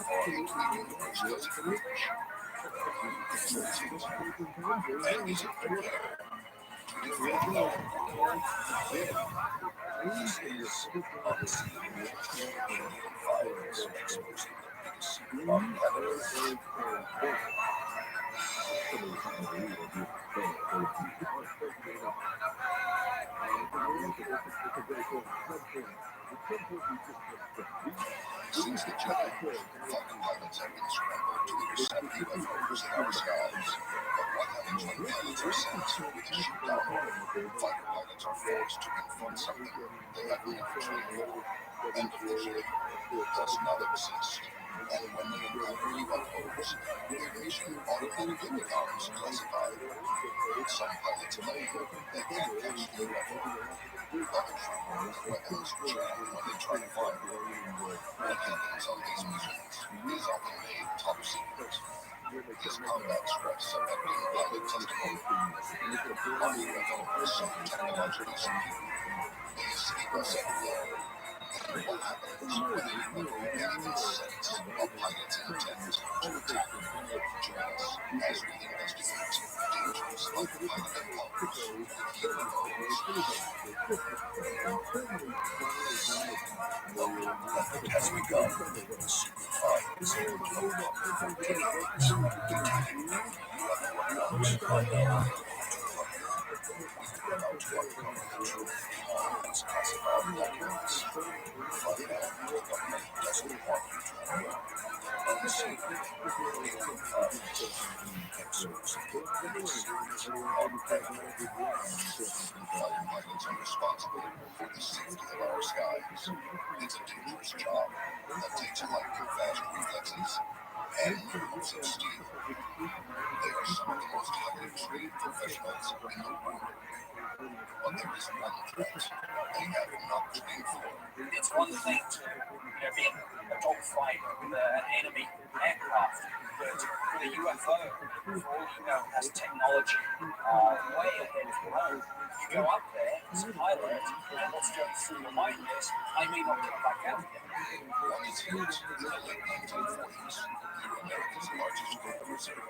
far into the universe does it reach? And is it prepared to defend our world? This is Unseen Files, exposing the biggest secret on planet Earth. Since the jet age, fighter pilots have been scrambled to intercept UFOs in our skies. But what happens when pilots are sent with a ship down? Fighter pilots are forced to confront something they have never trained for, and usually does not exist. And when they encounter UFOs, their mission automatically becomes classified. Some pilots claim they can't catch the UFO. Others report weapons jam when they try to find them. What happens on these missions is often made top secret. His combat stress affecting pilot testimony. Our UFO is so technologically superior, they escape us everywhere. What happens when a UFO can even sense a pilot's intent to attack? Join us as we investigate dangerous unpiloted encounters with UFOs. Has begun. Secret Files of UFO containing UFO accounts unknown. We find out what the truth behind these classified documents. Find out the government doesn't want you to know. Unseen Alien Files. Exposing the secrets of Predator. Fighter pilots are responsible for the safety of our skies. It's a dangerous job that takes lightning-fast reflexes and nerves of steel. They are some of the most highly trained professionals in the world. But there is one threat they have not trained for. It's one thing to be in a dogfight with an enemy aircraft, but with a UFO, for all you know, has technology way ahead of your own. You go up there as a pilot, and what's going through your mind is, I may not come back out again. On its heels, in the late 1940s, near America's largest gold reserve,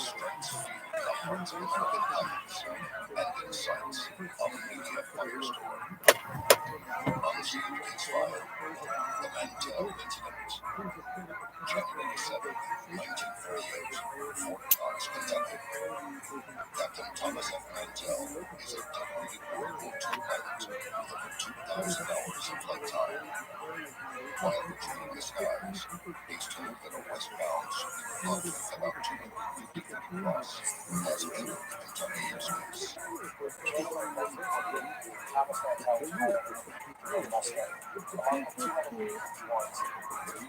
strikes fear in the hearts of American pilots and insights of a media firestorm. Unseen Case File, the Mantell Incident. January 7, 1948, Fort Knox, Kentucky. Captain Thomas F. Mantell is a decorated World War II pilot with over 2,000 hours of flight time. While patrolling the skies, he's told that a westbound super object about 250 feet across has entered the Kentucky airspace. Thomas Mantell was born in Moscow, among 251.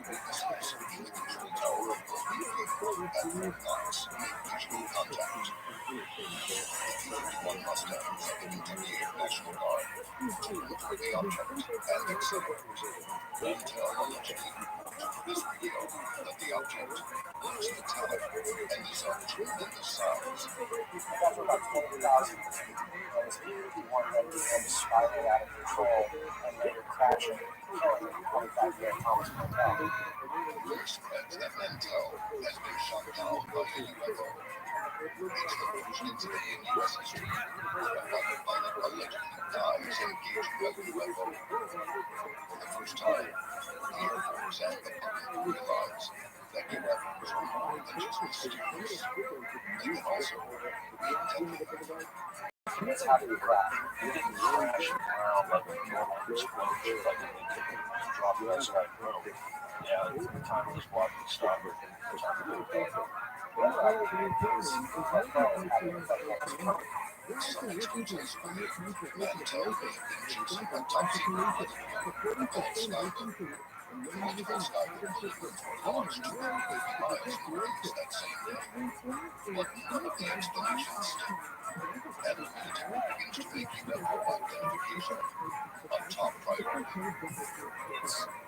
Exclusively the control tower of the vehicle at Fort Knox made visual contact. The 31 Mustangs of the Kentucky Air National Guard turned toward the object and accelerated. Mantell allegedly took this video that the object looks metallic and is of tremendous size. After about 20,000 feet, there was one that began to spiral out of control and later crashing, killing 25-year-old Thomas Mantell. Rumor spreads that Mantell has been shot down by a UFO. It's the first incident in U.S. history where a fighter pilot allegedly dies engaging a UFO. For the first time, the Air Force and the public realize that UFOs are more than just mysterious. They can also be deadly. It's how to crash. It didn't crash around like a normal explosion, like it dropped us right through. Yeah, the time was what we started and time to go down. Some experts believe Mantell may have been chasing a top-secret weapon called Sniper. The multiple Sniper balloons were launched 250 miles northeast that same day. But none of the explanations stick. And the military begins to make UFO identification a top priority.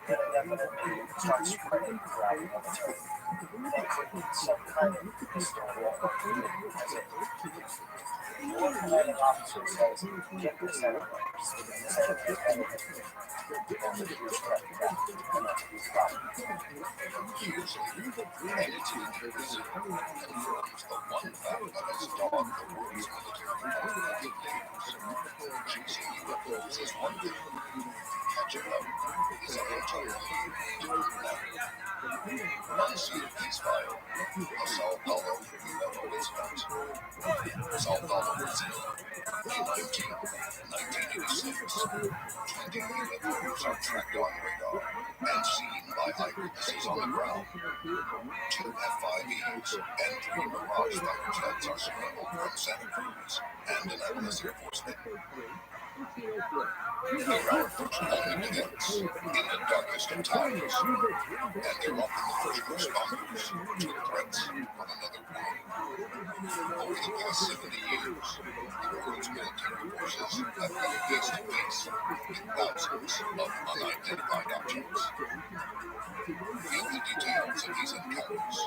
then it definitely starts spreading throughout the military. It creates some kind of hysteria as it one commanding officer says, get this airplane. This airplane is better than you. And the Jews correct that. And that's the problem. Years later, editing is confirms the one fact that has dogged the world's military for 50 years. Chasing UFOs is one thing. Catching them is an entirely different matter. Unsealed ceasefire. The Sao Paulo UFO incident. Sao Paulo, Brazil. May 1986. 20 UFOs are tracked on radar and seen by eyewitnesses on the ground. 2 F-5Es and 3 Mirage fighter jets are scrambled from Santa Cruz and Annapolis Air Force Base. Our first only begins in the darkest of times, and they're often the first responders to threats from another world. Over the past 70 years, the world's military forces have come face to face with thousands of unidentified objects. Yet the details of these encounters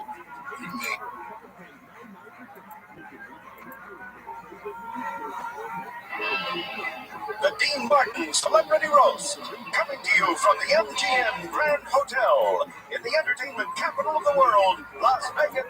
remain. The Dean Martin Celebrity Roast, coming to you from the MGM Grand Hotel in the entertainment capital of the world, Las Vegas.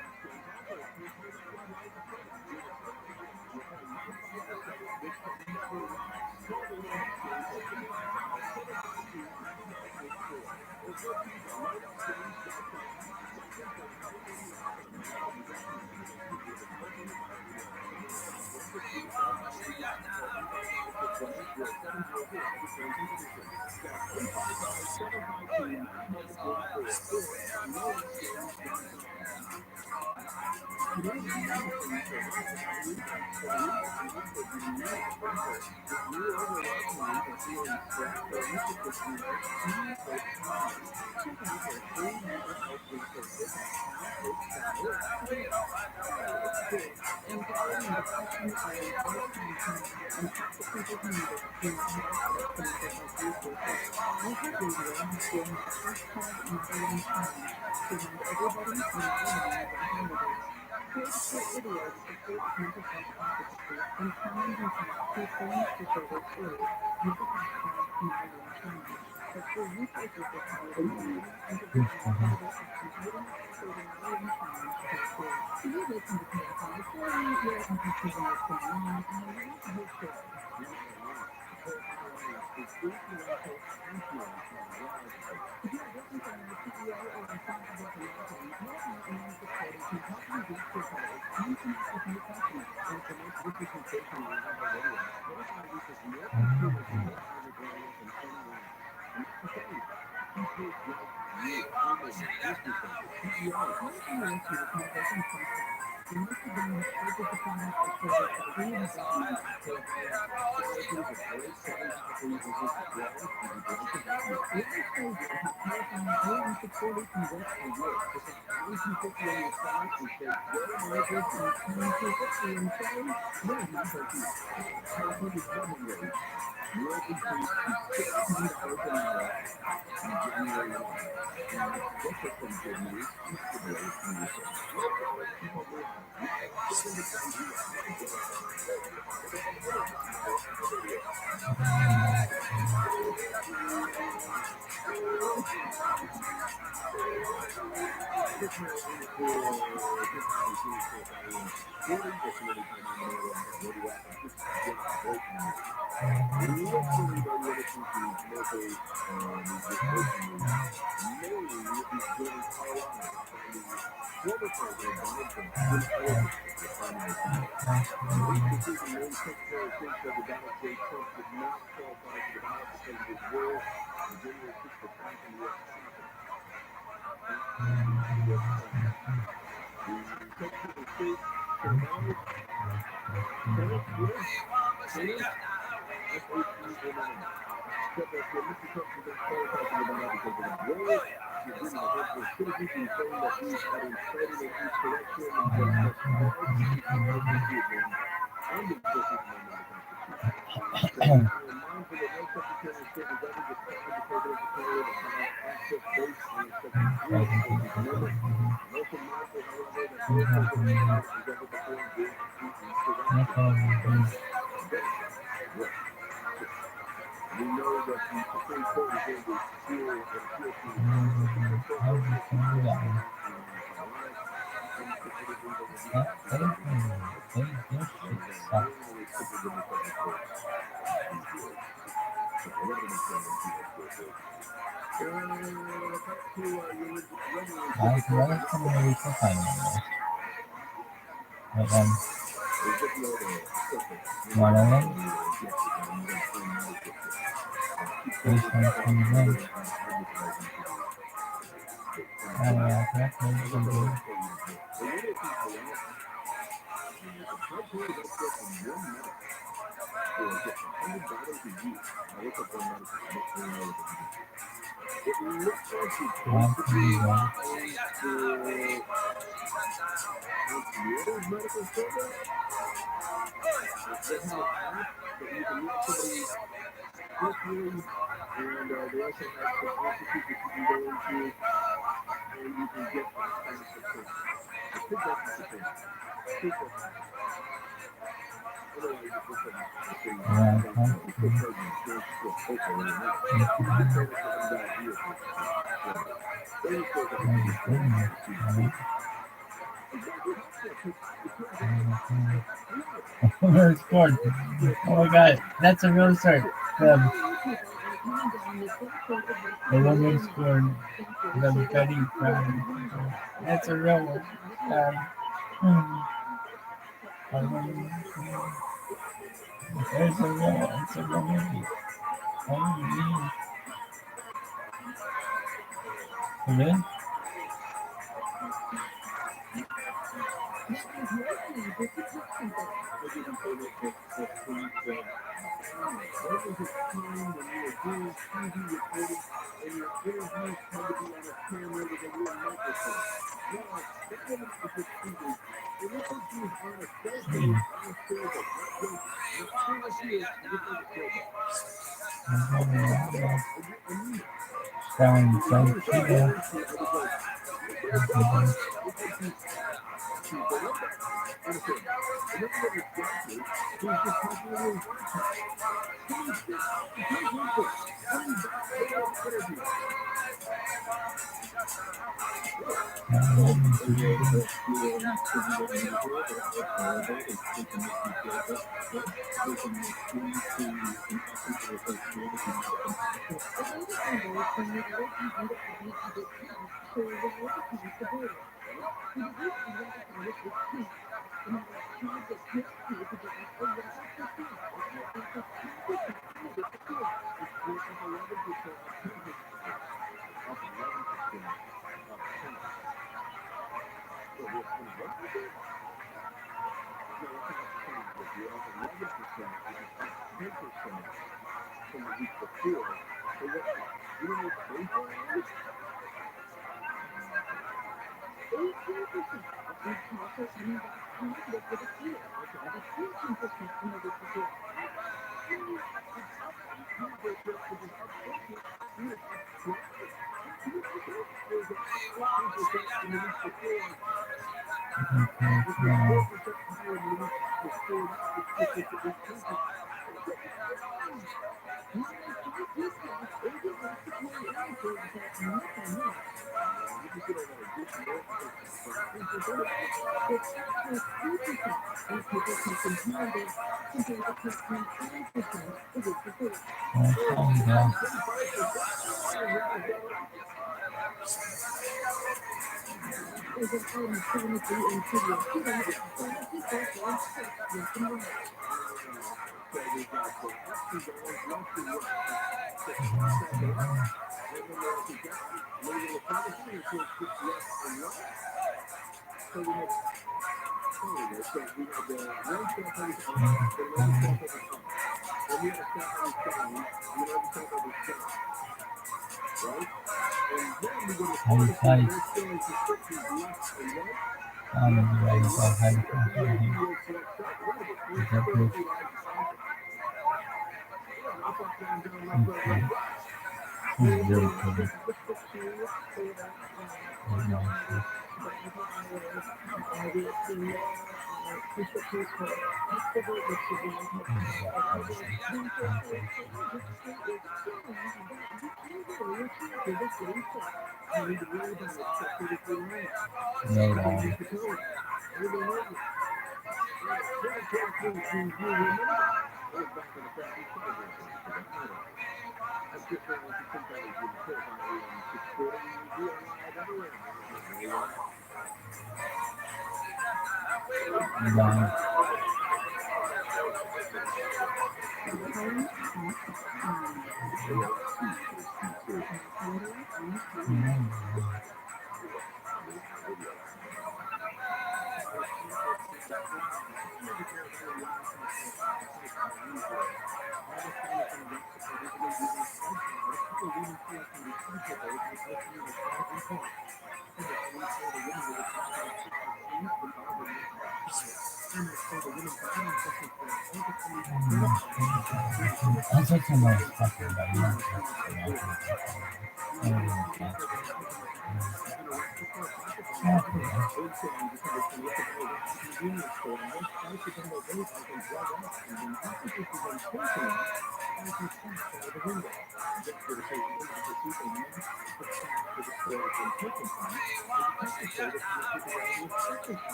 We know that the Supreme Court is going to hear an appeal to the Scored. Oh my god, that's a real start. The woman scored the Betty Brown. That's a real one. There's a real, it's a real movie. Oh, you mean? Really?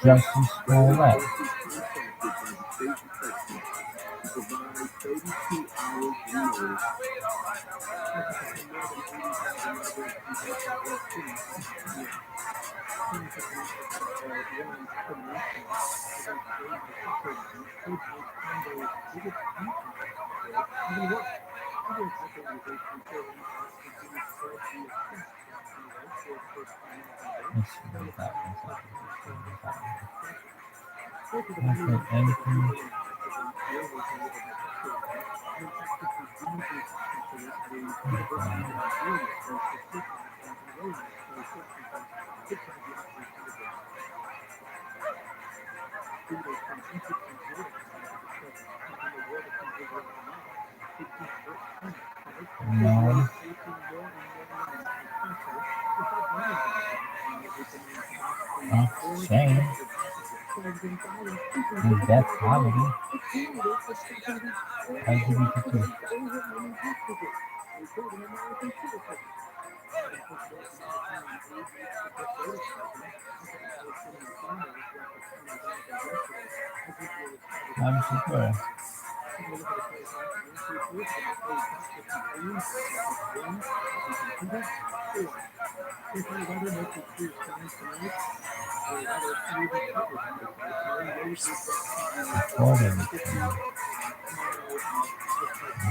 Justice for what? No. Shame. That's comedy. LGBT. I'm sure.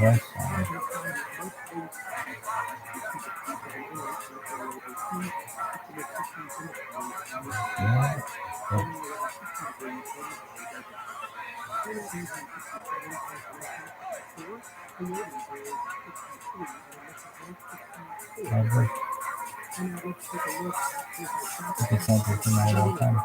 Yes, Never. I can send it to my all the time.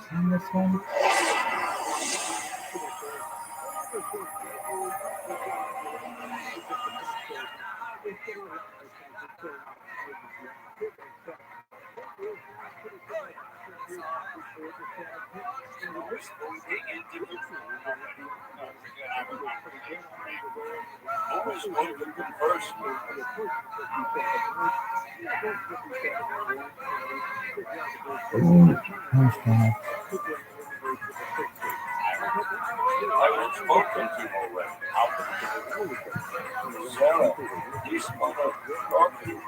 Seen this one? Who is going to go first? Okay. I haven't spoken to him already. Sarah, he's going to talk to you.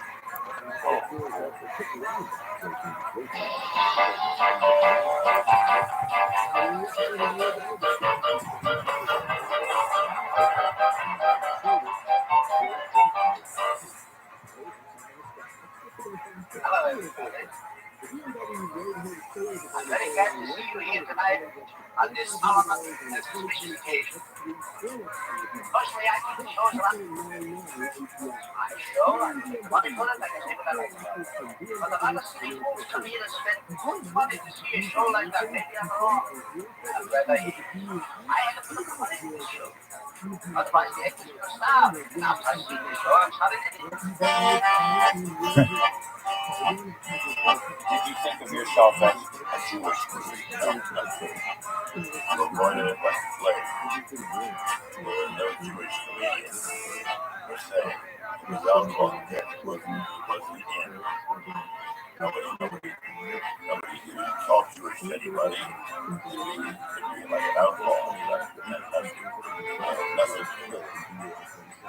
Hello, everybody. I'm very glad to see you here tonight on this solemn and auspicious occasion. Personally, I think the shows are I'm sure I'm wonderful and like I say what I like about it. But a lot of silly fools come here and spend good money to see a show like that. Maybe I'm wrong. And whether I had to put up money in this show. Otherwise, the actors would have starved. And after I see the show, I'm sorry they didn't. Did you think of yourself as a Jewish movie? I'm going to let play. There were no Jewish comedians per se. The alcohol catch wasn't in. Nobody here talked Jewish to anybody. Could be like an outlaw. Nothing.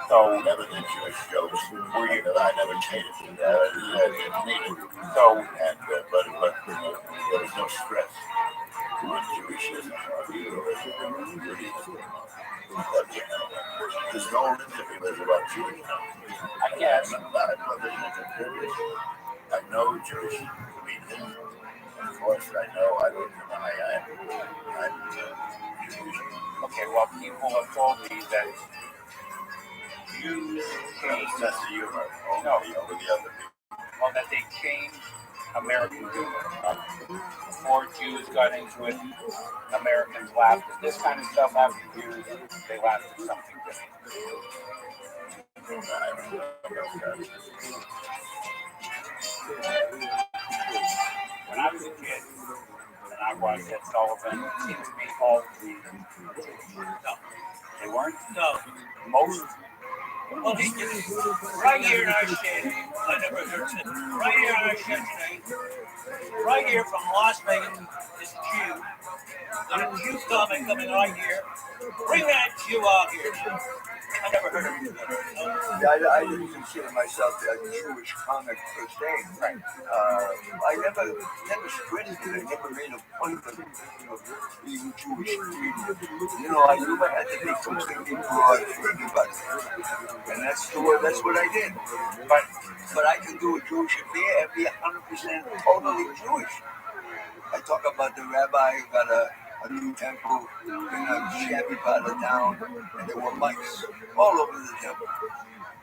So never did Jewish jokes. Were you that I never catered to that? Needed. So but there was no stress. Jewishism there's no limit about Jewish. I guess I know Jewish comedians. Of course, I don't deny I'm Jewish. Okay, well, people have told me that Jews change sense of humor. No, with the other people. Well, that they change American humor. Before Jews got into it, Americans laughed at this kind of stuff. After Jews, they laughed at something different. When I was a kid, and I watched Ed Sullivan, it seemed to me all no, they weren't. No, most. Well, right here in our state, I never heard it. Right here in our state, right here from Las Vegas, is a Jew. Got a Jew coming right here. Bring that Jew out here. I never heard of it. I didn't consider myself a Jewish comic per se. Right. I never spread it. I never made a point of being Jewish. I knew I had to be completely broad for everybody. And that's what I did. But I could do a Jewish affair and be 100% totally Jewish. I talk about the rabbi who got a new temple in a shabby part of town, and there were mice all over the temple.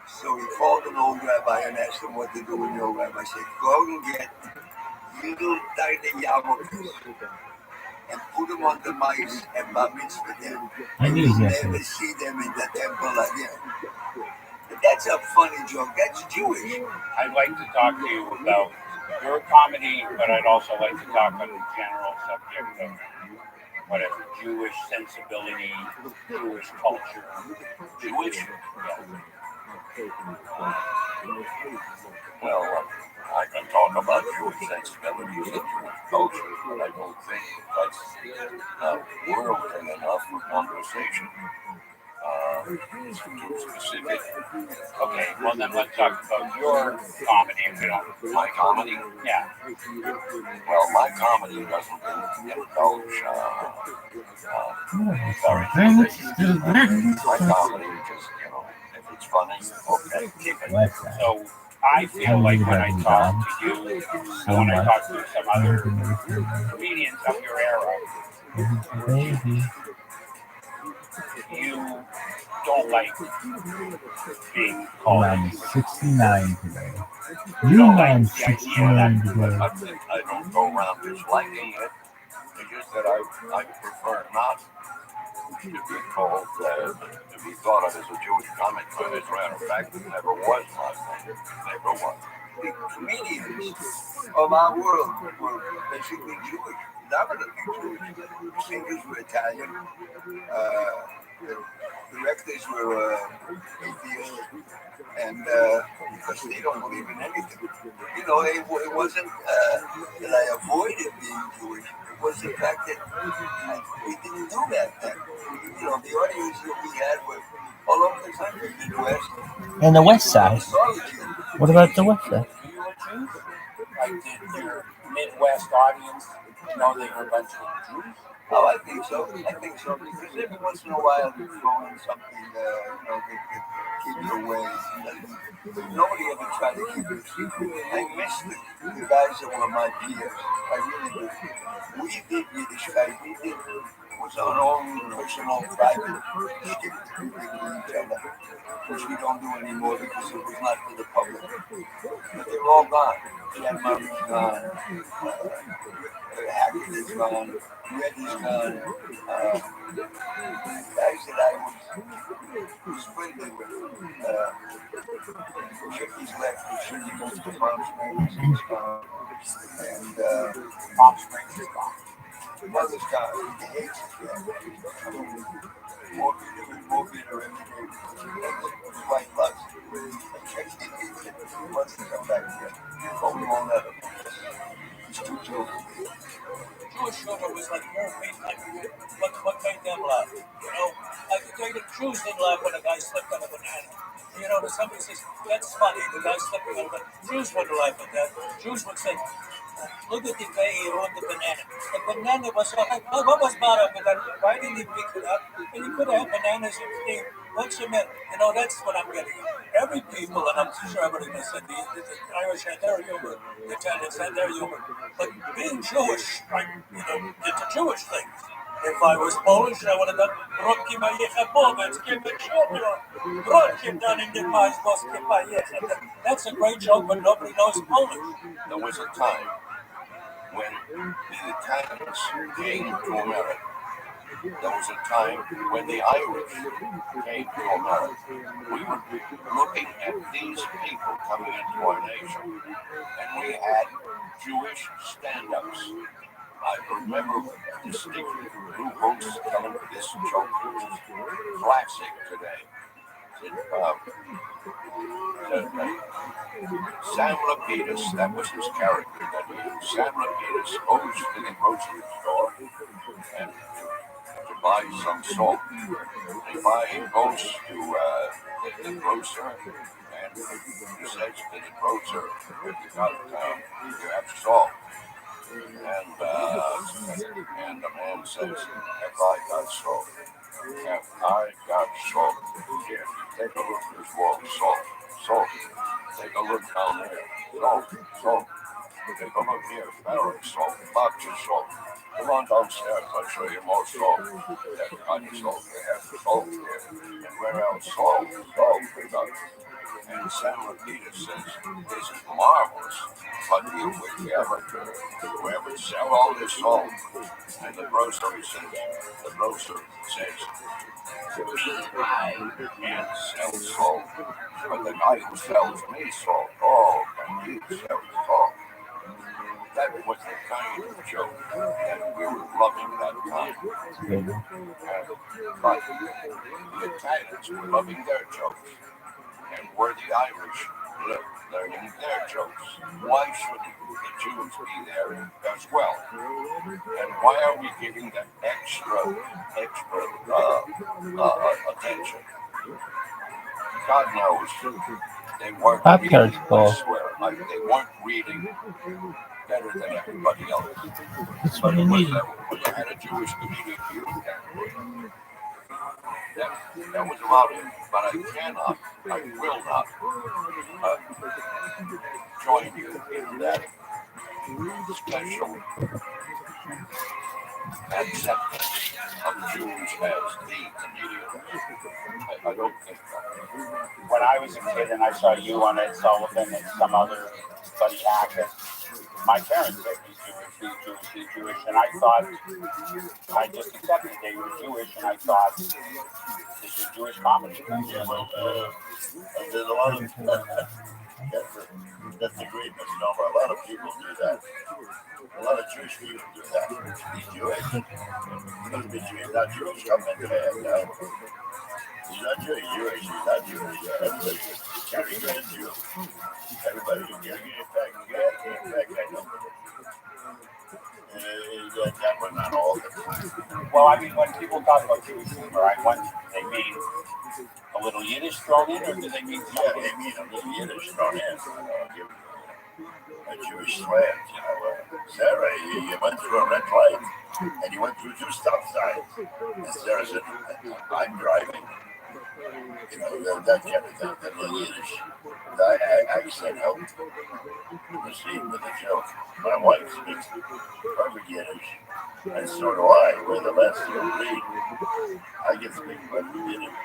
So he called an old rabbi and asked him what to do. And the old rabbi said, go and get little tiny yarmulkes and put them on the mice and bar mitzvah them. I knew You'll yes. never see them in the temple again. But that's a funny joke. That's Jewish. I'd like to talk to you about your comedy, but I'd also like to talk on the general subject of whatever, Jewish sensibility, Jewish culture. Jewish? Yeah. Well, I can talk about Jewish sensibilities and Jewish culture, but I don't think that's worldly enough for conversation. It's too specific. Okay, well then let's talk about your comedy, if you know. My comedy? Yeah. Well, my comedy doesn't indulge. Sorry. Thanks to My comedy just, if it's funny, okay, keep it. So I feel like when I talk to you, and when I talk to some other comedians of your era, Baby. you don't like being called. I'm 69 today. You You don't know like I'm the idea 69 that today. I don't go around disliking it. It's just that I prefer not to be called, to be thought of as a Jewish comic. As a matter of fact, it never was my thing. Never was. The comedians of our world were basically Jewish, dominantly Jewish. The singers were Italian. The directors were atheists. And because they don't believe in anything. It wasn't that I avoided being Jewish. It was the fact that we didn't do that then. The audience that we had were all over the country, Midwest. And the West Side. What about the West Side? You were Jews? Like, did your Midwest audience know they were a bunch of Jews? Oh, I think so. Because every once in a while you throw in something, that could keep you away. But nobody ever tried to keep it secret. I miss the guys that were my peers. I really do. We did Yiddishkeit. It was our own personal, private shtick with each other, which we don't do anymore because it was not for the public. But they're all gone. Jan Murray's gone. Hackett is gone. Red is gone. Guys that I was friendly with. Chicky's left. Chicky moved to Palm Springs. He's gone. And Palm Springs is gone. Mother's gone. He hates it. More bitter every day. His wife loves it. Chicky wants to come back here. But we won't let him. He's too children. Jewish humor was like more like what made them laugh. Jews didn't laugh when a guy slipped on a banana. Somebody says, that's funny, the guy slipping on a banana. Jews wouldn't laugh at that. Jews would say, look at the way he wrote the banana. The banana was so like, what was bad with that? Why didn't he pick it up? And he could have bananas in the thing. What's the matter? That's what I'm getting at. Every people, and I'm sure everybody can say, the Irish had their humor, the Italians had their humor. But being Jewish, it's a Jewish thing. If I was Polish, I would have done Rodki Majecha Bobec, Rodki done in the Maj Boski Majecha. That's a great joke, but nobody knows Polish. There was a time when the Italians came to America. There was a time when the Irish came to America. We were looking at these people coming into our nation, and we had Jewish stand-ups. I remember distinctly Blue Boots telling this joke, which is classic today. Sam Lapidus, that was his character that he used. Sam Lapidus goes to the grocery store and to buy some salt. He goes to the grocer and he says to the grocer, you have salt. And the man says, have I got salt? Have I got salt? Here, take a look at this wall of salt. Salt. Take a look down there. Salt. Take a look here. Barrel of salt. Box of salt. Come on downstairs. I'll show you more salt. That kind of salt. They have salt here. And where else? Salt. We got it. And Sam Lapidus says, this is marvelous. But you ever sell all this salt? And the grocer says, I can't sell salt. But the guy who sells me salt, can he sell salt? That was the kind of joke that we were loving that time. But the Italians were loving their jokes. And were the Irish learning their jokes? Why shouldn't the Jews be there as well? And why are we giving them extra attention? God knows they weren't Pop-Tarts reading, ball. I swear, they weren't reading better than everybody else. That's But what you when need. you had a Jewish comedian, that was about it. But I will not join you in that special acceptance of Jews as the comedian. I don't think that. When I was a kid and I saw you on Ed Sullivan and some other funny actor, my parents said he's Jewish, and I thought, I just accepted they were Jewish, and I thought this is Jewish comedy. Yeah, well, there's a lot of that's a great misnomer. A lot of people do that. A lot of Jewish people do that. He's Jewish. He's not Jewish. Come into that. He's not Jewish. He's not Jewish. Everybody carries that Jew. Everybody can get it back. I know. That was not all the time. Well, I mean, when people talk about Jewish humor, I wonder, do they mean a little Yiddish thrown in, or do they mean Yeah, they mean a little Yiddish thrown in. A Jewish slant, Sarah, you went through a red light, and you went through 2 stop signs. And Sarah said, I'm driving. That kind of thing, that little Yiddish. I accent helped proceed with the joke. My wife speaks perfect Yiddish, and so do I. We're the best to read. I can speak perfect Yiddish.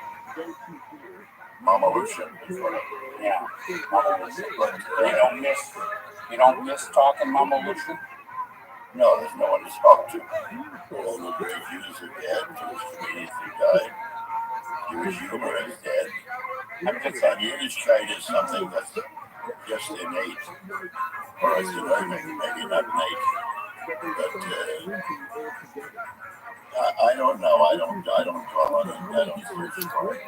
Mama Lucia in front of me. yeah, Mama Lucia. But you don't miss talking Mama Lucia? No, there's no one to talk to. All the great Jews are dead. Jewish comedians who died. Jewish humor is dead. And Yiddishkeit is something that's just innate for us to learn. Maybe not innate, but I don't know. I don't call on it. I don't search for it.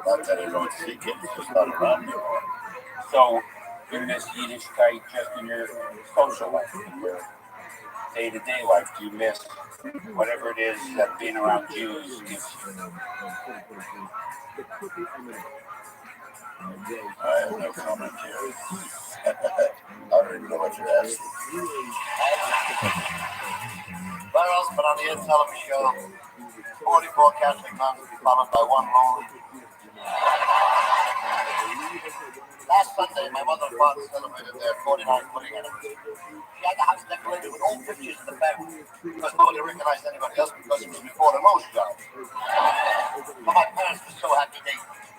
Not that I don't seek it. It's just not around me. So you miss Yiddishkeit just in your social life, in your day-to-day life. Do you miss whatever it is that being around Jews gives you? I have no comment here. I don't even know what you're asking. What else but on the Ed Sullivan Show? 44 Catholic nuns followed by 1 lonely. Last Sunday, my mother and father celebrated their 49th wedding anniversary. She had the house decorated with old pictures of the family because nobody recognized anybody else because it was before the Rose job. But my parents were so happy.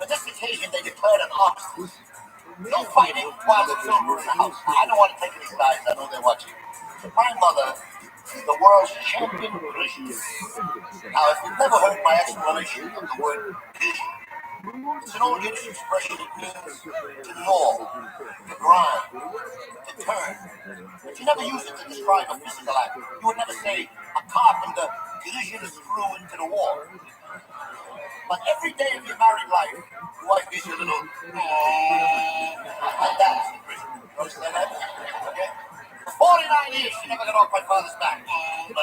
For this occasion, they declared an armistice. No fighting while the children were in the house. I don't want to take any sides. I know they're watching. But my mother is the world's champion Christian. Now, if you've never heard my explanation of the word vision, it's an old Yiddish expression. It means to gnaw, to grind, to turn. But you never use it to describe a physical act. You would never say a carpenter grishes a screw into the wall. But every day of your married life, your wife gives you a little and that's the Christian. You understand that? Okay? For 49 years, she never got off my father's back. You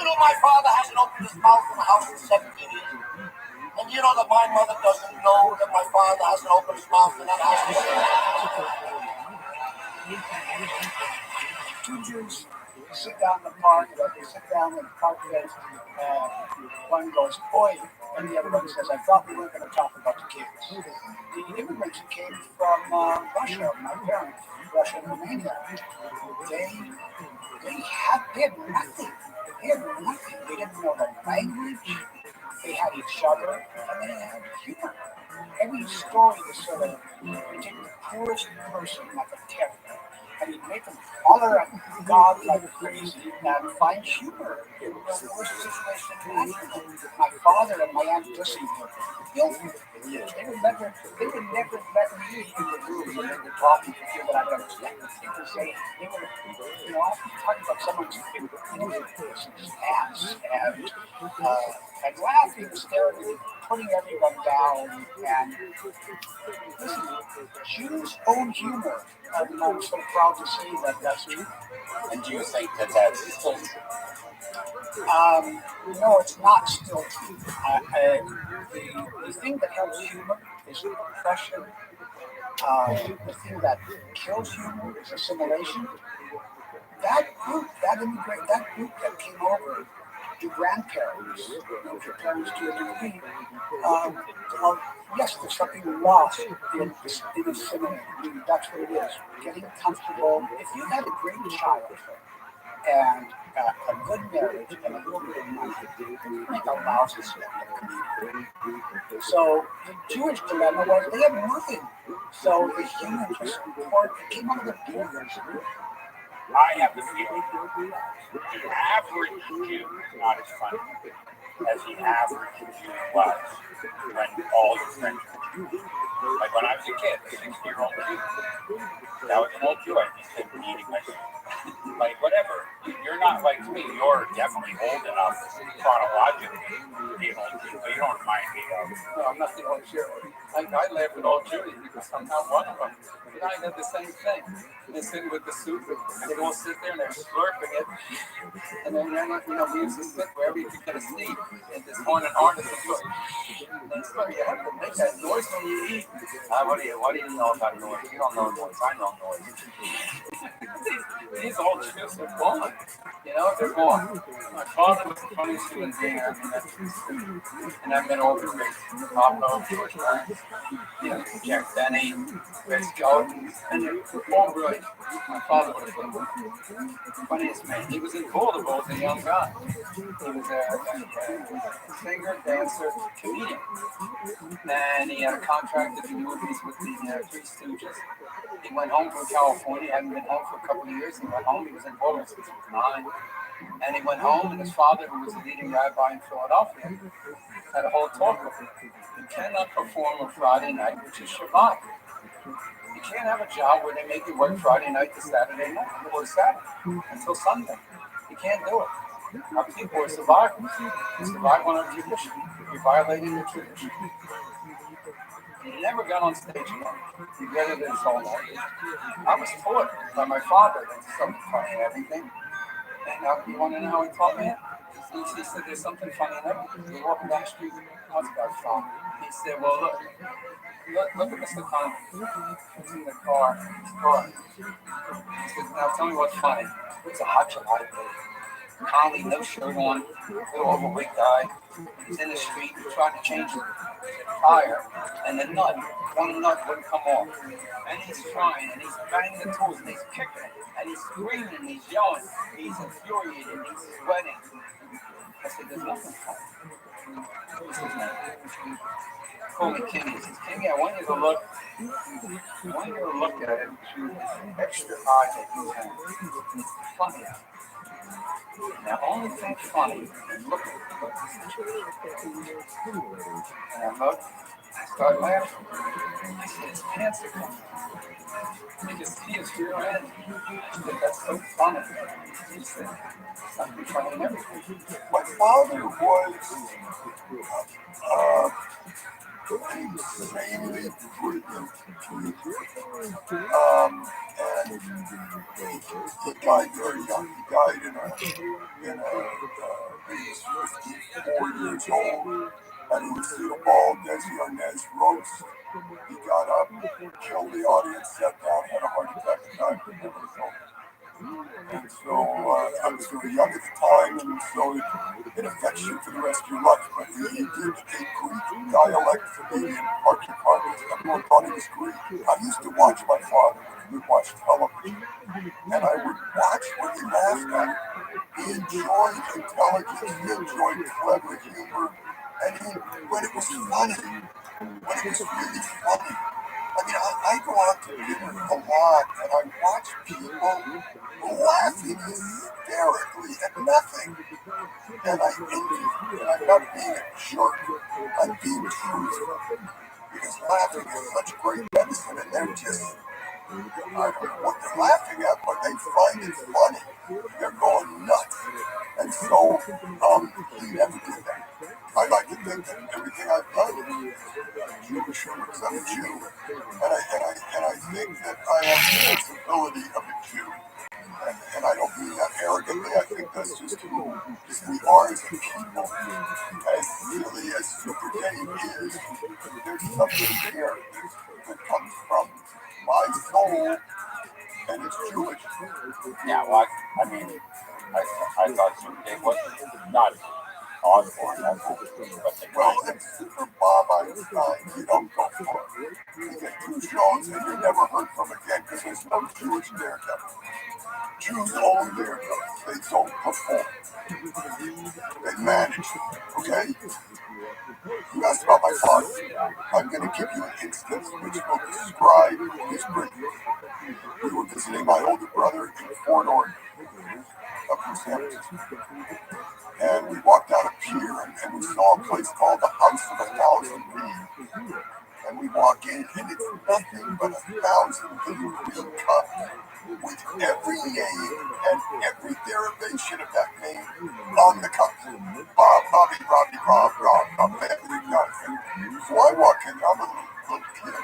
know, my father hasn't opened his mouth in the house in 17 years. And you know that my mother doesn't know that my father hasn't opened his mouth in that house. 2 Jews sit down in the park, they sit down in the park bench, and one goes, "Oi," and the other one says, "I thought we were going to talk about the kids." The immigrants who came from Russia, my parents, Russia and Romania, they had nothing. They had nothing. They didn't know the language. They had each other, and they had humor. Every story was sort of, you take the poorest person like a terrier, and he'd make them holler at God like crazy and find humor in the worst situation imaginable. My father and my Aunt Lucy were filthy. They would never let me in the room when they were talking to feel that I would understand what they were saying. They were, often talking about someone's person's ass and laughing hysterically, putting everyone down. And listen, Jews own humor, and I'm so proud to say that that's true. And do you think that that's still true? No, it's not still true. the thing that helps humor is oppression. The thing that kills humor is assimilation. That group, that group that came over, the grandparents, your parents to a degree, well, yes, there's something lost in assimilating. I mean, that's what it is. Getting comfortable. If you had a great childhood and a good marriage and a little bit of money, you make a lousy stand-up. So the Jewish dilemma was they had nothing. So the humans were support. It came out of the borders. I have the feeling the average Jew is not as funny as the average Jew was when all your friends were Jews. Like when I was a kid, a 60-year-old Jew, that was an old Jew, I just didn't be eating myself. Like whatever, you're not like me, you're definitely old enough chronologically to be an old Jew, but you don't remind me of. No, I'm not the old Jew. I laugh at all Jews because I'm not one of them. You know, I did the same thing. They sit with the soup, and they all sit there and they're slurping it. And then, we used to sit wherever you could get a seat in this haunted harness. And then you have to make that noise when you eat. What do you know about noise? You don't know noise. I know noise. These old Jews are gone. They're gone. My father was the funniest human being I ever met. And I met all the greats. Pablo, George Burns, Jack Benny, Chris Golden, and they're all brilliant. My father was the funniest man. He was in Boulder as a young guy. He was a singer, dancer, comedian. And he had a contract to do movies with the Three Stooges. He went home from California, hadn't been home for a couple of years. He went home, he was in Boulder since he was 9. And he went home, and his father, who was a leading rabbi in Philadelphia, had a whole talk with him. You cannot perform on Friday night, which is Shabbat. You can't have a job where they make you work Friday night to Saturday night, or Saturday, until Sunday. You can't do it. Our people are survivors. They survive on our tradition. You're violating the tradition. He never got on stage again. He regretted it his whole life. I was taught by my father that there's something funny in everything. And you want to know how he taught me it? He said there's something funny in everything. We were walking down the street, I was about phone. He said, well, look at Mr. Conley. He's in the car. He said, now tell me what's funny. It's a hot July day. Conley, no shirt on, little overweight guy. He's in the street, trying to change the tire, and the one nut wouldn't come off. And he's trying, and he's banging the tools, and he's kicking it, and he's screaming, and he's yelling, he's infuriated, and he's sweating. I said, there's nothing funny. What's his name? Call me King. He says, King, I want you to look at it through this extra eye that you have. And it's funny. Now, only think funny and look at it. And I look, I start laughing. I said, his pants are coming. You can see his rear end. I said, that's so funny. He said, something funny and everything. My father was insanely brilliant. And he died very young. He died he was 54 years old, and he was the ball Desi Arnaz roast. He got up, killed the audience, sat down, had a heart attack, and died for never told. And so I was very young at the time, and so it affects you for the rest of your life. But he did a Greek dialect Canadian architect. Everyone thought he was Greek. I used to watch my father when he would watch television, and I would watch what he laughed at. He enjoyed intelligence, he enjoyed clever humor, and when it was funny, when it was really funny. I mean, I go out to dinner a lot, and I watch people laughing hysterically at nothing. And I envy them. And I'm not being a jerk. I'm being truthful. Because laughing is such great medicine, and they're just, I don't know what they're laughing at, but they find it funny. They're going nuts. And so, he never did that. I like to think that everything I've done is Jewish humor, because I'm a Jew. And I think that I have the sensibility of a Jew. And I don't mean that arrogantly. I think think that's just rude. Because we are as a people, as silly as Super Dave is, there's something here that comes from my soul, and it's Jewish. Yeah, well, I mean, I thought Super Dave was not Osborne, that's but the Well, guy. it's Super Bob Einstein. You don't go for it. You get 2 shows and you're never heard from again because there's no Jewish daredevil. Jews own daredevils. They don't perform. They manage, okay? You asked about my father. I'm going to give you an instance which will describe his brilliance. We were visiting my older brother in Fort Oregon, up in San Francisco. And we walked down a pier and we saw a place called the House of 1,000 Reeds. And we walk in and it's nothing but 1,000 little green cups with every name and every derivation of that name on the cup. Bob, Bobby, Robbie, Rob, every nothing. So I walk in, I'm a little kid.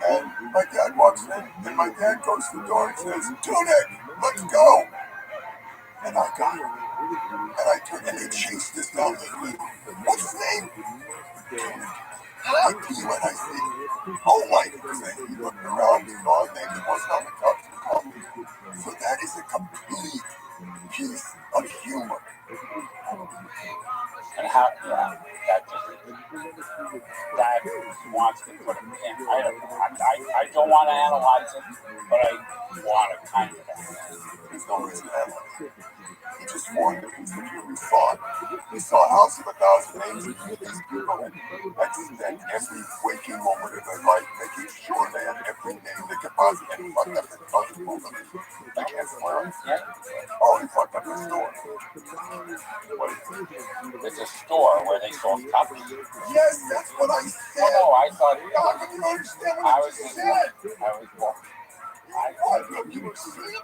And my dad walks in, and my dad goes to the door and says, "Tunic, let's go." And I got him. And I turned and they chased us down the street. What's his name? Tunic. And I pee when I see, oh my goodness. He looked around, saw his name, he wasn't on the cups, and called me. So that is a complete piece of humor. And how, yeah, that wants to put a pin. I don't want to analyze it, but I want to kind of analyze it. There's no reason to analyze it. He just formed a piece of human thought. He saw a House of 1,000 Names and these people and spent every waking moment of their life making sure they had every name they could possibly and fucked up the other movement. I can't swear on it. Oh, he fucked up the store. What is it? It's a store where they sold cups. Yes, that's what I said. Oh, no, I thought How can you understand what I was said? You were asleep?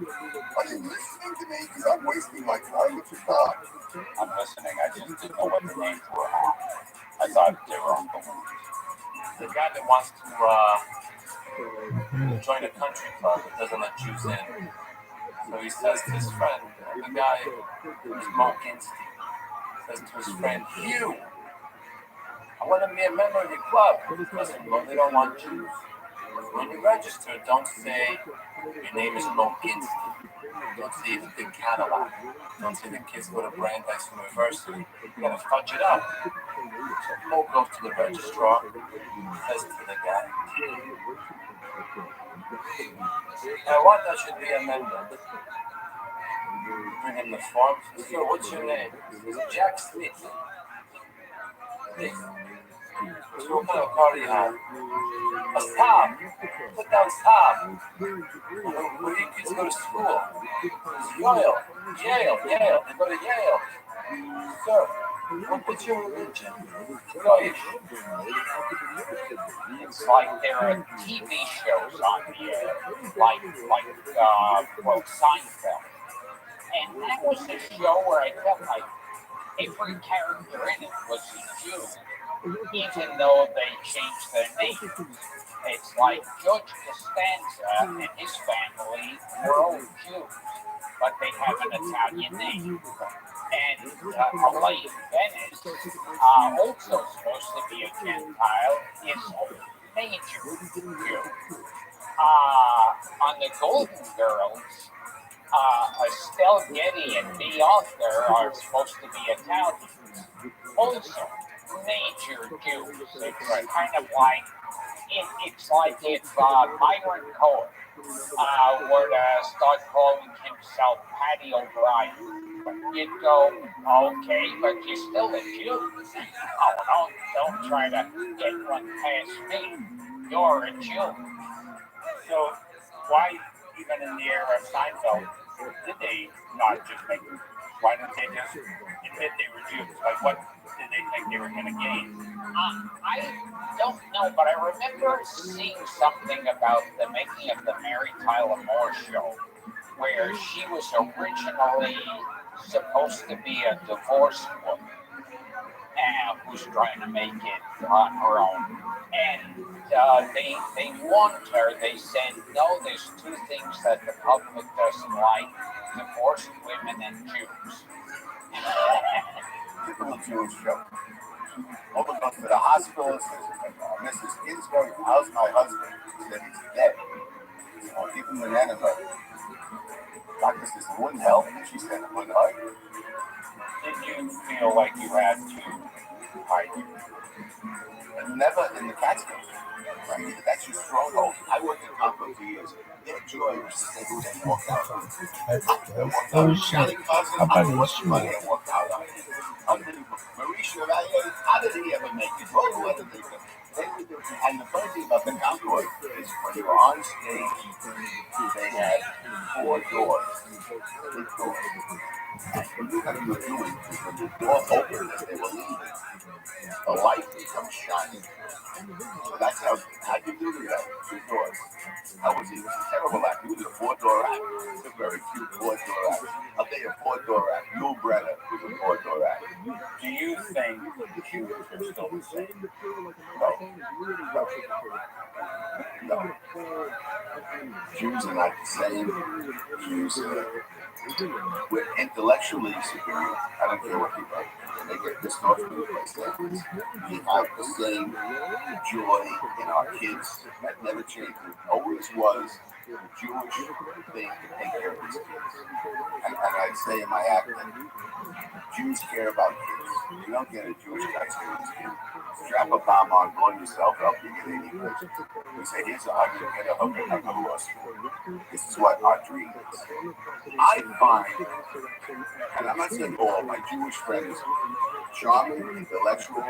Are you listening to me? Because I'm wasting my time with your thought. I'm listening. I just didn't know what the names were on. I thought they were on balloons. The guy that wants to join a country club that doesn't let Jews in. So he says to his friend, the guy who's Mark Instinct, says to his friend, "Hugh, I want to be a member of your club." Listen, well, they don't want Jews. When you register, don't say your name is Mo Ginston. Don't say it's the Cadillac. Don't say the kids go to Brandeis University. You gotta fudge it up. So Mo goes to the registrar, says to the guy, "I want that should be amended." Bring him the form. "Sir, what's your name?" He says, "Jack Smith." "Hey, so what kind of car do you have?" "A Saab." "Put down Saab." "Where do your kids go to school?" Yale. They go to Yale. "Sir, what's your religion?" "Goyish." It's like there are TV shows on the air, like Seinfeld. And that was a show where I felt like every character in it was a Jew, even though they changed their names. It's like George Costanza and his family were all Jews, but they have an Italian name. And Elaine Bennett, also supposed to be a Gentile, is a major Jew. On the Golden Girls, Estelle Getty and Bea Arthur are supposed to be Italians. Also, major Jews. It's kind of like, it's like if Myron Cohen were to start calling himself Patty O'Brien. You'd go, okay, but you're still a Jew. Oh, don't try to get one past me. You're a Jew. So why, even in the era of Seinfeld, did they not just make? Why didn't they just admit they were Jews? Like, what did they think they were going to gain? I don't know, but I remember seeing something about the making of the Mary Tyler Moore Show, where she was originally supposed to be a divorced woman, who's trying to make it on her own. And they warned her. They said, no, there's two things that the public doesn't like: divorced women and Jews. Typical Jewish joke. Woman goes to the hospital and says, Mrs. Ginsburg, how's my husband? She said, he's dead. I'll give him an antibiotic. Doctor says, it wouldn't help. And she said, it wouldn't hurt. Did you feel like you had to hide it? Never in the Catskills. Right? That's your stronghold. I worked in Congo for years. Their joy was to say who they walked out on. Oh shit. Money and walked out on. Unbelievable. Marie Chevalier, how did he ever make it? What did they do? And the funny thing about the Congo is when they were on stage, they had 4 doors. Big doors. When you had to do it, when the door opened and they were leaving, the light becomes shining. So that's how you do that. 2 doors. That was a terrible act. It was a 4-door act. It's a very cute 4-door act. I'll tell you a 4-door act. Yul Brynner was a 4-door act. Do you think Jews are still the same? No. Jews are not the same. Jews we're intellectually superior. I don't care what people they get pissed off with place that. We have the same joy in our kids. That never changed. It always was the Jewish thing to take care of these kids. And I say in my act that Jews care about kids. You don't get a Jewish guy serious kid. Strap a bomb on, blow yourself up, you get 80 kids. We say, here's a hug, you get a hook, and I'm lost. This is what our dream is. I find, and I'm not saying all, my Jewish friends, charming, intellectual,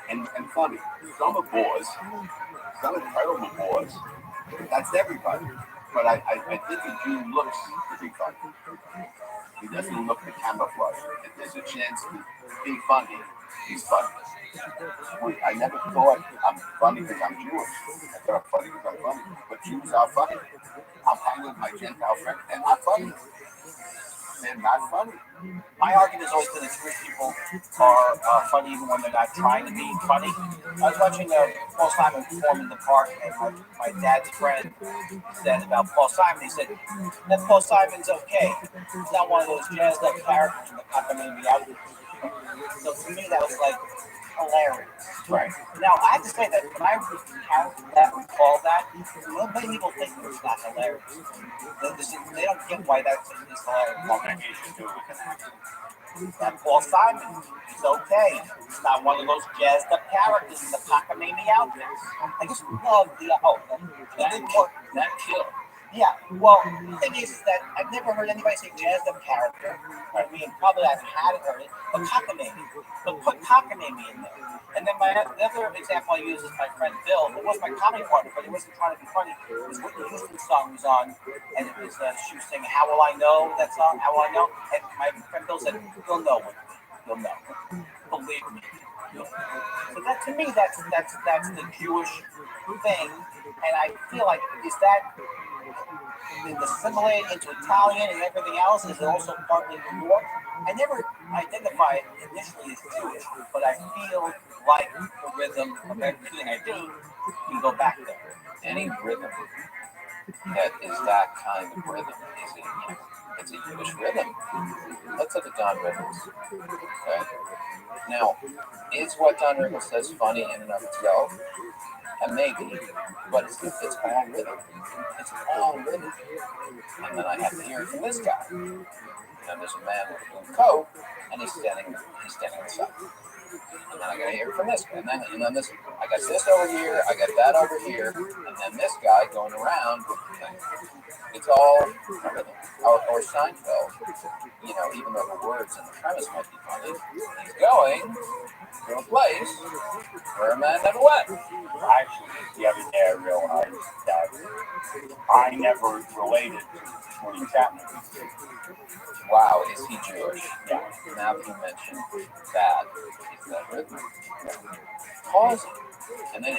and funny. Some are bores, some are terrible bores. That's everybody. But I think a Jew looks to be funny. He doesn't look to camouflage. If there's a chance to be funny, he's funny. I never thought I'm funny because I'm Jewish. I thought I'm funny because I'm funny. But Jews are funny. I'm hanging with my Gentile friends. They're not funny. They're not funny. My argument has always been that Jewish people are funny even when they're not trying to be funny. I was watching Paul Simon perform in the park, and my dad's friend said about Paul Simon, he said that Paul Simon's okay. He's not one of those jazzed up characters in the cockamamie outfit. So to me, that was like hilarious. Right. Now, I have to say that when I recount that and call that, many people think it's not hilarious. They don't get why that's hilarious. That Paul Simon is okay. He's not one of those jazzed up characters in the cockamamie outfits. I just love that kill. Yeah, well, the thing is that I've never heard anybody say jazzed up character. I mean, probably I hadn't heard it, but cockamamie. But put cockamamie in there. And then the other example I use is my friend Bill, who was my comedy partner, but he wasn't trying to be funny. It was Whitney Houston's song was on, and it was she was singing "How Will I Know?" That song, "How Will I Know?" And my friend Bill said, "You'll know it. You'll know. Believe me." So that to me, that's the Jewish thing, and I feel like is that assimilated into Italian and everything else? Is it also partly New York? I never identify initially as Jewish, but I feel like the rhythm of everything I do can go back there. Any rhythm that is that kind of rhythm it's a Jewish rhythm. Let's look at Don Rickles. Okay. Now, is what Don Rickles says funny in and of itself? And maybe, but it's all rhythm. It's all rhythm. And then I have to hear it from this guy. And there's a man with a blue coat, and he's standing outside. And then I gotta hear it from this guy. And then this, I got this over here, I got that over here, and then this guy going around with the thing. It's all rhythm. Or Seinfeld, even though the words and the premise might be funny, he's going to a place where a man never went. Actually, the other day I realized that I never related to Tony Chapman. Wow, is he Jewish? Yeah. Now that you mentioned that, it's that rhythm. Pause it. And then I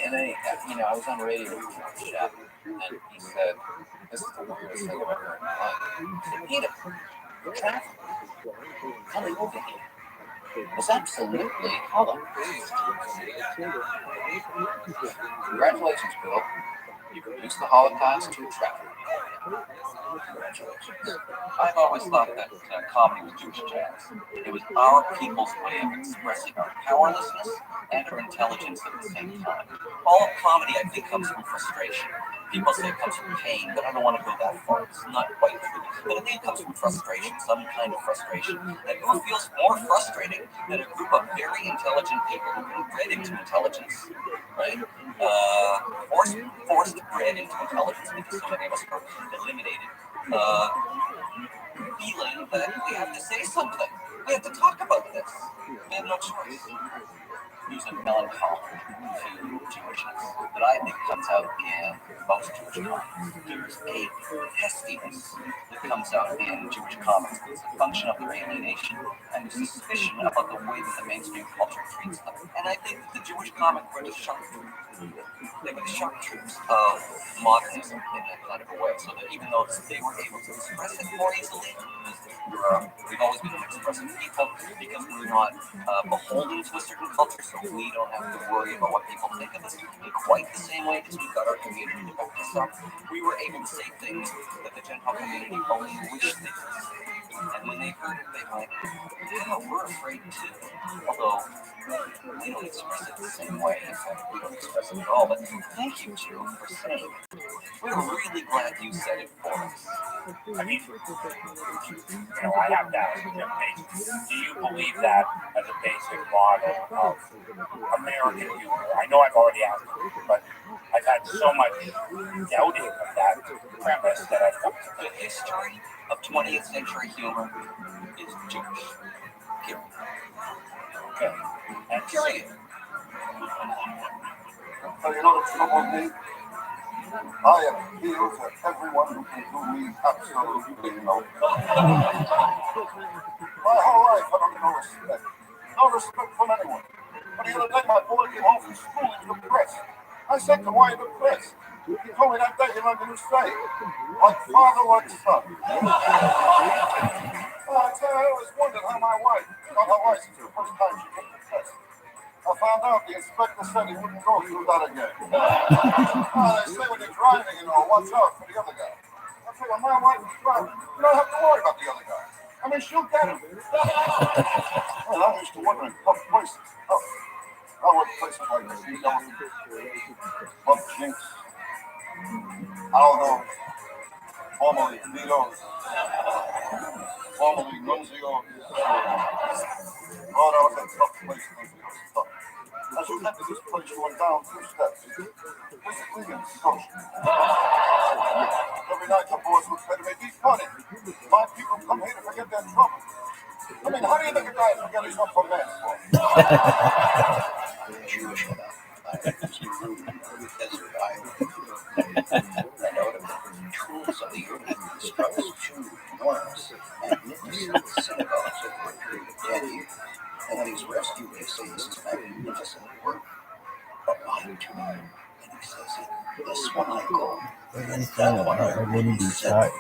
was on the radio with Tony Chapman, and he said, this is the weirdest thing I've ever heard in my life. He said, Peter, the traffic coming over here was absolutely Holocaust. Congratulations, Bill. You've reduced the Holocaust to a tragedy. Congratulations. I've always thought that comedy was Jewish jazz. It was our people's way of expressing our powerlessness and our intelligence at the same time. All of comedy, I think, comes from frustration. People say it comes from pain, but I don't want to go that far. It's not quite true. But I think it comes from frustration, some kind of frustration. And who feels more frustrating than a group of very intelligent people who've been bred into intelligence, right? Forced bred into intelligence because so many of us were eliminated. Feeling that we have to say something. We have to talk about this. We have no choice. There's a melancholy to Jewishness that I think comes out in most Jewish comics. There's a pestiness that comes out in Jewish comics. It's a function of their alienation and their suspicion about the way that the mainstream culture treats them. And I think that the Jewish comic were the sharp troops. They were the sharp troops of modernism in a kind of a way, so that even though they were able to express it more easily, we've always been an expressive people because we're not beholden to a certain culture, so we don't have to worry about what people think of us in quite the same way because we've got our community to back us up. We were able to say things that the general community only wished they could say. And when they heard it, they went, yeah, we're afraid too. Although we don't express it the same way. In fact, we don't express it at all. But thank you, Joe, for saying it. We're really glad you said it for us. I mean, I have to ask you, do you believe that as a basic model of American humor? I know I've already asked you, but I've had so much doubting of that premise that I've come to. The history of 20th century humor is Jewish. Period. Okay. And Period. So you know the trouble with me? I appeal to everyone who can do me absolutely no good. My whole life I've had no respect. No respect from anyone. But the other day my boy came home from school, he was depressed. I said to him, why are you depressed? He told me that day he learned a new saying. Like father, like son. Well, I tell you, I always wondered how my wife got her license the first time she took the test. I found out the inspector said he wouldn't go through that again. They say when you're driving, watch out for the other guy. I say, when my wife is driving, you don't have to worry about the other guy. I mean, she'll get him. Well, I'm used to wondering tough places. Oh, I work places like Bump Jinks, Aldo, formerly Vito's, formerly Nunzio's. Oh, that was a tough place. Tough. As you enter this place, you went down 2 steps. Basically, in social. Every night the boys would say to me, be funny. My people come here to forget their trouble. I mean, how do you think a guy forget he's up for mass for? Jewish enough. I was rude desert island. I know the tools of the earth struggles to enormous, magnificent synagogues over a period of 10 years. And when he's rescued, they say this is magnificent work. But my tomb, and he says it, this one I go, and that one I wouldn't be shot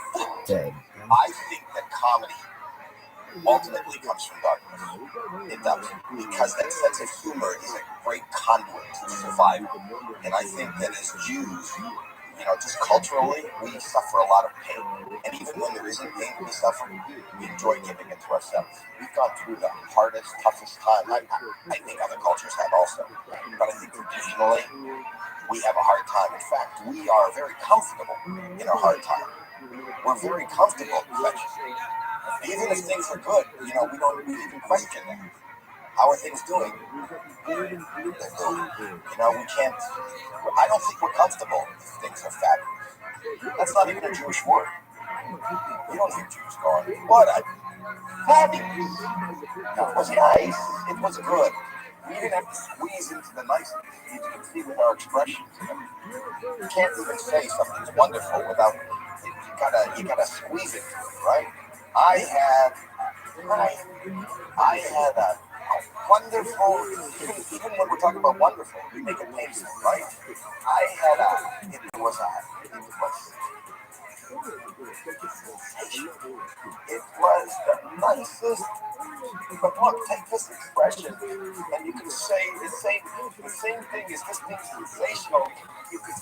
dead. I think that comedy ultimately comes from darkness. It does. Because that sense of humor is a great conduit to survival. And I think that as Jews, just culturally, we suffer a lot of pain. And even when there isn't pain to be suffering, we enjoy giving it to ourselves. We've gone through the hardest, toughest time. I think other cultures have also. But I think traditionally, we have a hard time. In fact, we are very comfortable in our hard time. We're very comfortable in affection. Even if things are good, we don't even question them. How are things doing? They're good. We can't. I don't think we're comfortable if things are fabulous. That's not even a Jewish word. You don't hear Jews going, what a fabulous. No, it was nice. It was good. We didn't have to squeeze into the niceness. You can see with our expressions. You can't even say something's wonderful without you gotta squeeze it, right? I had a wonderful, even when we're talking about wonderful, we make it painful, right? It was the nicest, but look, take this expression, and you can say the same thing as this being sensational. You could,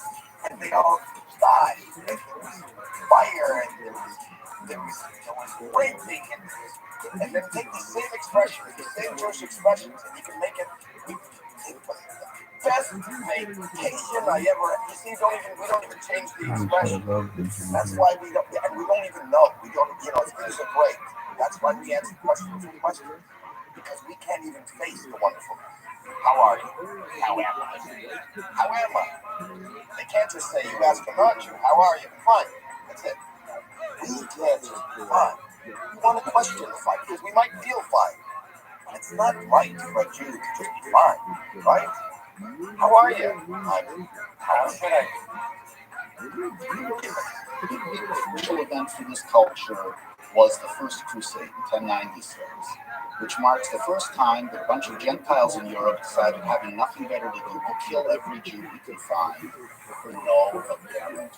and they all died. And there was fire, and there was raping, and then take the same expression, the same Jewish expressions, and you can make it. It was the best vacation I ever. You see, we don't even change the expression. That's why we don't even know. We don't, things are great. That's why we answer questions with questions, because we can't even face the wonderfulness. How are you? How am I? How am I? They can't just say, you ask a non-Jew, how are you? Fine. That's it. We can't just be fine. We want to question the fine, because we might feel fine. But it's not right for a Jew to just be fine, right? How are you? How should I be? The crucial event for this culture was the First Crusade in 1096, which marks the first time that a bunch of Gentiles in Europe decided, having nothing better to do, we'll kill every Jew we can find for no apparent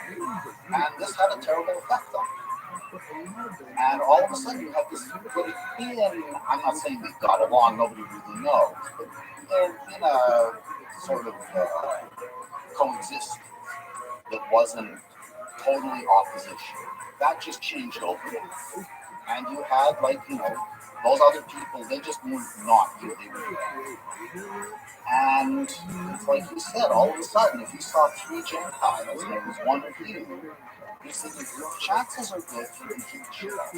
reason. And this had a terrible effect on them. And all of a sudden you have this really I'm not saying they got along, nobody really knows, but they're in a sort of coexist that wasn't totally opposition. That just changed overnight. And you had, those other people, they just were not you, they were there. And it's like you said, all of a sudden, if you saw 3 Gentiles and there was one of you thinking, chances are good you can keep the shit up.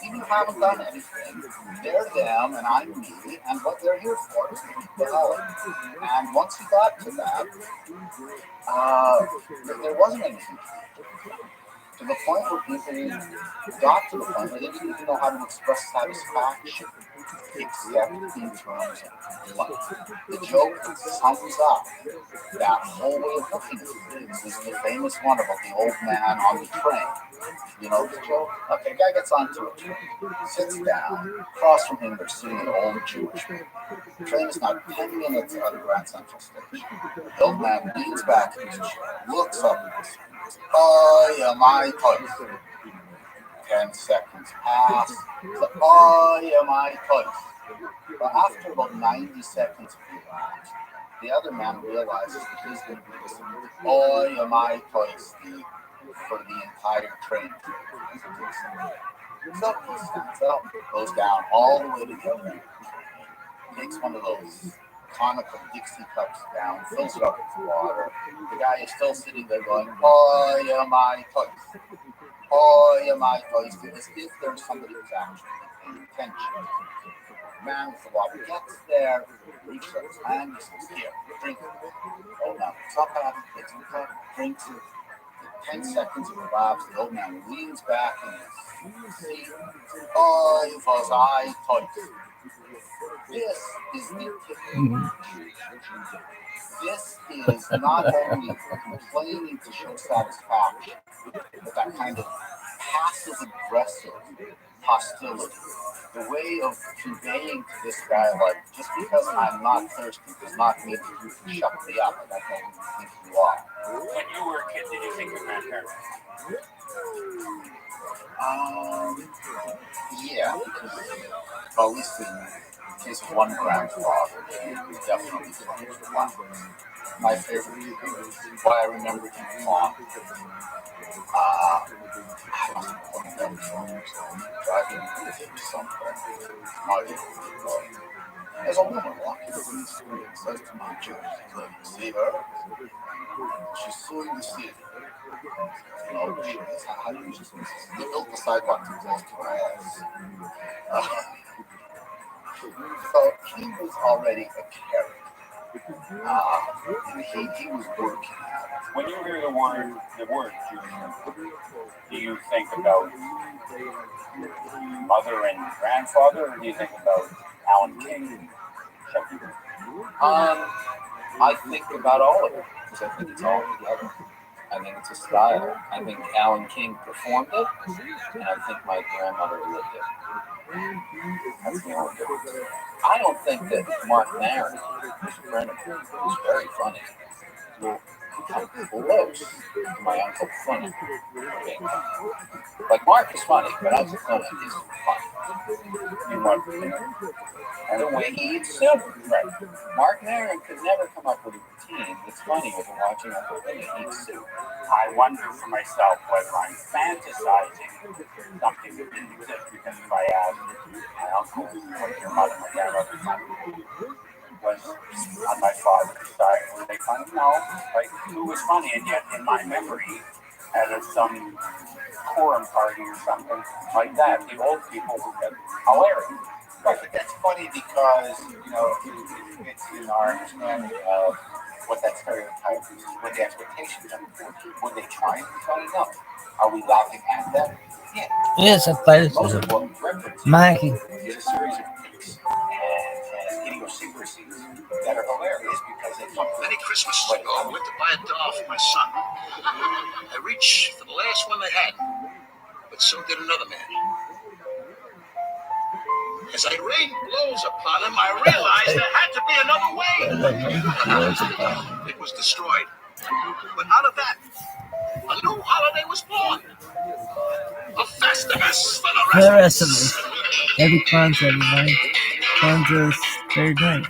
Even if I haven't done anything, they're them and I'm me, and what they're here for is to keep the hell. And once you got to that, there wasn't anything to the point where people got to the point where they didn't even know how to express satisfaction except in terms of money. The joke that sums up that whole way of looking at things is the famous one about the old man on the train. You know the joke? Okay, guy gets onto a train, sits down, across from him there's sitting an old Jewish man. The train is now 10 minutes out of Grand Central Station. The old man leans back in his chair, looks up at the screen, goes, "Oh, my toys." 10 seconds pass. "Oh, my toys." But after about 90 seconds of elapsed, the other man realizes that he's going to be listening to "Oh, my toys" for the entire train. So he stands up, goes down all the way to the other end, takes one of those conical Dixie cups down, fills it up with water. The guy is still sitting there going, "Oh, my toys. Oh, my toys," as if there's somebody who's actually paying attention. The man with the water gets there, reaches out his hand, he says, "Here, drink it." Oh, now it's up at him, takes a cup, drinks it. 10 seconds of elapse, the old man leans back in his seat. "Oh, it was I toys." This is the typical This is not only complaining to show satisfaction, but that kind of passive-aggressive hostility. The way of conveying to this guy, like, just because I'm not thirsty does not mean that you can shut me up, and I don't even think you are. When you were a kid, did you think your grandparents? Yeah, because, well, at least in case of one grandfather, he definitely did one. My favorite, why I remember him fond. I must have pointed out driving somewhere. There's a woman walking through the street and says to my Jewish lady, "See her? She's suing the city." How do you just they built the sidewalk too close to her house. So he was already a character. He was working at it. When you hear the word Jewish, do you think about mother and grandfather, or do you think about Alan King? I think about all of it, because I think it's all together. I think it's a style. I think Alan King performed it, and I think my grandmother lived it. That's the only difference. I don't think that Mark Maron, who's a friend of mine, who's very funny, will come close to my Uncle Funny. Okay. Like, Mark is funny, but Uncle Funny is funny. in what? And the way he eats soup. Right. Mark Maron could never come up with a routine that's funny with watching Uncle Vinny eat soup. I wonder for myself whether I'm fantasizing something that didn't exist, because if I asked my uncle what your mother, my dad, other time was on my father's side, were they funny? No. Like, who was funny? And yet, in my memory, at some quorum party or something like that, the old people were hilarious. Right, but that's funny because, it fits in our understanding of what that stereotype is, what the expectations are. Were they trying to be funny? No. Are we laughing at them? Yeah. Yes, I played Most of it. what we reference Mikey. is a series of tics and idiosyncrasies that are hilarious because they come from Many Christmases ago, I went to buy a doll for my son. I reached for the last one they had, but so did another man. As I rained blows upon him, I realized there had to be another way. It was destroyed. But out of that, a new holiday was born. A Festivus for The rest of us. Happy Kwanzaa, everybody. Kwanzaa's third night.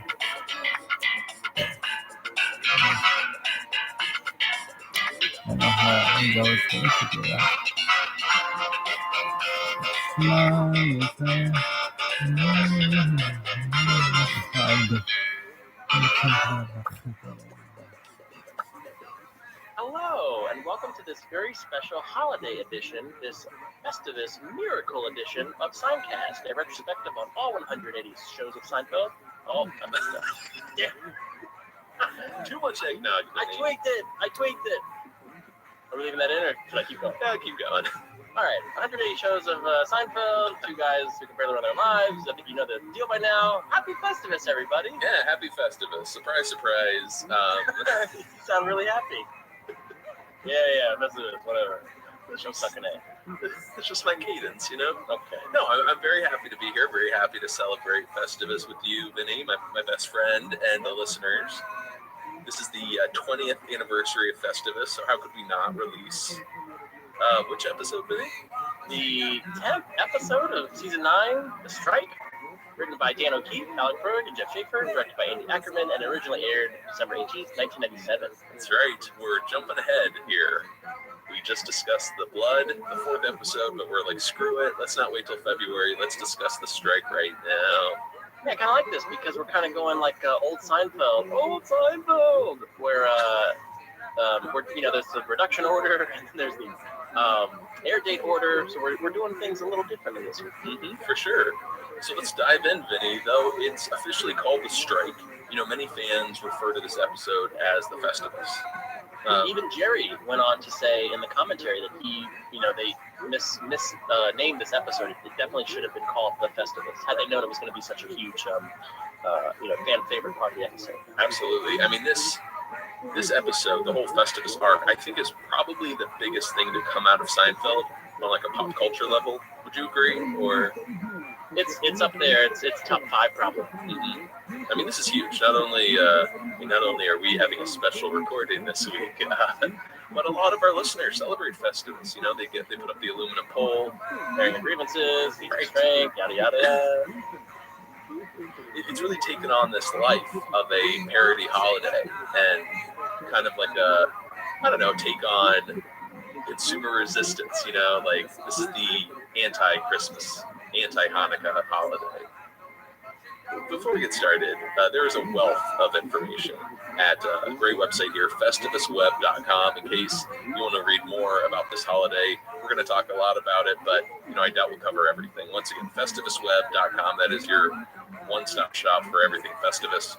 I don't know how it goes, but we should do that. Hello, and welcome to this very special holiday edition, this Festivus Miracle edition of Signcast, a retrospective on all 180 shows of Seinfeld. Oh, I messed up. Yeah. Too much eggnog. I tweaked it. Are we leaving that in, or should I keep going? Yeah, keep going. All right, 180 shows of Seinfeld, two guys who can barely run their lives. I think you know the deal by now. Happy Festivus, everybody. Yeah, happy Festivus. Surprise, surprise. You sound really happy. Yeah, Festivus, whatever. I'm sucking it. It's just my cadence, you know? Okay. No, I'm very happy to be here. Very happy to celebrate Festivus with you, Vinny, my best friend, and the listeners. This is the 20th anniversary of Festivus, so how could we not release... which episode, Vinny? The 10th episode of Season 9, The Strike, written by Dan O'Keefe, Alec Berg, and Jeff Schaefer, directed by Andy Ackerman, and originally aired December 18th, 1997. That's right. We're jumping ahead here. We just discussed the blood, the 4th episode, but we're like, screw it. Let's not wait till February. Let's discuss The Strike right now. Yeah, I kind of like this because we're kind of going like old Seinfeld, where there's the production order and then there's the air date order. So we're doing things a little different in this one. Mm-hmm, for sure. So let's dive in, Vinny. Though it's officially called The Strike, many fans refer to this episode as the Festivus. Even Jerry went on to say in the commentary that they named this episode. It definitely should have been called The Festivus had they known it was going to be such a huge, fan favorite part of the episode. Absolutely. I mean, this episode, the whole Festivus arc, I think is probably the biggest thing to come out of Seinfeld on like a pop culture level. Would you agree? Or it's up there. It's top 5 probably. Mm-hmm. I mean, this is huge. Not only are we having a special recording this week, but a lot of our listeners celebrate Festivus. They put up the aluminum pole, airing the grievances, the strength, yada yada yada. It's really taken on this life of a parody holiday and kind of like take on consumer resistance, like this is the anti-Christmas, anti-Hanukkah holiday. Before we get started, there is a wealth of information at a great website here, festivusweb.com, in case you want to read more about this holiday. We're going to talk a lot about it, but I doubt we'll cover everything. Once again, festivusweb.com, that is your one-stop shop for everything Festivus.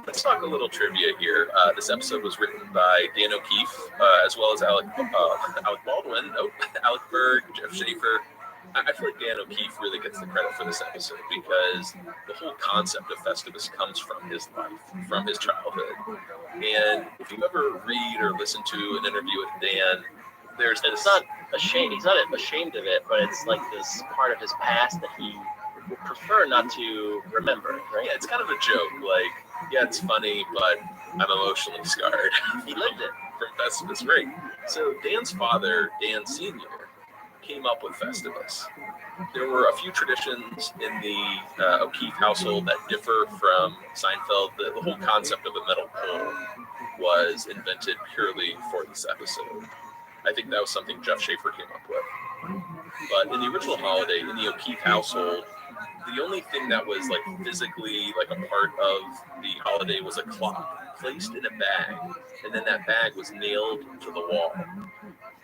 Let's talk a little trivia here. This episode was written by Dan O'Keefe, as well as Alec Baldwin, Alec Berg, Jeff Schaefer. I feel like Dan O'Keefe really gets the credit for this episode because the whole concept of Festivus comes from his life, from his childhood. And if you ever read or listen to an interview with Dan, there's this... It's not ashamed. He's not ashamed of it, but it's like this part of his past that he would prefer not to remember, right? Yeah, it's kind of a joke. Like, yeah, it's funny, but I'm emotionally scarred. He lived it. From Festivus, right? So Dan's father, Dan Sr., came up with Festivus. there were a few traditions in the O'Keefe household that differ from Seinfeld. The whole concept of a metal pole was invented purely for this episode. I think that was something Jeff Schaefer came up with. But in the original holiday, in the O'Keefe household, the only thing that was like physically like a part of the holiday was a clock placed in a bag, and then that bag was nailed to the wall.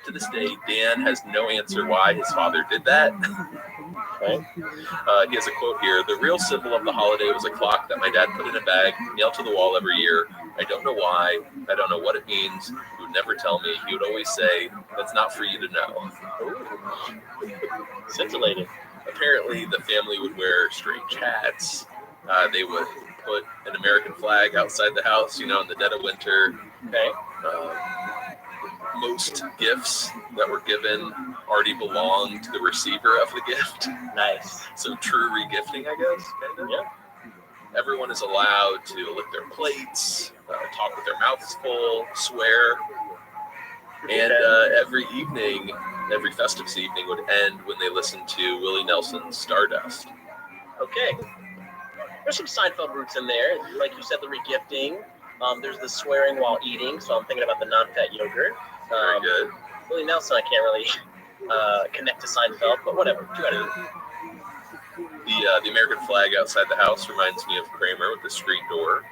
To this day, Dan has no answer why his father did that. Right? He has a quote here: "The real symbol of the holiday was a clock that my dad put in a bag, nailed to the wall every year. I don't know why. I don't know what it means. He would never tell me. He would always say, 'That's not for you to know.'" Scintillating. Apparently, the family would wear strange hats. They would put an American flag outside the house, in the dead of winter. Okay. Most gifts that were given already belonged to the receiver of the gift. Nice. So true regifting, I guess. Kind of. Yeah. Everyone is allowed to lick their plates, talk with their mouths full, swear. And every evening, every Festivus evening would end when they listened to Willie Nelson's Stardust. Okay. There's some Seinfeld roots in there. Like you said, the regifting. There's the swearing while eating, so I'm thinking about the non-fat yogurt. Very good. Willie Nelson, I can't really connect to Seinfeld, but whatever. Too bad. The American flag outside the house reminds me of Kramer with the screen door.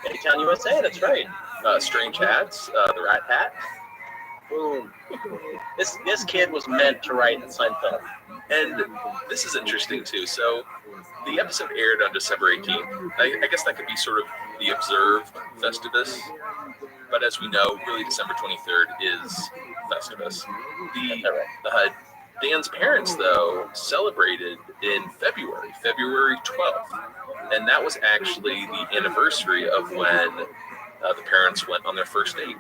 Anytown, USA, that's right. Strange hats, the rat hat. Boom. This kid was meant to write Seinfeld. And this is interesting, too. So the episode aired on December 18th. I guess that could be sort of the observed Festivus. But as we know, really December 23rd is Festivus. Dan's parents, though, celebrated in February 12th. And that was actually the anniversary of when the parents went on their first date.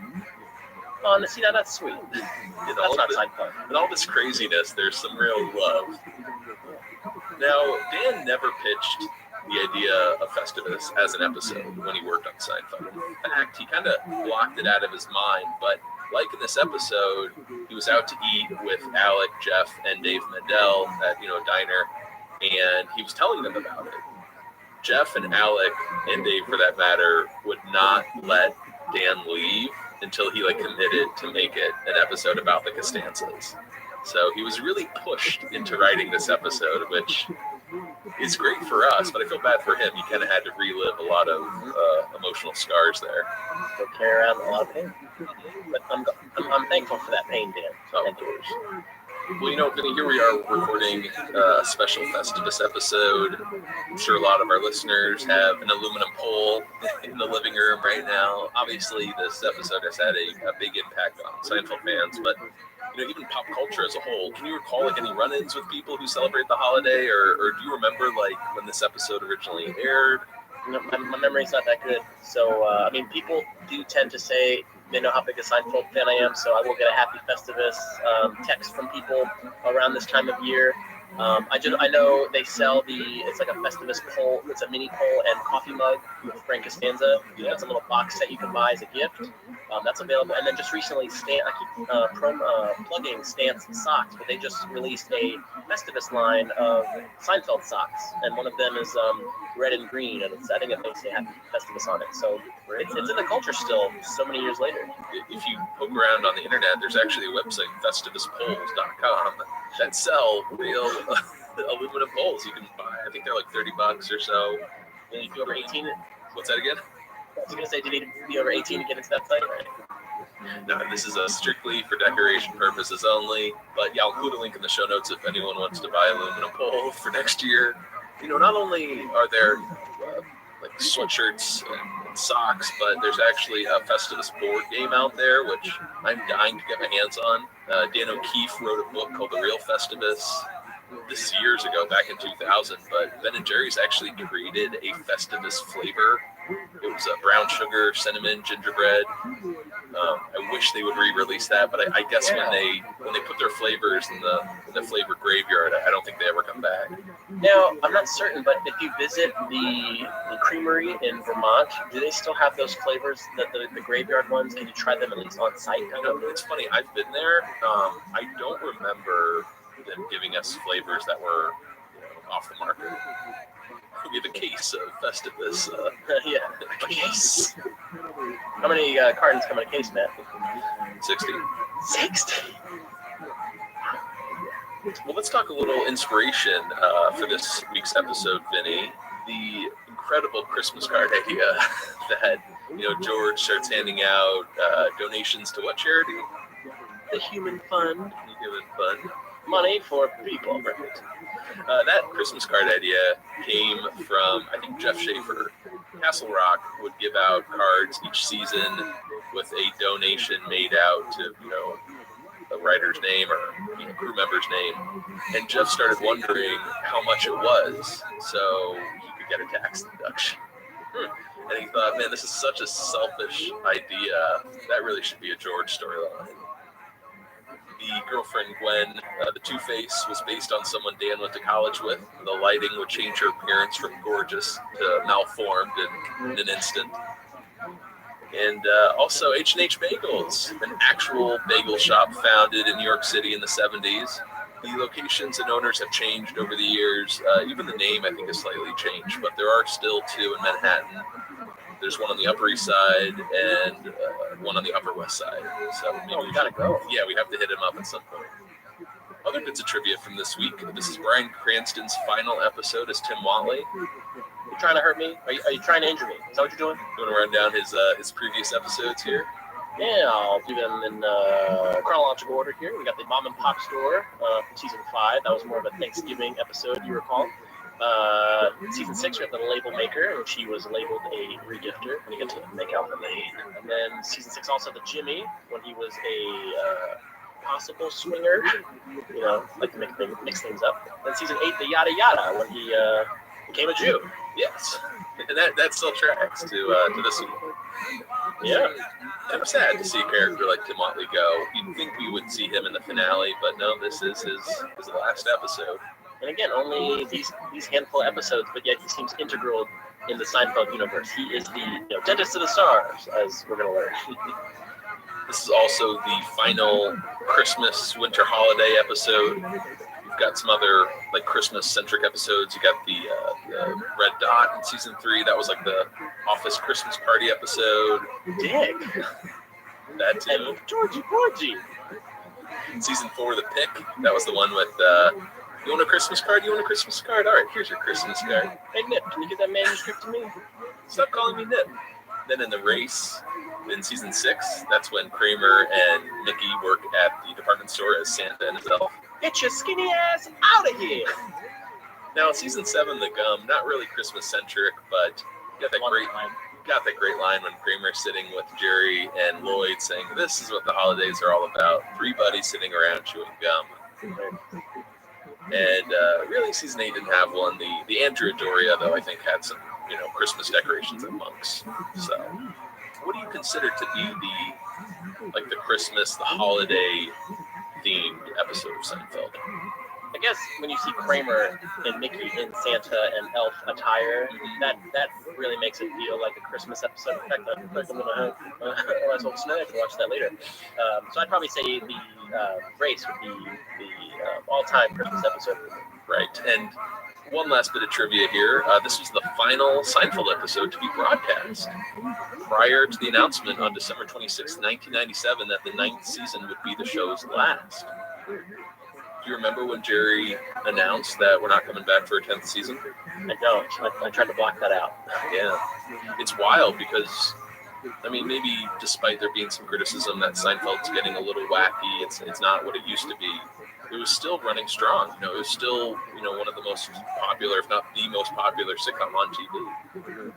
Oh, see, now that's sweet. That's not Seinfeld. In all this craziness, there's some real love. Now, Dan never pitched the idea of Festivus as an episode when he worked on Seinfeld. In fact, he kind of blocked it out of his mind, but like in this episode, he was out to eat with Alec, Jeff, and Dave Mandel at a diner, and he was telling them about it. Jeff and Alec, and Dave for that matter, would not let Dan leave until he committed to make it an episode about the Costanzas. So he was really pushed into writing this episode, which is great for us, but I feel bad for him. He kind of had to relive a lot of emotional scars there. He'll carry around a lot of pain. But I'm thankful for that pain, Dan. Of course. Well, Vinny, here we are recording a special Festivus episode. I'm sure a lot of our listeners have an aluminum pole in the living room right now. Obviously, this episode has had a big impact on Seinfeld fans, but even pop culture as a whole. Can you recall any run-ins with people who celebrate the holiday, or do you remember when this episode originally aired? No, my memory's not that good. So, people do tend to say they know how big a Seinfeld fan I am, so I will get a happy Festivus text from people around this time of year. I know they sell it's like a Festivus pole. It's a mini pole and coffee mug with Frank Costanza. That's a little box set you can buy as a gift. That's available. And then just recently, I keep plugging Stance socks, but they just released a Festivus line of Seinfeld socks, and one of them is red and green, and I think it makes a happy Festivus on it. So it's in the culture still, so many years later. If you poke around on the internet, there's actually a website, festivuspoles.com, that sell real aluminum poles you can buy. I think they're like $30 or so. And if you're over 18, what's that again? I was going to say, do you need to be over 18 to get into that site? Right? No, this is strictly for decoration purposes only. But yeah, I'll include a link in the show notes if anyone wants to buy aluminum pole for next year. Not only are there sweatshirts and socks, but there's actually a Festivus board game out there, which I'm dying to get my hands on. Dan O'Keefe wrote a book called The Real Festivus. This is years ago, back in 2000, but Ben & Jerry's actually created a Festivus flavor. It was brown sugar, cinnamon, gingerbread. I wish they would re-release that, but I guess when they put their flavors in the flavor graveyard, I don't think they ever come back. Now, I'm not certain, but if you visit the creamery in Vermont, do they still have those flavors, the graveyard ones? Can you try them at least on site? It's funny. I've been there. I don't remember than giving us flavors that were off the market. We have a case of Festivus. Yeah, A case. how many cartons come in a case, Matt? 60. 60. Well, let's talk a little inspiration for this week's episode, Vinny. The incredible Christmas card idea that George starts handing out donations to what charity? The Human Fund. The Human Fund. Money for people. That Christmas card idea came from, I think, Jeff Schaefer. Castle Rock would give out cards each season with a donation made out to, a writer's name or crew member's name. And Jeff started wondering how much it was so he could get a tax deduction. And he thought, man, this is such a selfish idea. That really should be a George storyline. The girlfriend, Gwen, the Two-Face, was based on someone Dan went to college with. The lighting would change her appearance from gorgeous to malformed in an instant. And also H&H Bagels, an actual bagel shop founded in New York City in the 70s. The locations and owners have changed over the years. Even the name, I think, has slightly changed, but there are still two in Manhattan. There's one on the Upper East Side and one on the Upper West Side. So maybe we gotta go. Yeah, we have to hit him up at some point. Other bits of trivia from this week. This is Bryan Cranston's final episode as Tim Whatley. You trying to hurt me? Are you trying to injure me? Is that what you're doing? You want to run down his previous episodes here? Yeah, I'll do them in chronological order here. We got the Mom and Pop Store from season 5. That was more of a Thanksgiving episode, you recall. Season 6, we have the Label Maker, in which he was labeled a regifter when he got to make out the maid. And then season 6 also the Jimmy, when he was a possible swinger, like to mix things up. Then season 8, the Yada Yada, when he became a Jew. Yes, and that still tracks to this one. Yeah. I'm sad to see a character like Tim Whatley go. You'd think we would see him in the finale, but no, this is his last episode. And again, only these handful of episodes, but yet he seems integral in the Seinfeld universe. He is the dentist of the stars, as we're going to learn. This is also the final Christmas winter holiday episode. We've got some other Christmas-centric episodes. You got the Red Dot in season 3. That was the Office Christmas Party episode. Dick. That too. And Georgie Porgy. Season 4, the Pick. That was the one with. You want a Christmas card? You want a Christmas card? All right, here's your Christmas card. Hey, Nip, can you get that manuscript to me? Stop calling me Nip. Then in the race, in season 6, that's when Kramer and Mickey work at the department store as Santa and his elf. Get your skinny ass out of here! Now, in season 7, the gum, not really Christmas-centric, but you got that great line when Kramer's sitting with Jerry and Lloyd saying, "This is what the holidays are all about. 3 buddies sitting around chewing gum." And really, season 8 didn't have one. The Andrea Doria, though, I think had some, Christmas decorations and monks. So, what do you consider to be the Christmas, the holiday themed episode of Seinfeld? I guess when you see Kramer and Mickey in Santa and elf attire, that really makes it feel like a Christmas episode. In fact, I feel like I'm going to have a nice old snack and watch that later. So I'd probably say the race would be the all-time Christmas episode. Right. And one last bit of trivia here. This was the final Seinfeld episode to be broadcast prior to the announcement on December 26, 1997, that the 9th season would be the show's last. Do you remember when Jerry announced that we're not coming back for a 10th season? I don't. I tried to block that out. Yeah. It's wild because, maybe despite there being some criticism that Seinfeld's getting a little wacky, it's not what it used to be. It was still running strong. It was still, one of the most popular, if not the most popular sitcom on TV.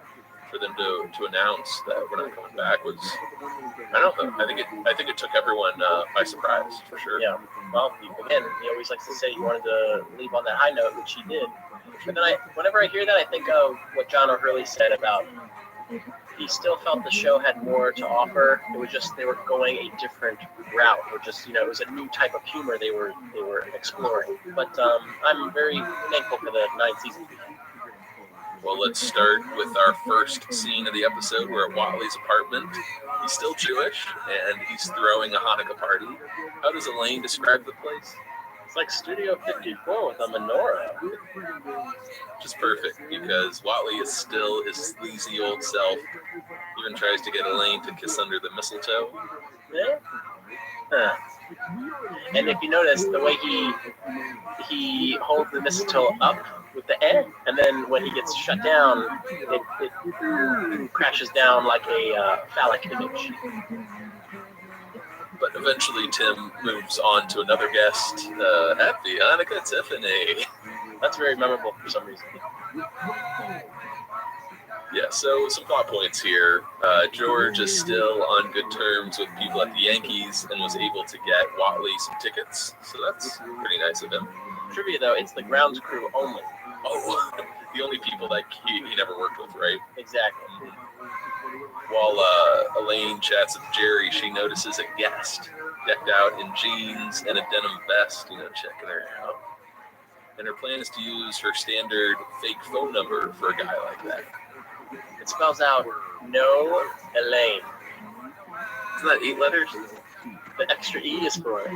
For them to announce that we're not coming back was, I don't know. I think it took everyone by surprise for sure. Yeah. Well, again, he always likes to say he wanted to leave on that high note, which he did. But then whenever I hear that, I think of what John O'Hurley said about he still felt the show had more to offer. It was just they were going a different route, or just it was a new type of humor they were exploring. But I'm very thankful for the 9th season. Well, let's start with our first scene of the episode. We're at Whatley's apartment. He's still Jewish, and he's throwing a Hanukkah party. How does Elaine describe the place? like Studio 54 with a menorah. Which is perfect because Watley is still his sleazy old self. Even tries to get Elaine to kiss under the mistletoe. Yeah. Huh. And if you notice the way he holds the mistletoe up with the air, and then when he gets shut down, it crashes down like a phallic image. But eventually Tim moves on to another guest. Happy Hanukkah, Tiffany. That's very memorable for some reason. Yeah, so some plot points here. George is still on good terms with people at the Yankees and was able to get Watley some tickets. So that's pretty nice of him. Trivia, though, it's the grounds crew only. Oh, the only people that he never worked with, right? Exactly. While Elaine chats with Jerry, she notices a guest decked out in jeans and a denim vest, checking her out. And her plan is to use her standard fake phone number for a guy like that. It spells out no Elaine. Isn't that 8 letters? The extra E is for it.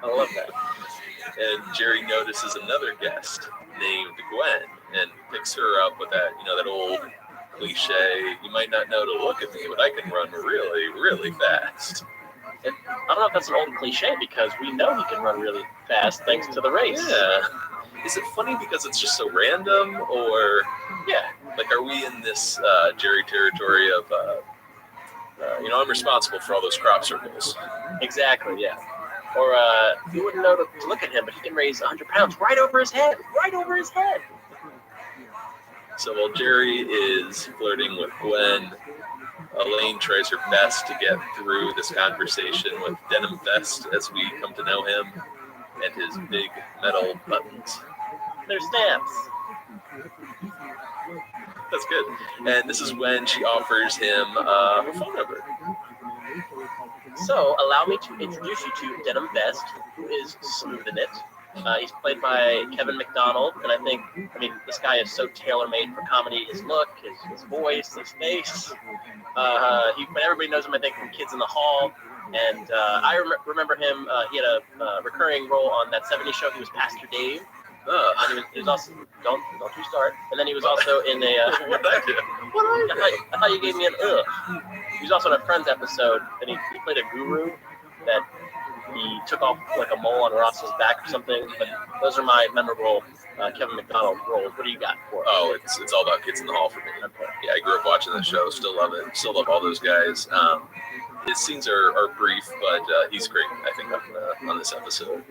I love that. And Jerry notices another guest named Gwen and picks her up with that, that old cliche, you might not know to look at me, but I can run really, really fast. I don't know if that's an old cliche because we know he can run really fast thanks to the race. Yeah. Is it funny because it's just so random, or yeah, like are we in this Jerry territory of, I'm responsible for all those crop circles? Exactly, yeah. Or you wouldn't know to look at him, but he can raise 100 pounds right over his head. So while Jerry is flirting with Gwen, Elaine tries her best to get through this conversation with Denim Vest as we come to know him and his big metal buttons. They're stamps. That's good. And this is when she offers him her phone number. So, allow me to introduce you to Denim Vest, who is smooth in it. He's played by Kevin McDonald, and I mean, this guy is so tailor-made for comedy. His look, his voice, his face. But everybody knows him, I think, from Kids in the Hall. And I remember him. He had a recurring role on that '70s show. He was Pastor Dave. And he was also don't you start. And then he was also in a. What did I do? I thought you gave me an ugh. He was also in a Friends episode, and he played a guru that he took off like a mole on Ross's back or something. But those are my memorable Kevin McDonald roles. What do you got for it? Oh, it's all about Kids in the Hall for me. Okay. Yeah, I grew up watching the show. Still love it. Still love all those guys. His scenes are brief, but he's great, I think, on this episode.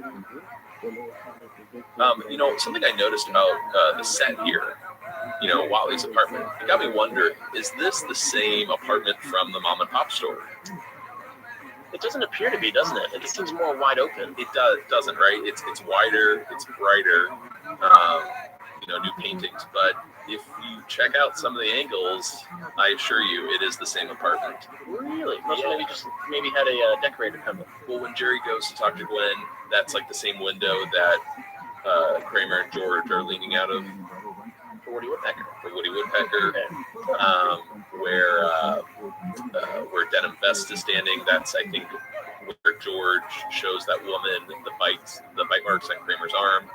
Something I noticed about the set here, Watley's apartment, it got me wondering, is this the same apartment from the mom and pop store? It doesn't appear to be, doesn't it? It just seems more wide open. It doesn't, right? It's wider, it's brighter, new paintings, but if you check out some of the angles, I assure you, it is the same apartment. Really? Maybe had a decorator come in. Well, when Jerry goes to talk to Gwen, that's like the same window that Kramer and George are leaning out of. For Woody Woodpecker. Where Denim Vest is standing, that's, I think, where George shows that woman the bite marks on Kramer's arm.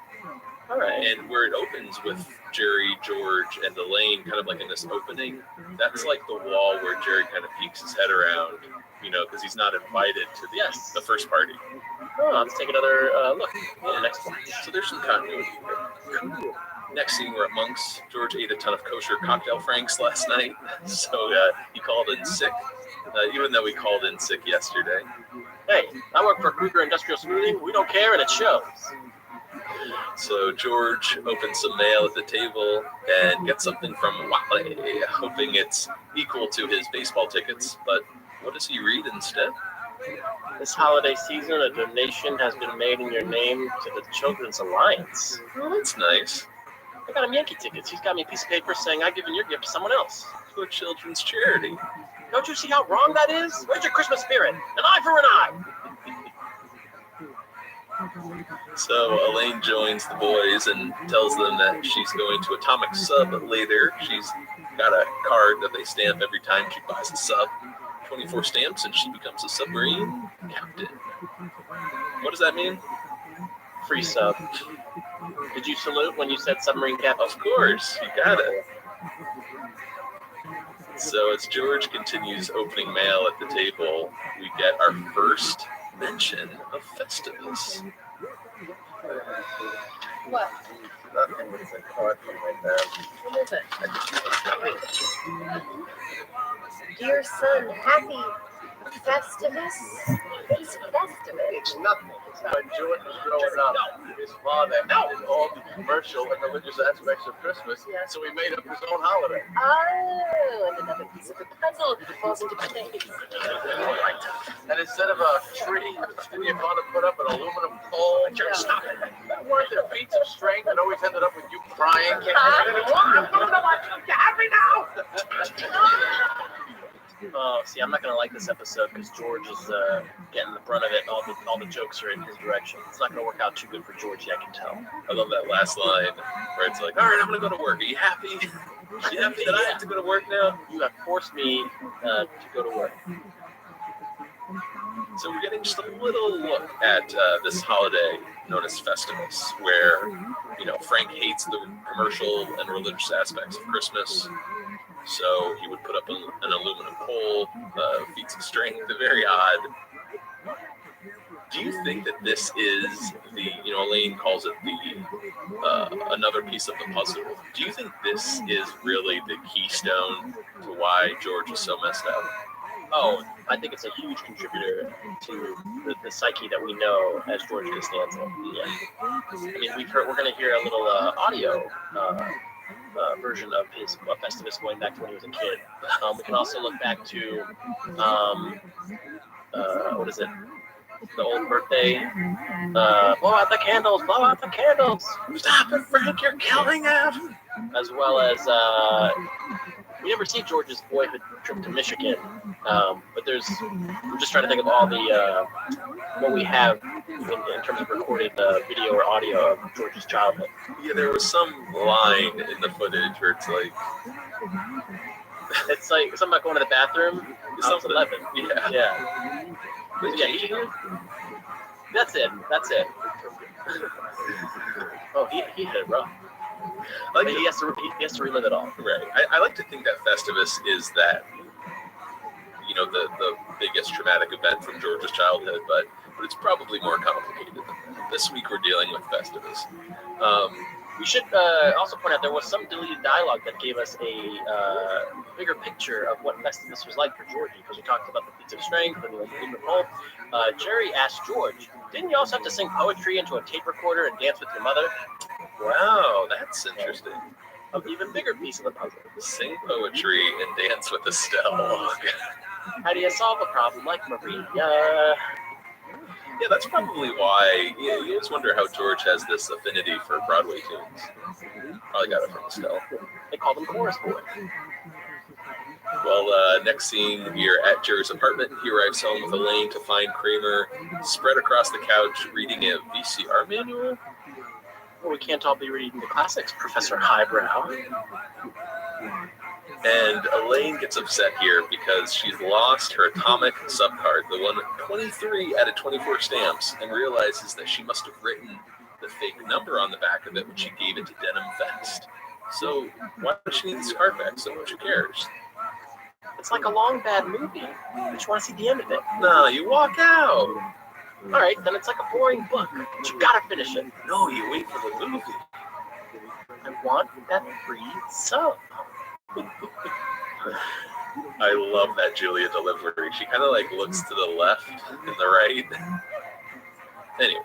All right. And where it opens with Jerry, George, and Elaine kind of like in this opening, that's like the wall where Jerry kind of peeks his head around, because he's not invited to the first party. Oh, let's take another look at the next one. So there's some continuity here. Next scene, we're at Monk's. George ate a ton of kosher cocktail franks last night, so he called in sick, even though he called in sick yesterday. Hey, I work for Kruger Industrial Smoothing. We don't care, and it shows. So George opens some mail at the table and gets something from Watley, hoping it's equal to his baseball tickets. But what does he read instead? This holiday season, a donation has been made in your name to the Children's Alliance. Oh, that's nice. I got him Yankee tickets. He's got me a piece of paper saying I've given your gift to someone else. To a children's charity. Don't you see how wrong that is? Where's your Christmas spirit? An eye for an eye! So Elaine joins the boys and tells them that she's going to Atomic Sub later. She's got a card that they stamp every time she buys a sub. 24 stamps and she becomes a submarine captain. What does that mean? Free sub. Did you salute when you said submarine captain? Of course, you got it. So as George continues opening mail at the table, we get our first mention of Festivus. What? Nothing. It's a card from my dad. What is it? Dear son, happy Festivus? What is Festivus? It's nothing. It's when George was growing up, his father did all the commercial and religious aspects of Christmas, so he made up his own holiday. Oh, and another piece of the puzzle falls into place. And instead of a tree, didn't your father put up an aluminum pole? Stop it. Weren't there feats of strength that always ended up with you crying? I'm going to watch you happy now! Oh, see, I'm not gonna like this episode because George is getting the brunt of it. All the jokes are in his direction. It's not gonna work out too good for Georgie, I can tell. I love that last line where it's like, all right, I'm gonna go to work. Are you happy? Are you happy that I have to go to work now? You have forced me to go to work. So we're getting just a little look at this holiday known as Festivus, where, you know, Frank hates the commercial and religious aspects of Christmas. So he would put up an aluminum pole, feats of strength, very odd. Do you think that this is the, you know, Elaine calls it the, another piece of the puzzle. Do you think this is really the keystone to why George is so messed up? Oh, I think it's a huge contributor to the psyche that we know as George Costanza. Yeah. I mean, we're going to hear a little audio version of his Festivus going back to when he was a kid. We can also look back to, what is it? The old birthday. Blow out the candles, blow out the candles. Stop it, Frank, you're killing him. As well as, we never see George's boyhood trip to Michigan. But I'm just trying to think of all the, what we have in terms of recorded video or audio of George's childhood. Yeah, there was some line in the footage where it's like something about going to the bathroom. Something. 11. Yeah. That's it. Oh, he hit it rough. Like he has to relive it all. Right. I like to think that Festivus is that, you know, the biggest traumatic event from George's childhood, but it's probably more complicated than that. This week we're dealing with Festivus. We should also point out there was some deleted dialogue that gave us a bigger picture of what Festivus was like for Georgie, because we talked about the feats of strength and the pole. Jerry asked George, didn't you also have to sing poetry into a tape recorder and dance with your mother? Wow, that's interesting. An even bigger piece of the puzzle. Sing poetry and dance with Estelle. How do you solve a problem like Maria? Yeah, that's probably why. Yeah, you always wonder how George has this affinity for Broadway tunes. Probably got it from Estelle. They call them chorus boys. Well, next scene, we're at Jerry's apartment. He arrives home with Elaine to find Kramer spread across the couch reading a VCR manual. Well, we can't all be reading the classics, Professor Highbrow. And Elaine gets upset here because she's lost her atomic subcard, the one with 23 out of 24 stamps, and realizes that she must have written the fake number on the back of it when she gave it to Denim Fest. So why does she need this card back so much? Who cares? It's like a long, bad movie. I just want to see the end of it. No, you walk out. All right, then it's like a boring book, but you gotta finish it. No, you wait for the movie. I want that free sub. I love that Julia delivery. She kind of like looks to the left and the right. Anyway,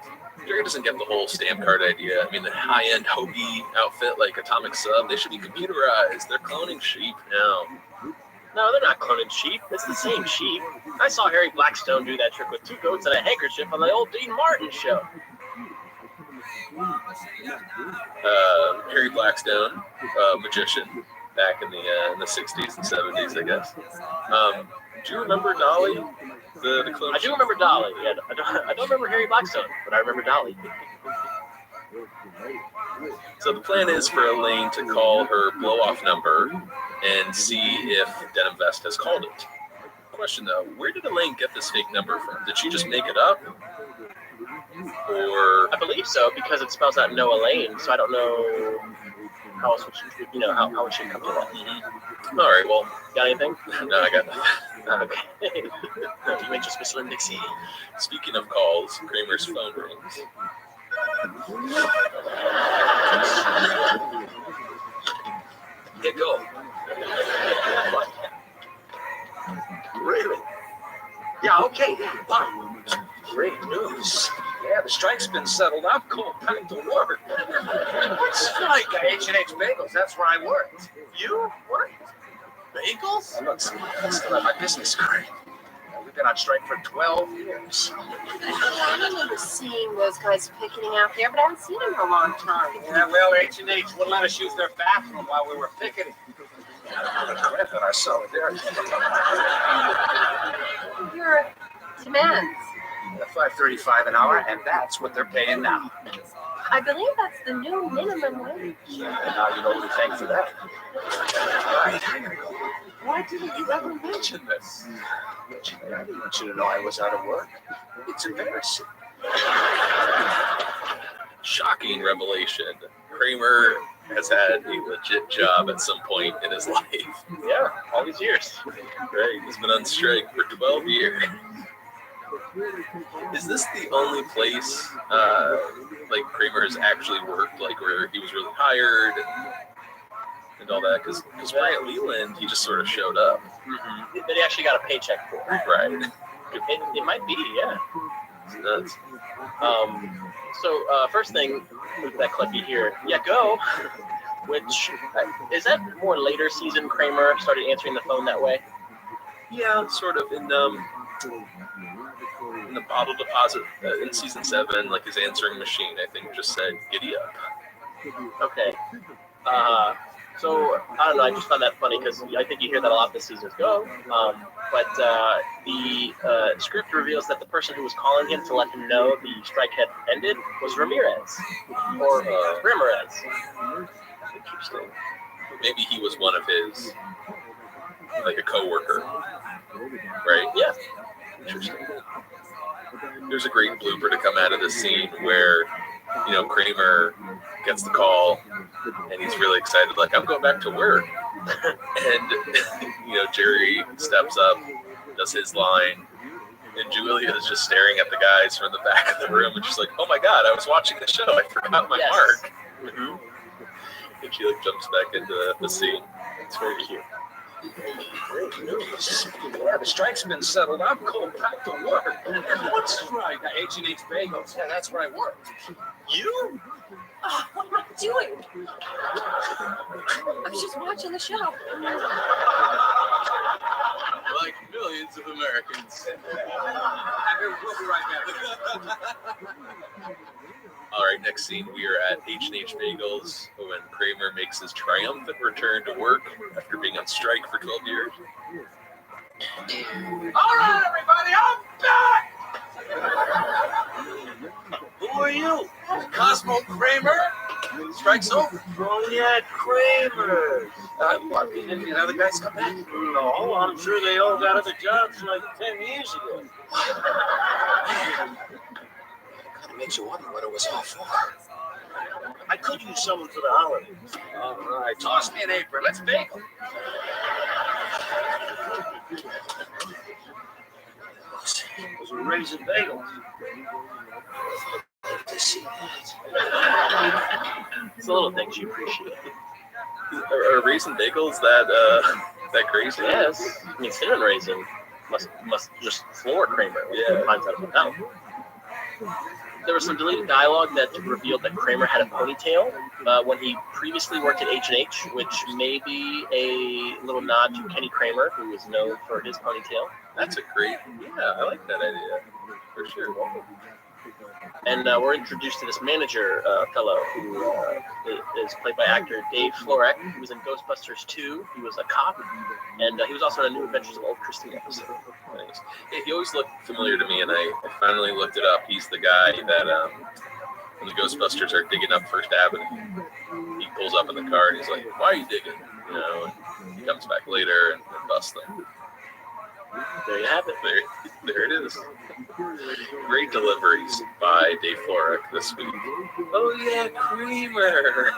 Jerry doesn't get the whole stamp card idea. I mean, the high-end hoagie outfit like Atomic Sub, they should be computerized. They're cloning sheep now. No, they're not cloning sheep. It's the same sheep. I saw Harry Blackstone do that trick with 2 goats and a handkerchief on the old Dean Martin show. Harry Blackstone, magician, back in the 60s and 70s, I guess. Do you remember Dolly, the clone? I do remember Dolly. Yeah, I don't remember Harry Blackstone, but I remember Dolly. So the plan is for Elaine to call her blow-off number and see if Denim Vest has called it. Question though, where did Elaine get this fake number from? Did she just make it up? or I believe so, because it spells out Noah Lane, so I don't know how else would she, how would she come to that? all right, well, Got anything? no, I got nothing. Okay. You ain't just Miss Slim Dixie. Speaking of calls, Kramer's phone rings. Here go. Really? Yeah, okay. Wow. Great news. Yeah, the strike's been settled. I'm going back to work. What strike? H&H Bagels. That's where I worked. You worked? Bagels? Look, that's still at my business card. We've been on strike for 12 years. I remember seeing those guys picketing out there, but I haven't seen them in a long time. Yeah, well, H&H wouldn't let us use their bathroom while we were picketing. Grant our solidarity. Your demands. $5.35 an hour, and that's what they're paying now. I believe that's the new minimum wage. And now you know what we thank for that. Why didn't you ever mention this? I didn't want you to know I was out of work. It's embarrassing. Shocking revelation. Kramer has had a legit job at some point in his life. Yeah, all these years. Right, he's been on strike for 12 years. Is this the only place like Kramer has actually worked, like where he was really hired and all that? Because Bryant Leland, he just sort of showed up. Mm-hmm. That he actually got a paycheck for. Right. It might be, yeah. It's nuts. So first thing with that clippy here, yeah, go. Which is that more later season Kramer started answering the phone that way? Yeah, sort of in the bottle deposit in season 7, like his answering machine, I think, just said "giddy up." Okay. So I don't know. I just found that funny because I think you hear that a lot this season. Go. But the script reveals that the person who was calling him to let him know the strike had ended was Ramirez or Ramirez. Interesting. Maybe he was one of his, like a coworker, right? Yeah. Interesting. There's a great blooper to come out of this scene where, Kramer gets the call and he's really excited, like, I'm going back to work. And, Jerry steps up, does his line, and Julia is just staring at the guys from the back of the room and she's like, oh my God, I was watching the show. I forgot my mark. Mm-hmm. And she jumps back into the scene. It's very cute. Great news. Yeah, the strike's been settled. I'm going back to work. What strike? H&H Bagels. Yeah, that's where I worked. You? Oh, what am I doing? I was just watching the show. Like millions of Americans. We'll be right back. All right, next scene, we are at H&H Bagels when Kramer makes his triumphant return to work after being on strike for 12 years. All right, everybody, I'm back! Who are you? Cosmo Kramer? Strike's over. Oh, yeah, Kramer. You want me and the other guys come back? No, I'm sure they all got other jobs like 10 years ago. It makes you wonder what it was all for. I could use someone for the holidays. All right, toss me an apron. Let's bagel. Those are raisin bagels. It's the little things you appreciate. Are raisin bagels that crazy? Yes. I mean, cinnamon raisin must just floor Kramer. Yeah. Finds out. There was some deleted dialogue that revealed that Kramer had a ponytail when he previously worked at H&H, which may be a little nod to Kenny Kramer, who was known for his ponytail. That's a great, I like that idea, for sure. And we're introduced to this manager fellow who is played by actor Dave Florek. He was in Ghostbusters 2. He was a cop, and he was also in a New Adventures of Old Christine episode. Nice. Yeah, he always looked familiar to me, and I finally looked it up. He's the guy that when the Ghostbusters are digging up First Avenue, he pulls up in the car and he's like, "Why are you digging?" And he comes back later and busts them. There you have it. There it is. Great deliveries by Dave Florek this week. Oh yeah, Kramer.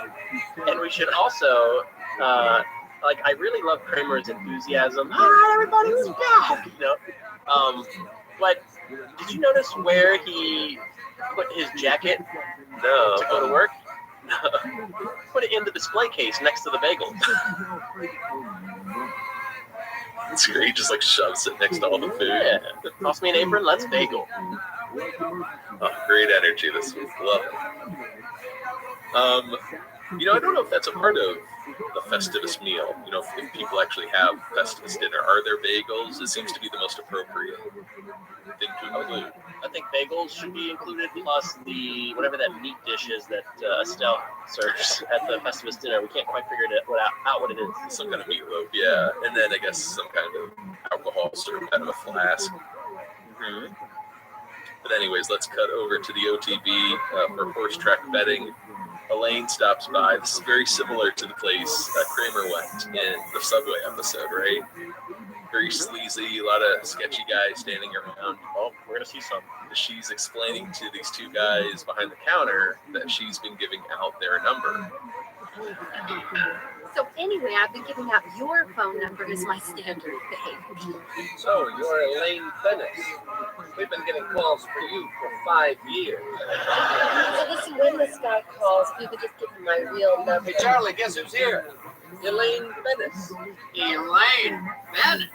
And we should also, I really love Kramer's enthusiasm. Hi, everybody, who's back? But did you notice where he put his jacket to go to work? Put it in the display case next to the bagels. It's great. He just like shoves it next to all the food. Yeah. Toss me an apron, let's bagel. Oh, great energy this week. Love it. I don't know if that's a part of the Festivus meal. If people actually have Festivus dinner, are there bagels? It seems to be the most appropriate thing to include. I think bagels should be included, plus the whatever that meat dish is that Estelle serves at the Festivus dinner. We can't quite figure out what it is. Some kind of meatloaf, yeah. And then I guess some kind of alcohol served out of a flask. Mm-hmm. But anyways, let's cut over to the OTB for horse track betting. Elaine stops by. This is very similar to the place Kramer went in the Subway episode, right? Very sleazy, a lot of sketchy guys standing around. Oh, we're going to see some. She's explaining to these two guys behind the counter that she's been giving out their number. So anyway, I've been giving out your phone number as my standard thing. So you're Elaine Bennett. We've been getting calls for you for 5 years. So listen, when this guy calls, if you could just give him my real number. Hey, Charlie, guess who's here? Elaine Bennett. Elaine Bennett.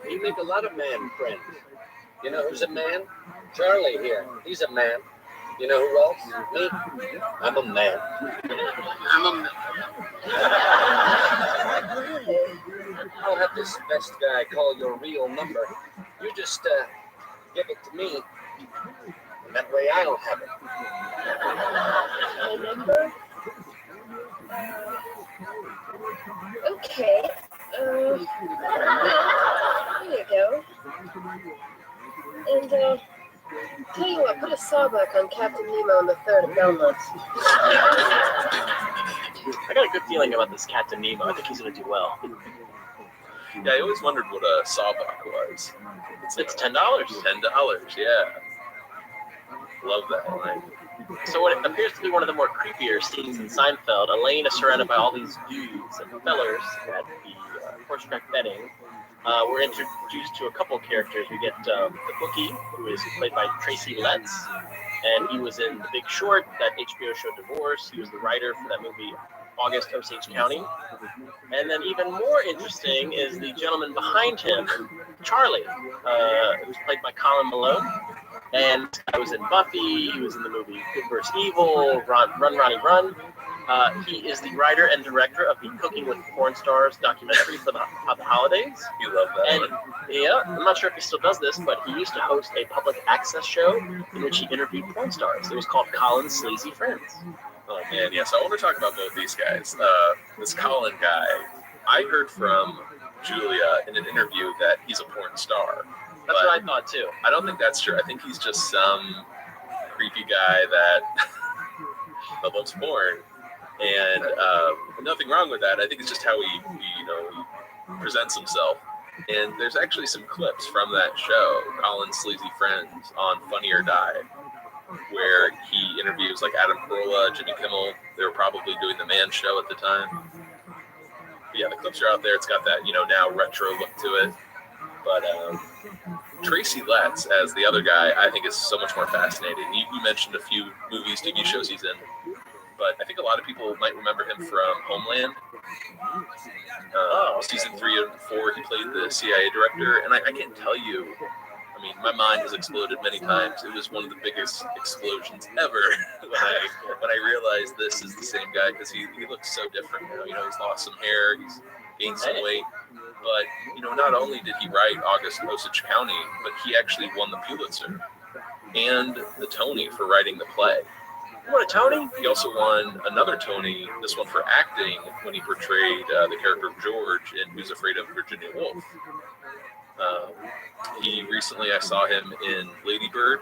You make a lot of man friends. You know who's a man? Charlie here. He's a man. You know who else? Me? I'm a man. I'll have this best guy call your real number. You just give it to me. And that way I'll have it. My number? Okay. Here you go. And, tell you what, put a sawbuck on Captain Nemo in the third of Belmont. I got a good feeling about this Captain Nemo. I think he's going to do well. Yeah, I always wondered what a sawbuck was. It's $10. $10, yeah. Love that line. So what appears to be one of the more creepier scenes in Seinfeld, Elaine is surrounded by all these dudes and fellers at the horse track betting. We're introduced to a couple of characters. We get the bookie, who is played by Tracy Letts, and he was in The Big Short, that HBO show Divorce. He was the writer for that movie August, Osage County. And then even more interesting is the gentleman behind him, Charlie, who's played by Colin Malone. And I was in Buffy. He was in the movie Good vs. Evil, Run, Ronnie, Run. He is the writer and director of the Cooking with Porn Stars documentary for the holidays. You love that one. Yeah, I'm not sure if he still does this, but he used to host a public access show in which he interviewed porn stars. It was called Colin's Sleazy Friends. Oh man, yeah. So I want to talk about both these guys. This Colin guy, I heard from Julia in an interview that he's a porn star. That's what I thought too. I don't think that's true. I think he's just some creepy guy that loves porn, and nothing wrong with that. I think it's just how he presents himself. And there's actually some clips from that show, Colin's Sleazy Friends, on Funny or Die, where he interviews like Adam Carolla, Jimmy Kimmel. They were probably doing the Man Show at the time. But yeah, the clips are out there. It's got that now retro look to it. But Tracy Letts as the other guy, I think is so much more fascinating. You mentioned a few movies, TV shows he's in, but I think a lot of people might remember him from Homeland. Season 3 and 4, he played the CIA director, and I can't tell you. I mean, my mind has exploded many times. It was one of the biggest explosions ever when I realized this is the same guy, because he looks so different now. He's lost some hair, he's gained some weight. But, not only did he write August, Osage County, but he actually won the Pulitzer and the Tony for writing the play. You won a Tony? He also won another Tony, this one for acting, when he portrayed the character of George in Who's Afraid of Virginia Woolf. I saw him in Lady Bird,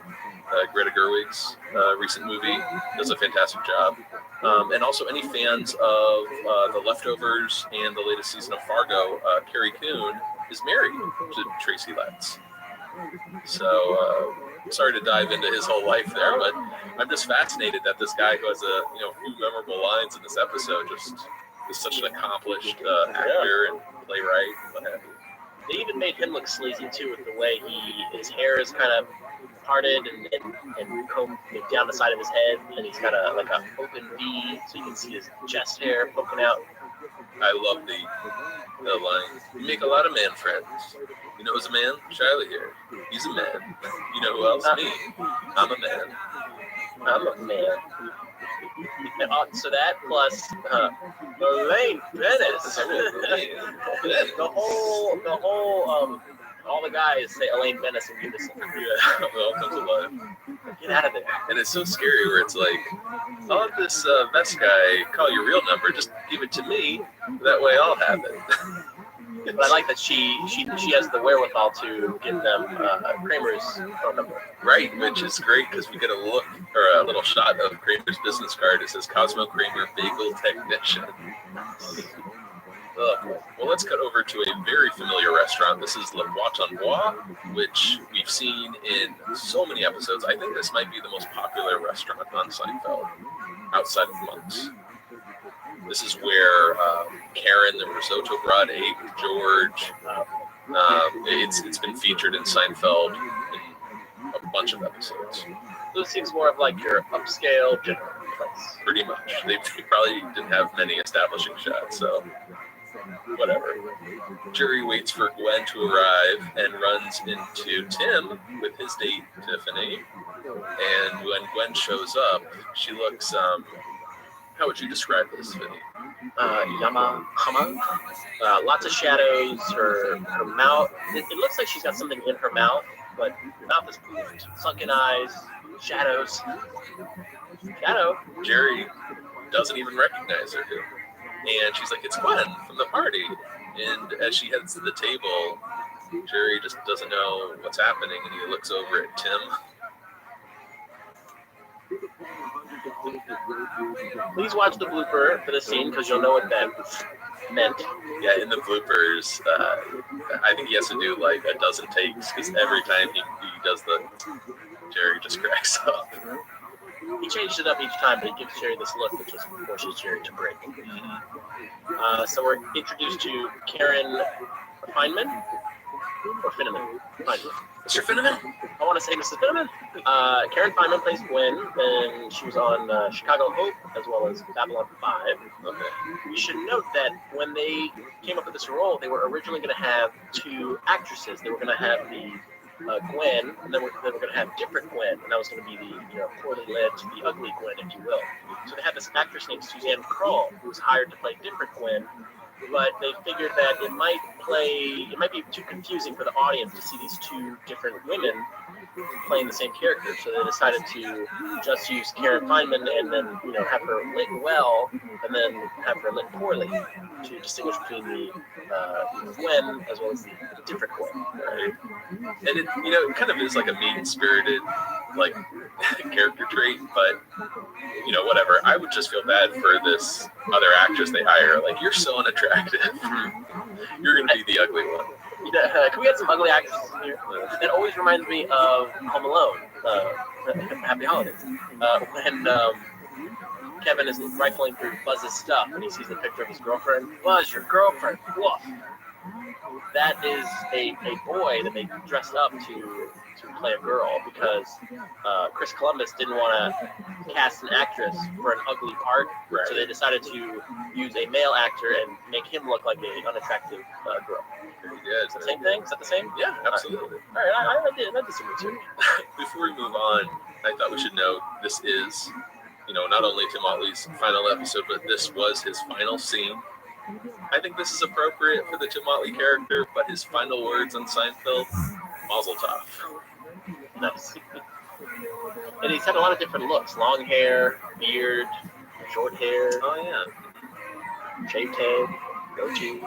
Greta Gerwig's recent movie. Does a fantastic job. And also any fans of The Leftovers and the latest season of Fargo, Carrie Coon is married to Tracy Letts. So sorry to dive into his whole life there, but I'm just fascinated that this guy who has a few memorable lines in this episode just is such an accomplished actor and playwright and what have you. They even made him look sleazy too with the way his hair is kind of parted and combed down the side of his head, and he's got a open V, so you can see his chest hair poking out. I love the line. You make a lot of man friends. You know who's a man? Charlie here. He's a man. You know who else? Me. I'm a man. I'm a man. So that plus Elaine Bennis. the whole all the guys say Elaine Bennis in unison. Yeah, it all comes alive. Get out of there. And it's so scary where it's like, I'll have this vest guy call your real number. Just give it to me. That way I'll have it. But I like that she has the wherewithal to give them Kramer's phone number. Right, which is great because we get a little shot of Kramer's business card. It says Cosmo Kramer Bagel Technician. Well, let's cut over to a very familiar restaurant. This is Le Boîte en Bois, which we've seen in so many episodes. I think this might be the most popular restaurant on Seinfeld, outside of Monk's. This is where Karen, the risotto broad, ate with George. It's been featured in Seinfeld in a bunch of episodes. This seems more of like your upscale dinner place. Pretty much. They probably didn't have many establishing shots, so whatever. Jerry waits for Gwen to arrive and runs into Tim with his date, Tiffany. And when Gwen shows up, she looks, how would you describe this, Vinny? Hama. Lots of shadows. Her mouth. It looks like she's got something in her mouth, but her mouth is poofed. Sunken eyes. Shadows. Shadow. Jerry doesn't even recognize her. And she's like, it's Gwen from the party. And as she heads to the table, Jerry just doesn't know what's happening, and he looks over at Tim. Please watch the blooper for the scene because you'll know what that meant. Yeah, in the bloopers, I think he has to do like a dozen takes because every time he does Jerry just cracks up. He changed it up each time, but he gives Jerry this look that just forces Jerry to break. So we're introduced to Karen Feynman. Or Finneman. Feynman. Mr. Finneman? I want to say Mrs. Finneman. Karen Feynman plays Gwen, and she was on Chicago Hope as well as Babylon 5. Okay. We should note that when they came up with this role, they were originally going to have two actresses. They were going to have the Gwen, and then they were going to have different Gwen, and that was going to be the poorly led, the ugly Gwen, if you will. So they had this actress named Suzanne Kroll, who was hired to play different Gwen, but they figured that it might be too confusing for the audience to see these two different women playing the same character. So they decided to just use Karen Feynman and then have her lit well, and then have her lit poorly to distinguish between the Gwen as well as the different Gwen. Right. And it kind of is like a mean-spirited like character trait, but whatever. I would just feel bad for this other actress they hire. Like, you're so unattractive. You're gonna be the ugly one. Can we get some ugly actresses in here? That always reminds me of Home Alone. Happy Holidays. When Kevin is rifling through Buzz's stuff and he sees the picture of his girlfriend. Buzz, your girlfriend. Woof. That is a boy that they dressed up to play a girl because Chris Columbus didn't want to cast an actress for an ugly part, right. So they decided to use a male actor and make him look like an unattractive girl. Yeah, is that the same thing? Is that the same? Yeah, absolutely. All right, I did some research. Before we move on, I thought we should note this is, not only Tim Whatley's final episode, but this was his final scene. I think this is appropriate for the Tim Whatley character, but his final words on Seinfeld, Mazel Tov. Nice. And he's had a lot of different looks: long hair, beard, short hair. Oh yeah. Shaved head, goatee.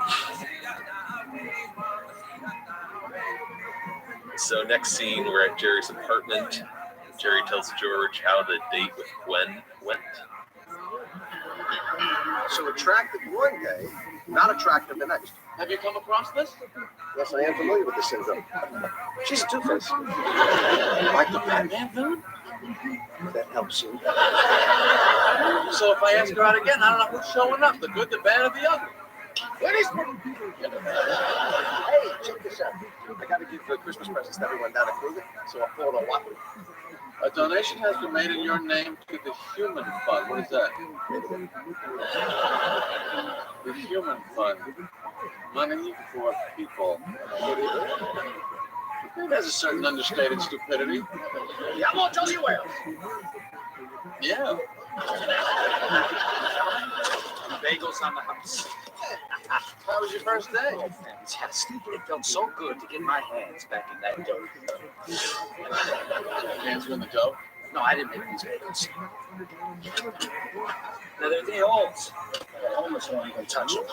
So next scene, we're at Jerry's apartment. Jerry tells George how the date with Gwen went. So attractive one day, not attractive the next. Have you come across this? Yes, I am familiar with this syndrome. She's a two-face. Like the Batman villain? That helps you. So if I ask her out again, I don't know who's showing up, the good, the bad, or the ugly. Ladies! Hey, check this out. I got to give Christmas presents to everyone down at Kruger, so I'll pull it a lot. A donation has been made in your name to the Human Fund. What is that? The Human Fund. Money for people. There's a certain understated stupidity. Yeah, I'm gonna tell you where. Yeah. Bagels on the house. How was your first day? Fantastic. It felt so good to get my hands back in that dough. Hands in the dough? No, I didn't make these bagels. Now, they're olds. The homeless won't even touch them.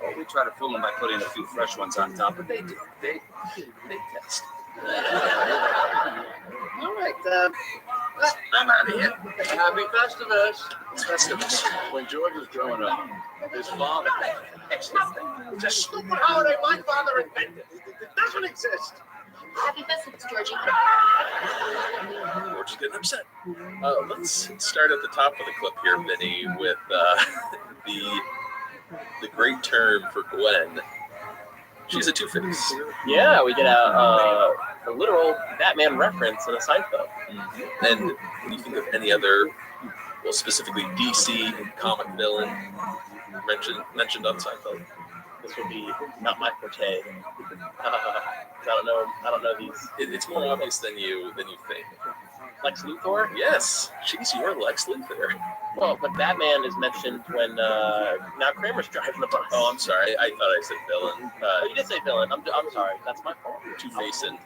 Well, we try to fool them by putting a few fresh ones on top, but they do. They test. All right, I'm out of here. Happy Festivus. It's Festivus. When George was growing up, his father. It's nothing. It's a stupid holiday my father invented. It doesn't exist. Happy Festivus, Georgie. George is getting upset. Let's start at the top of the clip here, Vinny, with the great term for Gwen. She's a two-face. Yeah, we get a literal Batman reference in a Seinfeld. Mm-hmm. And when you think of any other, well, specifically DC comic villain mentioned on Seinfeld, this would be not my forte. I don't know these. It's more obvious than you think. Lex Luthor? Yes, she's your Lex Luthor. Well, but Batman is mentioned when now Kramer's driving the bus. Oh, I'm sorry. I thought I said villain. You did say villain. I'm sorry. That's my fault. Two-Face and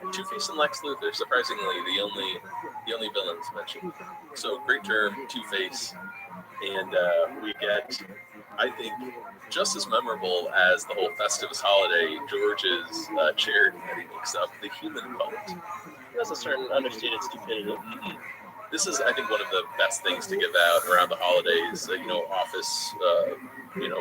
Lex Luthor, surprisingly, the only villains mentioned. So great term, Two-Face, and we get, I think, just as memorable as the whole Festivus holiday, George's charity that he makes up, the Human Fund. There's a certain understated stupidity. Mm-hmm. This is, I think, one of the best things to give out around the holidays. Office,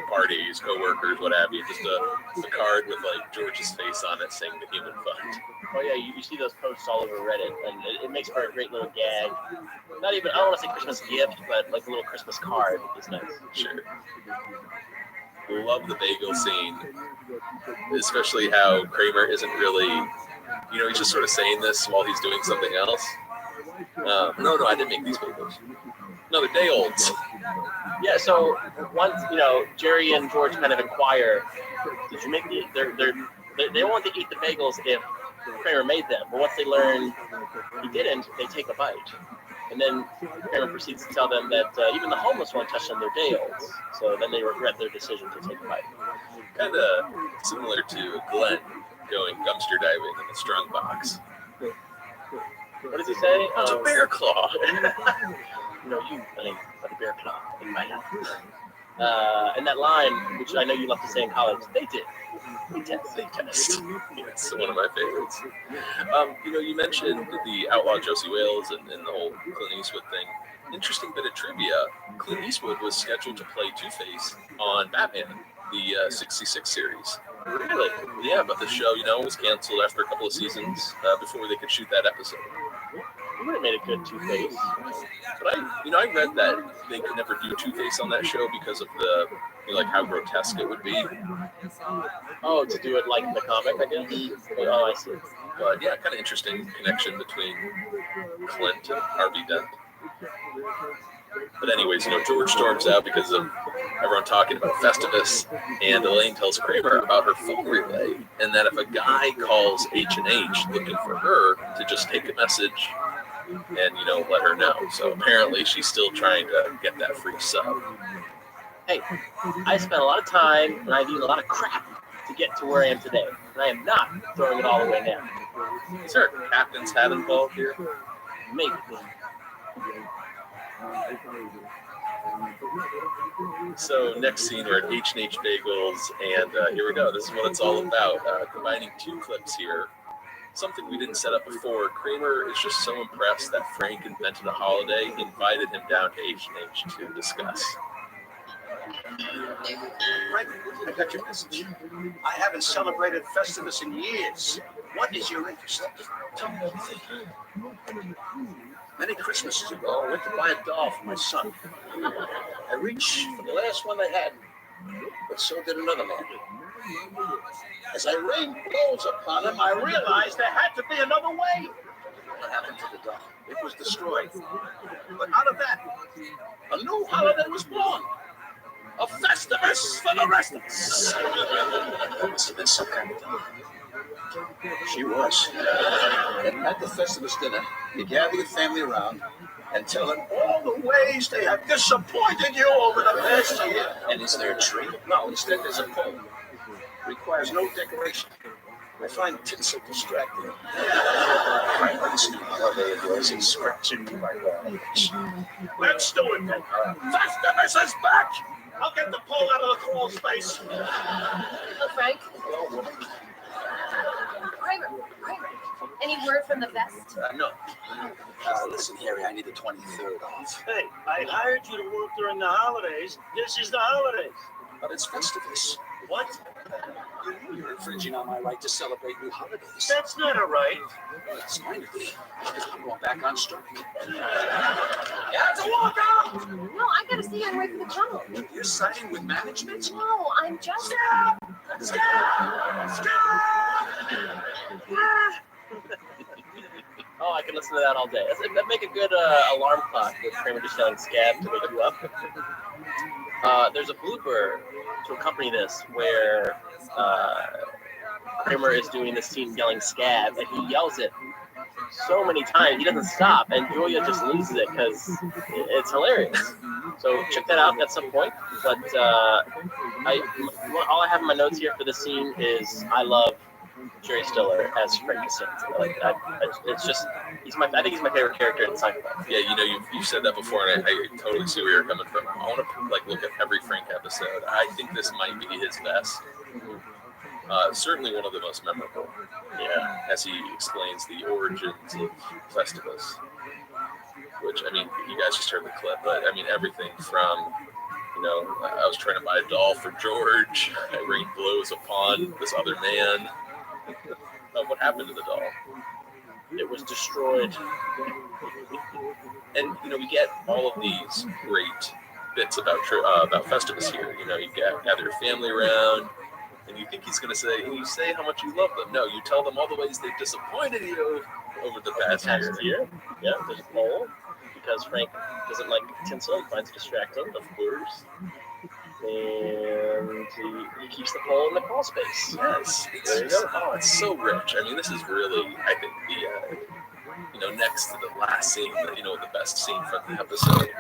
parties, coworkers, what have you. Just a card with like George's face on it, saying the Human Fund. Oh yeah, you see those posts all over Reddit, and it makes for a great little gag. Not even, I don't want to say Christmas gift, but like a little Christmas card is nice. Sure. Love the bagel scene, especially how Kramer isn't really, he's just sort of saying this while he's doing something else. No, I didn't make these bagels. No, they're day olds. Yeah, so once, Jerry and George kind of inquire, did you make these? They want to eat the bagels if Kramer made them, but once they learn he didn't, they take a bite. And then Kramer proceeds to tell them that even the homeless won't touch on their day olds, so then they regret their decision to take a bite. Kind of similar to Glenn going dumpster diving in the strong box. What does he say? It's a bear claw. Put a bear claw in my mouth. And that line, which I know you love to say in college, they did. They test. Yes, one of my favorites. You mentioned the outlaw Josie Wales and the whole Clint Eastwood thing. Interesting bit of trivia. Clint Eastwood was scheduled to play Two-Face on Batman, the 66 series. Really? Yeah, but the show, was canceled after a couple of seasons before they could shoot that episode. He would have made a good Two-Face. But I read that they could never do Two-Face on that show because of how grotesque it would be. Oh, to do it like in the comic, I guess? Oh, I see. But yeah, kind of interesting connection between Clint and Harvey Dent. But anyways, George storms out because of everyone talking about Festivus, and Elaine tells Kramer about her phone relay, and that if a guy calls H&H looking for her, to just take a message and, let her know. So apparently she's still trying to get that free sub. Hey, I spent a lot of time and I've eaten a lot of crap to get to where I am today, and I am not throwing it all away now. Is there a captain's hat involved here? Maybe. So next scene, we're at H&H Bagels, and here we go. This is what it's all about. Combining two clips here. Something we didn't set up before. Kramer is just so impressed that Frank invented a holiday, he invited him down to H&H to discuss. Right, I got your message. I haven't celebrated Festivus in years. What is your interest? Tell me everything. Many Christmases ago, I went to buy a doll for my son. I reached for the last one they had, but so did another man. As I rained blows upon him, I realized there had to be another way. What happened to the doll? It was destroyed. But out of that, a new holiday was born. A Festivus for the rest of us. That must have been some kind of doll. She was. And at the Festivus dinner, you gather your family around and tell them all the ways they have disappointed you over the past year. And is there a tree? No, instead there's a pole. Requires no decoration. I find tinsel distracting. Right, this new holiday of yours is scratching me like that. Let's do it then. Festivus is back! I'll get the pole out of the crawl space. Hello, Frank. Hello, woman. Kramer. Any word from the vest? No. Listen, Harry, I need the 23rd off. Hey, I hired you to work during the holidays. This is the holidays. But it's Festivus. What? You're infringing on my right to celebrate new holidays. That's not a right. It's mine to be. I'm going back on strike. Yeah, it's a walkout! No, I gotta stay and wait for the tunnel. You're siding with management? No, I'm just... Oh, I can listen to that all day. That'd make a good alarm clock with Kramer just yelling scab to wake you up. There's a blooper to accompany this where Kramer is doing this scene yelling scab, and he yells it so many times he doesn't stop, and Julia just loses it because it's hilarious. So check that out at some point. But all I have in my notes here for this scene is I love Jerry Stiller as Frank Costanza. Like it's just I think he's my favorite character in Seinfeld. Yeah, you know, you've said that before, and I totally see where you're coming from. I want to look at every Frank episode. I think this might be his best. Certainly one of the most memorable. Yeah, as he explains the origins of Festivus. Which, I mean, you guys just heard the clip, but I mean everything from, I was trying to buy a doll for George. I rained blows upon this other man. What happened to the doll? It was destroyed. And we get all of these great bits about Festivus here. You gather your family around, and you think he's going to say, and you say how much you love them. No, you tell them all the ways they've disappointed you over the past year. Yeah, there's a poll because Frank doesn't like tinsel and finds it distracting, of course. And he keeps the pole in the crawl space. Yes. There you go. Oh, it's so rich. I mean, this is really, I think, the, next to the last scene, the best scene from the episode.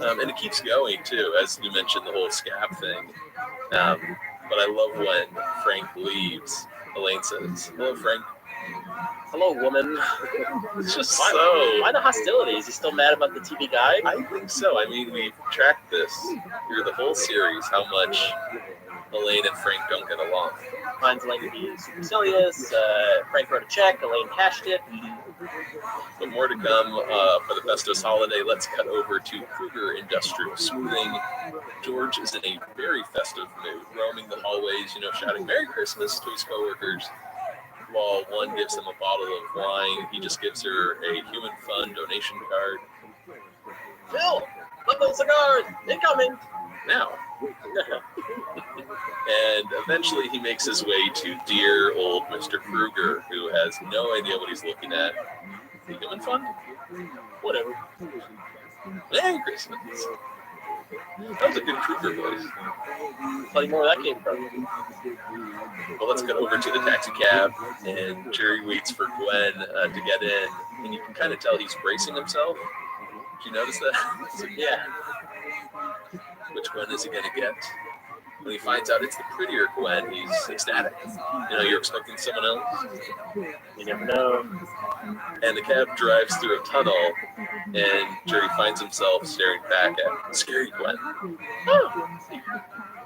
And it keeps going, too, as you mentioned, the whole scab thing. But I love when Frank leaves. Elaine says, "Hello, Frank." Hello, woman. It's just why the hostilities? He's still mad about the TV guide? I think so. I mean, we've tracked this through the whole series, how much Elaine and Frank don't get along. Finds Elaine to be supercilious. Frank wrote a check. Elaine cashed it. But more to come for the Festivus holiday. Let's cut over to Kruger Industrial Smoothing. George is in a very festive mood, roaming the hallways, shouting "Merry Christmas" to his coworkers. While one gives him a bottle of wine, he just gives her a Human Fund donation card. Phil, look those cigars, incoming. Now. And eventually he makes his way to dear old Mr. Kruger, who has no idea what he's looking at. The Human Fund? Whatever. Merry Christmas. That was a good Kruger voice. Tell you more where that came from. Well, let's get over to the taxi cab, and Jerry waits for Gwen to get in, and you can kind of tell he's bracing himself. Did you notice that? Yeah. Which Gwen is he going to get? When he finds out it's the prettier Gwen, he's ecstatic. You're expecting someone else. You never know. And the cab drives through a tunnel, and Jerry finds himself staring back at scary Gwen. Oh.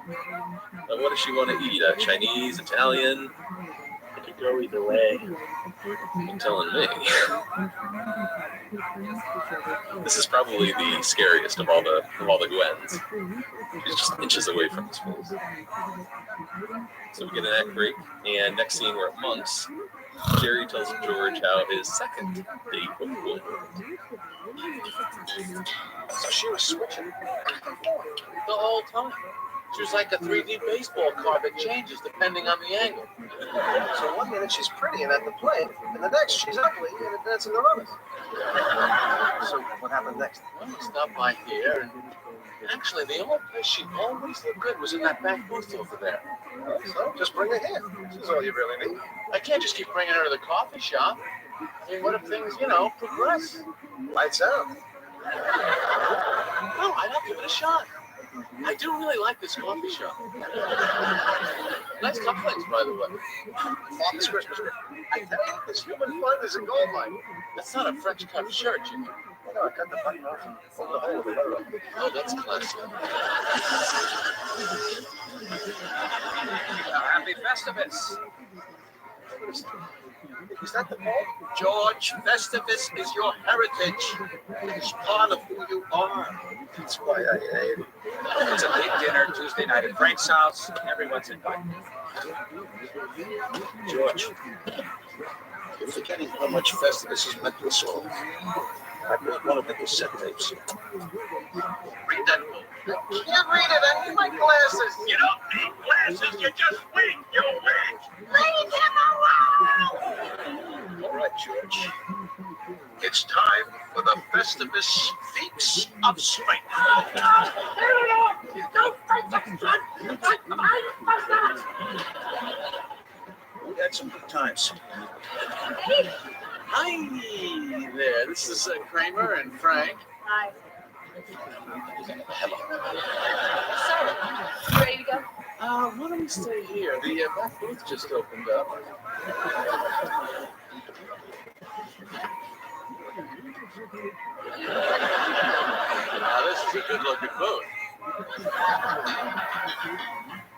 Now, what does she want to eat? Chinese, Italian? It could go either way. You're telling me. This is probably the scariest of all the Gwens. He's just inches away from his face. So we get an act break, and next scene we're at Monk's. Jerry tells George how his second date went. So she was switching the whole time. She was like a 3D baseball card that changes depending on the angle. So 1 minute she's pretty and at the plate, and the next she's ugly and dancing the runners. So what happened next? Well, we stopped by here, and actually the only place she always looked good was in that back booth over there. So just bring her here. She's all you really need. I can't just keep bringing her to the coffee shop. I mean, what if things, progress? Lights out. Well, I'll give it a shot. I do really like this coffee shop. Nice cufflinks, by the way. Off this Christmas tree. I tell you, this human fun is a gold mine. That's not a French cuff shirt, Jimmy. I cut the button off and pulled the hole of the button. Oh, that's classy. Happy Festivus. Is that the ball? George, Festivus is your heritage. It's part of who you are. That's why I hate it. It's a big dinner Tuesday night at Frank's house. Everyone's invited. George, you're forgetting how much Festivus has meant to us all. I brought one of the cassette tapes. Read that book. I can't read it. I need my glasses. You don't need glasses. You just wink. You wink. Leave him alone. All right, George. It's time for the Festivus Feeks of Strength. We had some good times. Hi there. This is Kramer and Frank. Hi. So, you ready to go? Why don't we stay here? The back booth just opened up. This is a good-looking booth.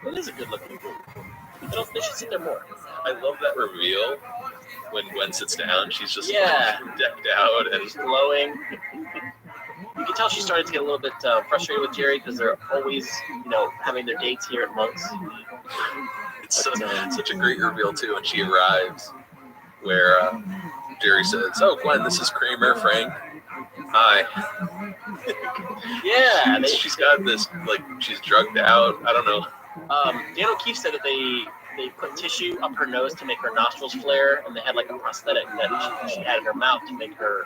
It is a good looking booth. They should sit there more. I love that reveal when Gwen sits down. She's just decked out and glowing. You can tell she started to get a little bit frustrated with Jerry because they're always, having their dates here at Monk's. It's such a great reveal too when she arrives, where Jerry says, "Oh, Gwen, this is Kramer, Frank. Hi." Yeah, she's got this she's drugged out. I don't know. Dan O'Keefe said that they put tissue up her nose to make her nostrils flare, and they had a prosthetic that she had in her mouth to make her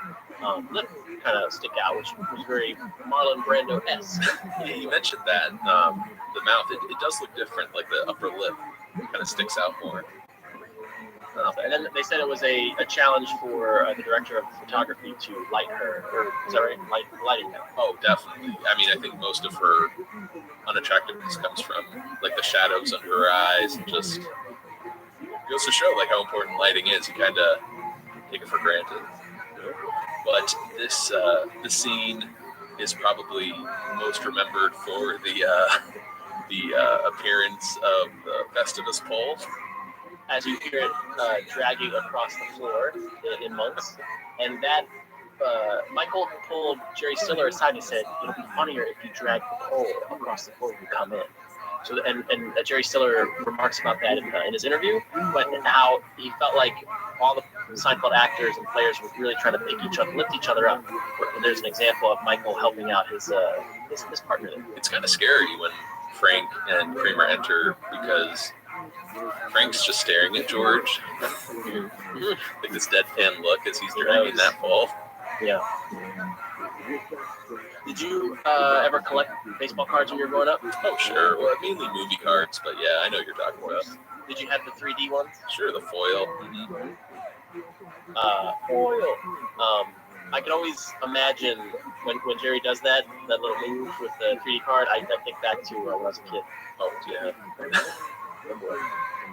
lip kind of stick out, which was very Marlon Brando-esque. Yeah, you mentioned that. The mouth, it does look different, like the upper lip kind of sticks out more. And then they said it was a challenge for the director of photography to light her, or is that right? Lighting her. Oh, definitely. I mean, I think most of her unattractiveness comes from the shadows under her eyes, and just goes to show how important lighting is. You kind of take it for granted. But this scene is probably most remembered for the appearance of the Festivus pole. As you hear it dragging across the floor in Monk's, and that Michael pulled Jerry Stiller aside and he said, "It'll be funnier if you drag the pole across the floor when you come in." So, and Jerry Stiller remarks about that in his interview, but how he felt like all the Seinfeld actors and players were really trying to lift each other up. And there's an example of Michael helping out his partner. It's kind of scary when Frank and Kramer enter because Frank's just staring at George, this deadpan look as he's dragging that pole. Yeah. Did you ever collect baseball cards when you were growing up? Oh, sure. Well, mainly movie cards, but yeah, I know what you're talking about. Did you have the 3D ones? Sure, the foil. Mm-hmm. Foil. I can always imagine when Jerry does that little move with the 3D card. I think back to when I was a kid. Oh, yeah.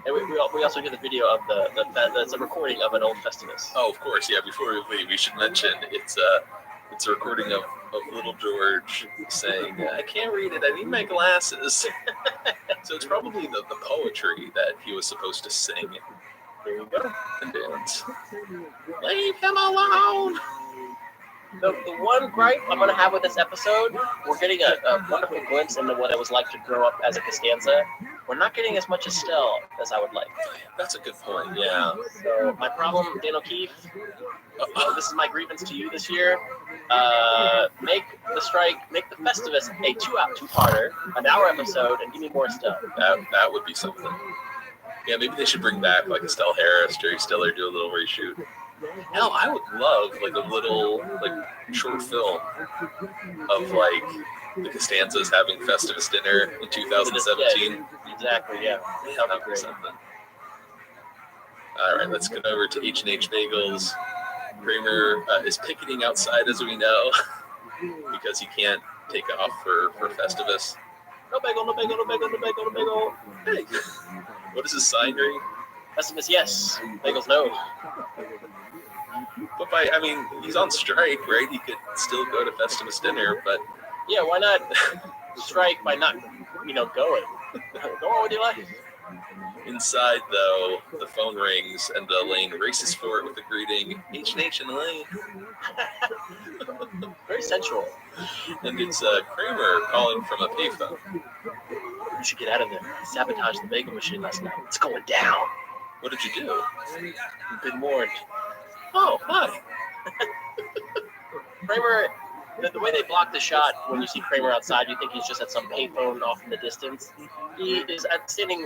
And we also get the video of that's a recording of an old Festivus. Oh, of course, yeah. Before we leave, we should mention it's a recording of little George saying, "I can't read it. I need my glasses." So it's probably the poetry that he was supposed to sing. There you go. And dance. Leave him alone. The one gripe I'm going to have with this episode, we're getting a wonderful glimpse into what it was like to grow up as a Costanza. We're not getting as much Estelle as I would like. That's a good point. Yeah. So my problem, Dan O'Keefe, this is my grievance to you this year. Make the strike, make the Festivus a two-parter, an hour episode, and give me more Estelle. That would be something. Yeah, maybe they should bring back like Estelle Harris, Jerry Stiller, do a little reshoot. Hell, I would love like a little like short film of like the Costanzas having Festivus dinner in 2017. Yeah, exactly, yeah. That would be something. All right, let's get over to H&H Bagels. Kramer is picketing outside, as we know, because he can't take off for Festivus. No bagel, no bagel, no bagel, no bagel, no bagel. Hey, what is his sign ring? Festivus, yes. Bagels, no. But he's on strike, right? He could still go to Festivus dinner, but yeah, why not strike by not, going? Go on with your life. Inside, though, the phone rings and Elaine races for it with a greeting, H&H and Elaine. Very sensual. And it's Kramer calling from a payphone. We should get out of there. I sabotaged the bagel machine last night. It's going down. What did you do? You've been warned. Oh, hi. Kramer, the way they block the shot, when you see Kramer outside, you think he's just at some payphone off in the distance. He is standing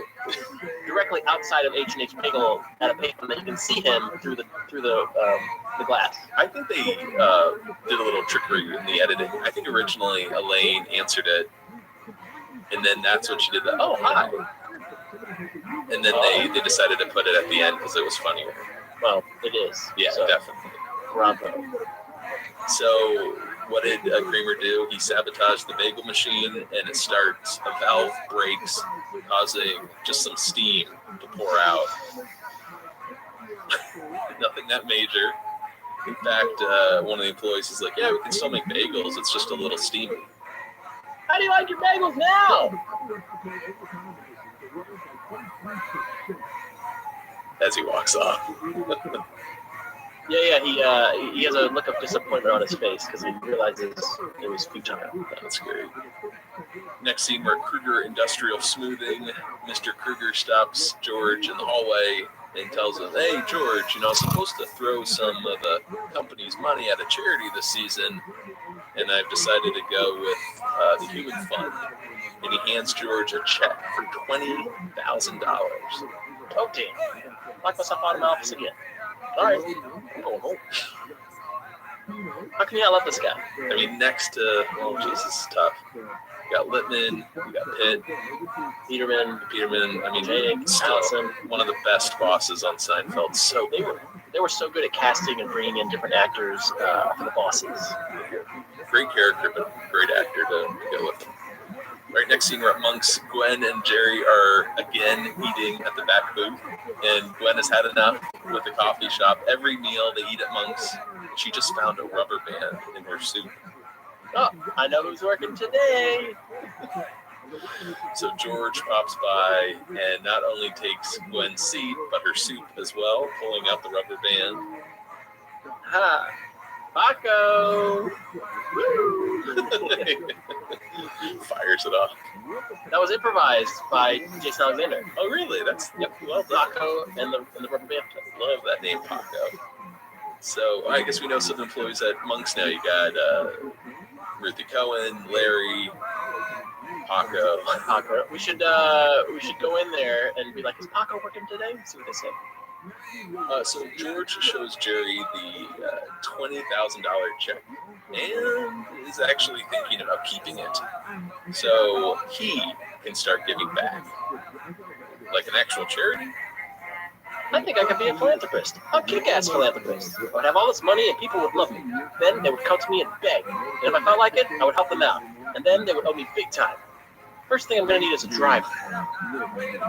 directly outside of H&H Bagel at a payphone that you can see him through the glass. I think they did a little trickery in the editing. I think originally Elaine answered it, and then that's what she did. Oh, hi. And then they decided to put it at the end because it was funnier. Well, it is. Yeah, so, definitely. Bravo. So what did Kramer do? He sabotaged the bagel machine, and it starts. A valve breaks, causing just some steam to pour out. Nothing that major. In fact, one of the employees is like, yeah, we can still make bagels. It's just a little steamy. How do you like your bagels now? As he walks off. Yeah, he has a look of disappointment on his face because he realizes it was futile. That's great. Next scene, we're Kruger Industrial Smoothing. Mr. Kruger stops George in the hallway and tells him, hey, George, I'm supposed to throw some of the company's money at a charity this season, and I've decided to go with the Human Fund. And he hands George a check for $20,000. Oh, damn. Lock myself out of my office again. All right, I'm going home. How can you not love this guy? Next to, Jesus, is tough. You got Littman, you got Pitt, Peterman. Jake, Allison, one of the best bosses on Seinfeld. So they were so good at casting and bringing in different actors for the bosses. Great character, but great actor to go with him. Right, next scene, we're at Monk's. Gwen and Jerry are again eating at the back booth, and Gwen has had enough with the coffee shop. Every meal they eat at Monk's, she just found a rubber band in her soup. Oh, I know who's working today. So George pops by and not only takes Gwen's seat, but her soup as well, pulling out the rubber band. Ha! Paco! Fires it off. That was improvised by Jason Alexander. Oh, really? That's well done. Paco and the rubber band. Love that name, Paco. So I guess we know some employees at Monk's now. You got Ruthie Cohen, Larry, Paco. We should go in there and be like, is Paco working today? See what they say. So George shows Jerry the $20,000 check and is actually thinking about keeping it so he can start giving back. Like an actual charity? I think I could be a philanthropist. A kick-ass philanthropist. I would have all this money and people would love me. Then they would come to me and beg. And if I felt like it, I would help them out. And then they would owe me big time. First thing I'm going to need is a driver.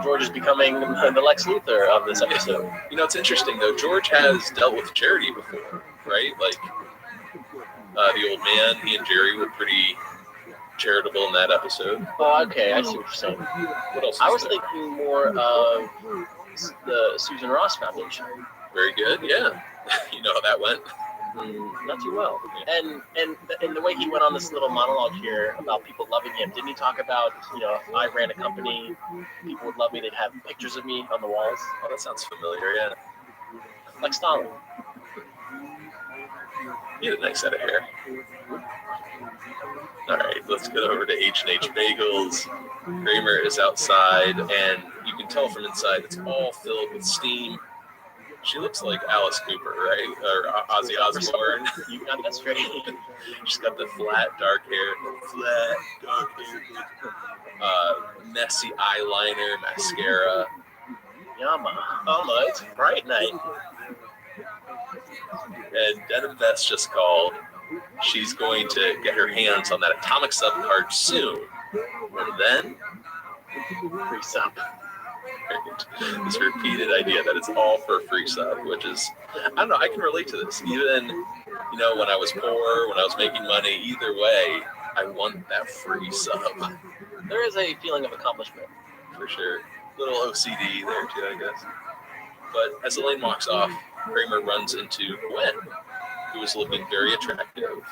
George is becoming the Lex Luthor of this episode. It's interesting, though. George has dealt with charity before, right? Like, the old man, he and Jerry were pretty charitable in that episode. Oh, okay. I see what you're saying. What else? I was thinking more of the Susan Ross Foundation. Very good, yeah. You know how that went? Not too well. And the way he went on this little monologue here about people loving him, didn't he talk about, if I ran a company, people would love me, they'd have pictures of me on the walls? Oh, that sounds familiar, yeah. Like Stalin. He had a nice head of hair. All right, let's go over to H&H Bagels. Kramer is outside, and you can tell from inside it's all filled with steam. She looks like Alice Cooper, right? Or Ozzy Osbourne. You got that straight. She's got the flat, dark hair. Messy eyeliner, mascara. Yama, it's bright night. And Denim Vest just called. She's going to get her hands on that atomic sub card soon. And then, free sub. This repeated idea that it's all for a free sub, which is, I don't know, I can relate to this. Even, when I was poor, when I was making money, either way, I want that free sub. There is a feeling of accomplishment. For sure. Little OCD there, too, I guess. But as Elaine walks off, Kramer runs into Gwen, who is looking very attractive.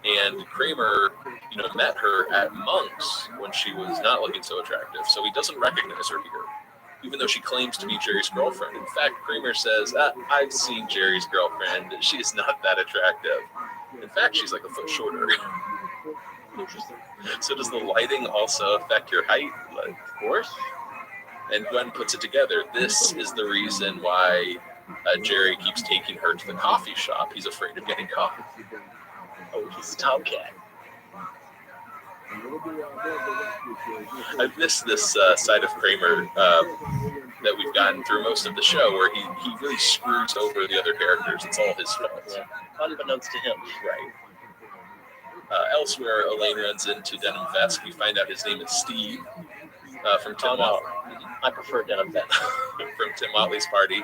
And Kramer, met her at Monk's when she was not looking so attractive, so he doesn't recognize her here, even though she claims to be Jerry's girlfriend. In fact, Kramer says, I've seen Jerry's girlfriend. She is not that attractive. In fact, she's like a foot shorter. Interesting. So does the lighting also affect your height? Of course. And Gwen puts it together. This is the reason why Jerry keeps taking her to the coffee shop. He's afraid of getting caught. Oh, he's a tomcat. I've missed this side of Kramer that we've gotten through most of the show, where he really screws over the other characters. It's all his fault. Yeah. Unbeknownst to him. Right. Elsewhere, Elaine runs into Denim Vest. We find out his name is Steve from Tim Watley. I prefer Denim Vest. From Tim Watley's party.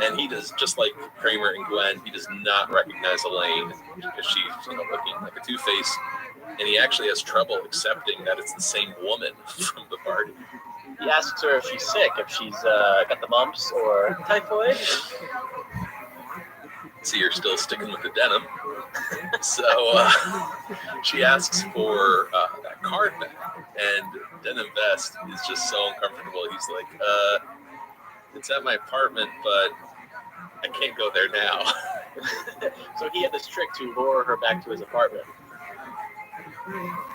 And he does, just like Kramer and Gwen, he does not recognize Elaine because she's looking like a two-face. And he actually has trouble accepting that it's the same woman from the party. He asks her if she's sick, if she's got the mumps or typhoid. See, you're still sticking with the denim. So she asks for that card back, and Denim Vest is just so uncomfortable. He's like, it's at my apartment, but I can't go there now. So he had this trick to lure her back to his apartment.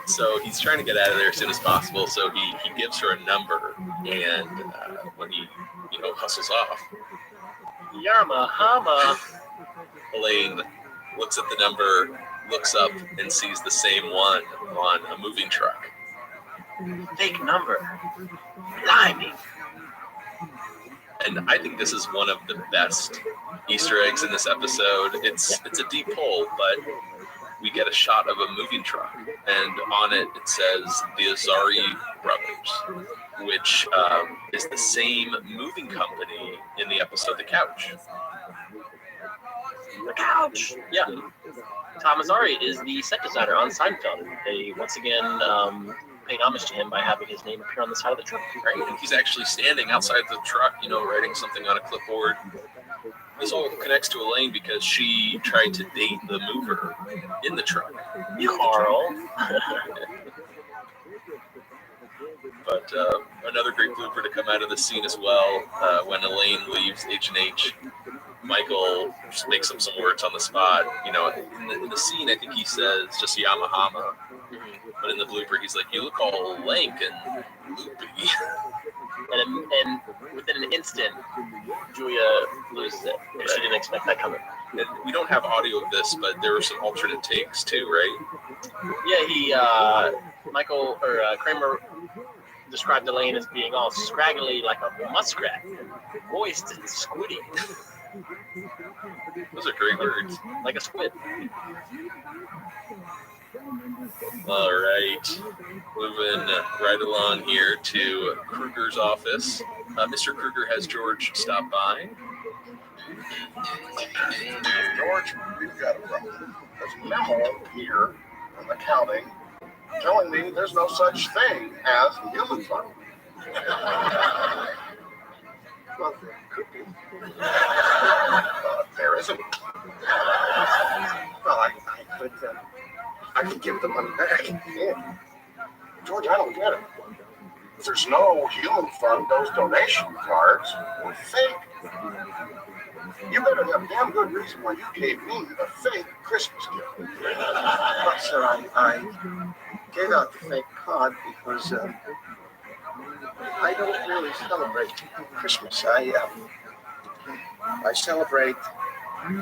So he's trying to get out of there as soon as possible. So he gives her a number, and when he hustles off, Yarma Hama. Elaine looks at the number, looks up, and sees the same one on a moving truck. Fake number. Blimey. And I think this is one of the best Easter eggs in this episode. It's a deep hole, but we get a shot of a moving truck, and on it says the Azari Brothers, which is the same moving company in the episode The Couch. The Couch! Yeah. Tom Azari is the set designer on Seinfeld. They once again paid homage to him by having his name appear on the side of the truck. Right, and he's actually standing outside the truck, writing something on a clipboard. This all connects to Elaine because she tried to date the mover in the truck. Carl. But another great blooper to come out of the scene as well. When Elaine leaves H&H, Michael just makes up some words on the spot. In the scene, I think he says just Yamahama. But in the blooper, he's like, you look all lank and loopy. And within an instant, Julia loses it. She didn't expect that coming. And we don't have audio of this, but there were some alternate takes too, right? Yeah, Kramer described Elaine as being all scraggly like a muskrat, moist and squiddy. Those are great words. Like a squid. All right, moving right along here to Kruger's office. Mr. Kruger has George stop by. George, we've got a problem. There's a memo here in the county telling me there's no such thing as human fun. Well, there could be. There isn't. Well, I could give the money back. Yeah. George, I don't get it. If there's no human fund, those donation cards were fake. You better have a damn good reason why you gave me a fake Christmas gift. But, sir, I gave out the fake card because I don't really celebrate Christmas. I celebrate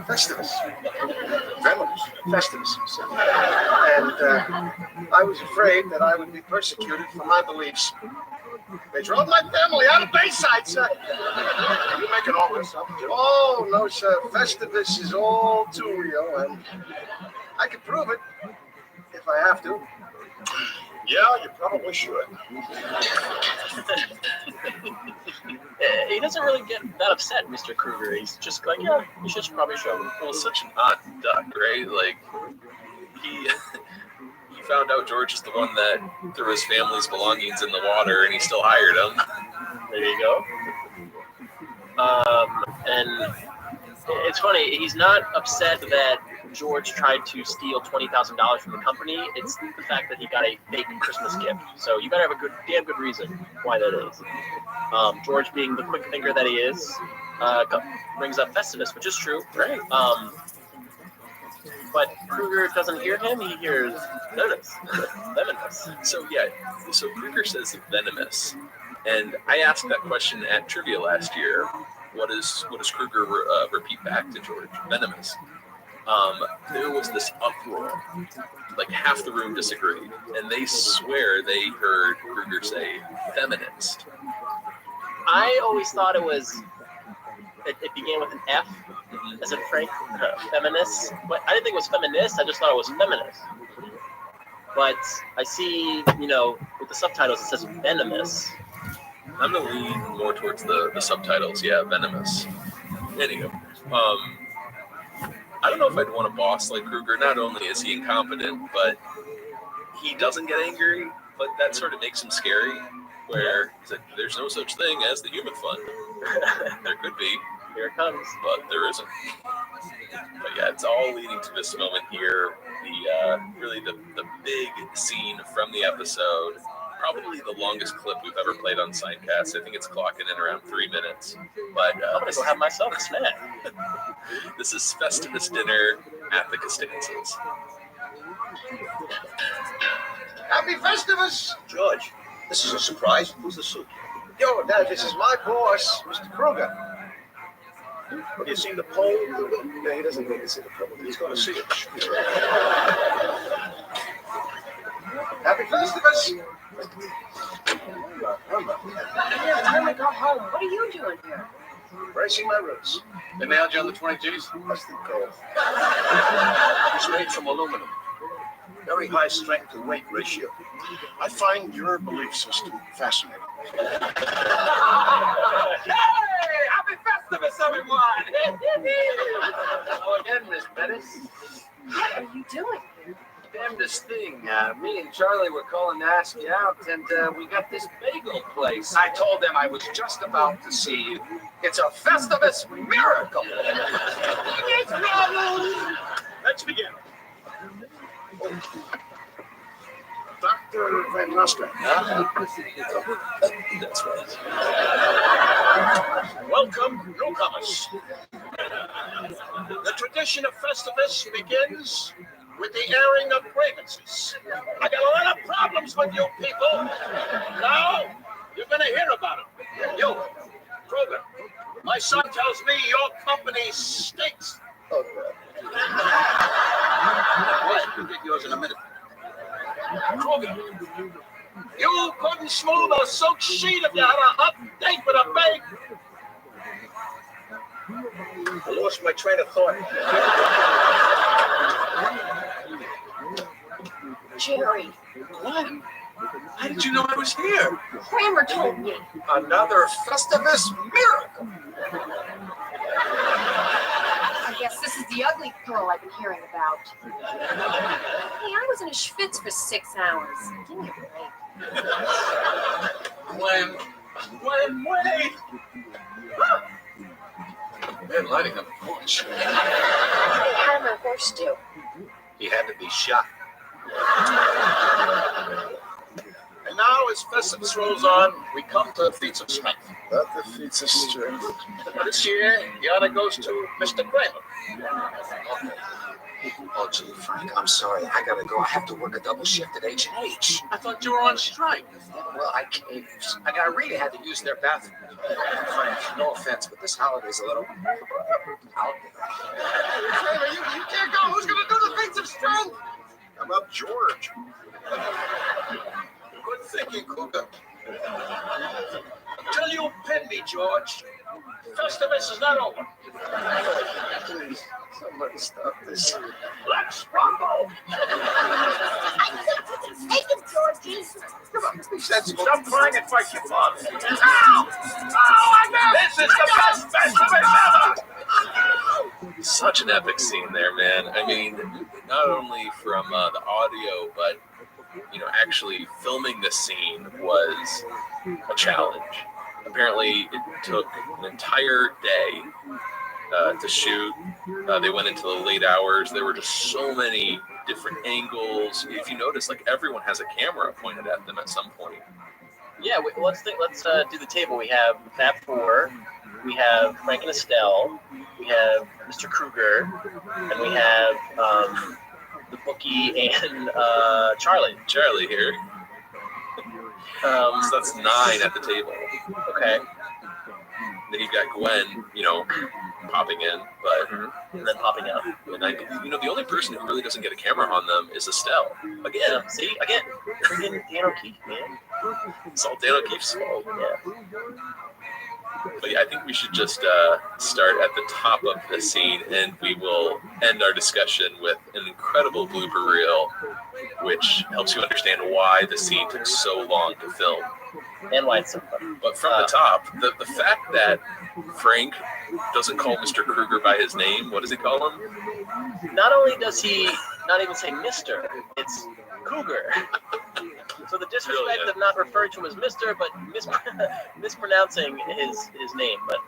Festivus. Festivus. And I was afraid that I would be persecuted for my beliefs. They drove my family out of Bayside, sir. Are you making all this up? Oh, no, sir. Festivus is all too real, and I can prove it if I have to. Yeah, you probably should. He doesn't really get that upset, Mr. Kruger. He's just like, yeah, you should probably show him. Well, such an odd duck, right? Like, he found out George is the one that threw his family's belongings in the water, and he still hired him. There you go. And it's funny, he's not upset that George tried to steal $20,000 from the company. It's the fact that he got a fake Christmas gift. So you better have a damn good reason why that is. George, being the quick thinker that he is, brings up Festivus, which is true. Right. But Kruger doesn't hear him. He hears venomous. So Kruger says venomous, and I asked that question at trivia last year. What does Kruger repeat back to George? Venomous. There was this uproar. Like half the room disagreed, and they swear they heard Kruger say feminist. I always thought it began with an F, as in Frank, feminist. But I didn't think it was feminist. I just thought it was feminist. But I see, with the subtitles it says venomous. I'm gonna lean more towards the subtitles. Yeah, venomous. Anywho, I don't know if I'd want a boss like Kruger. Not only is he incompetent, but he doesn't get angry, but that sort of makes him scary, where he's like, there's no such thing as the human fund. There could be. Here it comes. But there isn't. But yeah, it's all leading to this moment here. Really the big scene from the episode. Probably the longest clip we've ever played on Signcast. I think it's clocking in around 3 minutes. But I'm gonna go have myself a snack. This is Festivus dinner at the Costanzas. Happy Festivus! George, this is a surprise. Who's the suit? Yo, Dad, this is my boss, Mr. Kruger. Have you seen the poll? Yeah, he doesn't need to see the poll. He's going to see it. Happy Festivus! Time to go home. What are you doing here? Bracing my roots. They nailed you on the 20 Gs? That's the goal. It's made from aluminum. Very high strength to weight ratio. I find your belief system fascinating. Hey! Happy Festivus, everyone! Oh, again, Miss Bettis. What are you doing? Damnedest thing. Me and Charlie were calling to ask you out, and we got this bagel place. I told them I was just about to see you. It's a Festivus miracle. Let's begin. Dr. Van Nostrand. That's right. Welcome, newcomers. The tradition of Festivus begins with the airing of grievances. I got a lot of problems with you people. Now, you're going to hear about them. You, Kroger, my son tells me your company stinks. Oh, we'll get yours in a minute. Kroger, you couldn't smooth a silk sheet if you had a hot date with a bake. I lost my train of thought. Jerry. What? How did you know I was here? Kramer told me. Another Festivus miracle. I guess this is the ugly girl I've been hearing about. Hey, I was in a schwitz for 6 hours. Give me a break. Wait. They're lighting up the porch. Hey, how did my horse do? He had to be shot. And now, as Festivus rolls on, we come to feats of strength. That defeats his strength. This year, the honor goes to Mr. Kramer. Oh, gee, Frank, I'm sorry. I gotta go. I have to work a double shift at H&H. I thought you were on strike. Well, I really had to use their bathroom. Frank, no offense, but this holiday's a little out there. Kramer, you can't go. Who's going to do the feats of strength? How about George? Good thinking, Cougar. Until you pin me, George, Festivus is not over. Please, somebody stop this. Let's rumble! Take him, Georgie. Come on, be sensible. Stop crying and fight your father. Ow! Oh, I know! This is the best Festivus ever! Such an epic scene there, man. I mean, not only from the audio, but actually filming the scene was a challenge. Apparently, it took an entire day to shoot. They went into the late hours. There were just so many different angles. If you notice, like everyone has a camera pointed at them at some point. Yeah, let's do the table. We have Fab Four, we have Frank and Estelle, we have Mr. Kruger, and we have the bookie and Charlie. Charlie here. So that's 9 at the table. Okay. Then you've got Gwen, popping in, but and then popping out. And the only person who really doesn't get a camera on them is Estelle. Again, freaking Dan O'Keefe, man. It's all Dan O'Keefe's fault. Yeah. But yeah, I think we should just start at the top of the scene, and we will end our discussion with an incredible blooper reel, which helps you understand why the scene took so long to film. And why it's so fun. But from the top, the fact that Frank doesn't call Mr. Kruger by his name, what does he call him? Not only does he not even say Mr., it's Cougar. So the disrespect of not referring to him as Mr., but mispronouncing his name. But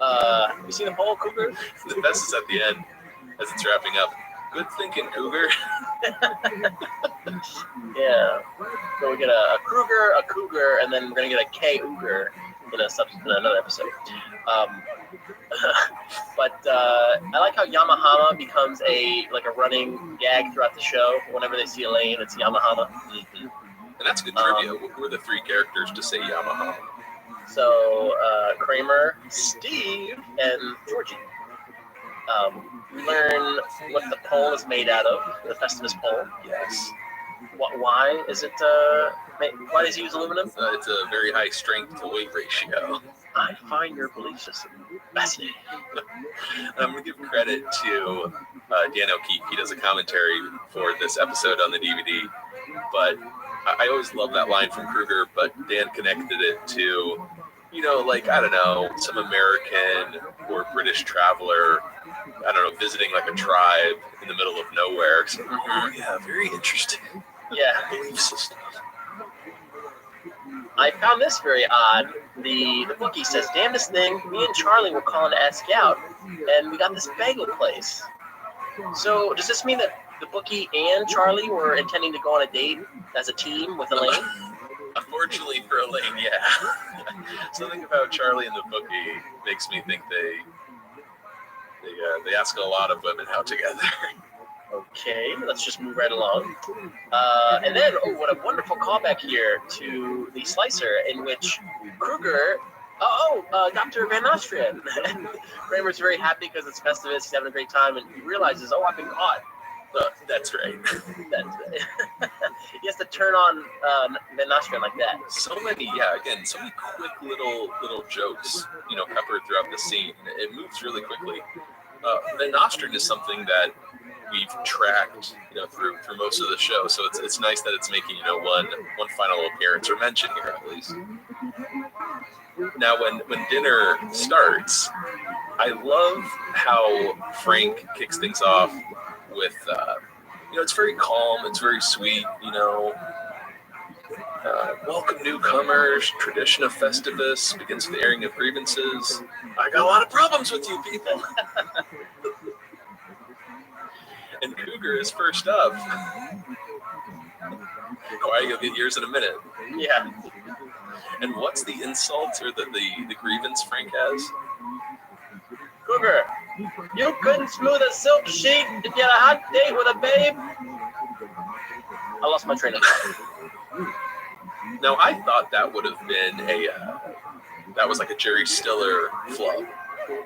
have you seen the poll, Cougar? The best is at the end, as it's wrapping up. Good thinking, Cougar. Yeah. So we get a Kruger, a Cougar, and then we're gonna get a K-Uger in another episode. But I like how Yamahama becomes a running gag throughout the show. Whenever they see Elaine, it's Yamahama. Mm-hmm. And that's good trivia. We're the 3 characters to say Yamahama. So Kramer, Steve, and Georgie. We learn what the pole is made out of, the Festivus pole. Yes. Why is it? Why does he use aluminum? It's a very high strength to weight ratio. I find your belief system fascinating. And I'm going to give credit to Dan O'Keefe. He does a commentary for this episode on the DVD. But I always love that line from Kruger, but Dan connected it to, I don't know, some American or British traveler, I don't know, visiting like a tribe in the middle of nowhere. So, yeah, very interesting. Yeah. Belief system. I found this very odd. The bookie says, damnedest thing, me and Charlie were calling to ask out, and we got this bagel place. So does this mean that the bookie and Charlie were intending to go on a date as a team with Elaine? Unfortunately for Elaine, yeah. Something about Charlie and the bookie makes me think they ask a lot of women out together. Okay, let's just move right along. And then, what a wonderful callback here to the slicer in which Kruger, Dr. Van Nostrand. And Kramer's very happy because it's Festivus, he's having a great time, and he realizes, I've been caught. That's right. That's right. He has to turn on Van Nostrand like that. So many quick little jokes, peppered throughout the scene. It moves really quickly. Van Nostrand is something that we've tracked, through most of the show. So it's nice that it's making, one final appearance or mention here at least. Now, when dinner starts, I love how Frank kicks things off with, it's very calm, it's very sweet, welcome newcomers, tradition of Festivus, begins with the airing of grievances. I got a lot of problems with you people. And Cougar Cougar is first up. Quiet, you'll get yours in a minute. Yeah. And what's the insult or the grievance Frank has? Cougar, you couldn't smooth a silk sheet if you had a hot date with a babe. I lost my train of thought. Now, I thought that would have been that was like a Jerry Stiller flub.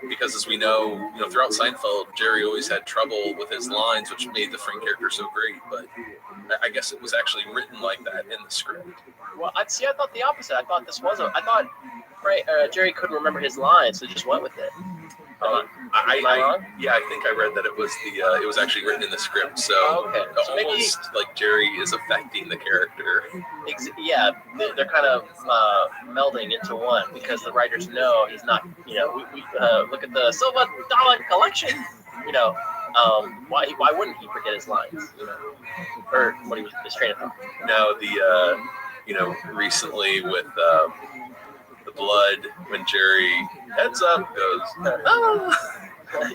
Because as we know, throughout Seinfeld, Jerry always had trouble with his lines, which made the Frank character so great. But I guess it was actually written like that in the script. Well, I thought the opposite. I thought Jerry couldn't remember his lines, so just went with it. I think I read that it was it was actually written in the script, so, okay. So almost maybe, like Jerry is affecting the character. Yeah, they're kind of melding into one because the writers know he's not. We look at the $Silver collection. Why wouldn't he forget his lines? Or what he was his train of thought. No, recently with the blood, when Jerry heads up goes, oh.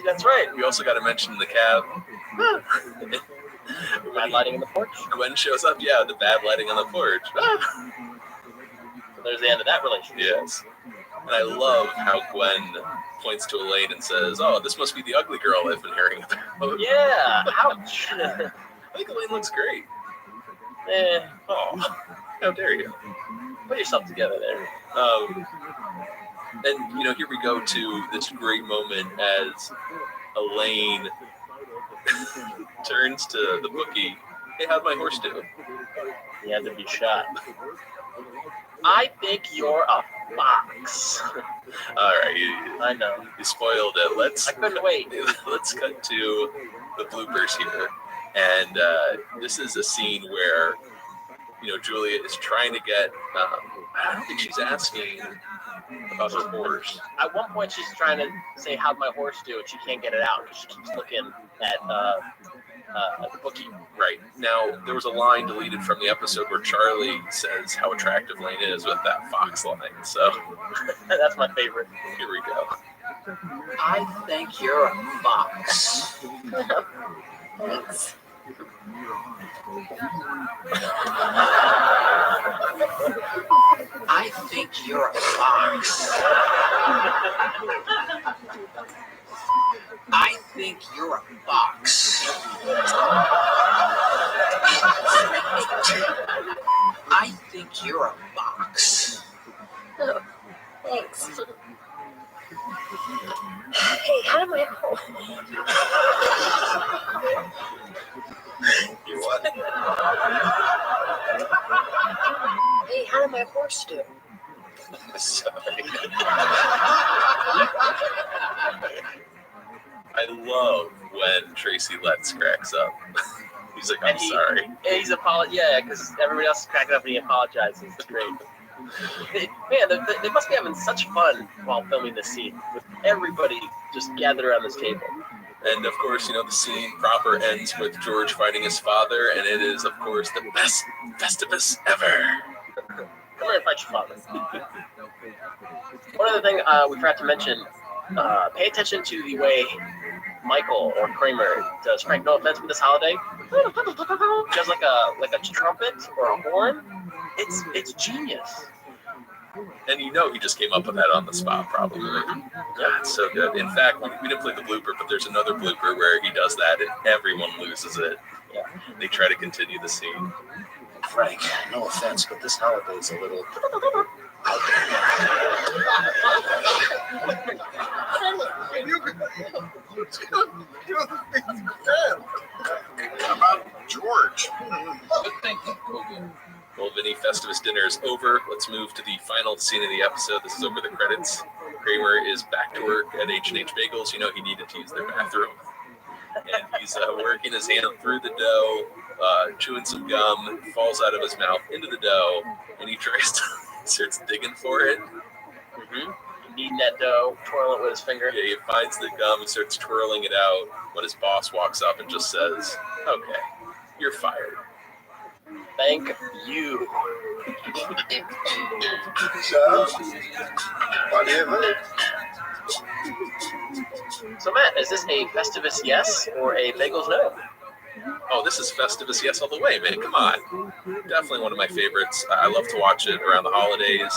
That's right. We also got to mention the cab. Bad lighting on the porch. Gwen shows up, yeah, the bad lighting on the porch. So there's the end of that relationship. Yes. And I love how Gwen points to Elaine and says, oh, this must be the ugly girl I've been hearing about. Yeah, ouch. I think Elaine looks great. Oh, how dare you? Put yourself together there. And, here we go to this great moment as Elaine turns to the bookie. Hey, how'd my horse do? He had to be shot. I think you're a fox. All right. I know. You spoiled it. I couldn't wait. Let's cut to the bloopers here. And this is a scene where, Julia is trying to get, I don't think she's asking about her horse. At one point, she's trying to say, how'd my horse do? And she can't get it out because she keeps looking at the bookie. Right. Now, there was a line deleted from the episode where Charlie says how attractive Lane is with that fox line. So that's my favorite. Here we go. I think you're a fox. Thanks. I think you're a fox. I think you're a fox. I think you're a fox. Oh, thanks. Hey, how am I home? You what? Hey, how did my horse do? Sorry. I love when Tracy Letts cracks up. He's like, I'm sorry. He's because everybody else is cracking up and he apologizes. It's great. Man, they must be having such fun while filming this scene with everybody just gathered around this table. And of course, the scene proper ends with George fighting his father, and it is, of course, the best Festivus ever. Come here and fight your father. One other thing we forgot to mention, pay attention to the way Michael or Kramer does Frank No Offense with this holiday. Just like a trumpet or a horn. It's genius. And he just came up with that on the spot, probably. Yeah, it's so good. In fact, we didn't play the blooper, but there's another blooper where he does that and everyone loses it. Yeah. They try to continue the scene. Frank, no offense, but this holiday is a little out How about George? Good thinking. Well, Vinny, Festivus dinner is over. Let's move to the final scene of the episode. This is over the credits. Kramer is back to work at H&H Bagels. He needed to use their bathroom. And he's working his hand through the dough, chewing some gum, falls out of his mouth into the dough, and he starts digging for it. Mm-hmm. Kneading that dough, twirling it with his finger. Yeah, he finds the gum and starts twirling it out when his boss walks up and just says, okay, you're fired. Thank you. So Matt, is this a Festivus yes or a Bagels no? Oh, this is Festivus, yes, all the way, man. Come on. Definitely one of my favorites. I love to watch it around the holidays.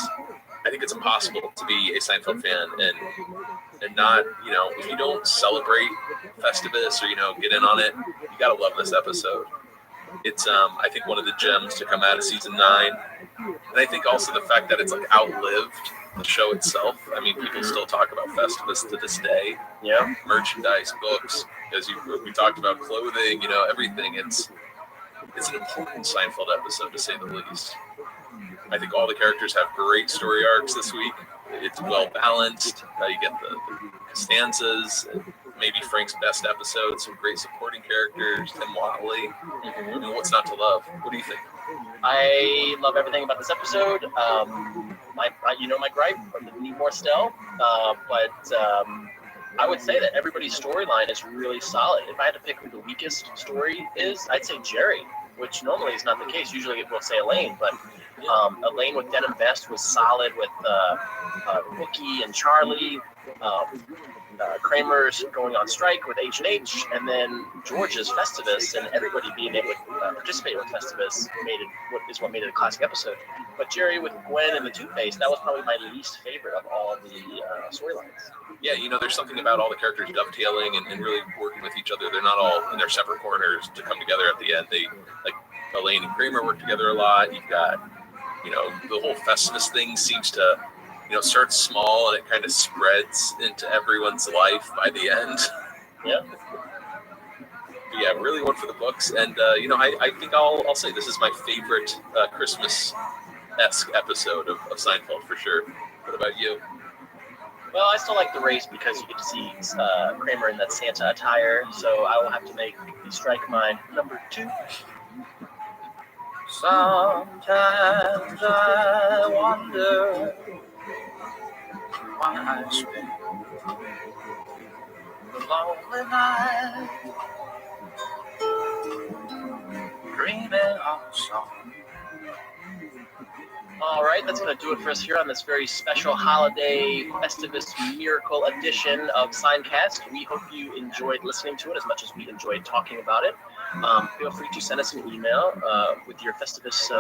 I think it's impossible to be a Seinfeld fan and not, if you don't celebrate Festivus or, get in on it, you got to love this episode. It's, I think, one of the gems to come out of season 9. And I think also the fact that it's like outlived the show itself. I mean, people still talk about Festivus to this day. Yeah. Merchandise, books, as we talked about clothing, everything. It's an important Seinfeld episode, to say the least. I think all the characters have great story arcs this week. It's well balanced. You get the Costanzas, maybe Frank's best episode, some great supporting characters, Tim Watley. What's not to love? What do you think? I love everything about this episode. My gripe, need more Stell, but I would say that everybody's storyline is really solid. If I had to pick who the weakest story is, I'd say Jerry, which normally is not the case. Usually we'll say Elaine, but Elaine with Denim Vest was solid with Bookie and Charlie. Kramer's going on strike with H&H, and then George's Festivus and everybody being able to participate with Festivus is what made it a classic episode. But Jerry with Gwen and the Toothpaste, that was probably my least favorite of all the storylines. Yeah, there's something about all the characters dovetailing and really working with each other. They're not all in their separate corners to come together at the end. They, like Elaine and Kramer, work together a lot. You've got, the whole Festivus thing seems to starts small and it kind of spreads into everyone's life by the end. Yeah. But yeah, really one for the books. And, I think I'll say this is my favorite Christmas-esque episode of Seinfeld for sure. What about you? Well, I still like the race because you get to see Kramer in that Santa attire, so I will have to make the strike mine number 2. Sometimes I wonder why I spend the lonely night dreaming of a song. All right, that's going to do it for us here on this very special holiday Festivus Miracle edition of Signcast. We hope you enjoyed listening to it as much as we enjoyed talking about it. Feel free to send us an email with your Festivus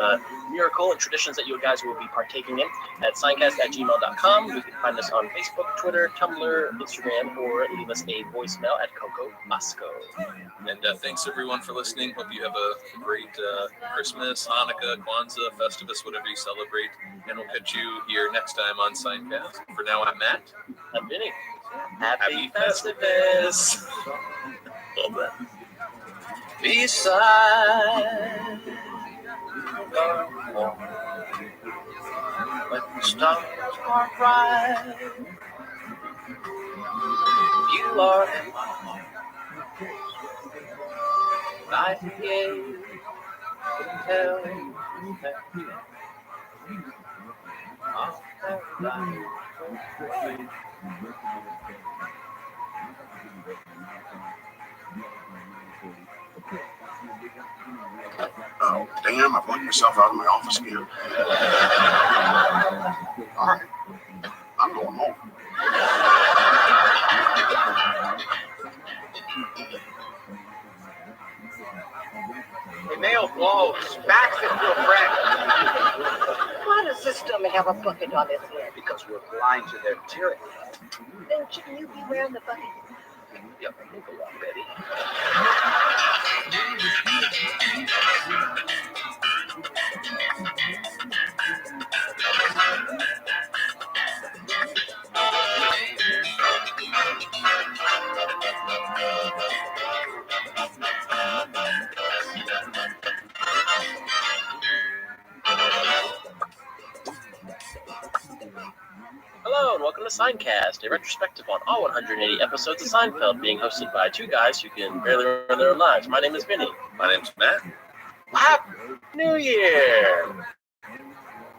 miracle and traditions that you guys will be partaking in at signcast@gmail.com. You can find us on Facebook, Twitter, Tumblr, Instagram, or leave us a voicemail at Coco Moscow. And thanks everyone for listening. Hope you have a great Christmas, Hanukkah, Kwanzaa, Festivus, whatever you celebrate. And we'll catch you here next time on Signcast. For now, I'm Matt. I'm Vinny. Happy Festivus. Well done. Beside the wall, when the stars are bright, you are in my heart. I can tell that I'll paradise. Oh, damn, I've locked myself out of my office again. All right, I'm going home. The nail blows. Backs into a friend. Why does this dummy have a bucket on his head? Because we're blind to their tyranny. Then shouldn't you be wearing the bucket? Yep, move along, Betty. Hello and welcome to Signcast, a retrospective on all 180 episodes of Seinfeld, being hosted by two guys who can barely run their own lives. My name is Vinny. My name's Matt. Happy New Year!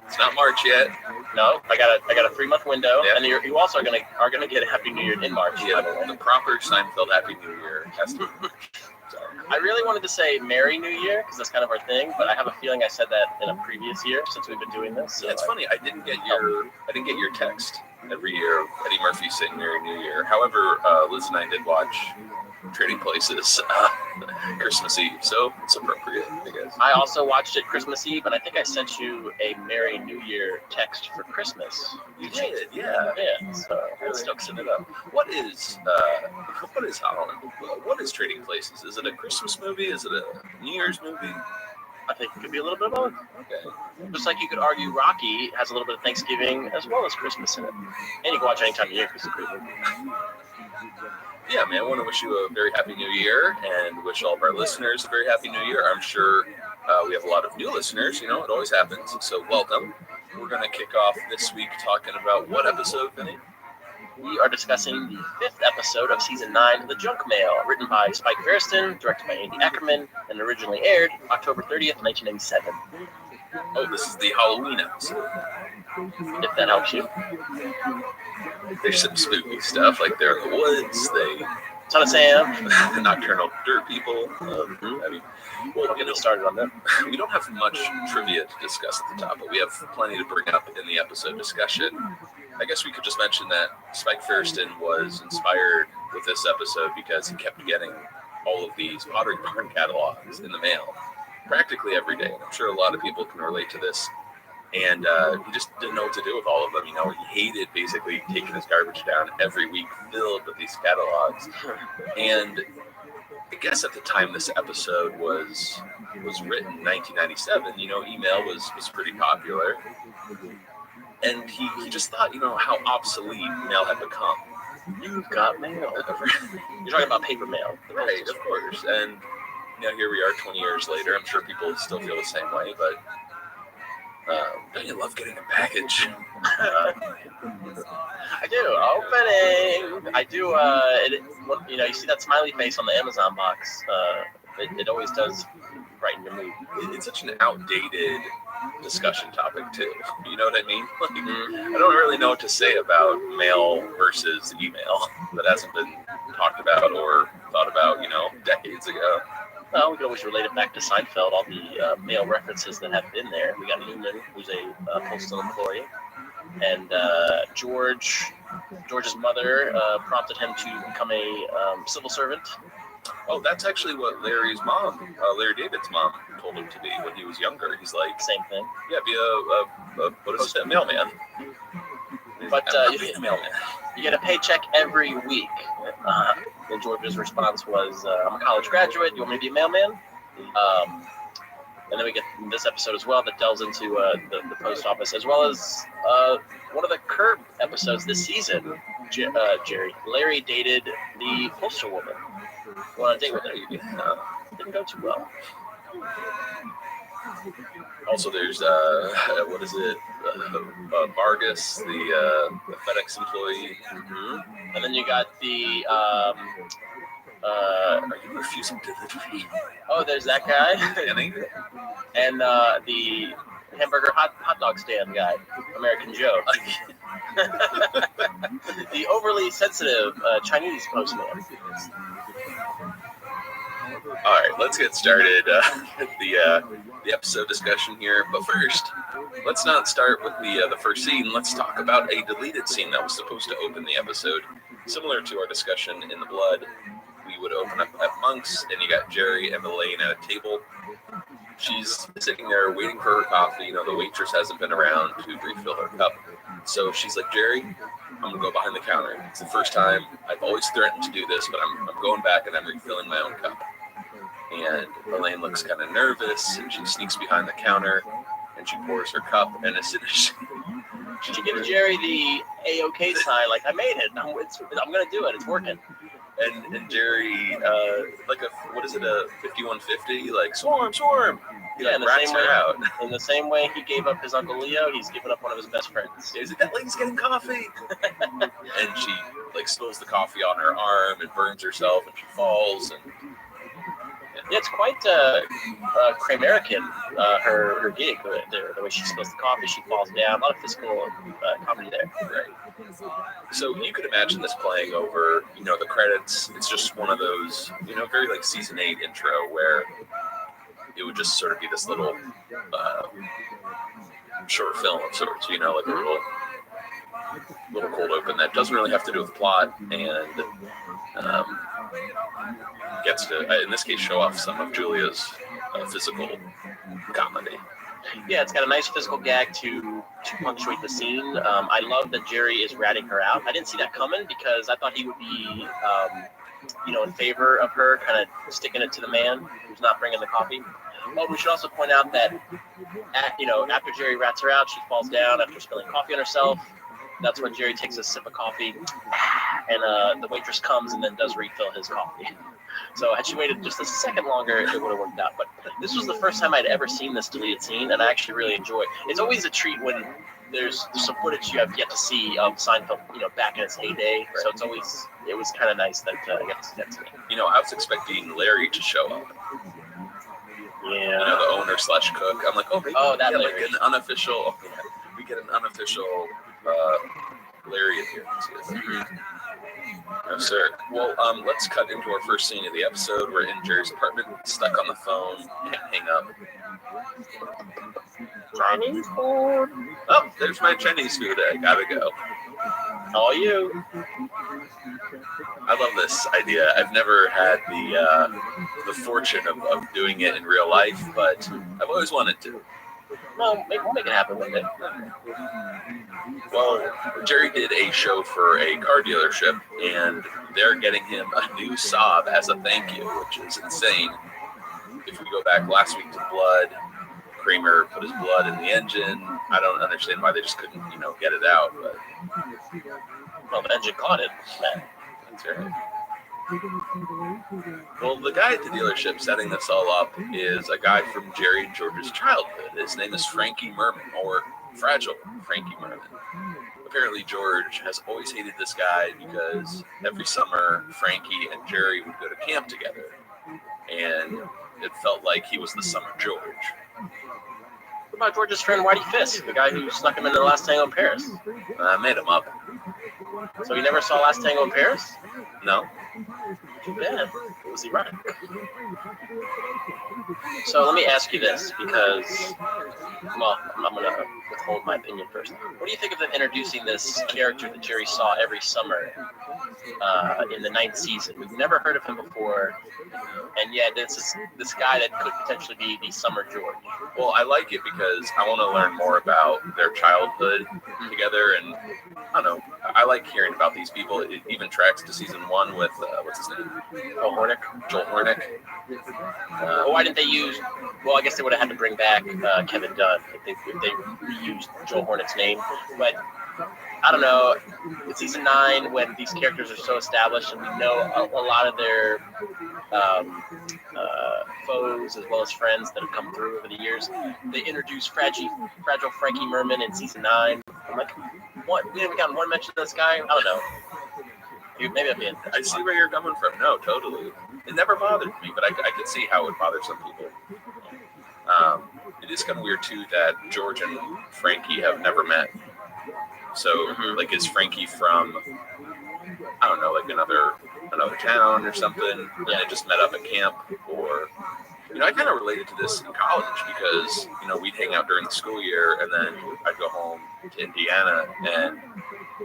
It's not March yet. No, I got a 3-month window, yeah. And you also are gonna get a Happy New Year in March. Yeah, the proper Seinfeld Happy New Year has to be March. I really wanted to say Merry New Year because that's kind of our thing, but I have a feeling I said that in a previous year since we've been doing this. So yeah, it's funny. I didn't get your text every year of Eddie Murphy saying Merry New Year. However, Liz and I did watch Trading Places Christmas Eve, so it's appropriate, I guess. I also watched it Christmas Eve, and I think I sent you a Merry New Year text for Christmas. You did, yeah. Yeah, so Let's mixing it up. What is Holland? What is Trading Places? Is it a Christmas movie? Is it a New Year's movie? I think it could be a little bit of both. Okay. Just like you could argue Rocky has a little bit of Thanksgiving as well as Christmas in it. And you can watch any time of year because it's a great movie. Yeah, man, I want to wish you a very happy new year and wish all of our listeners a very happy new year. I'm sure we have a lot of new listeners, it always happens. So welcome. We're going to kick off this week talking about what episode, Vinny? We are discussing the 5th episode of Season 9 of The Junk Mail, written by Spike Feresten, directed by Andy Ackerman, and originally aired October 30th, 1997. Oh, this is the Halloween episode. If that helps you. There's some spooky stuff, like they're in the woods, Son of Sam. Nocturnal dirt people. We'll get started on them. We don't have much trivia to discuss at the top, but we have plenty to bring up in the episode discussion. I guess we could just mention that Spike Feresten was inspired with this episode because he kept getting all of these Pottery Barn catalogs in the mail practically every day. And I'm sure a lot of people can relate to this. And he just didn't know what to do with all of them. He hated basically taking his garbage down every week filled with these catalogs. And I guess at the time this episode was written in 1997, email was pretty popular. And he just thought, how obsolete mail had become. You've got mail. You're talking about paper mail. Right, of course. And here we are 20 years later. I'm sure people still feel the same way, but don't you love getting a package? I do. Opening. I do. You see that smiley face on the Amazon box. It always does brighten your mood. It's such an outdated discussion topic too. You know what I mean? I don't really know what to say about mail versus email that hasn't been talked about or thought about, decades ago. Well, we can always relate it back to Seinfeld, all the mail references that have been there. We got Newman, who's a postal employee, and George's mother prompted him to become a civil servant. Oh, that's actually what Larry David's mom told him to be when he was younger. He's like, same thing. Yeah, be a mailman. But you get a paycheck every week. And George's response was, I'm a college graduate. You want me to be a mailman? And then we get this episode as well that delves into the post office, as well as one of the Curb episodes this season. Larry dated the postal woman. Went on a date with her. Didn't go too well. Also, there's what is it? Vargas, the FedEx employee, and then you got the. Are you refusing delivery? Oh, there's that guy, and the hamburger hot dog stand guy, American Joe. The overly sensitive Chinese postman. All right, let's get started the episode discussion here. But first, let's not start with the first scene. Let's talk about a deleted scene that was supposed to open the episode. Similar to our discussion in The Blood, we would open up at Monk's, and you got Jerry and Elaine at a table. She's sitting there waiting for her coffee. The waitress hasn't been around to refill her cup. So she's like, Jerry, I'm going to go behind the counter. It's the first time. I've always threatened to do this, but I'm going back and I'm refilling my own cup. And Elaine looks kind of nervous, and she sneaks behind the counter, and she pours her cup, and as soon as she gives Jerry the A-OK sign, like, I made it. I'm going to do it. It's working. And Jerry, a 5150, like, swarm. He rats her out. In the same way he gave up his Uncle Leo, he's given up one of his best friends. Is it that lady's getting coffee? And she, spills the coffee on her arm and burns herself, and she falls, and... Yeah, it's quite Kramerican, her gig, the way she spills the coffee, she falls down. A lot of physical comedy there. Right. So you could imagine this playing over, the credits. It's just one of those, very season 8 intro where it would just sort of be this little short film of sorts, like a little little cold open that doesn't really have to do with plot and gets to, in this case, show off some of Julia's physical comedy. Yeah, it's got a nice physical gag to punctuate the scene. I love that Jerry is ratting her out. I didn't see that coming because I thought he would be, in favor of her, kind of sticking it to the man who's not bringing the coffee. Oh, we should also point out that, after Jerry rats her out, she falls down after spilling coffee on herself. That's when Jerry takes a sip of coffee, and the waitress comes and then does refill his coffee. So had she waited just a second longer, it would have worked out. But this was the first time I'd ever seen this deleted scene, and I actually really enjoy it. It's always a treat when there's some footage you have yet to see of Seinfeld, back in its heyday. Right. So it was kind of nice that I got to see that today. I was expecting Larry to show up. Yeah. The owner / cook. I'm like, maybe that we Larry. get an unofficial. We get an unofficial Larry appearance. No, sir. Well, let's cut into our first scene of the episode. We're in Jerry's apartment, stuck on the phone, can't hang up. Chinese food. Oh, there's my Chinese food. I gotta go. All you. I love this idea. I've never had the fortune of doing it in real life, but I've always wanted to. Well, we'll make it happen one day. Well, Jerry did a show for a car dealership, and they're getting him a new Saab as a thank you, which is insane. If we go back last week to blood, Kramer put his blood in the engine. I don't understand why they just couldn't, get it out. But well, the engine caught it. That's right. Well, the guy at the dealership setting this all up is a guy from Jerry and George's childhood. His name is Frankie Merman, or Fragile Frankie Merman. Apparently, George has always hated this guy because every summer, Frankie and Jerry would go to camp together. And it felt like he was the summer George. What about George's friend Whitey Fisk, the guy who snuck him into The Last Tango in Paris? I made him up. So you never saw Last Tango in Paris? No. Too bad. It was erotic. So let me ask you this, because, well, I'm going to withhold my opinion first. What do you think of them introducing this character that Jerry saw every summer in the 9th season? We've never heard of him before, and yet this guy that could potentially be the summer George. Well, I like it because I want to learn more about their childhood together, and I don't know, I like hearing about these people. It even tracks to season 1 with, what's his name? Joel Hornick. Why didn't they use, well, I guess they would have had to bring back Kevin Dunn if they reused Joel Hornick's name, but I don't know, in season 9, when these characters are so established and we know a lot of their foes as well as friends that have come through over the years, they introduced Fragile Frankie Merman in season 9. I'm like, what? We haven't gotten one mention of this guy? I don't know. Maybe I'm being. I see where you're coming from. No, totally. It never bothered me, but I could see how it would bother some people. It is kind of weird, too, that George and Frankie have never met. So, like, is Frankie from, I don't know, like another town or something, and they just met up at camp? Or, I kind of related to this in college because, we'd hang out during the school year, and then I'd go home to Indiana, and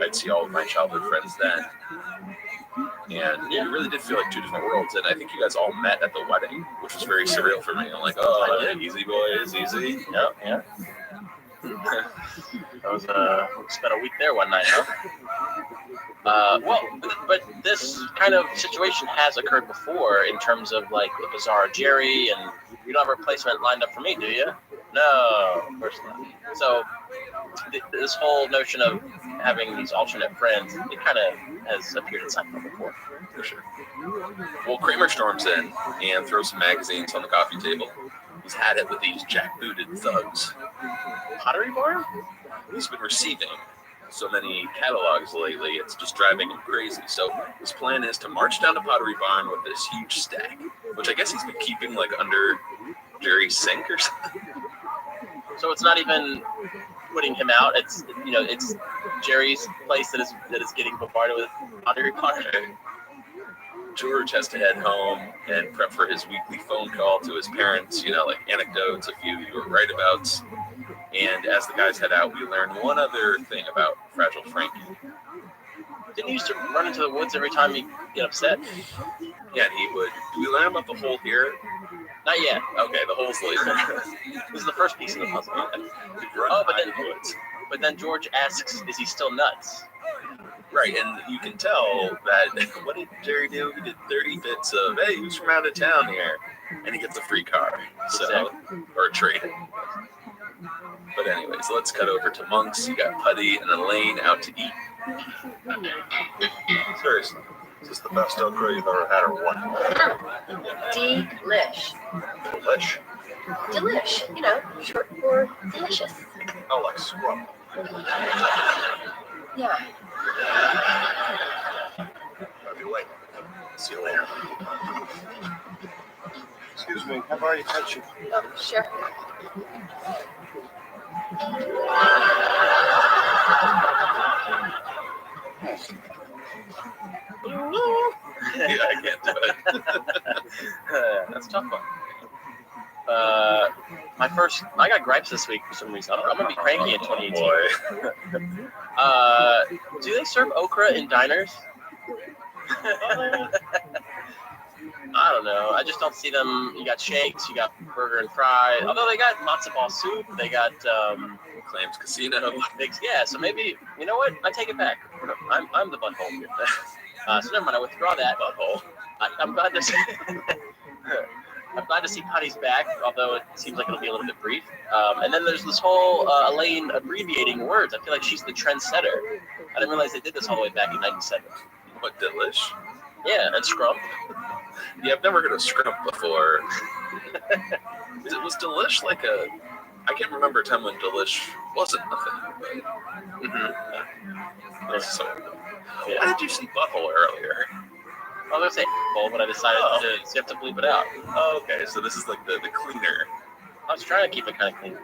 I'd see all of my childhood friends then. And it really did feel like two different worlds. And I think you guys all met at the wedding, which was very surreal for me. I'm like, oh, yeah, easy boys, easy. Yeah. That was spent a week there one night, huh? Well, but this kind of situation has occurred before in terms of like the bizarre Jerry, and you don't have a replacement lined up for me, do you? No, of course not. So this whole notion of having these alternate friends, it kind of has appeared in Seinfeld before. For sure. Well, Kramer storms in and throws some magazines on the coffee table. He's had it with these jackbooted thugs. Pottery Barn? He's been receiving so many catalogs lately, it's just driving him crazy. So his plan is to march down to Pottery Barn with this huge stack, which I guess he's been keeping like under Jerry's sink or something. So it's not even putting him out. It's it's Jerry's place that is getting bombarded with Pottery Barn. George has to head home and prep for his weekly phone call to his parents, like anecdotes, a few write-abouts. And as the guys head out, we learn one other thing about Fragile Frankie. Didn't he used to run into the woods every time he get upset? Yeah, and he would. Do we learn about the hole here? Not yet. Okay, the hole's later. This is the first piece of the puzzle. But then George asks, "Is he still nuts?" Right, and you can tell that. What did Jerry do? He did 30 bits of, "Hey, who's from out of town here?" And he gets a free car, or a trade. But anyways, let's cut over to Monks. You got Putty and Elaine out to eat. Seriously, is this the best okra you've ever had, or what? Delish. Delish? Delish, you know, short for delicious. Oh, like scrub. Yeah. I'll be late. See you later. Excuse me, have I had you? Oh, sure. Yeah, I can't do it. That's a tough one. I got gripes this week for some reason. I'm gonna be cranky in 2018. Do they serve okra in diners? I don't know. I just don't see them. You got shakes, you got burger and fry. Although they got matzo ball soup, they got Clams Casino. Yeah, so maybe, you know what? I take it back. I'm the butthole here. So never mind. I withdraw that. Butthole. I'm glad to see. I'm glad to see Putty's back, although it seems like it'll be a little bit brief. And then there's this whole Elaine abbreviating words. I feel like she's the trendsetter. I didn't realize they did this all the way back in '97. What, Delish? Yeah, and Scrump. Yeah, I've never heard of Scrump before. Was Delish like a... I can't remember a time when Delish wasn't nothing. But... Why did you say butthole earlier? I was going to say butthole, but I decided to have to bleep it out. Oh, okay, so this is like the cleaner. I was trying to keep it kind of clean.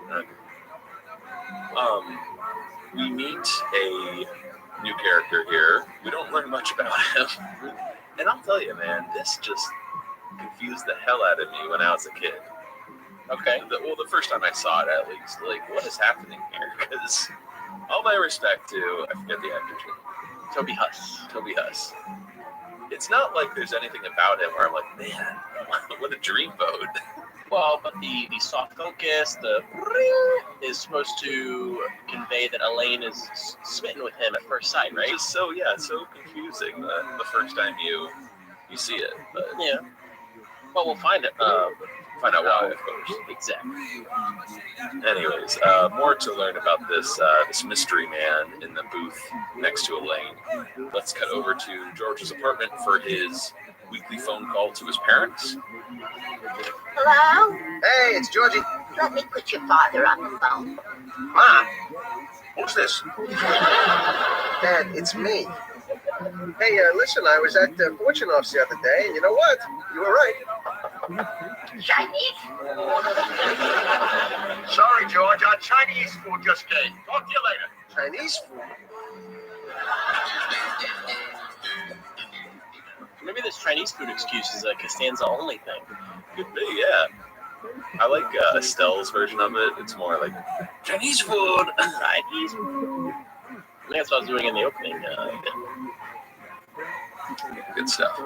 We meet a new character here. We don't learn much about him. And I'll tell you, man, this just confused the hell out of me when I was a kid. Okay. The first time I saw it, at least. Like, what is happening here? Because all my respect to, I forget the actor's name. Toby Huss. It's not like there's anything about him where I'm like, man, what a dreamboat. Well, but the soft focus, the is supposed to convey that Elaine is smitten with him at first sight, right? Just so confusing the first time you see it. But yeah. Well, we'll find it. Find out why, of course. Exactly. Anyways, more to learn about this mystery man in the booth next to Elaine. Let's cut over to George's apartment for his weekly phone call to his parents. Hello? Hey, it's Georgie. Let me put your father on the phone. Mom, who's this? Dad, it's me. Hey, listen, I was at Fortunoff's the other day, and you know what? You were right. Chinese? Sorry, George, our Chinese food just came. Talk to you later. Chinese food? Maybe this Chinese food excuse is a Costanza only thing. Could be, yeah. I like Estelle's version of it. It's more like Chinese food. Chinese food. I think that's what I was doing in the opening. Good stuff.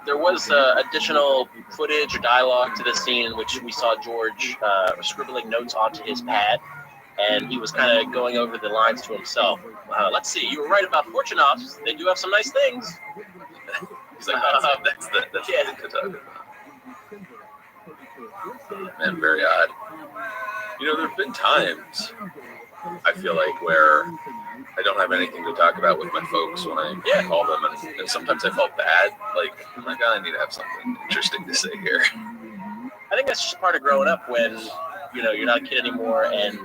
There was additional footage or dialogue to this scene in which we saw George scribbling notes onto his pad, and he was kind of going over the lines to himself. Let's see, you were right about Fortunoffs. They do have some nice things. He's like, that's the thing. Man, very odd. You know, there have been times, I feel like, where I don't have anything to talk about with my folks when I call them, and sometimes I felt bad. Like, I'm like, I need to have something interesting to say here. I think that's just part of growing up when, you know, you're not a kid anymore, and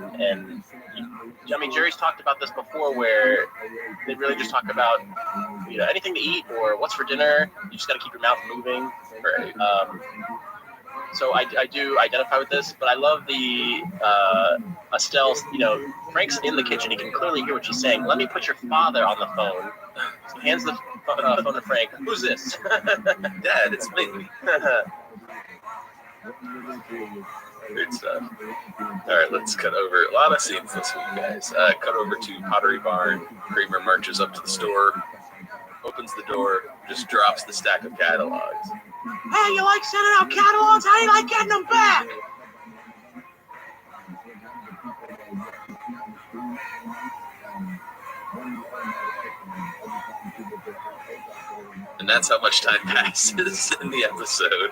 I mean, Jerry's talked about this before, where they really just talk about, you know, anything to eat or what's for dinner. You just got to keep your mouth moving. Right. So I do identify with this, but I love the Estelle, you know, Frank's in the kitchen. He can clearly hear what she's saying. Let me put your father on the phone. So he hands the phone to Frank. Who's this? Dad, it's me. Great stuff. All right, let's cut over. A lot of scenes this week, guys. Cut over to Pottery Barn. Kramer marches up to the store, opens the door, just drops the stack of catalogs. Hey, you like sending out catalogs? How do you like getting them back? And that's how much time passes in the episode.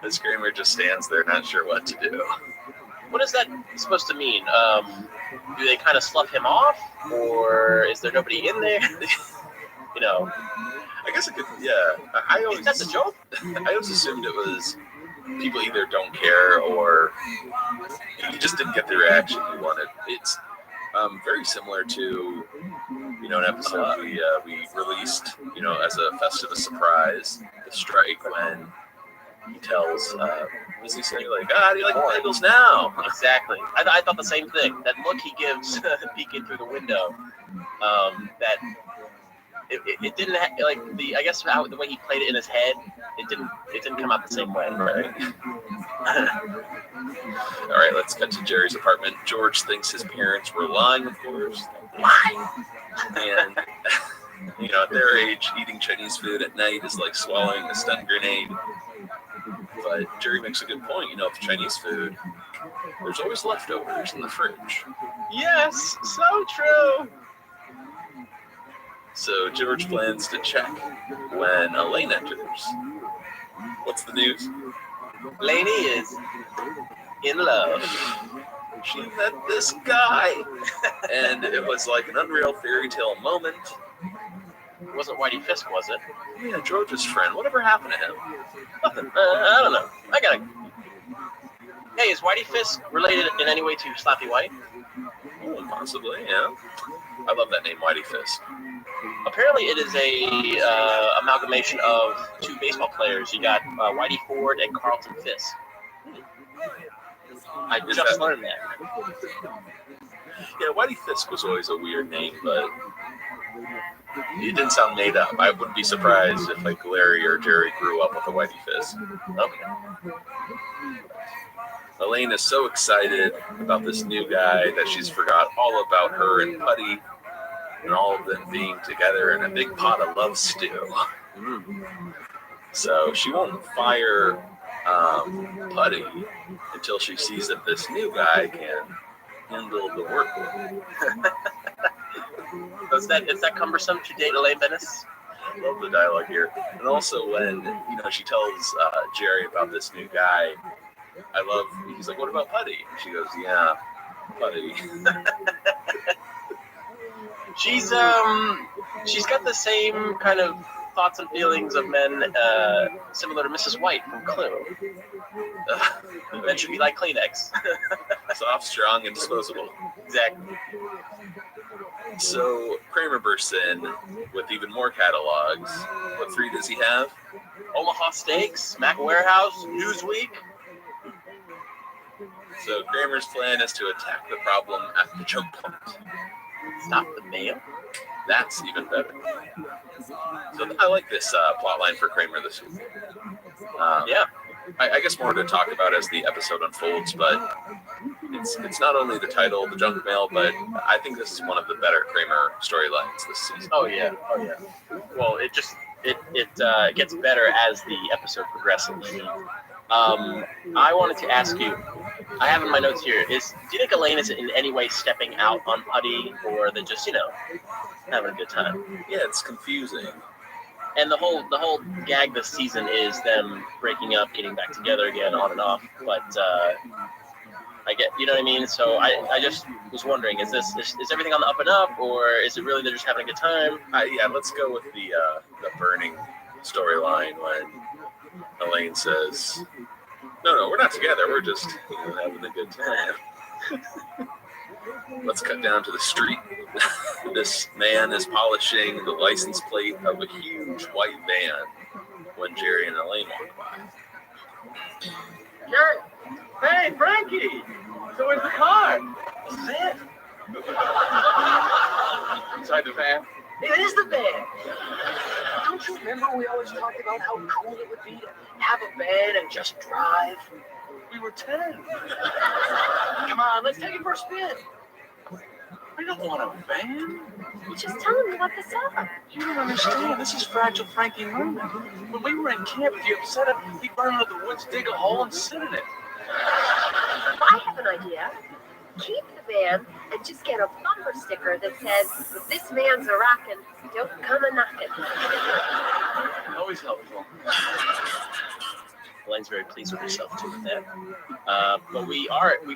As Kramer just stands there, not sure what to do. What is that supposed to mean? Do they kind of slough him off, or is there nobody in there? You know, I guess it could. Yeah, I always. That's a joke. I always assumed it was people either don't care or you just didn't get the reaction you wanted. It's very similar to an episode we released as a Festivus surprise, the strike, when he tells does he say like, how do you like bagels now? Exactly. I thought the same thing. That look he gives peeking through the window, that it didn't I guess the way he played it in his head, it didn't come out the same way. Right. All right, let's cut to Jerry's apartment. George thinks his parents were lying, of course. Lying. And at their age, eating Chinese food at night is like swallowing a stun grenade. But Jerry makes a good point. With Chinese food, there's always leftovers in the fridge. Yes, so true. So George plans to check when Elaine enters. What's the news? Lainey is in love. She met this guy, and it was like an unreal fairy tale moment. It wasn't Whitey Fisk, was it? Yeah, George's friend. Whatever happened to him? Nothing. I don't know. Hey, is Whitey Fisk related in any way to Slappy White? Oh, possibly, yeah. I love that name, Whitey Fisk. Apparently, it is a amalgamation of two baseball players. You got Whitey Ford and Carlton Fisk. I just learned that. Yeah, Whitey Fisk was always a weird name, but it didn't sound made up. I wouldn't be surprised if like Larry or Jerry grew up with a Whitey Fisk. Okay. Elaine is so excited about this new guy that she's forgot all about her and Putty and all of them being together in a big pot of love stew. So she won't fire Putty until she sees that this new guy can handle the workload. Is that cumbersome to date Elaine Bennis? I love the dialogue here. And also when, she tells Jerry about this new guy, he's like, what about Putty? And she goes, yeah, Putty. She's got the same kind of thoughts and feelings of men, similar to Mrs. White from Clue. Men should be like Kleenex. Soft, strong, and disposable. Exactly. So Kramer bursts in with even more catalogs. What three does he have? Omaha Steaks, Mac Warehouse, Newsweek. So Kramer's plan is to attack the problem at the choke point. Stop the mail? That's even better. So I like this plot line for Kramer this week. Yeah. I guess more to talk about as the episode unfolds, but it's not only the title, the junk mail, but I think this is one of the better Kramer storylines this season. Oh yeah. Well, it gets better as the episode progresses. I wanted to ask you, I have in my notes here, do you think Elaine is in any way stepping out on Putty, or they're just, having a good time? Yeah, it's confusing. And the whole gag this season is them breaking up, getting back together again, on and off. But I get, you know what I mean? So I just was wondering, is everything on the up and up, or is it really they're just having a good time? Yeah, let's go with the burning storyline when Elaine says, no, we're not together. We're just having a good time. Let's cut down to the street. This man is polishing the license plate of a huge white van when Jerry and Elaine walk by. Jerry, hey, Frankie. So where's the car? This is it. Inside the van? It is the van. Don't you remember we always talked about how cool it would be to have a van and just drive? we were 10. Come on, let's take it for a spin. I don't want a van. You just tell him about the sub. You don't understand. This is Fragile Frankie Merman. When we were in camp, if you upset him, he'd run into the woods, dig a hole, and sit in it. I have an idea. Keep the van and just get a bumper sticker that says, "This van's a rockin', don't come a knockin'." Always helpful. Elaine's very pleased with herself too with that. But we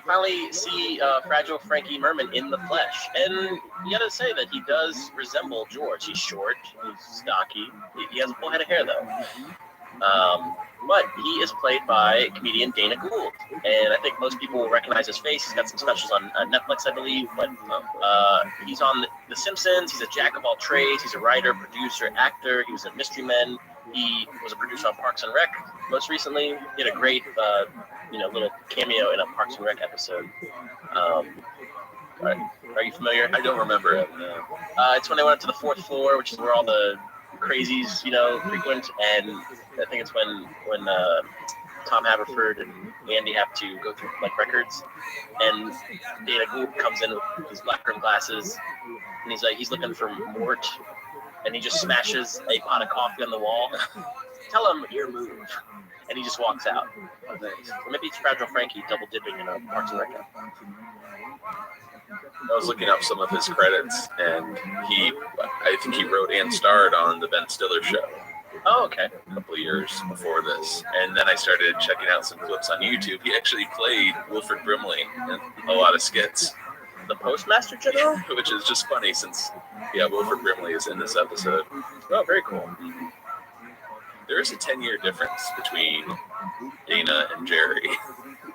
finally see Fragile Frankie Merman in the flesh, and you gotta say that he does resemble George. He's short, he's stocky, he has a full head of hair though. But he is played by comedian Dana Gould, and I think most people will recognize his face. He's got some specials on Netflix, I believe, but he's on The Simpsons. He's a jack of all trades. He's a writer, producer, actor. He was in Mystery Men. He was a producer on Parks and Rec most recently. He had a great, little cameo in a Parks and Rec episode. Are you familiar? I don't remember it. No. It's when they went up to the 4th floor, which is where all the crazies, frequent, and I think it's when Tom Haverford and Andy have to go through like records, and Dana Gould comes in with his black rimmed glasses, and he's looking for Mort, and he just smashes a pot of coffee on the wall. Tell him your move, and he just walks out. Or maybe it's Fragile Frankie double dipping in a Parks and Rec. I was looking up some of his credits, and I think he wrote and starred on the Ben Stiller show. Oh, okay. A couple of years before this. And then I started checking out some clips on YouTube. He actually played Wilford Brimley in a lot of skits. The Postmaster General? Which is just funny since, Wilford Brimley is in this episode. Oh, very cool. There is a 10-year difference between Dana and Jerry.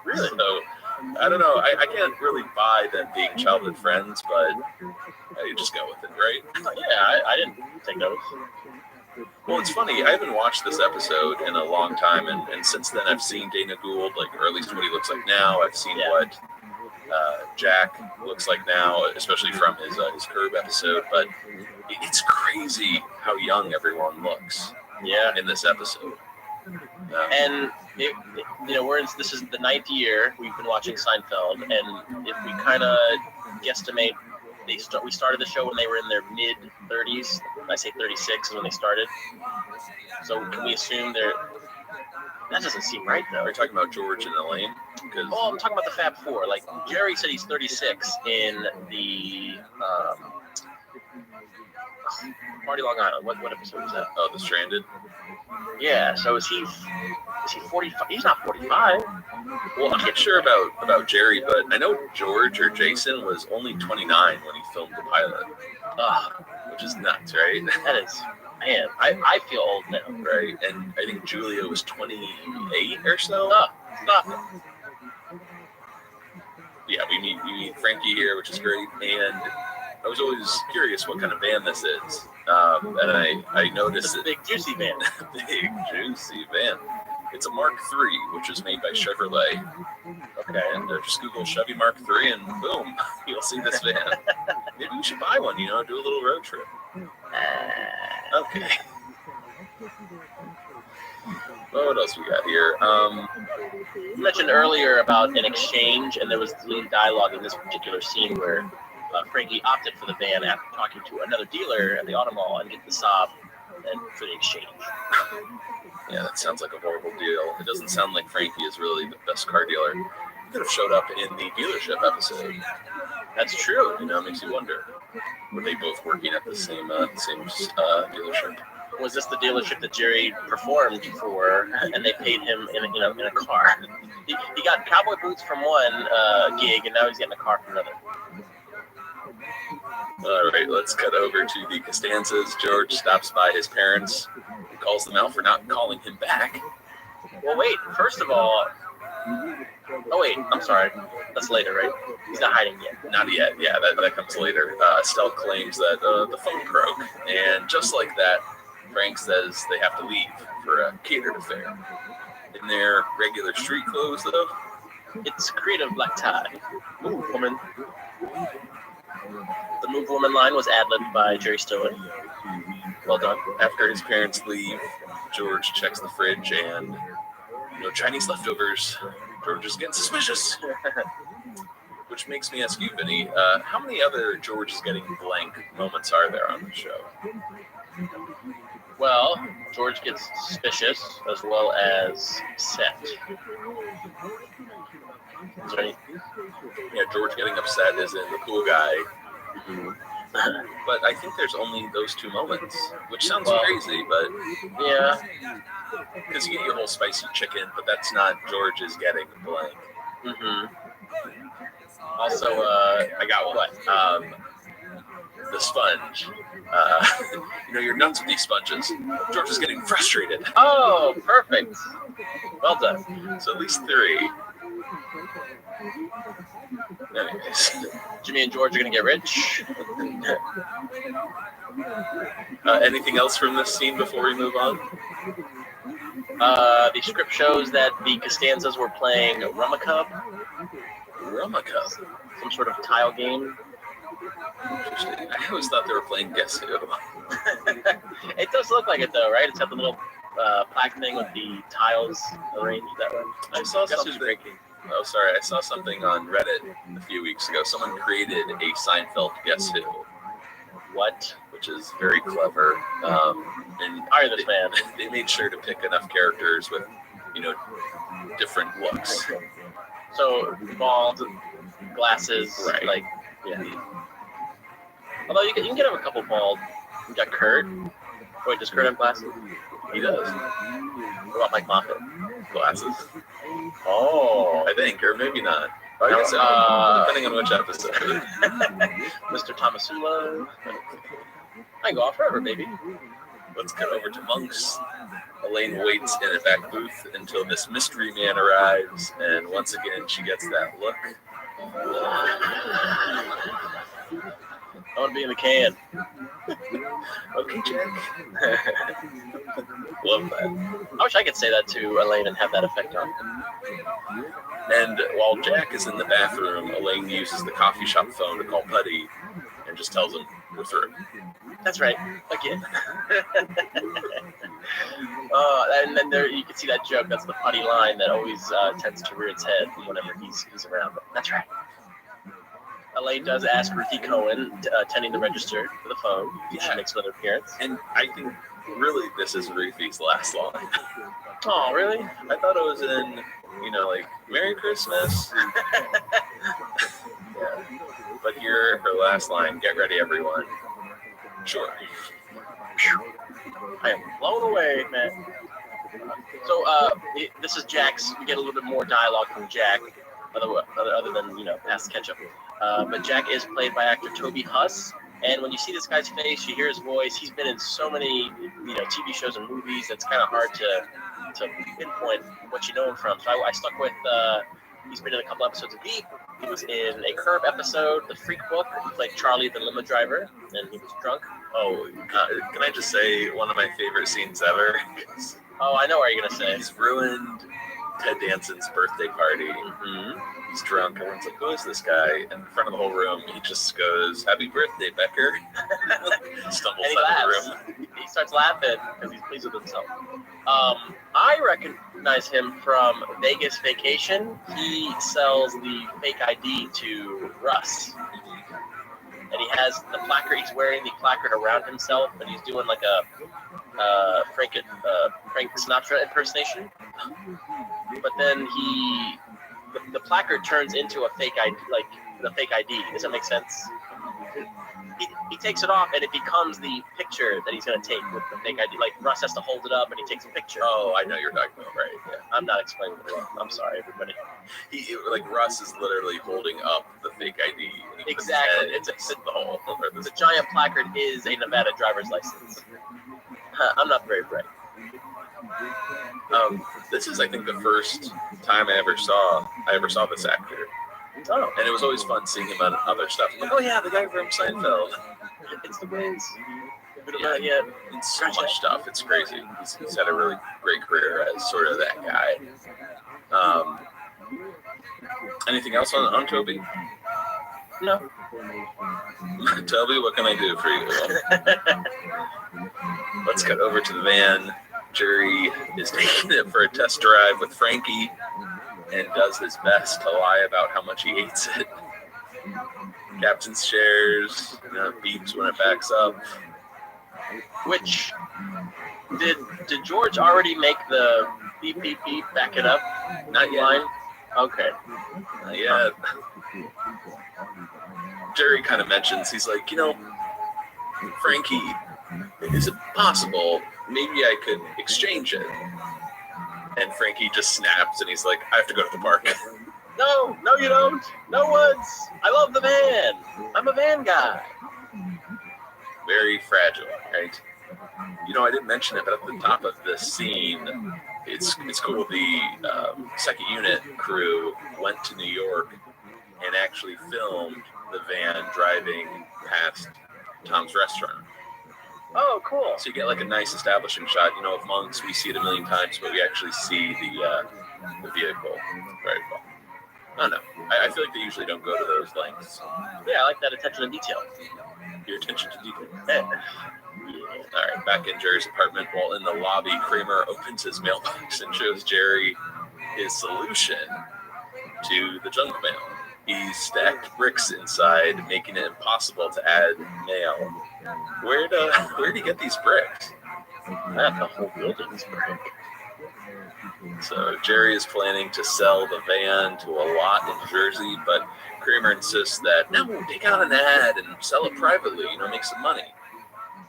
Really? So, I don't know. I can't really buy them being childhood friends, but I just go with it, right? Oh, yeah, I didn't take notice. Well, it's funny. I haven't watched this episode in a long time, and since then I've seen Dana Gould, or at least what he looks like now. I've seen what Jack looks like now, especially from his Curb episode. But it's crazy how young everyone looks. Yeah, in this episode. And this is the 9th year we've been watching Seinfeld, and if we kind of guesstimate, we started the show when they were in their mid-30s. I say 36 is when they started. So can we assume that doesn't seem right though? Are you talking about George and Elaine? Oh, I'm talking about the Fab Four. Like Jerry said, he's 36 in the Party Long Island. What episode is that? Oh, The Stranded. Yeah. So is he 45? He's not 45. Well, I'm not sure about Jerry, but I know George or Jason was only 29 when he filmed the pilot. Which is nuts, right? That is, man. I feel old now. Right, and I think Julia was 28 or so. Stop it. Yeah, we meet Frankie here, which is great, and I was always curious what kind of van this is. And I noticed it's a big juicy van. Big juicy van. It's a Mark III, which was made by Chevrolet. Okay, and just Google Chevy Mark III, and boom, you'll see this van. Maybe we should buy one. Do a little road trip. Okay. Well, what else we got here? You mentioned earlier about an exchange, and there was lead dialogue in this particular scene where Frankie opted for the van after talking to another dealer at the auto mall and get the Saab and for the exchange. Yeah, that sounds like a horrible deal. It doesn't sound like Frankie is really the best car dealer. He could have showed up in the dealership episode. That's true. Makes you wonder. Were they both working at the same dealership? Was this the dealership that Jerry performed for, and they paid him in a car? He got cowboy boots from one gig, and now he's getting a car from another. All right, let's cut over to the Costanzas. George stops by his parents and calls them out for not calling him back. Well, wait. First of all, I'm sorry. That's later, right? He's not hiding yet. Not yet. Yeah, that comes later. Estelle claims that the phone broke, and just like that, Frank says they have to leave for a catered affair. In their regular street clothes, though. It's creative black tie. Move, woman. The Move Woman line was ad-libbed by Jerry Stiller. Well done. After his parents leave, George checks the fridge and no Chinese leftovers. George is getting suspicious. Which makes me ask you, Vinny, how many other George is getting blank moments are there on the show? Well, George gets suspicious as well as upset. Is there any? Yeah, George getting upset is in the cool guy. But I think there's only those 2 moments, which sounds crazy, but yeah, because you get your whole spicy chicken, but that's not George's getting blank. Also, I got one. The sponge. You're nuts with these sponges. George is getting frustrated. Oh, perfect. Well done. So at least 3. Anyways. Jimmy and George are going to get rich. Anything else from this scene before we move on? The script shows that the Costanzas were playing Rummikub. Rummikub? Some sort of tile game. Interesting. I always thought they were playing Guess Who. It does look like it though, right? It's got the little plaque thing with the tiles arranged that way. I saw something. Oh, sorry. I saw something on Reddit a few weeks ago. Someone created a Seinfeld Guess Who. What? Which is very clever. And hire this man. They made sure to pick enough characters with, different looks. So bald, glasses, right? Like, yeah. Although you can get him a couple bald. You got Kurt. Wait, does Kurt have glasses? He does. What about Mike Moffat? Glasses. Oh, I think, or maybe not. Depending on which episode. Mr. Tomasula. I can go off forever, baby. Let's cut over to Monk's. Elaine waits in a back booth until this mystery man arrives, and once again she gets that look. I want to be in the can. Okay, Jack. Love that. I wish I could say that to Elaine and have that effect on him. And while Jack is in the bathroom, Elaine uses the coffee shop phone to call Putty and just tells him, we're through. That's right. Again. And then there you can see that joke. That's the Putty line that always tends to rear its head whenever he's around. That's right. Elaine does ask Ruthie Cohen, attending the register for the phone. Yeah. She makes another appearance. And I think, really, this is Ruthie's last line. Oh, really? I thought it was in, Merry Christmas. Yeah. But here, her last line, get ready, everyone. Sure. I am blown away, man. So, this is Jack's. We get a little bit more dialogue from Jack, other than, past ketchup. But Jack is played by actor Toby Huss. And when you see this guy's face, you hear his voice. He's been in so many, TV shows and movies. It's kind of hard to pinpoint what you know him from. So I stuck with, he's been in a couple episodes of Veep. He was in a Curb episode, The Freak Book. He played Charlie the limo driver, and he was drunk. Oh, can I just say one of my favorite scenes ever? Oh, I know what you're going to say. He's ruined Ted Danson's birthday party. Mm-hmm. He's drunk. Everyone's like, who is this guy? And in front of the whole room, he just goes, happy birthday, Becker. Stumbles out of the room. He starts laughing because he's pleased with himself. I recognize him from Vegas Vacation. He sells the fake ID to Russ. And he has the placard. He's wearing the placard around himself, and he's doing like a Frank Sinatra impersonation. But then the placard turns into a fake ID, like the fake ID. Does that make sense? He takes it off, and it becomes the picture that he's going to take with the fake ID. Like, Russ has to hold it up, and he takes a picture. Oh, I know you're talking about, right? Yeah. I'm not explaining it well. I'm sorry, everybody. Russ is literally holding up the fake ID. Exactly. It's the whole. The giant placard is a Nevada driver's license. I'm not very bright. This is, I think, the first time I ever saw this actor. Oh. And it was always fun seeing him on other stuff. I'm like, oh yeah, the guy from Seinfeld. It's the Wiz. Yeah, it's so much stuff. It's crazy. He's had a really great career as sort of that guy. Anything else on Toby? No. Toby, what can I do for you? Let's cut over to the van. Jerry is taking it for a test drive with Frankie. and does his best to lie about how much he hates it. Captain's chairs, beeps when it backs up. Which did George already make the beep beep beep back it up? Not yet. Line? Okay. Not yet. Jerry kind of mentions, he's like, Frankie, is it possible maybe I could exchange it? And Frankie just snaps and he's like, I have to go to the park. No, you don't. No one's. I love the van. I'm a van guy. Very fragile, right? I didn't mention it, but at the top of this scene, it's cool. The second unit crew went to New York and actually filmed the van driving past Tom's restaurant. Oh, cool. So you get like a nice establishing shot. Of Monks, we see it a million times, but we actually see the vehicle very well. I don't know. I feel like they usually don't go to those lengths. Yeah, I like that attention to detail. Your attention to detail. All right, back in Jerry's apartment, while in the lobby, Kramer opens his mailbox and shows Jerry his solution to the junk mail. He's stacked bricks inside, making it impossible to add mail. Where'd he get these bricks? Not the whole building's brick. So Jerry is planning to sell the van to a lot in Jersey, but Kramer insists that, no, take out an ad and sell it privately, make some money.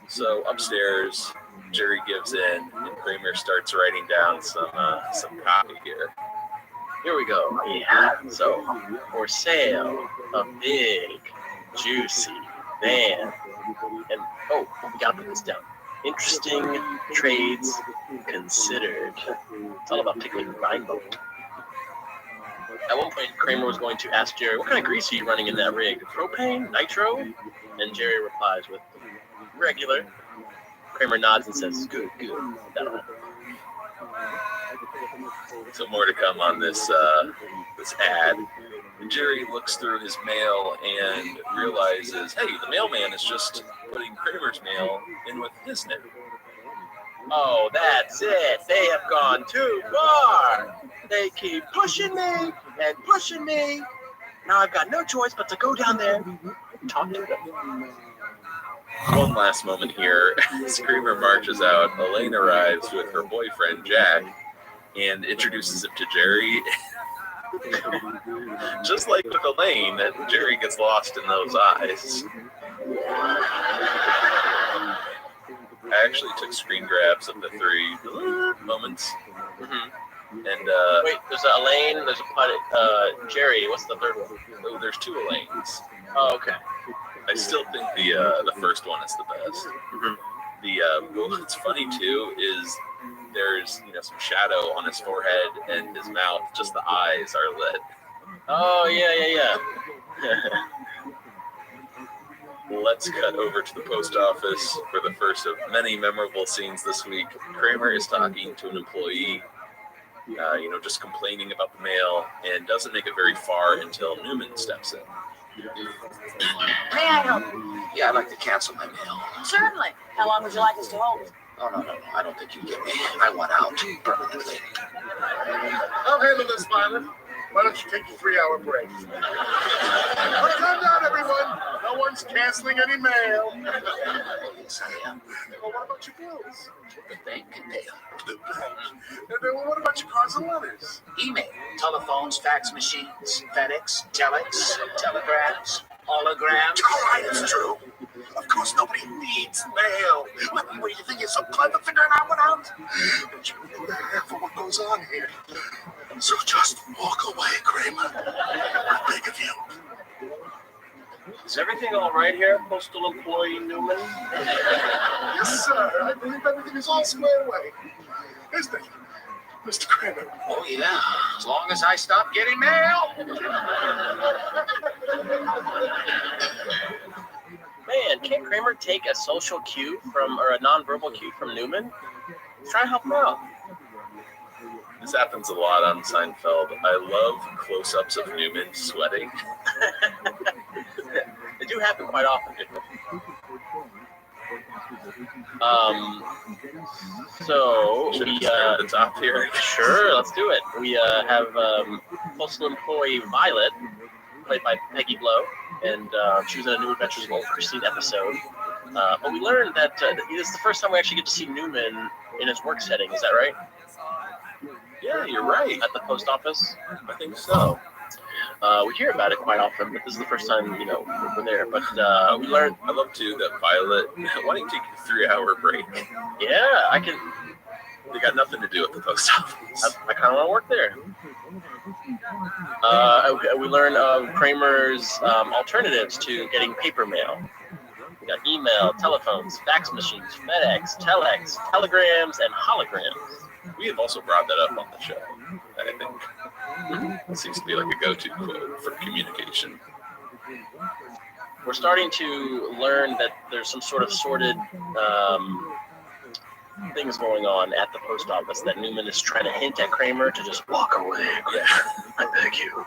So upstairs, Jerry gives in, and Kramer starts writing down some copy here. Here we go. Yeah. So, for sale, a big, juicy van. And, we gotta put this down. Interesting trades considered. It's all about pickling the rainbow. At one point, Kramer was going to ask Jerry, what kind of grease are you running in that rig? Propane? Nitro? And Jerry replies with, regular. Kramer nods and says, good. That'll help. So more to come on this ad. Jerry looks through his mail and realizes, hey, the mailman is just putting Kramer's mail in with his name. Oh, that's it. They have gone too far. They keep pushing me and pushing me. Now I've got no choice but to go down there and talk to them. One last moment here. Kramer marches out. Elaine arrives with her boyfriend, Jack, and introduces him to Jerry. Just like with Elaine, Jerry gets lost in those eyes. I actually took screen grabs of the three moments. Mm-hmm. And wait, there's a Elaine, there's a Jerry. What's the third one? Oh, there's two Elaines. Oh, okay. I still think the first one is the best. Mm-hmm. What's funny too is there's some shadow on his forehead and his mouth. Just the eyes are lit. Oh yeah. Let's cut over to the post office for the first of many memorable scenes this week. Kramer is talking to an employee, just complaining about the mail, and doesn't make it very far until Newman steps in. May I help you? Yeah, I'd like to cancel my mail. Certainly. How long would you like us to hold it? Oh, no. I don't think you get me. I want out permanently. I'll handle this, Violet. Why don't you take a 3-hour break? But calm down, everyone. No one's canceling any mail. Yes, I am. Well, what about your bills? The bank can pay them. The bank? And then what about your cards and letters? Email, telephones, fax machines, FedEx, telex, telegrams, holograms. All right, it's true. Of course, nobody needs mail. What do you think you're so clever figuring that one out? But you're really half of what goes on here. So just walk away, Kramer. I beg of you. Is everything all right here, Postal Employee Newman? Yes, sir. I believe everything is all squared away. Isn't it, Mr. Kramer? Oh, yeah. As long as I stop getting mail. Man, can't Kramer take a social cue or a nonverbal cue from Newman? Try to help him out. This happens a lot on Seinfeld. I love close-ups of Newman sweating. They do happen quite often. So Should we we start at the top here? sure, let's do it. We have postal employee Violet, played by Peggy Blow, and she was in a New Adventures of Old Christine episode. But we learned that this is the first time we actually get to see Newman in his work setting. Is that right? Yeah, you're right. At the post office. I think so. We hear about it quite often, but this is the first time we're there. But we learned. I love too that Violet. Why don't you take a 3-hour break? Yeah, I can. They got nothing to do at the post office. I kind of want to work there. We learn of Kramer's alternatives to getting paper mail. We got email, telephones, fax machines, FedEx, Telex, telegrams, and holograms. We have also brought that up on the show, I think. It seems to be like a go-to quote for communication. We're starting to learn that there's some sort of sorted things going on at the post office, that Newman is trying to hint at Kramer to just walk away. Yeah, I beg you.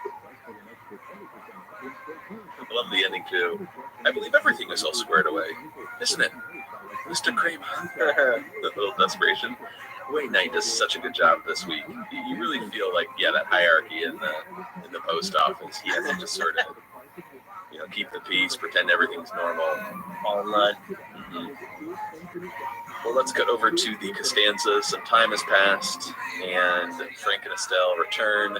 I love the ending too. I believe everything is all squared away, isn't it, Mr. Kramer? The little desperation. Wayne Knight does such a good job this week. You really feel like, that hierarchy in the post office. He has to just sort of, keep the peace, pretend everything's normal. All in line. Well, let's go over to the Costanzas. Some time has passed, and Frank and Estelle return,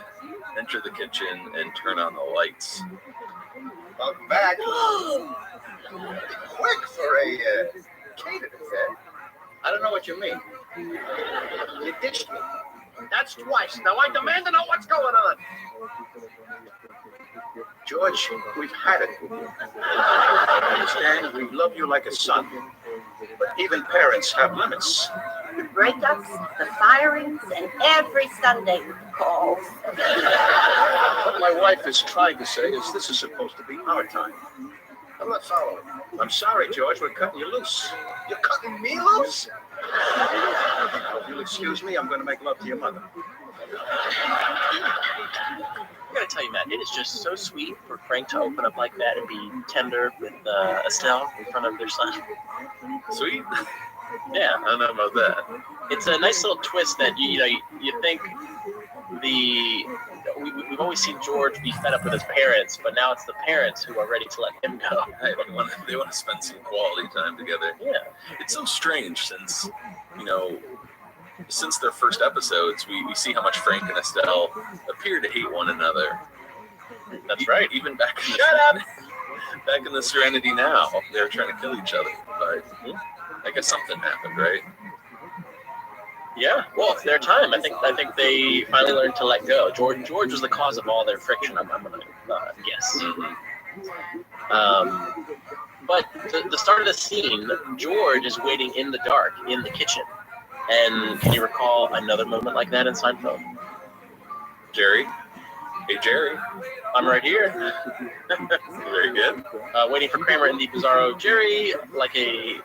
enter the kitchen, and turn on the lights. Welcome back. Quick for a catered affair. I don't know what you mean. You ditched me. That's twice. Now I demand to know what's going on. George, we've had it. I understand we love you like a son. But even parents have limits. The breakups, the firings, and every Sunday calls. What my wife is trying to say is this is supposed to be our time. I'm not following. I'm sorry, George. We're cutting you loose. You're cutting me loose? If you'll excuse me, I'm going to make love to your mother. I gotta tell you, Matt, it is just so sweet for Frank to open up like that and be tender with Estelle in front of their son. Sweet? Yeah. I don't know about that. It's a nice little twist that you think we've always seen George be fed up with his parents, but now it's the parents who are ready to let him go. They want to spend some quality time together. Yeah. It's so strange since, since their first episodes, we see how much Frank and Estelle appear to hate one another. That's right. Even back in the Serenity Now, they were trying to kill each other. But I guess something happened, right? Yeah. Well, it's their time. I think they finally learned to let go. George was the cause of all their friction. I'm gonna guess. But the start of the scene, George is waiting in the dark in the kitchen. And can you recall another moment like that in Seinfeld? Jerry? Hey, Jerry. I'm right here. Very good. Waiting for Kramer and the Bizarro Jerry, like a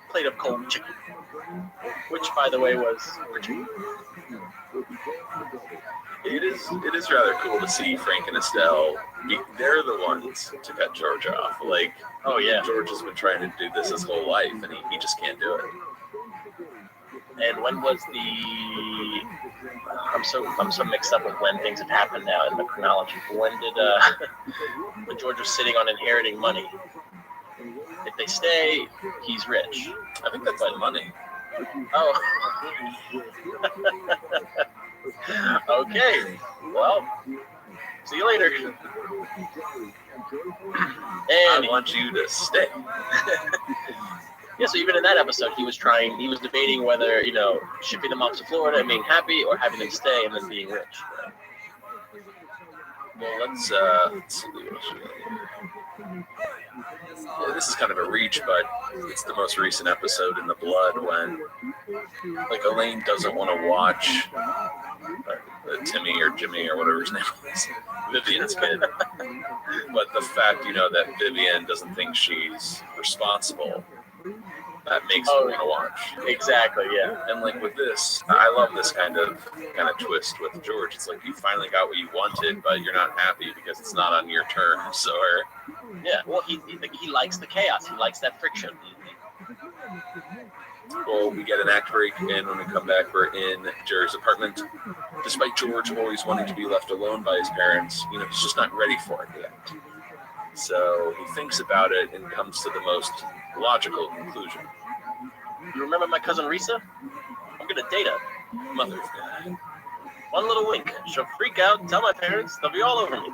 plate of cold chicken. Which, by the way, was pretty. It is rather cool to see Frank and Estelle. They're the ones to cut George off. Like, oh yeah, George has been trying to do this his whole life, and he just can't do it. And when was the? I'm so mixed up with when things have happened now in the chronology. When did when George was sitting on inheriting money? If they stay, he's rich. I think that's the money. Oh. Okay. Well, see you later. And I want you to stay. Yeah, so even in that episode, he was debating whether, shipping them off to Florida and being happy or having them stay and then being rich. Well, let's see what else we got here. Yeah, this is kind of a reach, but it's the most recent episode in The Blood when, Elaine doesn't want to watch Timmy or Jimmy or whatever his name is, Vivian's kid. But the fact, that Vivian doesn't think she's responsible, that makes her want to watch. Exactly, yeah. And with this, I love this kind of twist with George. It's like you finally got what you wanted, but you're not happy because it's not on your terms. Or yeah, well, he likes the chaos. He likes that friction. Well, we get an act break, and when we come back, we're in Jerry's apartment. Despite George always wanting to be left alone by his parents, he's just not ready for it yet. So he thinks about it and comes to the most logical conclusion. You remember my cousin Risa? I'm gonna date her. Mother of God. One little wink. She'll freak out and tell my parents. They'll be all over me.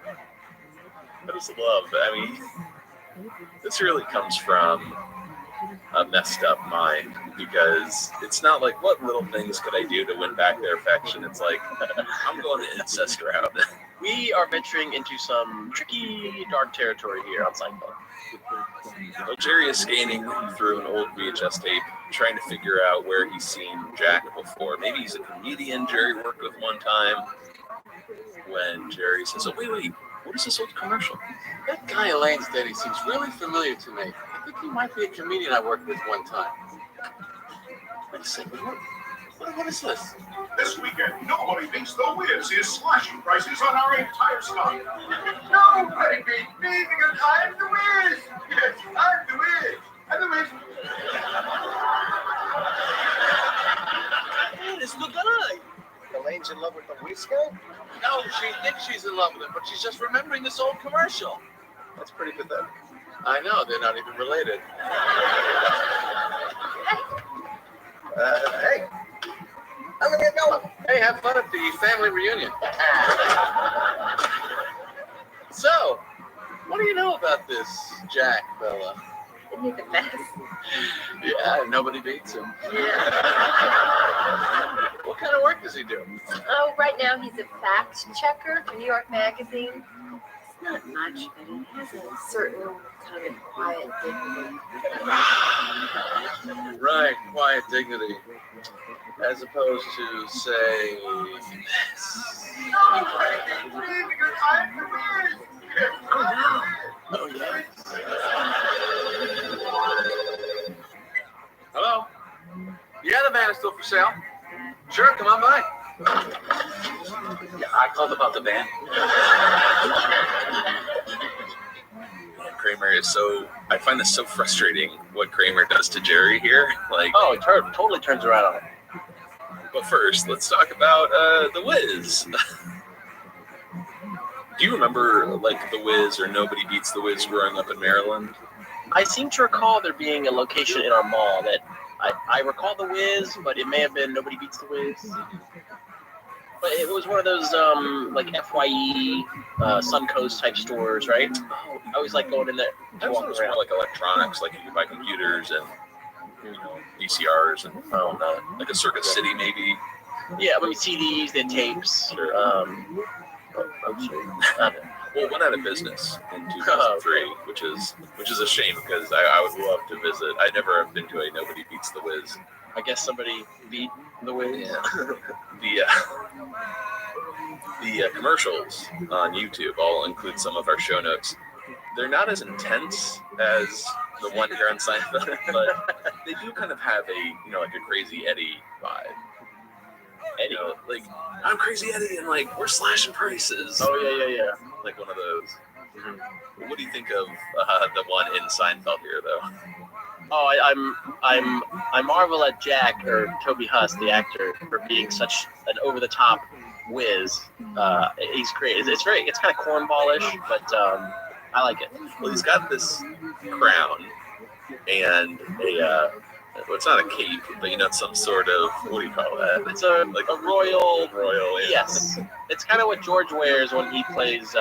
I just love, this really comes from a messed up mind, because it's not like, what little things could I do to win back their affection? It's like, I'm going the incest route. We are venturing into some tricky, dark territory here on Seinfeld. Well, Jerry is scanning through an old VHS tape, trying to figure out where he's seen Jack before. Maybe he's a comedian Jerry worked with one time. When Jerry says, oh, wait, what is this old commercial? That guy Elaine's daddy seems really familiar to me. I think he might be a comedian I worked with one time. Wait a second, what is this? This weekend, nobody thinks the Wiz is slashing prices on our entire stock. Nobody beats me because I'm the Wiz. Yes, I'm the Wiz. I'm the Wiz. Hey, this look good. Elaine's in love with the Wiz guy? No, she thinks she's in love with him, but she's just remembering this old commercial. That's pretty pathetic. I know, they're not even related. Hey. I'm gonna get going. Hey, have fun at the family reunion. So, what do you know about this Jack fella? Isn't he the best? Yeah, nobody beats him. Yeah. What kind of work does he do? Oh, right now he's a fact checker for New York Magazine. It's not much, but he has a certain kind of quiet dignity. Right, quiet dignity. As opposed to, say, Nobody beats me because I'm the Wiz. Yes, I'm the Wiz. oh yeah. Hello? Yeah, the van is still for sale. Sure, come on by. Yeah, I called about the van. Kramer is I find this so frustrating, what Kramer does to Jerry here. Like, Oh, he totally turns around on it. but first, let's talk about The Wiz. Do you remember, like, The Wiz or Nobody Beats The Wiz growing up in Maryland? I seem to recall there being a location in our mall that I recall the Wiz, but it may have been Nobody Beats the Wiz. But it was one of those like FYE Suncoast type stores, right? I always like going in there. I was more like electronics, like you could buy computers and VCRs and like a Circuit City maybe. Yeah, I mean CDs, then tapes. Sure. Well, it went out of business in 2003, which is a shame because I would love to visit. I never have been to a Nobody Beats the Wiz. I guess somebody beat the Wiz. Yeah. The commercials on YouTube, I'll include some of our show notes. They're not as intense as the one here on Seinfeld, but they do kind of have a like a Crazy Eddie vibe. Eddie, like I'm Crazy Eddie, and like we're slashing prices. Oh yeah. Like one of those. Mm-hmm. What do you think of the one in Seinfeld here, though? Oh, I marvel at Jack or Toby Huss, the actor, for being such an over-the-top whiz. He's great. It's kind of cornballish, but I like it. Well, he's got this crown and a. Well, it's not a cape, but it's some sort of, what do you call that? It's a royal. Royal, yeah. Yes. It's kind of what George wears when he plays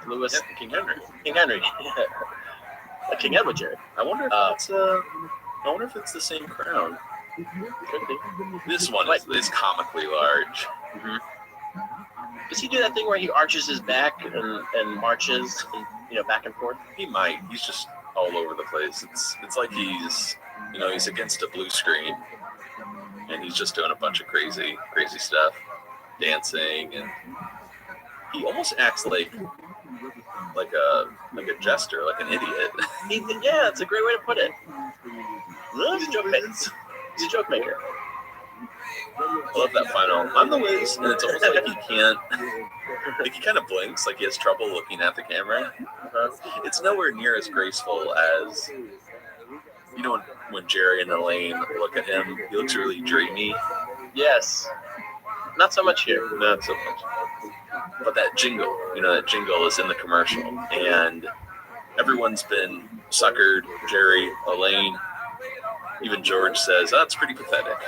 Louis. Yep, King Henry. King Henry. King Edward Jerry. I wonder if it's the same crown. Could be. This one is comically large. Mm-hmm. Does he do that thing where he arches his back and marches, back and forth? He might. He's just all over the place. It's like he's against a blue screen, and he's just doing a bunch of crazy stuff, dancing, and he almost acts like a jester, like an idiot. Yeah, that's a great way to put it. He's a joke maker. I love that final. I'm the Wiz, and it's almost like he can't. Like, he kind of blinks, like he has trouble looking at the camera. It's nowhere near as graceful as, you know, when Jerry and Elaine look at him, he looks really dreamy. Yes. Not so much here. Not so much. But that jingle, that jingle is in the commercial, and everyone's been suckered. Jerry, Elaine, even George says, that's pretty pathetic.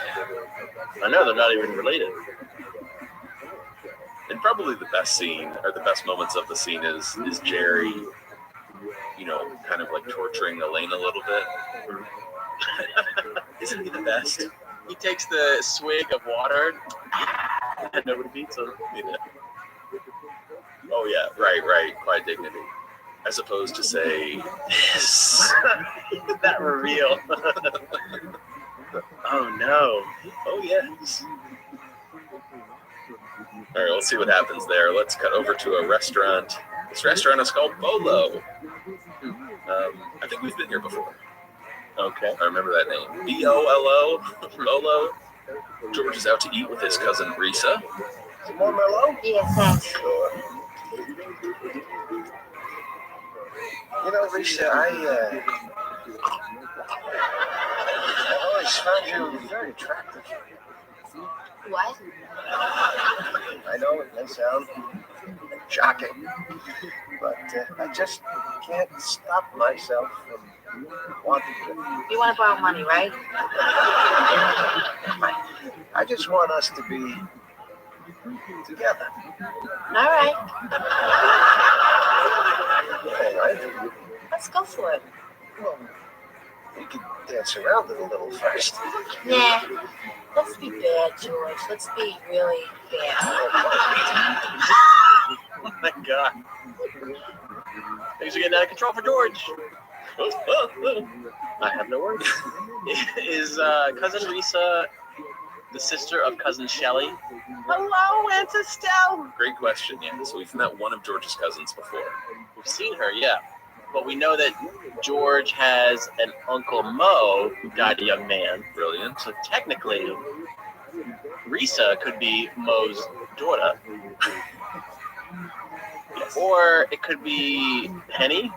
I know, they're not even related. And probably the best scene, or the best moments of the scene is Jerry, kind of like torturing Elaine a little bit. Isn't he the best? He takes the swig of water and nobody beats him. Yeah. Oh yeah, right. Quiet dignity. As opposed to say, yes. That reveal. Oh no. Oh yes. All right, let's see what happens there. Let's cut over to a restaurant. This restaurant is called Bolo. I think we've been here before. Okay. I remember that name. B-O-L-O. Bolo. George is out to eat with his cousin Risa. Some more Merlot? Yes, thanks. Sure. Risa, I always found you very attractive. What? I know it may sound shocking, but I just can't stop myself from wanting to. You want to borrow money, right? I just want us to be together. All right. All right. Let's go for it. Well, we could dance around it a little first. Nah. Let's be bad, George. Let's be really bad. Oh my God. Things are getting out of control for George. I have no words. Is cousin Risa the sister of cousin Shelly? Hello, Aunt Estelle. Great question, yeah. So we've met one of George's cousins before. We've seen her, yeah. But we know that George has an Uncle Mo who died a young man. Brilliant. So technically, Risa could be Mo's daughter. Yes. Or it could be Penny.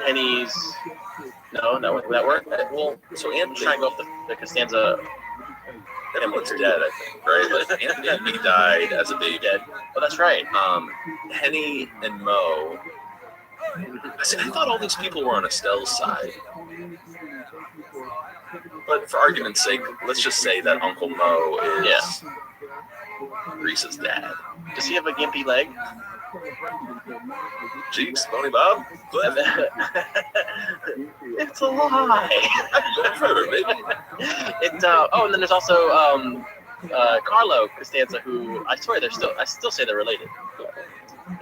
Penny's... No, that wouldn't work. Well, so Aunt trying to go up the Costanza... Everyone's dead, I think, right? Like, Anthony died as a baby. Dead. Oh, that's right. Penny and Mo... I thought all these people were on Estelle's side. But for argument's sake, let's just say that Uncle Mo is Risa's dad. Does he have a gimpy leg? Cheeks, Bony Bob? It's a lie. Go further, baby. And then there's also Carlo Costanza, who I still say they're related.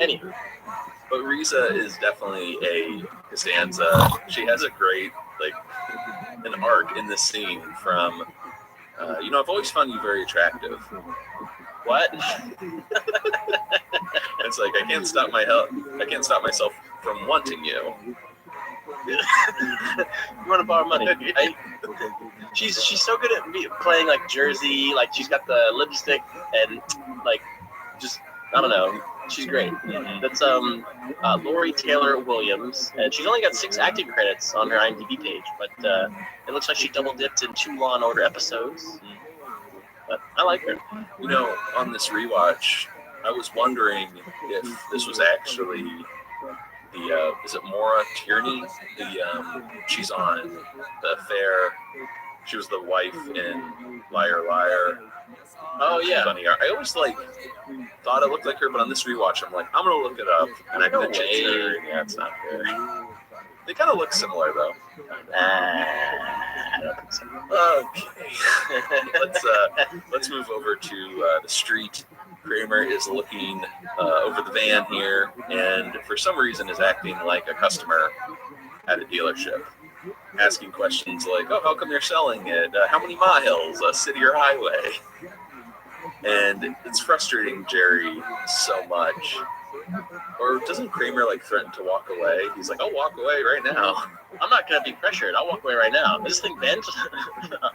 Anywho. But Risa is definitely a Costanza. She has a great, an arc in this scene from, I've always found you very attractive. What? It's like, I can't stop myself from wanting you. You want to borrow money? She's so good at playing like Jersey, like she's got the lipstick and just, I don't know. She's great. That's Lori Taylor Williams, and she's only got 6 acting credits on her IMDb page, but it looks like she double dipped in 2 Law and Order episodes. But I like her. On this rewatch, I was wondering if this was actually is it Maura Tierney? She's on The Affair. She was the wife in Liar Liar. Oh yeah. Funny. I always thought it looked like her, but on this rewatch, I'm like, I'm gonna look it up, and I mentioned her. Yeah, it's not her. They kind of look similar though. I don't think so. Okay. Let's move over to the street. Kramer is looking over the van here, and for some reason is acting like a customer at a dealership, asking questions like, "Oh, how come you're selling it? How many miles? City or highway?" And it's frustrating Jerry so much Or doesn't Kramer like threaten to walk away? He's like, I'll walk away right now. I'm not gonna be pressured. I'll walk away right now. This thing bent.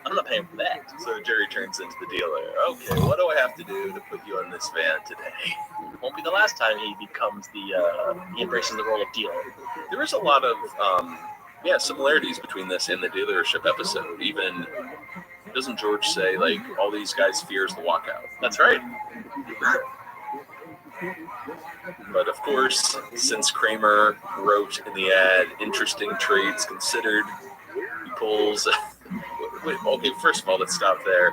I'm not paying for that. So Jerry turns into the dealer. Okay, what do I have to do to put you on this van today? Won't be the last time he becomes he embraces the role of dealer. There is a lot of similarities between this and the dealership episode. Even doesn't George say like all these guys fears the walkout? That's right. But of course, since Kramer wrote in the ad, interesting trades considered, he pulls. Wait, okay, first of all, let's stop there.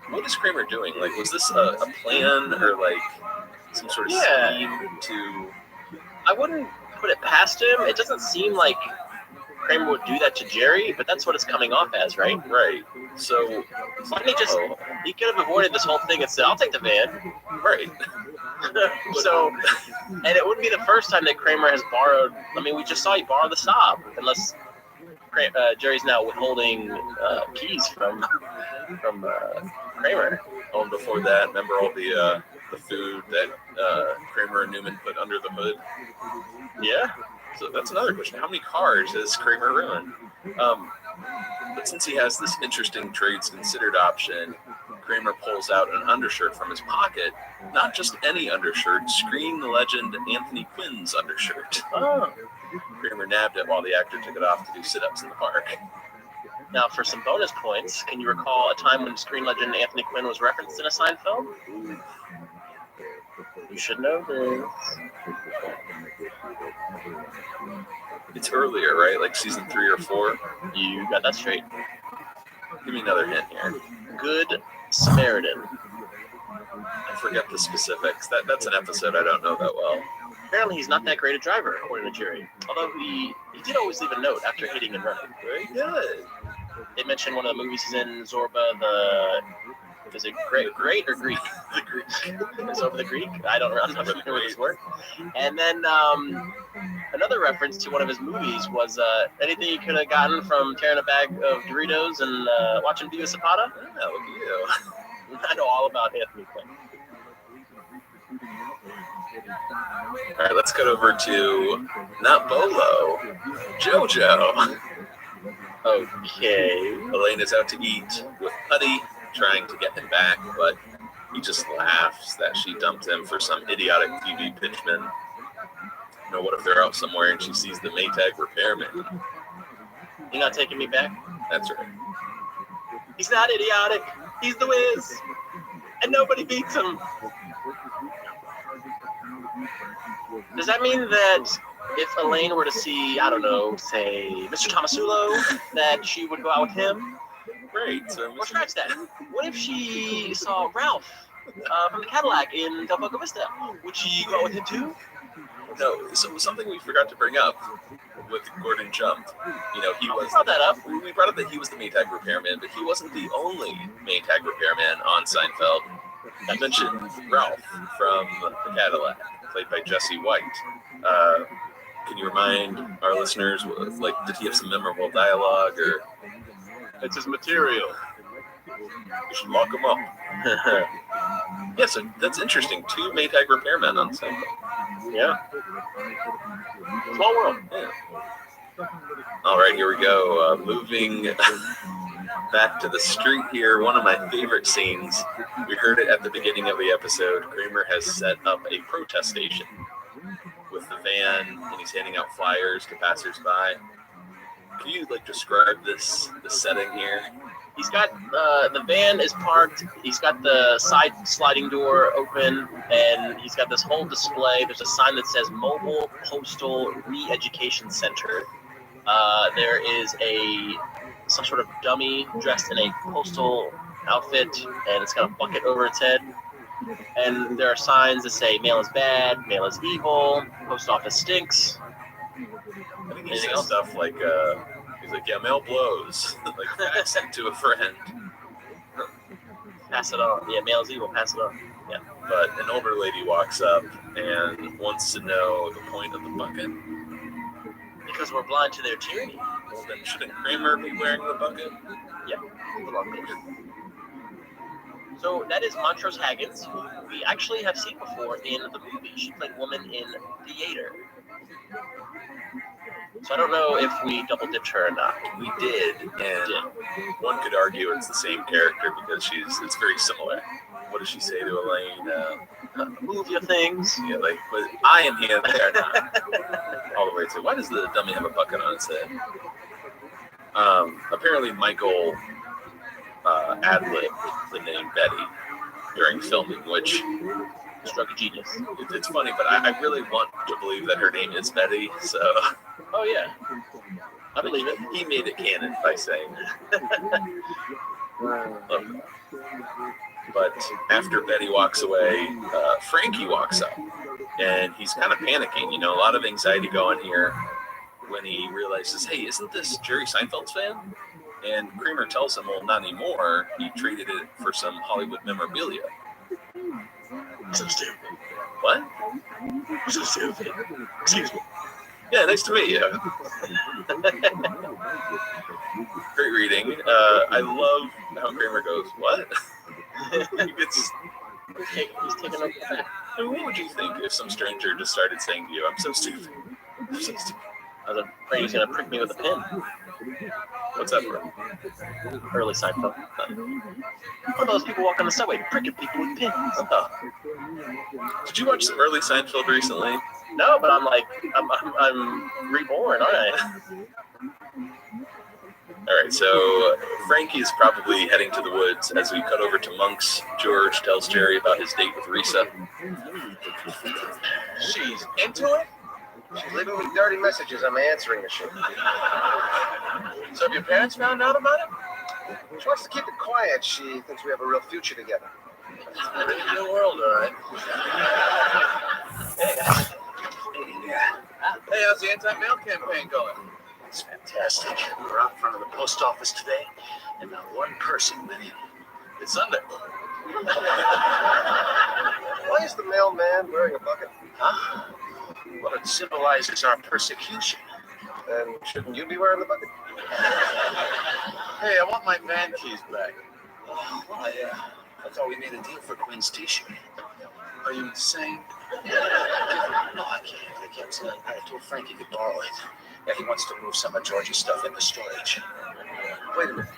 What is Kramer doing? Like, was this a plan or like some sort of scheme to? I wouldn't put it past him. It doesn't seem like Kramer would do that to Jerry, but that's what it's coming off as, right? Right. So why didn't he could have avoided this whole thing and said, I'll take the van. Right. So, and it wouldn't be the first time that Kramer has borrowed. I mean, we just saw he borrow the Saab, unless Jerry's now withholding keys from Kramer. Oh, and before that, remember all the food that Kramer and Newman put under the hood? Yeah. So that's another question. How many cars has Kramer ruined? But since he has this interesting trades considered option, Kramer pulls out an undershirt from his pocket. Not just any undershirt, Screen legend Anthony Quinn's undershirt. Oh. Kramer nabbed it while the actor took it off to do sit-ups in the park. Now, for some bonus points, can you recall a time when Screen legend Anthony Quinn was referenced in a Seinfeld? You should know this. It's earlier, right? Like season 3 or 4? You got that straight. Give me another hint here. Good Samaritan. I forget the specifics. That's an episode I don't know that well. Apparently he's not that great a driver, according to Jerry. Although he did always leave a note after hitting and running. Very good. They mentioned one of the movies he's in, Zorba, is it great or Greek? The Greek. Zorba the Greek? I'm not familiar with this word. And then another reference to one of his movies was anything he could have gotten from tearing a bag of Doritos and watching Viva Zapata? Yeah, look at you. I know all about Anthony Quinn. All right, let's cut over to not Bolo, JoJo. Okay. Elaine is out to eat with Putty, trying to get him back, but he just laughs that she dumped him for some idiotic TV pitchman. You know, what if they're out somewhere and she sees the Maytag repairman? You're not taking me back? That's right. He's not idiotic. He's the whiz. And nobody beats him. Does that mean that if Elaine were to see, I don't know, say, Mr. Tomasulo, that she would go out with him? Great. Or scratch that. What if she saw Ralph from the Cadillac in Del Boca Vista? Would she go out with him too? No, so something we forgot to bring up with Gordon Jump. You know, he was. Brought that up. We brought up that he was the Maytag repairman, but he wasn't the only Maytag repairman on Seinfeld. I mentioned Ralph from the Cadillac, played by Jesse White. Can you remind our listeners, like, did he have some memorable dialogue, or? It's his material. You should lock him up. Yeah, so that's interesting. 2 Maytag repairmen on Seinfeld. Yeah. Small world. Yeah. All right, here we go. Moving back to the street here. One of my favorite scenes. We heard it at the beginning of the episode. Kramer has set up a protest station with the van, and he's handing out flyers to passersby. Can you describe the setting here? He's got the van is parked. He's got the side sliding door open, and he's got this whole display. There's a sign that says Mobile Postal Re-Education Center. There is some sort of dummy dressed in a postal outfit, and it's got a bucket over its head. And there are signs that say mail is bad, mail is evil, post office stinks. I think he says stuff like, he's like, yeah, mail blows. Fax it to a friend. Pass it on. Yeah, mail is evil, pass it on. Yeah. But an older lady walks up and wants to know the point of the bucket. Because we're blind to their tyranny. Well, then shouldn't Kramer be wearing the bucket? Yeah. So that is Montrose Haggins, who we actually have seen before in the movie. She played Woman in Theater. So I don't know if we double dipped her or not. We did, and one could argue it's the same character because it's very similar. What does she say to Elaine? Move your things. Yeah, like, but I am here, there, not. All the way to, why does the dummy have a bucket on its head? Apparently Michael ad-libbed the name Betty during filming, which struck a genius. It's funny, but I really want to believe that her name is Betty, so... Oh, yeah. I believe it. He made it canon by saying But after Betty walks away, Frankie walks up, and he's kind of panicking, a lot of anxiety going here when he realizes, hey, isn't this Jerry Seinfeld's fan? And Kramer tells him, well, not anymore. He traded it for some Hollywood memorabilia. So stupid. What? So stupid. Excuse me. Yeah, nice to meet you. Great reading. I love how Kramer goes, what? He's taking up the fact. And what would you think if some stranger just started saying to you, I'm so stupid? I'm so stupid. I was afraid he's going to prick me with a pin. What's that for? Early Seinfeld. For those people walking on the subway, pricking people with pins. Oh. Did you watch some early Seinfeld recently? No, but I'm reborn, aren't I? All right, so Frankie's probably heading to the woods as we cut over to Monk's. George tells Jerry about his date with Risa. She's into it? She's leaving me dirty messages. I'm answering the shit. So have your parents found out about it? She wants to keep it quiet. She thinks we have a real future together. It's a pretty new world, all right. Hey, guys. Hey, how's the anti-mail campaign going? It's fantastic. We were out in front of the post office today, and not one person went in. It's Sunday. Why is the mailman wearing a bucket? Huh? Well, it symbolizes our persecution. Then shouldn't you be wearing the bucket? Hey, I want my van keys back. Oh, well, I thought we made a deal for Quinn's t-shirt. Are you insane? No, I can't. I told Frank he could borrow it. Yeah, he wants to move some of George's stuff into storage. Wait a minute.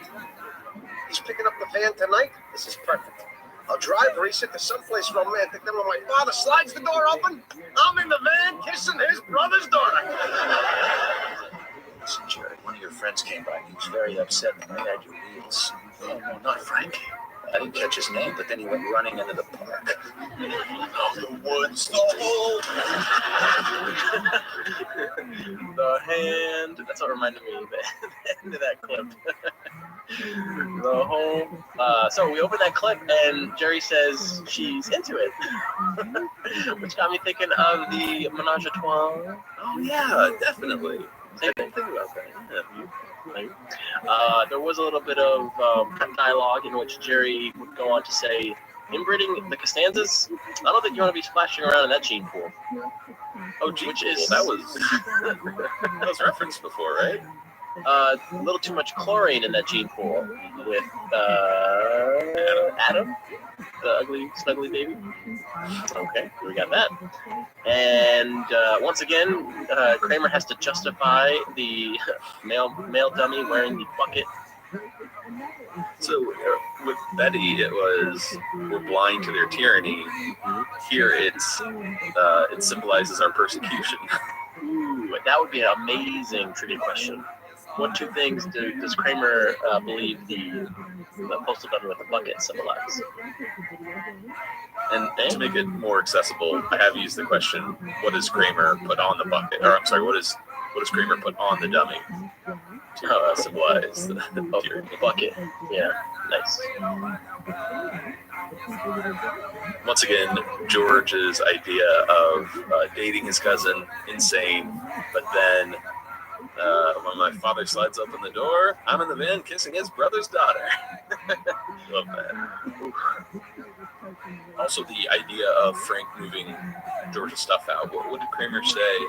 He's picking up the van tonight? This is perfect. I'll drive Risa to someplace romantic. Then when my father slides the door open, I'm in the van kissing his brother's daughter. Listen, Jerry, one of your friends came by. He was very upset when you had your wheels. Oh, no, not Frankie. I didn't catch his name, but then he went running into the park. Oh, the woods, the hole. The hand. That's what reminded me of the end of that clip. The whole. So we open that clip, and Jerry says she's into it, which got me thinking of the Menage a Trois. Oh yeah, definitely. I didn't think about that. Yeah. There was a little bit of dialogue in which Jerry would go on to say, inbreeding the Costanzas, I don't think you want to be splashing around in that gene pool. Oh, gene pool. That was referenced before, right? A little too much chlorine in that gene pool with Adam, the ugly, snuggly baby. Okay, we got that. And once again, Kramer has to justify the male dummy wearing the bucket. So with Betty, it was we're blind to their tyranny. Here, it symbolizes our persecution. Ooh, that would be an amazing trivia question. What two things does Kramer believe the postal dummy with the bucket symbolize? And to make it more accessible, I have used the question, what does Kramer put on the bucket? Or I'm sorry, what does Kramer put on the dummy to symbolize the bucket? Yeah, nice. Once again, George's idea of dating his cousin, insane, but then when my father slides open the door, I'm in the van kissing his brother's daughter. Love that. Also, the idea of Frank moving George's stuff out. What did Kramer say?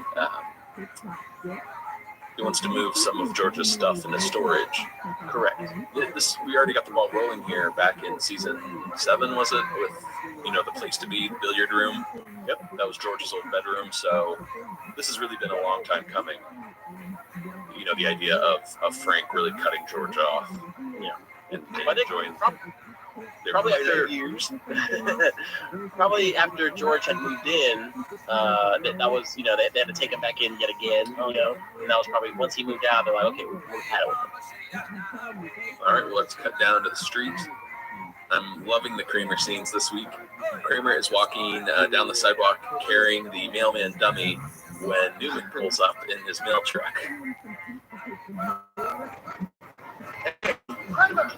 wants to move some of George's stuff into storage. Correct. We already got the ball rolling here back in season 7, was it? With, the place to be, the billiard room. Yep, that was George's old bedroom. So this has really been a long time coming. The idea of Frank really cutting George off. Yeah. And enjoying probably after years. Probably after George had moved in, that was, they had to take him back in yet again, and that was probably once he moved out, they're like, okay, we'll had it with him. All right, well, let's cut down to the street. I'm loving the Kramer scenes this week. Kramer is walking down the sidewalk carrying the mailman dummy when Newman pulls up in his mail truck. Kramer,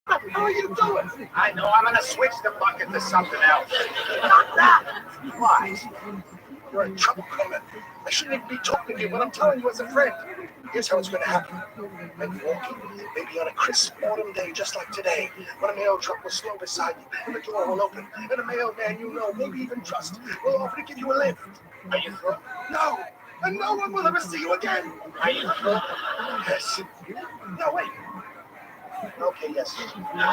what the hell are you doing? I know, I'm gonna switch the bucket to something else. Not that! Why? You're in trouble, Kramer. I shouldn't even be talking to you, but I'm telling you as a friend. Here's how it's gonna happen. I'm walking, maybe on a crisp autumn day just like today, when a mail truck will slow beside you, and the door will open, and a mailman maybe even trust, will offer to give you a lift. Are you through? No! And no one will ever see you again! Are you through? Yes. No, wait. Okay, yes. No.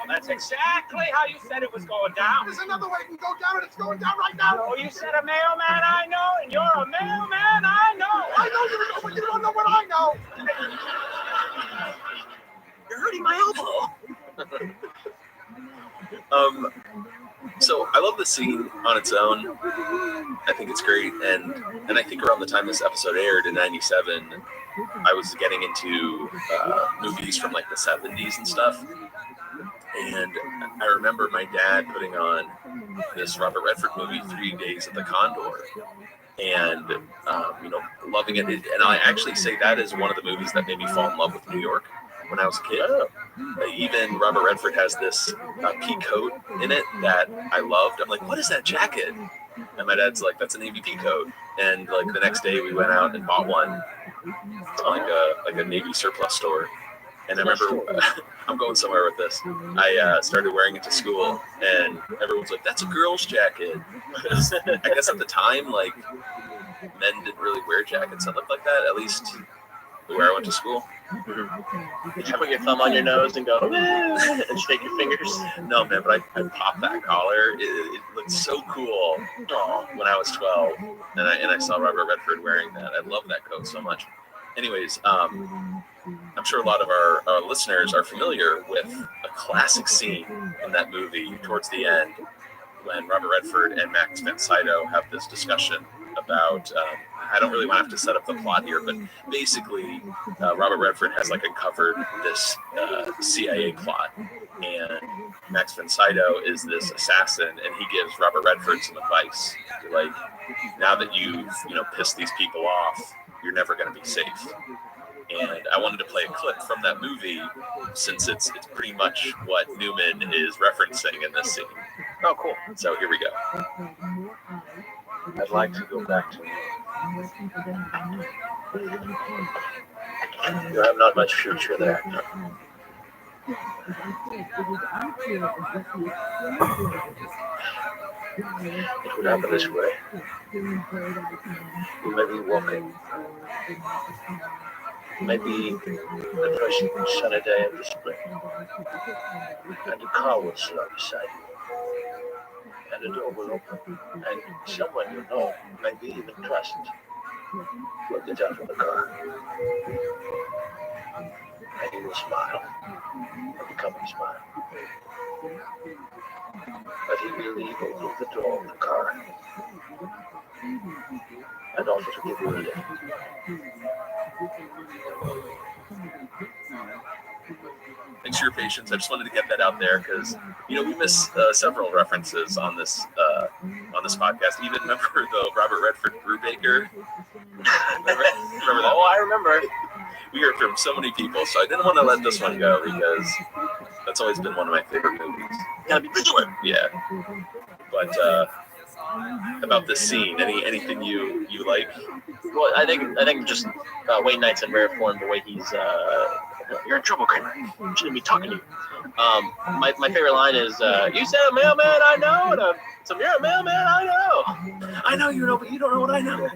That's exactly how you said it was going down. There's another way it can go down, and it's going down right now. No, you said a mailman I know, and you're a mailman I know. I know you know, but you don't know what I know. You're hurting my elbow. So I love the scene on its own. I think it's great, and I think around the time this episode aired in '97, I was getting into movies from like the '70s and stuff. And I remember my dad putting on this Robert Redford movie, 3 Days at the Condor, and loving it. And I actually say that is one of the movies that made me fall in love with New York when I was a kid. Even Robert Redford has this pea coat in it that I loved. I'm like, what is that jacket? And my dad's like, that's a Navy pea coat. And like the next day we went out and bought one, like a Navy surplus store. And I remember, I'm going somewhere with this. I started wearing it to school, and everyone's like, that's a girl's jacket. I guess at the time, like, men didn't really wear jackets that looked like that, at least where I went to school. Did you put your thumb on your nose and go, and shake your fingers? No, man, but I popped that collar. It looked so cool when I was 12, and I saw Robert Redford wearing that. I love that coat so much. Anyways, I'm sure a lot of our listeners are familiar with a classic scene in that movie towards the end when Robert Redford and Max von Sydow have this discussion about, I don't really want to have to set up the plot here, but basically Robert Redford has like uncovered this CIA plot, and Max von Sydow is this assassin, and he gives Robert Redford some advice. Like, now that you've pissed these people off, you're never going to be safe. And I wanted to play a clip from that movie since it's pretty much what Newman is referencing in this scene. Oh, cool. So here we go. I'd like to go back to you have not much future there. It would happen this way. You may be walking. Maybe the first sunny day of the spring. And a car will slow beside you. And the door will open. And someone you know, maybe even trust, will get out of the car. And he will smile. A becoming smile. But he will leave open the door of the car and offer to give you a lift. Thanks for your patience. I just wanted to get that out there because we missed several references on this podcast. Even remember the Robert Redford Brubaker? remember that? Oh, I remember. We heard from so many people, so I didn't want to let this one go because that's always been one of my favorite movies. Gotta be vigilant. Yeah. But about this scene, anything you like? Well, I think just Wayne Knight's in rare form. The way he's, you're in trouble, Kramer. Shouldn't be talking to you. My favorite line is, "You said a mailman I know, and you're a mailman I know." I know you know, but you don't know what I know.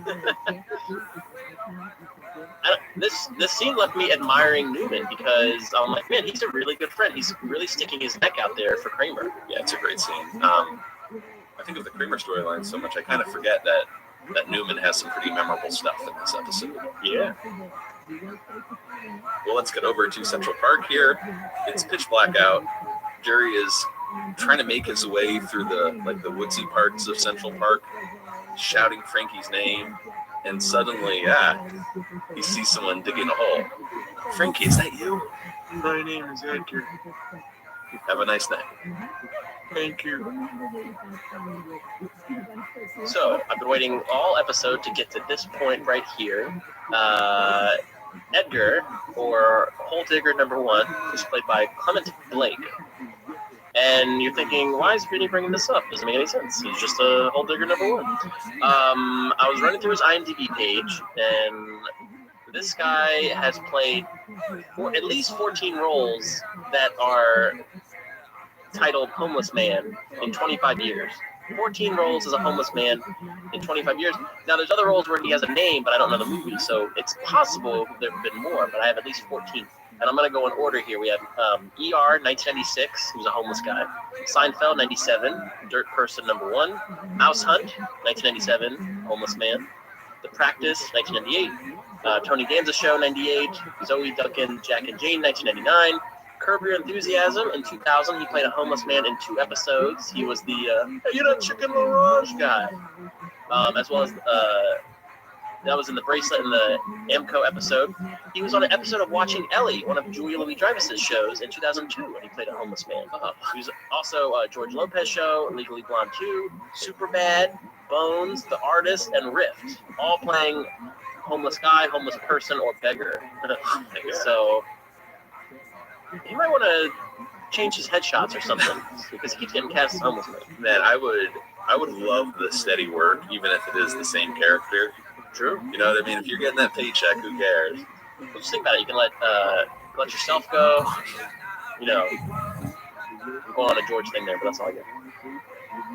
This scene left me admiring Newman because I'm like, man, he's a really good friend. He's really sticking his neck out there for Kramer. Yeah, it's a great scene. I think of the Kramer storyline so much, I kind of forget that Newman has some pretty memorable stuff in this episode. Yeah. Well, let's get over to Central Park here. It's pitch black out. Jerry is trying to make his way through the woodsy parts of Central Park, shouting Frankie's name, and suddenly, he sees someone digging a hole. Frankie, is that you? My name is Edgar. Have a nice night. Thank you. So I've been waiting all episode to get to this point right here. Edgar, or Hole Digger number 1, is played by Clement Blake. And you're thinking, why is Vinny bringing this up? Doesn't make any sense. He's just a Hole Digger number 1. I was running through his IMDb page, and this guy has played at least 14 roles that are titled Homeless Man in 25 years. 14 roles as a homeless man in 25 years. Now, there's other roles where he has a name, but I don't know the movie, so it's possible there have been more, but I have at least 14. And I'm going to go in order here. We have ER, 1996, he was a homeless guy. Seinfeld, 97, Dirt Person number 1. Mouse Hunt, 1997, homeless man. The Practice, 1998. Tony Danza Show, 98. Zoe Duncan, Jack and Jane, 1999. Curb Your Enthusiasm in 2000. He played a homeless man in 2 episodes. He was the "Hey, you know Chicken Mirage" guy, as well as that was in the Bracelet in the Amco episode. He was on an episode of Watching Ellie, one of Julia Louis-Dreyfus's shows, in 2002, when he played a homeless man. He was also George Lopez Show, Legally Blonde 2, Superbad, Bones, The Artist, and Rift, all playing homeless guy, homeless person, or beggar. So he might want to change his headshots or something, because he keeps getting cast as homeless man. Man, I would love the steady work, even if it is the same character. True. You know what I mean? If you're getting that paycheck, who cares? Well, just think about it. You can let yourself go. You know, I'm going on a George thing there, but that's all I get.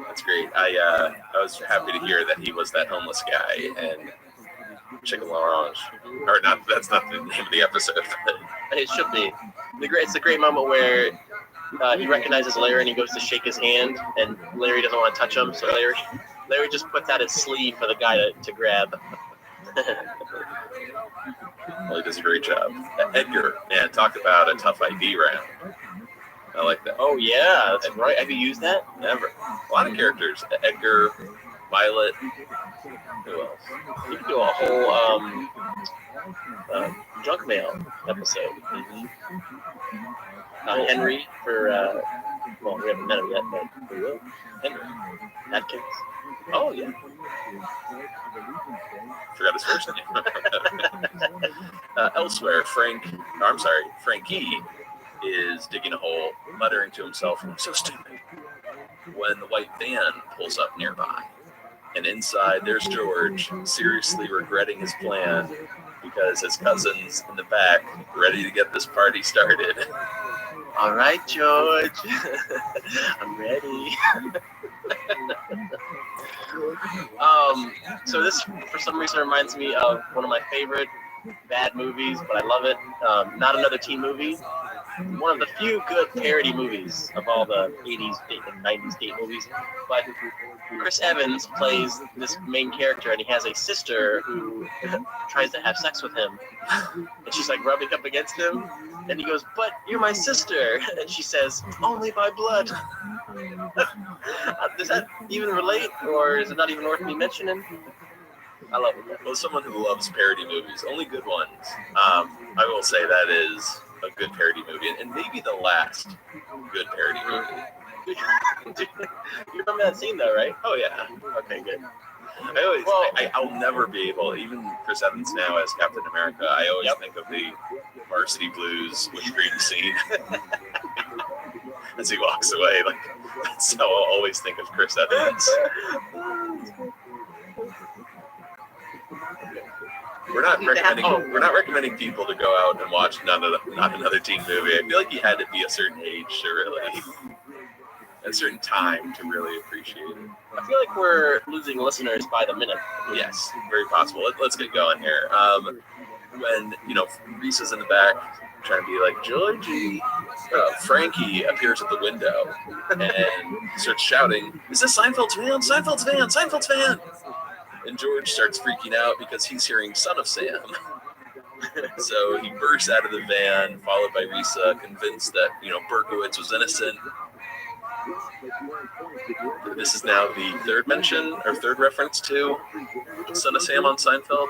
That's great. I was happy to hear that he was that homeless guy and Chicken L'Orange. Or not, that's not the name of the episode. It should be. It's a great moment where he recognizes Larry and he goes to shake his hand, and Larry doesn't want to touch him, so Larry just puts out his sleeve for the guy to grab. Well, he does a great job. Edgar, man, talk about a tough ID round. I like that. Oh, yeah, that's right. Have you used that? Never. A lot of characters. Edgar, Violet. Who else? You could do a whole junk mail episode. Henry for, well, we haven't met him yet, but we will. Henry. Atkins. Oh, yeah. Forgot his first name. Elsewhere, Frankie is digging a hole, muttering to himself, "I'm so stupid," when the white van pulls up nearby. And inside, there's George, seriously regretting his plan because his cousin's in the back, ready to get this party started. All right, George. I'm ready. So this, for some reason, reminds me of one of my favorite bad movies, but I love it. Not Another Teen Movie. One of the few good parody movies of all the 80s and 90s date movies. But Chris Evans plays this main character, and he has a sister who tries to have sex with him. And she's like rubbing up against him. And he goes, "But you're my sister." And she says, "Only by blood." Does that even relate, or is it not even worth me mentioning? I love it. Well, as someone who loves parody movies, only good ones, I will say that is a good parody movie, and maybe the last good parody movie. You remember that scene though, right? Oh yeah. Okay, good. I'll never be able, even Chris Evans now as Captain America, I always think of the Varsity Blues with green scene as he walks away. Like, that's how I'll always think of Chris Evans. We're not recommending people to go out and watch None not another teen movie. I feel like you had to be a certain age to really, a certain time to really appreciate it. I feel like we're losing listeners by the minute. Yes, very possible. Let's get going here. When, Reese is in the back trying to be like, Georgie, Frankie appears at the window and starts shouting, "Is this Seinfeld's van? Seinfeld's van! Seinfeld's van!" And George starts freaking out because he's hearing "Son of Sam." So he bursts out of the van, followed by Risa, convinced that, Berkowitz was innocent. This is now the third mention or third reference to Son of Sam on Seinfeld.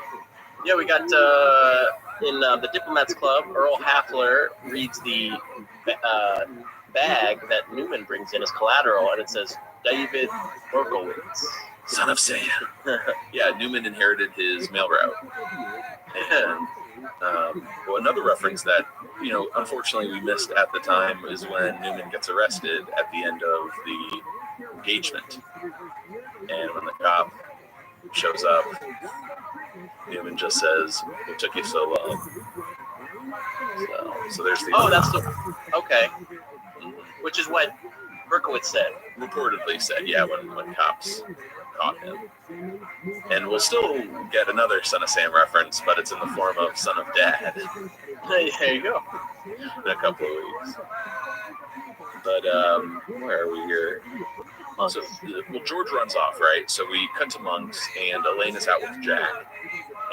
Yeah, we got in the Diplomats Club, Earl Hafler reads the bag that Newman brings in as collateral, and it says, David Berkowitz. Son of Sam. Yeah, Newman inherited his mail route. And another reference that, unfortunately we missed at the time is when Newman gets arrested at the end of the engagement. And when the cop shows up, Newman just says, "What took you so long?" So there's the... Oh, that's the... Okay. Which is what Berkowitz said. Reportedly said, yeah, when cops caught him. And we'll still get another Son of Sam reference, but it's in the form of Son of Dad. There you go. In a couple of weeks. But where are we here? So, George runs off, right? So we cut to Monks, and Elaine is out with Jack,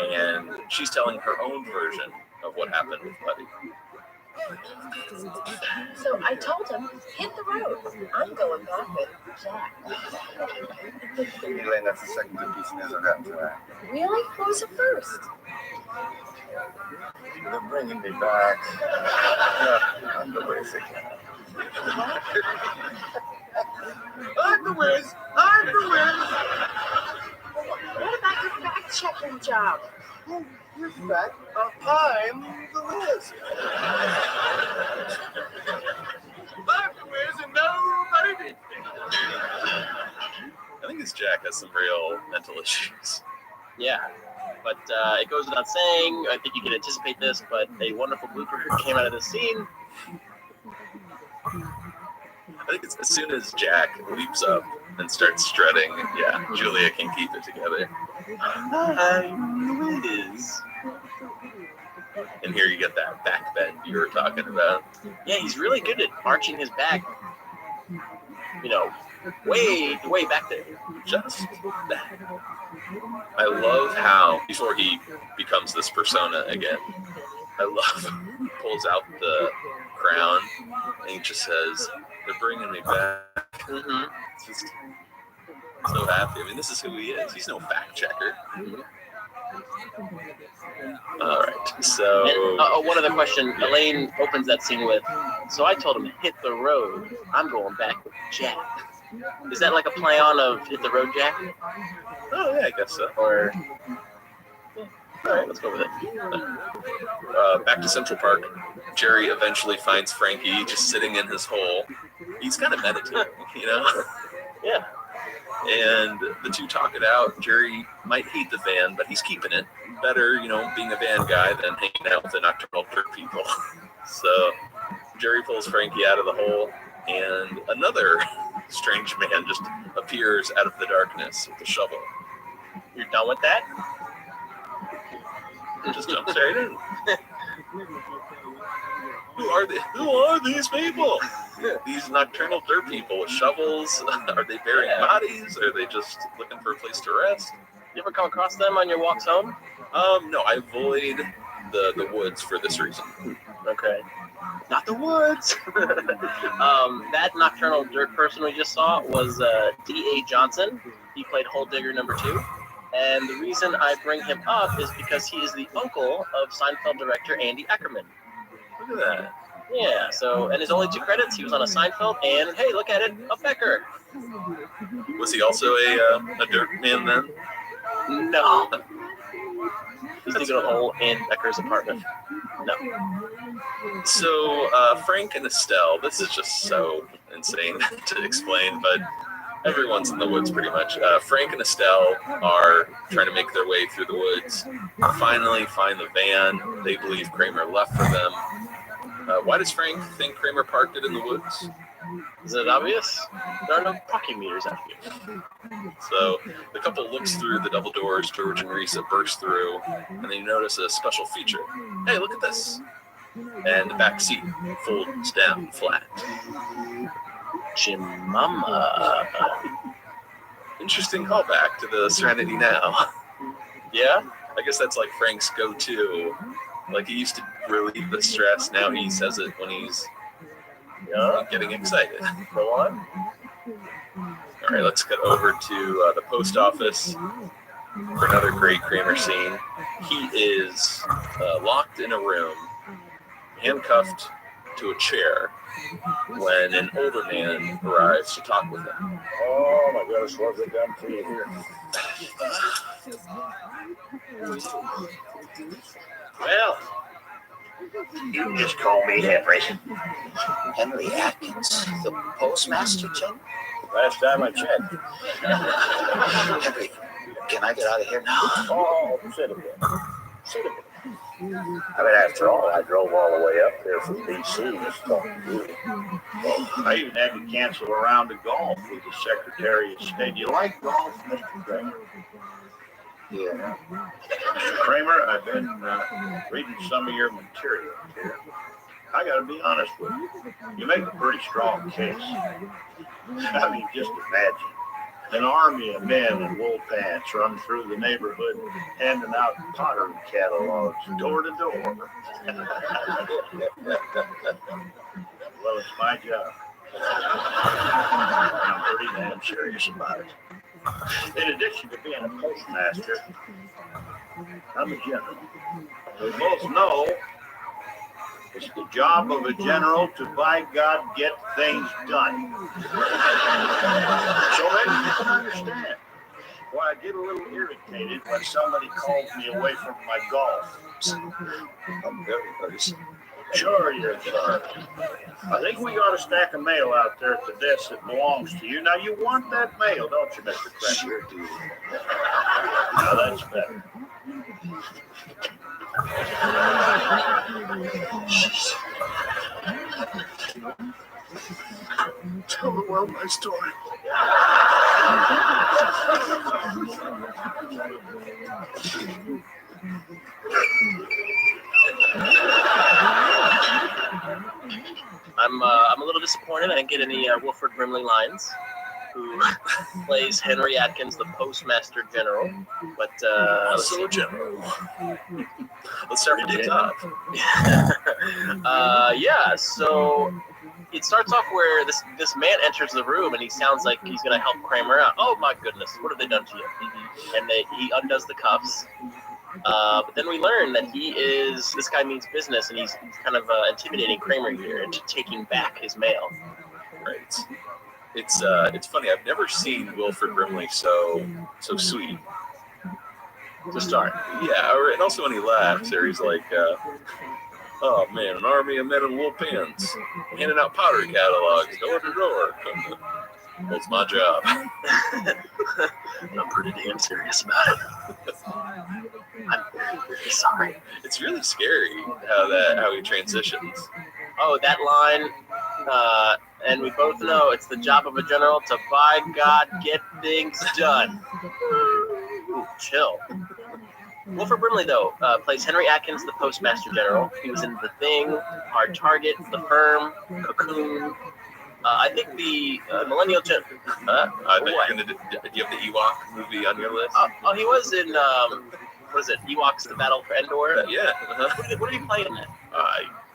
and she's telling her own version of what happened with Buddy. So I told him, hit the road. I'm going back with Jack. Elaine, that's the second good piece of news I've gotten tonight. Really? What was the first? They're bringing me back. I'm the basic. I'm the whiz! I'm the whiz! What about your fact-checking job? You're back. I'm the whiz. I'm the whiz and nobody did. I think this Jack has some real mental issues. Yeah, but it goes without saying, I think you can anticipate this, but a wonderful blooper came out of this scene. I think it's as soon as Jack leaps up and starts strutting, yeah, Julia can keep it together. I'm Liz. And here you get that back bend you were talking about. Yeah, he's really good at arching his back, way back there. Just that. I love how, before he becomes this persona again, I love he pulls out the crown and he just says, "They're bringing me back." Mm-hmm. It's just so happy. I mean, this is who he is. He's no fact checker. All right. So, and, one other question. Elaine opens that scene with, "So I told him to hit the road. I'm going back with Jack." Is that like a play on of "Hit the Road, Jack"? Oh yeah, I guess so. Or all right, let's go with it. Back to Central Park. Jerry eventually finds Frankie just sitting in his hole. He's kind of meditating, Yeah. And the two talk it out. Jerry might hate the van, but he's keeping it. Better, being a van guy than hanging out with the nocturnal dirt people. So Jerry pulls Frankie out of the hole, and another strange man just appears out of the darkness with a shovel. You're done with that? Just jump straight in. Who are these people? These nocturnal dirt people with shovels? Are they burying bodies? Are they just looking for a place to rest? You ever come across them on your walks home? No, I avoid the woods for this reason. Okay. Not the woods. That nocturnal dirt person we just saw was D.A. Johnson. He played Hole Digger #2. And the reason I bring him up is because he is the uncle of Seinfeld director Andy Eckerman. Look at that. Yeah, so, and his only 2 credits, he was on a Seinfeld, and hey, look at it, a Becker. Was he also a dirt man then? No. He's digging a hole in Becker's apartment. No. So, Frank and Estelle, this is just so insane to explain, but everyone's in the woods pretty much. Frank and Estelle are trying to make their way through the woods. Finally find the van. They believe Kramer left for them. Why does Frank think Kramer parked it in the woods? Is it obvious? There are no parking meters out here. So the couple looks through the double doors George and Risa burst through, and then you notice a special feature. Hey, look at this. And the back seat folds down flat. Jimama. Interesting callback to the Serenity Now. Yeah? I guess that's like Frank's go-to. Like, he used to relieve the stress, now he says it when he's getting excited. Go on. All right, let's get over to the post office for another great Kramer scene. He is locked in a room, handcuffed to a chair, when an older man arrives to talk with him. Oh my goodness, what have they done for you here? Well, you can just call me Henry. Henry Atkins, the postmaster, Jim? Last time I checked. Henry, can I get out of here now? Oh, sit a bit. Sit a bit. I mean, after all, I drove all the way up there from D.C. just to talk to you. Well, I even had to cancel a round of golf with the Secretary of State. You like golf, Mr. Kramer? Yeah. Mr. Kramer, I've been reading some of your material here. I got to be honest with you. You make a pretty strong case. I mean, just imagine. An army of men in wool pants run through the neighborhood handing out pottery catalogs door to door. Well, it's my job. I'm pretty damn serious about it. In addition to being a postmaster, I'm a general. We both know it's the job of a general to, by God, get things done. So maybe you can understand why I get a little irritated when somebody calls me away from my golf. I'm very nervous. Sure, you're sorry. I think we got a stack of mail out there at the desk that belongs to you. Now, you want that mail, don't you, Mr. Kramer? Sure do. Now, that's better. Tell the world my story. I'm a little disappointed I didn't get any Wilford Brimley lines, who plays Henry Atkins, the Postmaster General. But Also a general. Let's start with the top. Yeah, so it starts off where this man enters the room and he sounds like he's going to help Kramer out. Oh my goodness, what have they done to you? And he undoes the cuffs. But then we learn that this guy means business, and he's kind of intimidating Kramer here into taking back his mail. Right. It's funny. I've never seen Wilford Brimley so sweet. To start. Yeah, and also when he laughs, or he's like, oh man, an army of men in wool pants, handing out pottery catalogs, door to door. Well, it's my job. I'm pretty damn serious about it. I'm really sorry. It's really scary how he transitions. Oh, that line, and we both know it's the job of a general to, by God, get things done. Ooh, chill. Wilford Brimley, though, plays Henry Atkins, the Postmaster General. He was in The Thing, Hard Target, The Firm, Cocoon. I think the Millennial Gen. Do you have the Ewok movie on your list? Oh, he was in what is it? Ewoks: The Battle for Endor. Yeah. What did he play in that?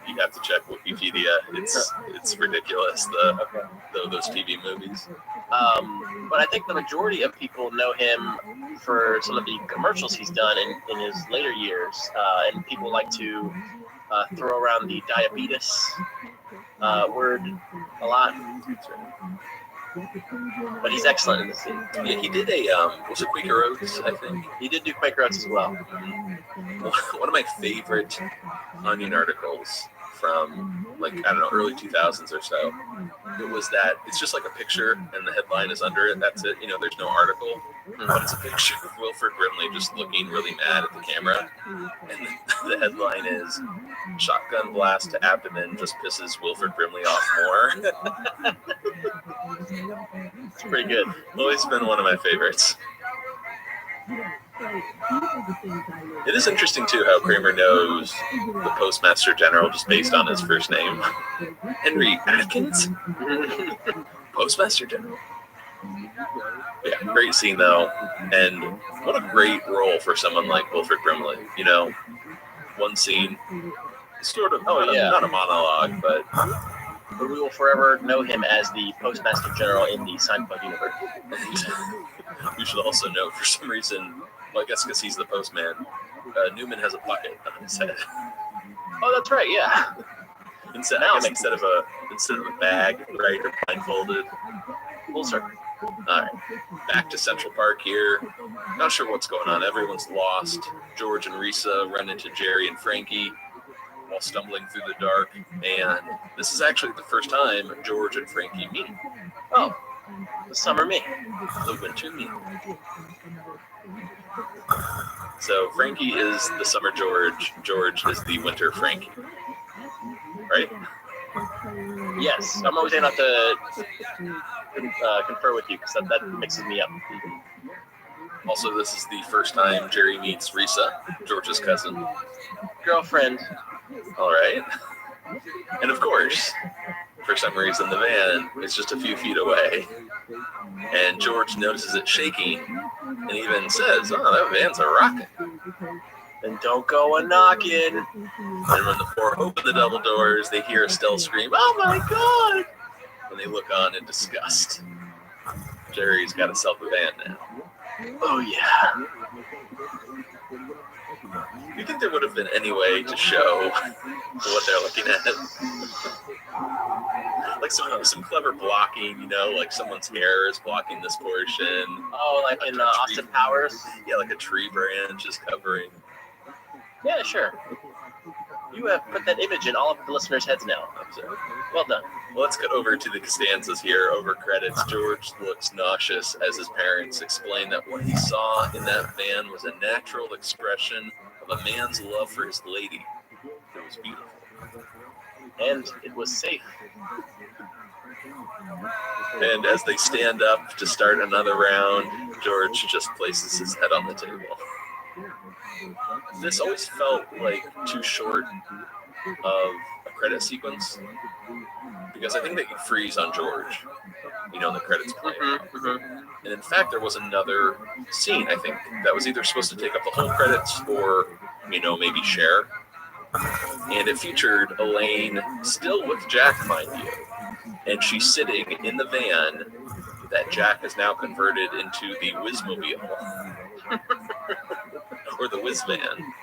You have to check Wikipedia. It's ridiculous. Those TV movies. But I think the majority of people know him for some of the commercials he's done in his later years, and people like to throw around the diabetes word a lot. But he's excellent in this scene. Yeah, he did was it Quaker Oats, I think? He did do Quaker Oats as well. One of my favorite Onion articles from like, I don't know, early 2000s or so. It was that it's just like a picture and the headline is under it. That's it. You know, there's no article, but it's a picture of Wilford Brimley just looking really mad at the camera. And the headline is "Shotgun Blast to Abdomen Just Pisses Wilford Brimley Off More." It's pretty good. Always been one of my favorites. It is interesting, too, how Kramer knows the Postmaster General just based on his first name. Henry Atkins? Postmaster General. Yeah, great scene, though. And what a great role for someone like Wilford Brimley. You know, one scene, sort of, not a monologue, but we will forever know him as the Postmaster General in the Seinfeld universe. We should also note, for some reason, well, I guess because he's the postman, Newman has a pocket on his head. Oh, that's right, yeah. Instead of a bag, right, or blindfolded. Full circle. All right, back to Central Park here. Not sure what's going on. Everyone's lost. George and Risa run into Jerry and Frankie while stumbling through the dark, and this is actually the first time George and Frankie meet. Oh, the summer me. The winter me. So Frankie is the summer George. George is the winter Frankie. Right? Yes, I'm always going to have to confer with you because that mixes me up. Also, this is the first time Jerry meets Risa, George's cousin. Girlfriend. All right. And of course, for some reason, the van is just a few feet away. And George notices it shaking and even says, "Oh, that van's a rockin'." Then don't go a knocking. And when the four open the double doors, they hear Estelle scream, "Oh my God!" And they look on in disgust. Jerry's got himself a van now. Oh, yeah. Do you think there would have been any way to show what they're looking at? Like some clever blocking, you know, like someone's hair is blocking this portion. Oh, like in Austin Powers? Yeah, like a tree branch is covering. Yeah, sure. You have put that image in all of the listeners' heads now. Well done. Well, let's get over to the Costanzas here. Over credits, George looks nauseous as his parents explain that what he saw in that van was a natural expression of a man's love for his lady. It was beautiful. And it was safe. And as they stand up to start another round, George just places his head on the table. This always felt like too short of a credit sequence because I think they could freeze on George, you know, and the credits play. And in fact, there was another scene, I think, that was either supposed to take up the whole credits or, you know, maybe share. And it featured Elaine still with Jack, mind you. And she's sitting in the van that Jack has now converted into the Whizmobile. Or the Whiz van.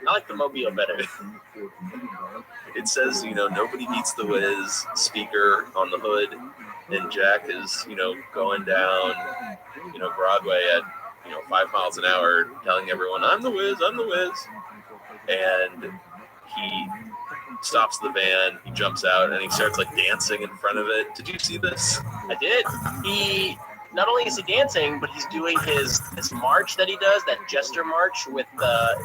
I like the Mobile better. It says, you know, nobody beats the Whiz speaker on the hood. And Jack is, you know, going down, you know, Broadway at, you know, 5 miles an hour, telling everyone, "I'm the Whiz, I'm the Whiz." And he stops the van, he jumps out, and he starts like dancing in front of it. Did you see this? I did. He not only is he dancing, but he's doing this march that he does, that jester march with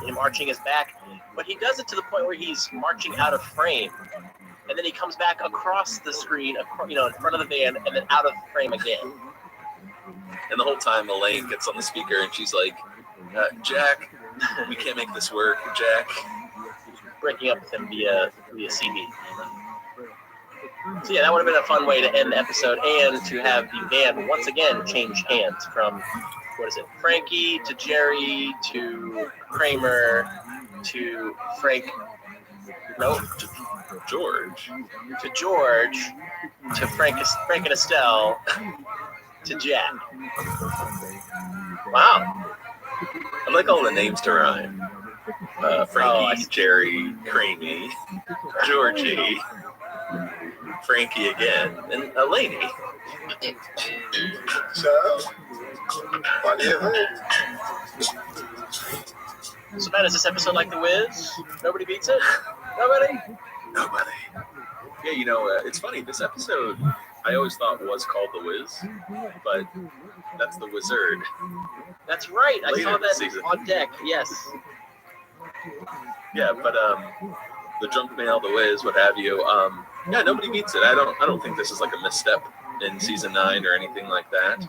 him arching his back. But he does it to the point where he's marching out of frame, and then he comes back across the screen, you know, in front of the van, and then out of frame again. And the whole time, Elaine gets on the speaker, and she's like, "Jack, we can't make this work, Jack." Breaking up with him via CD. So yeah, that would have been a fun way to end the episode, and to have the van once again change hands from, what is it, Frankie to Jerry to Kramer to Frank, no, to George, to Frank and Estelle to Jack. Wow. I like all the names to rhyme. Frankie, Jerry, Creamy, Georgie, Frankie again, and Elaine. So, what do you think? So, man, is this episode like The Wiz? Nobody beats it? Nobody? nobody. Yeah, you know, it's funny. This episode I always thought was called The Wiz, but that's The Wizard. That's right. I Later saw this that season. on deck. Yes. Yeah, but the junk mail, The Wiz, what have you. Yeah, nobody beats it. I don't think this is like a misstep in season 9 or anything like that.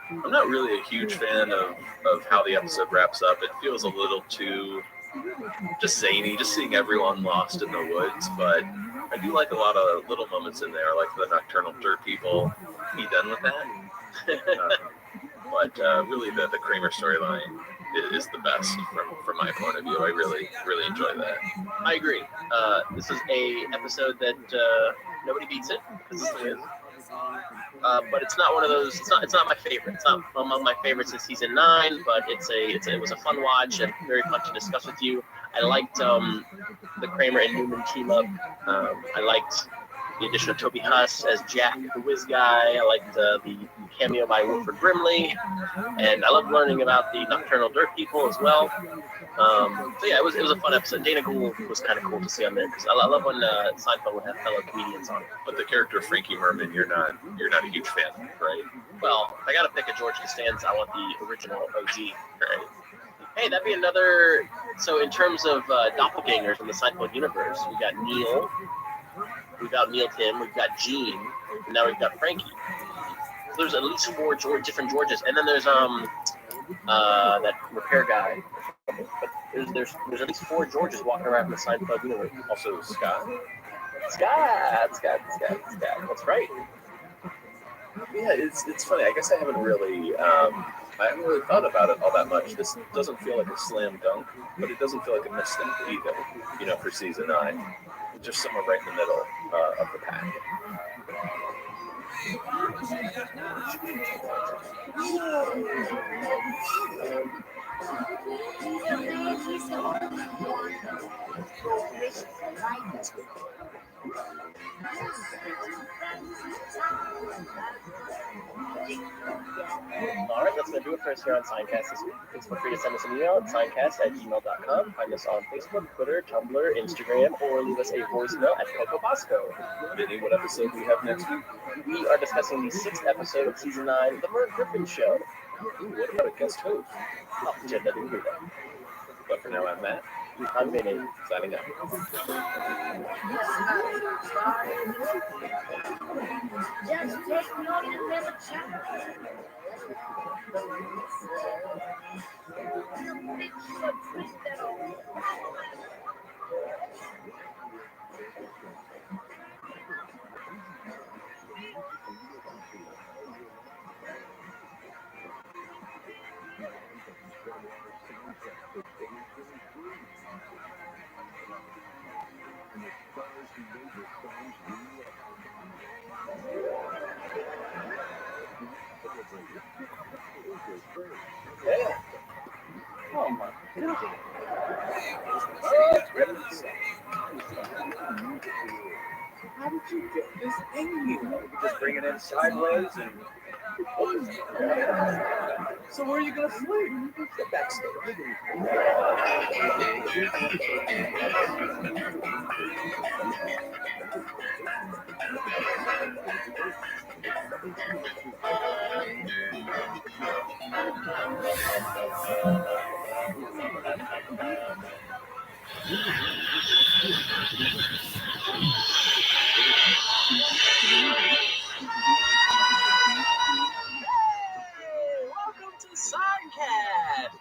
I'm not really a huge fan of how the episode wraps up. It feels a little too just zany, just seeing everyone lost in the woods, but I do like a lot of little moments in there, like the nocturnal dirt people. Be done with that. But really, the Kramer storyline is the best from my point of view. I really enjoy that. I agree. This is a episode that nobody beats it because it's The Wiz. But it's not one of those. It's not my favorite. It's not among my favorites in season 9. But it was a fun watch and very fun to discuss with you. I liked the Kramer and Newman team up. I liked the addition of Toby Huss as Jack, the Wiz guy. I liked the cameo by Wilford Brimley, and I loved learning about the Nocturnal Dirt people as well. So yeah, it was a fun episode. Dana Gould was kind of cool to see on there because I love when Seinfeld would have fellow comedians on it. But the character of Frankie Merman, you're not a huge fan of, right? Well, if I got to pick a George Costanza, I want the original OG, right? Hey, that'd be another. So in terms of doppelgangers in the Seinfeld universe, we got Neil. We've got Neil Tim, we've got Gene, and now we've got Frankie. So there's at least 4 different Georges, and then there's that repair guy. But there's at least 4 Georges walking around in the Seinfeld universe. Also Scott. Scott. That's right. Yeah, it's funny. I guess I haven't really thought about it all that much. This doesn't feel like a slam dunk, but it doesn't feel like a misstep either. You know, for season 9. Just somewhere right in the middle of the pack. All right, that's going to do it for us here on Signcast this week. Please feel free to send us an email at signcast@gmail.com. Find us on Facebook, Twitter, Tumblr, Instagram, or leave us a voicemail at Coco Bosco. Vinny, what episode do we have next week? We are discussing the 6th episode of season 9, The Merv Griffin Show. Ooh, what about a guest host? Oh, Jen, I didn't hear that. But for now, I'm Matt. I'm Vinny. Signing out. Just take me on and never chat. Yeah. Oh my God. How did you get this in here? Just bring it in sideways and. So where are you gonna sleep? Get backstage.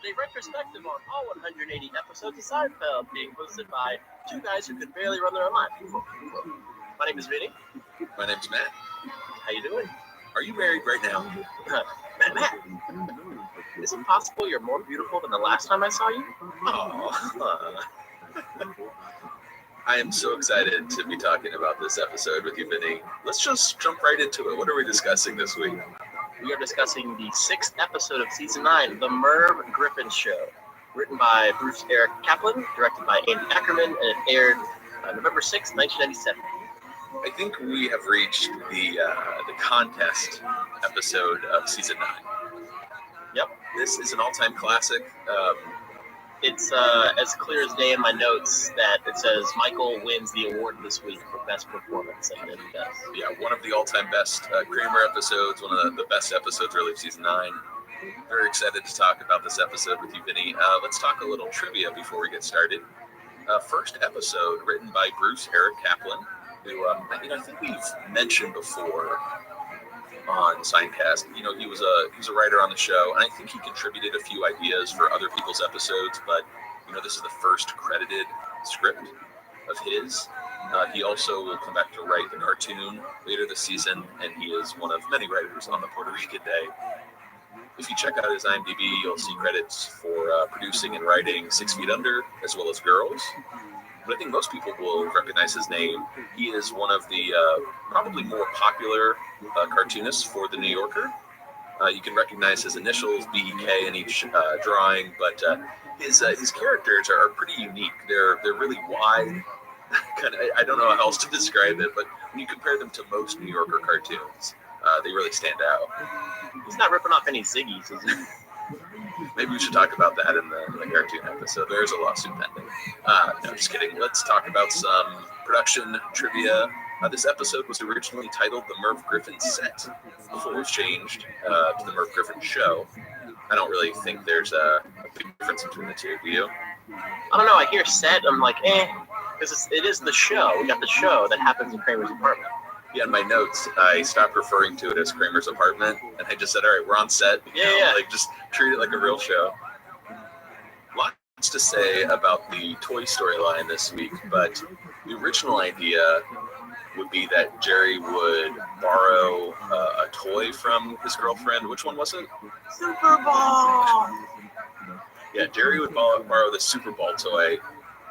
A retrospective on all 180 episodes of Seinfeld, being hosted by 2 guys who could barely run their own life. My name is Vinny. My name's Matt. How you doing? Are you married right now? Matt, is it possible you're more beautiful than the last time I saw you? Oh, I am so excited to be talking about this episode with you, Vinny. Let's just jump right into it. What are we discussing this week? We are discussing the 6th episode of season 9, The Merv Griffin Show, written by Bruce Eric Kaplan, directed by Andy Ackerman, and it aired November 6, 1997. I think we have reached the contest episode of season 9. Yep. This is an all-time classic. It's as clear as day in my notes that it says Michael wins the award this week for best performance, and it does. Yeah, one of the all-time best Kramer episodes, one of the best episodes really of season 9. Very excited to talk about this episode with you, Vinny. Let's talk a little trivia before we get started. First episode written by Bruce Eric Kaplan, who I think we've mentioned before on Signcast. He was a writer on the show, and I think he contributed a few ideas for other people's episodes, but this is the first credited script of his. He also will come back to write the cartoon later this season, and he is one of many writers on the Puerto Rican Day. If you check out his IMDb, you'll see credits for producing and writing 6 Feet Under, as well as Girls. But I think most people will recognize his name. He is one of the probably more popular cartoonists for The New Yorker. You can recognize his initials, BEK, in each drawing, but his characters are pretty unique. They're really wide. I don't know how else to describe it, but when you compare them to most New Yorker cartoons, they really stand out. He's not ripping off any Ziggies, is he? Maybe we should talk about that in the cartoon episode. There's a lawsuit pending. No, just kidding. Let's talk about some production trivia. This episode was originally titled The Merv Griffin Set before it was changed to The Merv Griffin Show. I don't really think there's a big difference between the two. Do you? I don't know. I hear set. I'm like, because it is the show. We got the show that happens in Kramer's apartment. Yeah, in my notes, I stopped referring to it as Kramer's apartment, and I just said, all right, we're on set. Yeah. Like, just treat it like a real show. Lots to say about the toy storyline this week, but the original idea would be that Jerry would borrow a toy from his girlfriend. Which one was it? Super Ball. Yeah, Jerry would borrow the Super Ball toy.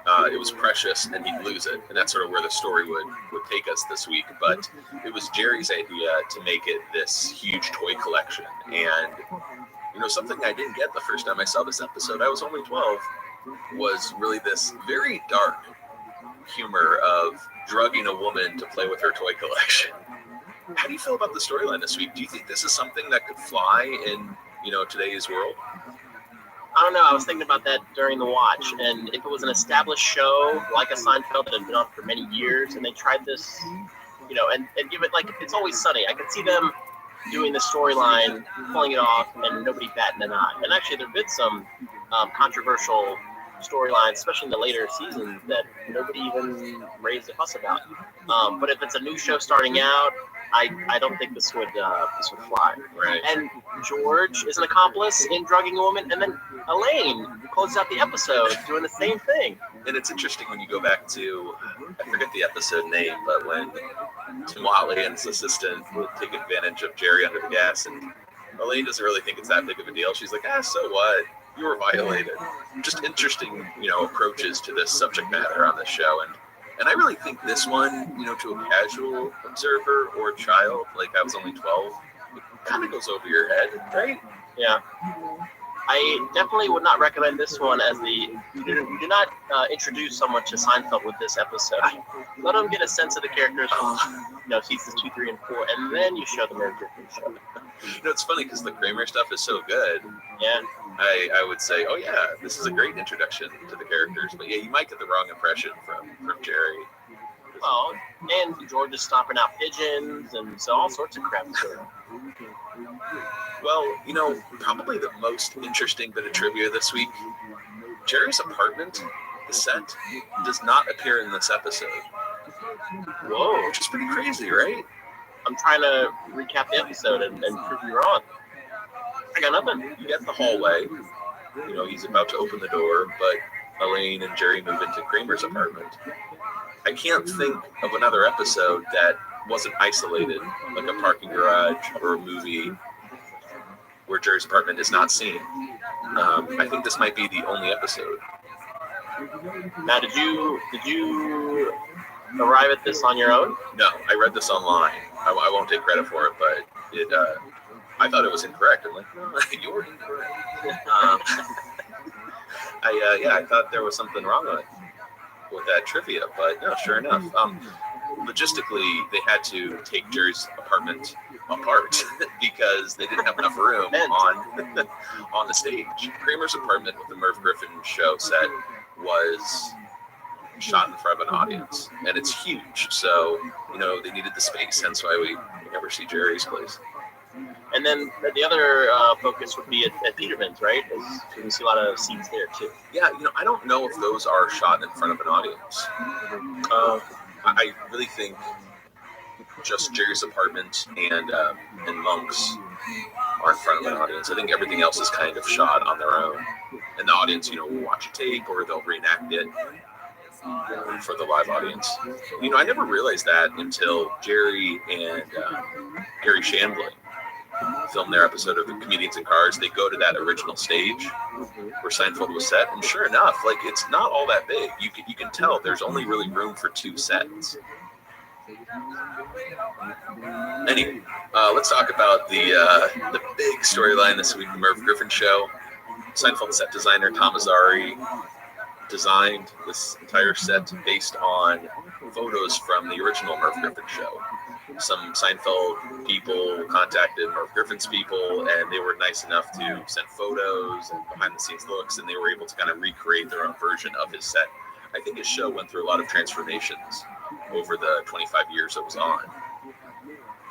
It was precious, and he'd lose it, and that's sort of where the story would take us this week. But it was Jerry's idea to make it this huge toy collection, and something I didn't get the first time I saw this episode, I was only 12, was really this very dark humor of drugging a woman to play with her toy collection. How do you feel about the storyline this week? Do you think this is something that could fly in today's world? I don't know. I was thinking about that during the watch, and if it was an established show like a Seinfeld that had been on for many years, and they tried this, and give it like It's Always Sunny, I could see them doing the storyline, pulling it off, and nobody batting an eye. And actually, there have been some controversial storylines, especially in the later seasons, that nobody even raised a fuss about. But if it's a new show starting out, I don't think this would fly. Right. And George is an accomplice in drugging a woman, and then Elaine closes out the episode doing the same thing. And it's interesting when you go back to, I forget the episode name, but when Tim Watley and his assistant would take advantage of Jerry under the gas, and Elaine doesn't really think it's that big of a deal. She's like, so what? You were violated. Just interesting, approaches to this subject matter on this show. And I really think this one, to a casual observer or a child, like I was only 12, it kind of goes over your head, right? Yeah. I definitely would not recommend this one as you do not introduce someone to Seinfeld with this episode. Let them get a sense of the characters from seasons 2, 3, and 4, and then you show them their different show. It's funny because the Kramer stuff is so good. Yeah. I would say, oh yeah, this is a great introduction to the characters, but yeah, you might get the wrong impression from Jerry. Well, and George is stomping out pigeons, and so all sorts of crap. Well, probably the most interesting bit of trivia this week, Jerry's apartment, the set, does not appear in this episode. Whoa. Which is pretty crazy, right? I'm trying to recap the episode and prove you wrong. I got nothing. You get the hallway. He's about to open the door, but Elaine and Jerry move into Kramer's apartment. I can't think of another episode that wasn't isolated, like a parking garage or a movie where Jerry's apartment is not seen. I think this might be the only episode. Now, did you arrive at this on your own? No, I read this online. I won't take credit for it, but I thought it was incorrect. I'm like, no, you're incorrect. I thought there was something wrong with that trivia, but no, sure enough. logistically, they had to take Jerry's apartment apart because they didn't have enough room on the stage. Kramer's apartment with the Merv Griffin show set was shot in front of an audience, and it's huge. So, they needed the space, hence why we never see Jerry's place. And then the other focus would be at Peterman's, right? You can see a lot of scenes there too. Yeah, I don't know if those are shot in front of an audience. I really think just Jerry's apartment and Monk's are in front of an audience. I think everything else is kind of shot on their own, and the audience, will watch a tape or they'll reenact it for the live audience. I never realized that until Jerry and Gary Shandling filmed their episode of the Comedians in Cars. They go to that original stage where Seinfeld was set, and sure enough, it's not all that big. You can tell there's only really room for 2 sets. Anyway, let's talk about the big storyline this week, the Merv Griffin show. Seinfeld set designer Tom Azzari designed this entire set based on photos from the original Merv Griffin show. Some Seinfeld people contacted Merv Griffin's people, and they were nice enough to send photos and behind-the-scenes looks, and they were able to kind of recreate their own version of his set. I think his show went through a lot of transformations over the 25 years it was on.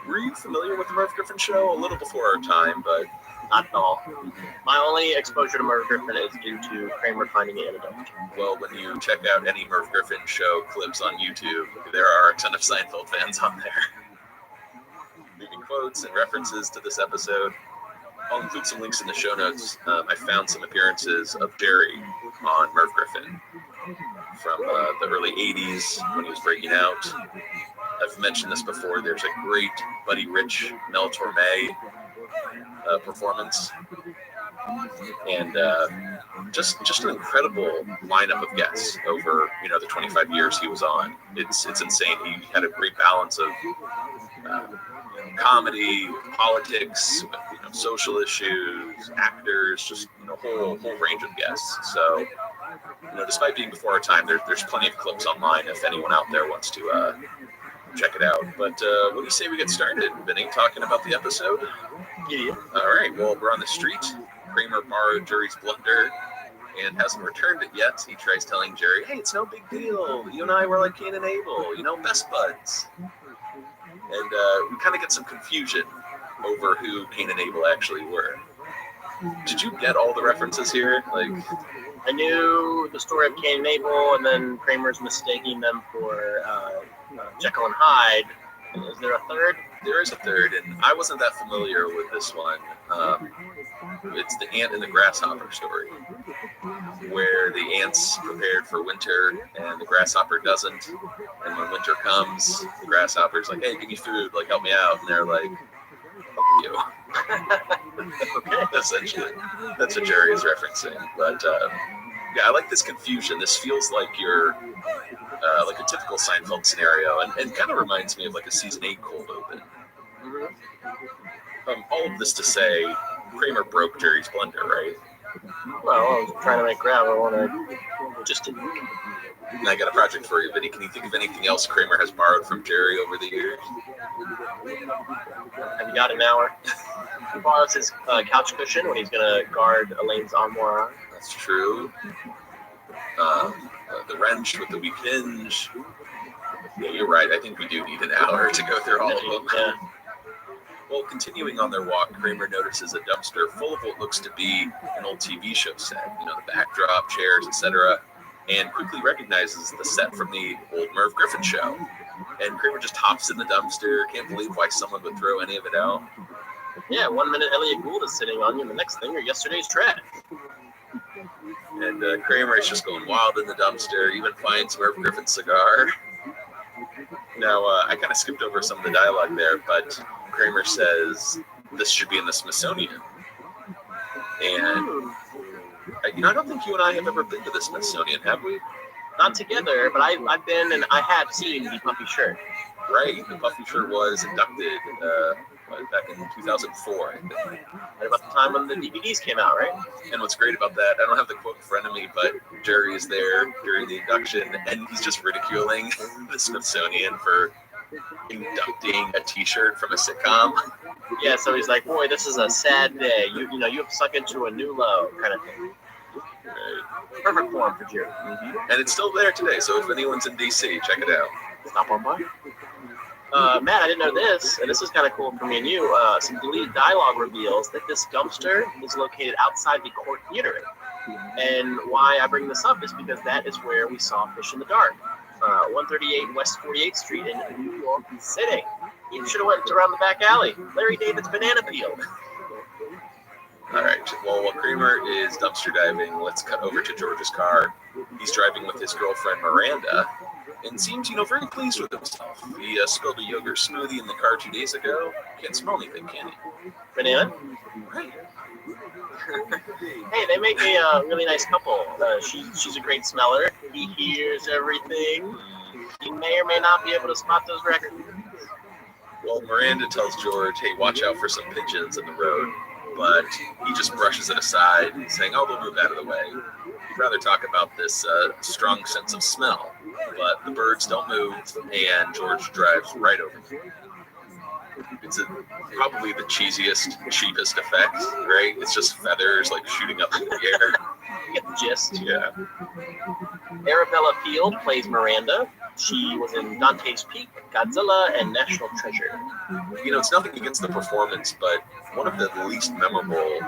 Were you familiar with the Merv Griffin show? A little before our time, but not at all. My only exposure to Merv Griffin is due to Kramer finding an antidote. Well, when you check out any Merv Griffin show clips on YouTube, there are a ton of Seinfeld fans on there. Leaving quotes and references to this episode. I'll include some links in the show notes. I found some appearances of Jerry on Merv Griffin from the early 80s when he was breaking out. I've mentioned this before. There's a great Buddy Rich, Mel Torme performance, and just an incredible lineup of guests over the 25 years he was on. It's insane. He had a great balance of comedy, politics, social issues, actors, just whole range of guests. So despite being before our time, there's plenty of clips online if anyone out there wants to check it out. But what do you say we get started, Vinny, talking about the episode? Yeah. All right. Well, we're on the street. Kramer borrowed Jerry's blender and hasn't returned it yet. He tries telling Jerry, "Hey, it's no big deal. You and I were like Cain and Abel, best buds." And we kind of get some confusion over who Cain and Abel actually were. Did you get all the references here? I knew the story of Cain and Abel, and then Kramer's mistaking them for Jekyll and Hyde. Is there a third? There is a third, and I wasn't that familiar with this one. It's the ant and the grasshopper story, where the ant's prepared for winter and the grasshopper doesn't. And when winter comes, the grasshopper's like, "Hey, give me food, help me out." And they're like, "Fuck you." Okay, essentially. That's what Jerry is referencing. But yeah, I like this confusion. This feels like you're like a typical Seinfeld scenario, and kind of reminds me of a season 8 cold open. All of this to say, Kramer broke Jerry's blender, right? Well, I was trying to make gravel, and I just didn't. And I got a project for you, Vinny. Can you think of anything else Kramer has borrowed from Jerry over the years? Have you got an hour? He borrows his couch cushion when he's going to guard Elaine's armoire. That's true. The wrench with the weak hinge. Yeah, you're right. I think we do need an hour to go through all of them. Yeah. Well, continuing on their walk, Kramer notices a dumpster full of what looks to be an old TV show set. The backdrop, chairs, etc., and quickly recognizes the set from the old Merv Griffin show. And Kramer just hops in the dumpster. Can't believe why someone would throw any of it out. Yeah, 1 minute Elliot Gould is sitting on you, and the next thing are yesterday's trash. And Kramer is just going wild in the dumpster, even finds Merv Griffin's cigar. Now, I kind of skipped over some of the dialogue there, but Kramer says this should be in the Smithsonian. And, I don't think you and I have ever been to the Smithsonian, have we? Not together, but I've been, and I have seen the puffy shirt. Right, the puffy shirt was inducted back in 2004, I think. Right about the time when the DVDs came out, right? And what's great about that, I don't have the quote in front of me, but Jerry is there during the induction, and he's just ridiculing the Smithsonian for inducting a T-shirt from a sitcom. Yeah, so he's like, boy, this is a sad day. You know, you've sunk into a new low, kind of thing. Right. Perfect form for Jerry. And it's still there today, so if anyone's in DC, check it out. Stop on by. Matt, I didn't know this, and this is kind of cool for me and you. Some deleted dialogue reveals that this dumpster is located outside the court theater. And why I bring this up is because that is where we saw Fish in the Dark. 138 West 48th Street in New York City. You should have went around the back alley. Larry David's banana peel. All right. Well, while Kramer is dumpster diving, let's cut over to George's car. He's driving with his girlfriend Miranda, and seems, very pleased with himself. He spilled a yogurt smoothie in the car 2 days ago. Can't smell anything, can he? Banana? Right. Hey, they make a really nice couple. She's a great smeller. He hears everything. He may or may not be able to spot those records. Well, Miranda tells George, hey, watch out for some pigeons in the road. But he just brushes it aside, saying, oh, they'll move out of the way. He'd rather talk about this strong sense of smell. But the birds don't move, and George drives right over them. It's probably the cheesiest, cheapest effect, right? It's just feathers like shooting up in the air. You get the gist. Yeah. Arabella Field plays Miranda. She was in Dante's Peak, Godzilla, and National Treasure. It's nothing against the performance, but one of the least memorable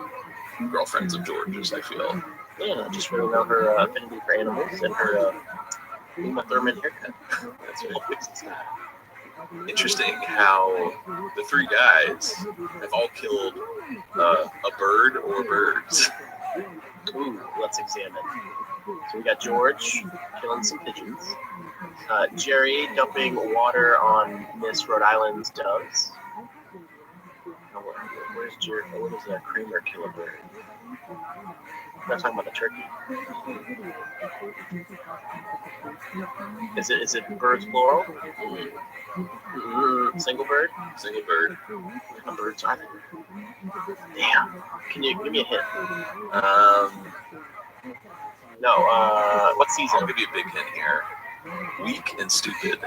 girlfriends of George's, I feel. Yeah, just really know her affinity for animals and her Uma Thurman haircut. That's really interesting how the three guys have all killed a bird or birds. Ooh, let's examine. So we got George killing some pigeons. Jerry dumping water on Miss Rhode Island's doves. Where's Jerry? What is that? Kramer kill a bird? I'm not talking about the turkey. Is it birds plural? Single bird? Single bird. A bird's eye. Damn. Can you give me a hint? No. What season? I'll give you a big hint here. Weak and stupid.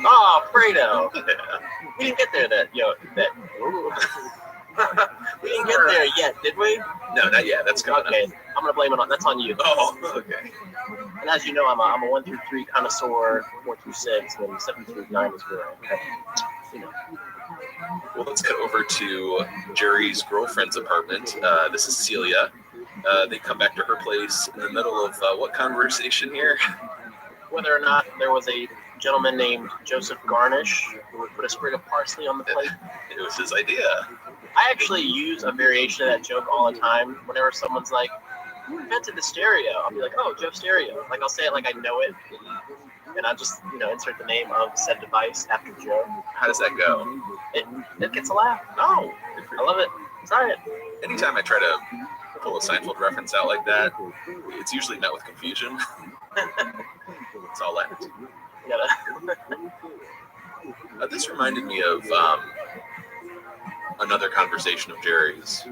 Oh, Fredo. Yeah. We didn't get there we didn't get there yet, did we? No, not yet. That's coming okay. I'm gonna blame it on. That's on you. Oh, okay. And as you know, I'm a 1 through 3 connoisseur, 4 through 6, and 7 through 9 is where Well, let's cut over to Jerry's girlfriend's apartment. This is Celia. They come back to her place in the middle of what conversation here? Whether or not there was a gentleman named Joseph Garnish who would put a sprig of parsley on the plate. It was his idea. I actually use a variation of that joke all the time. Whenever someone's like, who invented the stereo? I'll be like, oh, Joe Stereo. Like, I'll say it like I know it. And I'll just, insert the name of said device after Joe. How does that go? It gets a laugh. Oh, I love it. Try it. Anytime I try to pull a Seinfeld reference out like that, it's usually met with confusion. It's all left. This reminded me of another conversation of Jerry's,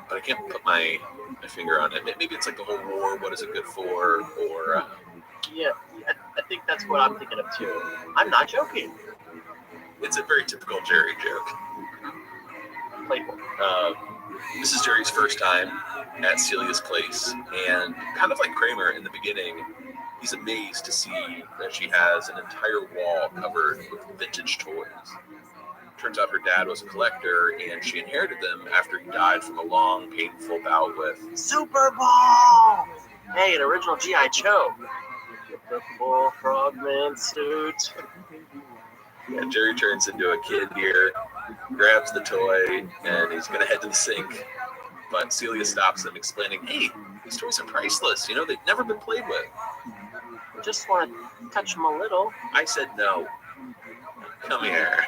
but I can't put my finger on it. Maybe it's like the whole war, what is it good for, or... Yeah, I think that's what I'm thinking of too. I'm not joking. It's a very typical Jerry joke. Playful. This is Jerry's first time at Celia's place, and kind of like Kramer in the beginning, he's amazed to see that she has an entire wall covered with vintage toys. Turns out her dad was a collector, and she inherited them after he died from a long, painful bout with Super Bowl! Hey, an original G.I. Joe. The full frogman suit. Yeah, Jerry turns into a kid here, grabs the toy, and he's going to head to the sink. But Celia stops him, explaining, hey, these toys are priceless. They've never been played with. Just want to touch them a little. I said no. Come here.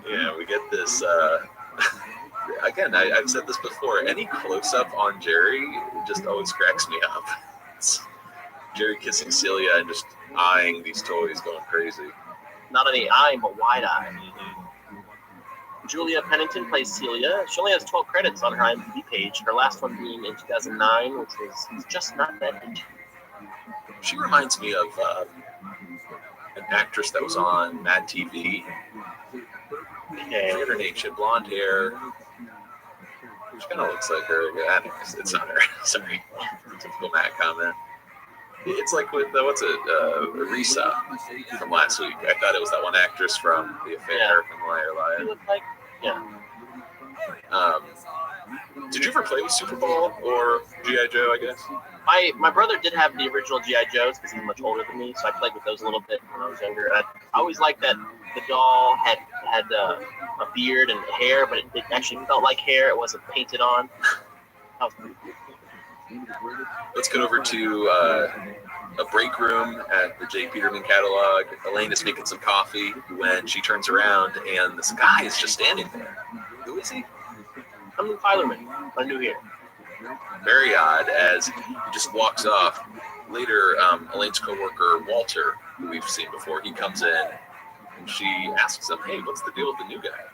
Yeah, we get this. Again, I've said this before. Any close-up on Jerry just always cracks me up. It's Jerry kissing Celia and just eyeing these toys, going crazy. Not only eyeing, but wide-eye. Julia Pennington plays Celia. She only has 12 credits on her IMDb page, her last one being in 2009, which was just not that good. She reminds me of an actress that was on Mad TV. I forget her name. She had blonde hair. She kind of looks like her. Anyways, it's not her. Sorry. Typical Matt comment. It's like with, Risa from last week. I thought it was that one actress from The Affair from Liar Liar. looked like, yeah. Did you ever play with Super Bowl or G.I. Joe, I guess? My brother did have the original G.I. Joes because he's much older than me, so I played with those a little bit when I was younger. I always liked that the doll had a beard and hair, but it actually felt like hair. It wasn't painted on. That was pretty cool. Let's get over to a break room at the J. Peterman catalog. Elaine is making some coffee when she turns around, and this guy is just standing there. Who is he? I'm Lou Filerman. I'm new here. Very odd, as he just walks off. Later, Elaine's coworker, Walter, who we've seen before, he comes in, and she asks him, hey, what's the deal with the new guy?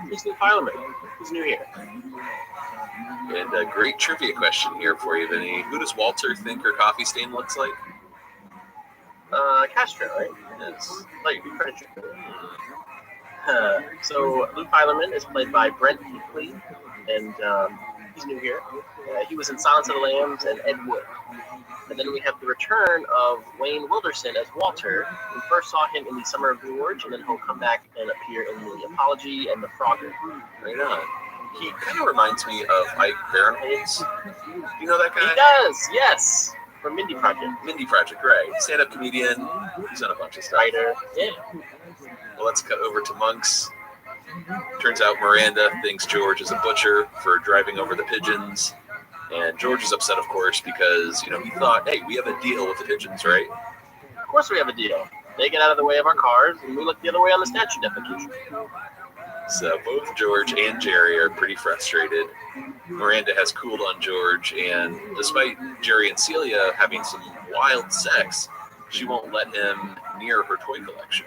He's Lou Filerman. He's new here. And a great trivia question here for you, Vinny. Who does Walter think her coffee stain looks like? Castro, right? It's like French. So Lou Filerman is played by Brent Heatley, and he's new here. He was in Silence of the Lambs and Ed Wood. And then we have the return of Wayne Wilderson as Walter. We first saw him in The Summer of George, and then he'll come back and appear in The Apology and The Frogger. Right on. He kind of reminds me of Ike Barinholtz. Do you know that guy? He does, yes. From Mindy Project. Mindy Project, right. Stand-up comedian. He's done a bunch of stuff. Writer. Yeah. Well, let's cut over to Monks. Turns out Miranda thinks George is a butcher for driving over the pigeons. And George is upset, of course, because, he thought, hey, we have a deal with the pigeons, right? Of course we have a deal. They get out of the way of our cars, and we look the other way on the statue defecation. So both George and Jerry are pretty frustrated. Miranda has cooled on George, and despite Jerry and Celia having some wild sex, she won't let him near her toy collection.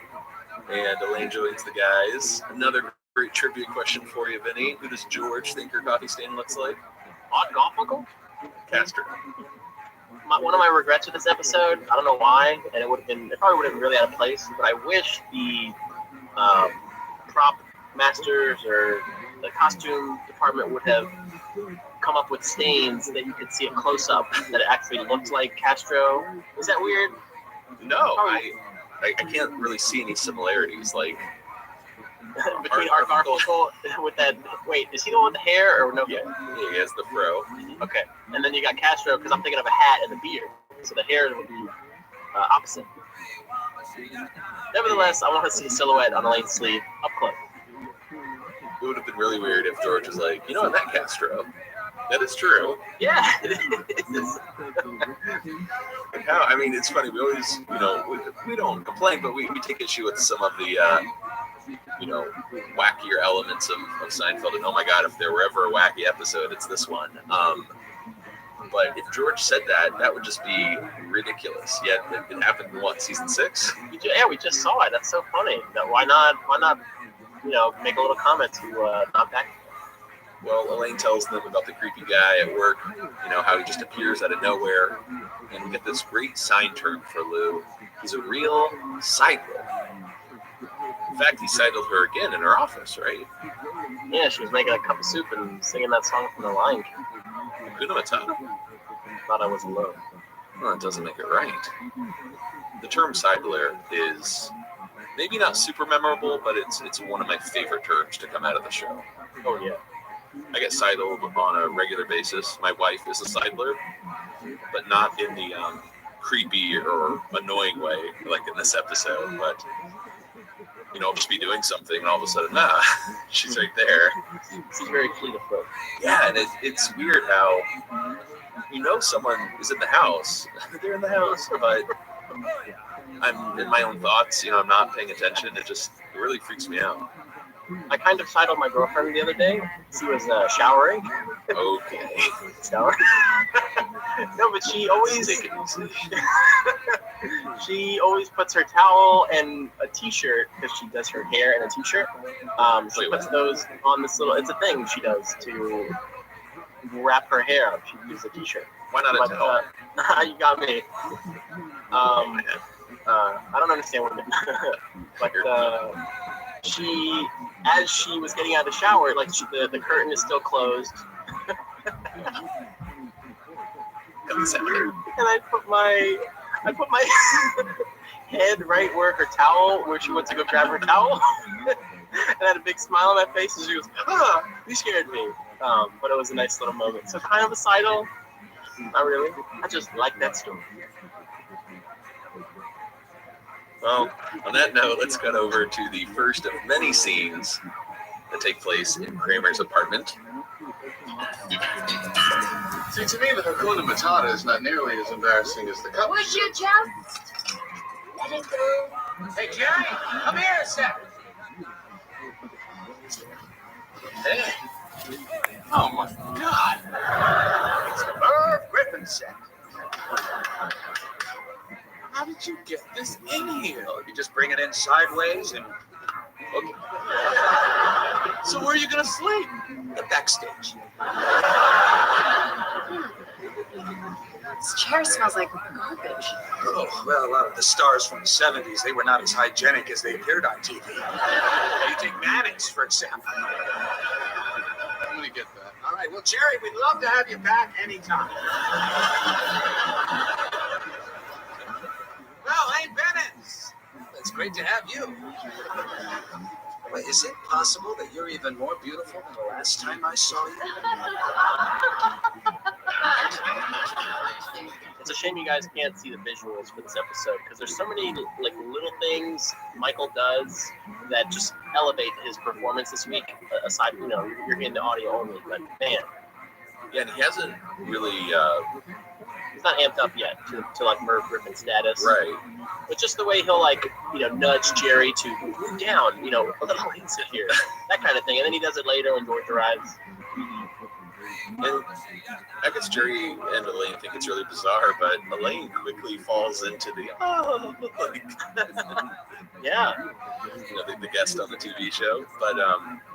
And Elaine joins the guys. Another great trivia question for you, Vinny. Who does George think her coffee stain looks like? Odd Garfunkel? Castro. One of my regrets with this episode, I don't know why, and it probably would have been really out of place, but I wish the prop masters or the costume department would have come up with stains that you could see a close-up that it actually looked like Castro. Is that weird? No, I can't really see any similarities, like between Art Garfunkel with that. Wait, is he the one with the hair or no? Yeah, he has the fro. Okay, and then you got Castro because I'm thinking of a hat and a beard, so the hair would be opposite. Nevertheless, I want to see a silhouette on Elaine's sleeve up close. It would have been really weird if George was like, that Castro. That is true. Yeah, it is. It's funny. We always, we don't complain, but we take issue with some of the, wackier elements of Seinfeld. And oh my God, if there were ever a wacky episode, it's this one. But if George said that, that would just be ridiculous. Yet it happened in season 6? Yeah, we just saw it. That's so funny. Why not? Make a little comment to not back. Well, Elaine tells them about the creepy guy at work, how he just appears out of nowhere. And we get this great sign term for Lou. He's a real sidler. In fact, he sidled her again in her office, right? Yeah, she was making a cup of soup and singing that song from The Lion King. Hakuna Matata. Thought I was alone. Well, it doesn't make it right. The term sidler is maybe not super memorable, but it's one of my favorite terms to come out of the show. Oh, yeah. I get sidled on a regular basis. My wife is a sidler, but not in the creepy or annoying way like in this episode. But, I'll just be doing something and all of a sudden, she's right there. She's very fleet of foot. Yeah, and it's weird how, someone is in the house. They're in the house, but I'm in my own thoughts. I'm not paying attention. It really freaks me out. I kind of sidled my girlfriend the other day. She was showering. Okay. Shower. No, but she always she always puts her towel and a t-shirt because she does her hair in a t-shirt. She puts those on this little. It's a thing she does to wrap her hair up. She uses a t-shirt. Why not a towel? You got me. I don't understand women. But as she was getting out of the shower, like the curtain is still closed. And I put my head right where her towel, where she went to go grab her towel, and I had a big smile on my face, and she goes, you scared me. But it was a nice little moment. So kind of a sidle, not really. I just like that story. Well, on that note, let's cut over to the first of many scenes that take place in Kramer's apartment. See, to me, the Hakuna Matata is not nearly as embarrassing as the cup. Would you just let it go? Hey, Jerry, come here a second. Hey, Oh my God! it's the Merv Griffin set. How did you get this in here? Oh, you just bring it in sideways and okay. So where are you gonna sleep? The backstage. This chair smells like garbage. Oh, well, the stars from the 70s, they were not as hygienic as they appeared on TV. You take Mannix, for example. I'm gonna get that. All right, well, Jerry, we'd love to have you back anytime. Well, hey, Bennett, it's great to have you. Wait, is it possible that you're even more beautiful than the last time I saw you? It's a shame you guys can't see the visuals for this episode because there's so many like little things Michael does that just elevate his performance this week. Aside, you're getting the audio only, but man, Yeah, and he hasn't really, he's not amped up yet to like Merv Griffin status. right. But just the way he'll nudge Jerry to move down, let Elaine sit here, that kind of thing, and then he does it later when George arrives. And I guess Jerry and Elaine think it's really bizarre, but Elaine quickly falls into the Yeah. The guest on the TV show. But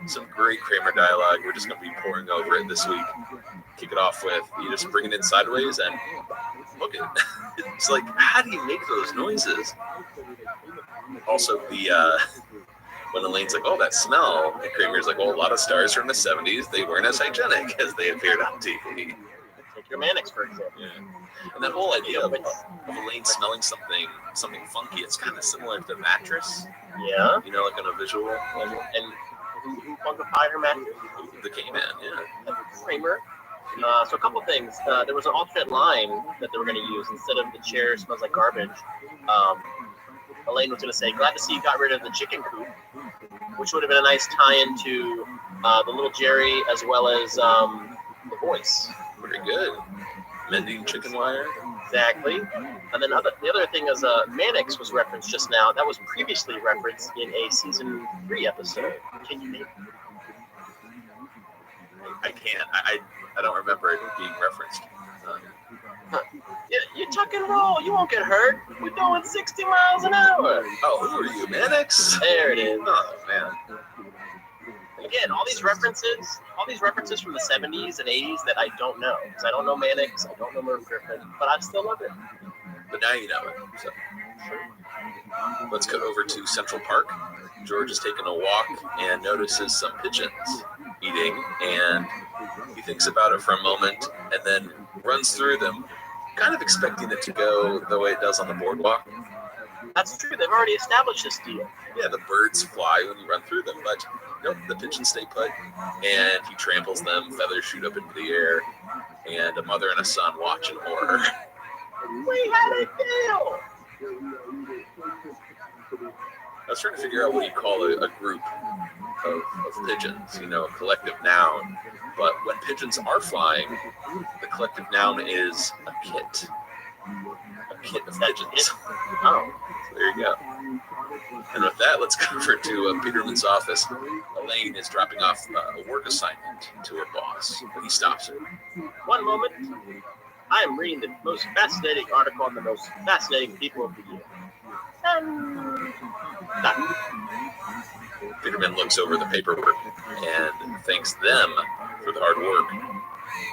some great Kramer dialogue. We're just going to be pouring over it this week. Kick it off with you just bring it in sideways and look at it. It's like, how do you make those noises? Also, when Elaine's like, oh, that smell, and Kramer's like, well, a lot of stars from the 70s, they weren't as hygienic as they appeared on TV. Take your Mannix, for example. Yeah. And that whole idea of Elaine smelling something funky, it's kind of similar to the mattress. Yeah. Like on a visual. And who funkified her mattress? The K-Man, yeah. Kramer. So a couple things. There was an alternate line that they were going to use instead of the chair smells like garbage. Elaine was going to say, glad to see you got rid of the chicken coop, which would have been a nice tie-in to the little Jerry as well as the voice. Very good. Mending chicken wire. Exactly. And then the other thing is Mannix was referenced just now. That was previously referenced in a season 3 episode. Can you name it? I can't. I don't remember it being referenced. You tuck and roll. You won't get hurt. We're going 60 miles an hour. Oh, who are you, Mannix? There it is. Oh, man. Again, all these references from the 70s and 80s that I don't know. Because I don't know Mannix, I don't know Merv Griffin, but I still love it. But now you know it. So. Let's cut over to Central Park. George is taking a walk and notices some pigeons eating, and he thinks about it for a moment and then runs through them, kind of expecting it to go the way it does on the boardwalk. That's true. They've already established this deal. Yeah, the birds fly when you run through them, but nope, the pigeons stay put, and he tramples them, feathers shoot up into the air, and a mother and a son watch in horror. We had a deal! I was trying to figure out what you call a group of pigeons, a collective noun. But when pigeons are flying, the collective noun is a kit. A kit of pigeons. Oh. So there you go. And with that, let's go over to Peterman's office. Elaine is dropping off a work assignment to her boss, but he stops her. One moment. I am reading the most fascinating article on the most fascinating people of the year. Done. Peterman looks over the paperwork and thanks them for the hard work.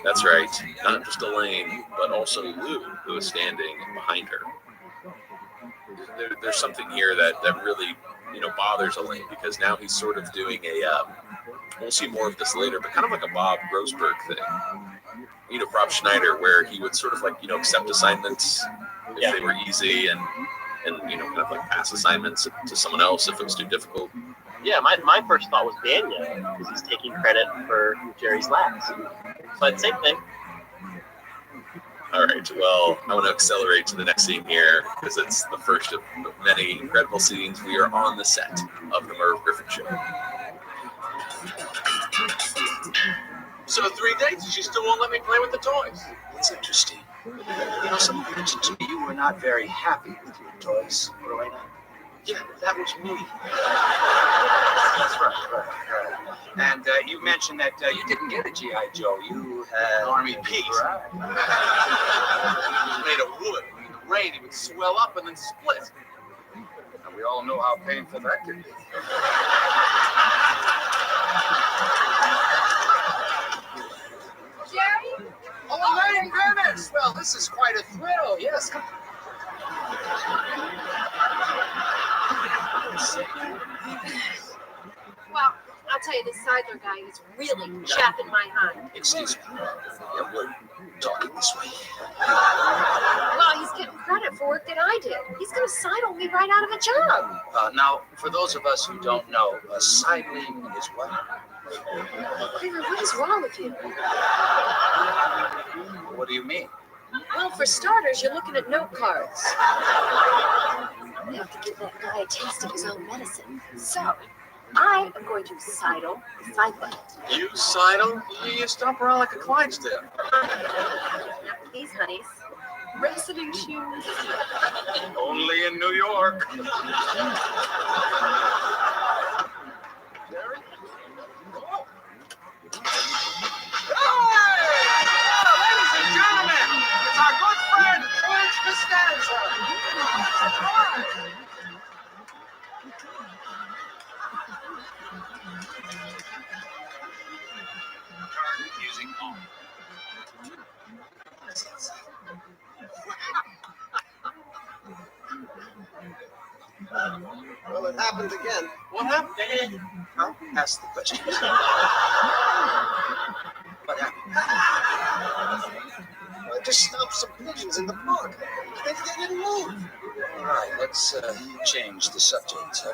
That's right, not just Elaine, but also Lou, who is standing behind her. there's something here that really, bothers Elaine, because now he's sort of doing we'll see more of this later, but kind of like a Bob Grossberg thing. Rob Schneider, where he would sort of like, accept assignments if they were easy and kind of like pass assignments to someone else if it was too difficult. Yeah, my first thought was Daniel, because he's taking credit for Jerry's laughs. But same thing. All right, well, I want to accelerate to the next scene here, because it's the first of many incredible scenes. We are on the set of the Merv Griffin Show. So 3 days, and she still won't let me play with the toys. That's interesting. Someone mentioned to me you were not very happy with your toys, Rowena. Yeah, that was me. That's right. And you mentioned that you didn't get a G.I. Joe. You had... An Army piece. Right. Made of wood. In the rain, it would swell up and then split. And we all know how painful that can be. Jerry? Oh, Elaine Dennis! Well, this is quite a thrill. Yes, come Well, I'll tell you, this Seidler guy is really chapping my hind. Excuse me. Yeah, we're talking this way. Well, he's getting credit for work that I did. He's going to sidle me right out of a job. Now, for those of us who don't know, sidling is what? Kramer, what is wrong with you? What do you mean? Well, for starters, you're looking at note cards. You have to give that guy a taste of his own medicine. So, I am going to sidle beside that. You sidle? You stomp around like a Clydesdale. Not these honeys. Racing shoes. Only in New York. Jerry? Ladies and gentlemen, it's our good friend, George Costanza. Turn music on. Well, it happened again. What happened? I'll ask the question. What happened? I just stopped some pigeons in the park. They didn't move. All right, let's change the subject.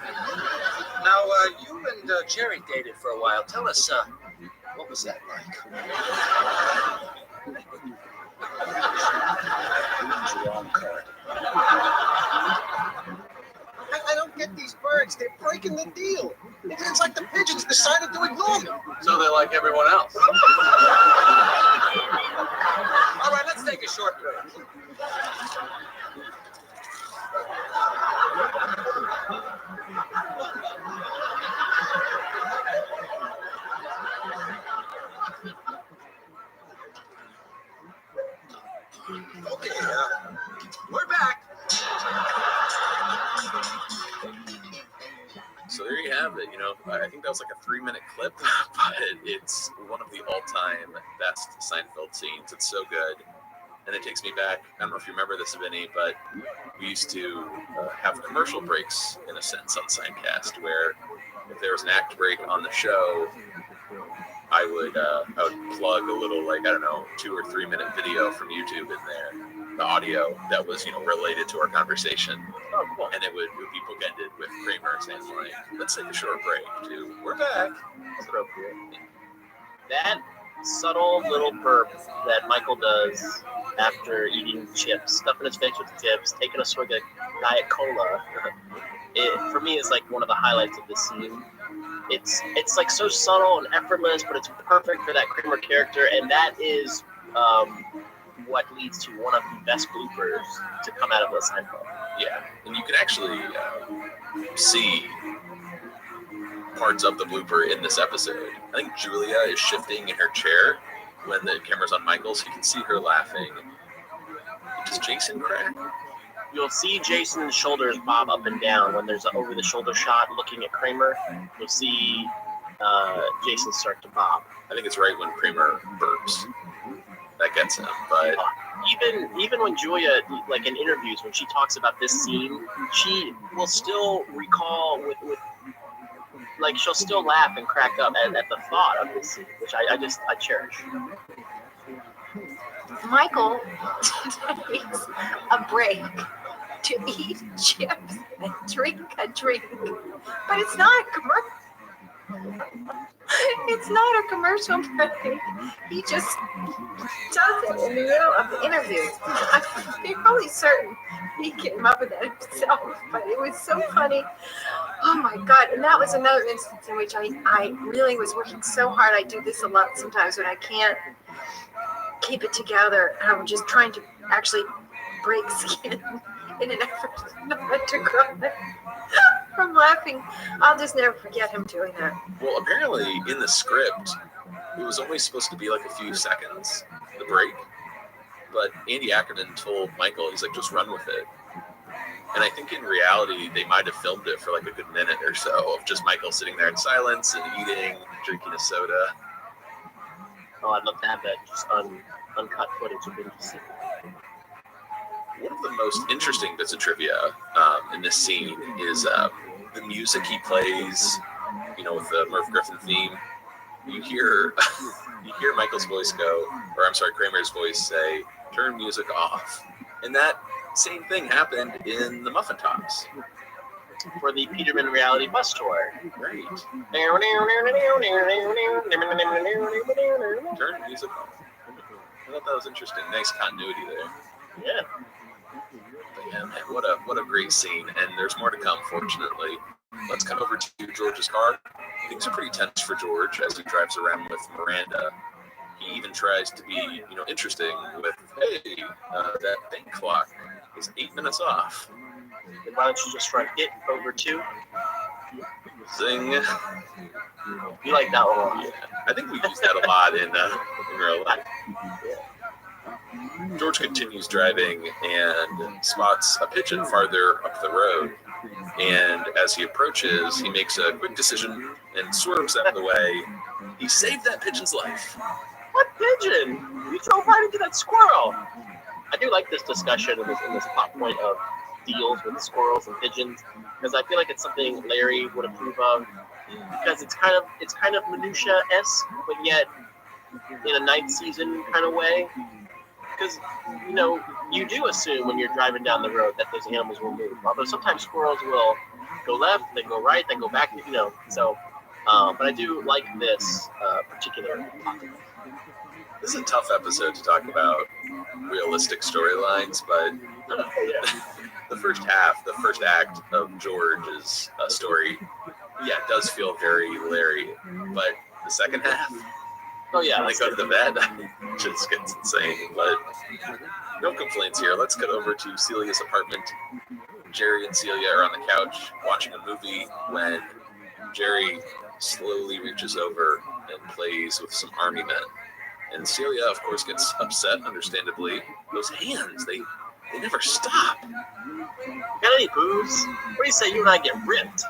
Now, you and Jerry dated for a while. Tell us, what was that like? Wrong card. I don't get these birds. They're breaking the deal. It's like the pigeons decided to ignore me. So they're like everyone else. All right, let's take a short break. Okay, we're back. So there you have it. I think that was like a 3-minute clip, but it's one of the all-time best Seinfeld scenes. It's so good. And it takes me back. I don't know if you remember this, Vinny, but we used to have commercial breaks, in a sense, on Signcast, where if there was an act break on the show, I would plug a little, 2 or 3 minute video from YouTube in there, the audio that was, related to our conversation. Oh, cool. And it would be bookended with Kramer saying, let's take a short break to, we're back. Appropriate. That subtle little burp that Michael does after eating chips, stuffing his face with chips, taking a swig of Diet Cola, for me is like one of the highlights of this scene. It's like so subtle and effortless, but it's perfect for that Kramer character, and that is what leads to one of the best bloopers to come out of the Seinfeld. Yeah, and you can actually see parts of the blooper in this episode. I think Julia is shifting in her chair when the camera's on Michael, so you can see her laughing. Does Jason crack? You'll see Jason's shoulders bob up and down when there's an over-the-shoulder shot looking at Kramer. You'll see Jason start to bob. I think it's right when Kramer burps. that gets him. But even when Julia, like in interviews, when she talks about this scene, she will still recall with like she'll still laugh and crack up at the thought of this scene, which I cherish. Michael takes a break to eat chips and drink a drink, but it's not a commercial. It's not a commercial break. He just does it in the middle of the interview. I'm probably certain he came up with that himself, but it was so funny. Oh my God. And that was another instance in which I really was working so hard. I do this a lot sometimes when I can't keep it together. And I'm just trying to actually break skin in an effort not to cry from laughing. I'll just never forget him doing that. Well, apparently in the script, it was only supposed to be like a few seconds, the break. But Andy Ackerman told Michael, he's like, just run with it. And I think in reality, they might have filmed it for like a good minute or so of just Michael sitting there in silence and eating, drinking a soda. Oh, I'd love to have that just uncut footage of him just sitting. One of the most interesting bits of trivia in this scene is the music he plays, you know, with the Merv Griffin theme. You hear Michael's voice go, or I'm sorry, Kramer's voice say, turn music off. And that same thing happened in the Muffin Tops. For the Peterman reality bus tour. Right. Turn music off. I thought that was interesting. Nice continuity there. Yeah. But yeah, man, what a great scene. And there's more to come, fortunately. Let's cut over to George's car. Things are pretty tense for George as he drives around with Miranda. He even tries to be, interesting with, hey, that bank clock is 8 minutes off. Then why don't you just run it over 2? Zing. You like that one? Yeah, I think we use that a lot in real life. George continues driving and spots a pigeon farther up the road. And as he approaches, he makes a quick decision and swerves out of the way. He saved that pigeon's life. What pigeon? You drove right into that squirrel. I do like this discussion in this plot point of deals with squirrels and pigeons, because I feel like it's something Larry would approve of, because it's kind of minutia-esque, but yet in a ninth season kind of way. Because you do assume when you're driving down the road that those animals will move, although sometimes squirrels will go left, then go right, then go back. So, but I do like this particular topic. This is a tough episode to talk about realistic storylines, but the first act of George's story, does feel very Larry, but the second half, they go to the vet, just gets insane. But no complaints here. Let's get over to Celia's apartment. Jerry and Celia are on the couch watching a movie when Jerry slowly reaches over and plays with some army men. And Celia, of course, gets upset, understandably. Those hands, they never stop. Got any booze? What do you say you and I get ripped?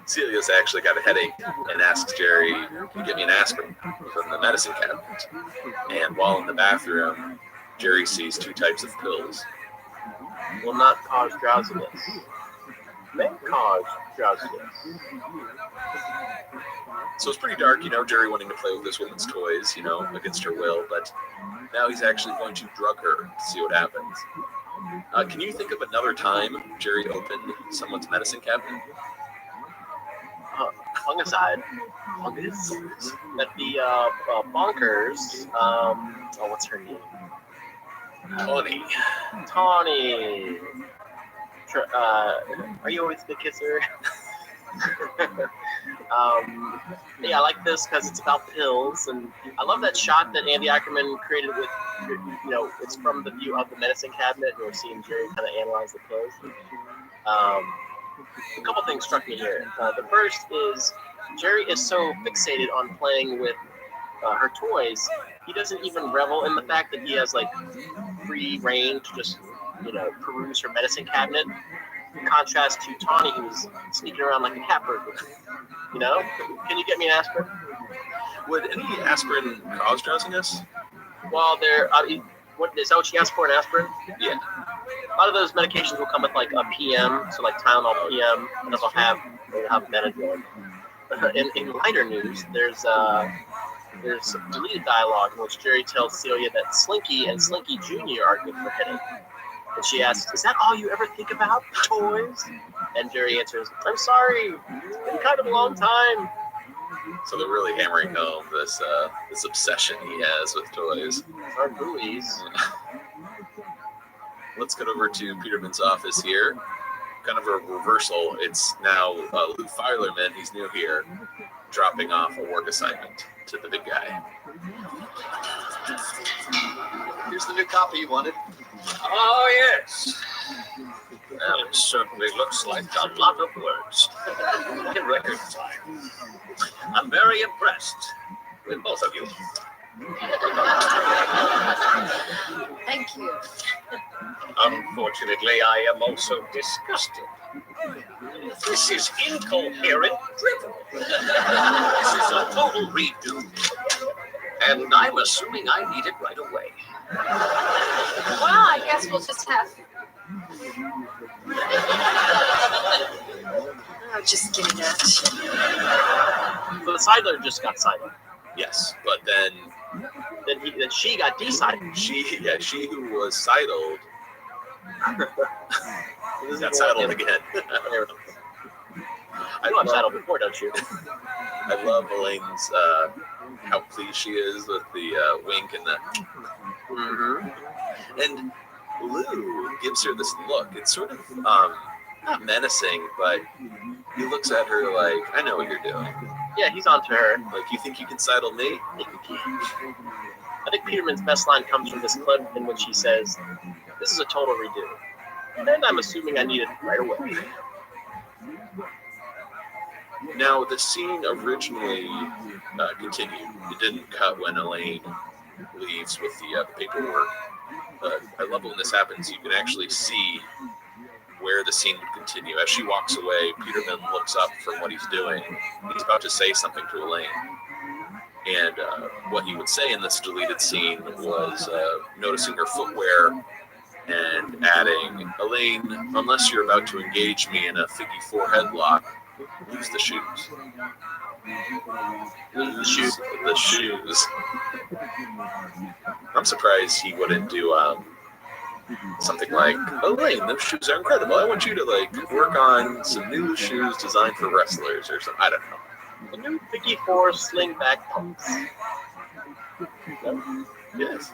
Celia's actually got a headache and asks Jerry to get me an aspirin from the medicine cabinet. And while in the bathroom, Jerry sees 2 types of pills. Will not cause drowsiness. May cause drowsiness. So it's pretty dark, Jerry wanting to play with this woman's toys, against her will, but now he's actually going to drug her to see what happens. Can you think of another time Jerry opened someone's medicine cabinet? Fungicide. Fungus? At the Bonkers, what's her name? Tawny. Are you always the kisser? I like this because it's about pills, and I love that shot that Andy Ackerman created with, it's from the view of the medicine cabinet, and we're seeing Jerry kind of analyze the pills. A couple things struck me here. The first is Jerry is so fixated on playing with her toys, he doesn't even revel in the fact that he has free reign to just peruse her medicine cabinet. In contrast to Tawny, who's sneaking around like a cat burglar. Can you get me an aspirin? Would any aspirin cause drowsiness? Well, what is that? What you asked for? An aspirin? Yeah. A lot of those medications will come with like a PM, so like Tylenol PM, and they'll have Benadryl. In lighter news, there's deleted dialogue in which Jerry tells Celia that Slinky and Slinky Jr. are good for headache. And she asks, "Is that all you ever think about? Toys?" And Jerry answers, "I'm sorry, it's been kind of a long time." So they're really hammering home this obsession he has with toys. Our buoys. Let's get over to Peterman's office here. Kind of a reversal. It's now Lou Filerman, he's new here, dropping off a work assignment to the big guy. Here's the new copy you wanted. Oh, yes. Well, it certainly looks like a lot of words in record time. I'm very impressed with both of you. Thank you. Unfortunately, I am also disgusted. This is incoherent drivel. This is a total redo. And I'm assuming I need it right away. Well, I guess we'll just have. Oh, just kidding, that. So the Seidler just got Seidler. Yes, but then she got decided. She who was sidled got sidled again. I know I've sidled before, don't you? I love Elaine's how pleased she is with the wink and the. Mm-hmm. And Lou gives her this look. It's sort of not menacing, but he looks at her like, "I know what you're doing." Yeah, he's onto her. Like, you think you can sidle me? I think you can. I think Peterman's best line comes from this clip in which he says, "This is a total redo. And I'm assuming I need it right away." Now, the scene originally continued. It didn't cut when Elaine leaves with the paperwork. But I love when this happens. You can actually see where the scene would continue. As she walks away, Peterman looks up from what he's doing. He's about to say something to Elaine. And what he would say in this deleted scene was noticing her footwear and adding, "Elaine, unless you're about to engage me in a figgy 4 headlock, lose the shoes." Lose the shoes. The shoes. I'm surprised he wouldn't do something like, "Elaine, those shoes are incredible. I want you to work on some new shoes designed for wrestlers," or something. I don't know. The new Figgy 4 slingback pumps. No? Yes.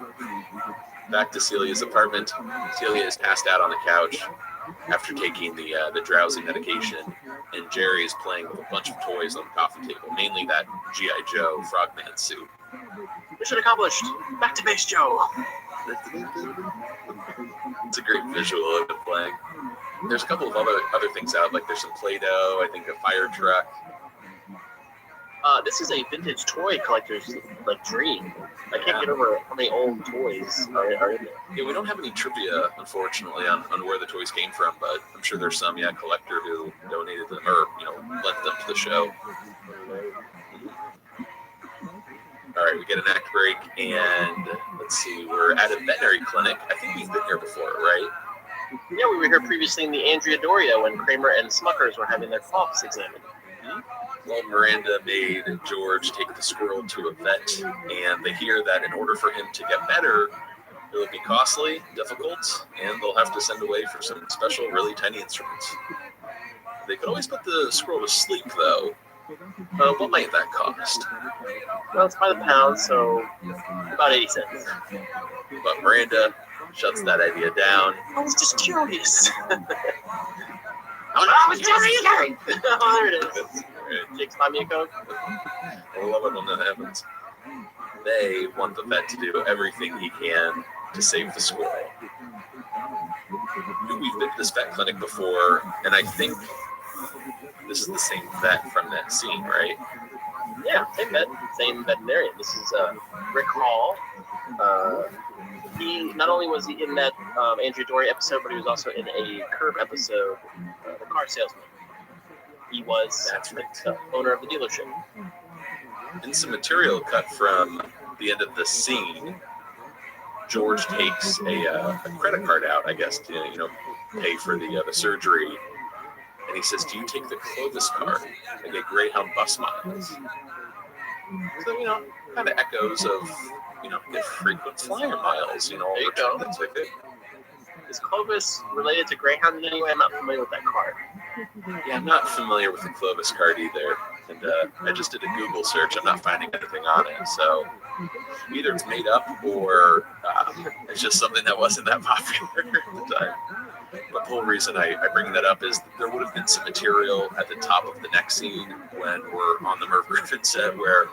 Back to Celia's apartment. Celia is passed out on the couch after taking the drowsy medication, and Jerry is playing with a bunch of toys on the coffee table, mainly that G.I. Joe Frogman suit. Mission accomplished. Back to base, Joe. It's a great visual of it playing. There's a couple of other things out, like there's some Play-Doh, I think a fire truck. This is a vintage toy collector's dream. I can't get over how many old toys are in there. Yeah, we don't have any trivia, unfortunately, on where the toys came from, but I'm sure there's some collector who donated them or lent them to the show. All right, we get an act break, and let's see, we're at a veterinary clinic. I think we've been here before, right? Yeah, we were here previously in the Andrea Doria when Kramer and Smuckers were having their coughs examined. Well, Miranda made George take the squirrel to a vet, and they hear that in order for him to get better, it will be costly, difficult, and they'll have to send away for some special, really tiny instruments. They could always put the squirrel to sleep, though. What might that cost? Well, it's by the pound, so about 80 cents. But Miranda shuts that idea down. I was just curious. Oh, no, I was just scary. Oh, there it is. Jake's buy me a Coke. I love it when that happens. They want the vet to do everything he can to save the squirrel. We've been to this vet clinic before, and I think this is the same vet from that scene, right? Yeah, same veterinarian. This is Rick Hall. He not only was he in that Andrea Doria episode, but he was also in a Curb episode, The Car Salesman. He was the owner of the dealership. in some material cut from the end of the scene, George takes a credit card out, I guess, to pay for the surgery, and he says, "Do you take the Clovis card? I get Greyhound bus miles." So kind of echoes of get frequent flyer miles. There you go. The ticket. Is Clovis related to Greyhound in any way? I'm not familiar with that card. Yeah, I'm not familiar with the Clovis card either, and I just did a Google search. I'm not finding anything on it, so either it's made up or it's just something that wasn't that popular at the time. But the whole reason I bring that up is there would have been some material at the top of the next scene when we're on the Merv Griffin set where,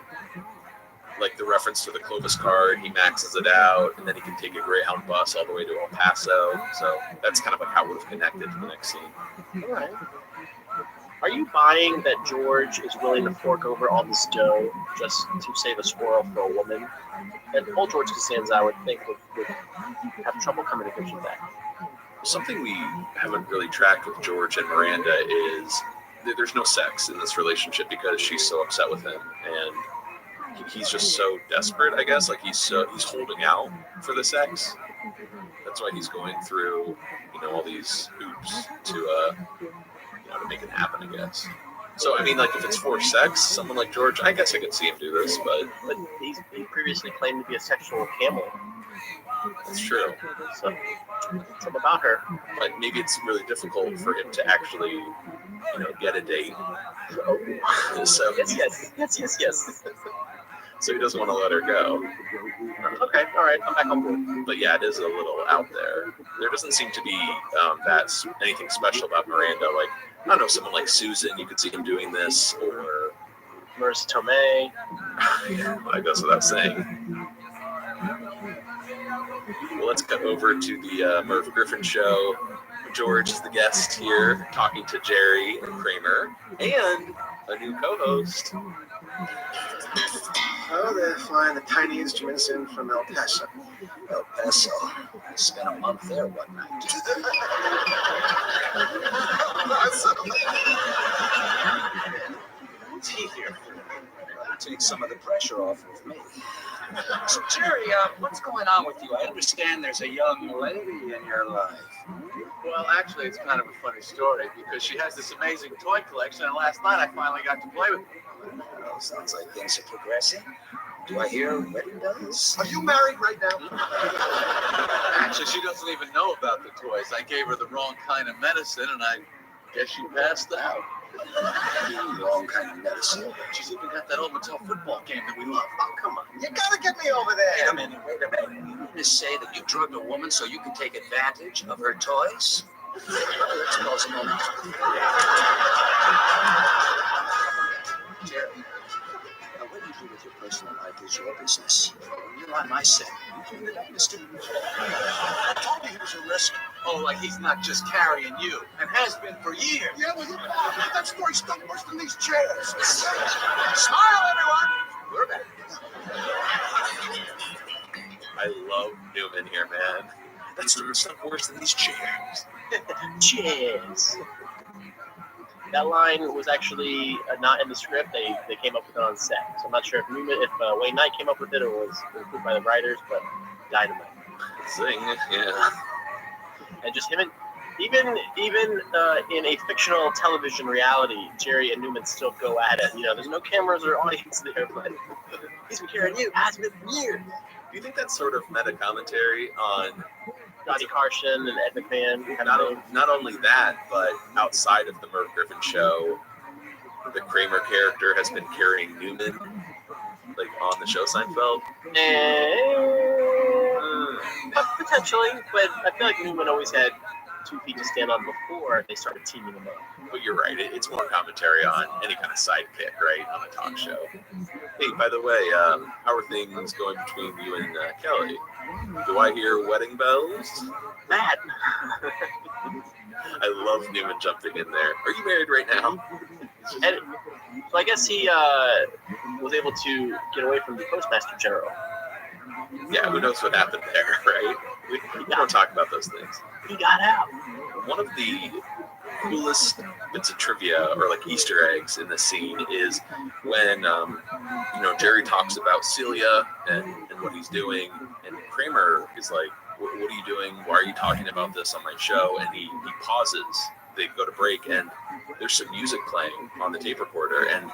like the reference to the Clovis card, he maxes it out, and then he can take a Greyhound bus all the way to El Paso. So that's kind of like how it would have connected to the next scene. All right. Are you buying that George is willing to fork over all this dough just to save a squirrel for a woman? And old George Costanza, I would think, would have trouble coming to grips with that. Something we haven't really tracked with George and Miranda is there's no sex in this relationship because she's so upset with him, and he's just so desperate, I guess. Like he's holding out for the sex. That's why he's going through, all these hoops to make it happen, I guess. So, I mean, like, if it's for sex, someone like George, I guess I could see him do this, but he previously claimed to be a sexual camel. That's true. So, something about her. But maybe it's really difficult for him to actually, get a date. So, Yes. So he doesn't want to let her go. Okay, all right, I'm back on board. But yeah, it is a little out there. There doesn't seem to be that's anything special about Miranda. Like, I don't know, someone like Susan, you could see him doing this, or Marissa Tomei. I guess without saying. Well, let's cut over to the Merv Griffin show. George is the guest here, talking to Jerry and Kramer, and a new co-host. Oh, they're flying the tiny instruments in from El Paso. El Paso. I spent a month there one night. What's he here for? Take some of the pressure off of me. So, Jerry, what's going on with you? I understand there's a young lady in your life. Well, actually, it's kind of a funny story because she has this amazing toy collection, and last night I finally got to play with her. Well, sounds like things are progressing. Do I hear wedding bells? Are you married right now? Actually, she doesn't even know about the toys. I gave her the wrong kind of medicine, and I guess she passed out. Wrong kind of medicine. She's even got that old Mattel football game that we love. Oh, come on. You gotta get me over there. Wait a minute. You mean to say that you drugged a woman so you can take advantage of her toys? Let's pause a moment. Jerry, what you do with your personal life is your business. When you're on my set, you do it up, mister. I told you he was a risk. Oh, like he's not just carrying you, and has been for years. Yeah, well, that story's still worse than these chairs. Smile, everyone. We're back. I love Newman here, man. That's stuff worse than these chairs. Cheers. That line was actually not in the script. They came up with it on set. So I'm not sure if Wayne Knight came up with it or was approved by the writers, but dynamite. Zing, yeah. And just him and even in a fictional television reality, Jerry and Newman still go at it. There's no cameras or audience there, but he's been carrying you. Has been for years. Do you think that's sort of meta commentary on Johnny Carson and Ed McMahon? Not only that, but outside of the Merv Griffin show, the Kramer character has been carrying Newman, like on the show Seinfeld. Potentially, but I feel like Newman always had 2 feet to stand on before they started teaming him up. But you're right, it's more commentary on any kind of sidekick, right, on a talk show. Hey, by the way, how are things going between you and Kelly? Do I hear wedding bells? Matt. I love Newman jumping in there. Are you married right now? And so I guess he was able to get away from the Postmaster General. Yeah, who knows what happened there, right? We don't talk about those things. He got out. One of the coolest bits of trivia or like Easter eggs in the scene is when Jerry talks about Celia and what he's doing, and Kramer is like, what are you doing? Why are you talking about this on my show? And he pauses. They go to break, and there's some music playing on the tape recorder, and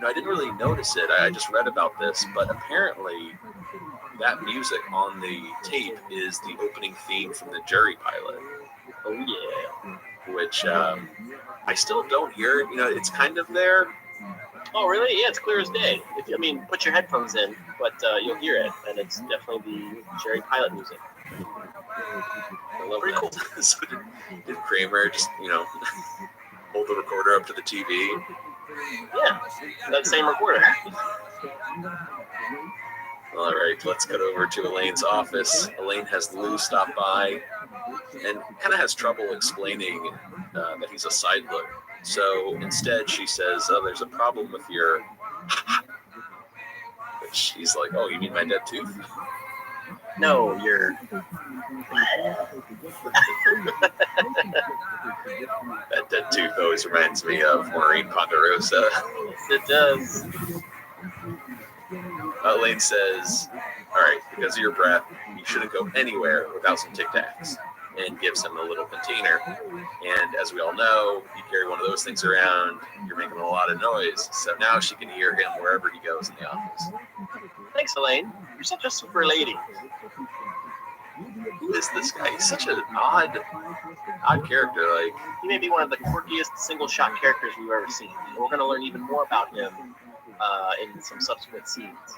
I didn't really notice it. I just read about this, but apparently that music on the tape is the opening theme from the Jury pilot. Oh yeah. Which I still don't hear it. It's kind of there. Oh really? Yeah, it's clear as day. Put your headphones in, but you'll hear it, and it's definitely the Jerry pilot music. Pretty cool. So did Kramer just hold the recorder up to the TV? Yeah, that same recorder. All right, let's cut over to Elaine's office. Elaine has Lou stop by and kind of has trouble explaining that he's a sidler. So instead she says, oh, there's a problem with your... But she's like, oh, you mean my dead tooth? No, you're... That dead tooth always reminds me of Maureen Ponderosa. It does. Elaine says, all right, because of your breath, you shouldn't go anywhere without some Tic Tacs, and gives him a little container. And as we all know, you carry one of those things around, you're making a lot of noise. So now she can hear him wherever he goes in the office. Thanks, Elaine. You're such a super lady. Who is this guy? He's such an odd character. Like, he may be one of the quirkiest single-shot characters we've ever seen. And we're going to learn even more about him in some subsequent scenes.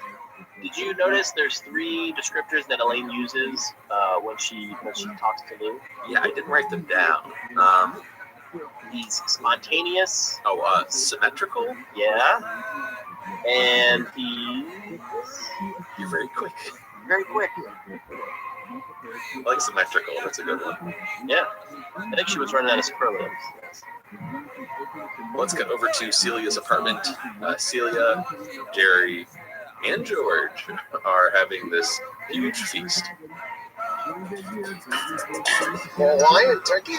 Did you notice there's 3 descriptors that Elaine uses when she talks to Lou? Yeah, I didn't write them down. He's spontaneous. Oh, symmetrical? Yeah. And you're very quick. Very quick. I like symmetrical. That's a good one. Yeah. I think she was running out of superlatives. Let's get over to Celia's apartment. Celia, Jerry, and George are having this huge feast. More wine and turkey?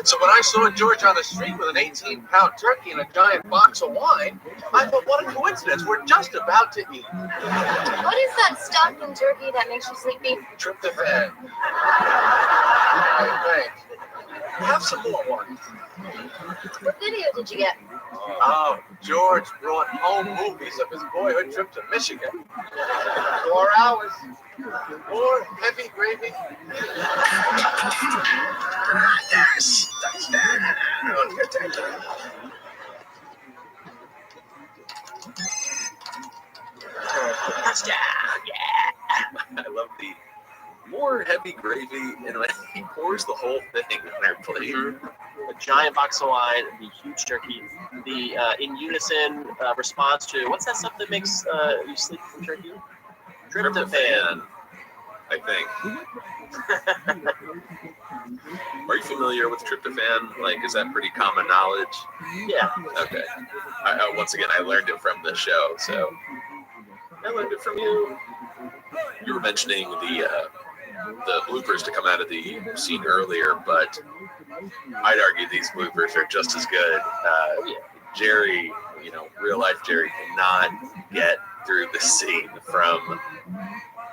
So when I saw George on the street with an 18-pound turkey and a giant box of wine, I thought, what a coincidence. We're just about to eat. What is that stuff in turkey that makes you sleepy? Tryptophan. I think. Have some more wine. What video did you get? Oh, George brought home movies of his boyhood trip to Michigan. 4 hours. More heavy gravy. Yes, that's that. I love the more heavy gravy, and when he pours the whole thing on our plate. A giant box of wine, the huge turkey, the in unison response to, what's that stuff that makes you sleep from turkey? Tryptophan, I think. Are you familiar with tryptophan? Like, is that pretty common knowledge? Yeah. Okay. Once again, I learned it from the show, so I learned it from you. You were mentioning the bloopers to come out of the scene earlier, but I'd argue these bloopers are just as good. Jerry, real life Jerry cannot get through the scene from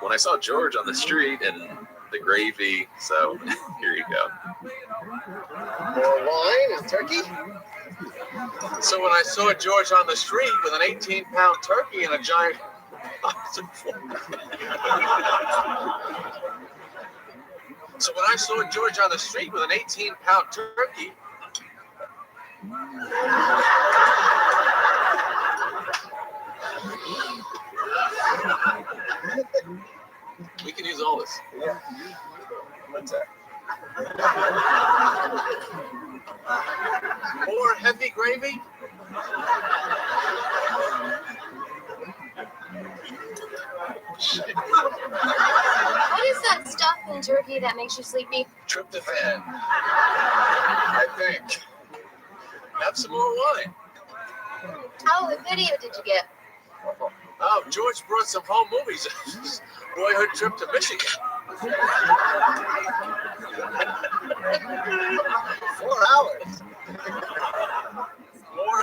when I saw George on the street and the gravy. So here you go. More wine and turkey? So when I saw George on the street with an 18-pound turkey and a giant box of wine. So when I saw George on the street with an 18-pound turkey, we can use all this. Yeah. What's that? More heavy gravy? What is that stuff in turkey that makes you sleepy? Tryptophan. I think. Have some more wine. How video did you get? Oh, George brought some home movies of his boyhood trip to Michigan. 4 hours. More.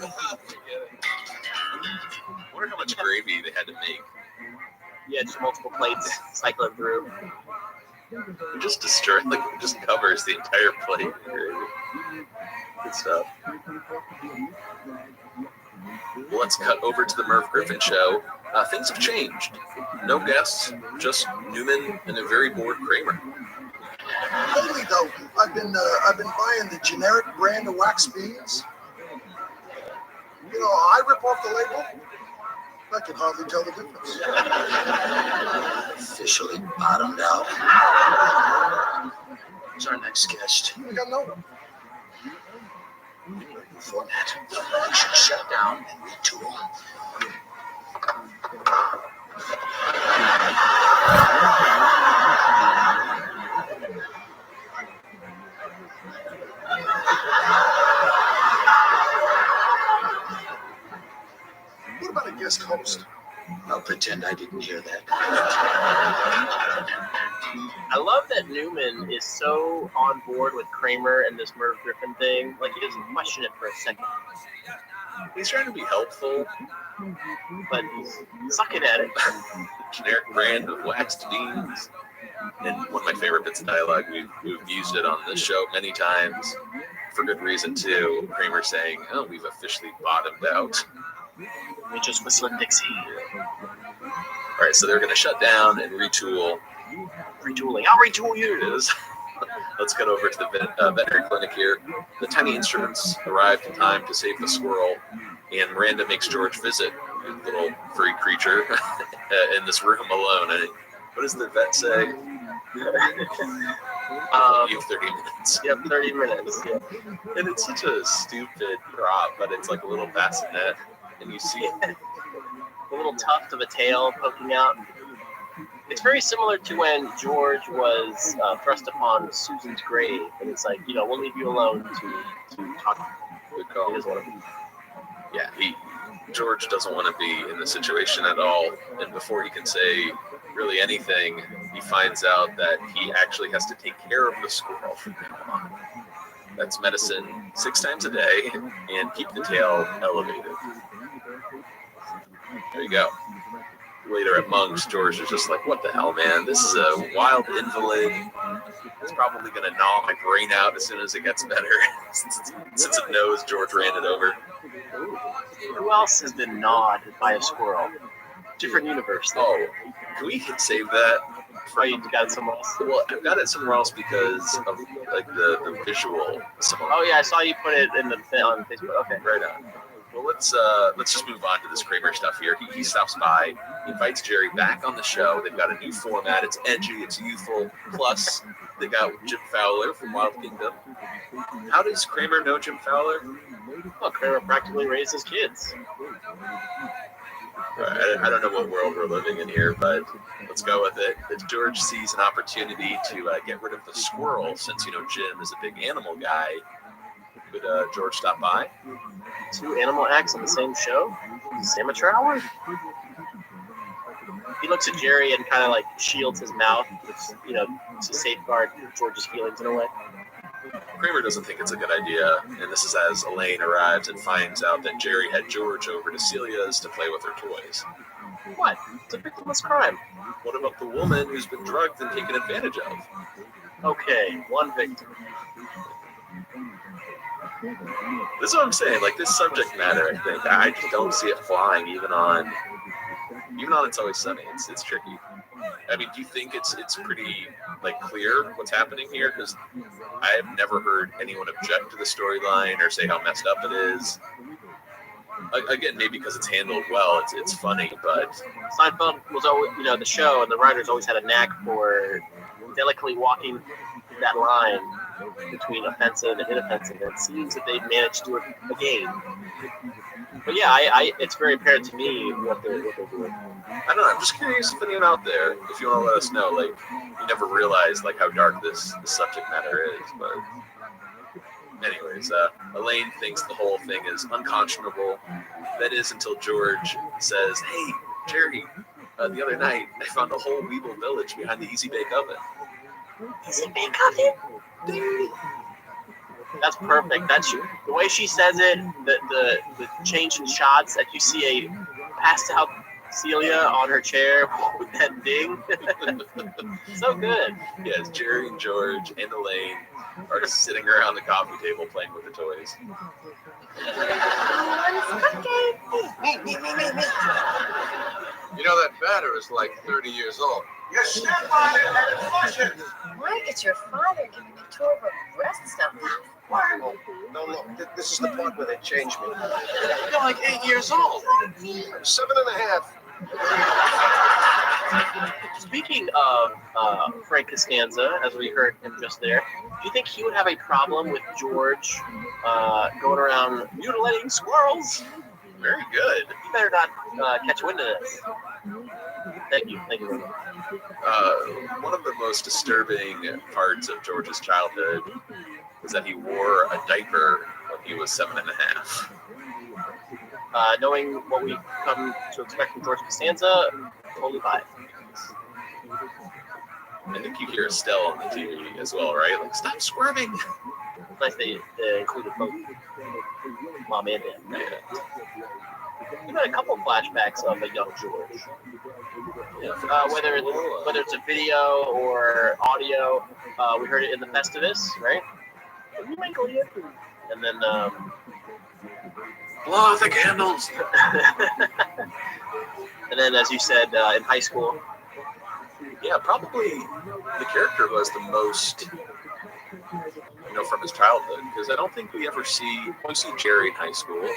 I wonder how much gravy they had to make. Yeah, just multiple plates cycling through. It just destroys, like, it just covers the entire plate. Good stuff. Well, let's cut over to the Merv Griffin show. Things have changed. No guests, just Newman and a very bored Kramer. Lately, though, I've been buying the generic brand of wax beans. You know, I rip off the label. I can hardly tell the difference. Officially bottomed out. Who's our next guest? I got no one. Format. We should shut down and retool. What about a guest host? I'll pretend I didn't hear that. I love that Newman is so on board with Kramer and this Merv Griffin thing. Like, he doesn't question it for a second. He's trying to be helpful, but he's sucking at it. Generic brand of waxed beans. And one of my favorite bits of dialogue, we've used it on this show many times, for good reason too. Kramer saying, "Oh, we've officially bottomed out. We just whistling Dixie." All right, so they're going to shut down and retool. Retooling. I'll retool you. It is. Let's get over to the veterinary clinic here. The tiny instruments arrived in time to save the squirrel, and Miranda makes George visit a little furry creature in this room alone. And what does the vet say? You have 30 minutes. Yep, 30 minutes. Yeah. And it's such a stupid prop, but it's like a little bassinet, and you see a little tuft of a tail poking out. It's very similar to when George was thrust upon Susan's grave, and it's like, we'll leave you alone to talk. Good call. Yeah, George doesn't want to be in the situation at all, and before he can say really anything, he finds out that he actually has to take care of the squirrel from now on. That's medicine 6 times a day, and keep the tail elevated. There you go. Later at Monk's, George is just like, what the hell, man? This is a wild invalid. It's probably going to gnaw my brain out as soon as it gets better, since it knows George ran it over. Who else has been gnawed by a squirrel? Different universe. Oh, can we save that? Oh, you got it somewhere else? Well, I've got it somewhere else because of like the visual. Oh yeah, I saw you put it in on Facebook. Okay, right on. Well, let's just move on to this Kramer stuff here. He stops by, he invites Jerry back on the show. They've got a new format. It's edgy, it's youthful. Plus, they got Jim Fowler from Wild Kingdom. How does Kramer know Jim Fowler? Well, Kramer practically raised his kids. I don't know what world we're living in here, but let's go with it. George sees an opportunity to get rid of the squirrel, since Jim is a big animal guy. Could George stop by? 2 animal acts on the same show? Sam Trower? He looks at Jerry and kind of like shields his mouth, to safeguard George's feelings in a way. Kramer doesn't think it's a good idea, and this is as Elaine arrives and finds out that Jerry had George over to Celia's to play with her toys. What? It's a victimless crime. What about the woman who's been drugged and taken advantage of? Okay, one victim. This is what I'm saying. Like, this subject matter, I think, I just don't see it flying even on It's Always Sunny. It's tricky. I mean, do you think it's pretty clear what's happening here? Because I have never heard anyone object to the storyline or say how messed up it is. Again, maybe because it's handled well, it's funny, but Seinfeld was always, the show, and the writers always had a knack for delicately walking that line between offensive and inoffensive. It seems that they've managed to do it again. But yeah, it's very apparent to me what they're doing. I don't know. I'm just curious if anyone out there, if you want to let us know, you never realized how dark this subject matter is. But anyways, Elaine thinks the whole thing is unconscionable. That is until George says, "Hey, Jerry, The other night, I found a whole Weeble village behind the Easy Bake Oven. Easy Bake Oven? That's perfect. That's the way she says it. The change in shots that you see a passed out Celia on her chair with that ding. So good. Yes, Jerry and George and Elaine are just sitting around the coffee table playing with the toys. You know, that batter is like 30 years old. Your stepfather had to flush it. Why is your father giving a tour of a breast stuff? Oh, no, this is the part where they changed me. You're like 8 years old. I'm 7.5. Speaking of Frank Costanza, as we heard him just there, do you think he would have a problem with George going around mutilating squirrels? Very good. You better not catch wind of this. Thank you very much. One of the most disturbing parts of George's childhood was that he wore a diaper when he was 7.5. Knowing what we come to expect from George Costanza, totally buy it. I think you hear Estelle on the TV as well, right? Like, stop squirming. It's nice they included both mom and dad. Yeah. We've had a couple flashbacks of a young George. Whether it's a video or audio, we heard it in the Festivus, right? And then blow out the candles. And then, as you said, in high school. Yeah, probably the character was the most, from his childhood, because I don't think we see Jerry in high school,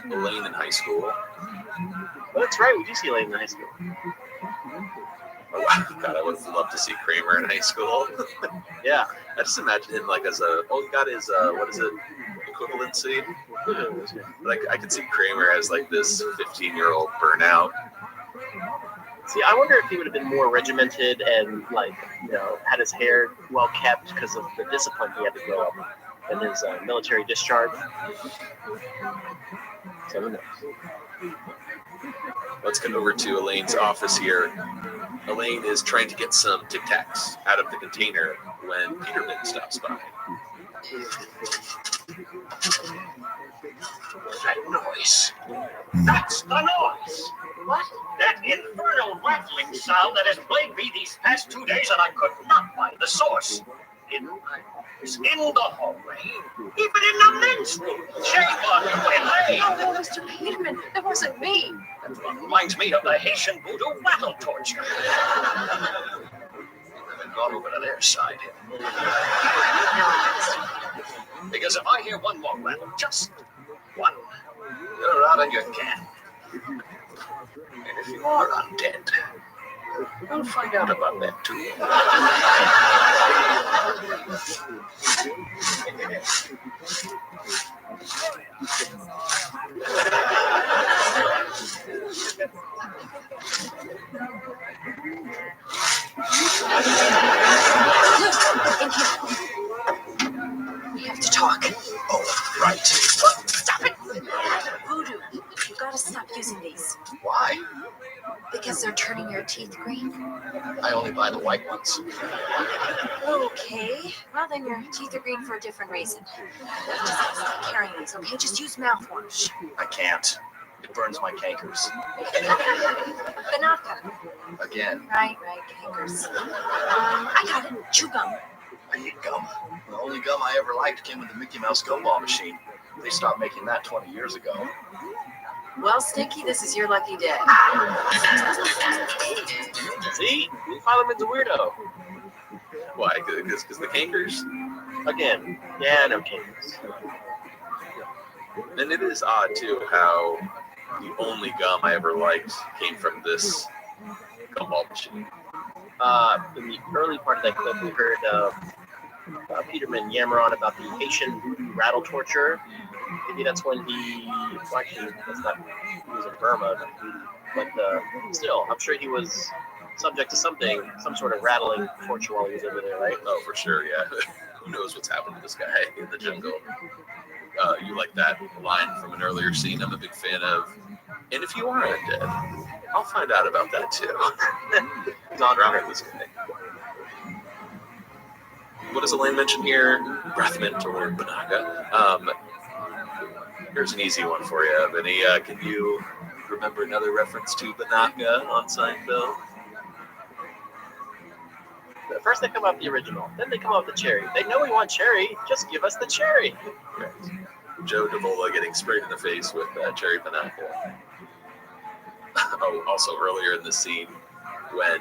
Elaine in high school. Well, that's right, we do see Elaine in high school. Oh, wow. God, I would have loved to see Kramer in high school. Yeah. I just imagine him like as he got his, what is it, equivalency? Like, I could see Kramer as like this 15-year-old burnout. See, I wonder if he would have been more regimented and, had his hair well kept because of the discipline he had to grow up in his military discharge. So who knows? Let's get over to Elaine's office here. Elaine is trying to get some Tic Tacs out of the container when Peterman stops by. That noise. That's the noise. What? That infernal rattling sound that has plagued me these past 2 days, and I could not find the source. In my office, in the hallway, even in the men's room. Shame on you, Elaine. Oh, Mr. Peterman, that wasn't me. That reminds me of the Haitian voodoo rattle torture. I've gone over to their side. Because if I hear one more rattle, just one, you're out of your can. And if you are undead, I'll find out about that too. We have to talk. Oh, right. Stop it! Voodoo, you gotta stop using these. Why? Because they're turning your teeth green. I only buy the white ones. Okay, well then your teeth are green for a different reason. Just stop carrying these, okay? Just use mouthwash. I can't. It burns my cankers. Banaka. Again. Right, cankers. I got it. Chew gum. I eat gum. The only gum I ever liked came with the Mickey Mouse gumball machine. They stopped making that 20 years ago. Well, Stinky, this is your lucky day. See? Fileman's a weirdo. Why? Because the cankers? Again, yeah, no cankers. And it is odd, too, how the only gum I ever liked came from this gumball machine. In the early part of that clip, we heard Peterman yammer on about the Haitian voodoo rattle torture. Maybe that's when he was in Burma, but still, I'm sure he was subject to some sort of rattling torture while he was over there, right? Oh, for sure, yeah. Who knows what's happened to this guy in the jungle? You like that line from an earlier scene? I'm a big fan of And if you are undead, I'll find out about that too. Non-drama this guy. What does Elaine mention here? Breath mint or Banaga. Here's an easy one for you, Vinny. Can you remember another reference to Banaga on Seinfeld? First they come up with the original, then they come up with the cherry. They know we want cherry, just give us the cherry. Right. Joe Davola getting sprayed in the face with cherry Banaga. Oh, also earlier in the scene when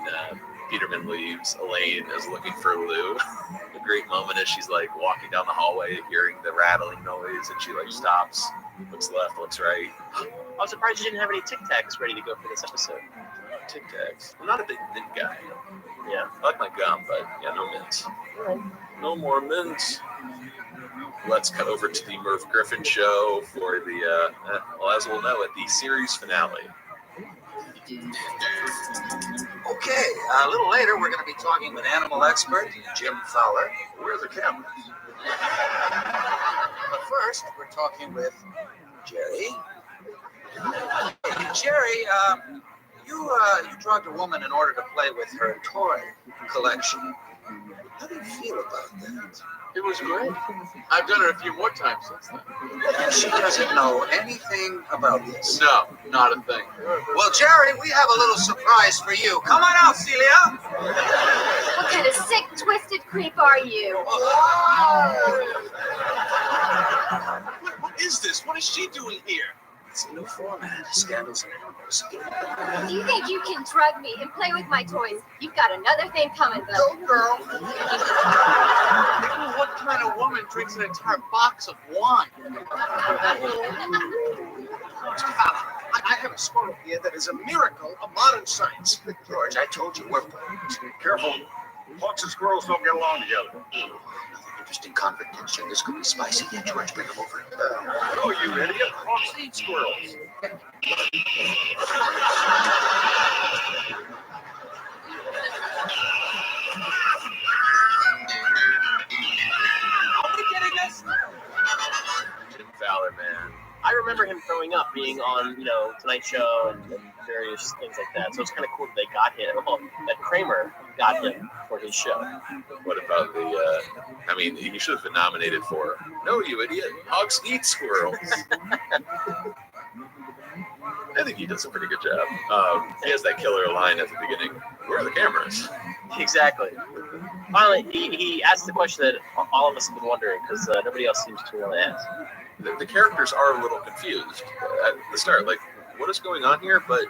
Peterman leaves, Elaine is looking for Lou. A great moment as she's like walking down the hallway, hearing the rattling noise, and she like stops, looks left, looks right. I was surprised you didn't have any Tic Tacs ready to go for this episode. Tic Tacs. I'm not a big mint guy. Yeah. I like my gum, but yeah, no mints. No more mints. Let's cut over to the Merv Griffin show for the, well, as we'll know, at the series finale. Okay, a little later, we're going to be talking with animal expert Jim Fowler. Where's the camera? But first, we're talking with Jerry. Jerry, you drugged a woman in order to play with her toy collection. How do you feel about that? It was great. I've done it a few more times since then. And she doesn't know anything about this. No, not a thing. Well, Jerry, we have a little surprise for you. Come on out, Celia. What kind of sick, twisted creep are you? What is this? What is she doing here? It's a new format, Scandals and Animals. Do you think you can drug me and play with my toys? You've got another thing coming, though. Go, girl. What kind of woman drinks an entire box of wine? I have a squirrel here that is a miracle of modern science. George, I told you we're Careful. Fox and squirrels don't get along together. interesting confrontation. This could be spicy. Yeah, George, bring him over. Oh, you idiot. Fox eat squirrels. Are we getting this? Jim Fowler, man. I remember him growing up being on, Tonight Show and various things like that. So it's kind of cool that they got him. Well, that Kramer got him for his show. What about he should have been nominated for No, You Idiot, Hogs Eat Squirrels. I think he does a pretty good job. He has that killer line at the beginning. Where are the cameras? Exactly. Finally, he asked the question that all of us have been wondering because nobody else seems to really ask. The characters are a little confused at the start. Like, what is going on here? But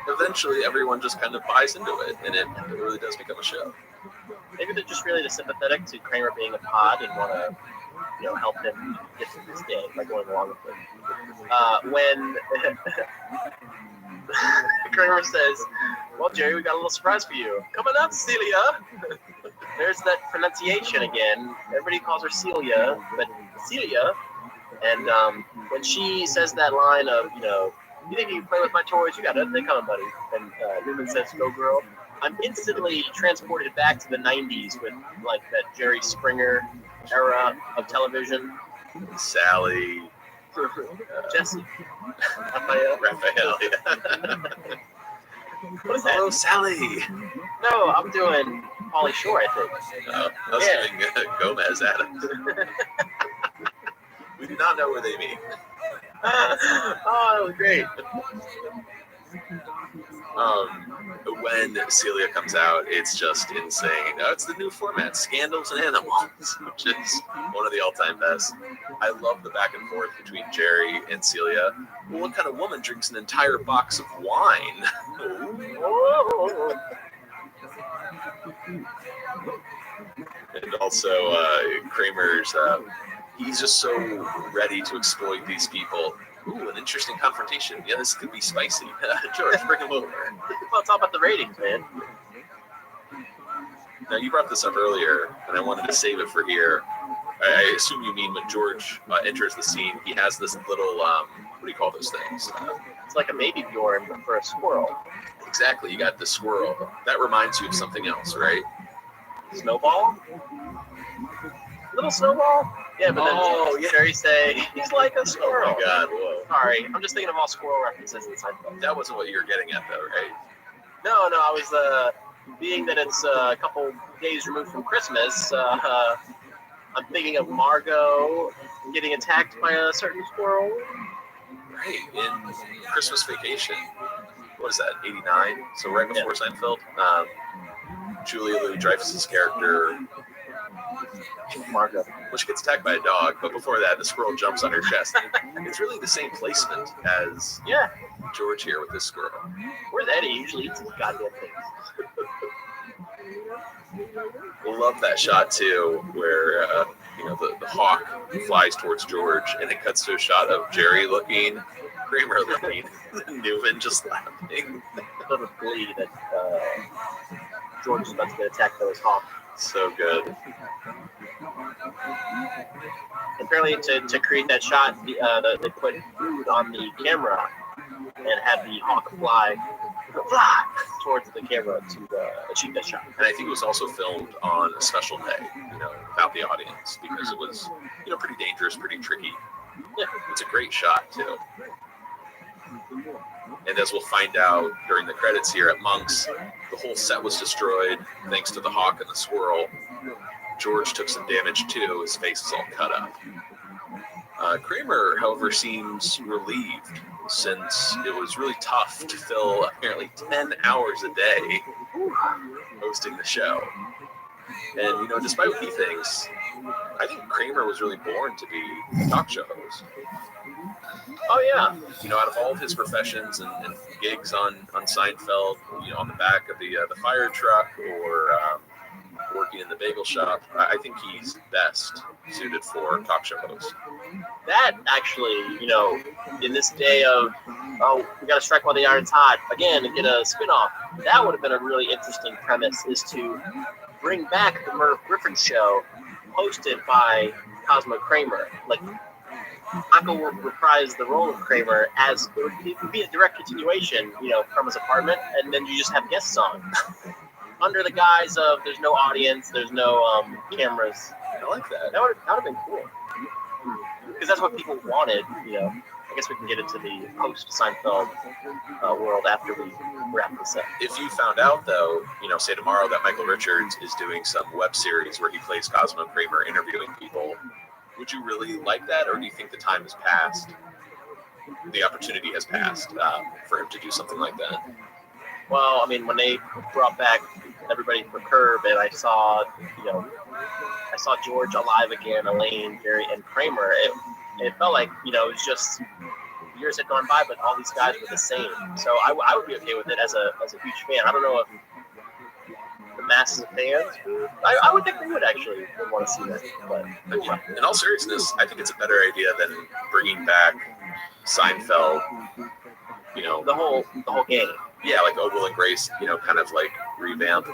eventually everyone just kind of buys into it, and it really does become a show. Maybe they're just really sympathetic to Kramer being a pod and want to, help him get through this day by going along with it. When Kramer says, "Well, Jerry, we got a little surprise for you. Coming up, Celia." There's that pronunciation again. Everybody calls her Celia, but Celia. And when she says that line of, you think you can play with my toys? You got it. They coming, buddy. And Newman says, "Go, girl." I'm instantly transported back to the 90s with like that Jerry Springer era of television. Sally. Jesse. Raphael, yeah. What is that? Hello, Sally. No, I'm doing Pauly Shore, I think. I was doing Gomez Adams. We do not know where they meet. Oh, that was great. When Celia comes out, it's just insane. It's the new format, Scandals and Animals, which is one of the all-time best. I love the back and forth between Jerry and Celia. Well, what kind of woman drinks an entire box of wine? And also, Kramer's, he's just so ready to exploit these people. Ooh, an interesting confrontation. Yeah, this could be spicy. George, bring him over. Well, it's all about the ratings, man. Now, you brought this up earlier, and I wanted to save it for here. I assume you mean when George enters the scene, he has this little, what do you call those things? It's like a baby Bjorn for a squirrel. Exactly, you got the squirrel. That reminds you of something else, right? Snowball? Little Snowball? Yeah, but then Jerry say, he's like a squirrel. Oh my God, whoa. Sorry, I'm just thinking of all squirrel references in Seinfeld. That wasn't what you were getting at, though, right? No, I was, being that it's a couple days removed from Christmas, I'm thinking of Margot getting attacked by a certain squirrel. Right, in Christmas Vacation. What is that, 89? So right before Seinfeld. Julia Louis-Dreyfus's character, Margot, which gets attacked by a dog, but before that, the squirrel jumps on her chest. It's really the same placement as George here with this squirrel. Where's Eddie? He usually eats these goddamn things. Love that shot too, where the hawk flies towards George, and it cuts to a shot of Jerry looking, Kramer looking, and Newman just laughing. A little glee that George is about to get attacked by his hawk. So good. Apparently, to create that shot, they put food on the camera and had the hawk fly towards the camera to achieve that shot. And I think it was also filmed on a special day, without the audience, because it was, pretty dangerous, pretty tricky. Yeah, it's a great shot too. And as we'll find out during the credits here at Monk's, the whole set was destroyed thanks to the hawk and the squirrel. George took some damage too. His face is all cut up. Kramer, however, seems relieved since it was really tough to fill apparently 10 hours a day hosting the show. And, despite what he thinks, I think Kramer was really born to be a talk show host. Oh, yeah. Out of all of his professions and gigs on Seinfeld, on the back of the fire truck or working in the bagel shop, I think he's best suited for talk show host. That actually, in this day of, we got to strike while the iron's hot, again, and get a spinoff, that would have been a really interesting premise, is to bring back the Merv Griffin show hosted by Cosmo Kramer. Like, Michael would reprise the role of Kramer as it would be a direct continuation, from his apartment, and then you just have guests on. Under the guise of there's no audience, there's no cameras. I like that. That would have been cool. Because that's what people wanted, I guess we can get into the post-Seinfeld world after we wrap this up. If you found out, though, say tomorrow that Michael Richards is doing some web series where he plays Cosmo Kramer interviewing people, would you really like that, or do you think the time has passed? The opportunity has passed for him to do something like that? Well, I mean, when they brought back everybody for Curb, and I saw George alive again, Elaine, Gary, and Kramer, it felt like, it was just years had gone by, but all these guys were the same. So I would be okay with it as a huge fan. I don't know if the masses of fans, I would think they would actually want to see that. But in all seriousness, I think it's a better idea than bringing back Seinfeld. The whole gang. Yeah, like Ogle and Grace, kind of like revamp.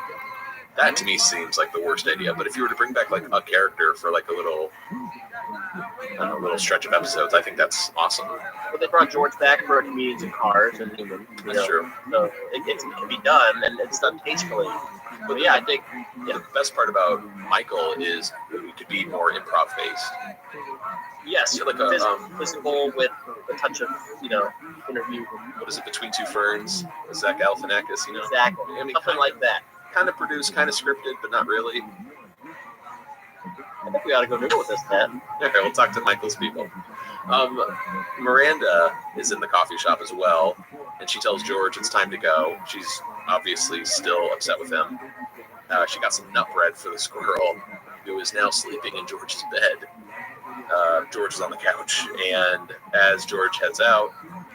That to me seems like the worst idea. But if you were to bring back like a character for like a little stretch of episodes, I think that's awesome. But they brought George back for Comedians in Cars and Newman. That's true. So it can be done, and it's done tastefully. But yeah, I think the best part about Michael is it could be more improv based. Yes, like a physical with a touch of interview. What is it, Between Two Ferns? Zach Galifianakis, Exactly. I mean, something like that. Kind of produced, kind of scripted, but not really. I think we ought to go noodle with this, Matt. Okay, we'll talk to Michael's people. Miranda is in the coffee shop as well, and she tells George it's time to go. She's obviously still upset with him. She got some nut bread for the squirrel, who is now sleeping in George's bed. George is on the couch, and as George heads out,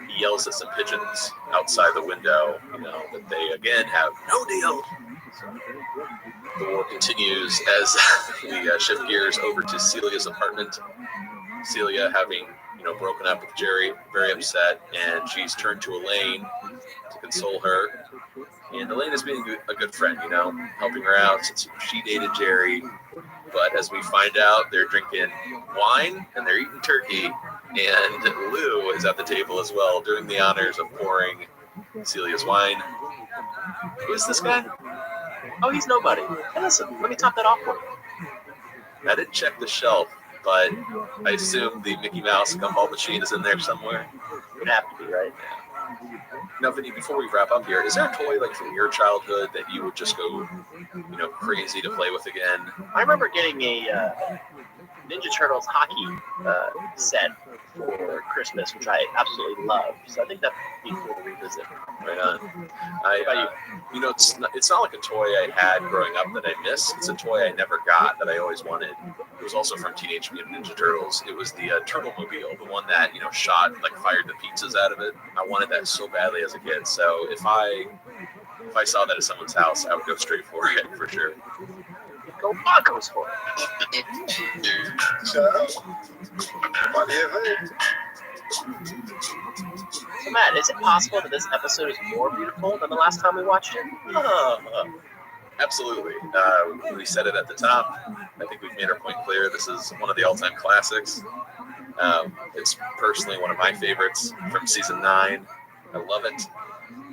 he yells at some pigeons outside the window, that they again have no deal. The war continues as we shift gears over to Celia's apartment. Celia, having broken up with Jerry, very upset, and she's turned to Elaine to console her. And Elaine is being a good friend, helping her out since she dated Jerry. But as we find out, they're drinking wine and they're eating turkey. And Lou is at the table as well, doing the honors of pouring Celia's wine. Who is this guy? Oh, he's nobody. Hey, listen, let me top that off for you. I didn't check the shelf but I assume the Mickey Mouse gumball machine is in there somewhere. Would have to be, right? Now, Vinny, before we wrap up here, is there a toy like from your childhood that you would just go, crazy to play with again? I remember getting a Ninja Turtles hockey set for Christmas, which I absolutely loved. So I think that'd be cool to revisit. Right on. It's not like a toy I had growing up that I miss. It's a toy I never got that I always wanted. It was also from Teenage Mutant Ninja Turtles. It was the Turtle-mobile, the one that fired the pizzas out of it. I wanted that so badly as a kid. So if I saw that at someone's house, I would go straight for it for sure. Go Broncos for it. So Matt, is it possible that this episode is more beautiful than the last time we watched it? Absolutely. We said it at the top. I think we've made our point clear. This is one of the all-time classics. It's personally one of my favorites from season 9. I love it.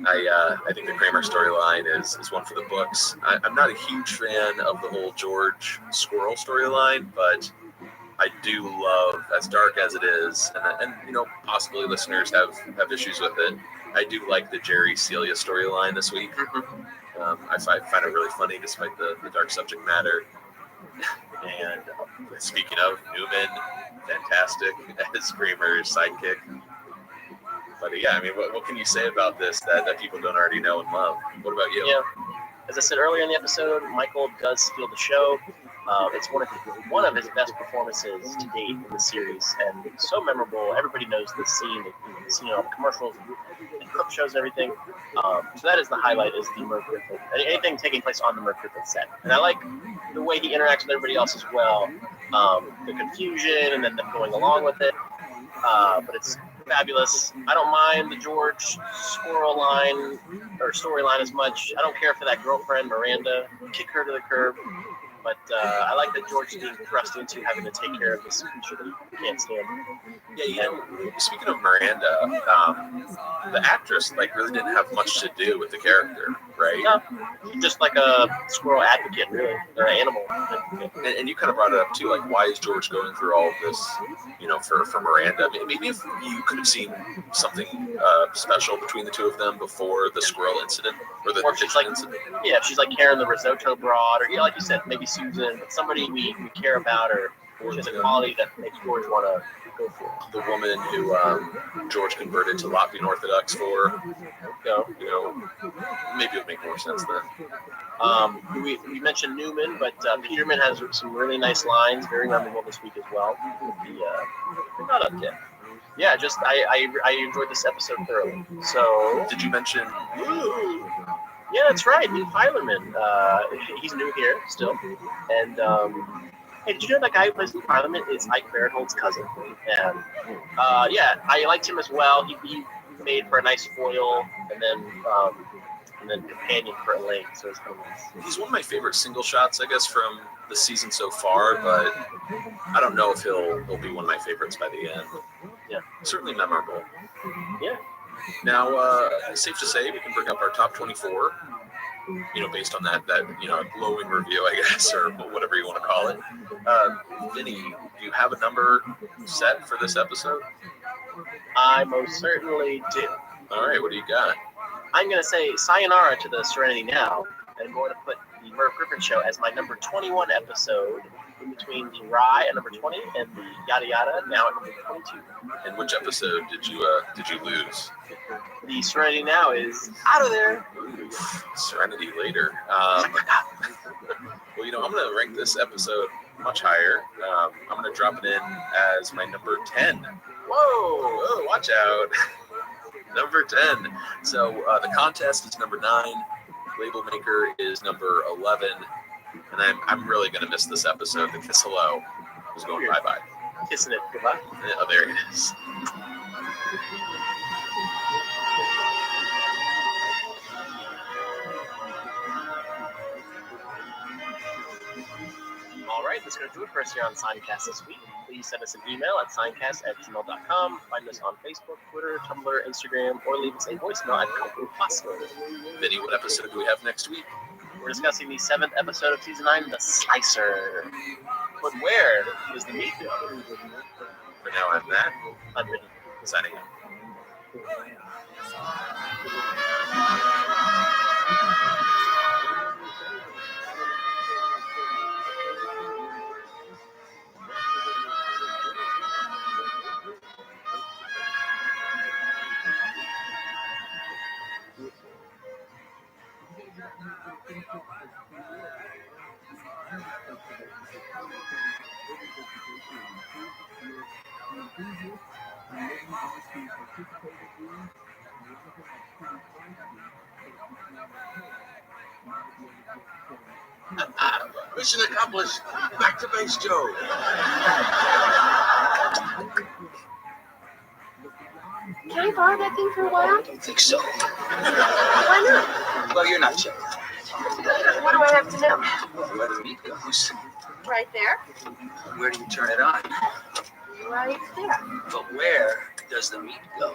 I think the Kramer storyline is one for the books. I'm not a huge fan of the whole George Squirrel storyline, but I do love, as dark as it is, and possibly listeners have issues with it. I do like the Jerry Celia storyline this week. I find it really funny despite the dark subject matter. And speaking of Newman, fantastic as Kramer's sidekick. But yeah, I mean, what can you say about this that people don't already know and love? What about you? Yeah, as I said earlier in the episode, Michael does steal the show. It's one of his best performances to date in the series, and it's so memorable. Everybody knows this scene. You've seen it on the commercials and clip shows and everything. So that is the highlight, is the Merv Griffin. Anything taking place on the Merv Griffin set. And I like the way he interacts with everybody else as well. The confusion and then them going along with it. But it's fabulous. I don't mind the George Squirrel line or storyline as much. I don't care for that girlfriend, Miranda. Kick her to the curb. But I like that George is being thrust into having to take care of this creature that he can't stand. Yeah, speaking of Miranda, the actress really didn't have much to do with the character, right? No, just like a squirrel advocate, really, or an animal advocate. And you kind of brought it up too, why is George going through all of this, for Miranda? Maybe if you could have seen something special between the two of them before the squirrel incident or the kitchen incident. Yeah, if she's Karen the risotto broad, or like you said, maybe Susan, but somebody we care about, or she has a quality that makes George want to go for it. The woman who George converted to Latvian Orthodox for, maybe it would make more sense then. We mentioned Newman, but Peterman has some really nice lines, very memorable this week as well. Not up yet. Yeah, just I enjoyed this episode thoroughly. So did you mention? Yeah, that's right. New Filerman. He's new here still. And hey, did you know that guy who plays New Filerman is Ike Barinholtz's cousin? And I liked him as well. He made for a nice foil, and then companion for Elaine. So it's kind of nice. He's one of my favorite single shots, I guess, from the season so far. But I don't know if he'll be one of my favorites by the end. Yeah, certainly memorable. Yeah. Now, safe to say, we can bring up our top 24, based on that glowing review, I guess, or whatever you want to call it. Vinny, do you have a number set for this episode? I most certainly do. All right, what do you got? I'm going to say sayonara to the Serenity Now, and I'm going to put the Merv Griffin Show as my number 21 episode, in between the Rye at number 20 and the Yada Yada now at number 22. And which episode did you lose? The Serenity Now is out of there. Ooh, Serenity later. Well, I'm going to rank this episode much higher. I'm going to drop it in as my number 10. Whoa, watch out. Number 10. So the contest is number 9. Label Maker is number 11. And I'm really going to miss this episode. The Kiss Hello is going bye-bye. Kissing it goodbye. Oh, there it is. All right, that's going to do it for us here on Signcast this week. Please send us an email at signcast@gmail.com. Find us on Facebook, Twitter, Tumblr, Instagram, or leave us a voicemail at photooftheday. Vinny, what episode do we have next week? We're discussing the 7th episode of Season 9, The Slicer. But where does the meat go? For now, I'm Matt. I'm Vinny. Signing out. Mission accomplished. Back to base, Joe. Can I borrow that thing for a while? I don't think so. Why not? Well, you're not Joe. What do I have to know? Where the meat goes. Right there. Where do you turn it on? Right there. But where does the meat go?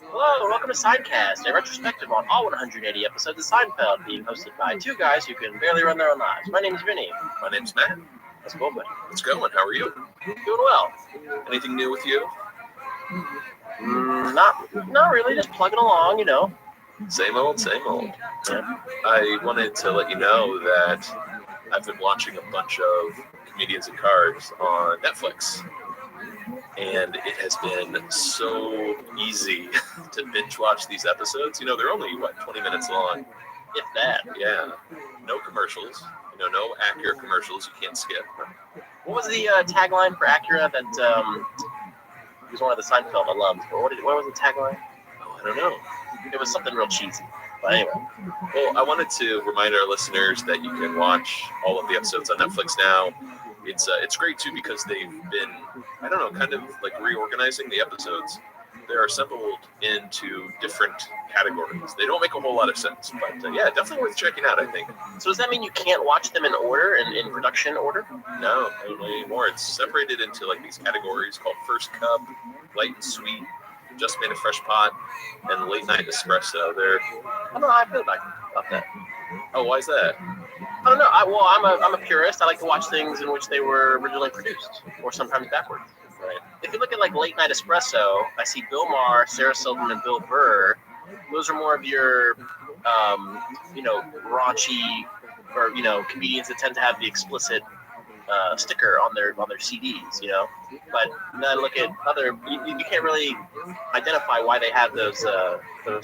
Hello, welcome to Sidecast, a retrospective on all 180 episodes of Seinfeld, being hosted by two guys who can barely run their own lives. My name is Vinny. My name's Matt. Let's go, buddy. It's going. How are you? Doing well. Anything new with you? Not really, just plugging along, you know. Same old, same old. Yeah. I wanted to let you know that I've been watching a bunch of Comedians in Cars on Netflix. And it has been so easy to binge watch these episodes. You know, they're only, 20 minutes long? If that. Yeah. No commercials. No Acura commercials you can't skip. What was the tagline for Acura that was one of the Seinfeld alums? What was the tagline? Oh, I don't know. It was something real cheesy. But anyway. Well, I wanted to remind our listeners that you can watch all of the episodes on Netflix now. It's great, too, because they've been, kind of like reorganizing the episodes. They're assembled into different categories. They don't make a whole lot of sense, but yeah, definitely worth checking out, I think. So does that mean you can't watch them in order, in production order? No, I don't know anymore. It's separated into like these categories called First Cup, Light and Sweet, Just Made a Fresh Pot, and Late Night Espresso. I don't know how I feel about that. Oh, why is that? I don't know. I'm a purist. I like to watch things in which they were originally produced, or sometimes backwards. Right. If you look at like Late Night Espresso, I see Bill Maher, Sarah Silverman, and Bill Burr. Those are more of your, raunchy, or comedians that tend to have the explicit sticker on their CDs. But then I look at other. You can't really identify why they have those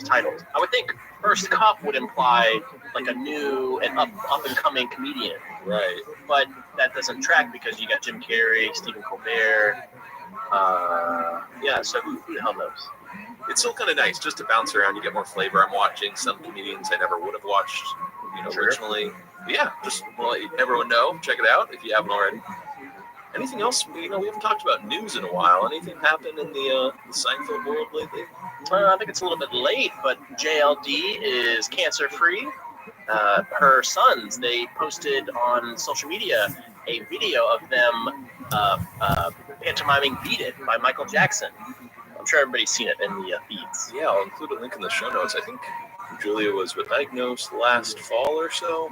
titles. I would think First Cup would imply like a new and up and coming comedian. Right. But that doesn't track because you got Jim Carrey, Stephen Colbert. So who the hell knows? It's still kind of nice just to bounce around. You get more flavor. I'm watching some comedians I never would have watched, originally. But yeah, just want to let everyone know. Check it out if you haven't already. Anything else? We haven't talked about news in a while. Anything happened in the Seinfeld world lately? I think it's a little bit late, but JLD is cancer-free. Her sons, they posted on social media a video of them pantomiming Beat It by Michael Jackson. I'm sure everybody's seen it in the feeds. Yeah, I'll include a link in the show notes. I think Julia was diagnosed last fall or so,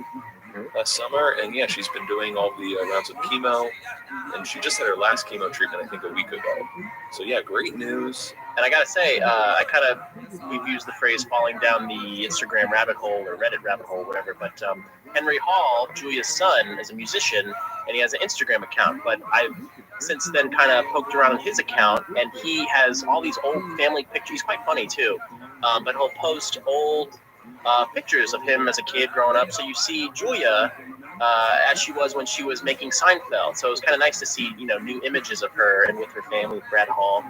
last summer, and yeah, she's been doing all the rounds of chemo, and she just had her last chemo treatment, I think, a week ago. So yeah, great news. And I gotta say, we've used the phrase falling down the Instagram rabbit hole or Reddit rabbit hole, whatever, but Henry Hall, Julia's son, is a musician, and he has an Instagram account, but I've since then kind of poked around on his account, and he has all these old family pictures. He's quite funny, too, but he'll post old pictures of him as a kid growing up, so you see Julia as she was when she was making Seinfeld. So it was kind of nice to see, new images of her and with her family, with Brad Hall.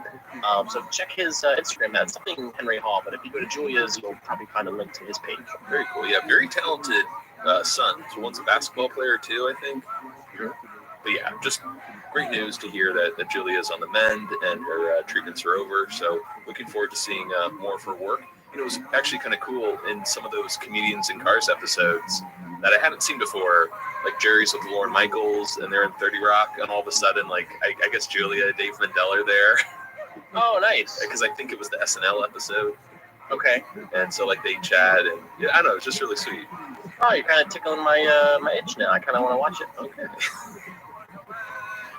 So check his Instagram. That's something Henry Hall. But if you go to Julia's, you'll probably find a link to his page. Very cool. Yeah, very talented son. So one's a basketball player too, I think. But yeah, just great news to hear that Julia's on the mend and her treatments are over. So looking forward to seeing more of her work. You know, it was actually kind of cool in some of those Comedians in Cars episodes that I hadn't seen before, like Jerry's with Lorne Michaels, and they're in 30 Rock, and all of a sudden, like, I guess Julia, Dave Mandel are there. Oh, nice. Because I think it was the SNL episode. Okay. And so, like, they chat, and yeah, I don't know, it's just really sweet. Oh, you're kind of tickling my my itch now. I kind of want to watch it. Okay.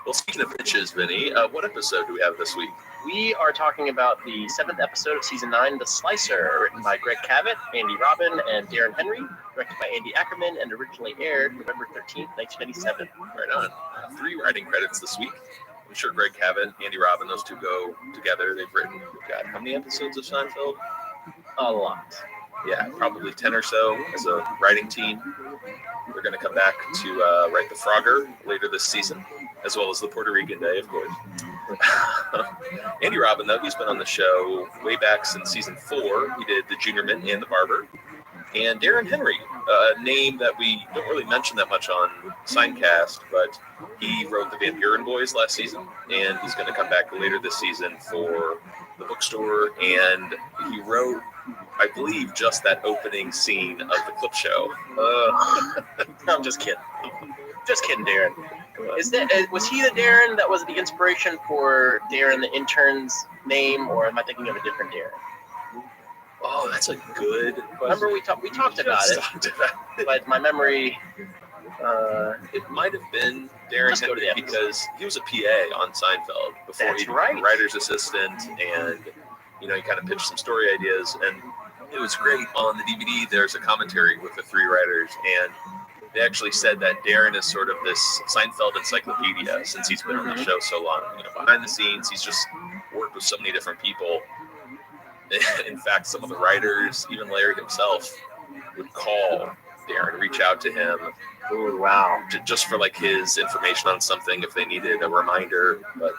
Well, speaking of itches, Vinny, what episode do we have this week? We are talking about the 7th episode of Season 9, The Slicer, written by Greg Cavett, Andy Robin, and Darren Henry, directed by Andy Ackerman, and originally aired November 13th, 1997. Right on. 3 writing credits this week. I'm sure Greg Cavett, Andy Robin, those two go together. They've written, God, how many episodes of Seinfeld? A lot. Yeah, probably 10 or so as a writing team. They're going to come back to write The Frogger later this season, as well as The Puerto Rican Day, of course. Andy Robin, though, he's been on the show way back since season 4. He did The Junior Mint and The Barber. And Darren Henry, a name that we don't really mention that much on Signcast, but he wrote The Van Buren Boys last season, and he's going to come back later this season for The Bookstore, and he wrote, I believe, just that opening scene of the clip show. I'm just kidding. Just kidding, Darren. Was he the Darren that was the inspiration for Darren the intern's name, or am I thinking of a different Darren? Oh, that's a good question. Remember we talked about it, but my memory. It might have been Darren Henry because he was a PA on Seinfeld before That's he was right. a writer's assistant, and you know, he kind of pitched some story ideas, and it was great. On the DVD, there's a commentary with the 3 writers, and they actually said that Darren is sort of this Seinfeld encyclopedia since he's been on the show so long. You know, behind the scenes, he's just worked with so many different people. In fact, some of the writers, even Larry himself, would call Darren, reach out to him. Oh, wow. Just for like his information on something if they needed a reminder. But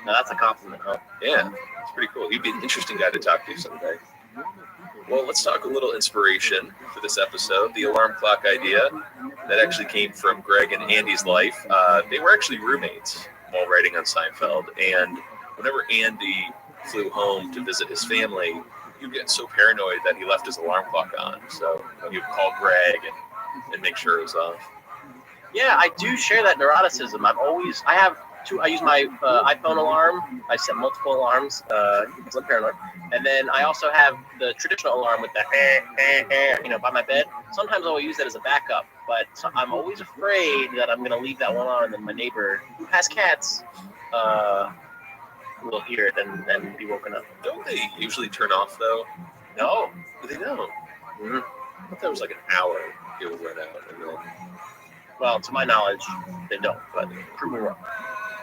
now that's a compliment, huh? Yeah, it's pretty cool. He'd be an interesting guy to talk to someday. Well, let's talk a little inspiration for this episode. The alarm clock idea that actually came from Greg and Andy's life. They were actually roommates while writing on Seinfeld. And whenever Andy flew home to visit his family, he'd get so paranoid that he left his alarm clock on. So he would call Greg and make sure it was off. Yeah, I do share that neuroticism. I use my iPhone alarm. I set multiple alarms because I'm paranoid. And then I also have the traditional alarm with the by my bed. Sometimes I will use that as a backup, but I'm always afraid that I'm going to leave that one on and then my neighbor, who has cats, will hear it and be woken up. Don't they usually turn off, though? No. They don't. Mm-hmm. I thought that was like an hour it would run out. And then... Well, to my knowledge, they don't, but prove me wrong.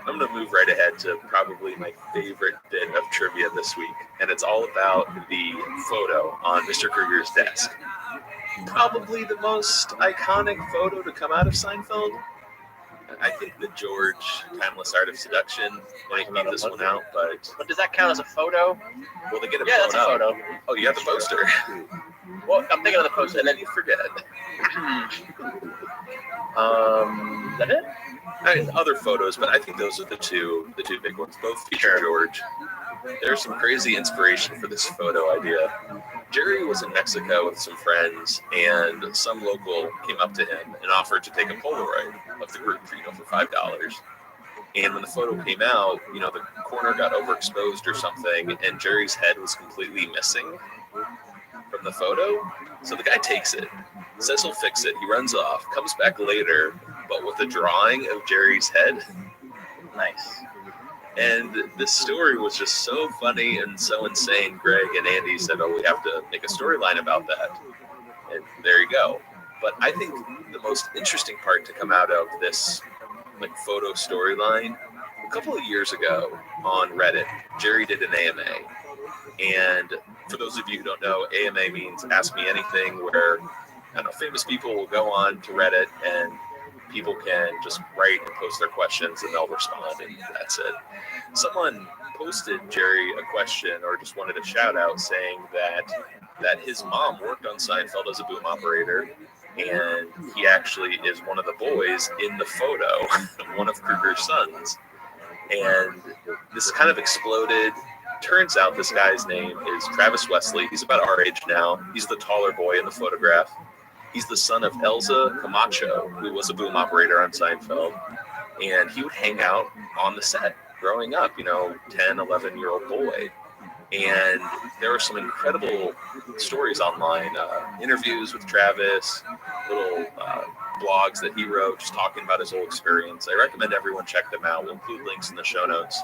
I'm going to move right ahead to probably my favorite bit of trivia this week, and it's all about the photo on Mr. Kruger's desk. Probably the most iconic photo to come out of Seinfeld. I think the George Timeless Art of Seduction might leave this one out, but does that count as a photo? Well, they get it. Yeah, that's a photo. Oh, you have the poster. Well, I'm thinking of the poster, and then you forget. Is that it? I mean, other photos, but I think those are the two big ones. Both feature George. There's some crazy inspiration for this photo idea. Jerry was in Mexico with some friends, and some local came up to him and offered to take a Polaroid of the group for $5. And when the photo came out, the corner got overexposed or something, and Jerry's head was completely missing from the photo. So the guy takes it, says he'll fix it. He runs off, comes back later, but with a drawing of Jerry's head. Nice. And this story was just so funny and so insane. Greg and Andy said, we have to make a storyline about that. And there you go. But I think the most interesting part to come out of this photo storyline, a couple of years ago on Reddit, Jerry did an AMA. And for those of you who don't know, AMA means Ask Me Anything, where famous people will go on to Reddit and people can just write and post their questions and they'll respond, and that's it. Someone posted Jerry a question or just wanted a shout out saying that his mom worked on Seinfeld as a boom operator and he actually is one of the boys in the photo, one of Kruger's sons. And this kind of exploded. Turns out this guy's name is Travis Wesley. He's about our age now. He's the taller boy in the photograph. He's the son of Elsa Camacho, who was a boom operator on Seinfeld. And he would hang out on the set growing up, 10, 11-year-old boy. And there were some incredible stories online, interviews with Travis, little blogs that he wrote, just talking about his whole experience. I recommend everyone check them out. We'll include links in the show notes.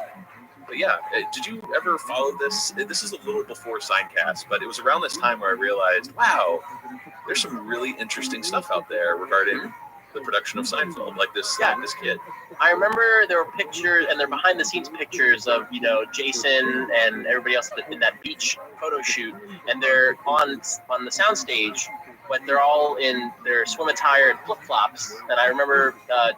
But yeah, did you ever follow this? This is a little before Signcast, but it was around this time where I realized, wow, there's some really interesting stuff out there regarding the production of Seinfeld, like this kid. I remember there were pictures, and they're behind the scenes pictures of, Jason and everybody else in that beach photo shoot, and they're on the soundstage, but they're all in their swim attire and flip-flops. And I remember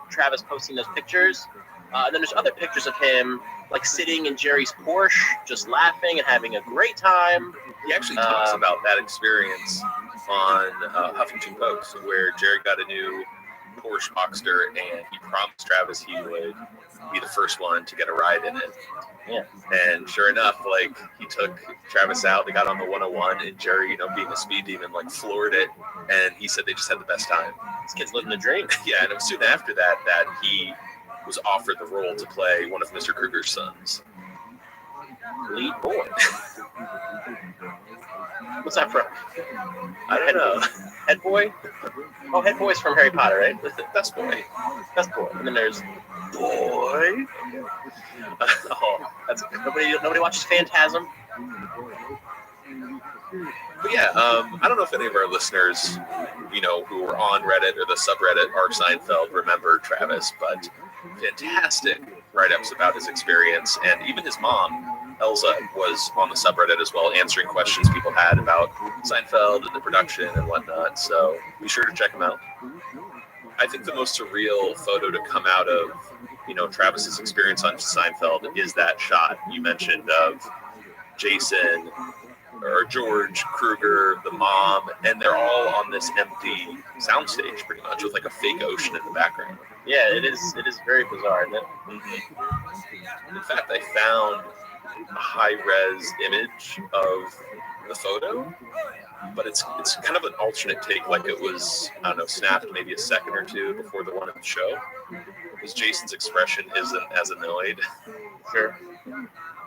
Travis posting those pictures. And then there's other pictures of him like sitting in Jerry's Porsche, just laughing and having a great time. He actually talks about that experience on Huffington Post, where Jerry got a new Porsche Boxster, and he promised Travis he would be the first one to get a ride in it. Yeah. And sure enough, he took Travis out. They got on the 101, and Jerry, being a speed demon, floored it. And he said they just had the best time. This kid's living the dream. Yeah, and it was soon after that he was offered the role to play one of Mr. Kruger's sons. Lead boy. What's that from? I don't know. Head boy? Oh, Head boy's from Harry Potter, right? Best boy. Best boy. And then there's boy. That's nobody watches Phantasm. But yeah, I don't know if any of our listeners, who were on Reddit or the subreddit R Seinfeld remember Travis, but fantastic write-ups about his experience, and even his mom, Elsa, was on the subreddit as well, answering questions people had about Seinfeld and the production and whatnot, so be sure to check him out. I think the most surreal photo to come out of, Travis's experience on Seinfeld is that shot you mentioned of Jason or George, Kruger, the mom, and they're all on this empty soundstage pretty much with a fake ocean in the background. Yeah, it is very bizarre, isn't it? Mm-hmm. In fact, I found a high-res image of the photo, but it's kind of an alternate take, it was, snapped maybe a second or two before the one in the show, because Jason's expression isn't as annoyed. Sure.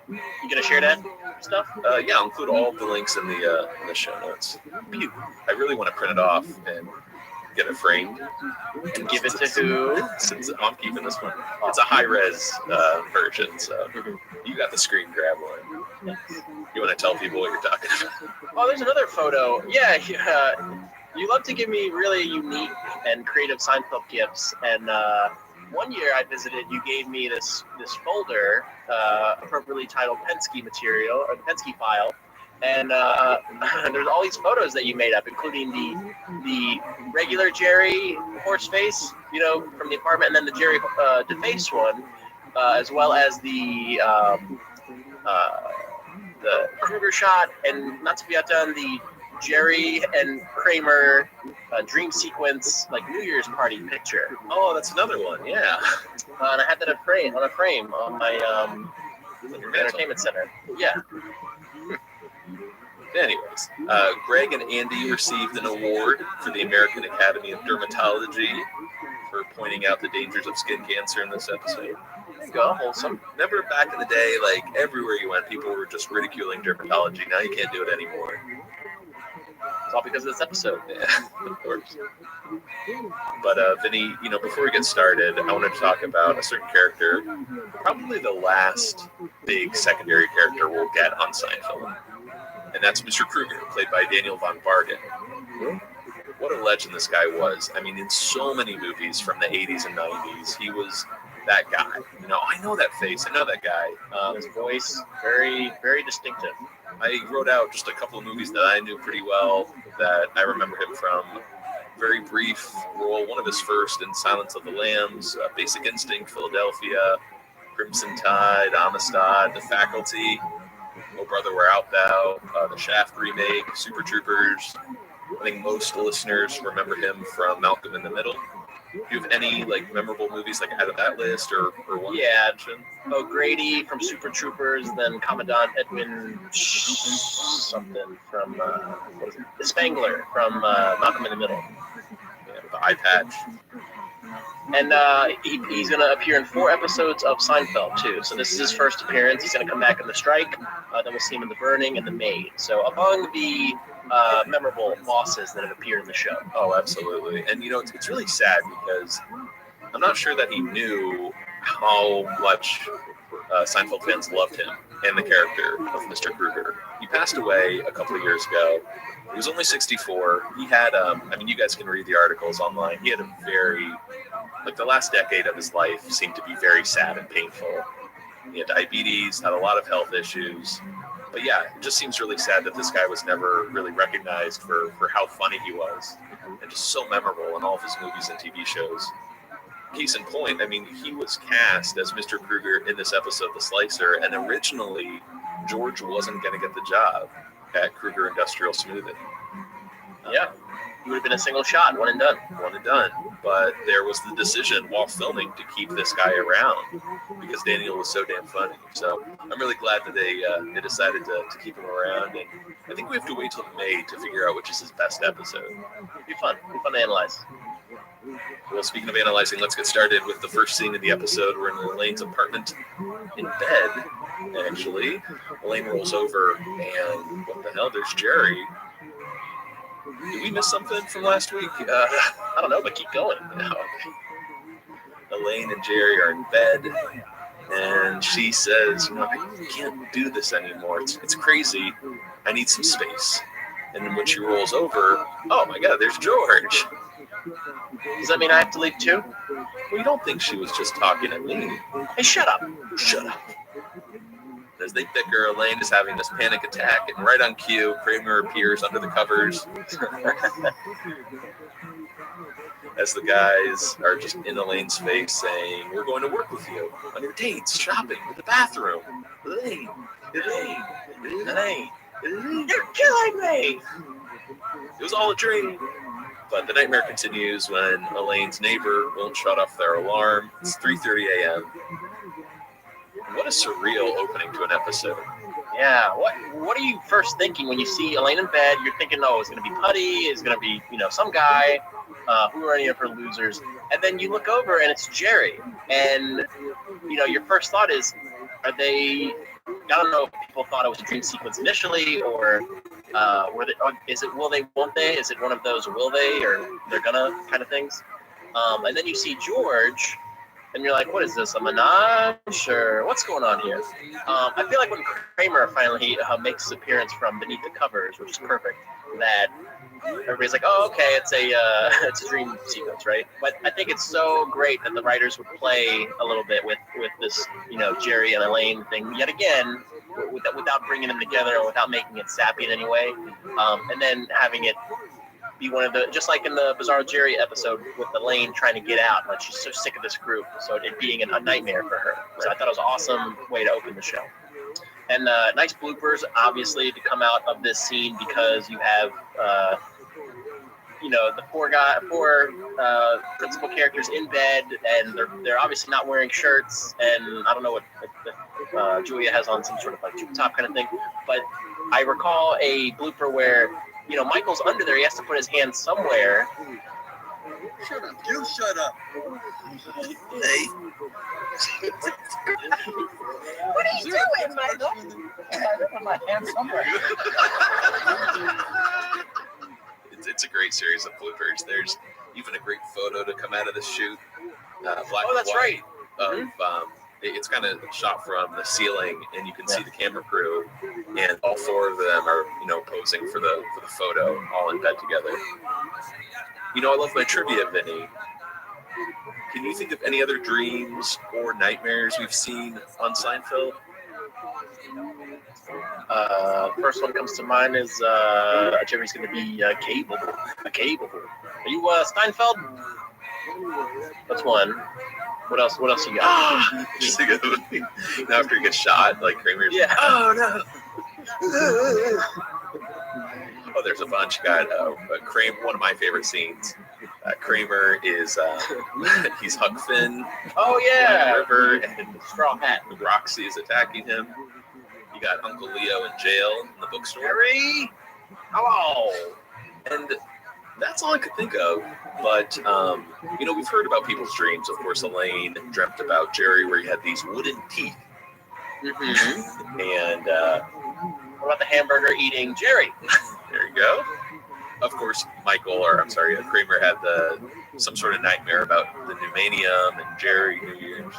You gonna share that stuff? Yeah, I'll include all of the links in the show notes. I really want to print it off and get it framed. And give it to who? Since I'm keeping this one. It's a high-res version, so you got the screen grab one. Yes. You want to tell people what you're talking about? Oh, there's another photo. Yeah. You love to give me really unique and creative Seinfeld gifts, and one year I visited, you gave me this folder, appropriately titled Penske material, or the Penske file, and there's all these photos that you made up, including the regular Jerry horse face, from the apartment, and then the Jerry defaced one, as well as the Kruger shot, and not to be outdone, the Jerry and Kramer dream sequence, New Year's party picture. Oh, that's another one, yeah. And I had that on a frame on my entertainment center. Yeah. Anyways, Greg and Andy received an award for the American Academy of Dermatology for pointing out the dangers of skin cancer in this episode. There you go, wholesome. Remember back in the day, everywhere you went, people were just ridiculing dermatology. Now you can't do it anymore. It's all because of this episode. Yeah, of course. But Vinny, before we get started, I wanted to talk about a certain character, probably the last big secondary character we'll get on Seinfeld. And that's Mr. Kruger, played by Daniel von Bargen. What a legend this guy was. I mean, in so many movies from the 80s and 90s, he was that guy. I know that face. I know that guy. His voice, very, very distinctive. I wrote out just a couple of movies that I knew pretty well that I remember him from. Very brief role, one of his first in Silence of the Lambs, Basic Instinct, Philadelphia, Crimson Tide, Amistad, The Faculty, Oh Brother, Where Art Thou, the Shaft remake, Super Troopers. think most listeners remember him from Malcolm in the Middle. Do you have any like memorable movies like out of that list or one? Yeah, O'Grady from Super Troopers, then Commandant Edwin something from what is it? The Spangler from Malcolm in the Middle. Yeah, with the eye patch. And he's going to appear in 4 episodes of Seinfeld, too. So this is his first appearance. He's going to come back in The Strike. Then we'll see him in The Burning and The Maid. So among the memorable bosses that have appeared in the show. Oh, absolutely. And, you know, it's really sad because I'm not sure that he knew how much Seinfeld fans loved him and the character of Mr. Kruger. He passed away a couple of years ago. He was only 64. He had, you guys can read the articles online. He had a very, the last decade of his life seemed to be very sad and painful. He had diabetes, had a lot of health issues. But yeah, it just seems really sad that this guy was never really recognized for how funny he was and just so memorable in all of his movies and TV shows. Case in point, he was cast as Mr. Kruger in this episode, The Slicer, and originally George wasn't going to get the job at Kruger Industrial Smoothing. Yeah, he would have been a single shot, one and done. But there was the decision while filming to keep this guy around because Daniel was so damn funny. So I'm really glad that they decided to keep him around. And I think we have to wait till May to figure out which is his best episode. It'll be fun to analyze. Well, speaking of analyzing, let's get started with the first scene of the episode. We're in Elaine's apartment in bed, actually. Elaine rolls over, and what the hell? There's Jerry. Did we miss something from last week? I don't know, but keep going. Elaine and Jerry are in bed, and she says, I can't do this anymore. It's crazy. I need some space. And then when she rolls over, oh my God, there's George. Does that mean I have to leave too? Well, you don't think she was just talking to me. Hey, shut up. Shut up. As they bicker, Elaine is having this panic attack, and right on cue, Kramer appears under the covers. As the guys are just in Elaine's face saying, we're going to work with you on your dates, shopping, in the bathroom. Elaine. You're killing me. It was all a dream. But the nightmare continues when Elaine's neighbor won't shut off their alarm. It's 3:30 a.m. What a surreal opening to an episode. Yeah, what are you first thinking when you see Elaine in bed? You're thinking, oh, it's going to be Putty, it's going to be, some guy. Who are any of her losers? And then you look over and it's Jerry. And, your first thought is, are they, I don't know if people thought it was a dream sequence initially or is it will they, won't they? Is it one of those will they or they're gonna kind of things? And then you see George and you're like, what is this, a menage or what's going on here? I feel like when Kramer finally makes his appearance from beneath the covers, which is perfect, that everybody's like, oh, okay, it's a dream sequence, right? But I think it's so great that the writers would play a little bit with this, Jerry and Elaine thing yet again, without bringing them together or without making it sappy in any way, and then having it be one of the, just like in the Bizarro Jerry episode with Elaine trying to get out, like she's so sick of this group, so it being a nightmare for her. So I thought it was an awesome way to open the show. And nice bloopers, obviously, to come out of this scene because you have, the four principal characters in bed, and they're obviously not wearing shirts, and I don't know what Julia has on, some sort of like tube top kind of thing. But I recall a blooper where Michael's under there; he has to put his hand somewhere. Shut up! You shut up! Hey. What are you doing, Michael? I put my hand somewhere. It's a great series of bloopers. There's even a great photo to come out of this shoot. Black oh, that's right. It's kind of shot from the ceiling, and you can see the camera crew, and all 4 of them are, posing for the photo, all in bed together. I love my trivia, Vinny. Can you think of any other dreams or nightmares we've seen on Seinfeld? First one comes to mind is Jerry's going to be capable. Are you Steinfeld? That's one. What else you got? Just think of after he gets shot, like Kramer's. Yeah. Oh no. Oh, there's a bunch. Got Kramer, one of my favorite scenes. Kramer is he's Huck Finn. Oh yeah, River, and straw hat. Roxy is attacking him. You got Uncle Leo in jail in the bookstore. Jerry, hello. And that's all I could think of. But we've heard about people's dreams. Of course, Elaine dreamt about Jerry, where he had these wooden teeth. Mm-hmm. And what about the hamburger eating Jerry? There you go. Of course, Kramer had some sort of nightmare about the pneumanium and Jerry New Year's.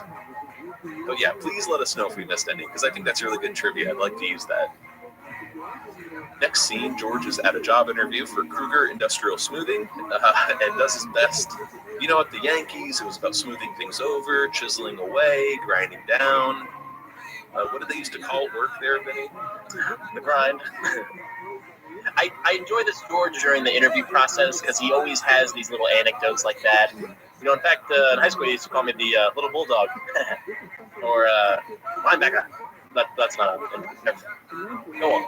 But yeah, please let us know if we missed any, because I think that's really good trivia. I'd like to use that. Next scene, George is at a job interview for Kruger Industrial Smoothing and does his best. You know, at the Yankees, it was about smoothing things over, chiseling away, grinding down. What did they used to call work there, Vinny? The grind. I enjoy this George during the interview process because he always has these little anecdotes like that. In fact, in high school, he used to call me the little bulldog or linebacker. That's not never. Go on.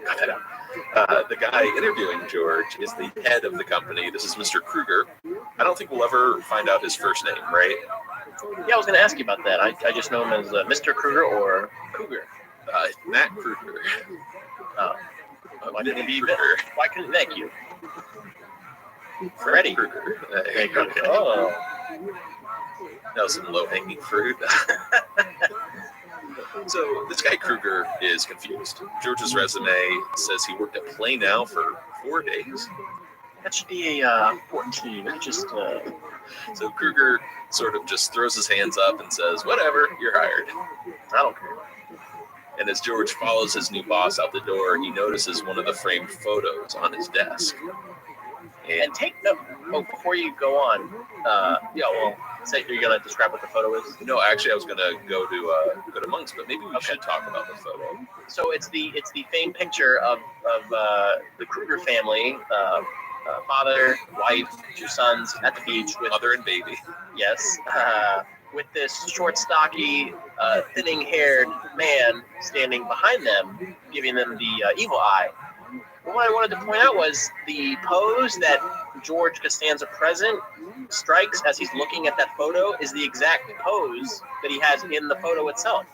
Cut that out. The guy interviewing George is the head of the company. This is Mr. Kruger. I don't think we'll ever find out his first name, right? Yeah, I was going to ask you about that. I just know him as Mr. Kruger or Cougar. Matt Kruger. Why couldn't it be better? Why couldn't? Thank you. Freddie Kruger. Okay. Oh. That was some low-hanging fruit. So this guy Kruger is confused. George's resume says he worked at Play Now for 4 days. That should be a 14. So Kruger sort of just throws his hands up and says, "Whatever, you're hired." I don't care. And as George follows his new boss out the door, he notices one of the framed photos on his desk. And take note, before you go on, say you're going to describe what the photo is? No, actually, I was going to go to Monk's, but maybe we should talk about the photo. So it's the famed picture of the Kruger family, father, wife, 2 sons at the beach with mother and baby. Yes. With this short, stocky, thinning-haired man standing behind them, giving them the evil eye. But what I wanted to point out was the pose that George Costanza present strikes as he's looking at that photo is the exact pose that he has in the photo itself.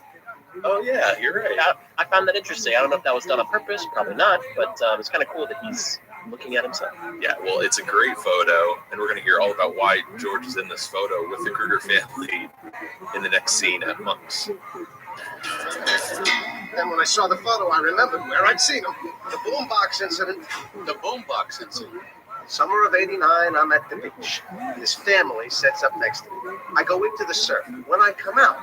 Oh, yeah, you're right. I found that interesting. I don't know if that was done on purpose, probably not, but it's kind of cool that he's looking at himself. Yeah, well, it's a great photo, and we're going to hear all about why George is in this photo with the Kruger family in the next scene at Monk's. Then when I saw the photo, I remembered where I'd seen him. The boombox incident. The boombox incident. Summer of '89, I'm at the beach. His family sets up next to me. I go into the surf. When I come out,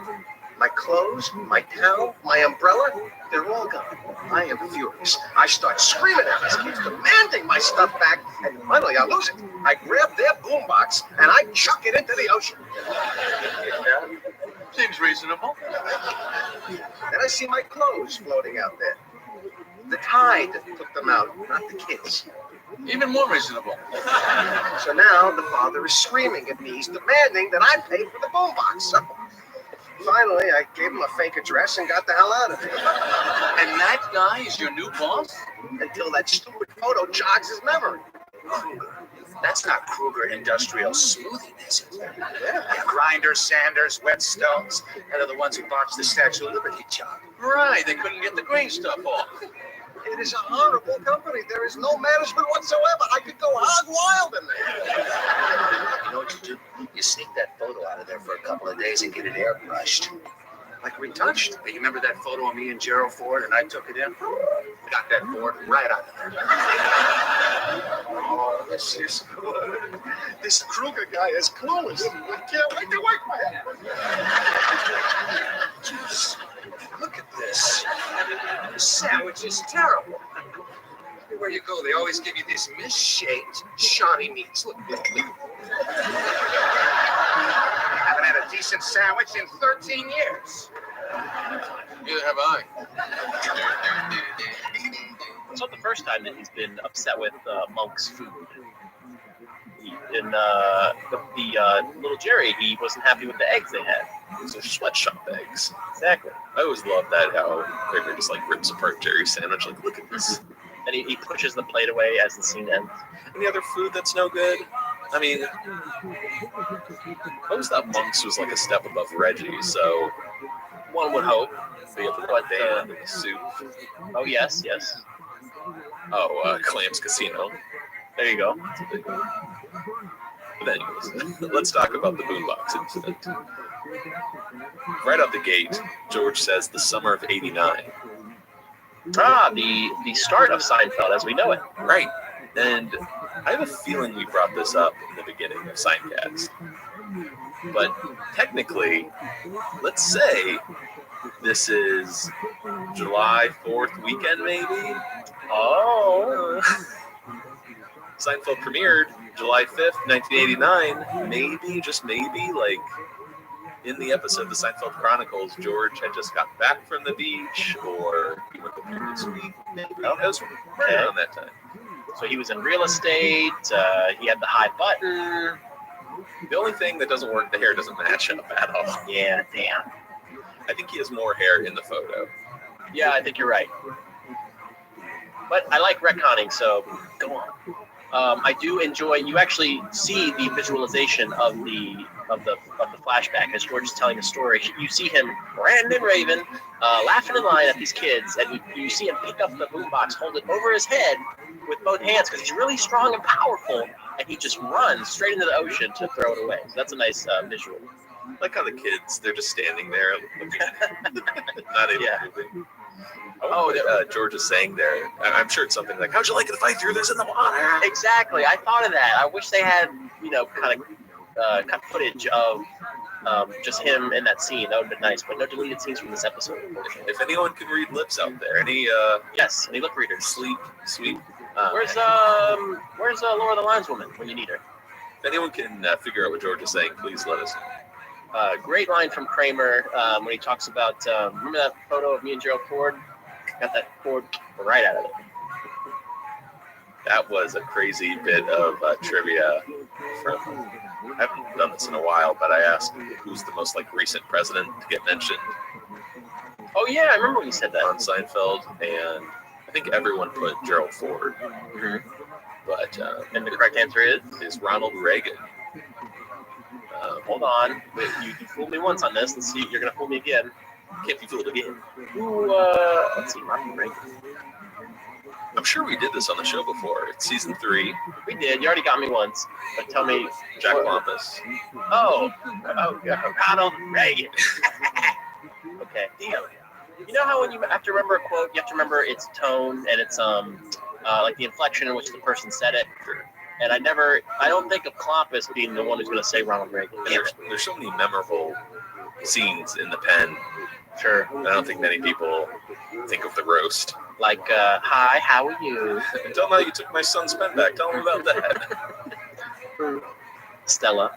my clothes, my towel, my umbrella, they're all gone. I am furious. I start screaming at these kids, demanding my stuff back, and finally I lose it. I grab their boombox and I chuck it into the ocean. Seems reasonable. Then I see my clothes floating out there. The tide took them out, not the kids. Even more reasonable. So now the father is screaming at me. He's demanding that I pay for the boombox. So finally, I gave him a fake address and got the hell out of here. And that guy is your new boss? Until that stupid photo jogs his memory. That's not Kruger Industrial Smoothing, is it? Yeah. Grinders, sanders, whetstones. They're the ones who botched the Statue of Liberty job. Right, they couldn't get the green stuff off. It is a horrible company. There is no management whatsoever. I could go hog wild in there. You know what you do? You sneak that photo out of there for a couple of days and get it airbrushed. Like retouched. You remember that photo of me and Gerald Ford and I took it in? Got that board right out of there. Oh, this is good. This Kruger guy is clueless. I can't wait to work for him. Jeez, look at this. The sandwich is terrible. Everywhere you go, they always give you these misshaped, shoddy meats. Look. I haven't had a decent sandwich in 13 years. Neither have I. It's not the first time that he's been upset with Monk's food. In the little Jerry, he wasn't happy with the eggs they had. Those are sweatshop eggs. Exactly. I always love that, how Kramer just like rips apart Jerry's sandwich. Like, look at this. And he pushes the plate away as the scene ends. Any other food that's no good? I mean, I was that Monk's was like a step above Reggie, so one would hope. But and the soup. Oh, yes. Oh, Clams Casino. There you go. But anyways, let's talk about the boombox incident. Right out the gate, George says the summer of '89. The start of Seinfeld as we know it. Right. And I have a feeling we brought this up in the beginning of Signcast. But technically, let's say this is July 4th weekend, maybe? Oh. Seinfeld premiered July 5th, 1989. Maybe, just maybe, like, in the episode The Seinfeld Chronicles, George had just gotten back from the beach, or he went the previous week, maybe. That was right around that time. So he was in real estate, he had the high button. The only thing that doesn't work, the hair doesn't match up at all. Yeah, damn. I think he has more hair in the photo. Yeah, I think you're right. But I like retconning, so go on. I do enjoy. You actually see the visualization of the flashback as George is telling a story. You see him, Brandon Raven, laughing in line at these kids, and you see him pick up the boombox, hold it over his head with both hands because he's really strong and powerful, and he just runs straight into the ocean to throw it away. So that's a nice visual. I like how the kids, they're just standing there looking, not even moving. George is saying there, I'm sure it's something like, how'd you like it if I threw this in the water? Exactly. I thought of that. I wish they had, kind of cut footage of just him in that scene. That would have been nice, but no deleted scenes from this episode. If anyone can read lips out there, any lip readers. Sweet. Where's Laura the Lineswoman when you need her? If anyone can figure out what George is saying, please let us know. Great line from Kramer when he talks about, remember that photo of me and Gerald Ford? Got that Ford right out of it. That was a crazy bit of trivia from, I haven't done this in a while, but I asked who's the most recent president to get mentioned. Oh yeah, I remember when you said that. On Seinfeld, and I think everyone put Gerald Ford. Mm-hmm. But, and the correct answer is Ronald Reagan. Hold on. You fooled me once on this. Let's see. You're going to fool me again. Can't be fooled again. Let's see. Ronald Reagan. I'm sure we did this on the show before. It's season 3. We did. You already got me once. But tell me. Jack Wampus. Oh, Ronald Reagan. Okay. Damn. You know how when you have to remember a quote, you have to remember its tone and its like the inflection in which the person said it. And I don't think of Klompus being the one who's going to say Ronald Reagan. There's so many memorable scenes in the pen. Sure. I don't think many people think of the roast. Like, hi, how are you? Tell me how you took my son's pen back. Tell me about that. Stella.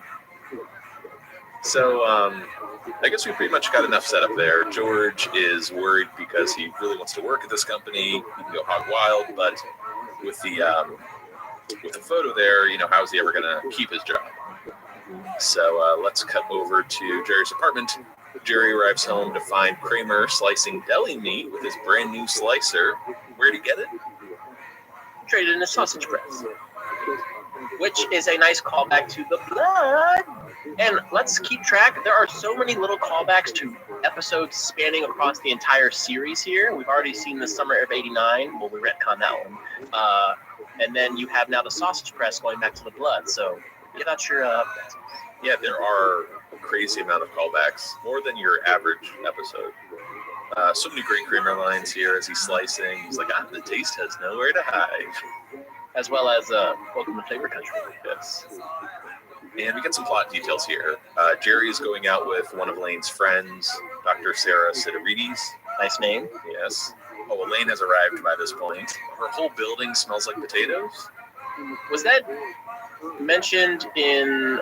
So, I guess we pretty much got enough set up there. George is worried because he really wants to work at this company. He can go hog wild, but with the photo there, how is he ever going to keep his job? So let's cut over to Jerry's apartment. Jerry arrives home to find Kramer slicing deli meat with his brand new slicer. Where'd he get it? Traded in a sausage press. Which is a nice callback to the blood. And let's keep track. There are so many little callbacks to episodes spanning across the entire series here. We've already seen the summer of '89. Well, we retcon that one. And then you have now the sausage press going back to the blood. So get out your yeah, there are a crazy amount of callbacks, more than your average episode. So many great Kramer lines here as he's slicing. He's like, the taste has nowhere to hide. As well as Welcome to Flavor Country. Yes. And we get some plot details here. Jerry is going out with one of Elaine's friends, Dr. Sarah Sidorides. Nice name. Yes. Oh, Elaine has arrived by this point. Her whole building smells like potatoes. Was that mentioned in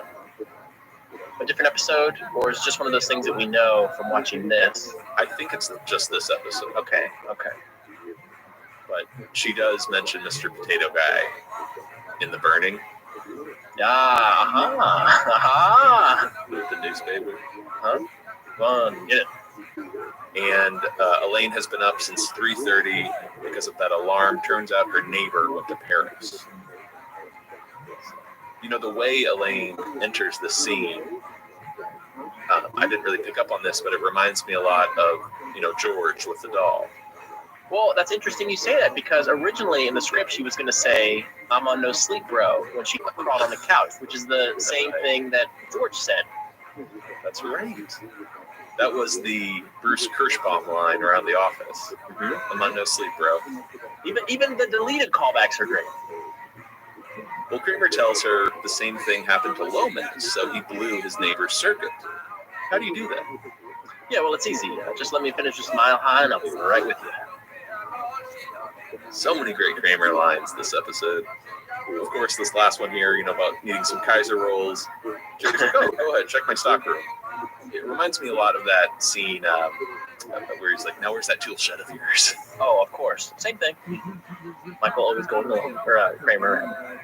a different episode, or is it just one of those things that we know from watching this? I think it's just this episode. Okay. But she does mention Mr. Potato Guy in the burning. With the newspaper. Come on, get it. And Elaine has been up since 3:30, because of that alarm. Turns out her neighbor went to Paris. You know, the way Elaine enters the scene, I didn't really pick up on this, but it reminds me a lot of, you know, George with the doll. Well, that's interesting you say that, because originally in the script she was going to say, "I'm on no sleep, bro," when she crawled on the couch, which is the same thing that George said. That's right. That was the Bruce Kirschbaum line around the office. I'm on no sleep, bro. Even the deleted callbacks are great. Well, Kramer tells her the same thing happened to Lomax, so he blew his neighbor's circuit. How do you do that? Yeah, well, it's easy. Just let me finish this Mile High, and I'll be right with you. So many great Kramer lines this episode. Of course, this last one here, you know, about needing some Kaiser rolls. Jerry's like, oh, go ahead, check my stock room. It reminds me a lot of that scene where he's like, now where's that tool shed of yours? Oh, of course. Same thing. Michael always going to Kramer.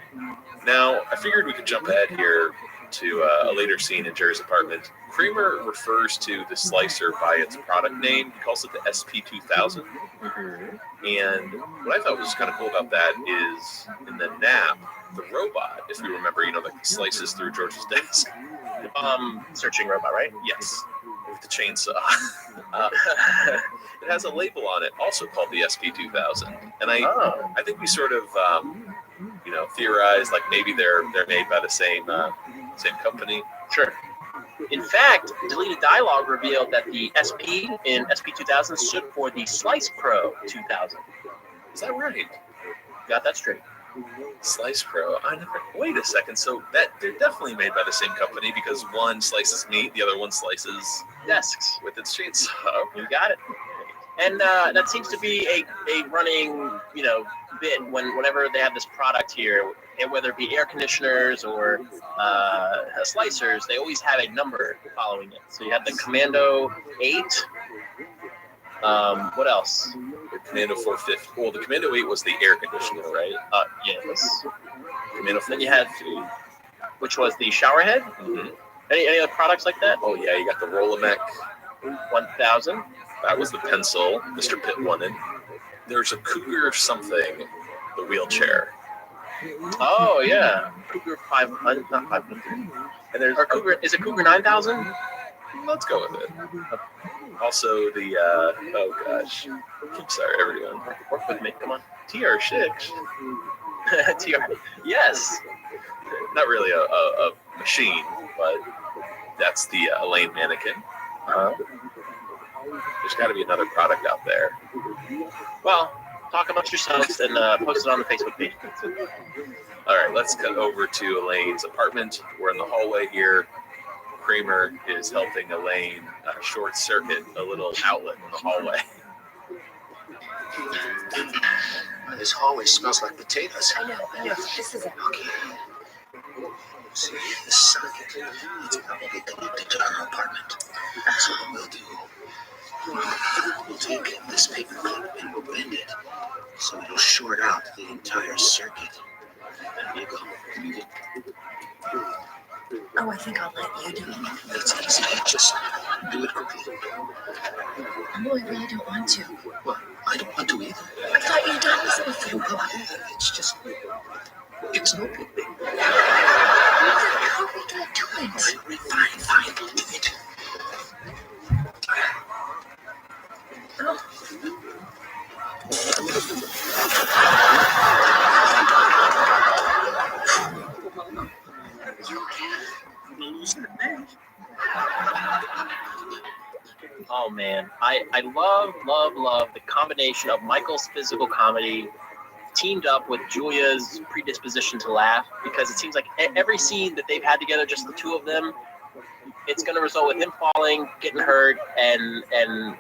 Now, I figured we could jump ahead here to a later scene in Jerry's apartment. Kramer refers to the slicer by its product name. He calls it the SP2000. And what I thought was kind of cool about that is in the nap, the robot, if you remember, you know, that slices through George's desk. Searching robot, right? Yes, with the chainsaw. It has a label on it, also called the SP2000. And I think we sort of, you know, theorized like maybe they're made by the same company. Sure. In fact, deleted dialogue revealed that the SP in SP2000 stood for the Slice Pro 2000. Is that right? Got that straight. Slice Pro. Wait a second. So that they're definitely made by the same company, because one slices meat, the other one slices desks with its chainsaw. You got it. And that seems to be a running, you know, bit whenever they have this product here, and whether it be air conditioners or slicers, they always have a number following it. So you have the Commando 8. What else? The Commando 450. Well, the Commando 8 was the air conditioner, right? Yes. Commando 450. Then you had, which was the shower head. Mm-hmm. Any other products like that? Oh yeah, you got the Rolomec 1000. That was the pencil Mr. Pitt wanted. There's a Cougar something, the wheelchair. Oh yeah, Cougar 500, not 500. And there's Cougar. Is it Cougar 9000? Let's go with it. Also the oh gosh, sorry everyone. Work with me, come on. TR6. TR. Yes. Not really a machine, but that's the Elaine mannequin. There's got to be another product out there. Well, talk amongst yourselves and post it on the Facebook page. All right, let's cut over to Elaine's apartment. We're in the hallway here. Kramer is helping Elaine short circuit a little outlet in the hallway. This hallway smells like potatoes. I know. This is it. Okay. See, this circuit, it's probably connected to her apartment. So what we'll do, we'll take this paper clip and we'll bend it so it'll short out the entire circuit. There you go. Oh, I think I'll let you do it. It's easy. Just do it quickly. No, I really don't want to. Well, I don't want to either. I thought you'd done this before. Go ahead. It's just, it's no big thing. How are we going to do it? Fine, we'll do it. Oh man, I love the combination of Michael's physical comedy teamed up with Julia's predisposition to laugh, because it seems like every scene that they've had together, just the two of them, it's going to result with him falling, getting hurt, and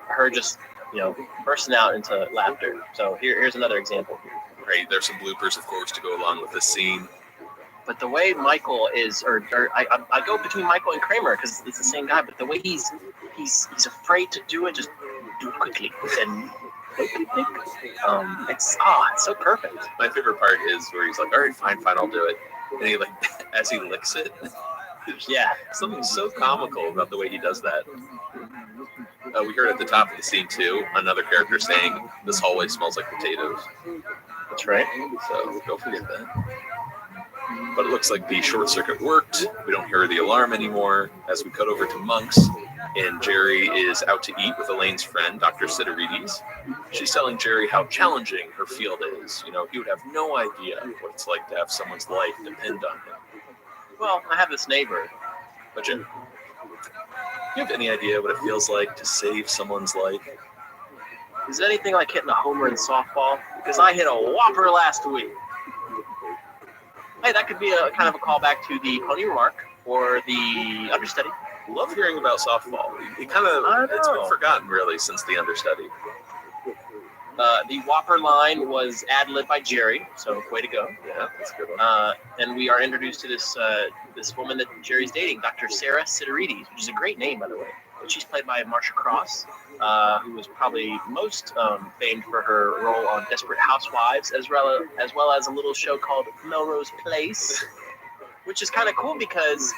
her just, you know, bursting out into laughter. So here's another example. Right, there's some bloopers, of course, to go along with this scene. But the way Michael is, or I go between Michael and Kramer because it's the same guy. But the way he's afraid to do it, just do it quickly, and it's so perfect. My favorite part is where he's like, "All right, fine, I'll do it," and he as he licks it. Yeah, something so comical about the way he does that. We heard at the top of the scene, too, another character saying, "This hallway smells like potatoes." That's right. So don't forget that. But it looks like the short circuit worked. We don't hear the alarm anymore. As we cut over to Monk's, and Jerry is out to eat with Elaine's friend, Dr. Siderides. She's telling Jerry how challenging her field is. You know, he would have no idea what it's like to have someone's life depend on him. Well, I have this neighbor. But Jim, do you have any idea what it feels like to save someone's life? Is it anything like hitting a homer in softball? Because I hit a whopper last week. Hey, that could be a kind of a callback to the pony remark or the understudy. Love hearing about softball. It's been forgotten really since the understudy. The Whopper line was ad-libbed by Jerry, so way to go. Yeah, that's a good one. And we are introduced to this woman that Jerry's dating, Dr. Sarah Siderides, which is a great name, by the way. She's played by Marsha Cross, who was probably most famed for her role on Desperate Housewives, as well as a little show called Melrose Place, which is kind of cool because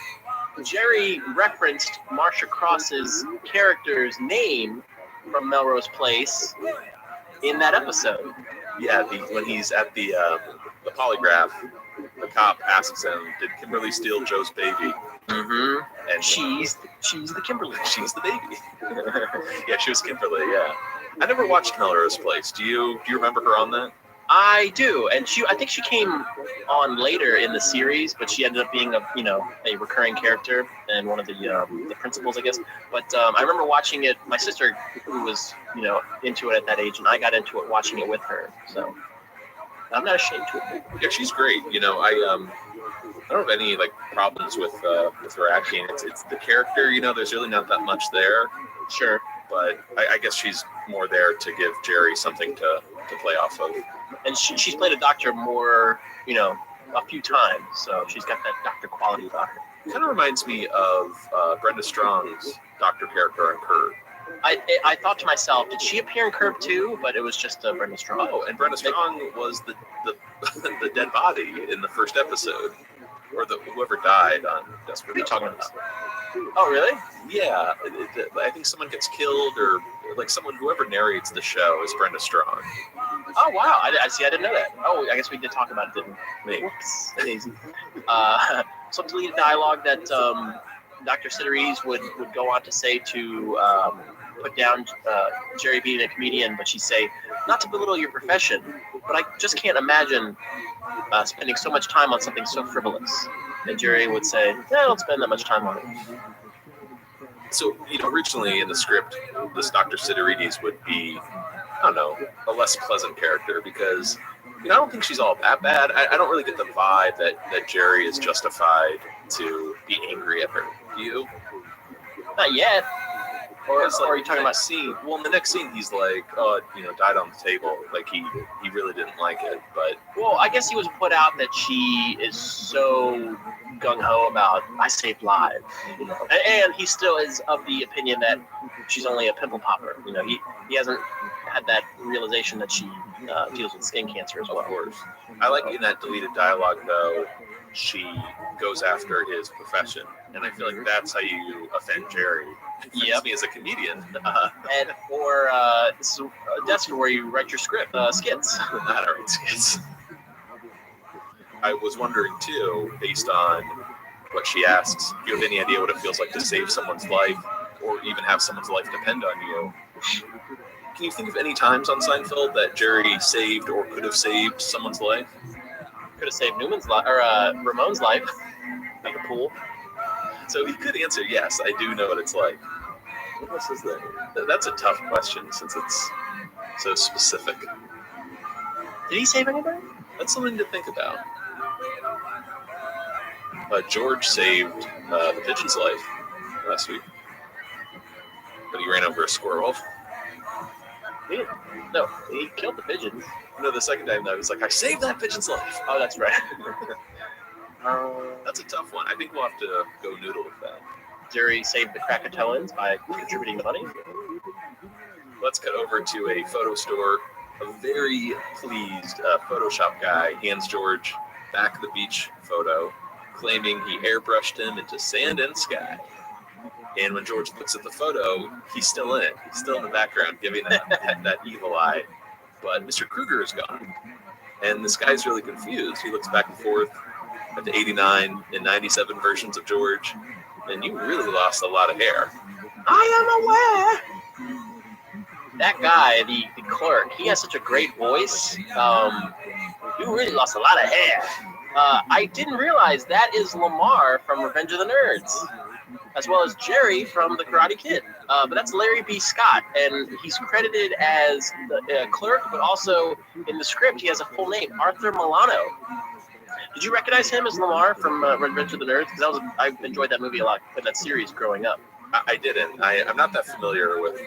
Jerry referenced Marsha Cross's character's name from Melrose Place in that episode. Yeah, when he's at the polygraph, the cop asks him, "Did Kimberly steal Joe's baby?" Mm-hmm. And she's the Kimberly. She's the baby. Yeah, she was Kimberly. Yeah, I never watched Melrose Place. Do you remember her on that? I do, and I think she came on later in the series, but she ended up being a recurring character and one of the principals, I guess. But I remember watching it. My sister, who was into it at that age, and I got into it watching it with her. So I'm not ashamed to admit. Yeah, she's great. I don't have any problems with her acting. It's the character. There's really not that much there. Sure, but I guess she's more there to give Jerry something to play off of. And she's played a doctor more, a few times, so she's got that doctor quality about her. Kind of reminds me of Brenda Strong's doctor character on Curb. I thought to myself, did she appear in Curb too? But it was just Brenda Strong. Oh, and Brenda Strong was the the dead body in the first episode, or whoever died on Desperate Housewives. What are you talking about? Oh, really? Yeah, I think someone gets killed, or whoever narrates the show is Brenda Strong. Oh, wow. I didn't know that. Oh, I guess we did talk about it, didn't we? Whoops. Amazing. Some deleted dialogue that Dr. Siderides would go on to say to put down Jerry being a comedian, but she'd say, not to belittle your profession, but I just can't imagine spending so much time on something so frivolous. And Jerry would say, I don't spend that much time on it. So, originally in the script, this Dr. Siderides would be, I don't know, a less pleasant character because, I don't think she's all that bad. I don't really get the vibe that Jerry is justified to be angry at her. Do you? Not yet. Or are you talking about scene? Well, in the next scene, he's like, died on the table. Like he really didn't like it. But well, I guess he was put out that she is so gung ho about I saved lives, and he still is of the opinion that she's only a pimple popper. He hasn't had that realization that she deals with skin cancer as well. Of course. I like in that deleted dialogue though, she goes after his profession, and I feel like that's how you offend Jerry. Yep. Me as a comedian. Or this is a desk where you write your script, skits. Not write skits. I was wondering too, based on what she asks, if you have any idea what it feels like to save someone's life, or even have someone's life depend on you. Can you think of any times on Seinfeld that Jerry saved or could have saved someone's life? Could have saved Newman's life, or Ramon's life, at the pool. So he could answer yes. I do know what it's like. What else is there? That's a tough question since it's so specific. Did he save anybody? That's something to think about. George saved the pigeon's life last week, but he ran over a squirrel. No, he killed the pigeons. No, the second time though, he was like, "I saved that pigeon's life." Oh, that's right. That's a tough one. I think we'll have to go noodle with that. Jerry saved the Krakatoans by contributing the money. Let's cut over to a photo store. A very pleased Photoshop guy hands George back the beach photo, claiming he airbrushed him into sand and sky. And when George looks at the photo, he's still in it. He's still in the background, giving that evil eye. But Mr. Kruger is gone. And this guy's really confused. He looks back and forth at the 89 and 97 versions of George. And you really lost a lot of hair. I am aware. That guy, the clerk, he has such a great voice. You really lost a lot of hair. I didn't realize that is Lamar from Revenge of the Nerds, as well as Jerry from The Karate Kid. But that's Larry B. Scott, and he's credited as the clerk, but also in the script he has a full name, Arthur Milano. Did you recognize him as Lamar from Revenge of the Nerds? Because I enjoyed that movie a lot, in that series growing up. I didn't. I'm not that familiar with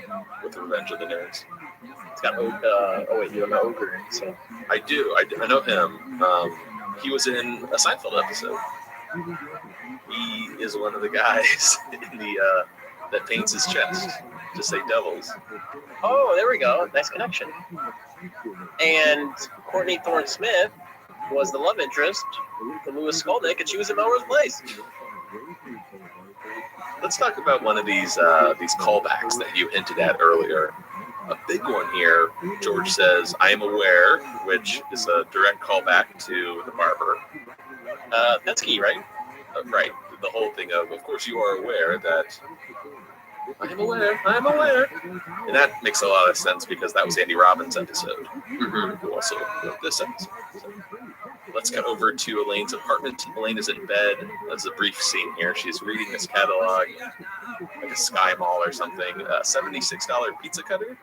Revenge of the Nerds. It's got you don't know Ogre. So. I do. I know him. He was in a Seinfeld episode. He is one of the guys in the that paints his chest to say devils. Oh, there we go. Nice connection. And Courtney Thorne-Smith was the love interest for Louis Skolnick, and she was in Melrose Place. Let's talk about one of these callbacks that you hinted at earlier. A big one here. George says, "I am aware," which is a direct callback to the barber. That's key, right? Right. The whole thing of course, you are aware that I'm aware. And that makes a lot of sense because that was Andy Robbins' episode, who also wrote this episode. So let's get over to Elaine's apartment. Elaine is in bed. That's a brief scene here. She's reading this catalog, like a Sky Mall or something, a $76 pizza cutter.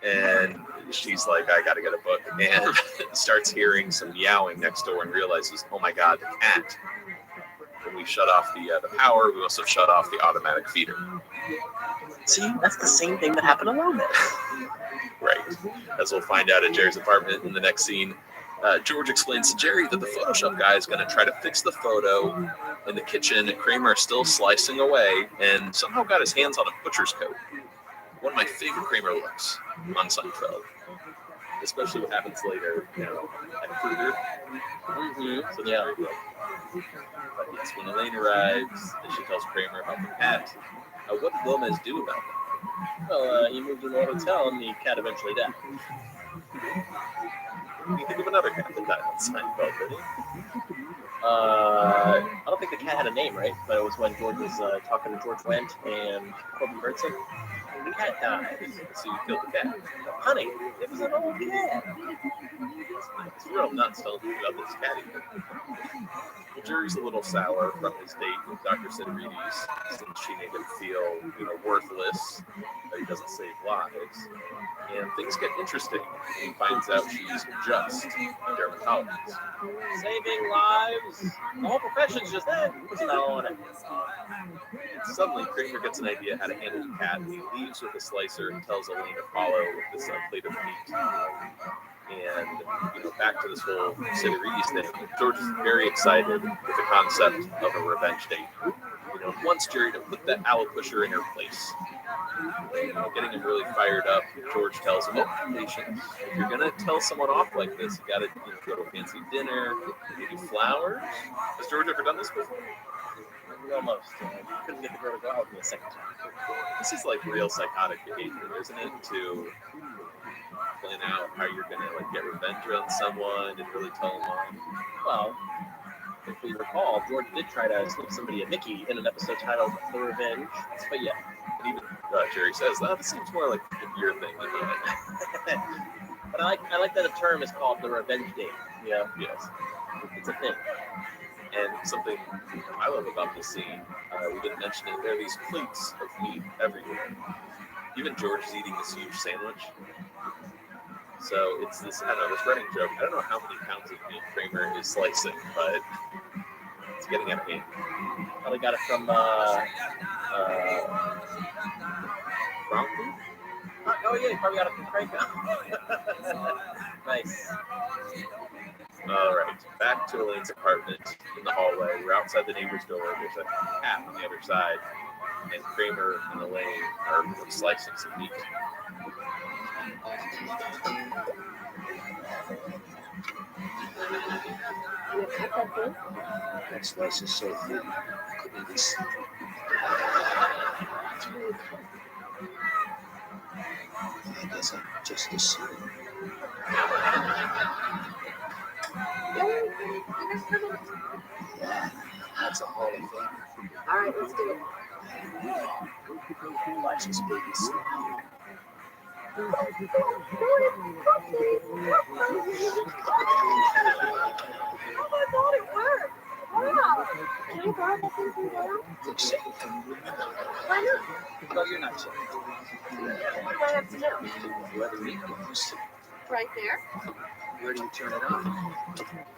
And she's like, I gotta get a book. And starts hearing some meowing next door and realizes, oh my God, the cat. When we shut off the power, we also shut off the automatic feeder. See, that's the same thing that happened to Lomas. Right. As we'll find out at Jerry's apartment in the next scene, George explains to Jerry that the Photoshop guy is going to try to fix the photo in the kitchen. Kramer is still slicing away and somehow got his hands on a butcher's coat. One of my favorite Kramer looks on Seinfeld. Especially what happens later, at Kruger. So yeah. But yes, when Elaine arrives, she tells Kramer about the cat. What did Gomez do about it? Well, he moved to a hotel and the cat eventually died. You think of another cat that died on Seinfeld, did he? I don't think the cat had a name, right? But it was when George was talking to George Wendt and Corbin Burnson. The cat died. So you killed the cat? Honey, it was an old cat. It's real nuts telling me about this cat either. Well, Jerry's a little sour from his date with Dr. Siderides, since she made him feel, worthless, that he doesn't save lives. And things get interesting when he finds out she's just a dermatologist. Saving lives? The whole profession's just that. What's not on it? Suddenly, Kramer gets an idea how to handle the cat. He leaves with a slicer and tells Elaine to follow with this plate of meat. And, back to this whole Siderides thing. George is very excited with the concept of a revenge date. Wants Jerry to put that alopecia in her place. Getting him really fired up, George tells him, patience. If you're going to tell someone off like this, you got to go to a fancy dinner, maybe flowers. Has George ever done this before? Almost. Couldn't get the girl to go out with me a second time. This is like real psychotic behavior, isn't it? To plan out how you're going to get revenge on someone and really tell them off. Well, if we recall, George did try to slip somebody a Mickey in an episode titled The Revenge. But yeah. And even Jerry says, this seems more like your thing than mine. But I like that a term is called the revenge date. Yeah. Yes. It's a thing. And something I love about this scene, we didn't mention it, there are these plates of meat everywhere. Even George is eating this huge sandwich. So it's this running joke. I don't know how many pounds of meat Kramer is slicing, but it's getting out of hand. Probably got it from Brown food? Oh yeah, you probably got it from Franco. Nice. All right, back to Elaine's apartment in the hallway. We're outside the neighbor's door. There's a cat on the other side, and Kramer and Elaine are slicing some meat. That slice is so thin, I couldn't even see. I guess I'm just assuming. Yeah, that's a Hall of Fame. All right, let's do it. Watch this baby slide. Oh my God, it worked. Wow. Can I grab that thing from down? Looks safe. Why not? Well, you're not safe. What do I have to do? Where the meat goes. Right there? Where do you turn it on?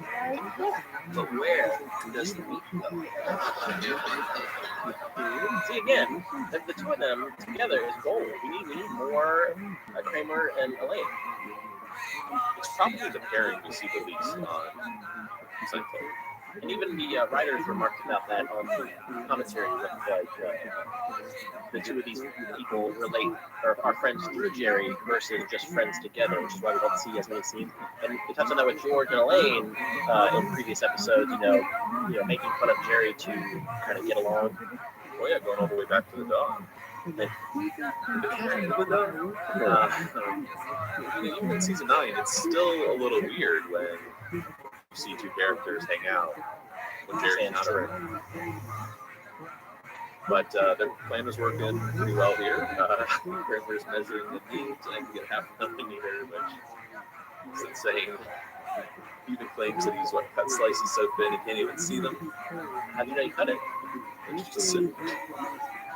Right there. But where does the meat go? See again, the two of them together is gold. We need more Kramer and Elaine. It's probably the pairing we see the least on Seinfeld. And even the writers remarked about that on the commentary. Like the two of these people relate or are friends through Jerry versus just friends together, which is why we don't see as many scenes. And we touched on that with George and Elaine in previous episodes. You know, making fun of Jerry to kind of get along. Oh yeah, going all the way back to the dog. Even in season 9, it's still a little weird when you see two characters hang out when Jerry's not around. But their plan is working pretty well here. Kramer's measuring the meat, and I can get half a millimeter, which is insane. He even claims that he's cut slices so thin he can't even see them. How do you know you cut it? It's just sitting.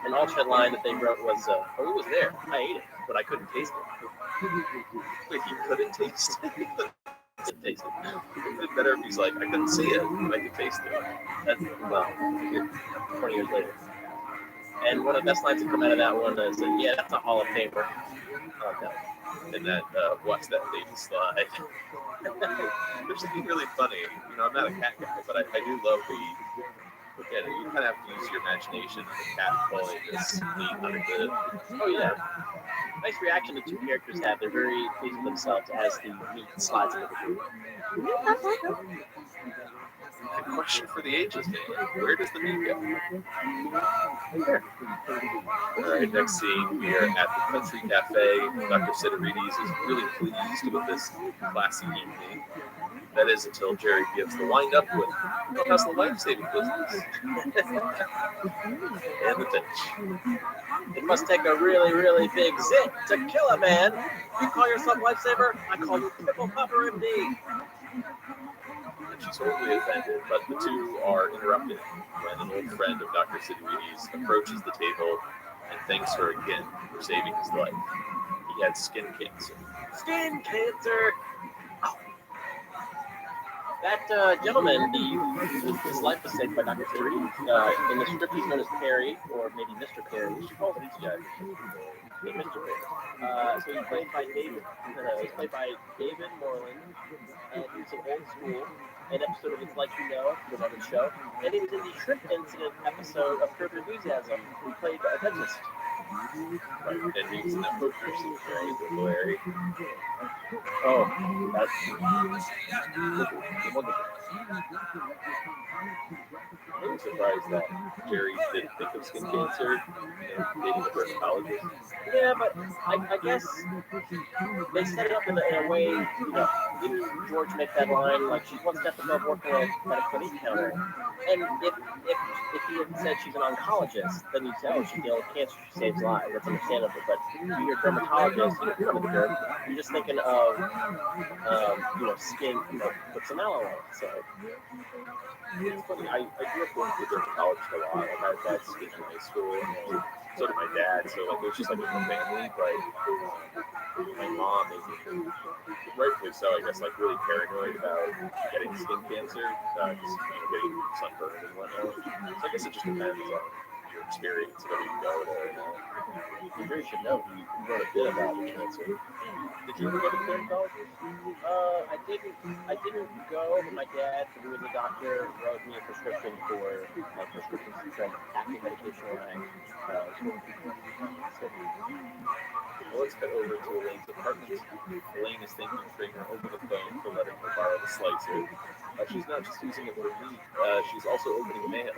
An alternate line that they wrote was, "Oh, it was there. I ate it, but I couldn't taste it." Wait, he couldn't taste it? Couldn't taste it. It'd better if he's like, I couldn't see it, but I could taste it. That's, well, 20 years later. And one of the best lines that come out of that one is, "Yeah, that's a Hall of Famer." I like that. And that, watch that baby slide. There's something really funny. You know, I'm not a cat guy, but I do love yeah, you kind of have to use your imagination of the cat pulling this meat under the. Oh yeah, nice reaction the two characters have. They're very pleased with themselves as the meat slides into the food. A question for the ages, man. Where does the meat go? All right, next scene, we are at the Country Cafe. Dr. Siderides is really pleased with this classy evening. That is until Jerry gives the wind up with, how's the life-saving business? And the finish. It must take a really, really big zit to kill a man. You call yourself lifesaver? I call you Pickle Popper MD. And she's horribly offended, but the two are interrupted when an old friend of Dr. Siderides approaches the table and thanks her again for saving his life. He had skin cancer. Skin cancer! That gentleman, his life was saved by Dr. Siderides. In the script, he's known as Perry, or maybe Mr. Perry. She calls him each guy. Mr. Perry. So he's played by David. He's played by David Moreland. He's an old school. An episode of It's Like You Know, the Robin Show. And he was in the shrimp incident episode of Curb Your Enthusiasm. He played a dentist. Right, and he was in that poker scene, right, with Larry. Oh, that's I'm surprised that Jerry didn't think of skin cancer and dating a dermatologist. Yeah, but I guess they set it up in a way, you know, didn't George make that line, like, she's one step above working at a clinic counter. And if he had said she's an oncologist, then you'd say, oh, she deals with cancer, she saves lives. That's understandable. But you're a dermatologist, you don't know the derm. You're just thinking of, skin, put some aloe on it. So it's funny, I grew up going to the dermatologist a lot. Like, I had dad's skin in high school, and so did my dad. So, like, it was just like a whole family. But my mom is, rightfully so, I guess, like, really paranoid about getting skin cancer, just, getting sunburned and whatnot. So I guess it just depends on your experience, whether you go there or not. You really should know. You wrote a bit about cancer. Did you ever go to the dermatologist? I didn't go, but my dad, who was a doctor, wrote me a prescription for my prescription for acne medication when Well, let's head over to Elaine's apartment. Elaine is thanking Kramer over the phone for letting her borrow the slicer. She's not just using it for meat, she's also opening mail.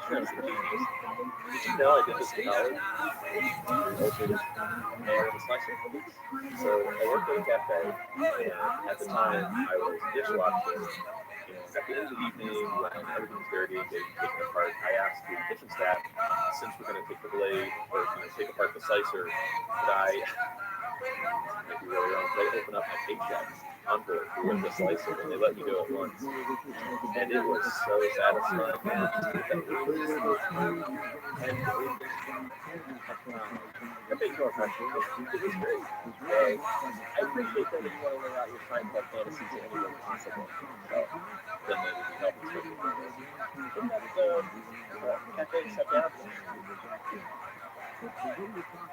Shrimp's the genius. Did you know I did this in college? Also just mail and slicer. So I worked at a cafe, and at the time I was dishwashing. And at the end of the evening, when everything was dirty and getting taken apart, I asked the kitchen staff, since we're going to take the blade or take apart the slicer, could I make you really wrong? Could I open up my paycheck envelope with the slicer? And they let me do it once, and it was so satisfying. I think more pressure. It was great. I appreciate that if you want to live out your Seinfeld fantasies in any way possible. So, then that would be helpful. Wouldn't that cafe shut down?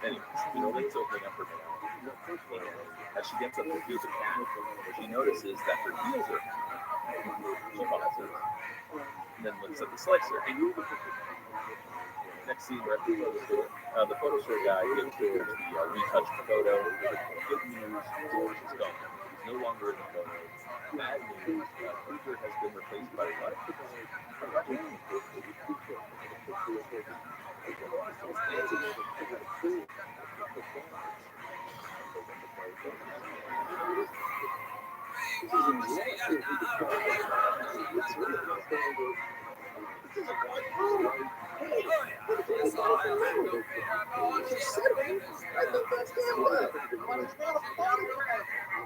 Anyways, Lynn's opening up her mail, and as she gets up to feed the cat, she notices that her heels are. She pauses, and then looks at the slicer. Next scene, we're at the photo store. The photo store guy gives George the retouched photo. Good news, George is gone. He's no longer in the photo. Bad news, Cooper has been replaced by what?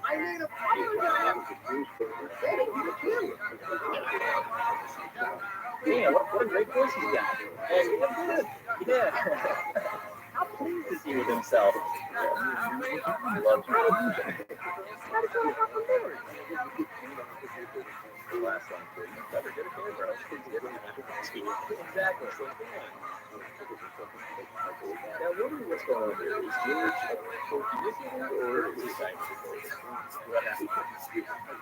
I need a photograph. Yeah, what a great voice he's got. And yeah. How pleased is he with himself? I love him. The last one, you better get a camera. Exactly. Now, what's going on here? Is George or is he trying to What happened?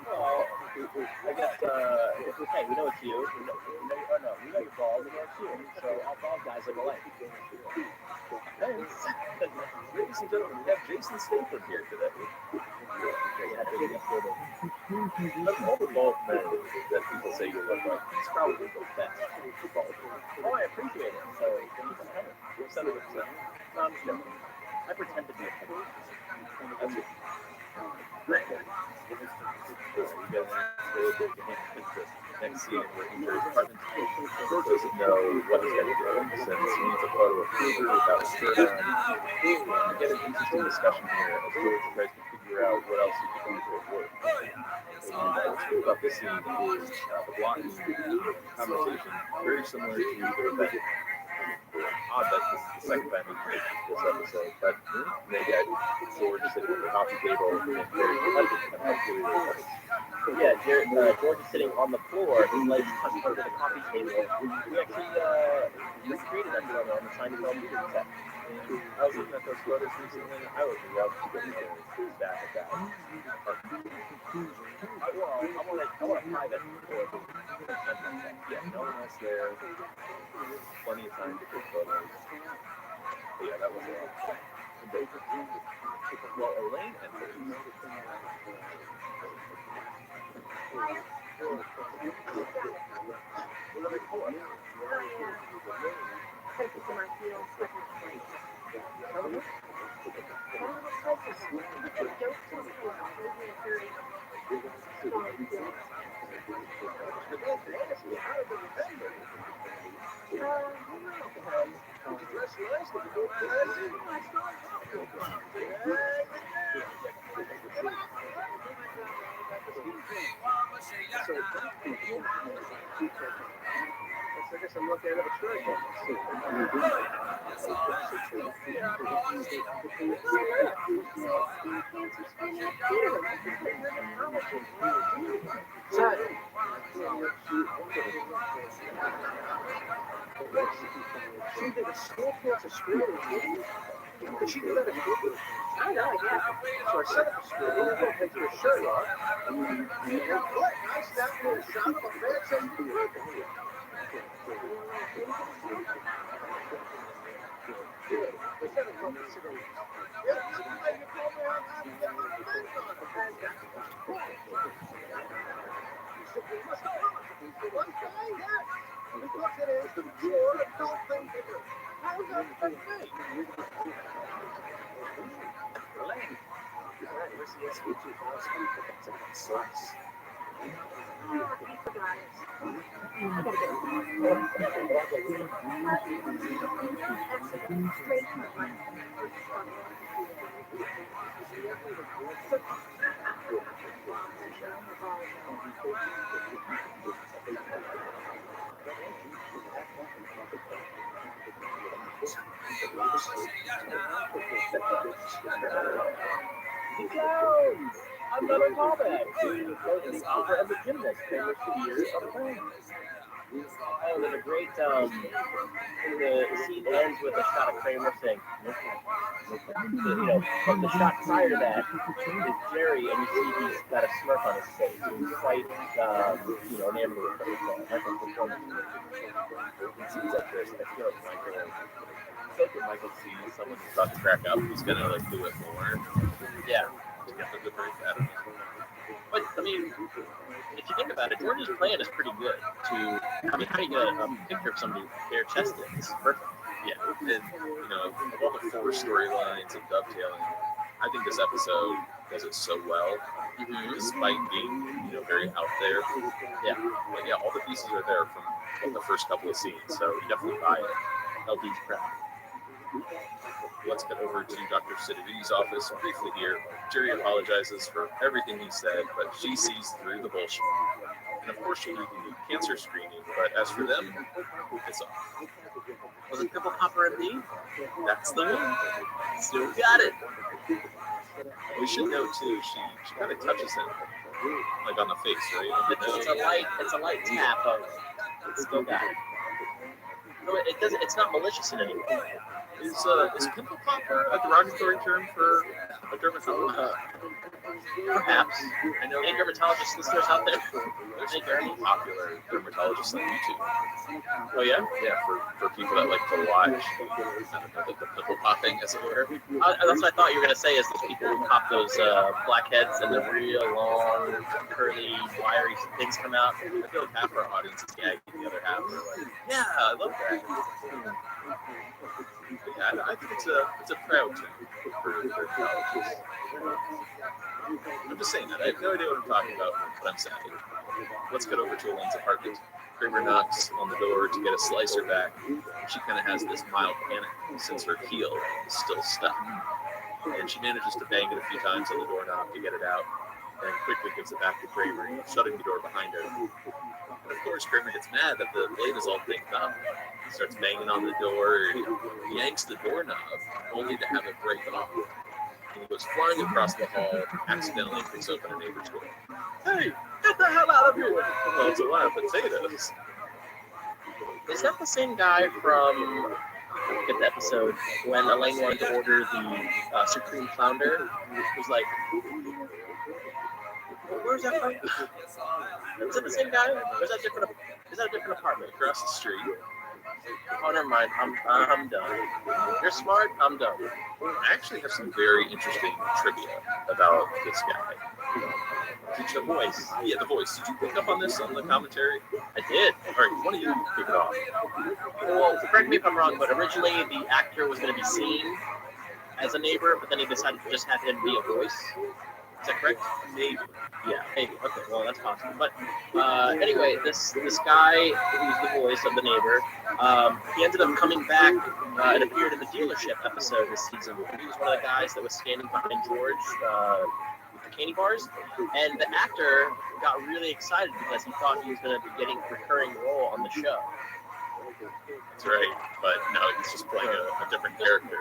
Well, I guess, hey, we know it's you. We know you're bald, we know it's you. So all bald guys are alike. Ladies and gentlemen, we have Jason Statham here today. Of all the bald men that people say you look like, he's probably the best bald. Oh, I appreciate it. So, keep it coming. You're 7%. No, I'm just joking. I pretend to be a penny. That's it. Great. Next scene, we're in Jerry's apartment. George doesn't know what he's going to do since he needs a photo of Cooper without his shirt on. We get an interesting discussion here as George tries to figure out what else he can do to work. What's cool about this scene is the blocking conversation, very similar to the Rebecca. Odd that this is the second time we've made this episode, but they get George sitting at the coffee table and very repetitive. Yeah, George is sitting on the floor, his legs tucked under the coffee table. We actually recreated that photo on the Seinfeld video set. I was looking at those photos recently. I would love to get back at that. I want a private photo. Yeah, no one else there. Plenty of time to take photos. But yeah, that was well, Elaine enters. I guess I'm looking at a shirt. She did a school cancer screening. Did she do that at school? I don't know, yeah. So I set up a school, you go take your shirt off, and what? I stepped in the shot of a bed saying, Because it is pure adult thinking. How is that affect me? Elaine. Where's the SVG? Slice. I forgot it. I gotta get straight to my Clowns! Another callback to the opera of the gymnast, famous years of fame. Oh, there's a great, the scene ends with a shot of Kramer saying, from the shot prior to that is Jerry, and you see he's got a smirk on his face. He's quite, enamored with Michael's performance. It seems like this. I feel like Michael sees someone who's about to crack up, he's gonna, do it more. Yeah. To get the break out of it. But, I mean, if you think about it, George's plan is pretty good. How do you get a picture of somebody bare-chested? It's perfect. Yeah, and, of all the 4 storylines and dovetailing, I think this episode does it so well, despite being, very out there. Yeah. But, all the pieces are there from the first couple of scenes, so you definitely buy it. LD's proud. Let's get over to Dr. Sidibe's office briefly here. Jerry apologizes for everything he said, but she sees through the bullshit. And of course she'll do the cancer screening, but as for them, it's off. Was it Pimple Popper MD? That's the one. Still got it. We should know too, she kind of touches him, on the face, right? It's a light tap of it's still got it. No, it doesn't. It's not malicious in any way. Is Pimple Popper a derogatory term for a dermatologist? Perhaps. I know any dermatologist listeners out there. There's a very popular dermatologist on YouTube. Oh yeah? Yeah, for people that like to watch the pimple popping, as it were. That's what I thought you were gonna say. Is those people who pop those blackheads and the real long, curly, wiry things come out. I feel like half our audience is gagging, the other half are like, yeah, I love that. Yeah, I think it's a proud term for dermatologists. I'm just saying that. I have no idea what I'm talking about, but I'm saying. Let's get over to Elaine's apartment. Kramer knocks on the door to get a slicer back. She kind of has this mild panic since her heel is still stuck. And she manages to bang it a few times on the doorknob to get it out, and quickly gives it back to Kramer, shutting the door behind her. And of course, Kramer gets mad that the blade is all picked up. He starts banging on the door, and he yanks the doorknob, only to have it break off. And he goes flying across the hall, accidentally picks open a neighbor's door. Hey, get the hell out of here! Well, it's a lot of potatoes. Is that the same guy from get the episode when Elaine wanted to order the Supreme Flounder? It was like, where's that from? Is that the same guy? Or is that different? Is that a different apartment? Across the street. Oh, never mind. I'm done. You're smart. I'm done. I actually have some very interesting trivia about this guy. The voice. Yeah, the voice. Did you pick up on this on the commentary? I did. All right, why don't you pick it off? Well, correct me if I'm wrong, but originally the actor was going to be seen as a neighbor, but then he decided to just have him be a voice. Is that correct? Maybe. Yeah, maybe. Okay, well, that's possible. But anyway, this guy who's the voice of the neighbor, he ended up coming back and appeared in the dealership episode this season. He was one of the guys that was standing behind George with the candy bars. And the actor got really excited because he thought he was going to be getting a recurring role on the show. That's right, but no, he's just playing a different character.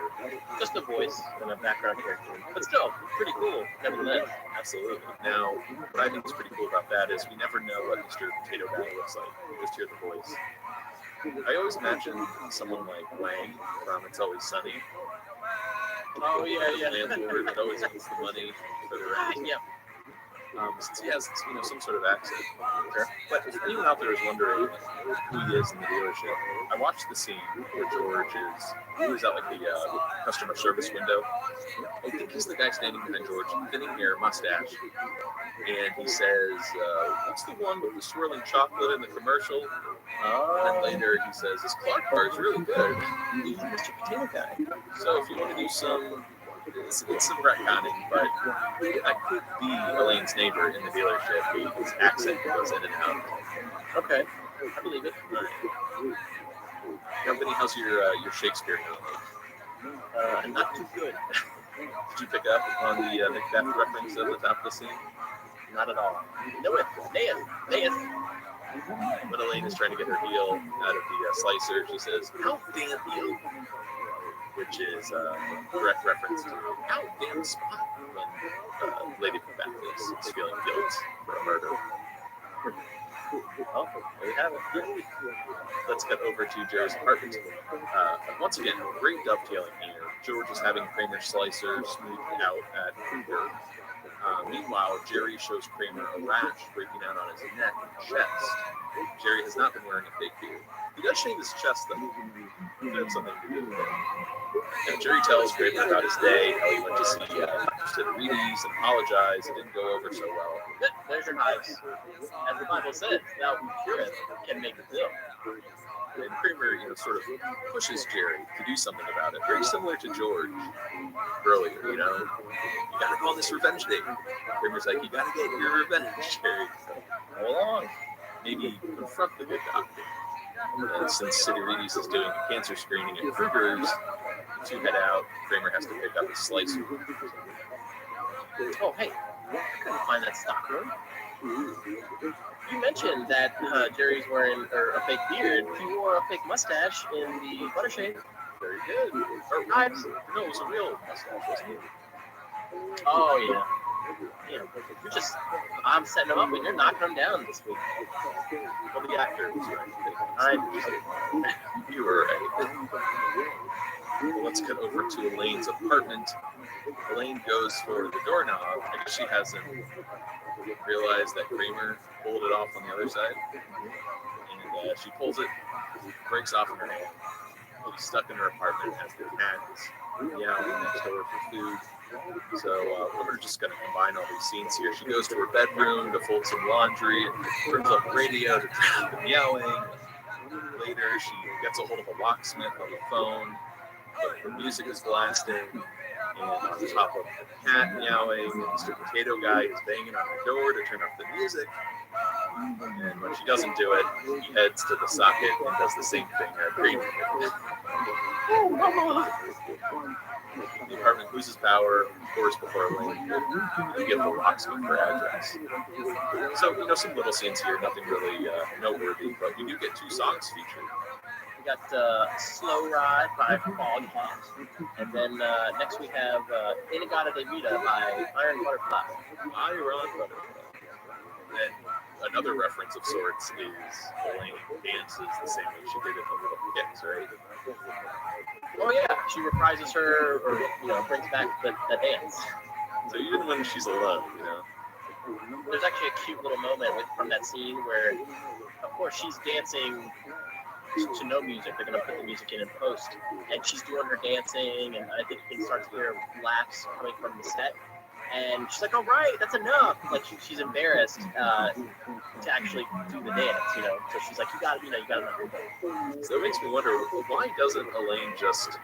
Just a voice and a background character. But still, pretty cool, nevertheless. Absolutely. Now, what I think is pretty cool about that is we never know what Mr. Potato Guy looks like. We just hear the voice. I always imagine someone like Wang from It's Always Sunny. Oh, yeah. The landlord that always gets the money for the rent. Yeah. since he has some sort of accent. But if anyone out there is wondering who he is in the dealership, I watched the scene where George is at like the customer service window. I think he's the guy standing behind George, thinning hair, mustache, and he says, "What's the one with the swirling chocolate in the commercial?" And then later he says, "This Clark bar is really good." He's Mr. Potato Guy. So if you want to do it's some retconning, but I could be Elaine's neighbor in the dealership. His accent goes in and out. Okay, I believe it. Company, how's your Shakespeare knowledge? Not too good. Did you pick up on the Macbeth reference at the top of the scene? Not at all. No, Death. When Elaine is trying to get her heel out of the slicer, she says, "How damn heel," which is a direct reference to how damn spot when Lady Macbeth is feeling guilt for a murder. Well, there you have it. Let's get over to Jerry's apartment. Once again, great dovetailing here. George is having Kramer's slicer smoothed out at Kruger. Meanwhile, Jerry shows Kramer a rash breaking out on his neck and chest. Jerry has not been wearing a fake beard. He does shave his chest, though. That had something to do with it. And Jerry tells Kramer about his day, how he went to see Siderides and apologize. It didn't go over so well. There's your house. As the Bible says, thou who cureth can make it ill. And Kramer, sort of pushes Jerry to do something about it. Very similar to George earlier, you gotta go on this revenge date. Kramer's like, you gotta get your revenge, Jerry. So, go along. Maybe confront the good doctor. And since Siderides is doing a cancer screening at Kruger's, the two head out. Kramer has to pick up his slicer. Oh, hey, I couldn't find that stock room. You mentioned that Jerry's wearing a fake beard. He wore a fake mustache in the butter shave. Very good. Or, no, it was a real mustache, wasn't it? Oh, yeah. I'm setting him up and you're knocking him down this week. Well, the actor was right. You were right. Well, let's get over to Elaine's apartment. Elaine goes for the doorknob. I guess she hasn't realized that Kramer pulled it off on the other side. And she pulls it, breaks off in her hand. She's stuck in her apartment as the cat is meowing next door for food. So we're just going to combine all these scenes here. She goes to her bedroom to fold some laundry and turns on the radio to turn the meowing. Later, she gets a hold of a locksmith on the phone, but the music is blasting. And on top of the cat meowing, Mr. Potato Guy is banging on the door to turn up the music. And when she doesn't do it, he heads to the socket and does the same thing at Kramer. The apartment loses power, of course, before Elaine can give the locksmith her address. So, some little scenes here, nothing really noteworthy, but we do get two songs featured. We got Slow Ride by Foghat, and then next we have Inagata de Vida by Iron Butterfly. Iron Butterfly. And another reference of sorts is Elaine dances the same way she did in the Little Kids, right? Oh yeah, she reprises her, or brings back the dance. So even when she's alone, There's actually a cute little moment from that scene where, of course, she's dancing to no music. They're going to put the music in post, and she's doing her dancing, and I think you can start to hear laughs coming from the set. And she's like, "All right, that's enough." Like she's embarrassed to actually do the dance, So she's like, "You got it, So it makes me wonder, why doesn't Elaine just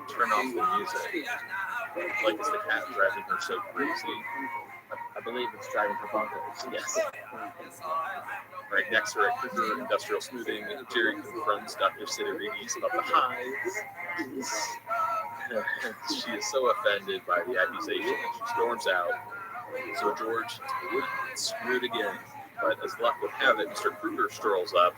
turn off the music? Like, is the cat driving her so crazy? I believe it's driving her bonkers. Yes. Right next to her at Kruger Industrial Smoothing, Jerry confronts Dr. Siderides about the hives. She is so offended by the accusation that she storms out. So George is screwed again. But as luck would have it, Mr. Kruger strolls up,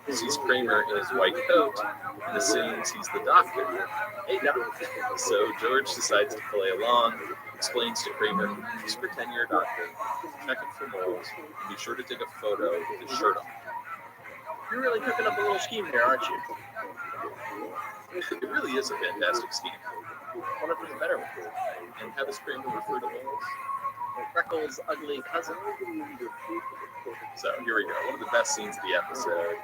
sees Kramer in his white coat, and assumes he's the doctor. Hey, doctor. So George decides to play along, explains to Kramer, just pretend you're a doctor, check it for moles, and be sure to take a photo with his shirt on. You're really cooking up a little scheme here, aren't you? It really is a fantastic scheme. What if there's a better one? And have his Kramer refer to moles? Freckles' ugly cousin. So here we go. One of the best scenes of the episode.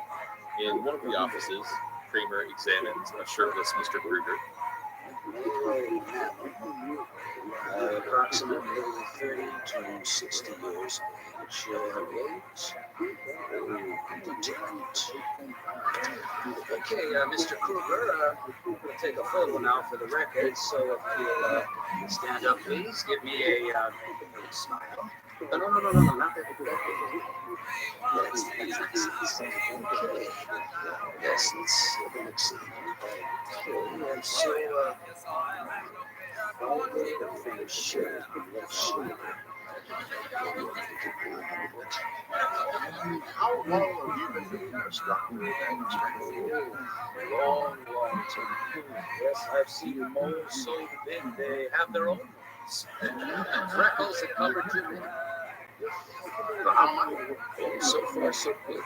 In one of the offices, Kramer examines a shirtless Mr. Kruger. Approximately 30 to 60 years. Weight. Okay, Mr. Kruger, we'll take a photo now for the record. So if you'll stand up, please, give me a smile. No, not that. Yes, okay. Yes, let's see. Okay, and so, sure. How long have you been doing this, Doctor? Long time. Yes, I've seen moles so big they have their own moles. Freckles that covered your head. So far, so good.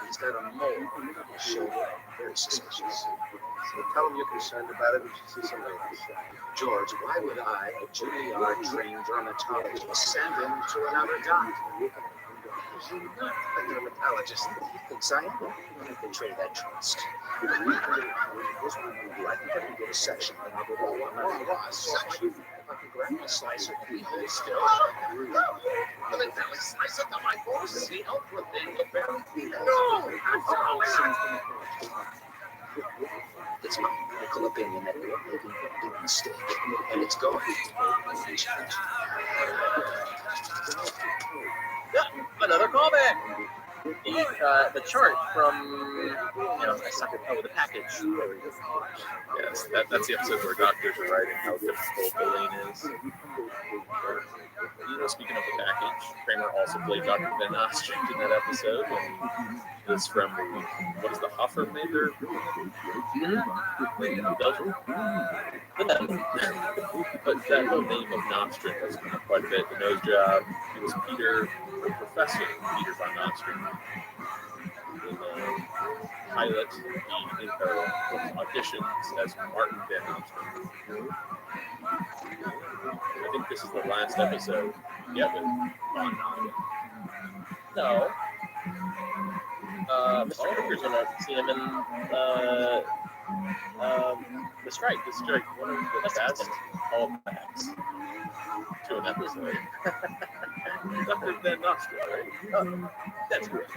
He's got a mole on his shoulder. Very suspicious. So tell him you're concerned about it and you see somebody else. George, why would I, a Juilliard-trained dermatologist, send him to another doctor? A dermatologist thinks I am. Betray that trust. I can get a section. I'll go to a section. If I can grab a slice of hold still. Will it really slice it to my bones? See, help with the barrel. No! It's my medical opinion that you're making a big mistake. And it's going to be Another callback. The chart from the package. Yes, that's the episode where doctors are writing how difficult Elaine is. Speaking of the package, Kramer also played Dr. Ben Ostrand in that episode. And it's from, what is the Hoffermaker? Belgium? But that whole name of Nostrand has come up quite a bit. The nose job, it was Professor Peter von Nostrand. In the pilot, he auditions as Martin Van Nostrand. I think this is the last episode. Yeah, but von Nostrand. No. Mr. Kruger's gonna see him in the strike. One of the best callbacks to an episode. Dr. Van Nostrand, right? That's great.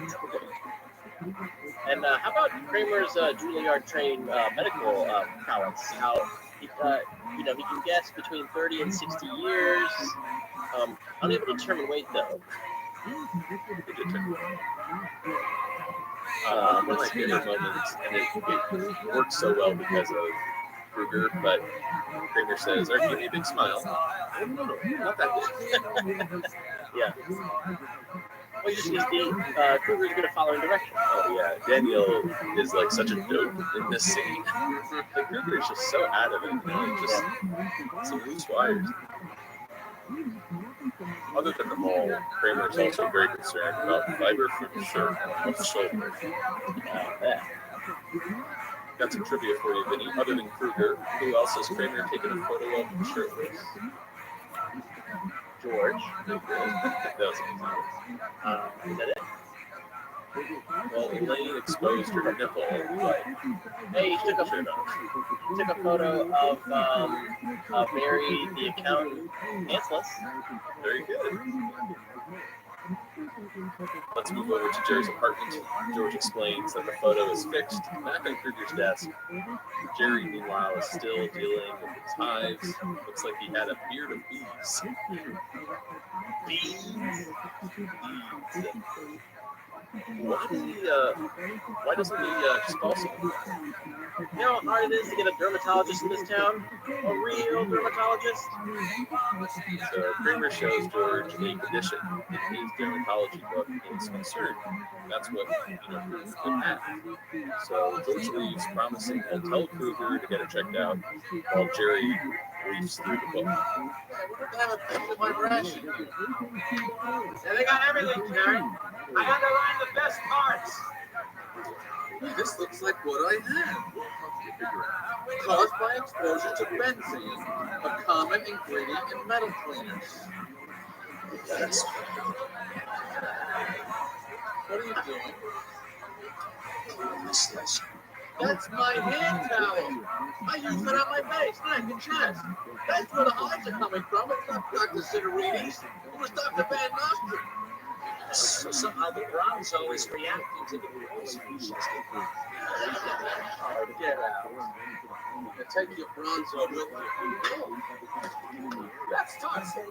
And how about Kramer's Juilliard-trained medical prowess? How he can guess between 30 and 60 years. Unable to determine weight though. One of my favorite moments, and it works so well because of Kruger, but Kramer says, "Are you give me a big smile?" No, not that big. Yeah. Well, you just see Kruger's going to follow in direction. Oh yeah, Daniel is like such a dope in this scene. Like Kruger is just so out of it, just some loose wires. Other than the mole, Kramer is also very concerned about fiber from his shirt on the shoulder. Got some trivia for you, Vinny. Other than Kruger, who else has Kramer taken a photo of shirtless? George. That was Is that it? Well, Elaine exposed her nipple, but hey, he took a photo of Mary, the accountant, pantsless. Very good. Let's move over to Jerry's apartment. George explains that the photo is fixed back on Kruger's desk. Jerry, meanwhile, is still dealing with his hives. Looks like he had a beard of bees. Bees. Why doesn't he just also? You know how hard it is to get a dermatologist in this town? A real dermatologist? So Kramer shows George a condition in his dermatology book and is concerned. That's what Kruger could have. So George leaves, promising he'll tell Kruger to get it checked out, while Jerry leafs through the book. I wonder if they have a picture of my ration. Yeah, they got everything, Jerry. I underlined the best parts. This looks like what I have. Caused by exposure to benzene, a common ingredient in metal cleaners. That's What are you doing? this is. That's my hand towel. I use it on my face, neck, and chest. That's where the hives are coming from. It's not Dr. Siderides. It was Dr. Van Nostrand. So somehow the bronzo is reacting to the growth species. Get out. And take your bronzo with you. That's toxic.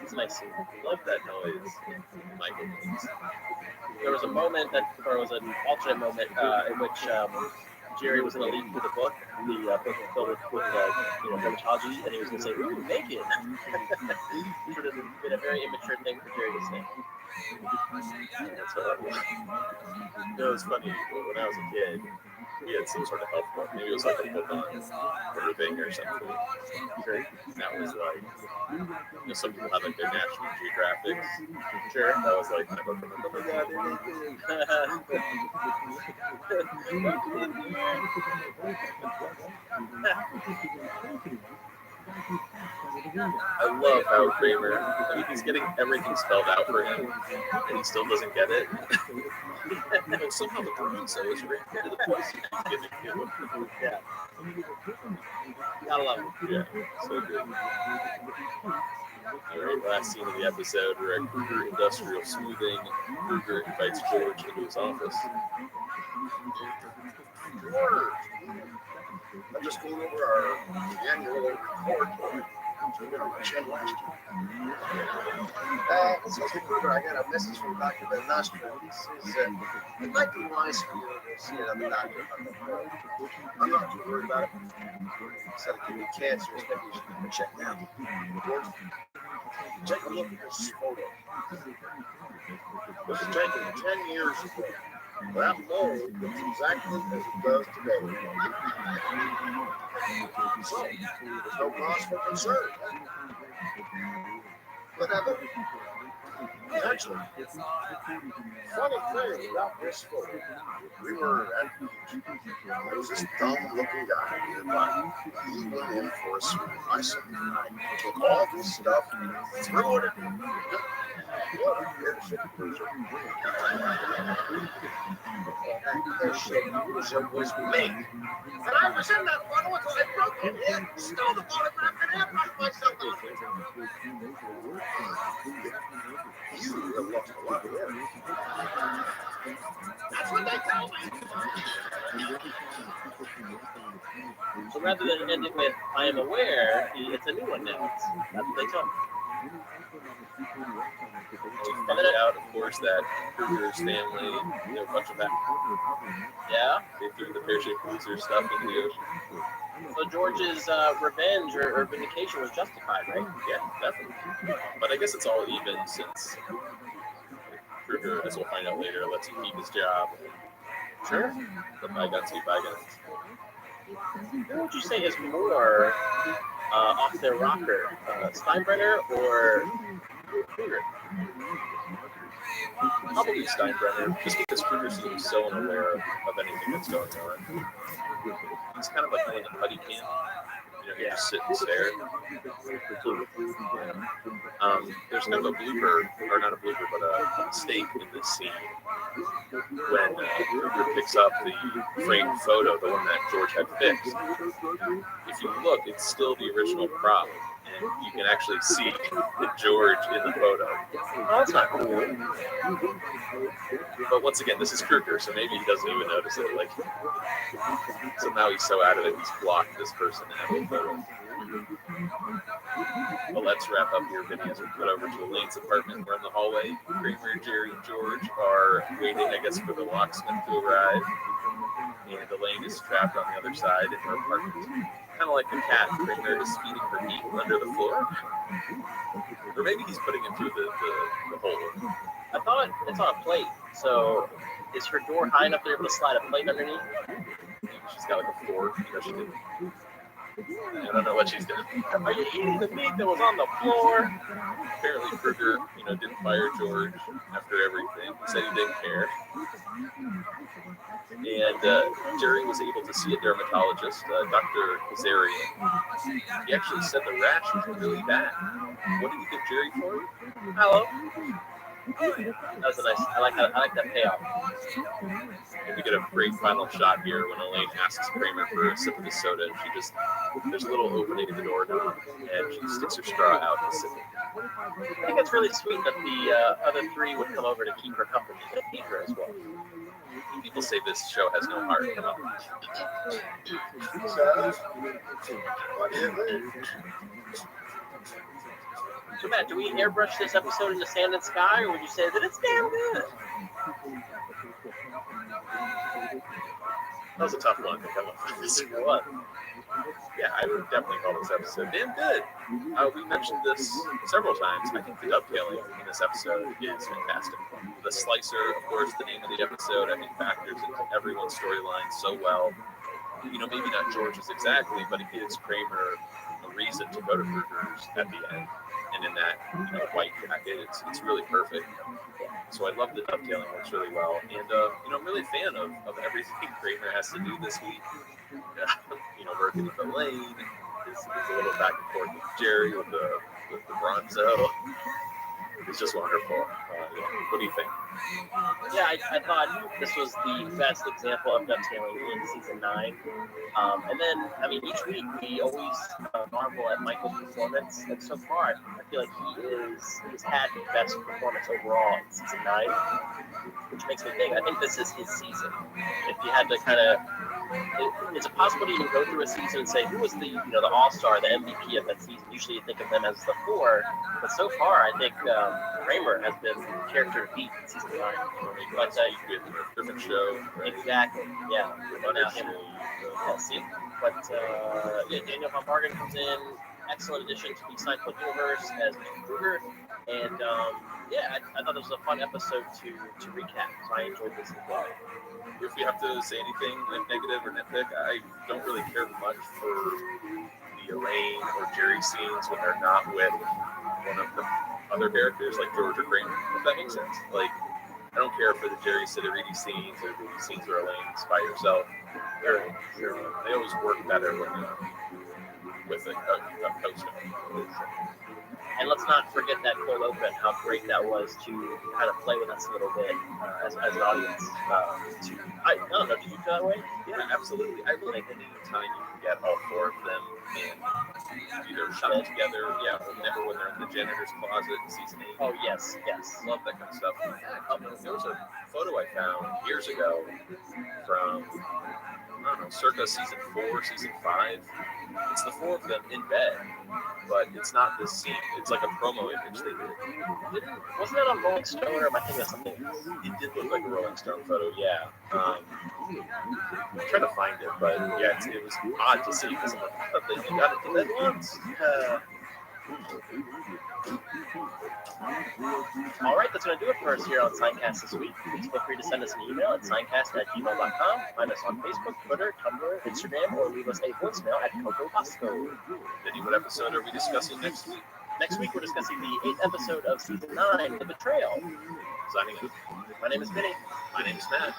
It's nice scene. I love that noise. Michael makes. There was a moment or was an alternate moment in which Jerry was going to lead through the book, the book filled with dermatology, and he was going to say, "Ooh, naked." It would have been a very immature thing for Jerry to say. That's what I love. It was funny when I was a kid. We had some sort of health book. Maybe it was like a book on birthing or something. That was like, some people had like their National Geographics. Sure. That was like my book. Oh my god, they're naked. I love how Kramer, he's getting everything spelled out for him, and he still doesn't get it. But somehow the bronzo is reacting to the poison he's giving him. Yeah. Gotta love him. Yeah, so good. Alright, last scene of the episode, we're at Kruger Industrial Smoothing. Kruger invites George into his office. George! I'm just going over our annual report. Hey, this is Mr. Kruger. I got a message from Dr. Van Nostrand. He says it might be wise for you to see another doctor. I'm not too worried about it. He said it could be cancerous. Maybe you should give him a check now. George, take a look at this photo. This was taken 10 years ago. That mold looks exactly as it does today. So, there's no cause for concern. But actually, funny thing about this photo, we were at the beach. There was this dumb-looking guy nearby. He went in for a swim. I said, took all this stuff, threw it in. What a shit cruiser. That shit cruiser was me. And I was in that one until I broke it in, stole the photograph, and had myself on it. You have lost a lot of hair. That's what they tell me. So rather than ending with "I am aware," it's a new one now. That's what they tell me. Found out, of course, that Kruger's family, a bunch of that. Yeah? They threw the pear-shaped cruiser stuff into the ocean. So George's revenge or vindication was justified, right? Yeah, definitely. But I guess it's all even since Kruger, as we'll find out later, lets him keep his job. Sure. The bygones be bygones. Who would you say is more off their rocker, Steinbrenner or Kruger? Probably Steinbrenner, just because Kruger seems so unaware of anything that's going on. He's kind of like in the putty can. He just sit and stare. There's kind of a blooper, or not a blooper, but a mistake in this scene when Kruger picks up the framed photo, the one that George had fixed. If you look, it's still the original prop. And you can actually see George in the photo. Oh, that's not cool. But once again, this is Kruger, so maybe he doesn't even notice it. Like, somehow he's so out of it, he's blocked this person in every photo. Well, let's wrap up your video as we put over to Elaine's apartment. We're in the hallway. Kramer, Jerry, and George are waiting, I guess, for the locksmith to arrive. And Elaine is trapped on the other side in her apartment. Kind of like a cat. Kramer is feeding her meat under the floor. Or maybe he's putting it through the hole. I thought it's on a plate. So is her door high enough to be able to slide a plate underneath? Maybe she's got like a fork. She didn't. I don't know what she's doing. Are you eating the meat that was on the floor? Apparently, Kruger, didn't fire George after everything. He said he didn't care. And Jerry was able to see a dermatologist, Dr. Kazarian. He actually said the rash was really bad. What did you give Jerry for it? Hello. That was a nice. I like that payoff. And we get a great final shot here when Elaine asks Kramer for a sip of the soda. There's a little opening in the doorknob, and she sticks her straw out to sip it. I think it's really sweet that the other three would come over to keep her company and feed her as well. People say this show has no heart. So Matt, do we airbrush this episode into sand and sky, or would you say that it's damn good? That was a tough one to come up with. What? Yeah, I would definitely call this episode damn good. We mentioned this several times. I think the dovetailing in this episode is fantastic. The slicer, of course, the name of the episode, I think factors into everyone's storyline so well. Maybe not George's exactly, but it gives Kramer a reason to go to Kruger's at the end. And in that white jacket, it's really perfect. So I love the dovetailing, works really well. And I'm really a fan of everything Kramer has to do this week. Working with Elaine, is a little back and forth with Jerry with the Bronzo. It's just wonderful. What do you think? Yeah, I thought this was the best example of dovetailing in season 9. And then, each week we always marvel at Michael's performance. And so far, I feel like he's had the best performance overall in season 9, which makes me think, I think this is his season. If you had to kind of, is it possible to even go through a season and say, who was the all-star, the MVP of that season? Usually you think of them as the 4, but so far I think Kramer has been the character to beat in season 9. But you get a different show. Right? Exactly, yeah. Now him, see. But Daniel Von Bargen comes in, excellent addition to the Seinfeld universe as Mr. Kruger, and I thought it was a fun episode to recap. So I enjoyed this as well. If we have to say anything negative or nitpick, I don't really care much for the Elaine or Jerry scenes when they're not with one of the other characters like George or Kramer, if that makes sense. Like, I don't care for the Jerry Sidoriti scenes or the scenes where Elaine's by herself. They always work better when with a co-star. And let's not forget that cold open, how great that was to kind of play with us a little bit as an audience. I don't know, did you feel that way? Yeah, absolutely. I really like any time you can get all 4 of them and either shot together. Yeah, remember when they're in the janitor's closet in season 8? Oh, yes. Love that kind of stuff. There was a photo I found years ago from, circa season 4, season 5. It's the 4 of them in bed, but it's not this scene. It's like a promo image they did. Wasn't that on Rolling Stone, or am I thinking of something? It did look like a Rolling Stone photo, yeah. I'm trying to find it, but yeah, it was odd to see because they got it in bed once. All right, that's going to do it for us here on Signcast this week. Please feel free to send us an email at signcast@gmail.com. Find us on Facebook, Twitter, Tumblr, Instagram, or leave us a voicemail at Coco Bosco. Denny, what episode are we discussing next week? Next week, we're discussing the 8th episode of season 9, The Betrayal. Signing off. My name is Vinny. My name is Matt.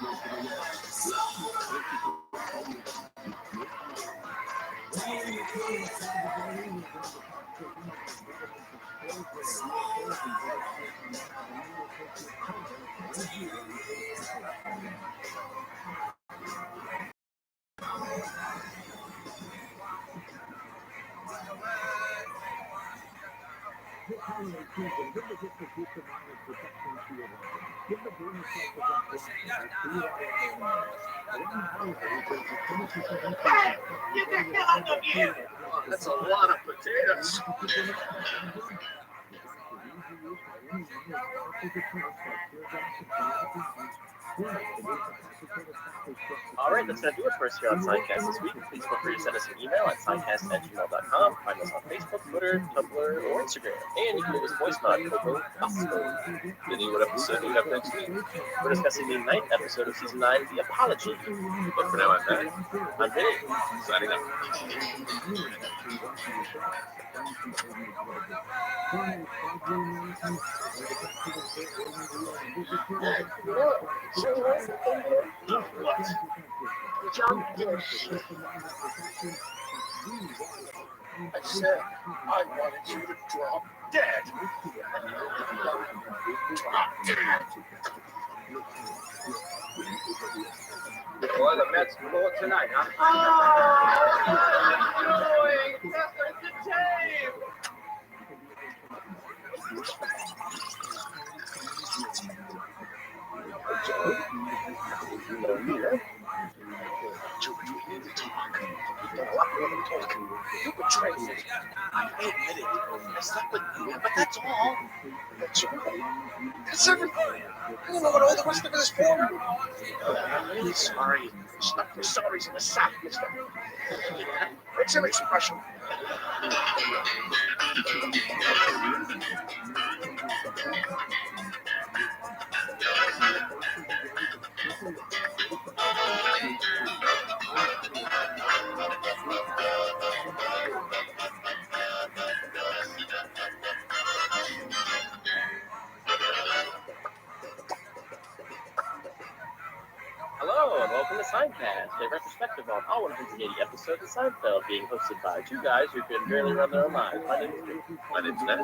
That's a lot of potatoes. All right, that's going to do it for us here on Signcast this week. Please feel free to send us an email at signcast@gmail.com. Find us on Facebook, Twitter, Twitter, Tumblr, or Instagram. And you can leave us a voice note at photooftheday. Vinny, what episode do you have next week? We're discussing the 9th episode of Season 9, The Apology. But for now, I'm Matt. I'm Vinny. Signing out. What? Jump dish. I said I wanted you to drop dead. Drop dead. Boy, the Mets blew it tonight, huh? Oh, what are you doing? That's the tape. George, we need to talk. You've done a lot more than talking. You betrayed me. I admit it. I slept with you, but that's all. That's all. That's everything. I don't know what all the rest of it is for. I'm really sorry. Stuff your sorries in the sack, mister. It's an expression. Hello, and welcome to Signcast, a retrospective on all 180 episodes of Seinfeld, being hosted by two guys who can barely run their own lives. My name's Ned.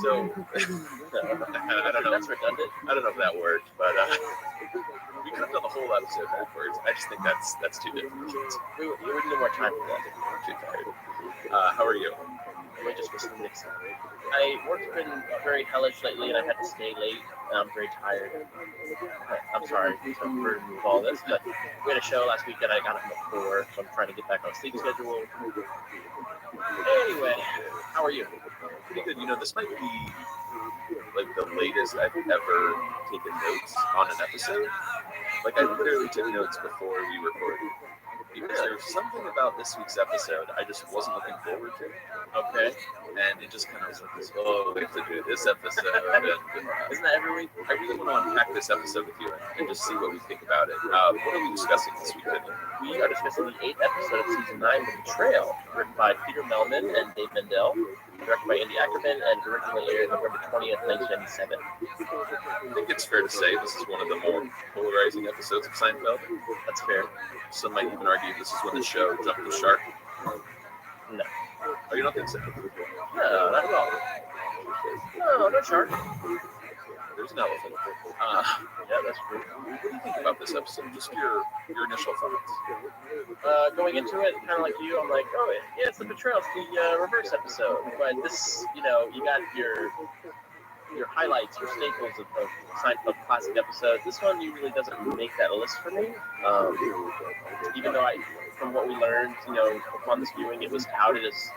So, I don't know. That's redundant. I don't know if that worked, but we could have done the whole episode backwards. I just think that's too difficult. We would need more time for that. I'm too tired. How are you? We just was mixing. Work's been very hellish lately, and I had to stay late. And I'm very tired. I'm sorry for all this, but we had a show last week and I got up at 4, so I'm trying to get back on a sleep schedule. Anyway, how are you? Pretty good. You know, this might be like the latest I've ever taken notes on an episode. Like, I literally took notes before we recorded. Because there's something about this week's episode I just wasn't looking forward to. Okay. And it just kind of was like this, oh, we have to do this episode. And, isn't that every week? I really want to unpack this episode with you and just see what we think about it. What are we discussing this week, Vinny? We are discussing the 8th episode of Season 9, The Betrayal, written by Peter Melman and Dave Mendel, directed by Andy Ackerman, and originally aired November 20th, 1997. I think it's fair to say this is one of the more polarizing episodes of Seinfeld. That's fair. Some might even argue this is when the show jumped the shark. No. Oh, you don't think so? No, not at all. No, no shark. There's an elephant. Yeah, that's true. What do you think about this episode? Just your initial thoughts. Going into it, kind of like you, I'm like, oh, yeah, it's the betrayal, it's the reverse episode. But this, you got your highlights, your staples of Seinfeld classic episodes. This one really doesn't make that list for me. Even though from what we learned, upon this viewing, it was touted as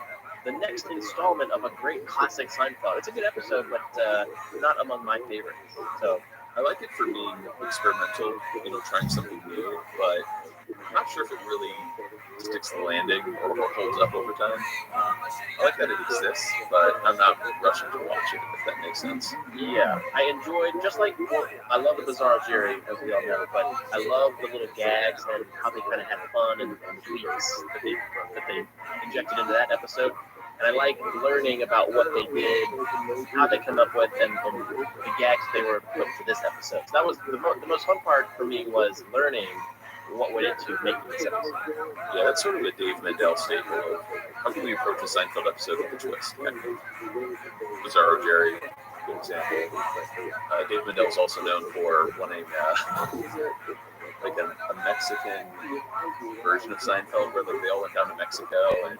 the next installment of a great classic Seinfeld. It's a good episode, but not among my favorites. So I like it for being experimental, trying something new, but I'm not sure if it really sticks the landing or holds up over time. I like that it exists, but I'm not rushing to watch it, if that makes sense. Yeah, I enjoyed, I love the Bizarro Jerry, as we all know, but I love the little gags and how they kind of had fun and tweaks that they injected into that episode. And I like learning about what they did, how they come up with, and the gags they were put for this episode. So that was the most fun part for me, was learning what went into making this episode. Yeah, that's sort of a Dave Mendel staple of how can we approach a Seinfeld episode with a twist. Bizarro Jerry, good example. Dave Mendel is also known for wanting like a Mexican version of Seinfeld, where like they all went down to Mexico and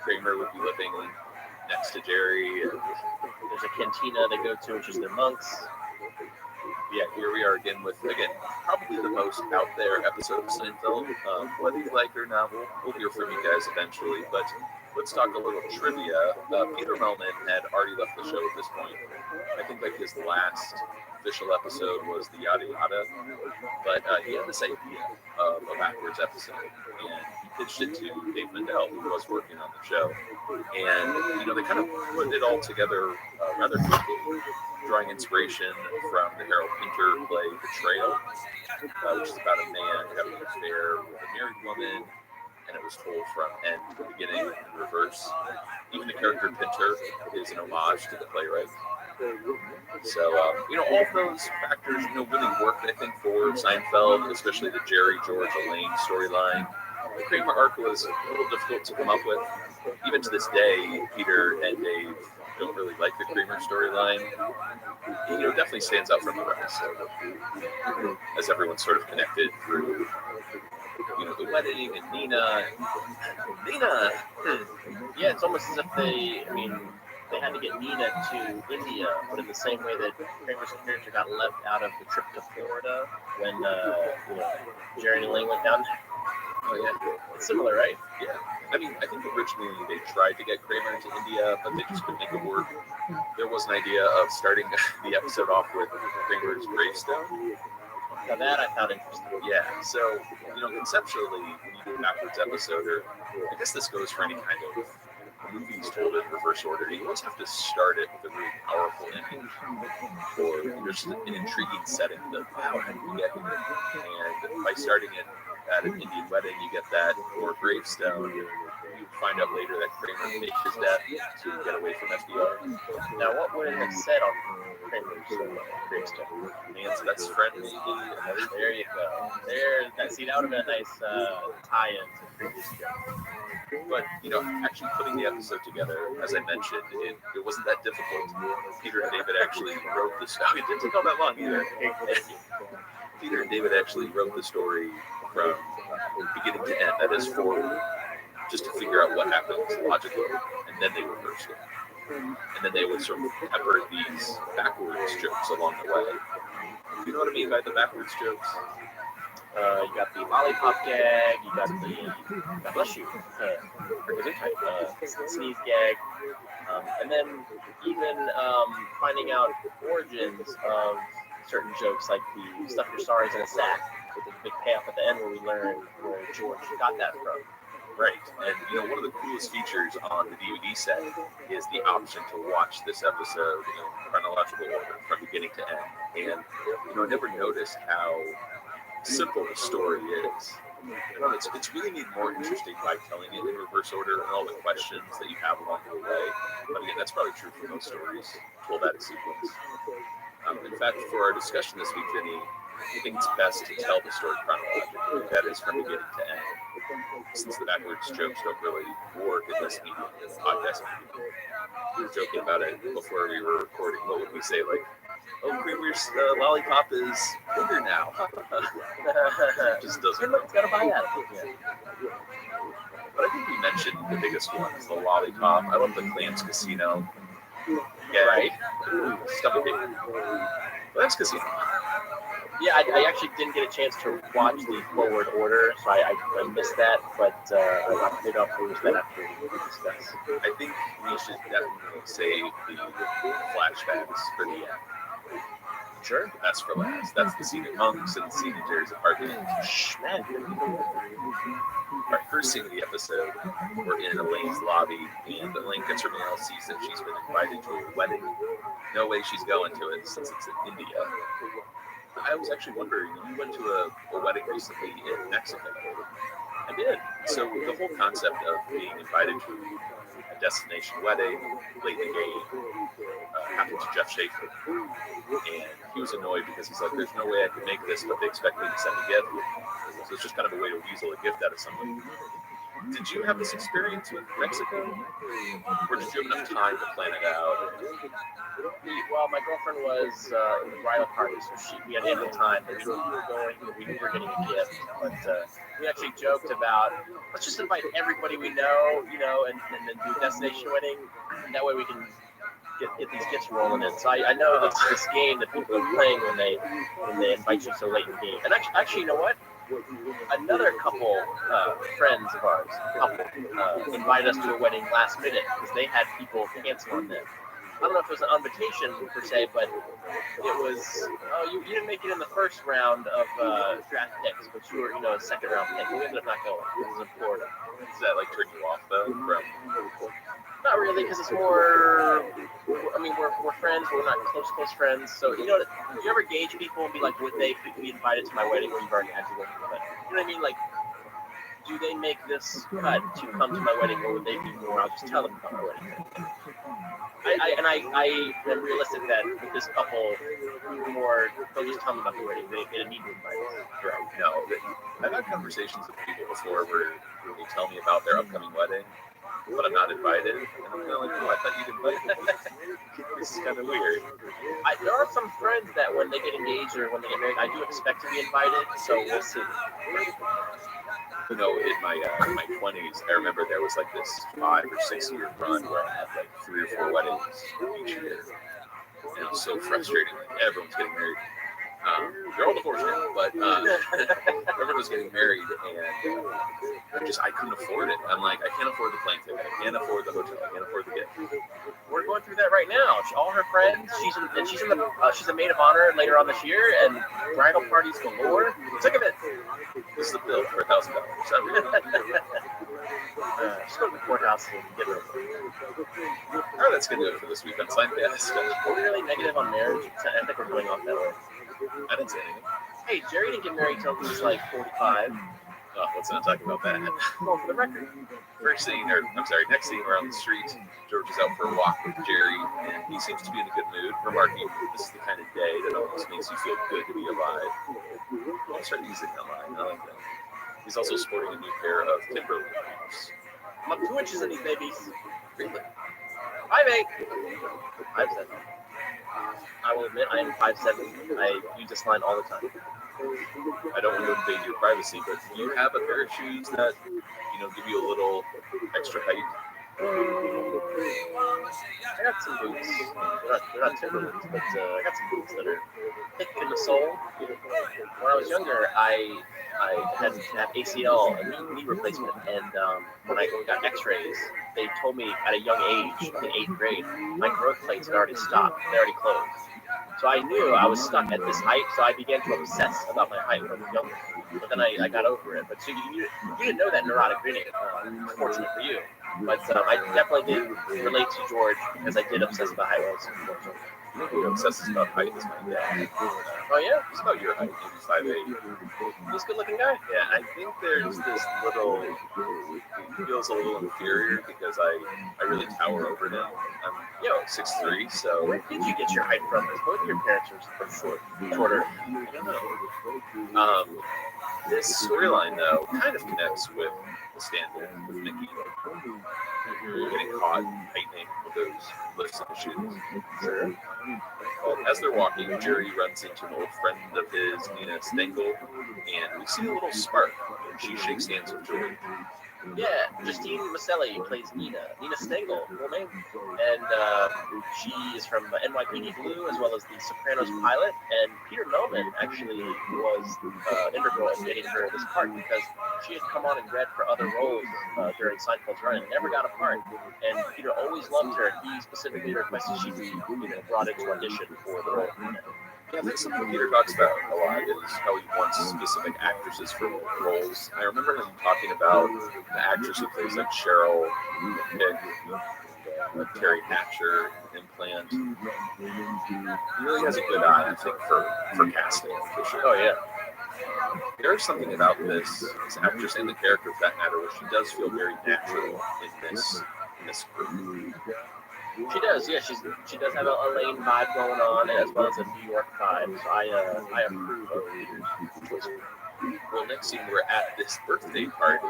Kramer would be living next to Jerry. And there's a cantina they go to, which is their monks. Yeah, here we are again with, probably the most out there episode of Seinfeld. Whether you like it or not, we'll hear from you guys eventually. But let's talk a little trivia. Peter Melman had already left the show at this point. I think like his last official episode was the Yada Yada, but he had this idea of a backwards episode, and he pitched it to Dave Mendel, who was working on the show, and they kind of put it all together rather quickly, drawing inspiration from the Harold Pinter play Betrayal, which is about a man having an affair with a married woman, and it was told from end to beginning in reverse. Even the character Pinter is an homage to the playwright. So, all of those factors, really worked, I think, for Seinfeld, especially the Jerry, George, Elaine storyline. The Kramer arc was a little difficult to come up with. Even to this day, Peter and Dave don't really like the Kramer storyline. Definitely stands out from the rest, as everyone's sort of connected through, the wedding and Nina. Yeah, it's almost as if they had to get Nina to India, but in the same way that Kramer's character got left out of the trip to Florida when Jerry and Elaine went down there. Oh yeah, it's similar, right? Yeah. I think originally they tried to get Kramer into India, but they just couldn't make it work. There was an idea of starting the episode off with Kramer's gravestone. Now that I found interesting. Yeah, so, conceptually, when you do a backwards episode, or I guess this goes for any kind of movies told in reverse order, you always have to start it with a really powerful image, or there's an intriguing setting that, wow, how did we get here? And by starting it at an Indian wedding, you get that, or gravestone. You find out later that Kramer faked his death to get away from FDR. Now, what would it have said on Kramer's gravestone? Man's best friend, maybe. There you go. That would have been a nice tie-in to previous show. But, actually putting the episode together, as I mentioned, it wasn't that difficult. Peter and David actually wrote this. It didn't take all that long either. Peter and David actually wrote the story from beginning to end. That is, just to figure out what happens logically, and then they reversed it. And then they would sort of pepper these backwards jokes along the way. You know what I mean by the backwards jokes? You got the lollipop gag, you got the, God bless you, sneeze gag, and then even finding out origins of certain jokes, like the stuff your stars in a sack, with the big payoff at the end where we learn where George got that from. Right, and one of the coolest features on the DVD set is the option to watch this episode in chronological order from beginning to end. And I never noticed how simple the story is. It's really made more interesting by telling it in reverse order and all the questions that you have along the way. But again, that's probably true for most stories told out of sequence. In fact, for our discussion this week, Vinny, I think it's best to tell the story chronologically, that is, from beginning to end. Since the backwards jokes don't really work in this medium, in this podcast medium. We were joking about it before we were recording. What would we say? Like, oh, Kramer's lollipop is bigger now. It just doesn't work. Gotta buy that. Yeah. But I think we mentioned the biggest one is the lollipop. I love the Clams Casino. Yeah, right. Stomach ache. Clams Casino. Yeah, I actually didn't get a chance to watch the forward order, so I missed that, but maybe I'll peruse that after we discuss. I think we should definitely save the flashbacks for the end. Sure. That's for last. That's the scene at Monk's and the scene in Jerry's apartment. Man. Our first scene of the episode, we're in Elaine's lobby, and Elaine gets her mail, sees that she's been invited to a wedding. No way she's going to it since it's in India. I was actually wondering, you went to a wedding recently in Mexico. I did. So the whole concept of being invited to a destination wedding, late in the game, happened to Jeff Schaefer. And he was annoyed because he's like, there's no way I can make this, but they expect me to send a gift. So it's just kind of a way to weasel a gift out of someone. Did you have this experience with Mexico? Or did you have enough time to plan it out? Well, my girlfriend was in the bridal party, so we had ample time. We knew we were going, we knew we were getting a gift. But we actually joked about, let's just invite everybody we know, and then do a destination wedding. And that way we can get these gifts rolling in. So I know this game that people are playing when they invite you so late in the game. And actually, you know what? another couple friends of ours, invited us to a wedding last minute because they had people cancel on them. I don't know if it was an invitation per se, but it was, oh, you didn't make it in the first round of draft picks, but you were, a second round pick. We ended up not going. It was in Florida. Does that like turn you off though? Not really, because it's more. I mean, we're friends, but we're not close friends. So you ever gauge people and be like, would they be invited to my wedding, or you've already had to go to the wedding? You know what I mean? Like, do they make this cut to come to my wedding, or would they be more? I'll just tell them to come to my wedding. I am realistic that with this couple, more they'll just tell them about the wedding. They didn't need to invite us. Right. No, I've had conversations with people before where they tell me about their upcoming wedding, but I'm not invited, and I'm kind of like, oh, I thought you'd invite me. This is kind of weird. There are some friends that when they get engaged or when they get married, I do expect to be invited. So we'll see. In my 20s, I remember there was like this 5 or 6 year run where I had like 3 or 4 weddings each year. And it was so frustrating. Like everyone's getting married. They're all divorced now, but everyone was getting married, and I couldn't afford it. I'm like, I can't afford the plane ticket. I can't afford the hotel. I can't afford the gift. We're going through that right now. All her friends, she's a maid of honor later on this year, and bridal parties galore. Look at it. This is the bill for $1,000. Just go to the courthouse and get her. All right, that's gonna do it for this week on Seinfeld. Are we really negative on marriage? I think we're going off that way. I didn't say anything. Hey, Jerry didn't get married until he was like 45. Oh, let's not talk about that. Well, for the record. Next scene, we're on the street. George is out for a walk with Jerry, and he seems to be in a good mood, remarking, this is the kind of day that almost makes you feel good to be alive. I'll start using that line. I like that. He's also sporting a new pair of Timberland boots. I'm up 2 inches in these babies. Really? 5'8". 5'7". I will admit I am 5'7". I use this line all the time. I don't want to invade your privacy, but do you have a pair of shoes that, give you a little extra height? I got some boots. They're not Timberlands, but I got some boots that are thick in the sole. When I was younger, I had to have ACL, a knee replacement, and when I got x-rays, they told me at a young age, in 8th grade, my growth plates had already stopped. They already closed. So I knew I was stuck at this height, so I began to obsess about my height when I was younger. But then I got over it. But so you didn't know that neurotic grinning. Fortunate for you. But I definitely did relate to George because I did obsess about height when I was unfortunately. Who obsesses about height is my dad. Oh yeah? It's about your height, maybe 5'8". He's a good looking guy. Yeah, I think there's this little, he feels a little inferior because I really tower over him. I'm 6'3", so. Where did you get your height from? Because both of your parents are shorter. I don't know. This storyline though kind of connects with the stand-in with Mickey. You're getting caught tightening with those lifts on the shoes. Sure. But as they're walking, Jerry runs into an old friend of his, Nina Stengel, and we see a little spark. She shakes hands with George. Yeah, Justine Maselli plays Nina Stengel, full name. And she is from NYPD Blue as well as the Sopranos pilot. And Peter Melman actually was integral in getting her this part because she had come on and read for other roles during Seinfeld's run and never got a part. And Peter always loved her. He specifically requested she be brought into audition for the role. Yeah, I think something Peter talks about a lot is how he wants specific actresses for roles. I remember him talking about the actress who plays like Cheryl Pick, Terry Hatcher in Plant. He really has a good eye, I think, for casting, for sure. Oh, yeah. There's something about this actress and the character, for that matter, where she does feel very natural in this group. She does, yeah. She does have a Elaine vibe going on, as well as a New York vibe. So I approve of Peter's choice. Well, next scene we're at this birthday party.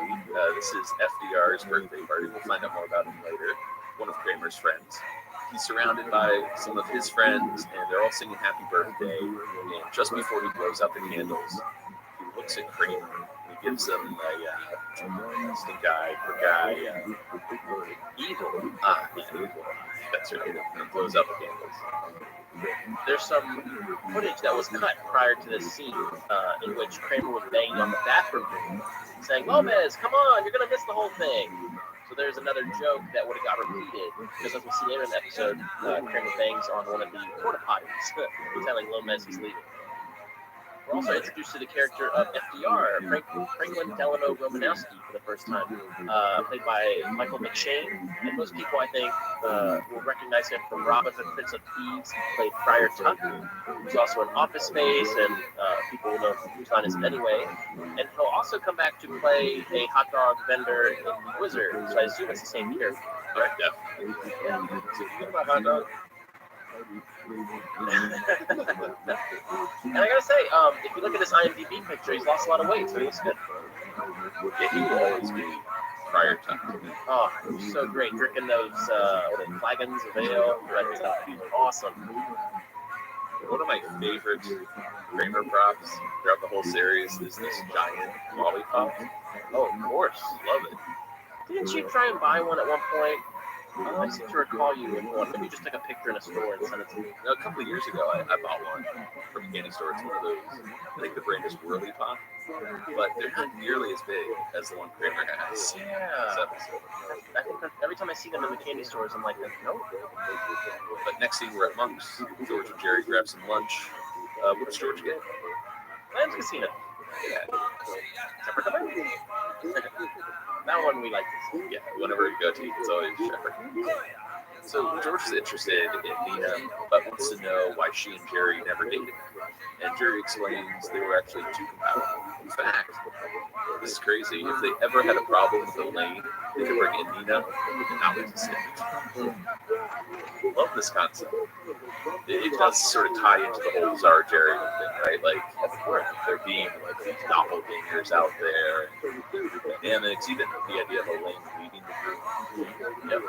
This is FDR's birthday party. We'll find out more about him later. One of Kramer's friends. He's surrounded by some of his friends, and they're all singing "Happy Birthday." And just before he blows out the candles, he looks at Kramer and he gives them a stink eye for guy. Evil. Evil. That's right. And blows up candles. There's some footage that was cut prior to this scene in which Kramer was banging on the bathroom door, saying, "Lopez, come on, you're gonna miss the whole thing." So there's another joke that would have got repeated because, as we'll see later in the episode, Kramer bangs on one of the porta potties, telling Lopez he's leaving. We're also introduced to the character of FDR, Franklin Delano Romanowski, for the first time, played by Michael McShane. And most people, I think, will recognize him from Robin Hood, Prince of Thieves. He played Friar Tuck. He's also in Office Space, and people will know who's on his Anyway. And he'll also come back to play a hot dog vendor in The Wizard, so I assume it's the same character. Right, definitely. Yeah. So you think about hot dog? And I gotta say, if you look at his IMDb picture, he's lost a lot of weight, so he looks good. Yeah, he will always be Friar Tuck. Oh, he's so great, drinking those flagons of ale. That stuff, he's awesome. One of my favorite Kramer props throughout the whole series is this giant lollipop. Oh, of course, love it. Didn't you try and buy one at one point? I seem to recall you with one. Maybe you just took a picture in a store and sent it to me. A couple of years ago, I bought one from a candy store. It's one of those, I think the brand is Whirly Pop, but they're not nearly as big as the one Kramer has. Yeah. I think that every time I see them in the candy stores, I'm like, nope. But next scene, we're at Monk's. George and Jerry grab some lunch. What does George get? Lamb's Casino. Yeah. That one we like to see. Yeah, whenever we go to eat, it's always Shepherd. So George is interested in Nina, but wants to know why she and Jerry never dated. And Jerry explains they were actually too compatible. In fact, this is crazy. If they ever had a problem with Elaine, they could bring in Nina and not lose the stick. Love this concept. It does sort of tie into the whole Czar Jerry thing, right? Like, there being like these doppelgangers out there, and dynamics, even the idea of Elaine leading the group. Yep.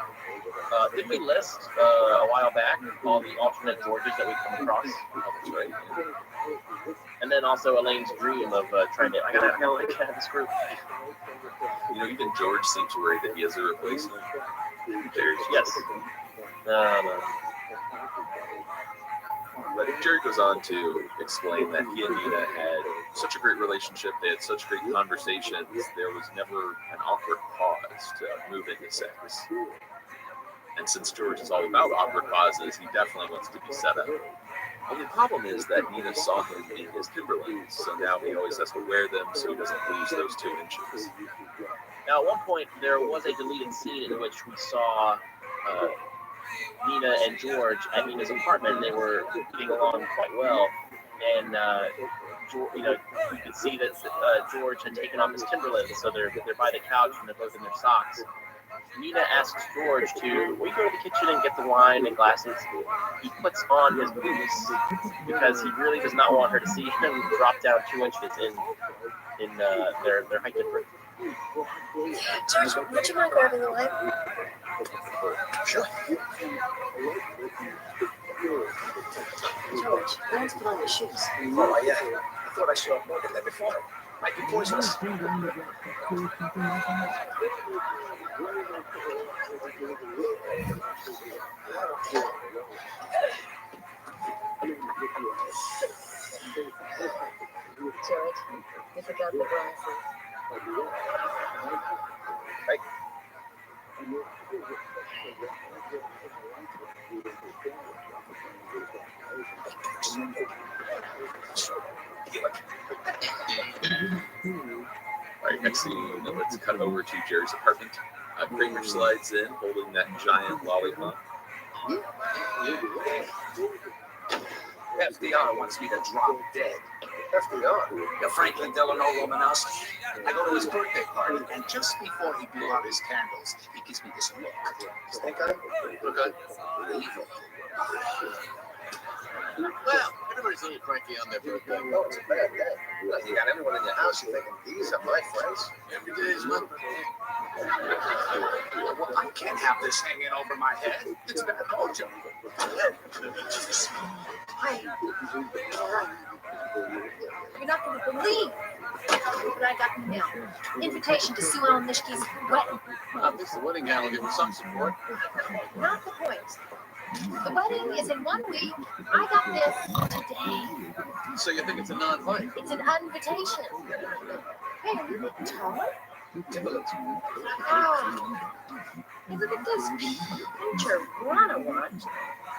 Did we list a while back all the alternate Georges that we come across? That's right. And then also Elaine's dream of trying to, I gotta like have this group. You know, even George seems worried that he has a replacement. Yes. No. But Jerry goes on to explain that he and Nina had such a great relationship, they had such great conversations, there was never an awkward pause to move into sex. And since George is all about awkward pauses, he definitely wants to be set up. Only problem is that Nina saw him in his Timberlands, so now he always has to wear them so he doesn't lose those 2 inches. Now, at one point, there was a deleted scene in which we saw Nina and George at Nina's apartment, and they were getting along quite well. And you could see that George had taken off his Timberlands, so they're by the couch and they're both in their socks. Nina asks George to, will you go to the kitchen and get the wine and glasses? He puts on his boots because he really does not want her to see him drop down 2 inches in their height difference. George, would you mind grabbing the wine? Sure. George, learn to put on your shoes. Oh, yeah. I thought I saw Morgan there before. Might be poisonous. George, you forgot the glasses. Right. Alright, next scene, let's cut over to Jerry's apartment. Kramer slides in, holding that giant lollipop. FDR wants me to drop dead. FDR? Yeah, Franklin Delano Romanowski. I go to his birthday party, and just before he blew out his candles, he gives me this look. Stink eye? Look good. Evil. Well, everybody's a little cranky on their birthday. Oh, it's a bad day. Well, you got everyone in your house, you're thinking, these are my friends. Every day is my birthday. Well, I can't have this hanging over my head. It's bad mojo. Hi. You're not going to believe Look what I got in the mail. Invitation to Sue Ellen Nishke's wedding. At least the wedding gown will give him some support. Not the point. The wedding is in 1 week. I got this today. So you think it's a non-fight? It's an invitation. Hey, are you getting taller? Wow. Hey, look at this picture Bronawant.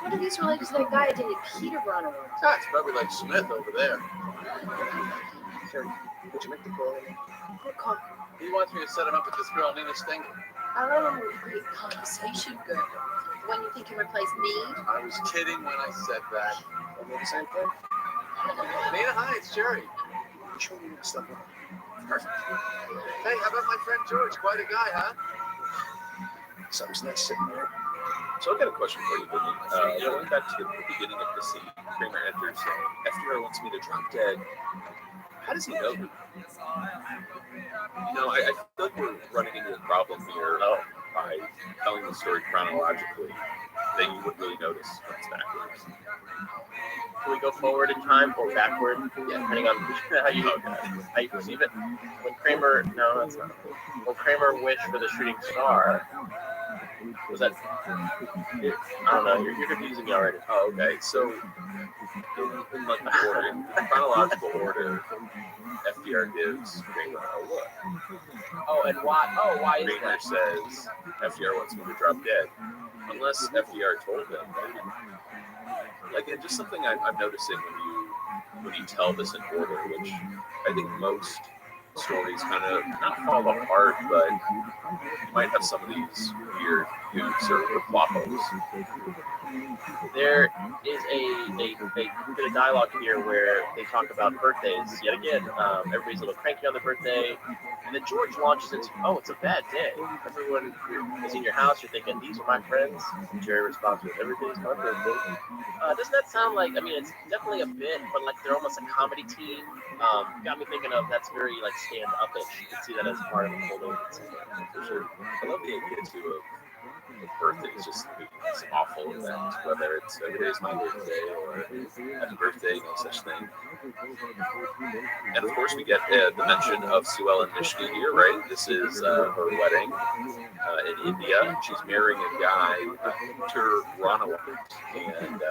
What are these related to that guy that dated Peter Bronawant? That's probably like Smith over there. Terry, would you make the call? Good call. He wants me to set him up with this girl, Nina Sting. Oh, great conversation, girl. When you think you replace me? I was kidding when I said that. Are we the same thing? Nina, hi, it's Jerry. I'm sure you stuff up. Perfect. Hey, how about my friend George? Quite a guy, huh? Something's not sitting there. So I've got a question for you, Vinny. Going back to the beginning of the scene, Kramer enters saying, FDR wants me to drop dead. How does he know? You know, I feel like we're running into a problem here by telling the story chronologically that you wouldn't really notice when it's backwards. Can we go forward in time or backward? Yeah, depending on how you perceive it. When Kramer, no, that's not. When Kramer wished for the shooting star, was that? I don't know. You're confusing me already. Oh, okay. So, in like the order, in chronological order, FDR gives Kramer a look. Oh, and why? Oh, why is Kramer that? says FDR wants me to drop dead, unless FDR told him that. Like, it's just something I'm noticing when you tell this in order, which I think most stories kind of not fall apart, but you might have some of these weird goofs or plot holes. There is a bit of dialogue here where they talk about birthdays yet again. Everybody's a little cranky on their birthday, and then George launches into, "Oh, it's a bad day. Everyone is in your house. You're thinking these are my friends." And Jerry responds with, "Everybody's my birthday." Doesn't that sound like? I mean, it's definitely a bit, but like they're almost a comedy team. Got me thinking of that's very like stand-up-ish. You can see that as part of the whole thing. For sure. I love the idea too of birthday is just this awful event, whether it's every day's my birthday or happy birthday, no such thing. And of course, we get the mention of Sue Ellen Nishke here, right? This is her wedding in India. She's marrying a guy, Peter Bronawant, and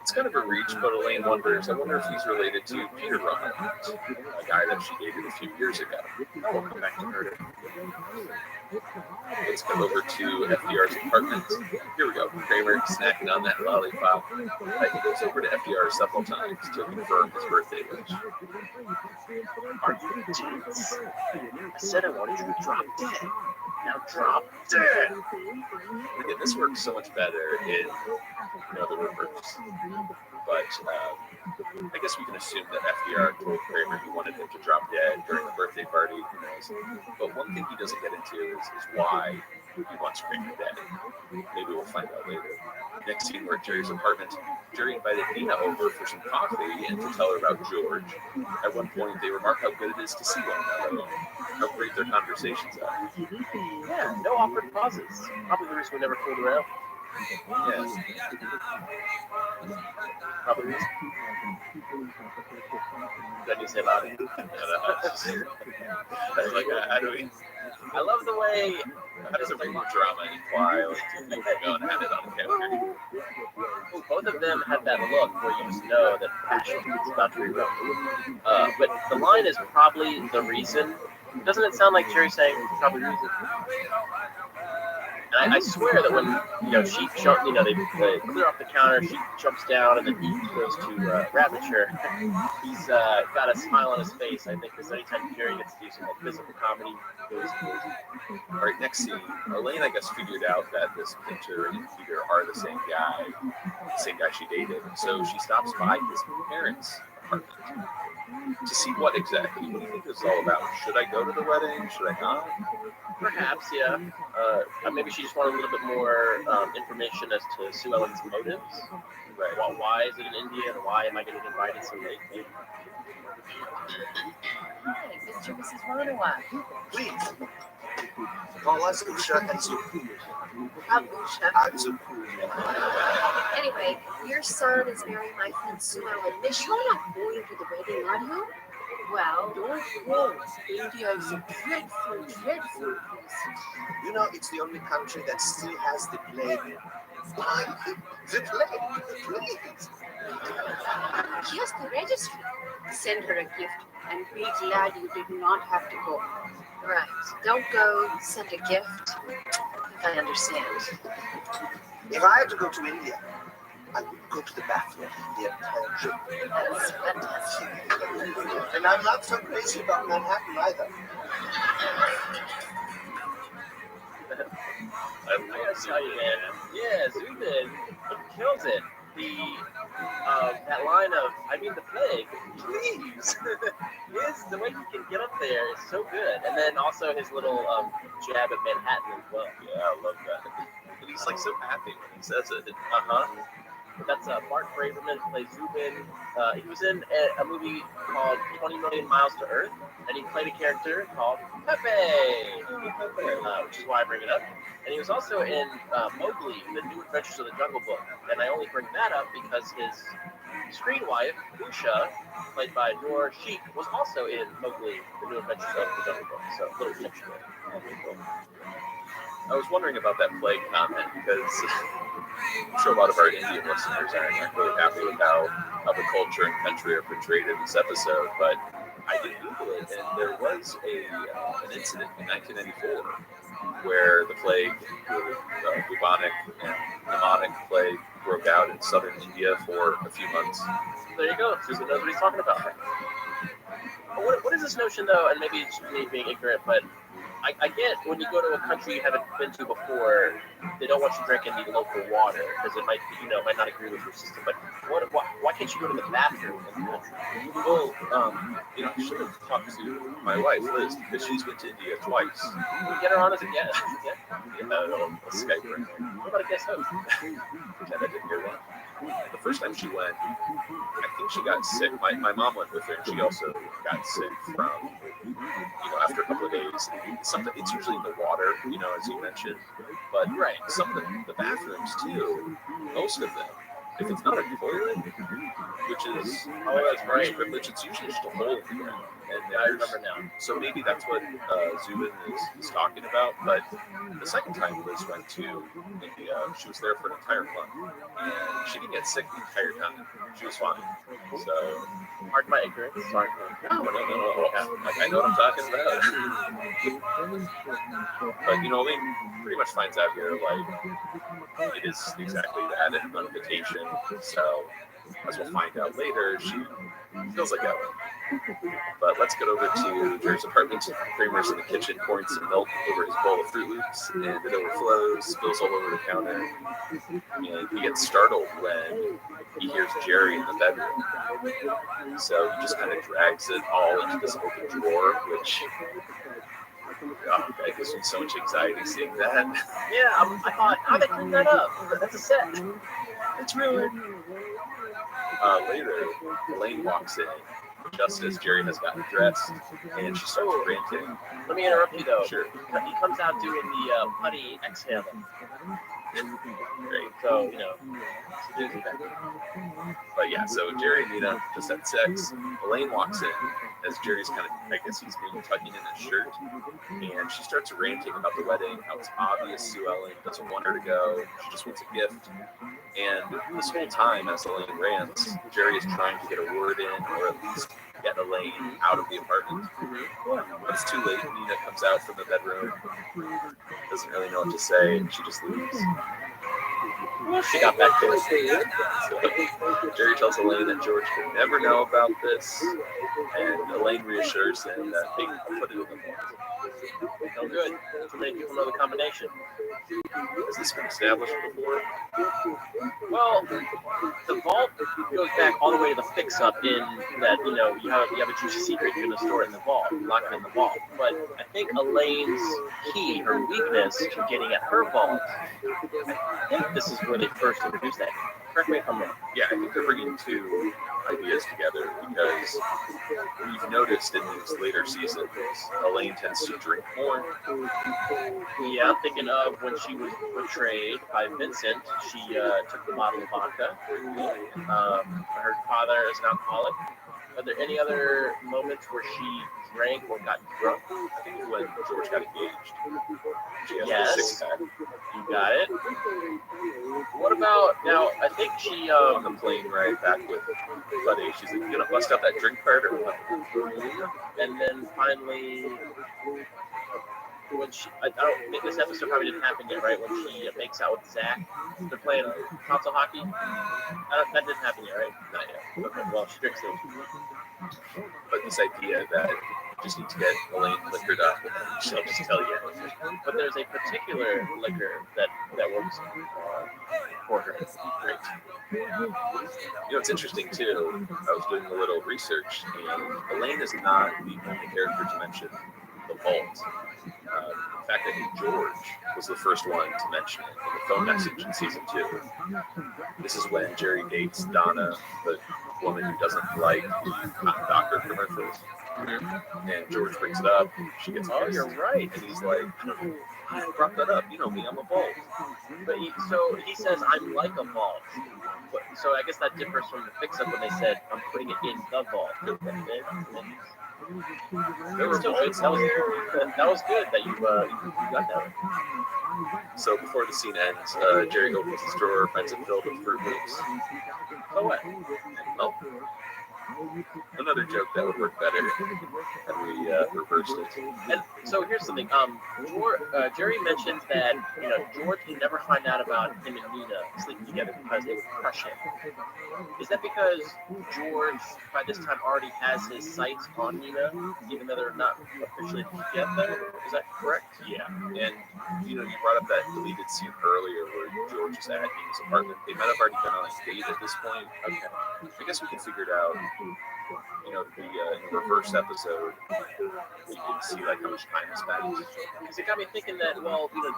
it's kind of a reach, but Elaine wonders, I wonder if he's related to Peter Bronawant, a guy that she dated a few years ago. We'll come back to her. Let's come over to FDR's apartment. Here we go. Kramer snacking on that lollipop. He goes over to FDR several times to confirm his birthday wish. Are you dense? I said I wanted you to drop dead. Now drop dead. Again, this works so much better in the reverse. But I guess we can assume that FDR told Kramer he wanted him to drop dead during the birthday party. Who knows? But one thing he doesn't get into is why he wants Kramer dead. Maybe we'll find out later. Next scene, we're at Jerry's apartment. Jerry invited Nina over for some coffee and to tell her about George. At one point, they remark how good it is to see one another, how great their conversations are. Yeah, no awkward pauses. Probably the reason we never fooled around. Yes. Probably the reason. What did you say about it? I love the way. How does a ring of drama imply like two people going at it on the counter? Both of them had that look where you just know that passion is about to erupt. But the line is probably the reason. Doesn't it sound like Jerry saying probably the reason? And I swear that when she jumps, they clear off the counter, she jumps down, and then he goes to Raviture. He's got a smile on his face. I think because anytime Jerry gets to do some physical comedy, he goes crazy. All right, next scene. Elaine, I guess, figured out that this Pinter and Peter are the same guy she dated. So she stops by his parents' apartment to see what exactly. What do you think this is all about? Should I go to the wedding? Should I not? Perhaps, yeah. Maybe she just wanted a little bit more information as to Sue Ellen's motives. Right. Well, why is it in India, and why am I getting invited so late? Hi, Mr. and Mrs. Ronawat. Please. Call us Usha and Zu. Abusha. Anyway, your son is marrying my friend Sue Ellen. You're not going to the wedding, are you? Well, Don't go. India is a dreadful, dreadful place. You know, it's the only country that still has the plague. The plague, please. here's the registry. Send her a gift and be glad you did not have to go. Right. Don't go. Send a gift. I understand. If I had to go to India, I would go to the bathroom the entire trip. That's fantastic. And I'm not so crazy about Manhattan either. I gotta tell you, man. Yeah, Zubin kills it. That line of "I mean the plague, please." The way he can get up there is so good, and then also his little jab at Manhattan as well. Yeah, I love that. And he's like so happy when he says it. That's Mark Braverman plays Zubin. He was in a movie called 20 Million Miles to Earth, and he played a character called Pepe, which is why I bring it up. And he was also in Mowgli, The New Adventures of the Jungle Book. And I only bring that up because his screen wife, Usha, played by Noor Sheikh, was also in Mowgli, The New Adventures of the Jungle Book. So a little connection there. I was wondering about that plague comment because I'm sure a lot of our Indian listeners aren't really happy with how the culture and country are portrayed in this episode, but I did Google it, and there was an incident in 1994 where the plague, the bubonic and pneumonic plague, broke out in southern India for a few months. There you go. Susan knows what he's talking about. What is this notion, though, and maybe it's me being ignorant, but I get when you go to a country you haven't been to before, they don't want you drinking the local water because it might, might not agree with your system. But why can't you go to the bathroom in the country? Well, I should have talked to my wife Liz because she's been to India twice. Can we get her on as a guest? A Skype right now. What about a guest host? I didn't hear that. The first time she went, I think she got sick. My mom went with her, and she also got sick from, after a couple of days. It's usually in the water, as you mentioned. But some of the bathrooms too, most of them, if it's not a toilet, which is that's right, privilege, it's usually just a hole in the ground. And I remember now. So maybe that's what Zubin is talking about. But the second time Liz went to India, she was there for an entire month, and she didn't get sick the entire time. She was fine. So, pardon my ignorance. Sorry. No. Like, I know what I'm talking about. But Elaine pretty much finds out here it is exactly that, an invitation. So, as we'll find out later, she feels like Ellen. But let's get over to Jerry's apartment. Kramer's in the kitchen pouring some milk over his bowl of Fruit Loops, and it overflows, spills all over the counter. And he gets startled when he hears Jerry in the bedroom. So he just kind of drags it all into this open drawer, which I guess with so much anxiety seeing that. Yeah, I thought, how they clean that up? That's a set. It's ruined. Later, Elaine walks in just as Jerry has gotten dressed, and she starts ranting. Let me interrupt you, though. Sure. He comes out doing the putty exhale. Great. So, But yeah, so Jerry and Nina just had sex. Elaine walks in as Jerry's kind of, I guess he's maybe tucking in his shirt, and she starts ranting about the wedding, how it's obvious Sue Ellen doesn't want her to go, she just wants a gift. And this whole time, as Elaine rants, Jerry is trying to get a word in, or at least get Elaine out of the apartment. But it's too late. Nina comes out from the bedroom, doesn't really know what to say, and she just leaves. She got back there. So Jerry tells Elaine that George could never know about this, and Elaine reassures him that they can put it in the vault. No good. Too many people know the combination. Has this been established before? Well, the vault goes back all the way to the fix-up in that, you have a juicy secret you're going to store it in the vault, lock it in the vault. But I think Elaine's key, her weakness to getting at her vault, I think this is where they first introduced that. Correct me if I'm wrong. Yeah, I think they're bringing two ideas together because we've noticed in these later seasons, Elaine tends to drink more. Yeah, thinking of when she was betrayed by Vincent, she took the bottle of vodka. Her father is an alcoholic. Are there any other moments where she drank or got drunk? I think it's when George got engaged. She has Yes. a six-pack You got it. What about now? I think she on the plane ride back with Buddy. She's like, "You gonna bust out that drink card or what?" and then finally, when I don't think this episode probably didn't happen yet, right? When she makes out with Zach, they're playing console hockey. That didn't happen yet, right? Not yet. Okay, well, she drinks it. But this idea that you just need to get Elaine liquored up, she'll just tell you everything. But there's a particular liquor that works for her. Great. You know, it's interesting too. I was doing a little research, and Elaine is not the only character to mention the vault. In fact, I think George was the first one to mention it in the phone message in season 2. This is when Jerry dates Donna, the woman who doesn't like doctor commercials. And George brings it up. She gets, "Oh, you're right." And he's like, "I brought that up. You know me, I'm a vault." But so he says, "I'm like a vault." But, so I guess that differs from the fix-up when they said, "I'm putting it in the vault." That was good that you got that. So before the scene ends, Jerry opens his drawer, finds it filled with Fruit Loops. So what? Oh, another joke that would work better had we reversed it. And so here's something. Jerry mentions that George can never find out about him and Nina sleeping together because they would crush him. Is that because George by this time already has his sights on Nina, even though they're not officially together? Is that correct? Yeah, and you brought up that deleted scene earlier where George is at Nina's apartment. They might have already been on a date at this point. Okay, I guess we can figure it out. The reverse episode, we can see like how much time has passed. Because it got me thinking that,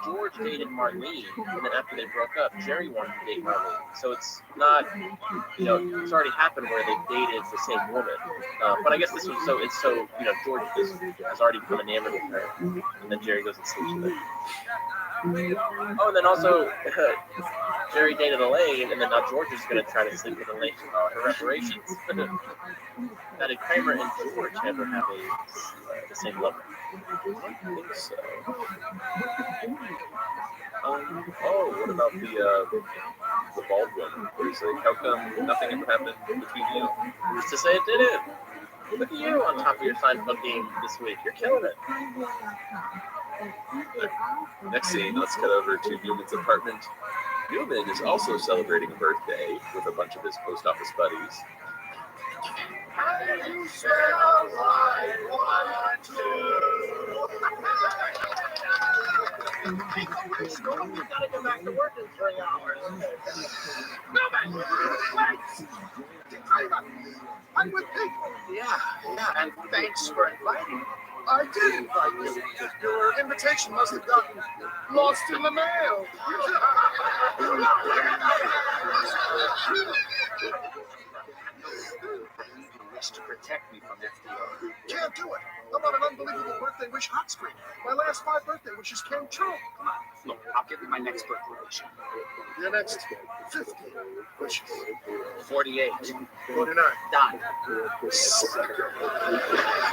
George dated Marlene, and then after they broke up, Jerry wanted to date Marlene. So it's not, it's already happened where they dated the same woman. But I guess this was George has already become enamored with her, and then Jerry goes and sleeps with her. Oh, and then also, Jerry dated Elaine, and then now George is going to try to sleep with Elaine for her reparations. Now, did Kramer and George ever have the same lover? I think so. What about the Baldwin? Where he's like, "How come nothing ever happened between you?" Who's to say it didn't? Look at you on top of your Seinfeld game this week. You're killing it. Next scene, let's cut over to Newman's apartment. Newman is also celebrating a birthday with a bunch of his post office buddies. You said a line, 1, 2. We gotta get back to work in 3 hours. Newman, wait! I'm with people. Yeah, and thanks for inviting me. I did invite you. Your invitation must have gotten lost in the mail. To protect me from FDR. Can't do it. I'm on an unbelievable birthday wish hot streak. My last 5 birthday wishes came true. Come on, look, I'll give you my next birthday wish. Your next 50 wishes. 48. 49. Done.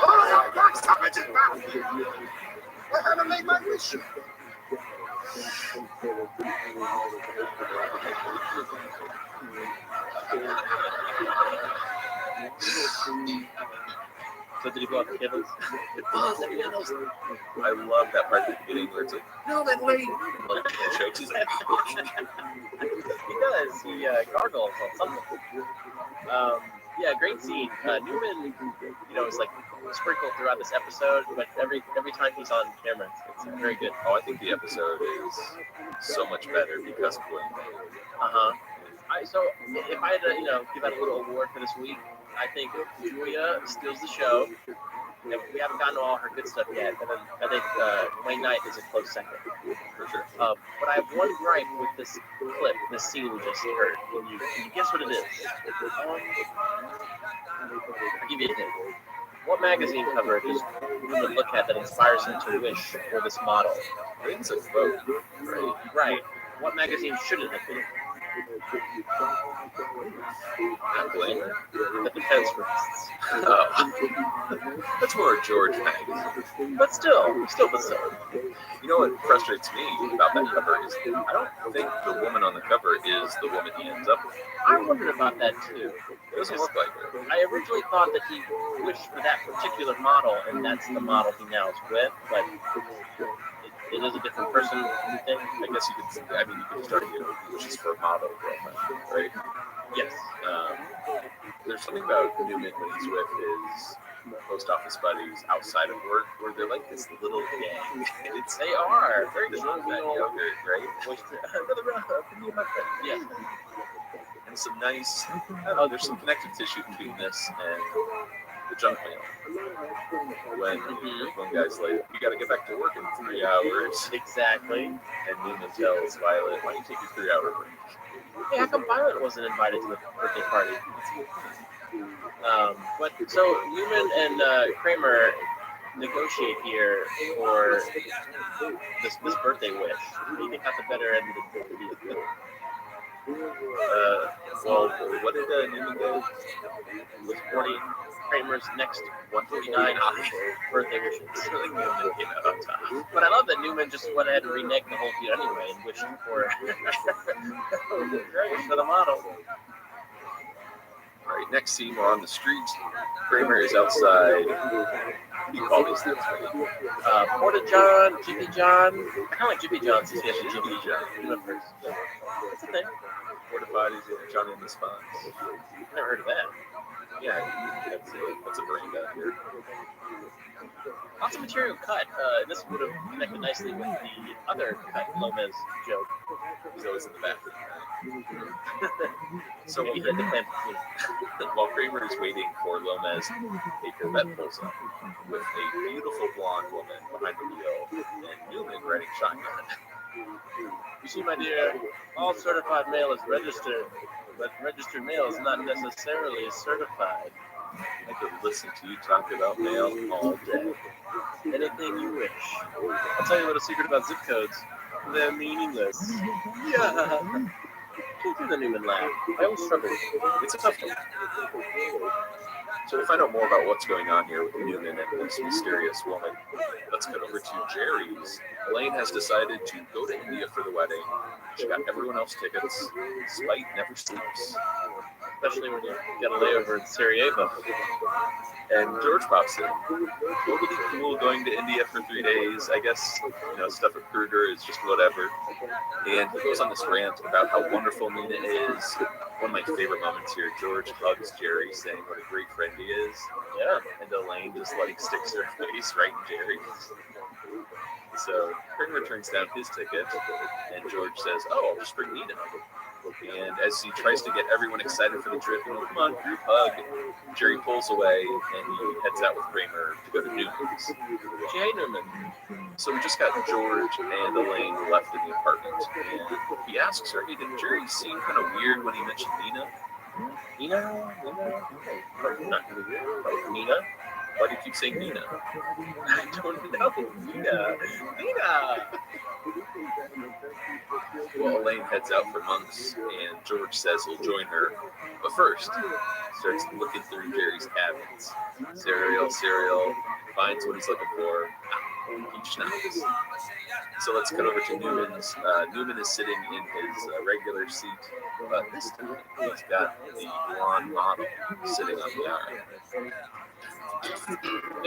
Oh, no, stop it, just now. I haven't made my wish. So did he blow out the candles? I love that part at the beginning where it's like, "No, that lady." Like, he chokes. He's like, He does. He gargles on something. Great scene. Newman, is like sprinkled throughout this episode, but every time he's on camera, it's very good. Oh, I think the episode is so much better because of Glenn. So if I had to, give out a little award for this week, I think Julia steals the show. We haven't gotten to all her good stuff yet, and then I think Wayne Knight is a close second. For sure. But I have one gripe with this clip, this scene we just heard. Can you guess what it is? I'll give you a hint. What magazine cover does Newman look at that inspires him to wish for this model? I think it's a Vogue, right? Right. What magazine should it have been? Not Glamour? The defense rests. Oh. That's more George magazine. But still. You know what frustrates me about that cover is I don't think the woman on the cover is the woman he ends up with. I wondered about that too. It doesn't look like her. I originally thought that he wished for that particular model, and that's the model he now is with, but it is a different person, you think? I guess you could just argue which is for a model girlfriend, right? Yes. There's something about Newman when he's with his post office buddies outside of work where they're like this little gang. They are. Very this good. that yogurt, right? Yes. And some nice, there's some connective tissue between this and the junk mail. When one guy's like, you got to get back to work in 3 hours. Exactly. And Newman tells Violet, why don't you take your 3-hour break? Hey, how come Violet wasn't invited to the birthday party? But so Newman and Kramer negotiate here for this birthday wish. They got the better end of the deal. Well, what did Newman do? Was 40 Kramer's next 149 birthday wishes. It's really Newman came out on top. But I love that Newman just went ahead and reneged the whole deal anyway and wished for the model. All right, next scene, we're on the street. Kramer is outside. What do you call these things? Porta John, Jimmy John. I kind of like Jimmy John's. He has a Jimmy John. That's a thing. Porta potties, Johnny and the Spons. Never heard of that. Yeah, that's a brand out here. Lots of material cut. This would have connected nicely with the other cut Lomez joke. He's always in the bathroom. So he had the plan. While Kramer is waiting for Lomez, a Corvette pulls up with a beautiful blonde woman behind the wheel and Newman riding shotgun. You see, my dear, all certified mail is registered, but registered mail is not necessarily certified. I could listen to you talk about mail all day. Anything you wish. I'll tell you what a secret about zip codes. They're meaningless. Yeah. Can't do the Newman laugh. I always struggle with it. It's a tough one. So to find out more about what's going on here with Newman and this mysterious woman, let's cut over to Jerry's. Elaine has decided to go to India for the wedding. She got everyone else tickets. Spite never sleeps. Especially when you get a layover in Sarajevo. And George pops in. Totally cool going to India for 3 days. I guess, stuff at Kruger is just whatever. And he goes on this rant about how wonderful Nina is. One of my favorite moments here, George hugs Jerry, saying what a great friend he is. Yeah. And Elaine just sticks her face right in Jerry's. So Kramer turns down his ticket, and George says, "Oh, I'll just bring Nina." And as he tries to get everyone excited for the trip, come on, group hug, Jerry pulls away and he heads out with Kramer to go to Newman's. Jay Newman. So we just got George and Elaine left in the apartment, and he asks her, "Hey, did Jerry seem kind of weird when he mentioned Nina?" Nina? Nina? Why do you keep saying Nina? I don't know. Nina! Well, Elaine heads out for Monk's, and George says he'll join her. But first, starts looking through Jerry's cabinets. Cereal, finds what he's looking for. Peach schnapps. So let's cut over to Newman's. Newman is sitting in his regular seat, but this time he's got the blonde model sitting on the arm.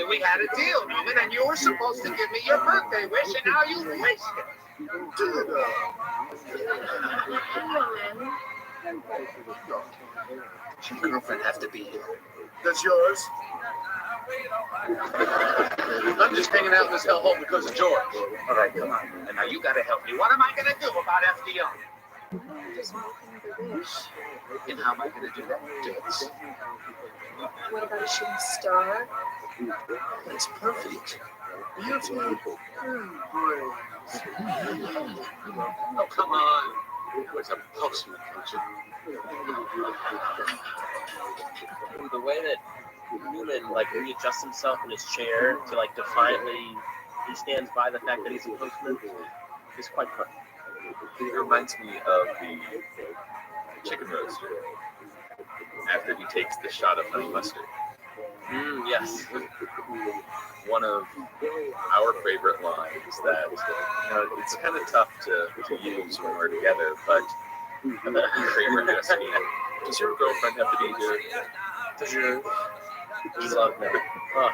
We had a deal, Newman, and you were supposed to give me your birthday wish, and now you wasted it. Should your girlfriend have to be here? That's yours? I'm just hanging out in this hellhole because of George. All right, come on. And now you gotta help me. What am I gonna do about FDR? Just make another wish. And how am I gonna do that? Dance. What about a shooting star? That's perfect. Beautiful. Oh, come on. It was a postman, don't you? The way that Newman readjusts himself in his chair to defiantly, he stands by the fact that he's a postman, is quite funny. It reminds me of the after he takes the shot of honey mustard. Yes. One of our favorite lines that, it's kind of tough to use when we're together, but Kramer asking, does your girlfriend have to be here? Does your... You love that. Oh,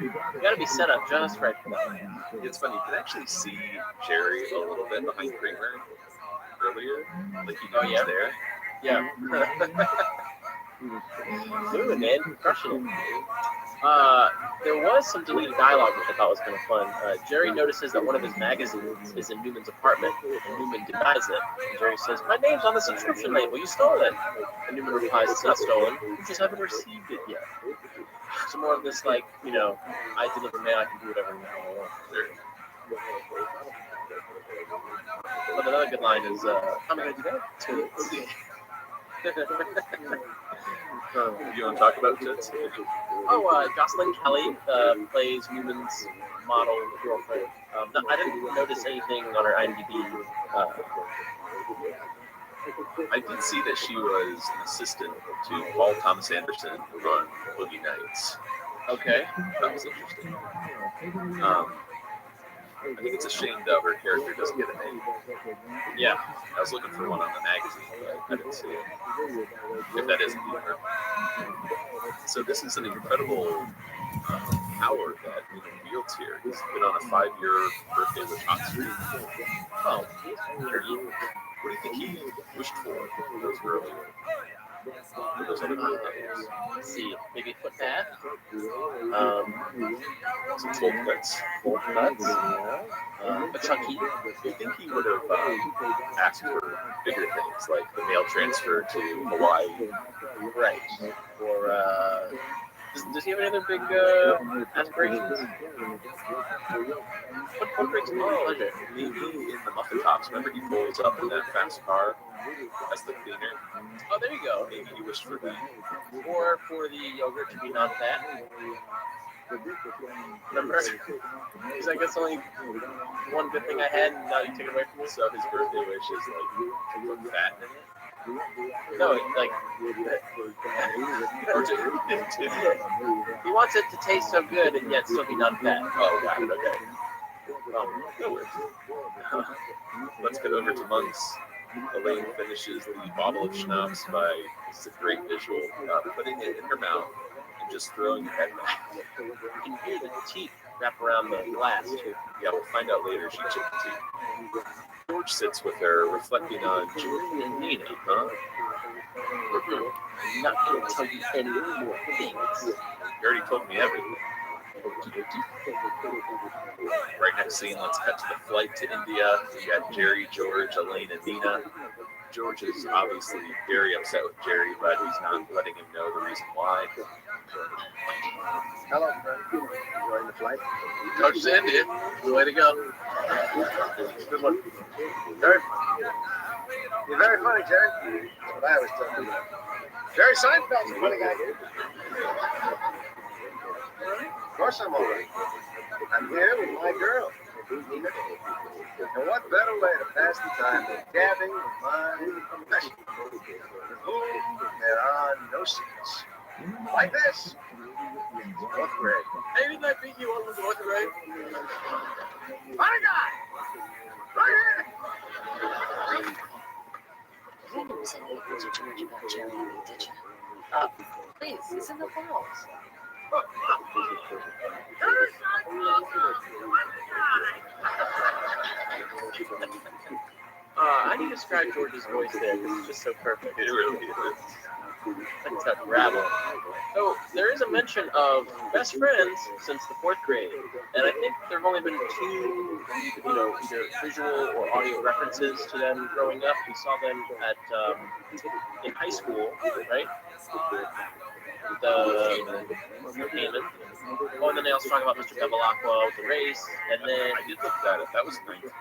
you gotta be set up just right for that. It's funny, you can actually see Jerry a little bit behind Kramer earlier. Like, you know he's there. Yeah. Ooh, man, crushing it. There was some deleted dialogue which I thought was kind of fun. Jerry notices that one of his magazines is in Newman's apartment, and Newman denies it. And Jerry says, "My name's on the subscription label. You stole it." And Newman replies, "It's not stolen. You just haven't received it yet." So more of this, like, you know, I deliver mail. I can do whatever mail I want. But another good line is, "I'm gonna do that." You want to talk about tits? Jocelyn Kelly plays Newman's model girlfriend. I didn't notice anything on her IMDb. I did see that she was an assistant to Paul Thomas Anderson on Boogie Nights. Okay. That was interesting. I think it's a shame that her character doesn't get a name. Yeah. I was looking for one on the magazine, but I didn't see it. If that isn't her. So this is an incredible power that wields here. He's been on a 5-year birthday with Oxford. Oh, what do you think he wished for those earlier? Those other birthdays? Let's see, maybe a foot bath? Some full nuts. A chunky. Do you think he would have asked for bigger things, like the mail transfer to Hawaii? Right. Or, does he have any other big aspirations? What brings him pleasure? Maybe in the Muffin Tops. Remember he pulls up in that fast car as the cleaner? Oh, there you go. Maybe he wished for that. Or for the yogurt to be non-fat. Remember? Because I guess only one good thing I had, and now you take it away from me. So his birthday wish is like to put fat in it? No, like... he wants it to taste so good and yet still be non-fat. Oh, got it, okay. No worries. Let's get over to Monk's. Elaine finishes the bottle of schnapps by, this is a great visual, putting it in her mouth and just throwing it at back. You can hear the teeth wrap around the glass, too. Yeah, we'll find out later she chipped the teeth. George sits with her, reflecting on Julie and Nina, huh? I'm not going to tell you any more things. You already told me everything. Right next scene, let's cut to the flight to India. We got Jerry, George, Elaine, and Nina. George is obviously very upset with Jerry, but he's not letting him know the reason why. Hello, friend. Enjoying the flight? Coach is India. Way to go. Good one. Jerry, you're very funny, Jerry. That's what I was talking about. Jerry Seinfeld's a funny guy. Of course I'm all right. I'm here with my girl, Nina. And what better way to pass the time than gabbing with my professional, with whom there are no secrets. Like this. Fourth grade. Hey, didn't I beat you on the fourth grade? Funny guy! Right here! You didn't say anything to George about Jerry, did you? Please, it's in the files. I need to describe George's voice there because it's just so perfect. It really is. It's that gravel. So there is a mention of best friends since the fourth grade, and I think there have only been 2, either visual or audio references to them growing up. We saw them at in high school, right? The payment. Oh, and then they also talk about Mr. Bevilacqua with the race, and then I did look that up. That was 9th grade.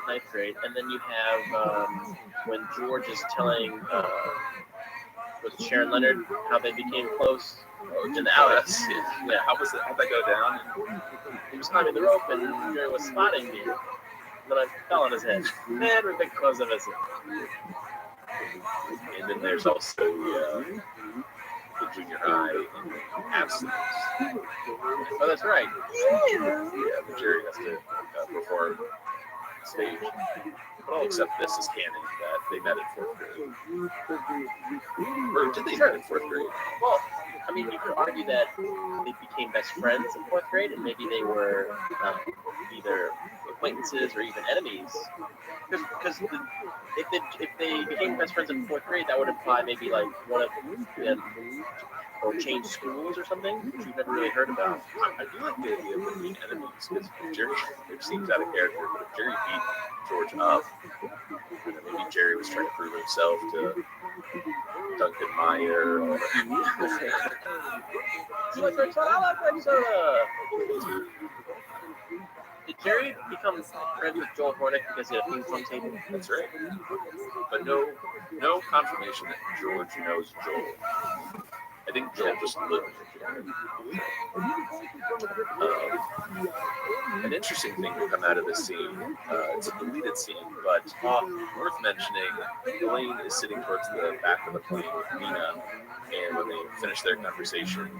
9th grade, and then you have when George is telling was Sharon Leonard how they became close in Alice. Yeah, how'd that go down? He was climbing the rope, and Jerry was spotting me. Then I fell on his head. Man, we're big cause of it. And then there's also the junior high in abstinence. Oh, that's right. Yeah, but Jerry has to perform stage. Well, except this is canon that they met in 4th grade. Or did they met in 4th grade? Well, I mean, you could argue that they became best friends in 4th grade, and maybe they were either acquaintances or even enemies. Because if they became best friends in 4th grade, that would imply maybe like one of them moved or changed schools or something, which we've never really heard about. I do like the idea of them being enemies, because Jerry, it seems out of character, but if Jerry beat George up, and then maybe Jerry was trying to prove himself to Duncan Meyer. Or You like red soda? I like red soda. Did Jerry become friends with Joel Hornick because he had a ping pong table? That's right. But no confirmation that George knows Joel. I think Joel just lived with Jerry. An interesting thing to come out of this scene, it's a deleted scene, but worth mentioning, Elaine is sitting towards the back of the plane with Nina, and when they finish their conversation,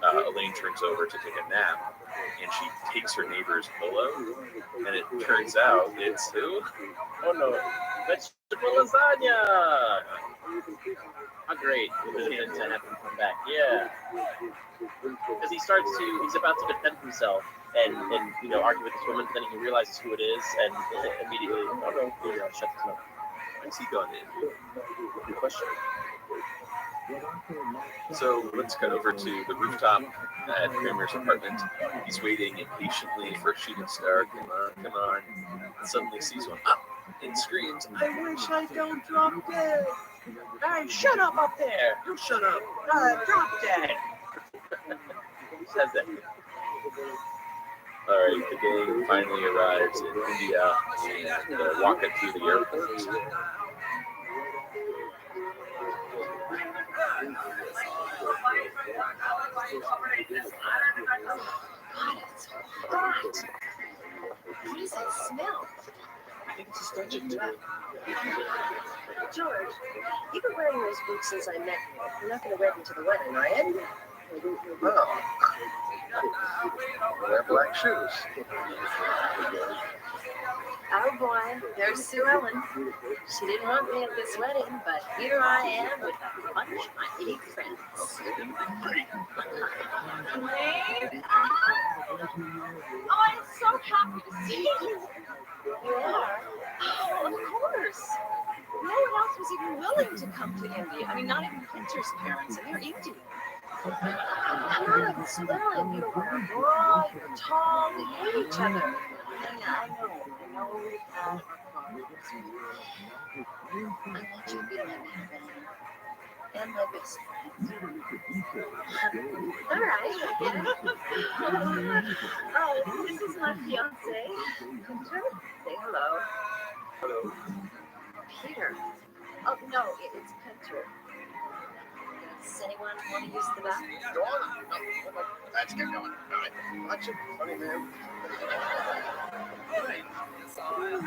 Elaine turns over to take a nap, and she takes her neighbor's pillow, and it turns out it's who? Oh no, vegetable lasagna! How great to have him come back, yeah. Because he's about to defend himself and argue with this woman, but then he realizes who it is, and immediately, oh no, he shuts his mouth. Why is he gone in? Good question. So let's cut over to the rooftop at Kramer's apartment. He's waiting impatiently for a shooting star. Come on. And suddenly sees one up and screams, "I wish I don't drop dead." Hey, shut up there! You shut up. Drop dead! Who says that? Alright, the gang finally arrives in India and walking through the airport. God, it's hot. What does that smell? I think it's a stench of death. George, you've been wearing those boots since I met you. You're not going to wear them to the wedding, are you? No. Wear black shoes. Oh boy, there's Sue Ellen. She didn't want me at this wedding, but here I am with a bunch of my big friends. Elaine? Oh, I'm so happy to see you. You are? Oh, of course. No one else was even willing to come to India. I mean, not even Pinter's parents, and they're Indian. Yeah, Sue Ellen, you were broad, you were tall, we hate each other. Yeah, I know we've had our problems. I want you to be my best friend and my best friend. All right, okay. Oh, this is my fiance, Peter. Say hello. Hello. Peter. Oh, no, it's Peter. Does anyone want to use the bathroom? Go on. Let's get going. All right. Watch it. Funny man.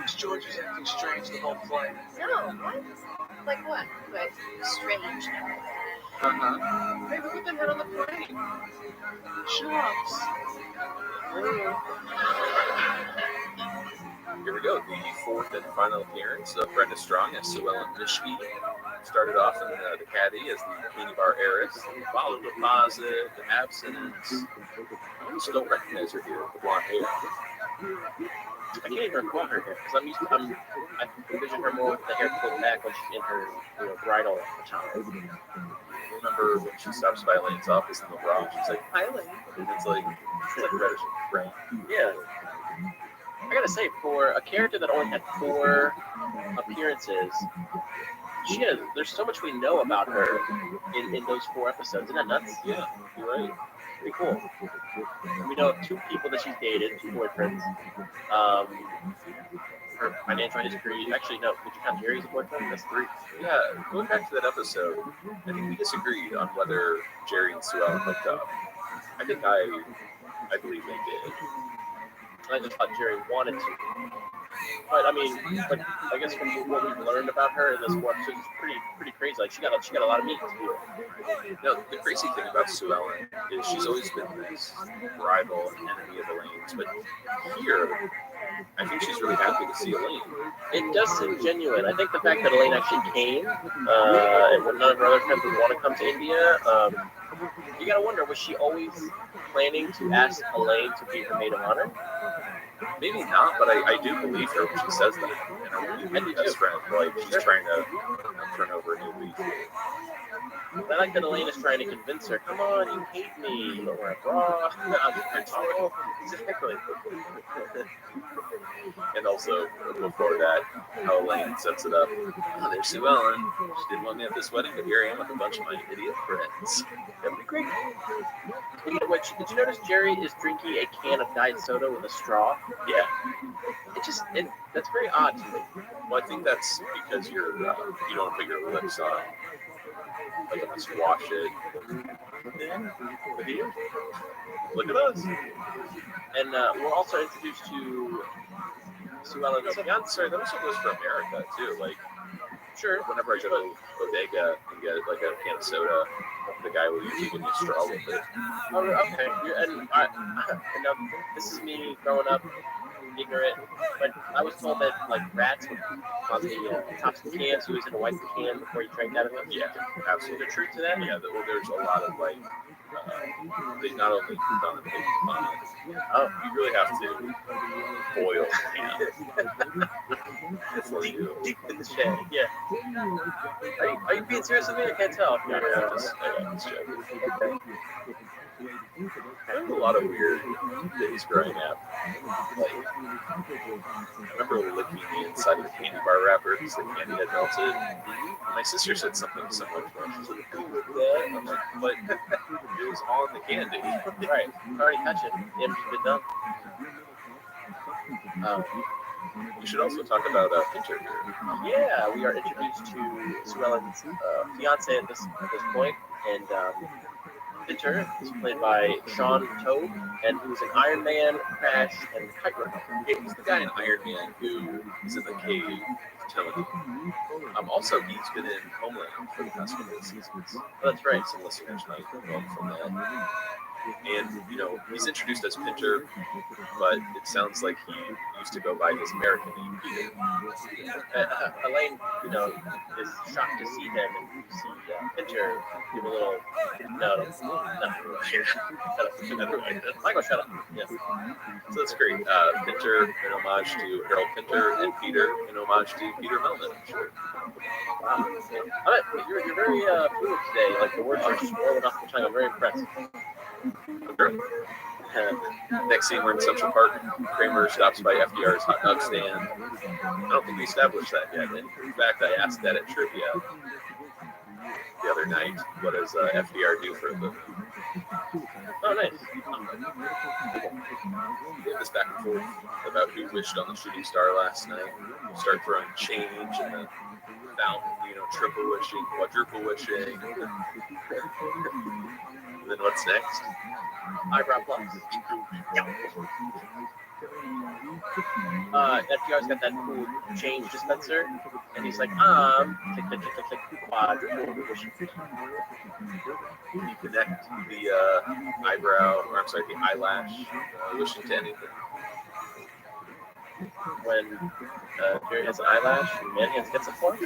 This George is acting strange the whole flight. No, what? Like what? But strange. Maybe we can head on the plane. Shucks. Here we go, the 4th and final appearance of Brenda Strong as Sue Ellen Mishke. Started off in the caddy as the candy bar heiress, followed deposit, abstinence. I almost don't recognize her here with the blonde hair. I can't even recall her hair because I envision her more with the hair pulled back when she's in her bridal attire. Remember when she stops by Elaine's office in the bra, she's like, "Hi, Elaine," and it's like reddish brown. Yeah. I gotta say, for a character that only had 4 appearances, there's so much we know about her in those 4 episodes. Isn't that nuts? Yeah, you're right. Pretty cool. We know of 2 people that she's dated, 2 boyfriends. Her financial history. Actually, no. Would you count Jerry as a boyfriend? That's 3. Yeah, going back to that episode, I think we disagreed on whether Jerry and Sue Ellen hooked up. I think I believe they did. I just thought Jerry wanted to. But I mean, I guess from what we've learned about her in this one, she's pretty crazy. Like she got a lot of meat too. No, the crazy thing about Sue Ellen is she's always been this rival and enemy of Elaine's, but here, I think she's really happy to see Elaine. It does seem genuine. I think the fact that Elaine actually came, and when none of her other friends would want to come to India, you gotta wonder, was she always planning to ask Elaine to be her maid of honor? Maybe not, but I do believe her when she says that. And I believe her best friend, like she's trying to turn over a new leaf. I like that Elaine is trying to convince her, come on, you hate me, you don't wear a bra. Exactly. And also, before that, how Elaine sets it up. Oh, there's Sue Ellen. She didn't want me at this wedding, but here I am with a bunch of my idiot friends. That'd be great. Did you notice Jerry is drinking a can of diet soda with a straw? Yeah. That's very odd to me. Well, I think that's because you don't put your lips on. Like, unless you wash it. Look at you. Look at us. And we're also introduced to Sue Ellen's fiance. Sorry, that also goes for America, too. Like, sure. Whenever I go to Bodega and get, like, a can of soda, the guy will usually give me a straw with it. Oh, okay. And this is me growing up ignorant, but I was told that like rats would on the tops of the cans, so you always had to wipe the can before you drank out of it. Yeah, absolutely. Is there truth to that? Yeah, there's a lot of like they not only put on the pig you really have to boil the can before you deep in the shed. Yeah. Are you being serious with me? I can't tell. Yeah, I got this joke. Okay. I have a lot of weird days growing up. Like, I remember licking the inside of the candy bar wrapper because the candy had melted. My sister said something similar to that. She's like, "Cool with that?" I'm like, "But it was on the candy." Right. You already touched it. The image's been done. We should also talk about Pinter here. Yeah, we are introduced to Sue Ellen's fiance at this point, and Pinter is played by Sean Tobe, and who's an Iron Man, Crash, and Kite Runner. He's the guy in Iron Man who is in the cave with Tony. Also, he's been in Homeland for the past couple of seasons. Oh, that's right. Some listeners might know from that. And, he's introduced as Pinter, but it sounds like he used to go by his American name, Peter. Elaine, is shocked to see him, and you see Pinter give a little, no. Michael, shut up. Yeah. So that's great. Pinter in homage to Harold Pinter, and Peter in homage to Peter Melman, I'm sure. Wow. You're very fluid today. Like, the words are just rolling off the tongue. I'm very impressed. Sure. Next scene, we're in Central Park. Kramer stops by FDR's hot dog stand. I don't think we established that yet. In fact, I asked that at trivia the other night. What does FDR do for a living? Oh, nice. We have this back and forth about who wished on the shooting star last night. We start throwing change and the fountain, triple wishing, quadruple wishing. Then what's next? Eyebrow plucks. FDR's got that cool change dispenser, and he's like, click, click, click, click, click, quadruple wishing. You connect the the eyelash wishing to anything. When Jerry has an eyelash, Manhands gets a fork.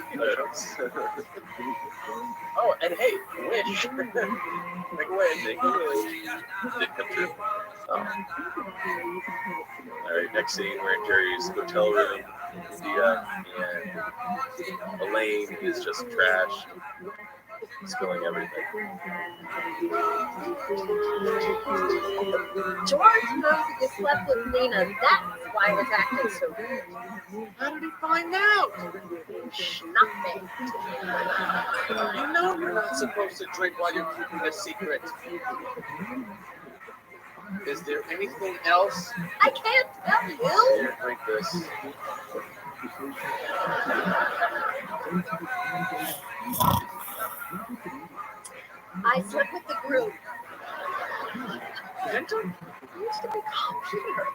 Oh, and hey, wish. Make a wish. Did come true. Oh. All right, next scene, we're in Jerry's hotel room in India, and Elaine is just trashed, spilling everything. George knows that you slept with Lena. That's why he was acting so weird. How did he find out? Nothing. You know you're not supposed to drink while you're keeping a secret. Is there anything else? I can't tell you. Here, drink this. I slept with the group. Pinter? He used to be called Peter.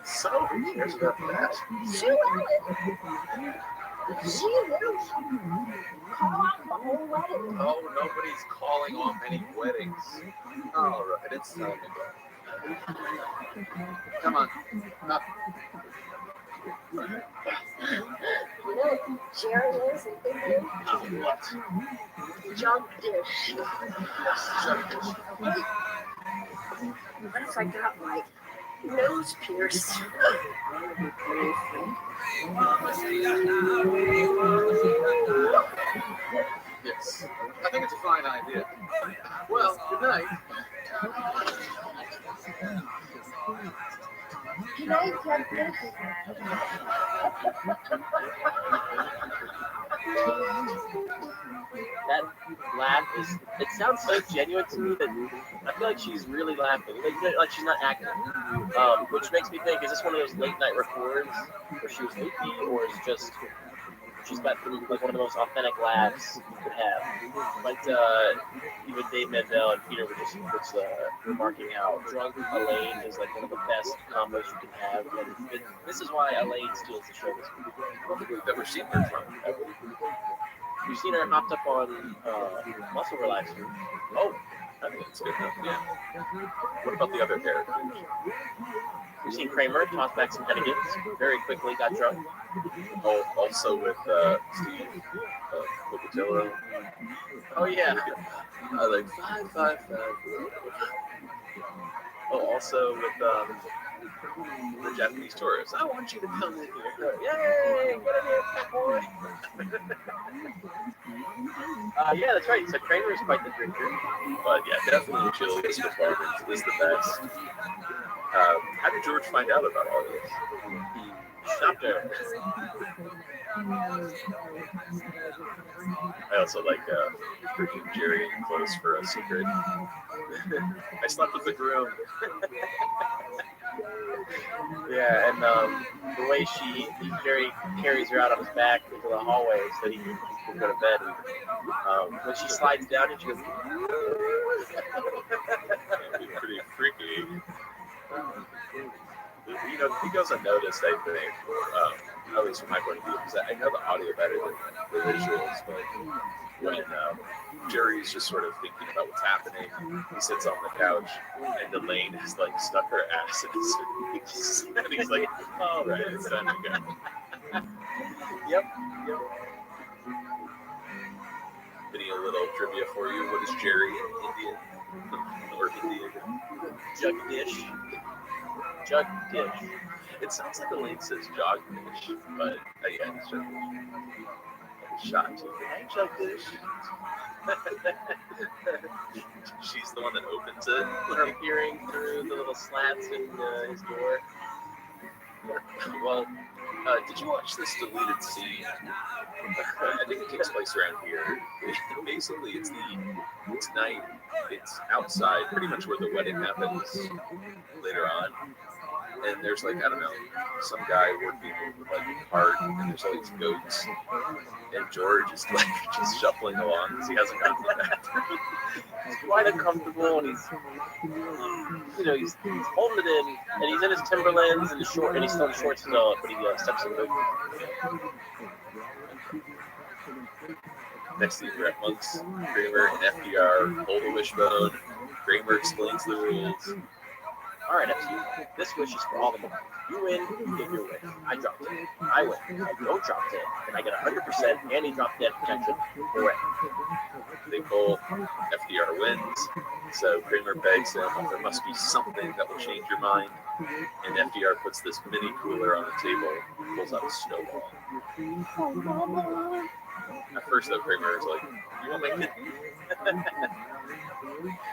So who cares about that? Sue Ellen. She will call off the whole wedding. Oh, nobody's calling off any weddings. All right, it's time to go. Come on, up. You know what Jerry is in India? What? Jug dish. Jug dish. What if I got my nose pierced? Yes, I think it's a fine idea. Well, good night. Good night, Jug dish. That laugh it sounds so genuine to me that I feel like she's really laughing, like she's not acting. Which makes me think, is this one of those late night records where she was loopy, or is it just she's got like one of the most authentic laughs you could have? But even Dave Mandel and Peter were just remarking how drunk Elaine is like one of the best combos you can have, and this is why Elaine steals the show this week. I don't think we've ever seen her drunk ever. You've seen her hopped up on muscle relaxer. Oh, I think it's good enough, yeah. What about the other characters? We've seen Kramer toss back some Hennigans, very quickly got drunk. Oh, also with Steve Locatello. Oh, yeah. I like 555. Oh, also with the Japanese tourists. I want you to come in here. Yay! Get in here, fat boy! Yeah, that's right. So Kramer is quite the drinker. But yeah, definitely Julia's performance is the best. How did George find out about all this? He stopped her. I also like Jerry close for a secret. I slept with the groom. Yeah, and the way Jerry carries her out on his back into the hallway so he can go to bed. And, when she slides down and she goes, That'd be pretty freaky. You know, he goes unnoticed, I think, at least from my point of view, because I know the audio better than the visuals, but when Jerry's just sort of thinking about what's happening, he sits on the couch, and Elaine has, like, stuck her ass in his face, and he's like, all right, it's time to go. Yep. Any a little trivia for you? What is Jerry in Indian? Or Indian? Jug dish. Jug dish. It sounds like Elaine says jog dish, but yeah, it's jug dish. Shot. Hey, jug dish. She's the one that opens it. Her peering through the little slats in his door. Well, did you watch this deleted scene? I think it takes place around here. Basically, it's night. It's outside, pretty much where the wedding happens later on. And there's like, I don't know, some guy working like hard, and there's all these goats. And George is like just shuffling along because he hasn't gotten to the bathroom. He's quite uncomfortable, and he's holding it in, and he's in his Timberlands and he's still in shorts still, but he steps in the. Next thing you're at Monks, Kramer, and FDR hold a wishbone. Kramer explains the rules. All right, FCU, this wish is for all the money. You win, you get your wish. I drop dead. I win. I don't drop dead, and I get 100% anti-drop dead protection. Correct. They pull. FDR wins. So Kramer begs him, there must be something that will change your mind. And FDR puts this mini cooler on the table, pulls out a snowball. At first, though, Kramer is like, you want my kitten?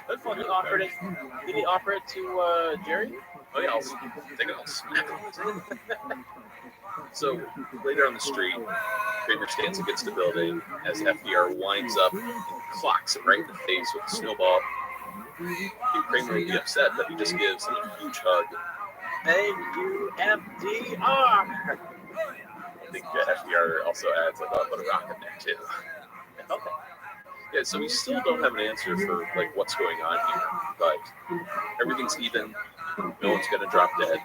That's fun. He offered it. Did he offer it to Jerry? Oh yeah, I'll take it. I'll smack it on the table. So later on the street, Kramer stands against the building as FDR winds up and clocks him right in the face with a snowball. Kramer would be upset, but he just gives him a huge hug. Thank you, FDR. I think FDR also adds like a rock in there too. Okay. Yeah, so we still don't have an answer for like what's going on here, but everything's even. No one's gonna drop dead.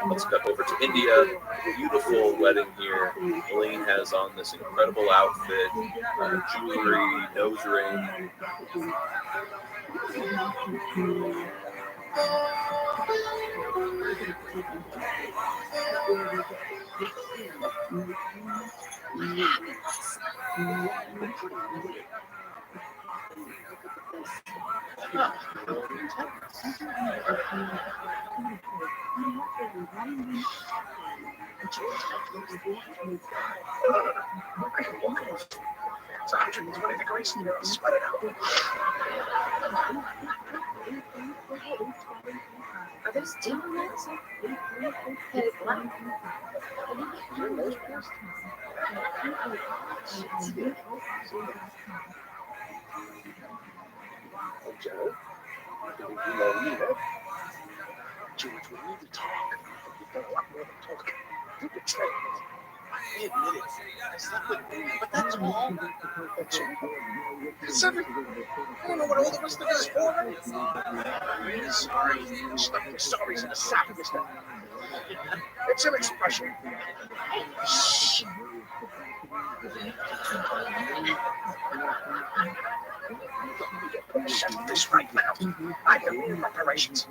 Let's cut over to India. Beautiful wedding here. Elaine has on this incredible outfit, jewelry, nose ring. It's 120 degrees and you're sweating out. Are those diamonds? Hey, black. Your nose pierced? Oh, Joe, you know me, huh? George, we need to talk. You've done a lot more than talk. You can say it. I admit it. I slept with him, but that's all. That's all. That's everything. I don't know what all the rest of it is for. I'm sorry. Stuff your sorries in a sack, mister. It's an expression. Shh. Settle this right now. I've done preparations.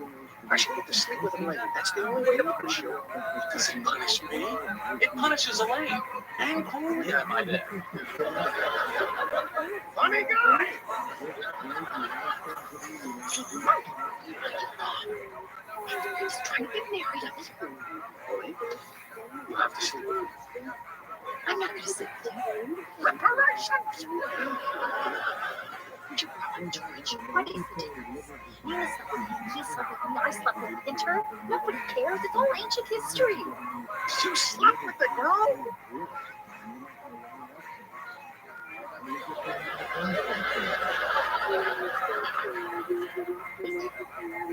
I should get to sleep with Elaine. That's the only way to punish you. Does it punish me? It punishes Elaine. And Chloe, I might add. Funny guy. He's trying to get married. Elaine, you have to sleep with me. I'm not going to sleep with you. Preparations. George, what is it? You slept with him, he slept with me, I slept with the intern. Nobody cares. It's all ancient history. You slept with the girl?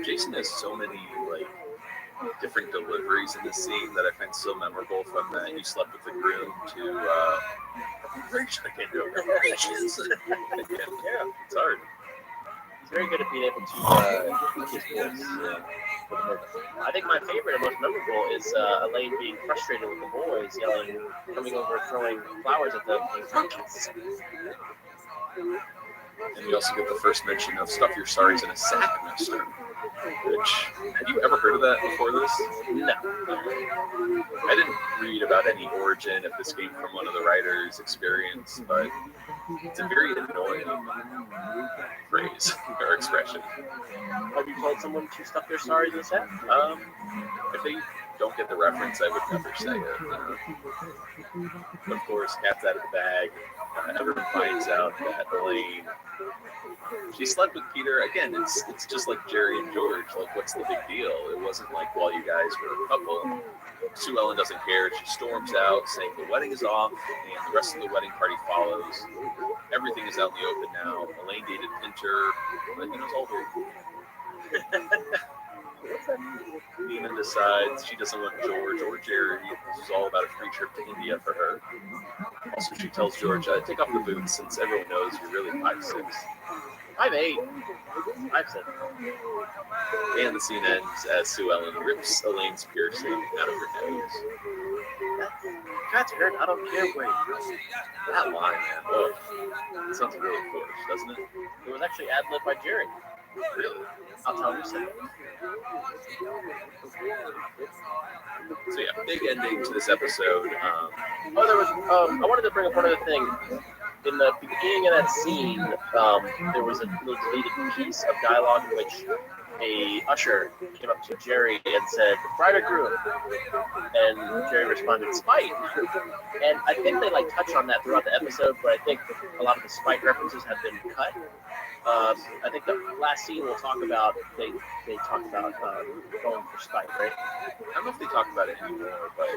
Jason has so many different deliveries in the scene that I find so memorable. From that you slept with the groom to I can't do it. Yeah, it's hard. He's very good at being able to teach his voice. I think my favorite and most memorable is Elaine being frustrated with the boys, yelling, coming over, throwing flowers at them. Monkeys. And we also get the first mention of stuff your sorries in a sack, mister. Which, have you ever heard of that before this? No. I didn't read about any origin if this came from one of the writers' experience, but it's a very annoying phrase or expression. Have you told someone to stuff their sorries in a sack? If they don't get the reference, I would never say it. Of course, cat's out of the bag. Everyone finds out that Elaine, she slept with Peter. Again, it's just like Jerry and George. Like, what's the big deal? It wasn't like while you guys were a couple. Sue Ellen doesn't care. She storms out saying the wedding is off and the rest of the wedding party follows. Everything is out in the open now. Elaine dated Pinter. But it was all very Nina decides she doesn't want George or Jerry. This is all about a free trip to India for her. Also, she tells George, take off the boots since everyone knows you're really 5'6". 5'8". 5'7". And the scene ends as Sue Ellen rips Elaine's piercing out of her nose. That's hurt. I don't care where. That line, man. Oh, it sounds really forced, doesn't it? It was actually ad-libbed by Jerry. Really? I'll tell you a second. So yeah, big ending to this episode. There was. I wanted to bring up one other thing. In the beginning of that scene, there was a little deleted piece of dialogue in which a usher came up to Jerry and said, "Bride or groom?" And Jerry responded, "Spite." And I think they touch on that throughout the episode, but I think a lot of the Spite references have been cut. I think the last scene we'll talk about, they talk about going for Spite, right? I don't know if they talk about it anymore, but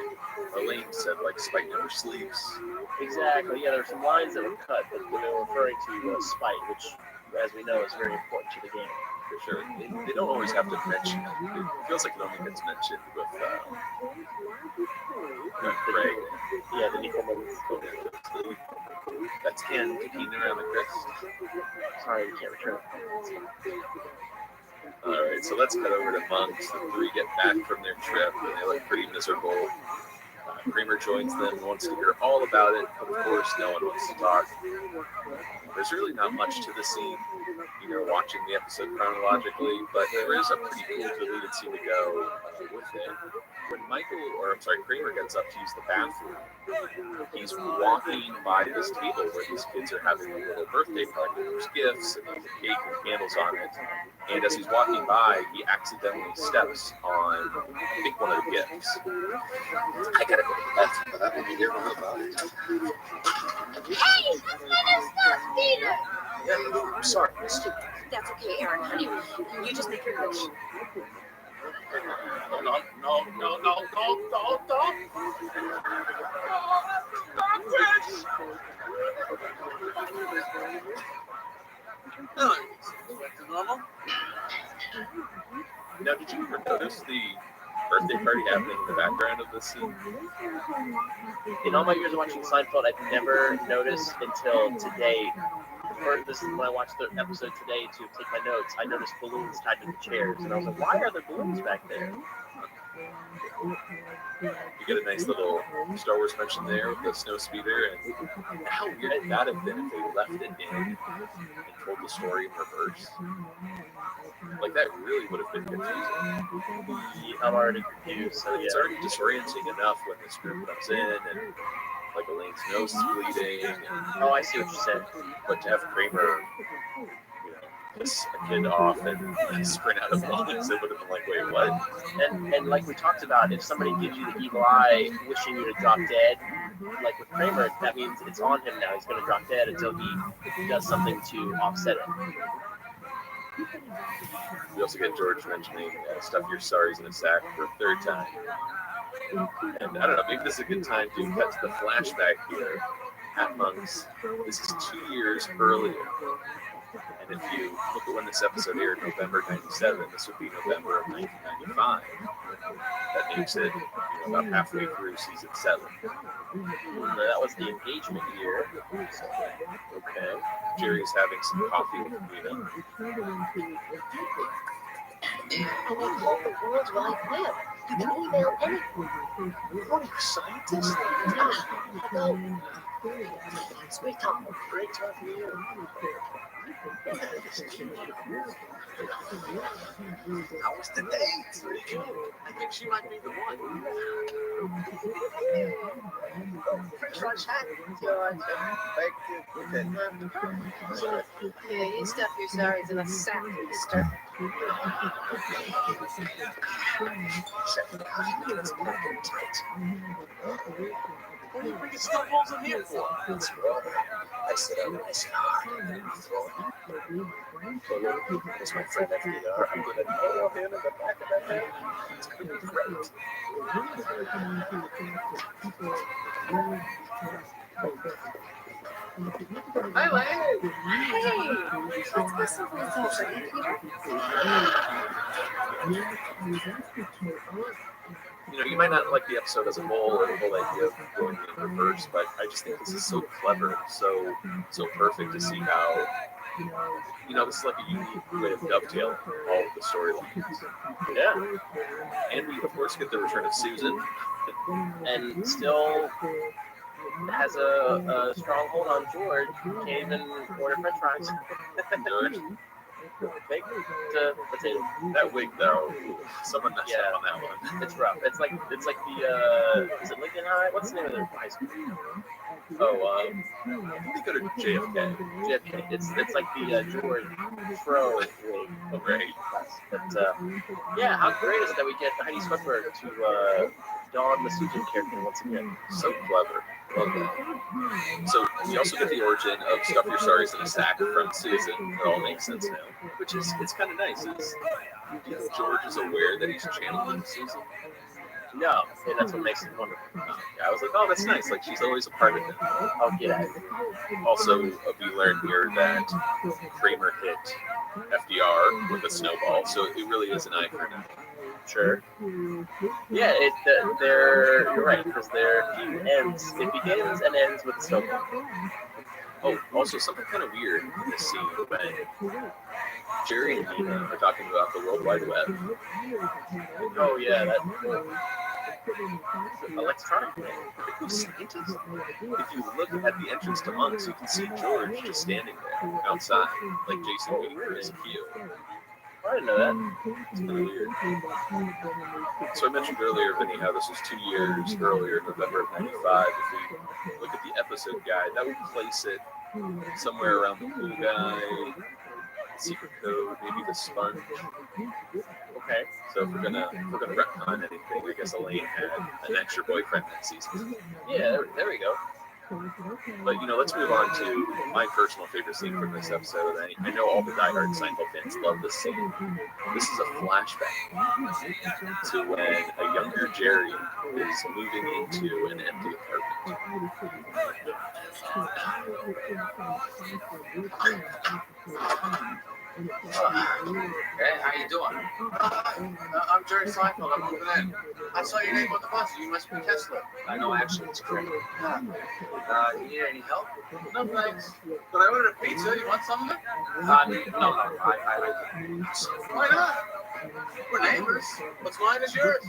Elaine said Spite never sleeps. Exactly. Yeah, there's some lines that were cut, but they were referring to Spite, which, as we know, is very important to the game. For sure. They don't always have to mention it. It feels like it only gets mentioned with Craig. Yeah, the Nickel moments. That's Ken kicking around the crest. Sorry, we can't return. All right, so let's cut over to Monks. The three get back from their trip, and they look pretty miserable. Kramer joins them and wants to hear all about it, but of course, no one wants to talk. There's really not much to the scene. You're watching the episode chronologically, but there is a pretty cool deleted scene to go with it. When Kramer gets up to use the bathroom, he's walking by this table where these kids are having a little birthday party. There's gifts and there's a cake and candles on it. And as he's walking by, he accidentally steps on, I think, one of the gifts. I gotta go to the bathroom, but I don't hear all about it. Hey, that's my messed up, Peter. Yeah, I'm sorry, mister. That's okay, Aaron. Honey, you just make your wish. No. Normal? Now, did you ever notice the birthday party happening in the background of this scene? In all my years of watching Seinfeld, I've never noticed until today. Or this is when I watched the episode today to take my notes. I noticed balloons tied to the chairs, and I was like, "Why are there balloons back there?" You get a nice little Star Wars mention there with the snow speeder, and how weird would that have been if they left it in and told the story in reverse? Like, that really would have been confusing. I'm already confused. So It's already disorienting enough when this group comes in and like Elaine's nose is bleeding. And, oh, I see what you said. But to have Kramer, piss a kid off and sprint out of bullets, it would have been like, wait, what? And like we talked about, if somebody gives you the evil eye, wishing you to drop dead, like with Kramer, that means it's on him now. He's going to drop dead until he does something to offset it. We also get George mentioning stuff your sorries in a sack for a third time. And I don't know, maybe this is a good time to cut to the flashback here at Monks. This is 2 years earlier. And if you look at when this episode aired, November 97, this would be November of 1995. That makes it about halfway through season 7. That was the engagement year. Okay. Jerry's having some coffee with Nina. And we told the world where I live. You can email anyone. What are you, scientists? No. Sweet talk. Great talking to you. How was the date? I think she might be the one. French fries hat. George, Yeah, you stuff your sorries in a sack, mister. What are you bringing snowballs in here for? That's wrong. I said I'm nice and hard, and then you throw it. As my friend FDR, I'm going to nail him in the back of the head. It's going to be great. Hi, Lane. Hey, let's go someplace else, right, Peter? You might not like the episode as a whole or the whole idea of going in reverse, but I just think this is so clever, so perfect to see how, this is like a unique way of dovetailing all of the storylines. Yeah. And we, of course, get the return of Susan. And still has a strong hold on George. Can't even order French fries. George. Baked potato. That wig, though, someone messed up on that one. It's rough. It's like the is it Lincoln High? What's the name of their high school? Oh, they go to JFK. JFK. It's like the George Fro wig. Oh, great. But yeah, how great is it that we get Heidi Sweatberg to don the Susan character once again? So clever. Love that. So we also get the origin of Stuff Your Sorries in a Sack from Susan. It all makes sense now. Which is, it's kind of nice. George is aware that he's channeling Susan. No, and that's what makes it wonderful. Yeah, I was like, oh, that's nice. Like, she's always a part of it. Oh, get out. Also, we learned here that Kramer hit FDR with a snowball, so it really is an eye for him. Sure. Yeah, you're right, because their feud ends. It begins and ends with a snowball. Oh, also something kind of weird in this scene when Jerry and Nina are talking about the World Wide Web. Oh yeah, that electronic thing. If you look at the entrance to Monks, you can see George just standing there outside, like Jason Weaver is cute. I didn't know that. It's kind of weird. So I mentioned earlier, Vinny, how this was 2 years earlier, November of '95. If we look at the episode guide, that would place it somewhere around the Cool Guy, Secret Code, maybe the Sponge. Okay. So if we're gonna retcon anything, I guess Elaine had an extra boyfriend that season. Yeah, there we go. But let's move on to my personal favorite scene from this episode. I know all the diehard Seinfeld fans love this scene. This is a flashback to when a younger Jerry is moving into an empty apartment. Hey, how you doing? I'm Jerry Seinfeld. I'm moving in. I saw your name on the bus. You must be Kessler. I know, actually, it's great. You need any help? No, thanks. But I ordered a pizza. You want some of it? No. Why not? We're neighbors. What's mine is yours.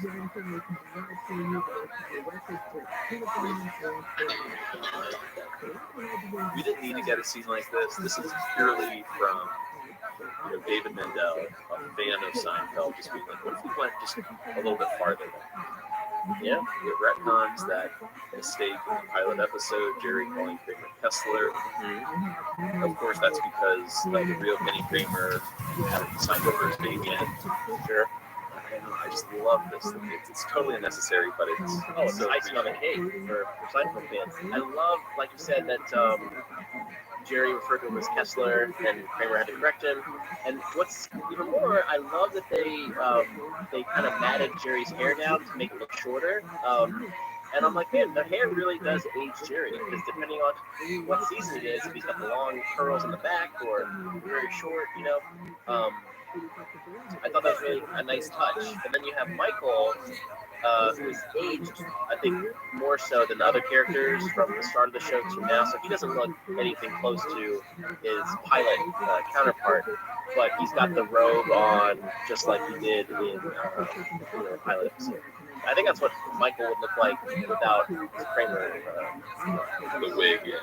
We didn't need to get a scene like this. This is purely from David Mendel, a fan of Seinfeld, just being like, what if we went just a little bit farther? Yeah, it retcons that mistake in the pilot episode, Jerry calling Kramer Kessler. Mm-hmm. Of course, that's because the real Kenny Kramer had Seinfeld's baby in. Sure. I just love this. It's totally unnecessary, but it's so icing on the cake for Seinfeld fans. I love, like you said, that Jerry referred to him as Kessler, and Kramer had to correct him. And what's even more, I love that they kind of matted Jerry's hair down to make it look shorter. And I'm like, man, the hair really does age Jerry, because depending on what season it is, if he's got the long curls in the back or very short, I thought that was really a nice touch. And then you have Michael, who is aged, I think, more so than the other characters from the start of the show to now. So he doesn't look anything close to his pilot counterpart, but he's got the robe on just like he did in the pilot episode. I think that's what Michael would look like without Kramer. The wig, yeah.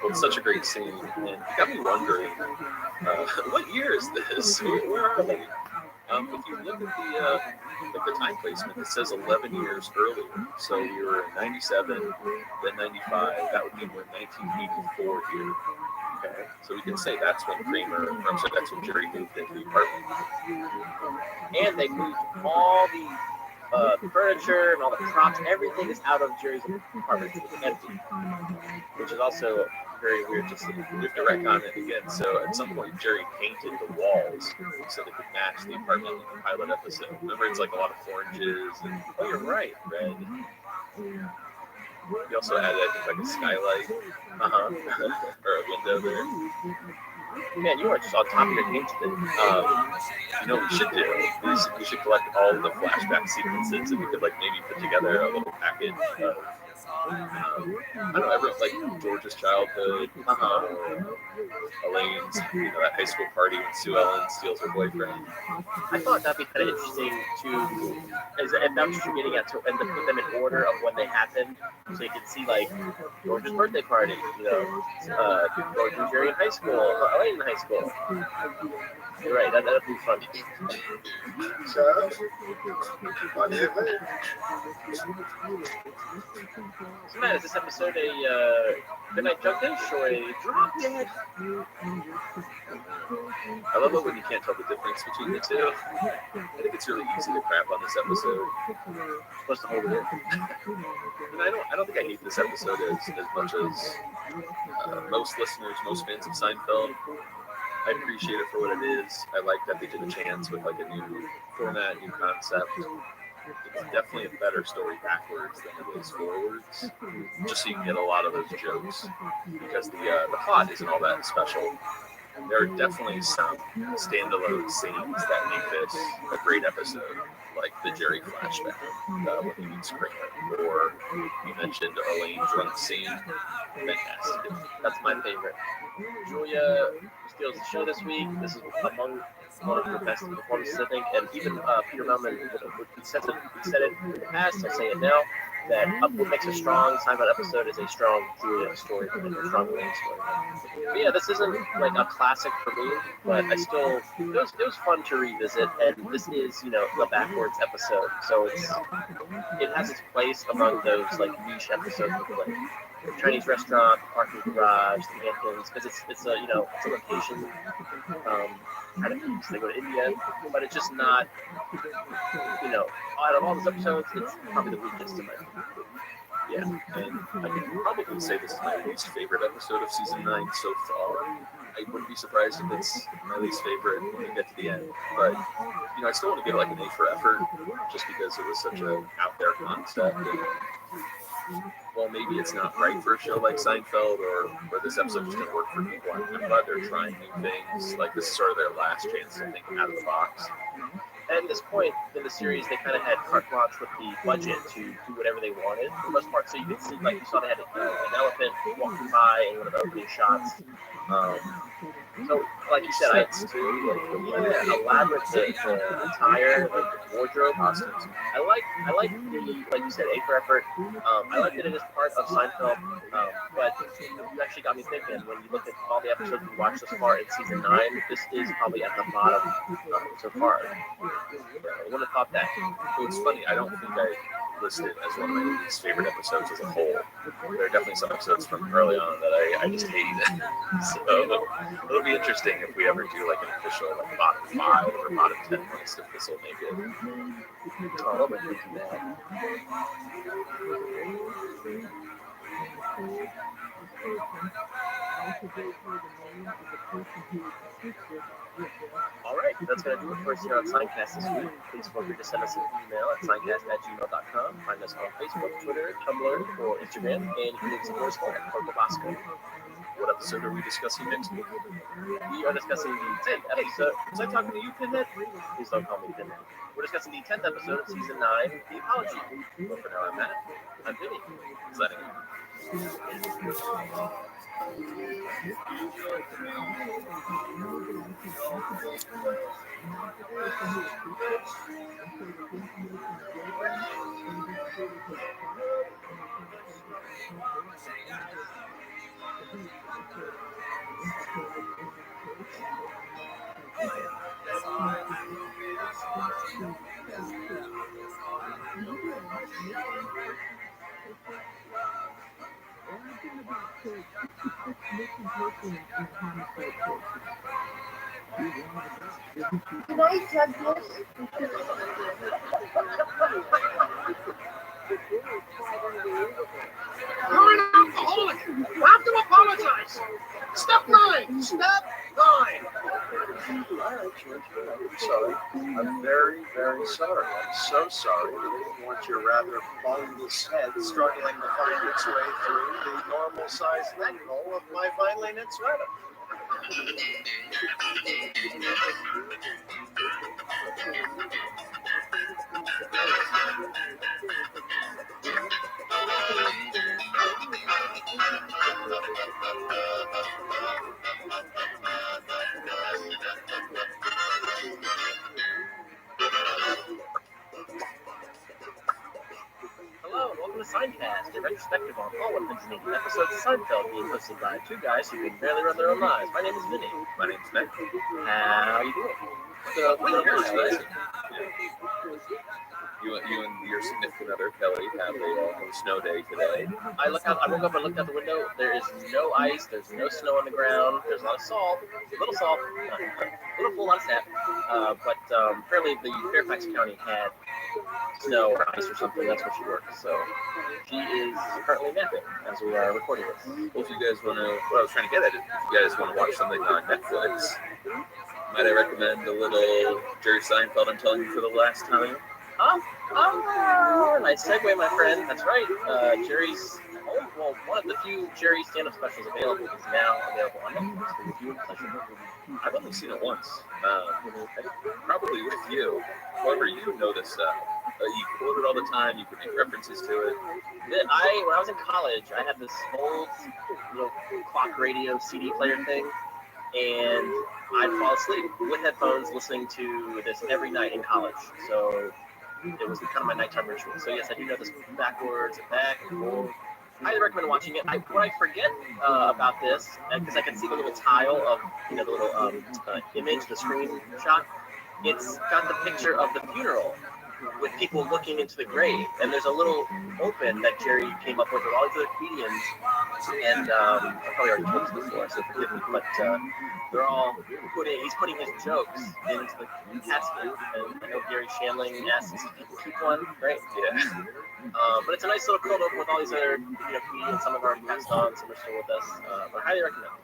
Well, it's such a great scene, and it got me wondering, what year is this? Where are they? If you look at the time placement, it says 11 years earlier. So we were in 97, then 95. That would mean we're in 1984 here. Okay, so we can say that's when that's when Jerry moved into the apartment. And they moved all the furniture and all the props, everything is out of Jerry's apartment. It's empty, which is also very weird to see. We have to retcon it again. So at some point, Jerry painted the walls so they could match the apartment in the pilot episode. Remember, it's like a lot of oranges and, oh, you're right, red. He also added, I think, like a skylight, or a window there. Man, you are just on top of your game today. You know what we should do? We should collect all of the flashback sequences, and we could maybe put together a little package of I don't know, everyone, like George's childhood, Elaine's, that high school party when Sue Ellen steals her boyfriend. I thought that'd be kind of interesting to, if that's what you're getting at, to end up put them in order of when they happened, so you can see George's birthday party, George and Jerry in high school, Elaine in high school. You're right, that'd be fun. So, what do you think? So, man, is this episode a Midnight Junk Dish or a Drop Dead? I love it when you can't tell the difference between the two. I think it's really easy to crap on this episode. Supposed to hold it in. And I don't think I hate this episode as much as most listeners, most fans of Seinfeld. I appreciate it for what it is. I like that they took a chance with a new format, new concept. It's definitely a better story backwards than it is forwards, just so you can get a lot of those jokes, because the plot isn't all that special. There are definitely some standalone scenes that make this a great episode, like the Jerry flashback when he meets Kramer, or you mentioned Elaine's drunk scene. fantastic. That's my favorite. Julia steals the show this week. This is among one of her best performances, I think. And even Peter Melman, he said it in the past, I'll say it now, that what makes a strong Seinfeld episode is a strong Julia story, and a strong Elaine story. But yeah, this isn't like a classic for me, but I still, it was fun to revisit, and this is, you know, the backwards episode, so it has its place among those like niche episodes of like the Chinese restaurant, the parking garage, the Hamptons, because it's a, you know, it's a location kind of piece. They go to India, but it's just not, you know, out of all those episodes, it's probably the weakest in my opinion. Yeah, and I can probably say this is my least favorite episode of season 9 so far. I wouldn't be surprised if it's my least favorite when we get to the end. But, you know, I still want to give it like an A for effort, just because it was such an out there concept. And, well, maybe it's not right for a show like Seinfeld, or this episode just didn't work for people. I'm glad they're trying new things. Like, this is sort of their last chance to think out of the box. At this point in the series, they kind of had carte blanche with the budget to do whatever they wanted for the most part. So you could see, like, you saw they had an elephant walking by in one of the opening shots. So, like you said, elaborate the attire, like the wardrobe, costumes. I like the, like you said, A for effort. I like that it is part of Seinfeld, but you actually got me thinking when you look at all the episodes we watched thus far in season 9. This is probably at the bottom so far. I wouldn't have thought that. Well, it's funny. I don't think I listed as one of my least favorite episodes as a whole. There are definitely some episodes from early on that I just hate. So it'll be interesting if we ever do like an official like bottom 5 or bottom 10 list, if this will make it. Oh, that might be bad. All right, that's going to do it for us here on Signcast this week. Please feel free to send us an email at signcast@gmail.com. Find us on Facebook, Twitter, Tumblr, or Instagram, and you can leave us a voicemail at ROTHSCHILD. What episode are we discussing next week? We are discussing the 10th episode. Was I talking to you, Pinhead? Please don't call me Pinhead. We're discussing the 10th episode of season 9, The Apology. Well, for now, I'm Matt. I'm Vinny. Signing off. Can I tug this? You're an alcoholic. You have to apologize. Step 9. Step 9. I'm sorry. I'm very, very sorry. I'm so sorry that I didn't want your rather boneless head struggling to find its way through the normal-sized neck hole of my finely knit sweater. Hello, and welcome to Signcast, a retrospective on all 180 episodes of Seinfeld, being hosted by two guys who can barely run their own lives. My name is Vinny. My name's Matt. How you doing? You and your significant other, Kelly, have a snow day today. I woke up and looked out the window. There is no ice, there's no snow on the ground, there's a lot of salt, a little full on snap. But apparently the Fairfax County had snow or ice or something, that's where she works. So she is currently napping as we are recording this. Well, if you guys want to, what I was trying to get at, if you guys want to watch something on Netflix, might I recommend a little Jerry Seinfeld, I'm telling you for the last time? Nice segue, my friend. That's right. Jerry's, one of the few Jerry stand-up specials available is now available on Netflix for review and pleasure. I've only seen it once, probably with you. However, you know this You quote it all the time. You can make references to it. When I was in college, I had this old little clock radio CD player thing, and I'd fall asleep with headphones listening to this every night in college. So it was kind of my nighttime ritual. So yes, I do know this backwards and back and forth. I highly recommend watching it. What I forget about this, because I can see the little tile of, the little image, the screenshot. It's got the picture of the funeral with people looking into the grave, and there's a little open that Jerry came up with all these other comedians, and I probably already told this before, so forgive me, but they're all he's putting his jokes into the casket, and I know Gary Shandling asks people keep one, right? Yeah. But it's a nice little cold open with all these other comedians. Some of them are passed on, some are still with us, but I highly recommend.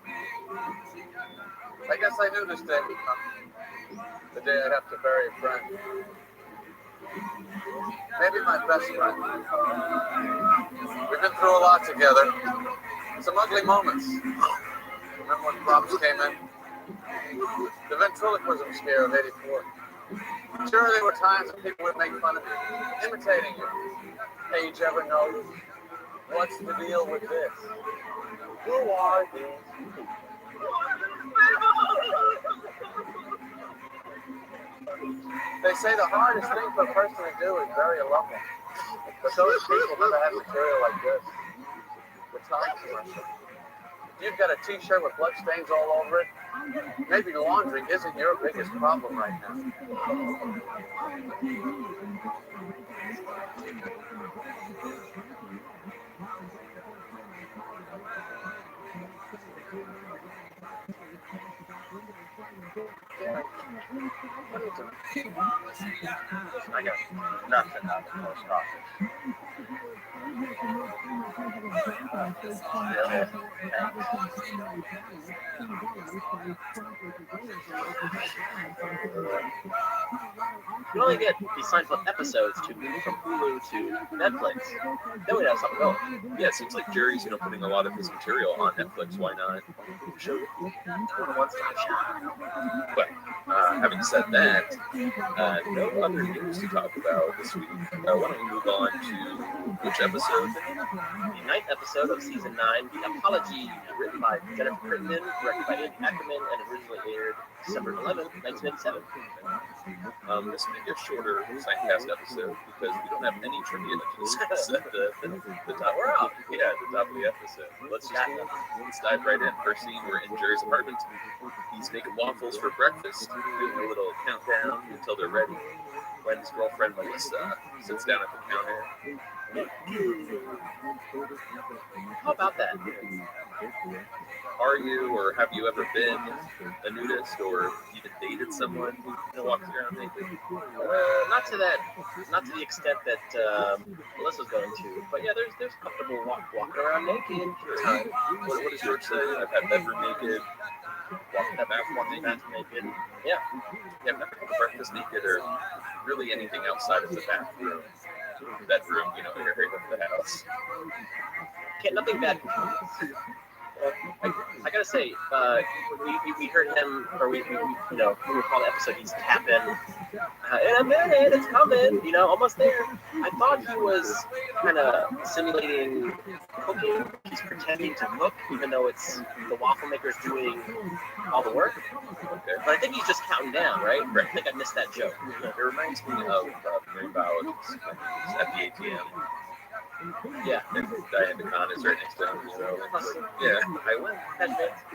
I guess I knew this day would come. The day I'd have to bury a friend. Maybe my best friend. We've been through a lot together. Some ugly moments. Remember when props came in? The ventriloquism scare of '84. Sure, there were times when people would make fun of you, imitating you. Hey, you ever know what's the deal with this? Who are these? They say the hardest thing for a person to do is bury a loved one. But those people never had material like this. The time commercial. If you've got a t-shirt with blood stains all over it, maybe laundry isn't your biggest problem right now. I got nothing out of the post office. Really? You only get these Seinfeld episodes to move from Hulu to Netflix. Then we'd have something going. Yeah, it seems like Jerry's, putting a lot of his material on Netflix. Why not? But having said that, no other news to talk about this week. Why don't we move on to which episode? The 9th episode of season 9, The Apology, written by Jennifer Crittenden, directed by Andy Ackerman, and originally aired December 11th, 1997. This may be a shorter Signcast episode because we don't have any trivia to discuss at the top. We're out. Yeah, at the top of the episode. Let's dive right in. First scene, we're in Jerry's apartment. He's making waffles for breakfast, doing a little countdown until they're ready. When his girlfriend Melissa sits down at the counter. How about that? Are you or have you ever been a nudist or even dated someone who walks around naked? Not to the extent that Melissa's going to, but yeah, there's comfortable walking around naked. What does yours say? I've had bedroom naked, walking the bathroom naked. Yeah, I've never had breakfast naked or really anything outside of the bathroom, bedroom, area of the house. Nothing bad. I gotta say, we heard him, or we recall the episode. He's tapping, in a minute, it's coming. Almost there. I thought he was kind of simulating cooking. He's pretending to cook, even though it's the waffle maker's doing all the work. Okay. But I think he's just counting down, right? I think I missed that joke. It reminds me of marine biologists at the ATM. Yeah. And Diane DeCon is right next to him. Yeah, I went.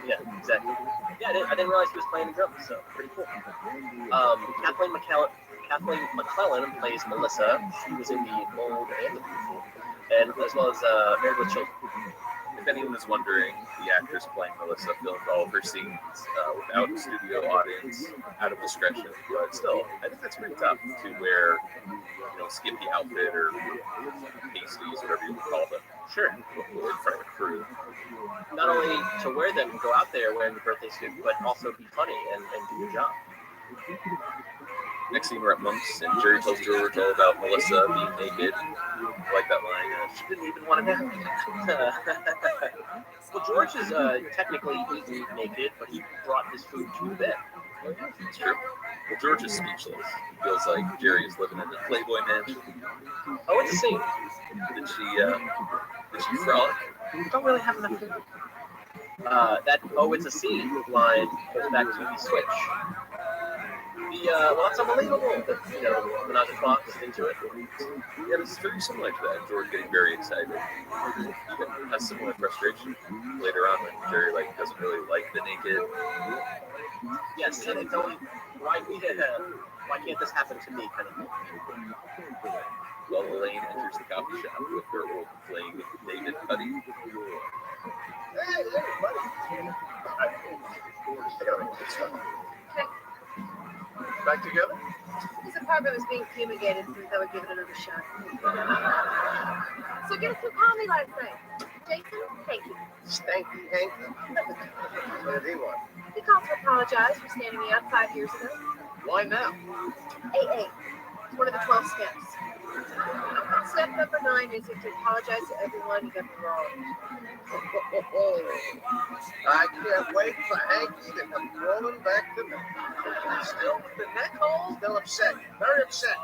Yeah, exactly. Yeah, I didn't realize he was playing the drums, so pretty cool. Kathleen McClellan plays Melissa. She was in The Bold and the Beautiful, and as well as Married with Children. If anyone is wondering, the actress playing Melissa filmed all of her scenes without a studio audience, out of discretion. But still, I think that's pretty tough to wear, skimpy outfit or pasties, whatever you would call them. Sure. In front of a crew. Not only to wear them and go out there wearing the birthday suit, but also be funny and do your job. Next scene, we're at Monk's, and Jerry tells George all about Melissa being naked. I like that line. She didn't even want to know. Well, George is technically eating naked, but he brought his food to bed. It's true. Well, George is speechless. He feels like Jerry is living in the Playboy mansion. Oh, it's a scene. Did she frolic? We don't really have enough. That "oh, it's a scene" line goes back to the switch. Well, it's unbelievable that Menage a Trois is into it. Yeah, this is very similar to that. George getting very excited. Even has similar frustration later on when Jerry doesn't really like the naked. Yes, and it's only why can't this happen to me kind of thing. Well, Elaine enters the coffee shop with her old fling David Putty. Hey, buddy. Back together? His apartment was being fumigated, and we thought we'd give it another shot. So guess who called me last night? Jason? Thank you. Stanky Hanky. What did he want? He called to apologize for standing me up 5 years ago. Why now? AA. It's one of the 12 steps. Step number 9 is to apologize to everyone who got me wrong. I can't wait for Hanky to come rolling back to me. Still with the neck hole? Still upset. Very upset.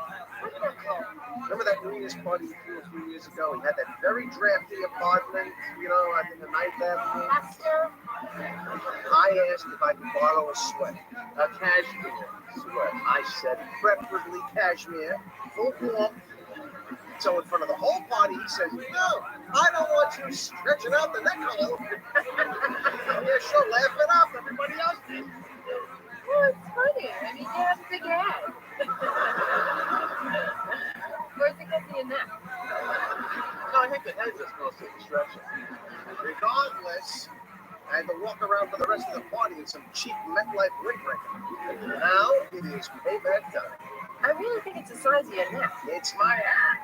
Remember that New Year's party a few years ago? He had that very drafty apartment, I think the 9th Avenue. I asked if I could borrow a sweat, a cashmere sweat. I said preferably cashmere, full warmth. So in front of the whole party, he says, "No, I don't want you stretching out the neck hole." Yeah, sure, laugh it up. Everybody else did. Well, it's funny. I mean, you have a big head. Where's it getting in that? No, I think the head just goes to instruction. Regardless, I had to walk around for the rest of the party in some cheap MetLife windbreaker. Now it is payback time. I really think it's the size of your neck. It's my hat.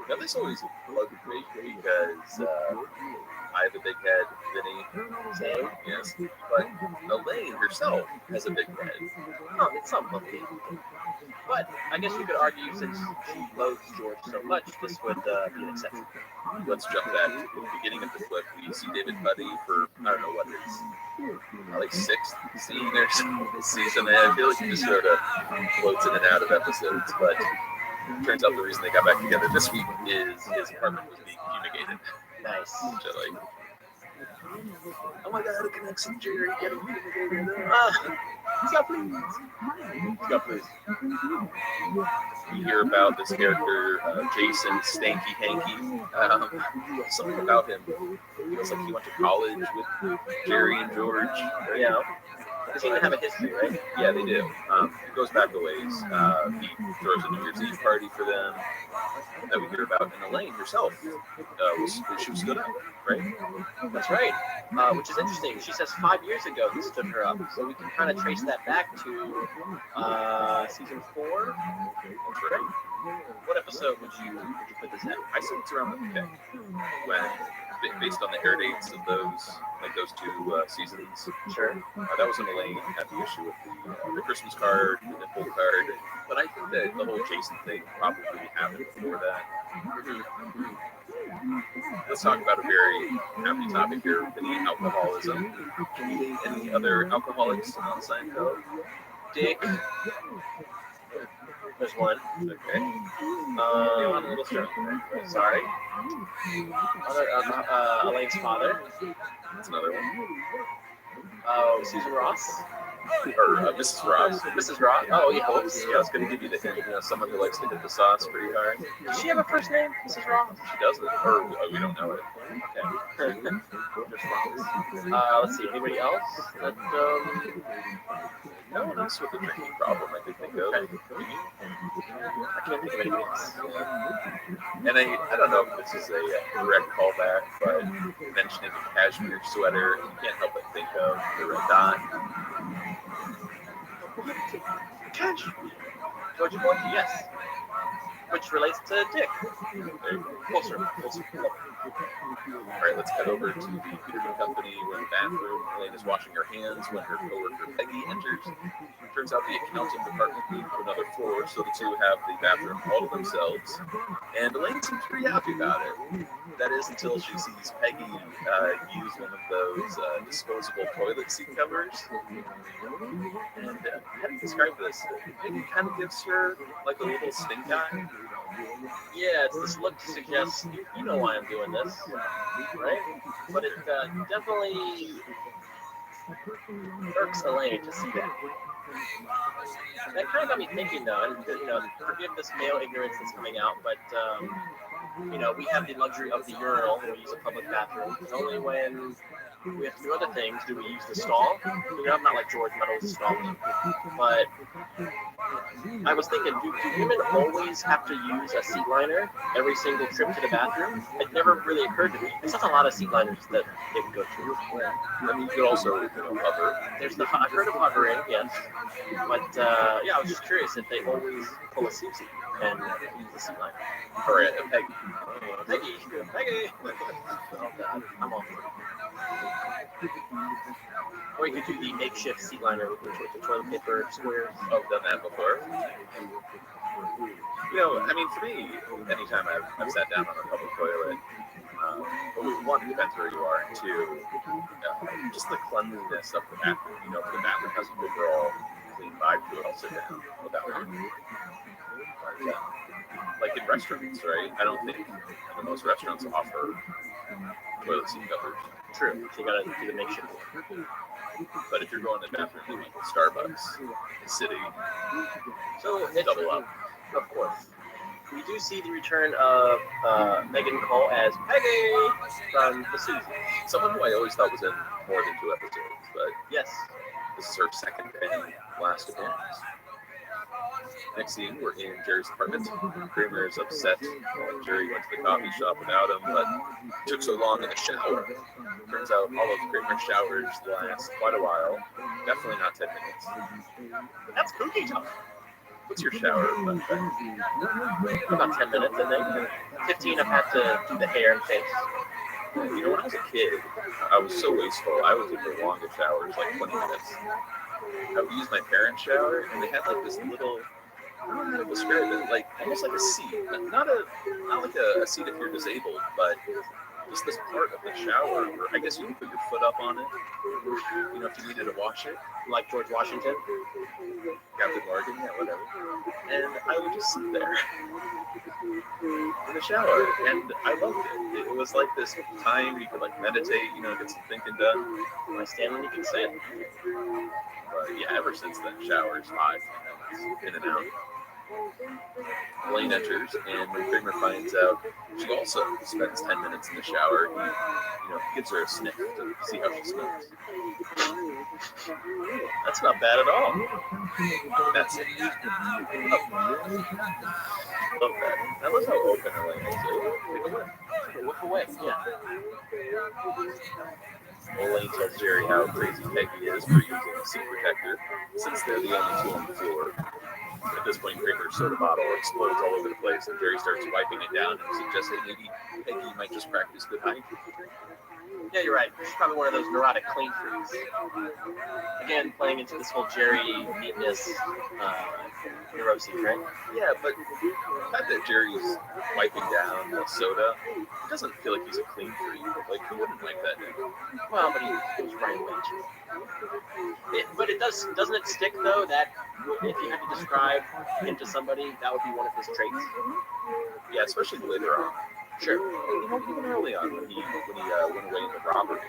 Now, this always bugged me because I have a big head, Vinny, same, yes, but Elaine herself has a big head. Oh, it's something. But I guess you could argue since she loathes George so much, this would be an exception. Let's jump back to the beginning of the clip. We see David Putty for, I don't know what it is, like 6th scene or season. I feel like he just sort of floats in and out of episodes, but turns out the reason they got back together this week is his apartment was being fumigated. Nice. Which I like. Oh my god, it connects to Jerry getting fumigated. He's got fleas. He's got fleas. We hear about this character, Jason Stanky Hanky. Something about him. Feels like he went to college with Jerry and George. Right? Yeah. They seem to have a history, right? Yeah, they do. It goes back a ways. He throws a New Year's Eve party for them that we hear about. And Elaine herself, she stood up, right? That's right. Which is interesting. She says 5 years ago he stood her up. So we can kind of trace that back to season 4. That's right. What episode would you put this in? I said it's around the pick. When, based on the air dates of those 2 seasons. Sure. That was when Elaine had the issue with the Christmas card, the nipple card. But I think that the whole Jason thing probably happened before that. Let's talk about a very happy topic here, the alcoholism. Any other alcoholics on Seinfeld? Dick. There's one. Okay. A little strong. Sorry. Elaine's father. That's another one. Susan Ross. Or Mrs. Ross. Mrs. Ross. Oh, yeah. Oops. Yeah, I was going to give you the hint. Someone who likes to hit the sauce pretty hard. Does she have a first name, Mrs. Ross? She doesn't. Or we don't know it. Okay. Let's see. Anybody else? No one else with a drinking problem I could think of. I can't think of anybody else. And I don't know if this is a direct callback, but mentioning the cashmere sweater, you can't help but think of the red dot. Georgie Boy, yes. Which relates to Dick. Closer. All right, let's head over to the Peterman Company. We're in the bathroom. Elaine is washing her hands when her coworker Peggy enters. Turns out the accounting department moved to another floor, so the two have the bathroom all to themselves. And Elaine seems pretty happy about it. that is until she sees Peggy use one of those disposable toilet seat covers. And how do you describe this? It kind of gives her like a little stink eye. Yeah, it's this look to suggest, you know why I'm doing this, right? But it definitely irks Elaine to see that. That kind of got me thinking, though, and forgive this male ignorance that's coming out, but we have the luxury of the urinal when we use a public bathroom. It's only when we have to do other things do we use the stall. I'm not like George Meadows' stall, but I was thinking, do women always have to use a seat liner every single trip to the bathroom? It never really occurred to me. There's not a lot of seat liners that they would go through. I mean, you could also hover. I've heard of hovering, yes, but I was just curious if they always pull a seat and use the seat liner. Or a Peggy. Peggy. Oh God, I'm off. Or you could do the makeshift seat liner with the toilet paper squares. Oh, I've done that before. I mean, for me, anytime I've sat down on a public toilet, one, it depends where you are, and two, just the cleanliness of the bathroom. If the bathroom has an overall clean vibe to it, I'll sit down without hurting. But, like in restaurants, right? I don't think most restaurants offer toilet seat covers. True. So you gotta do the makeshift. But if you're going to the bathroom, like Starbucks, the city, so double up. Of course. We do see the return of Megan Cole as Peggy from The Susie. Someone who I always thought was in more than 2 episodes, but yes, this is her second and last appearance. Next scene, we're in Jerry's apartment. Kramer is upset. Jerry went to the coffee shop without him, but took so long in the shower. Turns out all of Kramer's showers last quite a while. Definitely not 10 minutes. That's cookie time. What's your shower? About 10 minutes, and then 15 I've had to do the hair and face. When I was a kid, I was so wasteful. I would take the longest showers, like 20 minutes. I would use my parents' shower, and they had like this little, I don't know how to describe it, like almost like a seat. Not like a seat if you're disabled, but just this part of the shower where I guess you can put your foot up on it, if you needed to wash it. Like George Washington? Captain Morgan, yeah, whatever. And I would just sit there in the shower, and I loved it. It was like this time you could like meditate, get some thinking done. When I stand when you can sit. But yeah, ever since then, showers 5 minutes, in and out. Elaine enters, and when Kramer finds out she also spends 10 minutes in the shower, he gives her a sniff to see how she smells. That's not bad at all. That's it. Love that. I love how open Elaine is. Take a whiff away. Yeah. Elaine tells Jerry how crazy Peggy is for using a seat protector, since they're the only two on the floor. At this point, Kramer's soda bottle explodes all over the place, and Jerry starts wiping it down and suggests that maybe Peggy might just practice good hygiene. Yeah, you're right. She's probably one of those neurotic clean freaks. Again, playing into this whole Jerry neatness neuroses, right? Yeah, but the fact that Jerry's wiping down the soda, it doesn't feel like he's a clean freak. Like, who wouldn't like that now? Well, but he was right away. But it doesn't it stick though that if you had to describe him to somebody, that would be one of his traits? Yeah, especially later on. Sure. Even early on when he went away into robbery,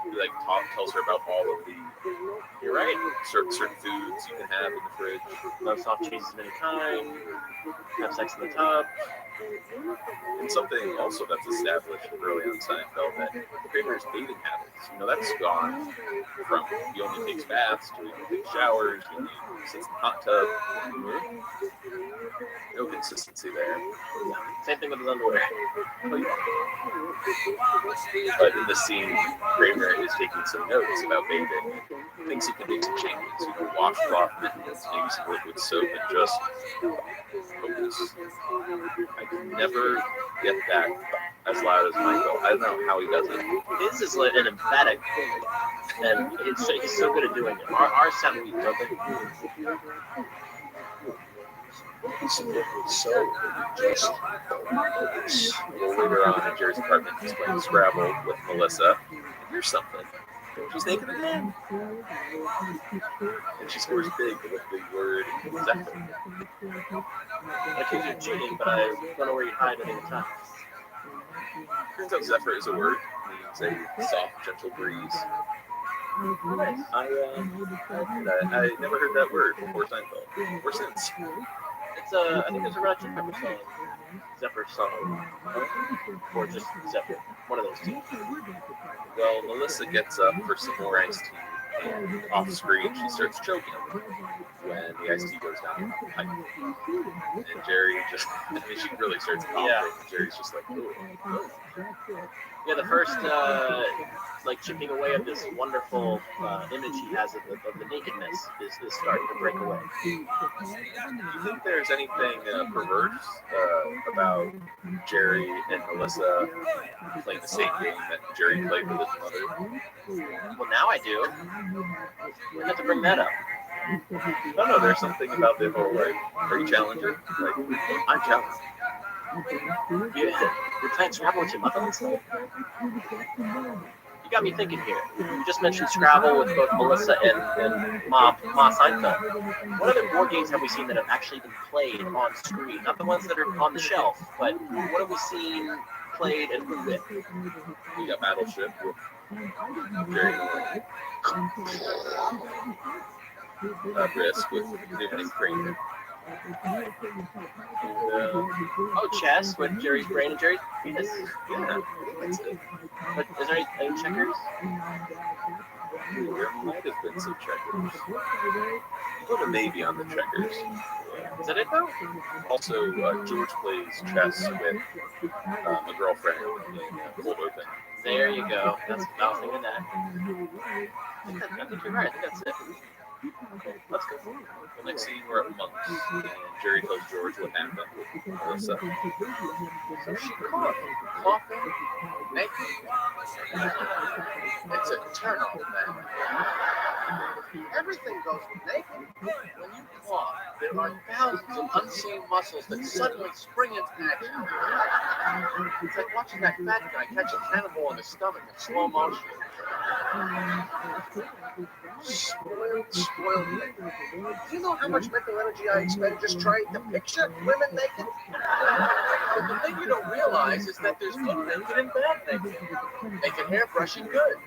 he like tells her about all of the, you're right, certain foods you can have in the fridge. No soft cheeses of any kind. Have sex in the tub. And something also that's established early on Seinfeld, that Kramer's bathing habits, that's gone from he only takes baths to he only takes showers, he only sits in the hot tub. No consistency there. Same thing with his underwear. But in this scene, Kramer is taking some notes about bathing. Thinks he can make some changes, washcloth mittens, maybe some liquid soap, and just focus. I can never get that as loud as Michael. I don't know how he does it. His is like an emphatic thing, and he's so good at doing it. Our sound weak, don't they? Some liquid soap. Just well, later on in Jerry's apartment, he's playing Scrabble with Melissa. And here's something. She's naked again. And she scores big with the big word Zephyr. I think you're cheating, but I don't know where you hide it in the time. Turns out Zephyr is a word. It means a soft, gentle breeze. Nice. I never heard that word before Seinfeld, or since. It's I think it's a Red Chili Pepper song. Zephyr song. Or just Zephyr. One of those two. Well, Melissa gets up for some more iced tea, and off screen she starts choking when the iced tea goes down the pipe. And Jerry just, she really starts coughing. Yeah. And Jerry's just like, ooh. Yeah, the first like chipping away of this wonderful image he has of the nakedness is starting to break away. Do you think there's anything perverse about Jerry and Melissa playing the same game that Jerry played with his mother? Well, now I do. We have to bring that up. No, there's something about the whole, like, are you challenging? Like, I'm challenged. You're playing Scrabble with your mother and stuff? You got me thinking here. You just mentioned Scrabble with both Melissa and Ma Seinfeld. What other board games have we seen that have actually been played on screen? Not the ones that are on the shelf, but what have we seen played and who with? We got Battleship with Jerry Risk with Newman and Kramer. Oh, chess with Jerry's brain and Jerry's penis. Yeah, that's it. But is there any checkers? There might have been some checkers. Put a maybe on the checkers. Is that it though? Also, George plays chess with a girlfriend in Cold Open. There you go. That's I was thinking that. I think you're right. I think that's it. Okay, let's go. The next scene, we're at Monk's, and Jerry tells George what happened with Melissa. So she coughing, naked. It's a turn on, man. Everything goes with naked. When you cough, there are thousands of unseen muscles that suddenly spring into action. It's like watching that fat guy catch a cannonball in his stomach in slow motion. Spoiled me. Do you know how much mental energy I expend just trying to picture women naked? But the thing you don't realize is that there's good naked and bad naked. Naked hair brushing good.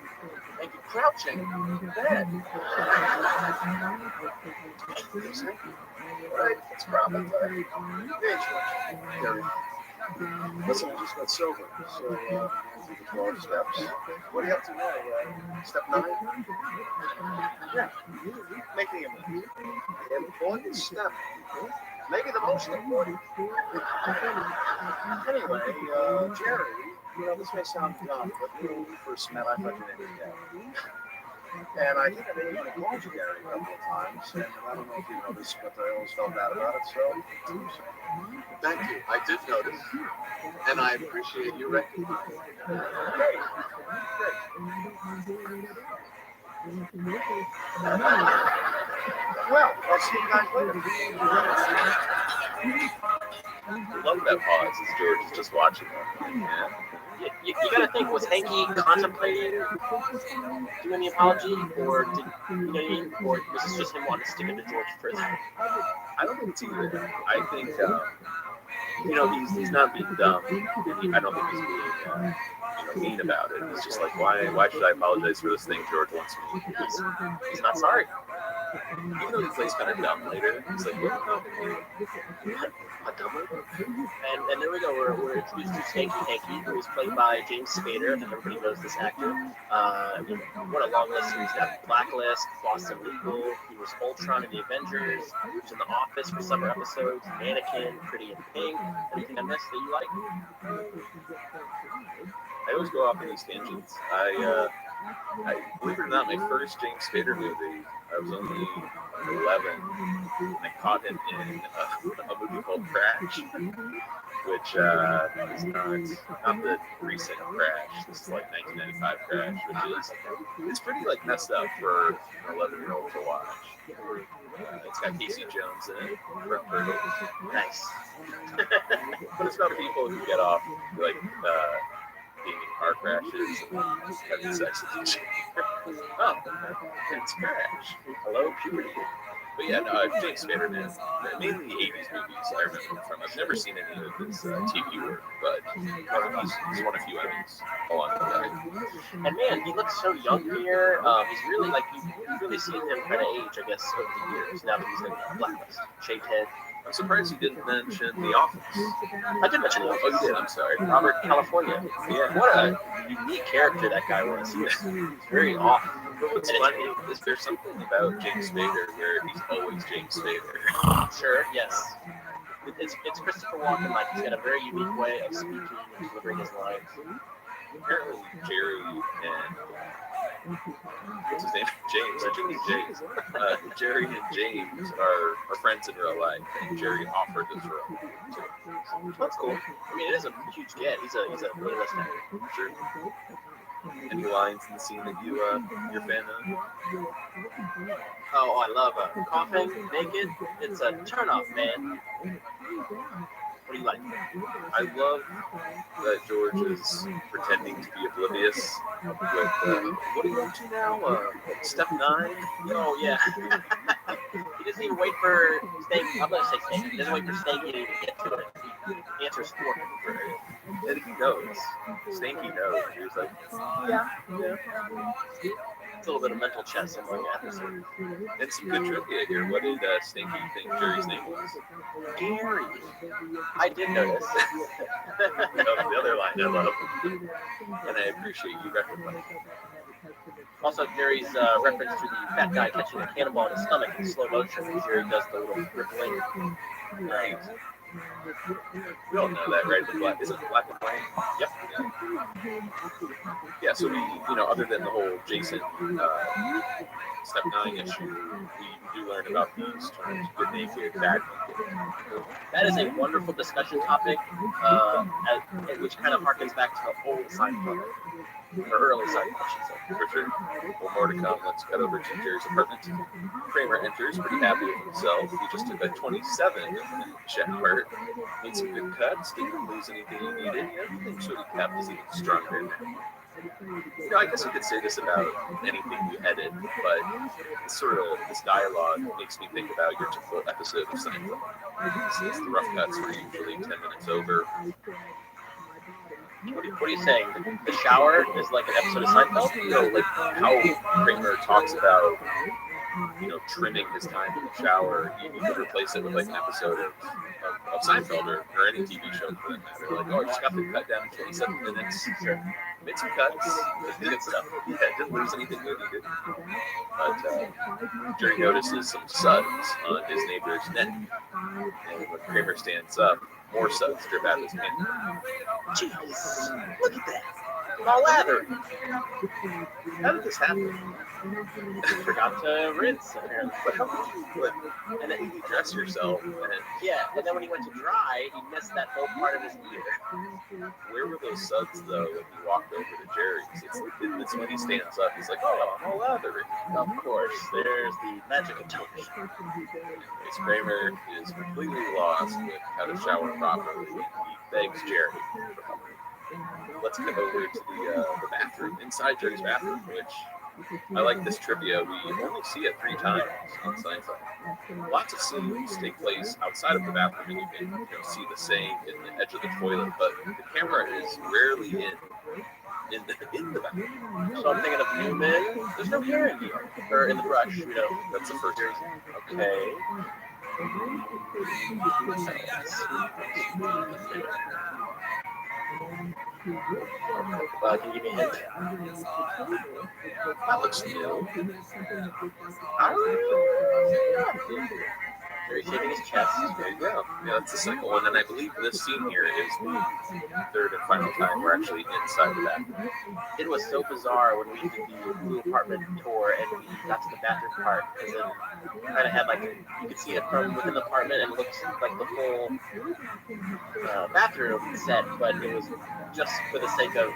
Naked crouching bad. Right, it's probably good. Gary. Listen, I just got sober, so I think the 12 steps. What are you up to now? Step 9? Yeah. Make the important step. Maybe the most important. Anyway, Jerry, you know, this may sound dumb, but when we first met, I thought your name was Gary. And I think I may even called you Gary a couple of times, and I don't know if you noticed, but I always felt bad about it, so. Thank you. I did notice, and I appreciate you recognizing it. Great. Well, I'll see you guys later. I love that pause as George is just watching them. Yeah. You gotta think, was Hanky contemplating doing the apology, or did or was this just him wanting to stick it to George further? I don't think it's either. I think he's not being dumb. I don't think he's being mean about it. It's just like, why should I apologize for this thing George wants me? He's not sorry. Even though he plays kind of dumb later, he's like, what? A dumb later? And there we go. We're introduced to Hanky, who is played by James Spader. I think everybody knows this actor. What a long list. He's got Blacklist, Boston Legal. He was Ultron in the Avengers. He was in The Office for summer episodes. Mannequin, Pretty in Pink. Anything on this that you like? I always go off on these tangents. I believe it or not, my first James Spader movie, I was only 11, and I caught him in a movie called Crash. which is not the recent crash. This is like 1995 crash, which is it's pretty like messed up for an 11-year-old to watch. It's got Casey Jones in it. Nice. But it's about people who get off like being in car crashes and having sex with each other. Oh, it's crash. Hello, puberty. But yeah, no, James Spader, man. Mainly the 80s movies I remember him from. I've never seen any of his TV work, but he's won a few Emmys along the way. And man, he looks so young here. He's really like, you've really seen him kind of age, I guess, over the years, now that he's in Blacklist. Shaved head. I'm surprised you didn't mention The Office. I did mention The Office. Oh, you did, I'm sorry. Robert California. Yeah. What a unique character that guy was. He was very off. What's funny is there's something about James Spader where he's always James Spader. Sure, yes. It's Christopher Walken, like, he's got a very unique way of speaking and delivering his lines. Apparently, Jerry and what's his name? James. I think he's James. Jerry and James are friends in real life, and Jerry offered this role too. That's cool. I mean, it is a huge get. He's a A-list actor. Sure. Any lines in the scene that you're a fan of? Oh, I love coughing naked. It's a turn-off, man. What do you like? I love that George is pretending to be oblivious with, what are you up to now? Step 9? Oh, yeah. He doesn't even wait for Stanky. I'm going to say Stanky. He doesn't wait for Stanky to get to it. He answers for him. Right. And he knows. Stanky knows. He was like, yeah. It's a little bit of mental chess in one episode. And some good trivia here. What did Stinky think Jerry's name was? Gary. I did notice. The other line I love. And I appreciate you recognizing. Also, Jerry's reference to the fat guy catching a cannonball in his stomach in slow motion. Jerry does the little rippling. Right. We all know that, right? Is it black and white? Yep. Yeah, so we, other than the whole Jason Step 9 issue, we do learn about these terms, good naked, bad naked. That is a wonderful discussion topic, which kind of harkens back to the old Seinfeld, or early Seinfeld, I should say. For sure. Well, more to come. Let's cut over to Jerry's apartment. Kramer enters, pretty happy with himself. He just took a 27 shower, made some good cuts, didn't lose anything he needed. Everything sort of kept was even stronger now. I guess you could say this about anything you edit, but this dialogue makes me think about your typical episode of Seinfeld. Since the rough cuts were usually 10 minutes over. What are you saying? The shower is like an episode of Seinfeld? Like how Kramer talks about, trimming his time in the shower. You could replace it with like an episode of Seinfeld or any TV show for that matter. Like, I just got the cut down in 27 minutes. Sure. Made some cuts. Good stuff. Yeah, didn't lose anything good either. But Jerry notices some suds on his neighbor's neck. And when Kramer stands up, more suds drip out of his hand. Jeez, look at that. All lather. How did this happen? Forgot to rinse, apparently. But how could you, and then you dress yourself, and and then when he went to dry, he missed that whole part of his ear. Where were those suds, though, when he walked over to Jerry's? It's when he stands up, he's like, oh, I'm all lathered. Of course, there's the magic of television. His Kramer is completely lost with how to shower properly, and he begs Jerry for help. Let's get over to the bathroom, inside Jerry's bathroom, which I like this trivia. We only see it 3 times on Seinfeld. Lots of scenes take place outside of the bathroom, and you can see the sink and the edge of the toilet, but the camera is rarely in the bathroom. So I'm thinking of Newman. There's no hair in here, or in the brush. That's the first reason. Okay. Can you give me a hint? That looks new. Jerry shaving his chest. There you go. Yeah, that's the second one, and I believe this scene here is the third and final time we're actually inside the bathroom. It was so bizarre when we did the blue apartment tour and we got to the bathroom part, because it kind of had like, you could see it from within the apartment and it looked like the full bathroom set, but it was just for the sake of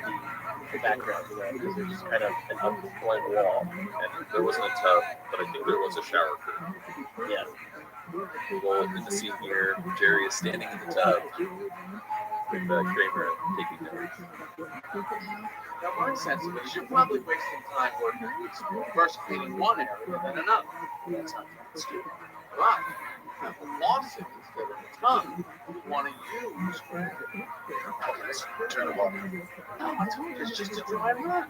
the background, you know, because it was just kind of an up-blank wall. And there wasn't a tub, but I think there was a shower curtain. Yeah. Well, in the scene here, Jerry is standing in the tub with Kramer taking notes. Now, my sense of it is you're probably wasting time working first cleaning one area than another. That's not stupid. But if the lawsuit instead of the tongue, you want to use. Turn them off. No, I told you it's just a dry run.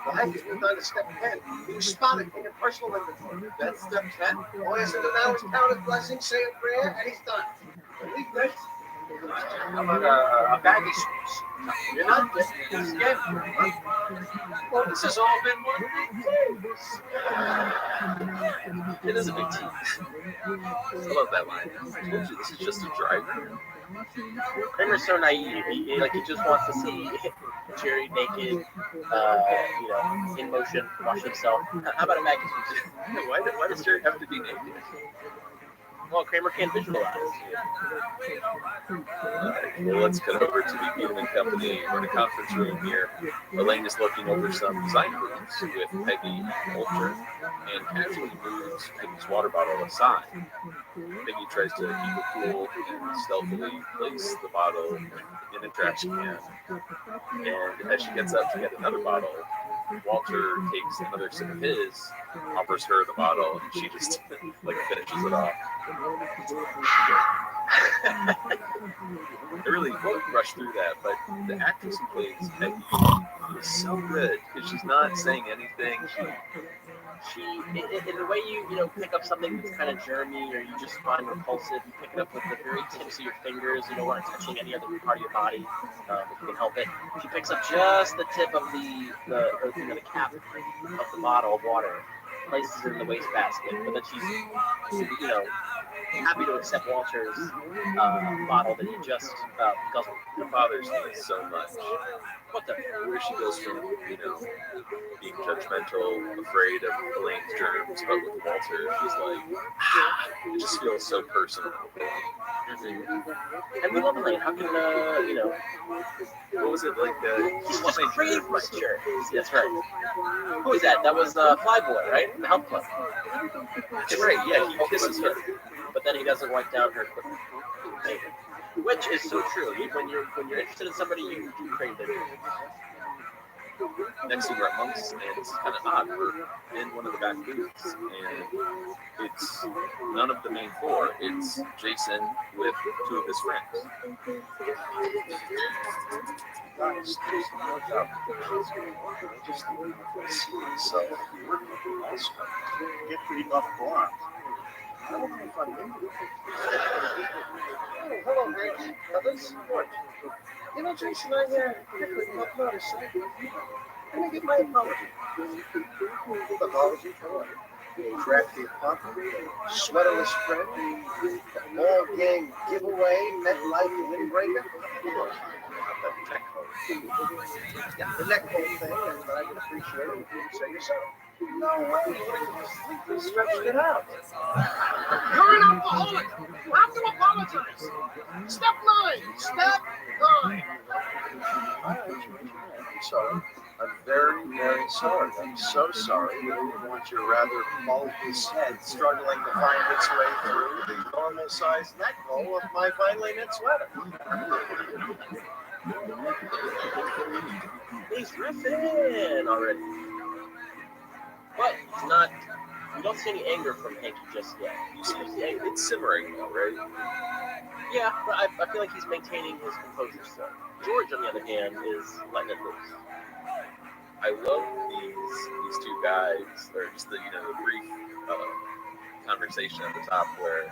Well, heck, it's moved on to step 10. You spotted in your personal inventory. That's step 10. All he has to do now is count his blessings, say a prayer, and he's done. Believe this. How about a baggy sweeps? You're not getting this again. Well, this has all been one big tease. It is a big tease. I love that line. I told you this is just a dry run. Kramer's so naive. He just wants to see Jerry naked, in motion, wash himself. How about a baggy sweeps? Why does Jerry have to be naked? Well, Kramer can't visualize. Well, let's cut over to the Beeman Company. We're in a conference room here. Elaine is looking over some design rooms with Peggy and Walter, and casually moves Peggy's water bottle aside. Peggy tries to keep it cool and stealthily place the bottle in a trash can. And as she gets up to get another bottle, Walter takes another sip of his, offers her the bottle, and she just finishes it off. I really won't rush through that, but the actress who plays Peggy is so good because she's not saying anything. She, in the way you pick up something that's kind of germy or you just find repulsive, you pick it up with the very tips of your fingers. You don't want it touching any other part of your body if you can help it. She picks up just the tip of the cap of the bottle of water, places it in the wastebasket, but then she's happy to accept Walter's bottle that he just guzzled. It bothers me so much. What the? Where she goes from, being judgmental, afraid of Elaine's germs, but with Walter, she's like, it just feels so personal. And we love Elaine. How can, what was it like? He's just crazy for sure. That's right. Who is that? That was Flyboy, right? The health club. That's right, yeah, he kisses her. But then he doesn't wipe down her quickly. Which is so true. When you're interested in somebody, you crave their germs. Next thing we're at Monk's, and it's kind of odd. We're in one of the back booths, and it's none of the main four. It's Jason with two of his friends. So, get pretty buff forearms. Oh, hello, Hank. Brothers. You know, Jason, I quickly noticed something. Let me get my apology. Apology for what? Crafty punk, sweaterless friend, all gang giveaway, MetLife windbreaker. Yeah, the neck hole thing, and I would appreciate it if you would say yourself. No way, you stretched it out. You're an alcoholic. You have to apologize. Step 9. I'm sorry. I'm very, very sorry. I'm so sorry. I didn't want your rather bulbous head struggling to find its way through the normal-sized neck hole of my finely knit sweater. He's riffing already. But it's not. You don't see any anger from Hanky just yet. You see, it's simmering though, right? Yeah, but I feel like he's maintaining his composure still. George, on the other hand, is letting it loose. I love these two guys, or just the brief conversation at the top where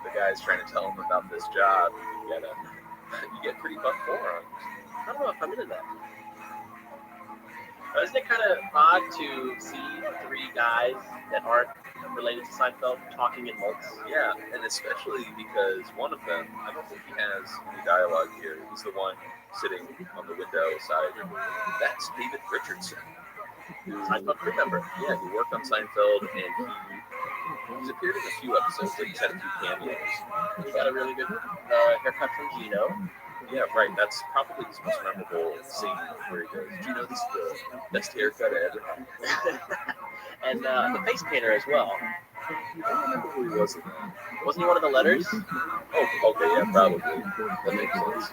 the guy's trying to tell him about this job. You get pretty buff forearms. I don't know if I'm into that. Isn't it kind of odd to see three guys that aren't related to Seinfeld talking in mults? Yeah, and especially because one of them, I don't think he has any dialogue here. He's the one sitting on the window side. That's David Richardson. Seinfeld crew member. Yeah, he worked on Seinfeld, and he's appeared in a few episodes. Like he's had a few cameos. He got a really good haircut from Gino. Yeah, right. That's probably his most memorable scene where he goes, "Gino, this is the best haircut I ever had." And the face painter as well. I don't remember who he was in that. Wasn't he one of the letters? Oh, okay, yeah, probably. That makes sense.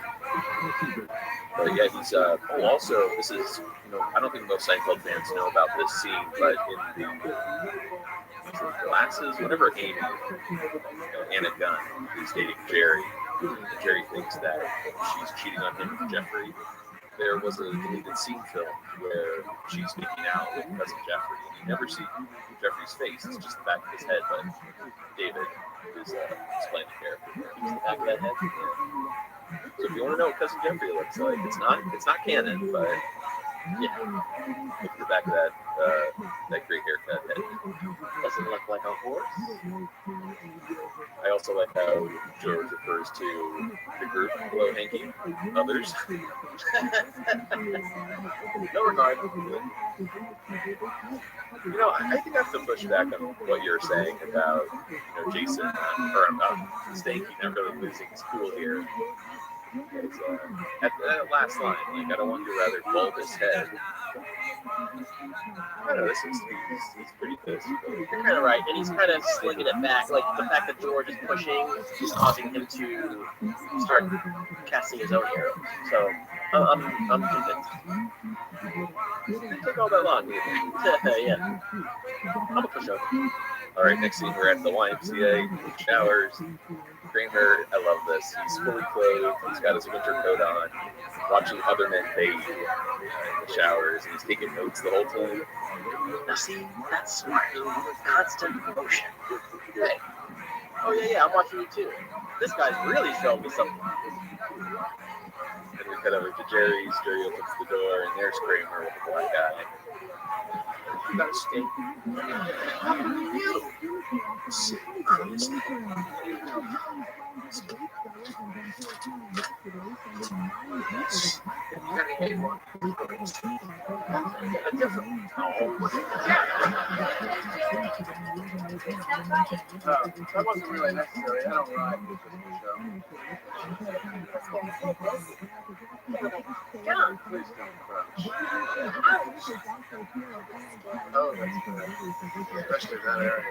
But yeah, he's also, this is, I don't think most Seinfeld fans know about this scene, but in the glasses, whenever Amy, Anna Gunn, is dating Jerry, Jerry thinks that she's cheating on him with Jeffrey. There was a deleted scene film where she's making out with cousin Jeffrey, and you never see Jeffrey's face, it's just the back of his head, but David is explaining the character. He's the back of that head. Yeah. So if you want to know what cousin Jeffrey looks like, it's not canon, but yeah, look at the back of that great haircut head. Doesn't look like a horse. I also like how George refers to the group below Hanky, others. No regard. I think I have to push back on what you're saying about Jason or Stanky not really losing his cool here. At that last line, like, I don't want you to rather bulbous head. I don't know, he's pretty pissed. You're kind of right, and he's kind of slinging it back. Like the fact that George is pushing is causing him to start casting his own arrows. So I'm convinced. It didn't take all that long, either. Yeah. I'm a pushover. All right, next scene, we're at the YMCA, showers. Kramer, I love this. He's fully clothed. He's got his winter coat on, watching other men bathe in the showers, and he's taking notes the whole time. Now see, that's smart. Constant motion. Hey. Oh yeah, I'm watching you too. This guy's really showing me something. And we cut over to Jerry's. Jerry opens the door, and there's Kramer with the black eye. You gotta stay. How can you? See, honestly. That wasn't really necessary. I don't ride with the show. Please don't crouch. Oh, that's good. Especially that area.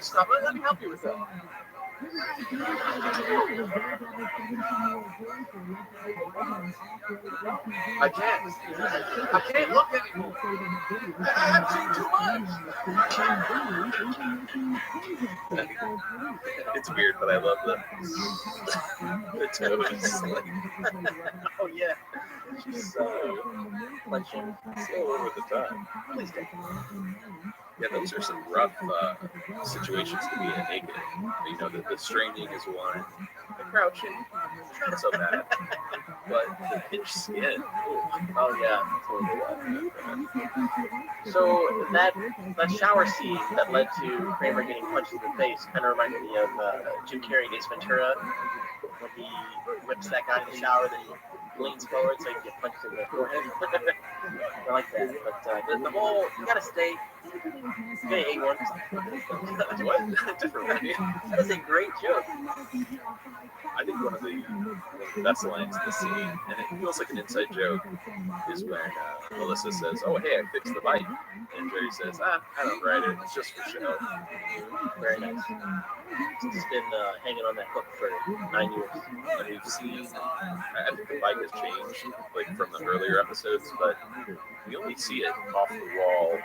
Stop it. Let me help you with that. I can't look anymore. I've seen too much. It's weird, but I love the toes. Oh yeah. She's so over the top. Please don't. Yeah, those are some rough situations to be in naked. The straining is one, the crouching, not so bad, but the pinched skin. Oh yeah, totally. So that shower scene that led to Kramer getting punched in the face kind of reminded me of Jim Carrey in Ace Ventura when he whips that guy in the shower, then he leans forward so he can get punched in the forehead. I like that, but the whole you gotta stay. Okay, A1. What? Different one. That is a great joke. I think one of the best lines in the scene, and it feels like an inside joke, is when Melissa says, "Oh, hey, I fixed the bike," and Jerry says, "I don't ride it. It's just for show." Very nice. It's been hanging on that hook for 9 years. And we've seen, I think the bike has changed, like from the earlier episodes, but we only see it off the wall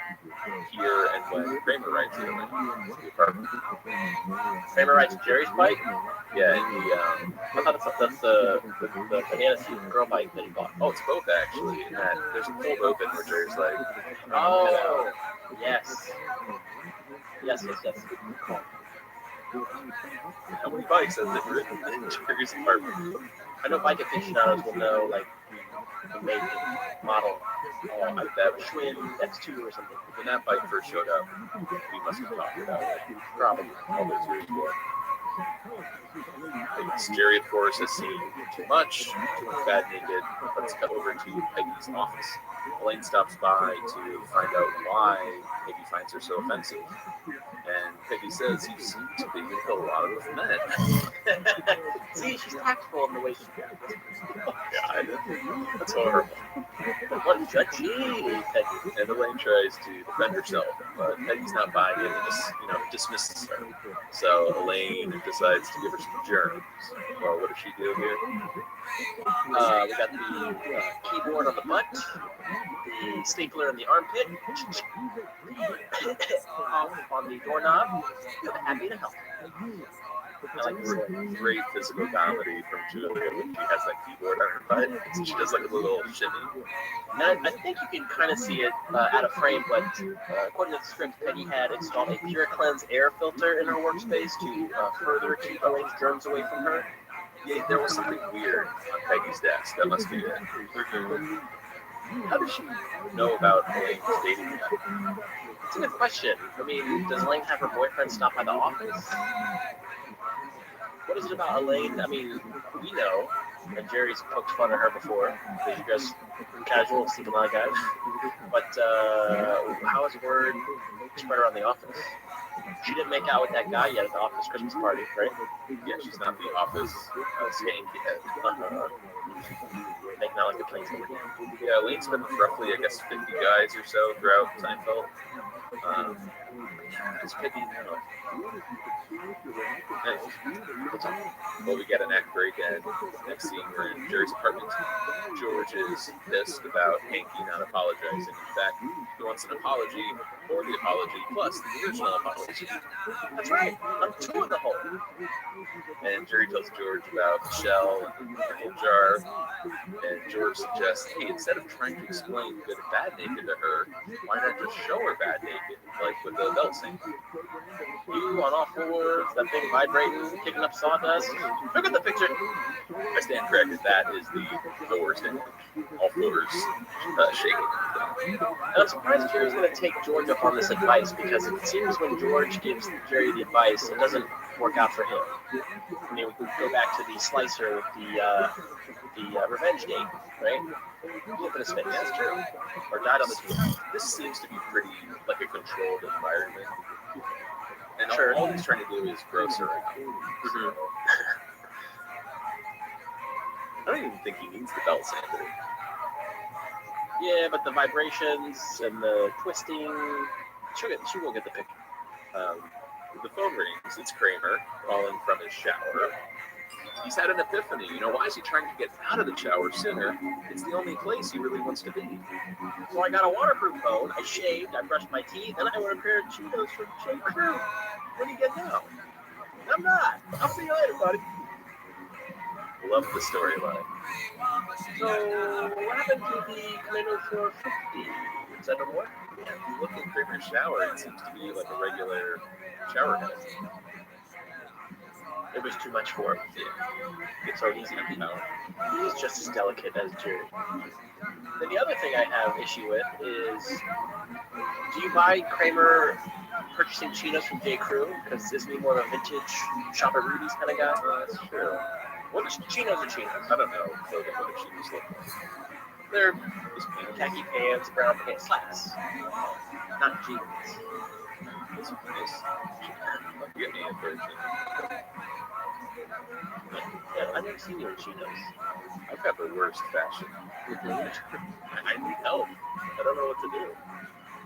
here and when Kramer rides it around the apartment. Kramer rides Jerry's bike? Yeah, and he, I thought that's the banana seat girl bike that he bought. Oh, it's both actually. And there's a cold open where Jerry's like, oh, yes. Yes. How many bikes has it ridden in Jerry's apartment? I know bike aficionados will know, like, the make and model. Oh, I bet Schwinn X2 or something. when that bike first showed up, we must have talked about it. Probably. All those years ago. Jerry, of course, has seen too much bad naked. Let's cut over to Peggy's office. Elaine stops by to find out why Peggy finds her so offensive. And Peggy says you seem to be with a lot of men. See, she's tactful in the way she does. God, that's horrible. What judgy, Peggy. And Elaine tries to defend herself, but Peggy's not buying it and just, dismisses her. So Elaine decides to give her some germs. Well, what does she do here? We got the keyboard on the butt, the stapler in the armpit, on the doorknob, happy to help. I like this great physical comedy from Julia when she has that keyboard on her butt. So she does like a little shimmy. And I think you can kind of see it out of frame, but according to the script, Peggy had installed a Pure Cleanse air filter in her workspace to further keep Elaine's germs away from her. Yeah, there was something weird on Peggy's desk. That must be it. How does she know about Elaine's dating guy? It's a good question. I mean, does Elaine have her boyfriend stop by the office? What is it about Elaine? I mean, we know, and Jerry's poked fun at her before, because you guys casual, see a lot of guys. But how has word spread around the office? She didn't make out with that guy yet at the office Christmas party, right? Yeah, she's not the office skank yet. Making out like the planes. Yeah, Elaine's been with roughly, I guess, 50 guys or so throughout Seinfeld. It's Peggy now. Well, we get an act break, and next scene we're in Jerry's apartment. George is pissed about Hanky not apologizing. In fact, he wants an apology for the apology plus the original apology. That's right. I'm two in the hole. And Jerry tells George about Michelle and the pickle jar. And George suggests, hey, instead of trying to explain good and bad naked to her, why not just show her bad naked, like with the belt sync? You on all fours, that thing vibrating, kicking up sawdust. Look at the picture. I stand corrected. That is the worst image. All fours shaking. And I'm surprised Jerry's going to take George up on this advice, because it seems when George gives Jerry the advice, it doesn't work out for him. I mean, we can go back to the slicer with the revenge date, right? Look at his face. That's true. Or died on the street. This seems to be pretty like a controlled environment. And Sure. all he's trying to do is gross her out. Mm-hmm. I don't even think he needs the belt sander. Yeah, but the vibrations and the twisting, she will get the picture. The phone rings. It's Kramer calling from his shower. He's had an epiphany. Why is he trying to get out of the shower sooner? It's the only place he really wants to be. So I got a waterproof phone. I shaved. I brushed my teeth. And I ordered a pair of Cheetos from J. Crew. What do you get now? I'm not. I'll see you later, buddy. Love the storyline. So what happened to the Camino 450? Is that no more? Yeah, if you look in Kramer's shower, it seems to be like a regular shower head. It was too much for him. Yeah. It's so easy to be known. He's just as delicate as Jerry. Then the other thing I have issue with is, do you buy Kramer purchasing Cheetos from J. Crew? Because isn't he more of a vintage Shop at Rudy's kind of guy? That's true. What is Cheetos or Cheetos? I don't know. So what the Cheetos look like. They're just khaki pants, brown pants, slacks. Not jeans. This is nice. Get me a version. Yeah, I've never seen you in Cheetos. I've got the worst fashion. I need help. I don't know what to do.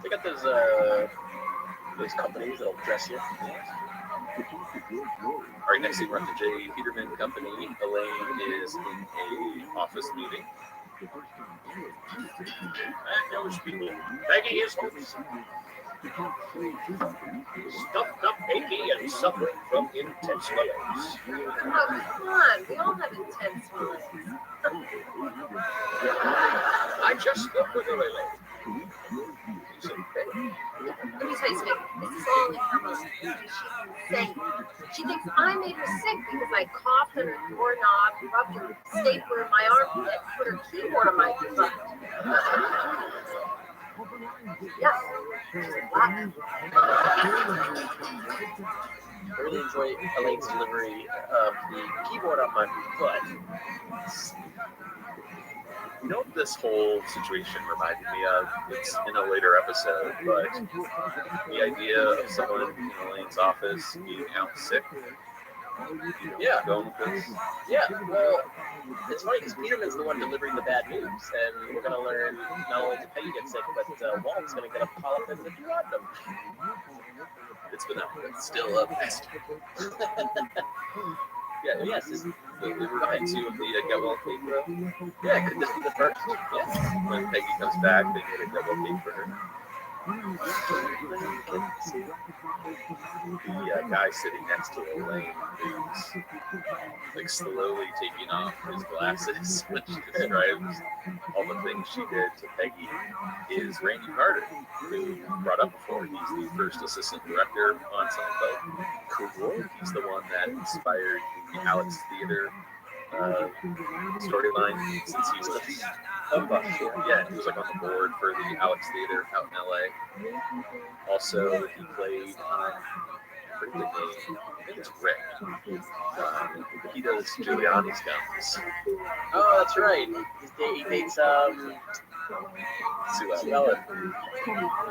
They got those companies that'll dress you. All right, next thing we're at the J. Peterman Company. Elaine is in a office meeting. And those people begging his hopes. Stuffed up, achy, and suffering from intense malaise. Oh, come on. We all have intense moments. I just spoke with her, Elaine. He's okay. Let me tell you something. This is all in her mind. She's saying she thinks I made her sick because I coughed on her doorknob, rubbed her stapler in my armpit, put her keyboard on my butt. Yes, she's black. I really enjoy Elaine's delivery of the keyboard on my butt. You know what this whole situation reminded me of? It's in a later episode, but the idea of someone in Elaine's office being out sick. Yeah. Going with this? Yeah, well, it's funny because Peterman's the one delivering the bad news, and we're going to learn not only did Peggy get sick, but Walt's going to get a polyp in the duodenum. It's benign. It's still up. Yeah, yes. We were behind two of the get well cake though. Yeah, could this be the first? Yeah. When Peggy comes back, they get a get well cake for her. The guy sitting next to Elaine who's like slowly taking off his glasses when she describes all the things she did to Peggy is Randy Carter, who brought up before. He's the first assistant director on Seinfeld. Cool. He's the one that inspired the Alex Theater storyline since he was yeah, he was like on the board for the Alex Theater out in LA. Also, he played pretty big name. I think it's Rick. He does Giuliani's gums. Oh, that's right. He dates Sue Ellen.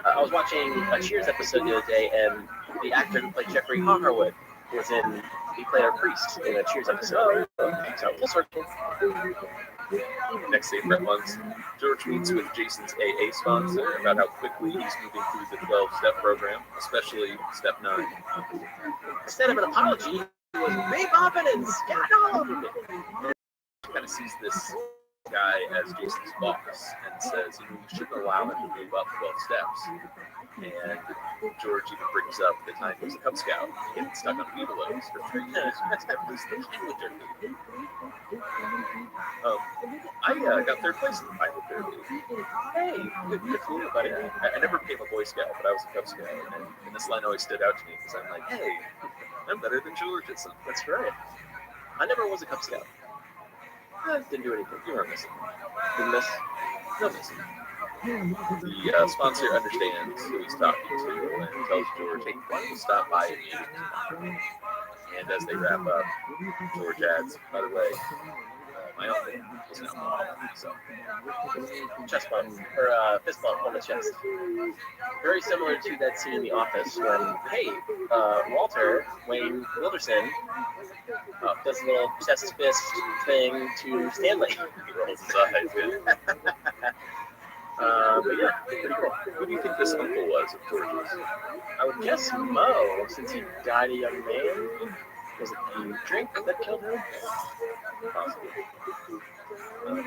I was watching a Cheers episode the other day, and the actor who played Jeffrey Harwood was in. He played our priest in a Cheers episode. So full circle. Next favorite ones. George meets with Jason's AA sponsor about how quickly he's moving through the 12-step program, especially step 9. Instead of an apology, he was bebopping and scatting. He kind of sees this guy as Jason's boss and says, you shouldn't allow him to move up 12 steps. And George even brings up the time he was a Cub Scout, getting stuck on Weebelos for 3 years. That was the pilot derby. I got 3rd place in the pilot derby. Hey, good for you, buddy. I never became a Boy Scout, but I was a Cub Scout. And this line always stood out to me because I'm like, hey, I'm better than George at something. That's right. I never was a Cub Scout. Didn't do anything. You weren't missing. Didn't miss. No missing. The sponsor understands who he's talking to and tells George, hey, why don't you stop by and meet him? And as they wrap up, George adds, by the way, my uncle was an alcoholic, so. Chest bump, or fist bump on the chest. Very similar to that scene in The Office when, hey, Walter, Wayne Wilderson, does a little chest fist thing to Stanley. He rolls his eyes, yeah. But yeah, pretty cool. Who do you think this uncle was of George's? I would guess Mo, since he died a young man. Was it the drink that killed him? Possibly.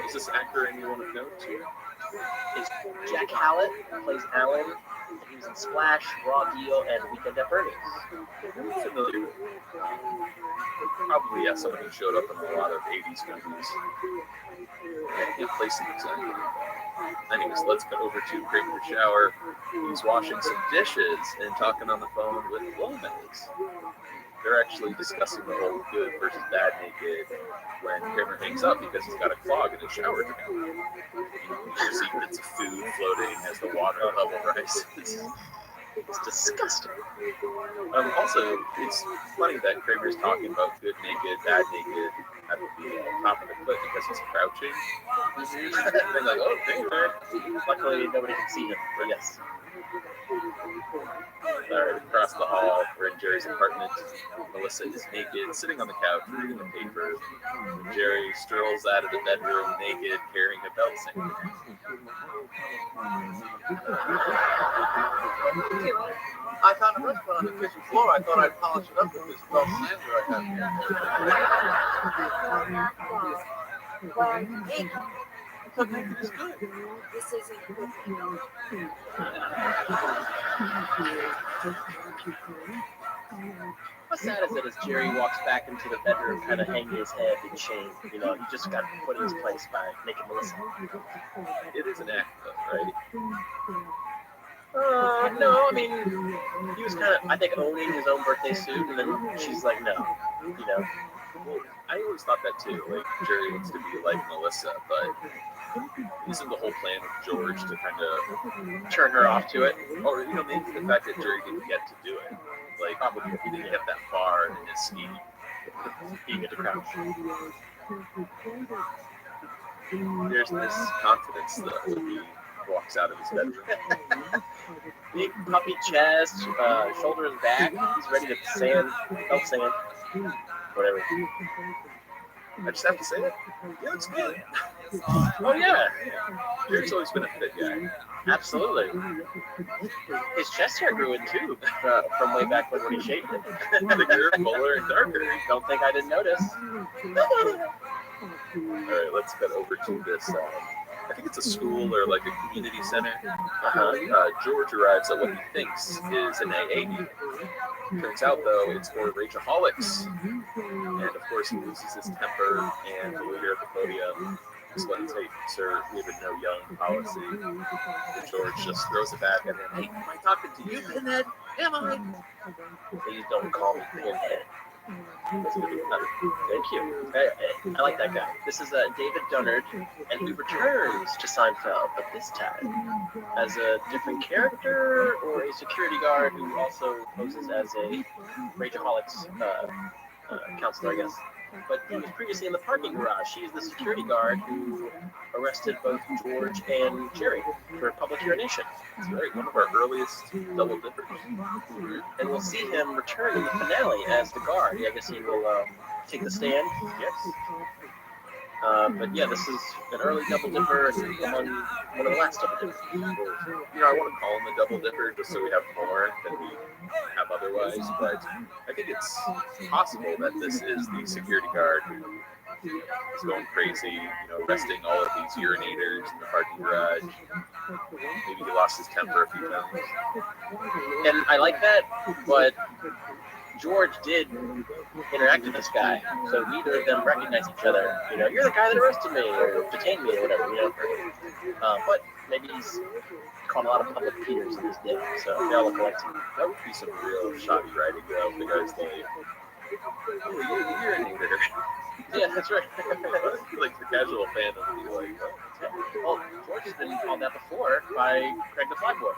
Is this actor anyone of note? Is Jack Hallett plays Alan. He was in Splash, Raw Deal, and Weekend at Bernie's. Familiar. Probably, yeah, someone who showed up in a lot of 80s movies. Can't place him exactly. Anyways, let's go over to Kramer's shower. He's washing some dishes and talking on the phone with Lopez. They're actually discussing the whole good versus bad naked when Kramer hangs up because he's got a clog in his shower drain. You see bits of food floating as the water level rises. It's disgusting. Also, it's funny that Kramer's talking about good naked, bad naked at the top of the cliff because he's crouching. They're like, oh, Kramer. Luckily, nobody can see him, but yes. Alright, across the hall, we're in Jerry's apartment. Melissa is naked, sitting on the couch, reading a paper. Jerry strolls out of the bedroom naked, carrying a belt sander. I found a restaurant on the kitchen floor. I thought I'd polish it up with this belt sander I have. Well, hey, It's good. this isn't good. How sad is it as Jerry walks back into the bedroom, kind of hanging his head in shame? You know, he just got put in his place by making Melissa. It is an act, though, right? No, I mean, he was kind of, I think, owning his own birthday suit, and then she's like, no, you know. Well, I always thought that too. Like Jerry wants to be like Melissa, but isn't the whole plan of George to kind of turn her off to it? Or maybe the fact that Jerry didn't get to do it. Like probably he didn't get that far in his scheme. He didn't get to crouch. There's this confidence though when he walks out of his bedroom. Big puppy chest, shoulders back. He's ready to sand, whatever. I just have to say it. He looks good. Oh yeah. Jerry's always been a fit guy. Absolutely. His chest hair grew in too from way back when he shaved it. Thicker, fuller, and darker. Don't think I didn't notice. All right, let's get over to this. I think it's a school or like a community center. George arrives at what he thinks is an AA meeting. Turns out, though, it's for rageaholics. And of course, he loses his temper, and the leader of the podium explains, hey, sir, we have a no young policy. And George just throws it back at him. Hey, am I talking to you, Pinhead? Am I? Please don't call me Pinhead. Thank you. I like that guy. This is David Dunnard, and he returns to Seinfeld, but this time as a different character or a security guard who also poses as a rageaholics counselor, I guess. But he was previously in the parking garage. He is the security guard who arrested both George and Jerry for public urination. It's right, one of our earliest double dippers. And we'll see him return in the finale as the guard. I guess he will take the stand. Yes. But yeah, this is an early double dipper and one of the last double dippers. I want to call him a double dipper just so we have more than we have otherwise, but I think it's possible that this is the security guard who is going crazy, arresting all of these urinators in the parking garage. Maybe he lost his temper a few times. And I like that, but George did interact with this guy, so neither of them recognize each other. You're the guy that arrested me or detained me or whatever. But maybe he's caught a lot of public peers in his day, so they all look alike to me. That would be some real shoddy writing, though. The guy's like, oh, you're the urinator. Yeah, that's right. Like the casual fan would be like, oh. Well, George has been called that before by Craig the Flyboy.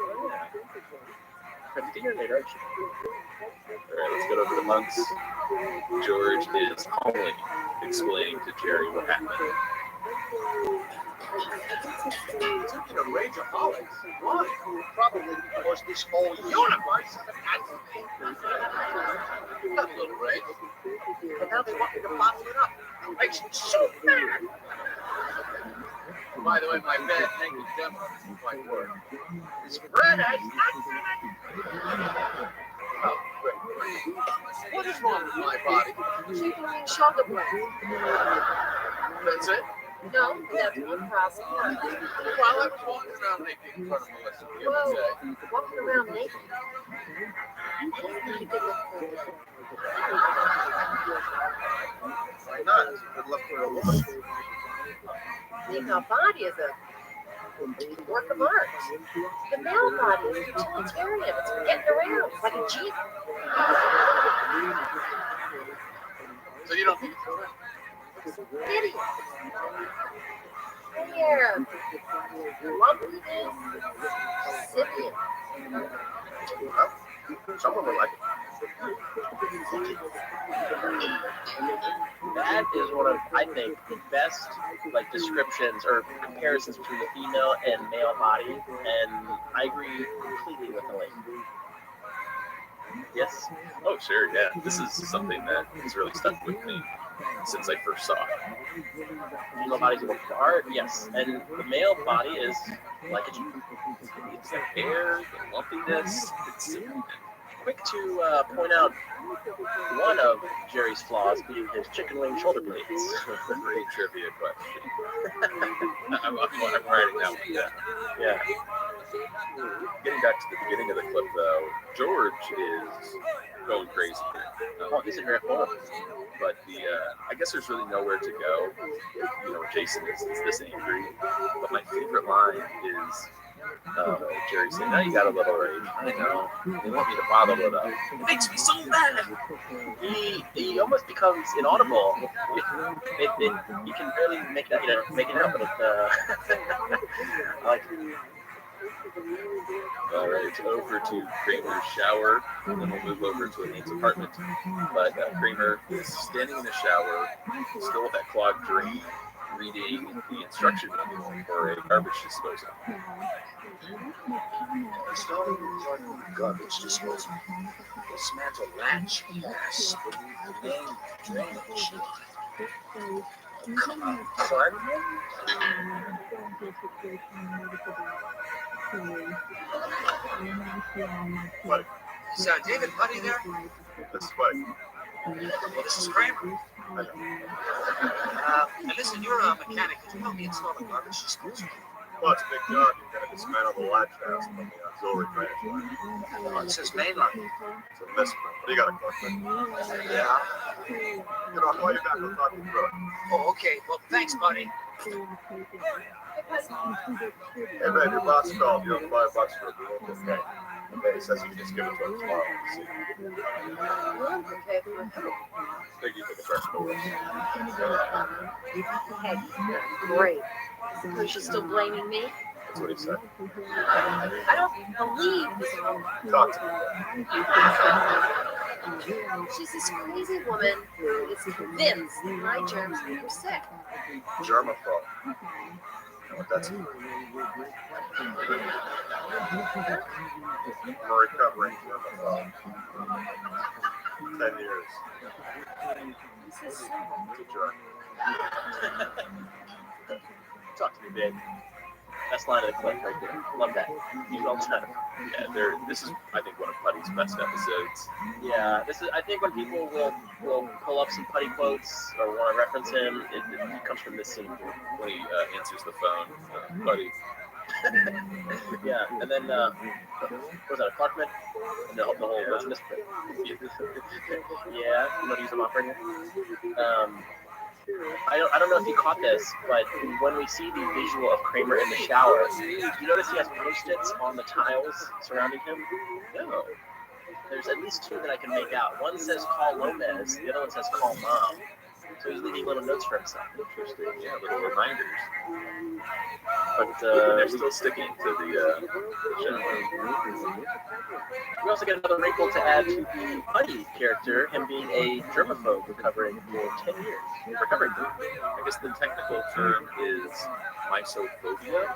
Craig the urinator, actually. Alright, let's get over to months. George is calmly explaining to Jerry what happened. Speaking of rageaholics, why? Probably because this whole universe is a little rage. And now they want me to bottle it up. It makes me so mad. By the way, my bad naked demo might work. This bread has nothing. Oh, great. What is wrong with my body? You're doing shoulder blades. That's it? No, that's one problem. Well, I was walking around naked in front of Melissa the other day. Walking around naked. Why not? Good luck for a woman. Female body is a work of art. The male body is utilitarian. It's for getting around. It's like a Jeep. So you don't think It's hideous. Here. Lumpiness. Scythian. Well, someone will like it. That is one of, I think, the best descriptions or comparisons between the female and male body, and I agree completely with the lady. Yes? Oh, sure, yeah. This is something that has really stuck with me since I first saw it. Female body's a work of art, yes. And the male body is like a Jeep. It's the hair, the lumpiness. It's quick to point out one of Jerry's flaws being his chicken wing shoulder blades. Great trivia question. I'm writing that one down. Yeah. Getting back to the beginning of the clip, though, George is going crazy here. He's a great boy. But I guess there's really nowhere to go. Jason is this angry. But my favorite line is, Jerry saying, "Now you got a little rage." I know. They want me to bottle it up. It makes me so mad. He almost becomes inaudible. You can barely make it out, but like. All right, over to Kramer's shower, and then we'll move over to Elaine's apartment. But Kramer is standing in the shower, still with that clogged drain, reading the instruction manual for a garbage disposal. Installing the garbage disposal. Dismantle latch, yes, beneath the main drainage line. Come on, Clark. What? Is David Putty there? This is Mike. Well, this is Kramer. Now listen, you're a mechanic. Could you help me install a garbage disposal? Well, it's a big job. You've got to dismantle the latch house from the auxiliary drainage line. Oh, it says main line. It's a misprint. What do you got, a question? Yeah. I'll call you back. I'll talk you through it. Oh, okay. Well, thanks, buddy. Hey, babe, your boss called. You have $5 for a bill. Okay. Okay, he says you can just give it to him tomorrow. See. Thank you for the first door. Okay, great. So she's still blaming me? That's what he said. I don't believe Talk to me. she's this crazy woman who is convinced that my germs make her sick. Germaphobe. You know what that's? I'm a recovering germaphobe. 10 years. It's a jerk. Talk to me, babe. Best line of the clip right there. Love that. Use it all the time. Yeah, this is, I think, one of Putty's best episodes. Yeah, this is. I think when people will pull up some Putty quotes or want to reference him, it comes from this scene when he answers the phone. Putty. Yeah, and then what was that, a Clarkman? And the whole what's misprint? Yeah, you want to use them operator? I don't know if you caught this, but when we see the visual of Kramer in the shower, you notice he has Post-its on the tiles surrounding him? No. There's at least two that I can make out. One says call Lopez, the other one says call Mom. So he's leaving little notes for himself. Interesting. Yeah, little reminders. But they're still sticking to the show. We also get another wrinkle to add to the Putty character, him being a germaphobe recovering for 10 years. Recovering. I guess the technical term is mysophobia.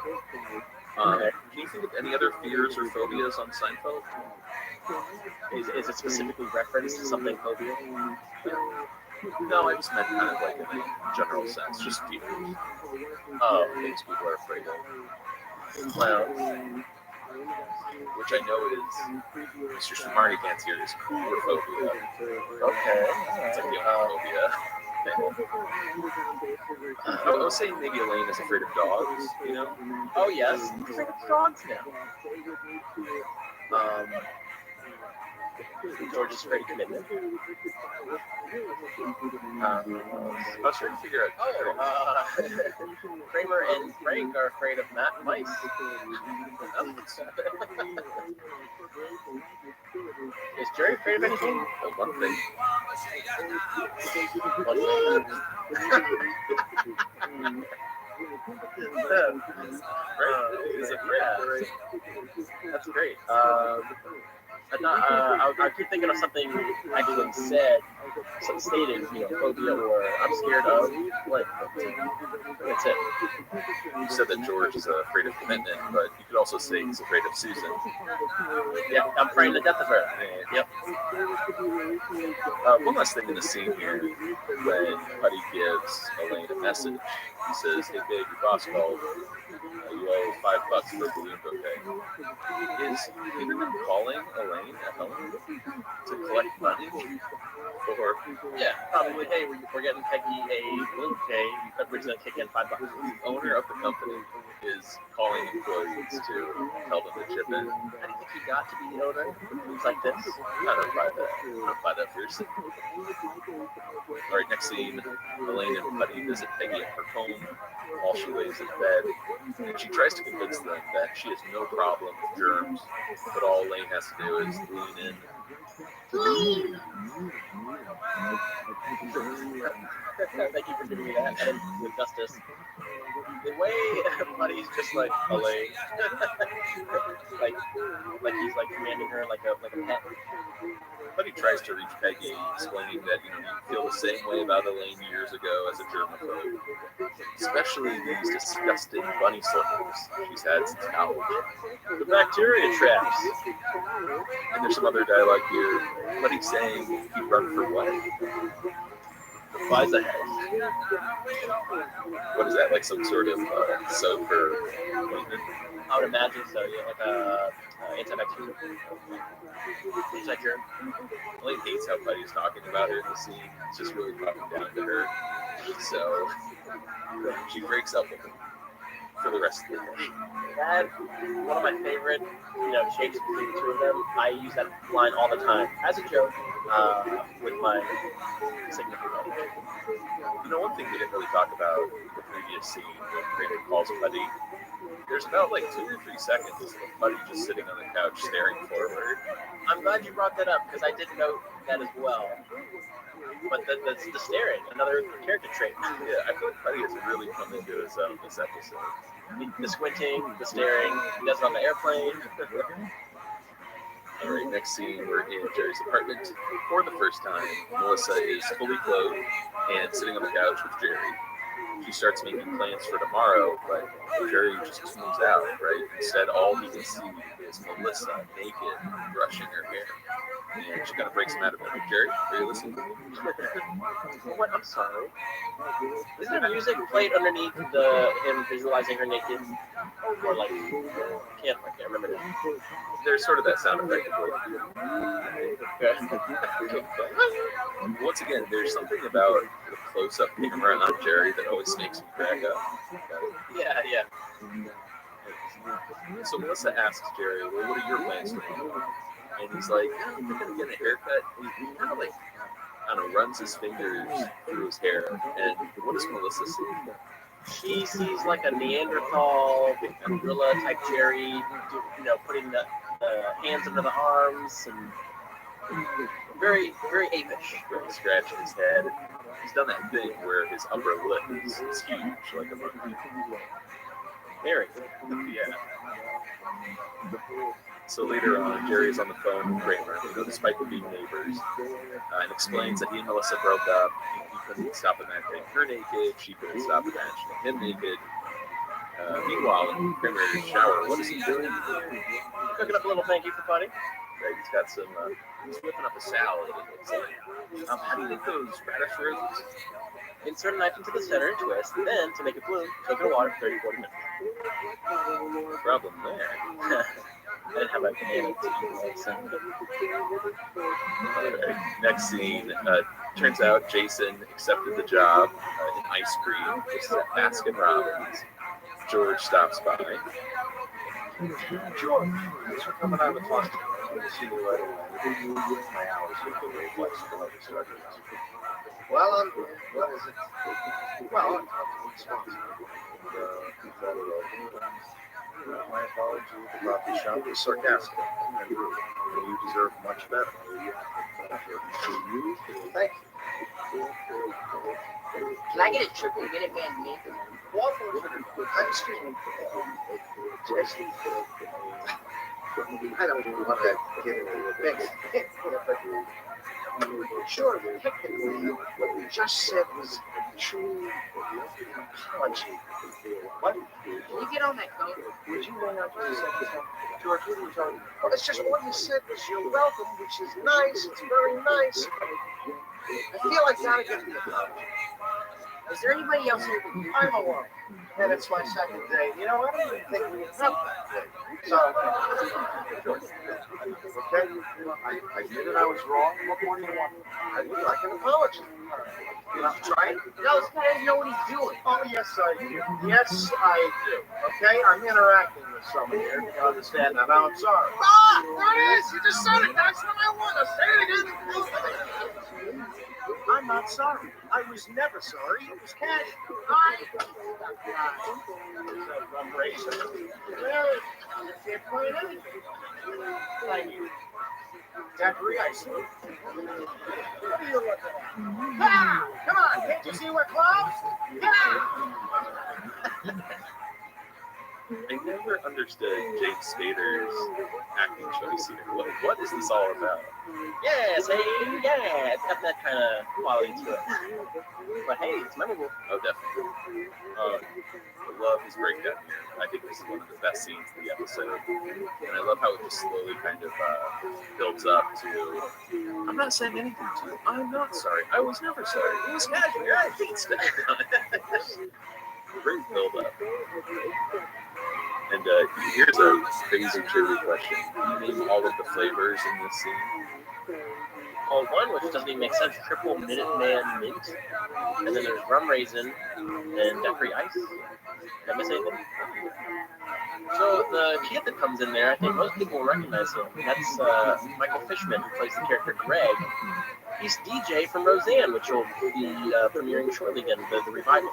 Can you think of any other fears or phobias on Seinfeld? Is it specifically referenced to something phobia? No, I just meant kind of like in a general sense, just fears. Things people are afraid of. Well, which I know is Mr. Smartypants here is coolophobia. Okay. It's like the homophobia. I was saying maybe Elaine is afraid of dogs, you know? Oh, yes. I'm afraid of dogs now. George is afraid of commitment. I was trying to figure out. Kramer and Frank are afraid of mice. Is Jerry afraid of anything? One thing. That's great. I keep thinking of something actually said, some stated, phobia or I'm scared of. What? That's it. You said that George is afraid of commitment, but you could also say he's afraid of Susan. Yeah, I'm afraid of the death of her. Yep. One last thing in the scene here, when Putty gives Elaine a message, he says, "Hey babe, your boss called. You owe $5 for a balloon bouquet." Is either of them calling Elaine at home to collect money? Or yeah, probably. Hey, we're getting Peggy a balloon bouquet. We're just gonna kick in $5. The owner of the company is calling employees to tell them to chip in. How do you think he got to be the owner of moves like this? I don't buy that. I don't buy that first. All right, next scene, Elaine and Putty visit Peggy at her home while she lays in bed. And she tries to convince them that she has no problem with germs, but all Elaine has to do is lean in. Lean. Thank you for giving me that and with justice. The way Buddy's just like Elaine, like he's like commanding her like a pet. Buddy tries to reach Peggy, explaining that you feel the same way about Elaine years ago as a germaphobe, especially these disgusting bunny slippers she's had since college. The bacteria traps. And there's some other dialogue here. Buddy's saying he'd run for what? Buys a head. What is that, like some sort of soap or ointment? I would imagine so, yeah, like a antibacterial. Elaine hates how Buddy's talking about her in the scene. It's just really talking down to her. So she breaks up with him for the rest of the day. That one of my favorite, shakes between the two of them. I use that line all the time as a joke with my significant other. One thing we didn't really talk about the previous scene when Kramer calls Buddy. There's about like 2 or 3 seconds of Buddy just sitting on the couch staring forward. I'm glad you brought that up because I did note that as well. But that's the staring, another character trait. Yeah, I feel like Buddy has really come into his own this episode. The squinting, the staring, he does it on the airplane. Alright, next scene, we're in Jerry's apartment. For the first time, Melissa is fully clothed and sitting on the couch with Jerry. She starts making plans for tomorrow, but Jerry just tunes out, right? Instead, all he can see is Melissa naked, brushing her hair. And she kind of breaks him out of it. Jerry, are you listening? What? I'm sorry. Is there music played underneath him visualizing her naked? Or like, I can't remember that. There's sort of that sound effect. Once again, there's something about the close-up camera on Jerry that always makes me crack up. Yeah. So Melissa asks Jerry, well, what are your plans for tomorrow? And he's like, I'm gonna get a haircut. He kind of like, I don't know, runs his fingers through his hair. And what does Melissa see? She sees like a Neanderthal, gorilla type Jerry, putting the hands under the arms and very, very apish. Right, scratching his head. He's done that thing where his upper lip is huge, like a monkey. Very. Yeah. So later on, Jerry's on the phone with Kramer, despite them being neighbors, and explains that he and Melissa broke up. He couldn't stop imagining her naked. She couldn't stop imagining him naked. Meanwhile, in Kramer's shower, what is he doing? Cooking up a little thank you for Buddy. Right, he's got some, he's whipping up a salad, it looks like. How do you make those radish roses? Insert a knife into the center and twist, then, to make it blue, soak it in water for 30-40 minutes. Problem there. I didn't have my banana to eat, so. Next scene, turns out Jason accepted the job in ice cream. This is at Baskin Robbins. George stops by. George, thanks for coming on the phone. Good to see you right away. My hours are very flexible. Well, what is it? Well, I'm responsible. My apology about the shop was sarcastic and rude. You deserve much better. Thank you. Can I get a triple minute man meat? Excuse me. Jason, I don't want to get into the thing. Sure, technically, what we just said was a true apology. What? Can you get on that coat? Would you hang out just a second? George, what are you talking about? Well, it's just what you said was you're welcome, which is nice. It's very nice. I feel like now to get the apology. Is there anybody else here? I'm alone. And it's my second day. I don't even think we have that day. So, okay, I admit that I was wrong. What more do you want? I would like an apology. You want to try it? No, this guy doesn't know what he's doing. Oh, yes, I do. Yes, I do. Okay? I'm interacting with someone here. You understand that? Now, I'm sorry. Ah, there it is. You just said it. That's what I want. Say it again. I'm not sorry. I was never sorry. It was casual. Rum raisin. Well, you can't find anything. Thank you. Daiquiri ice. What are you looking at? Ah, come on, can't you see we're closed? I never understood James Spader's acting choice here. What is this all about? Yes, hey, yeah, it's got that kind of quality to it. But hey, it's memorable. Oh, definitely. I love his breakdown here. I think this is one of the best scenes of the episode. And I love how it just slowly kind of builds up to, I'm not saying anything to you. I'm not sorry. I was never sorry. It was casual. I hate stuff. Great build up. And here's a crazy trivia question. Can you name all of the flavors in this scene? Well, one which doesn't even make sense, triple Minuteman mint. And then there's rum raisin and daiquiri ice. Did I miss anything? So the kid that comes in there, I think most people will recognize him. That's Michael Fishman, who plays the character Greg. He's DJ from Roseanne, which will be premiering shortly again, the revival.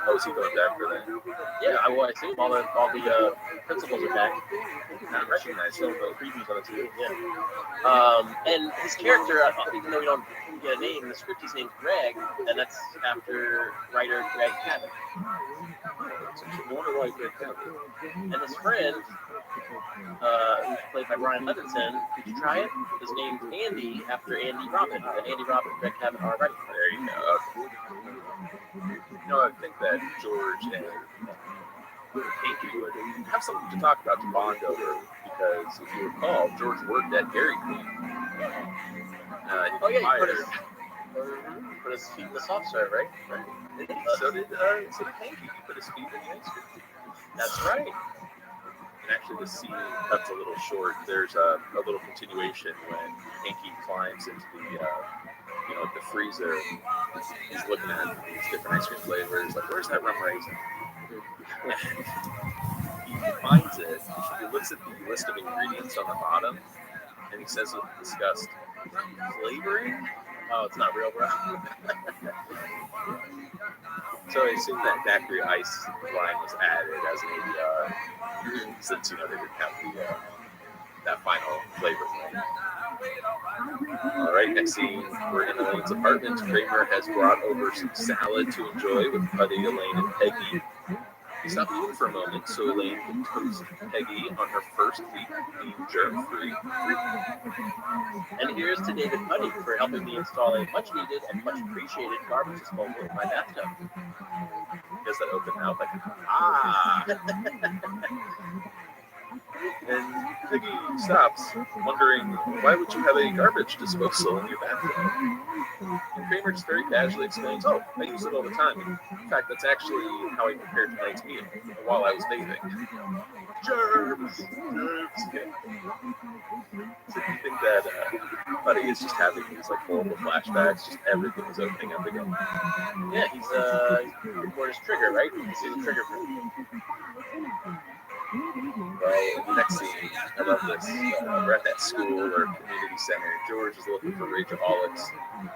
Oh, is he going back for that? Yeah, I assume all the principals are back. Not recognize him, the previews on the TV. Yeah. And his character, even though we don't get a name in the script, his name's Greg, and that's after writer Greg Cabot. I wonder why Greg Cabot. And his friend, who's played by Brian Levinson, did you try it? His name's Andy, after Andy Robin. And Andy Robin and Greg Cabot are writing. There you go. You know, I think that George and Pinky would have something to talk about to bond over, because if you recall, George worked at Dairy Queen. Oh yeah, you put his feet in the soft serve, right? So did Pinky. He put his feet in the ice cream. That's right. And actually, the scene cuts a little short. There's a little continuation when Pinky climbs into the freezer. He's looking at these different ice cream flavors. Like, where's that rum raisin? He finds it. He looks at the list of ingredients on the bottom, and he says with disgust, "Flavoring? Oh, it's not real, bro." So I assume that daiquiri ice line was added as an ADR, since they didn't have that final flavor line. All right, next scene, we're in Elaine's apartment. Kramer has brought over some salad to enjoy with Buddy, Elaine, and Peggy. He stopped moving for a moment so Elaine can toast Peggy on her first week being germ-free. And here's to David Buddy for helping me install a much-needed and much-appreciated garbage disposal in my bathtub. Guess that open mouth, like, ah! And Peggy stops, wondering, why would you have a garbage disposal in your bathroom? And Kramer just very casually explains, oh, I use it all the time. In fact, that's actually how I prepared tonight's meal while I was bathing. Germs! So you think that Buddy is just having these horrible flashbacks, just everything is opening up again? Yeah, he's for his trigger, right? He's the trigger for him. Well, next scene, I love this. We're at that school or community center. George is looking for rageaholics,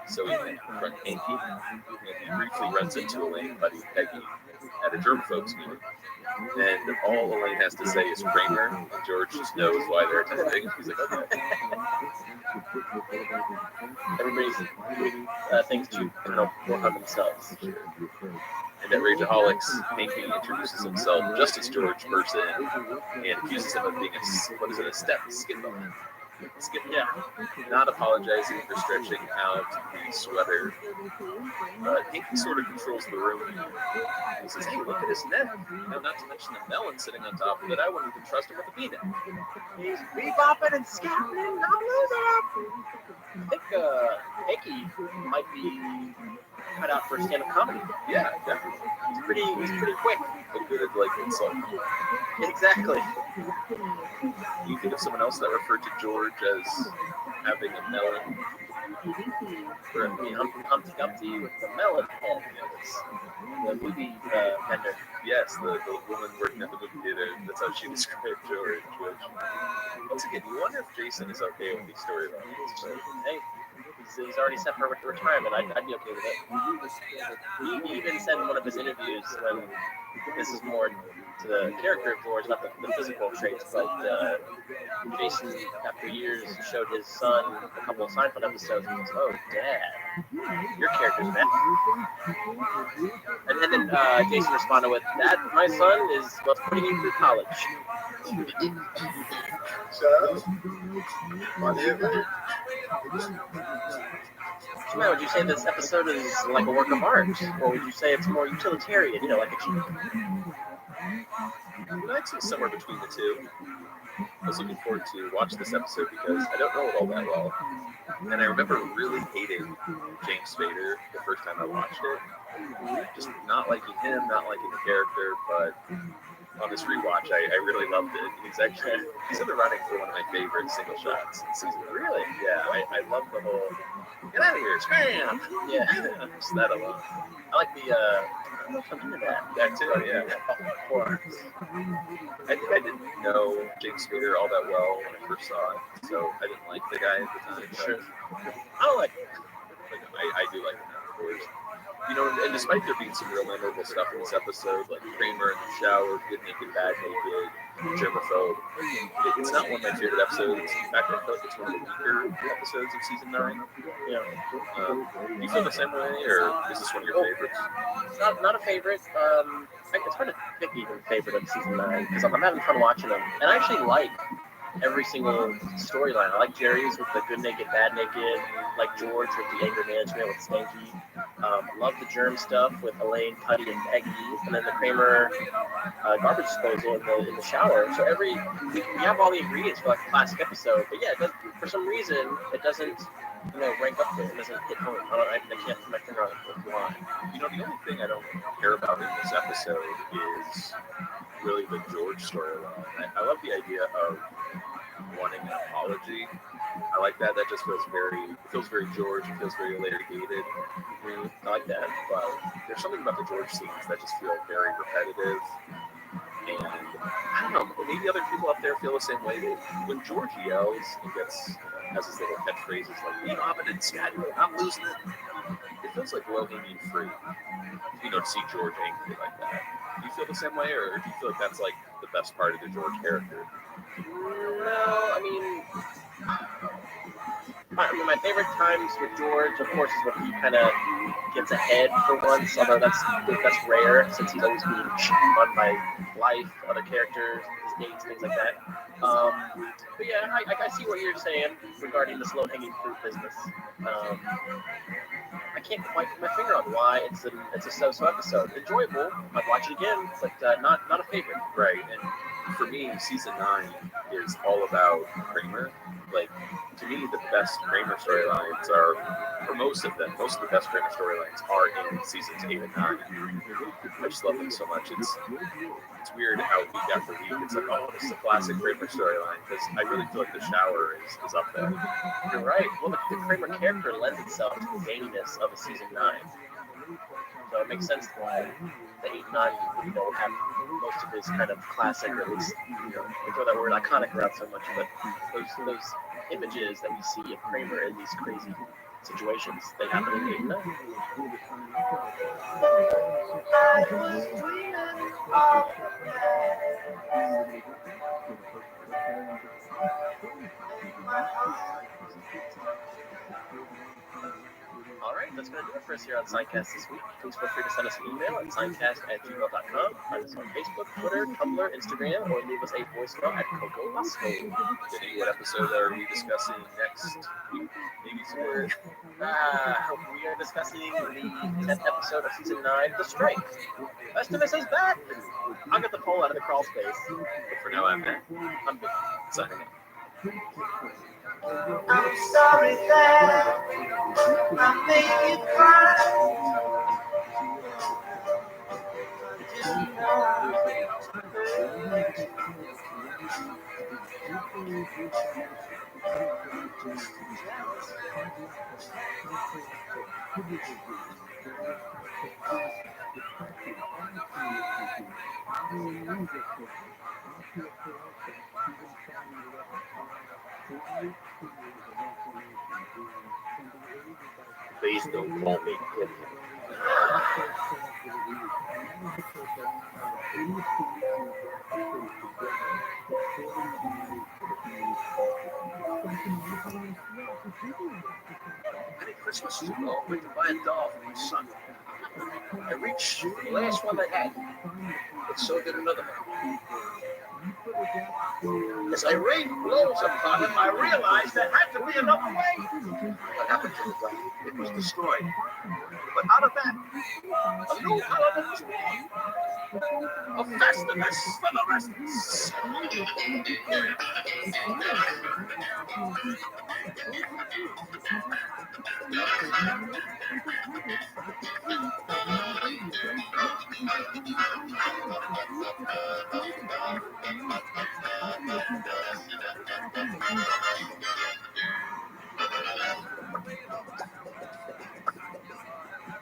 so he can confront Pinky, and he briefly runs into Elaine, Buddy, Peggy at a germ folks meeting. And all Elaine has to say is Kramer, and George just knows why they're attending. He's like, okay. Everybody's doing things to help work on themselves. And at Rageaholics, Pinky introduces himself just as George bursts in and accuses him of being a skid bum. Yeah, not apologizing for stretching out the sweater. Pinky sort of controls the room. He says, hey, look at his neck. And not to mention the melon sitting on top of it. I wouldn't even trust him with a peanut. He's bebopping and scapping. Don't know that. I think Pinky might be cut out for stand-up comedy. Yeah, definitely. He's pretty quick. But good at insulting. Exactly. You think of someone else that referred to George as having a melon? Humpty Dumpty with the melon head. The movie vendor. Yes, the woman working at the movie theater. That's how she described George. Which, once again, you wonder if Jason is okay with these storylines. But hey, he's already set for retirement. I'd be okay with it. He even said in one of his interviews, when this is more to the character of George, not the physical traits, but Jason, after years, showed his son a couple of Seinfeld episodes and goes, "Oh, Dad, your character's mad." And then Jason responded with, "That, my son, is what's putting you through college." So, what do you think? Now, would you say this episode is like a work of art, or would you say it's more utilitarian, like a cheap? I'd say somewhere between the two. I was looking forward to watch this episode because I don't know it all that well. And I remember really hating James Spader the first time I watched it. Just not liking him, not liking the character, but on this rewatch, I really loved it. He's in the running for one of my favorite single shots in season. Really? Yeah, I love the whole, get out of here, scram! Yeah, just that alone. I like the, I'm into that. That too, yeah. I think I didn't know James Spader all that well when I first saw it, so I didn't like the guy at the time. Sure. I don't like him. But I do like him now, of course. And despite there being some real memorable stuff in this episode, like Kramer in the shower, good naked, bad naked, germaphobe, it's not one of my favorite episodes. In fact, I feel like it's one of the weaker episodes of season 9. Yeah. Do you feel the same way, or is this one of your favorites? Not a favorite. It's hard to pick even a favorite of season 9 because I'm having fun watching them, and I actually like every single storyline. I like Jerry's with the good naked, bad naked. Like George with the anger management with Stanky. Love the germ stuff with Elaine, Putty, and Peggy, and then the Kramer garbage disposal in the shower. So we have all the ingredients for like a classic episode, but yeah, for some reason it doesn't rank up there. It doesn't hit home. I can't put my finger on it why. The only thing I don't care about in this episode is really the George storyline. I love the idea of wanting an apology. I like that. That just feels very George. It feels very litigated. I like that. But there's something about the George scenes that just feel very repetitive. And I don't know, maybe other people up there feel the same way. When George yells and has his little catchphrases like, "I'm an schedule, I'm losing it." It feels like low-hanging fruit, to see George angry like that. Do you feel the same way, or do you feel like that's like the best part of the George character? No, my favorite times with George, of course, is when he kind of gets ahead for once, although that's rare since he's always being run by life, other characters, his dates, things like that. But yeah, I see what you're saying regarding this low-hanging fruit business. I can't quite put my finger on why it's a so-so episode. Enjoyable, I'd watch it again, but not a favorite. Right, and for me, season 9 is all about Kramer. Like, to me, the best Kramer storylines are, for most of the best Kramer storylines are in seasons 8 and 9. I just love them so much. It's weird how week after week it's like, oh, this is a classic Kramer storyline, because I really feel like the shower is up there. You're right. Well, the Kramer character lends itself to the zaniness of a season 9. So it makes sense why the 8 and 9 have most of his kind of classic, or at least, we throw that word iconic around so much, but those images that we see of Kramer in these crazy situations, they happen in 8 and 9. All right, that's going to do it for us here on Signcast this week. Please feel free to send us an email at signcast@gmail.com. Find us on Facebook, Twitter, Tumblr, Instagram, or leave us a voicemail at picoftheday. What episode are we discussing next week? Maybe somewhere. We are discussing the 10th episode of season 9, The Strike. Estimus is back. I'll get the poll out of the crawl space. But for now, I'm back. I'm big. Signing out. I'm sorry that I made you cry. Please don't call me Kitty. Many Christmases ago, I went to buy a doll for my son. I reached for the last one they had, but so did another one. As I rained blows upon him, I realized there had to be another way. What happened to the doll? It was destroyed. But out of that, a new element was born. A Festivus for the restless.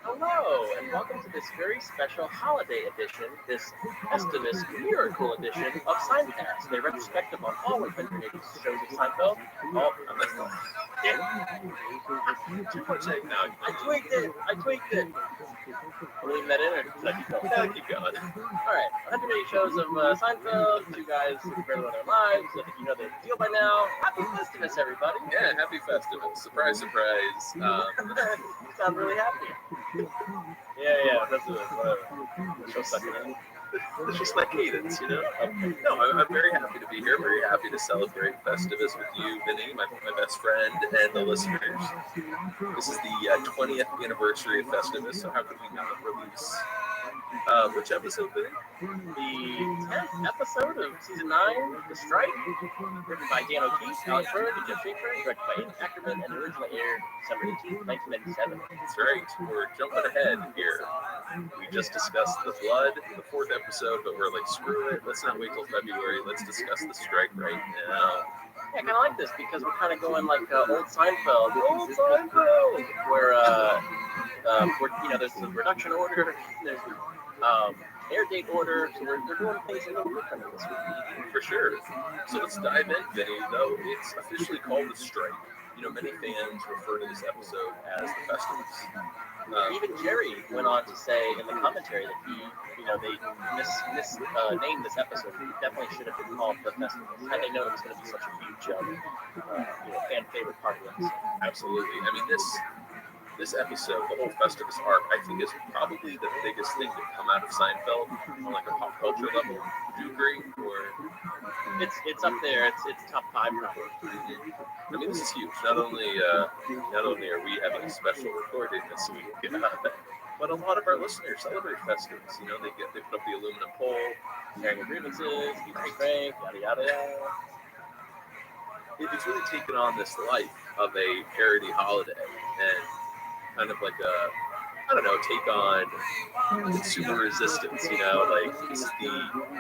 Hello, and welcome to this very special holiday edition, this Festivus Miracle edition of Seinfeld, a retrospective on all 180 shows of Seinfeld. Oh, I messed up. I tweaked it. Leave that in, or should I keep going? Yeah, keep going. Alright, 180 shows of Seinfeld, two guys who barely know their lives. I think you know the deal by now. Happy Festivus, everybody. Yeah, happy Festivus. Surprise, surprise. You sound really happy. Yeah, that's it. Whatever. Show sucking in. It's just my cadence, you know? No, I'm very happy to be here. Very happy to celebrate Festivus with you, Vinny, my best friend, and the listeners. This is the 20th anniversary of Festivus, so how could we not release... which episode, Vinny? The 10th episode of Season 9, The Strike, written by Dan O'Keefe, Alex Berg, and Jeff Schaefer, directed by Ian Ackerman, and originally aired December 18th, 1997. That's right. We're jumping ahead here. We just discussed The Flood, the 4th episode, but we're like, screw it. Let's not wait till February. Let's discuss The Strike right now. Yeah, I kind of like this because we're kind of going like old Seinfeld, where there's the reduction order, there's air date order, so they're doing things a little different this week. For sure. So let's dive in, Vinny, though. It's officially called The Strike. You know, many fans refer to this episode as the Festivus. Even Jerry went on to say in the commentary that they misnamed this episode. It definitely should have been called The Festivus, had they known it was going to be such a huge, fan favorite part of the episode. Absolutely. I mean, this episode, the whole Festivus arc, I think is probably the biggest thing to come out of Seinfeld on like a pop culture level. Do you agree? Or it's up there. It's top 5 probably. I mean, this is huge. Not only are we having a special recording this week, but a lot of our listeners celebrate Festivus. You know, they put up the aluminum pole, sharing grievances, eating drink, yada yada yada. It's really taken on this life of a parody holiday and kind of like take on consumer resistance, you know, like this is the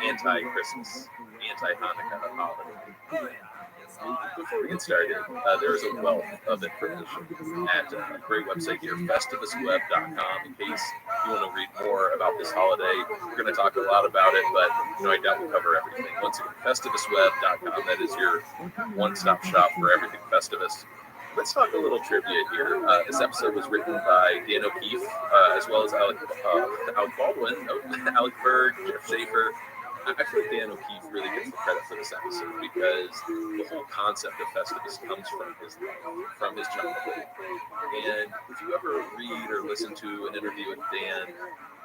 anti-Christmas, anti-Hanukkah holiday. Before we get started, there is a wealth of information at a great website here, festivusweb.com, in case you want to read more about this holiday. We're going to talk a lot about it, but I doubt we'll cover everything. Once again, festivusweb.com, that is your one-stop shop for everything Festivus. Let's talk a little trivia here. This episode was written by Dan O'Keefe, as well as Alec Baldwin, Alec Berg, Jeff Schaefer. I feel like Dan O'Keefe really gets the credit for this episode because the whole concept of Festivus comes from his life, from his childhood. And if you ever read or listen to an interview with Dan,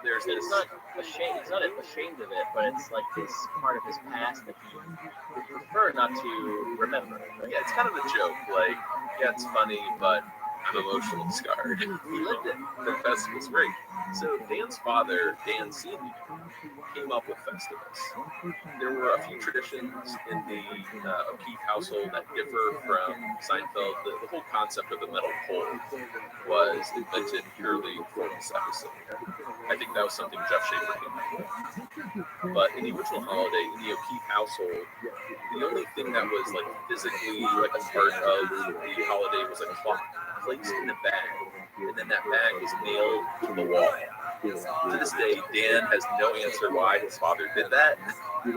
he's not ashamed of it, but it's like this part of his past that he would prefer not to remember. Yeah, it's kind of a joke. Like, yeah, it's funny, but I'm emotionally scarred. He lived it. The Festivus, right? So Dan's father, Dan Sr., came up with Festivus. There were a few traditions in the O'Keefe household that differ from Seinfeld. The whole concept of the metal pole was invented purely for this episode. I think that was something Jeff Schaefer came up with. But in the original holiday, in the O'Keefe household, the only thing that was like physically like a part of the holiday was a clock placed in a bag, and then that bag was nailed to the wall. To this day, Dan has no answer why his father did that. He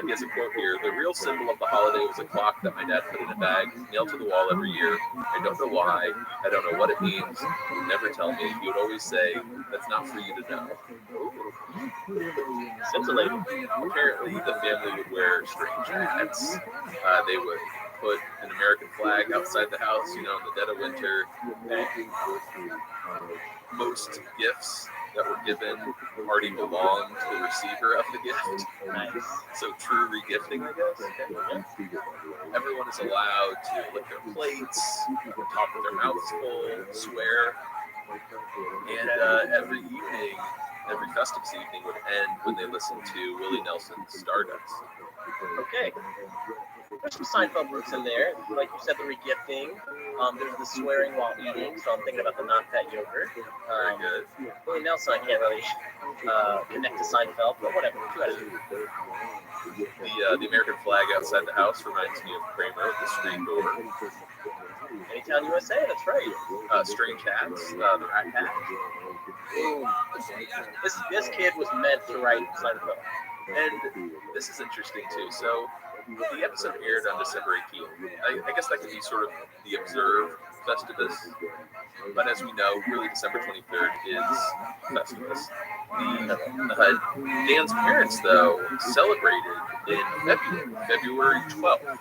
has a quote here: "The real symbol of the holiday was a clock that my dad put in a bag, nailed to the wall every year. I don't know why. I don't know what it means. He would never tell me. He would always say, 'That's not for you to know.'" Scintillating. Apparently, the family would wear strange hats. They would put an American flag outside the house, in the dead of winter. Most gifts that were given already belonged to the receiver of the gift. Nice. So true regifting, I guess. Everyone is allowed to lick their plates, talk with their mouths full, swear, and every evening, every festive evening would end when they listened to Willie Nelson's Stardust. Okay. There's some Seinfeld roots in there. Like you said, the regifting. There's the swearing while eating, so I'm thinking about the non-fat yogurt. Very good. Willie Nelson, I can't really connect to Seinfeld, but whatever. The American flag outside the house reminds me of Kramer at the screen door. Anytown, USA, that's right. Strange hats, the rat hat. Boom. This kid was meant to write Seinfeld. And this is interesting too. So the episode aired on December 18th. I guess that could be sort of the observed Festivus. But as we know, really December 23rd is Festivus. Dan's parents, though, celebrated in February 12th.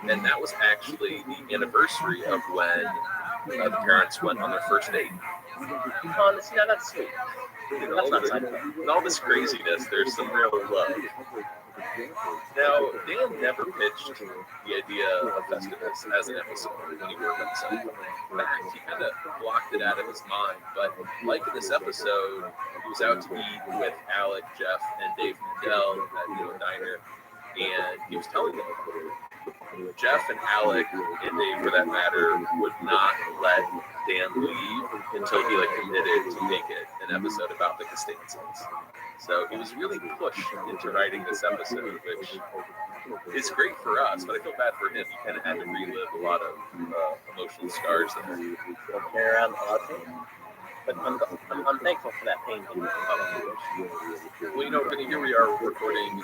And that was actually the anniversary of when the parents went on their first date. Oh, now that's sweet. In all this craziness, there's some real love. Now, Dan never pitched the idea of Festivus as an episode when he worked on the site. In fact, he kind of blocked it out of his mind. But like in this episode, he was out to eat with Alec, Jeff, and Dave Mandel at the diner, and he was telling them about it. Jeff and Alec, and Dave for that matter, would not let Dan leave until he committed to make it an episode about the Costanzas. So he was really pushed into writing this episode, which is great for us, but I feel bad for him. He kind of had to relive a lot of emotional scars there. Don't carry around a lot of pain. But I'm thankful for that pain. Well, Vinny, here we are recording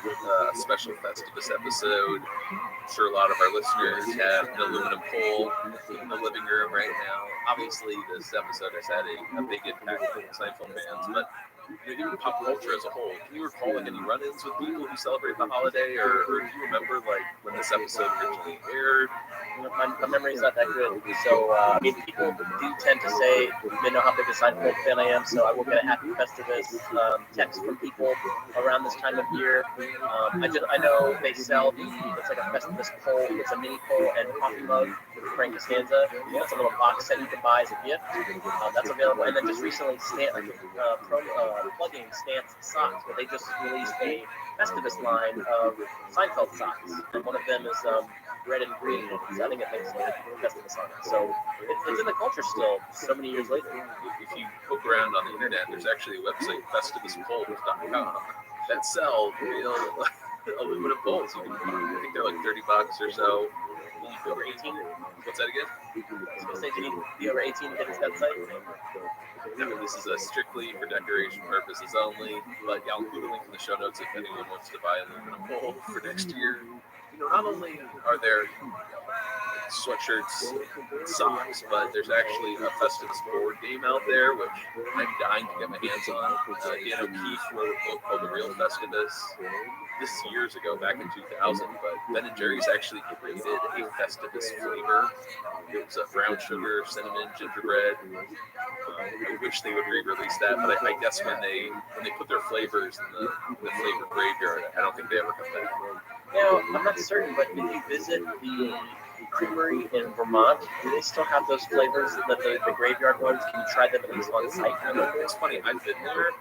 a special Festivus episode. I'm sure a lot of our listeners have an aluminum pole in the living room right now. Obviously, this episode has had a big impact on Seinfeld fans, but even pop culture as a whole. Can you recall any run-ins with people who celebrate the holiday, or do you remember when this episode originally aired? My memory's not that good, so people do tend to say they know how big a Seinfeld fan I am, so I will get a happy Festivus text from people around this time of year. I know they sell it's like a Festivus pole. It's a mini pole and coffee mug with Frank Costanza. It's a little box set you can buy as a gift. That's available. And then just recently, plugging Stance socks, but they just released a Festivus line of Seinfeld socks, and one of them is red and green. So I think it makes Festivus on it. So it's in the culture still, so many years later. If you poke around on the internet, there's actually a website, festivuspoles.com, that sell real aluminum poles. I think they're like $30 or so. Over 18? What's that again? I was going to say, do you need to be over 18 to get this website? No, this is strictly for decoration purposes only, but I'll include a link in the show notes if anyone wants to buy an aluminum pole for next year. Not only are there sweatshirts and socks, but there's actually a Festivus board game out there, which I'm dying to get my hands on. Dan O'Keefe wrote a book called The Real Festivus. This is years ago, back in 2000, but Ben & Jerry's actually created a Festivus flavor. It was brown sugar, cinnamon, gingerbread. I wish they would re-release that, but I guess when they put their flavors in the flavor graveyard, I don't think they ever come back. Now, I'm not certain, but if you visit the creamery in Vermont, do they still have those flavors, the graveyard ones? Can you try them at least on site? It's funny, I've been there.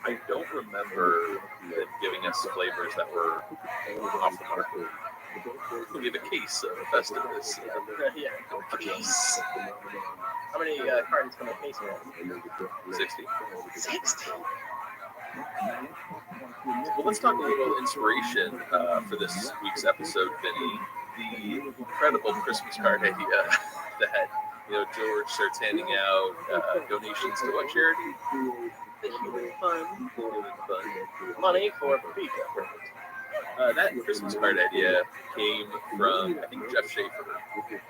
I don't remember them giving us flavors that were off the market. We have a case of Festivus. Yeah, a case. How many cartons come in a case? 60. 60? Well, let's talk a little inspiration for this week's episode, Vinny. The incredible Christmas card idea that George starts handing out donations to what charity? The Human Fund. Money for Pico. That Christmas card idea came from, I think, Jeff Schaefer.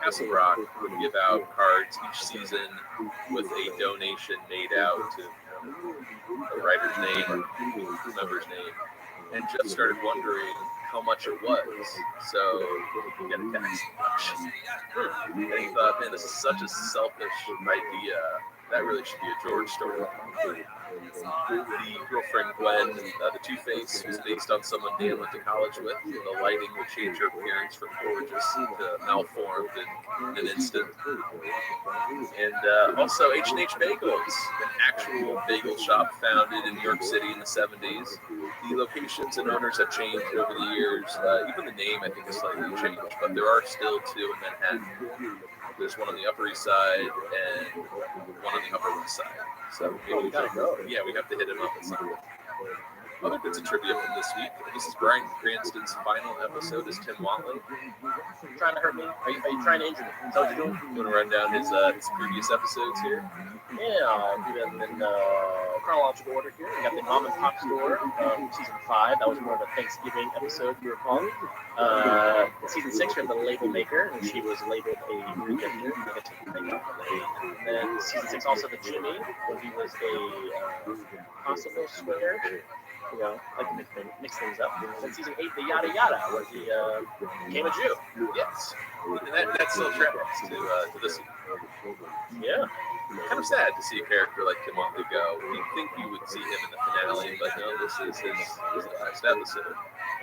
Castle Rock would give out cards each season with a donation made out to a writer's name or a member's name. And Jeff started wondering how much it was, so he could get a tax deduction. And he thought, man, this is such a selfish idea. That really should be a George story. The girlfriend Gwen, the Two-Face, was based on someone Dan went to college with. The lighting would change her appearance from gorgeous to malformed in an instant. And also H&H Bagels, an actual bagel shop founded in New York City in the 70s. The locations and owners have changed over the years. Even the name, I think, has slightly changed, but there are still two in Manhattan. There's one on the Upper East Side and one on the Upper West Side. So maybe we gotta go. Yeah, we have to hit him up at some point. Other bits of trivia from this week. This is Bryan Cranston's final episode as Tim Watley. Trying to hurt me? Are you trying to injure me? Is that what you're doing? You want to run down his previous episodes here? Yeah, I'll do them in chronological order here. We got the Mom and Pop Store, season 5. That was more of a Thanksgiving episode, you recall. Season 6, we have the Label Maker, and she was labeled a rejecter. And then season 6, also the Jimmy, when he was a possible swinger. Like to mix things up. And season 8, the Yada Yada, where he became a Jew. Yes. And that still travels to this week. Yeah. Kind of sad to see a character like Tim Watley go. You'd think you would see him in the finale, but no, this is his last episode.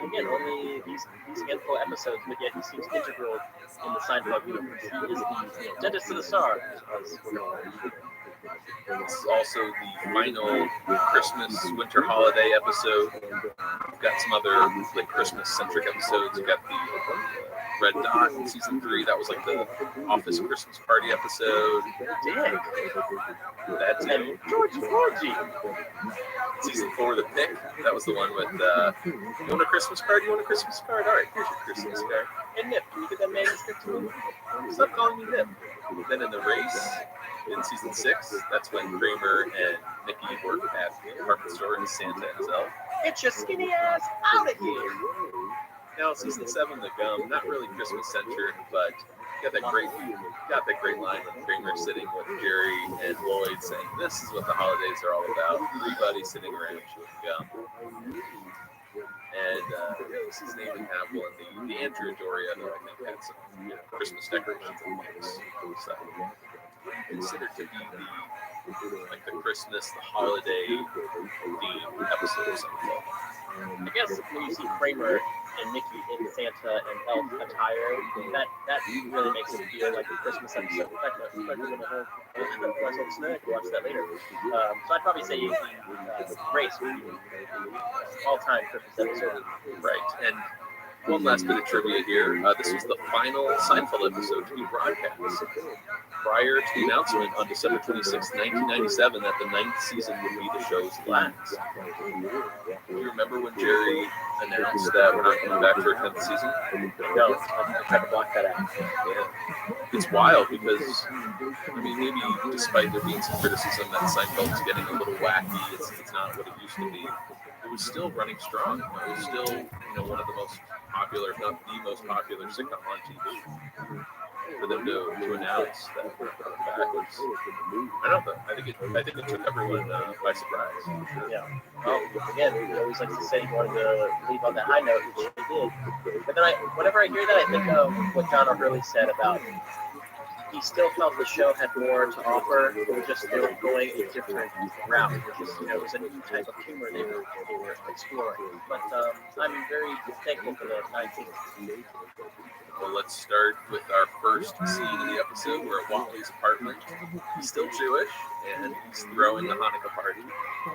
Again, only these handful of episodes, but yet he seems integral in the Seinfeld universe. He is the dentist to the stars. It's also the final Christmas winter holiday episode. We've got some other like Christmas-centric episodes. We've got the Red Dot in season 3. That was like the Office Christmas party episode. Dick. That's it. George Forgy. Season 4, the Pick. That was the one with you want a Christmas card? You want a Christmas card? All right, here's your Christmas card. Hey Nip, can you get that manuscript to me? Stop calling me Nip. Then in the race, in season 6, that's when Kramer and Nikki work at the department store and Santa and his elf. Get your skinny ass out of here! Now, season 7, the Gum, not really Christmas centric, but got that great line when Kramer's sitting with Jerry and Lloyd saying, "This is what the holidays are all about." 3 buddies sitting around chewing gum. And season 8 didn't have one. The Andrew Doria, though, I think had some Christmas decorations in place. So considered to be the Christmas, the holiday theme episode or something. I guess when you see Kramer and Mickey in Santa and elf attire, that really makes it feel like a Christmas episode. In fact, I'm going to have a nice little snack. Watch that later. So I'd probably say the race would be all-time Christmas episode. Right. And one last bit of trivia here. This was the final Seinfeld episode to be broadcast. Prior to the announcement on December 26, 1997, that the 9th season would be the show's last. Do you remember when Jerry announced that we're not coming back for a 10th season? No, I tried to block that out. Yeah. It's wild because, maybe despite there being some criticism that Seinfeld's getting a little wacky, it's not what it used to be. It was still running strong. It was still, one of the most popular, if not the most popular sitcom on TV. For them to announce that we're coming back was, I don't know. I think it took everyone by surprise. Yeah. Well, again, we always like to say you wanted to leave on that high note, which we did. But then whenever I hear that, I think of what John O'Hurley said about he still felt the show had more to offer. It was just they were going a different route. It was a new type of humor they were exploring. But I'm very thankful for the 19th. Well, let's start with our first scene of the episode. We're at Watley's apartment. He's still Jewish, and he's throwing the Hanukkah party.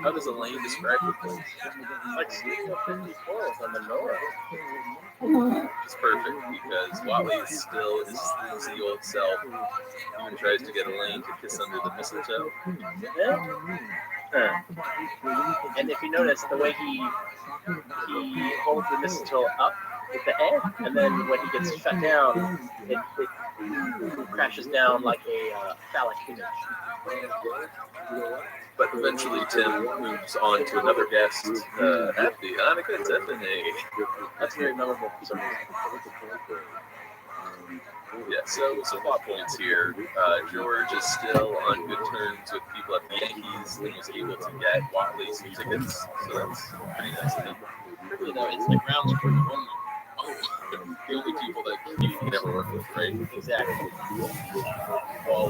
How does Elaine describe the place? Like Studio 54 with a menorah. It's perfect because Watley is still his sleazy old self. He even tries to get Elaine to kiss under the mistletoe. Yeah. And if you notice the way he holds the mistletoe up with the head, and then when he gets shut down, it crashes down like a phallic image. But eventually Tim moves on to another guest. Happy Hanukkah, Tiffany. That's very memorable for some reason. Yeah, so some plot points here. George is still on good terms with people at the Yankees and was able to get Watley some tickets, so that's pretty nice of him. Really, though, it's the grounds for the one. Oh, the only people that you can ever work with, right? Exactly. While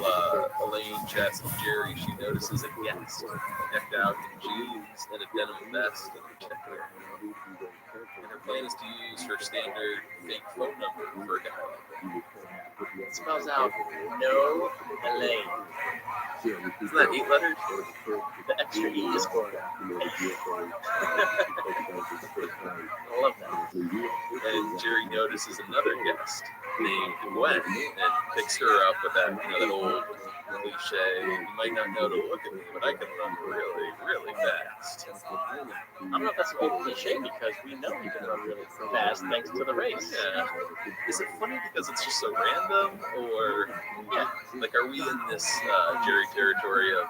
Elaine chats with Jerry, she notices a guest decked out in jeans and a denim vest and a checker. And her plan is to use her standard fake phone number for a guy like that. It spells out no Elaine. Isn't that 8 letters? The extra E is for I love that. And Jerry notices another guest named Gwen and picks her up with that, that old cliche. You might not know to look at me, but I can run really, really fast. I don't know if that's an old cliche because we know you can run really fast thanks to the race. Yeah. Is it funny because it's just so random, or like are we in this Jerry territory of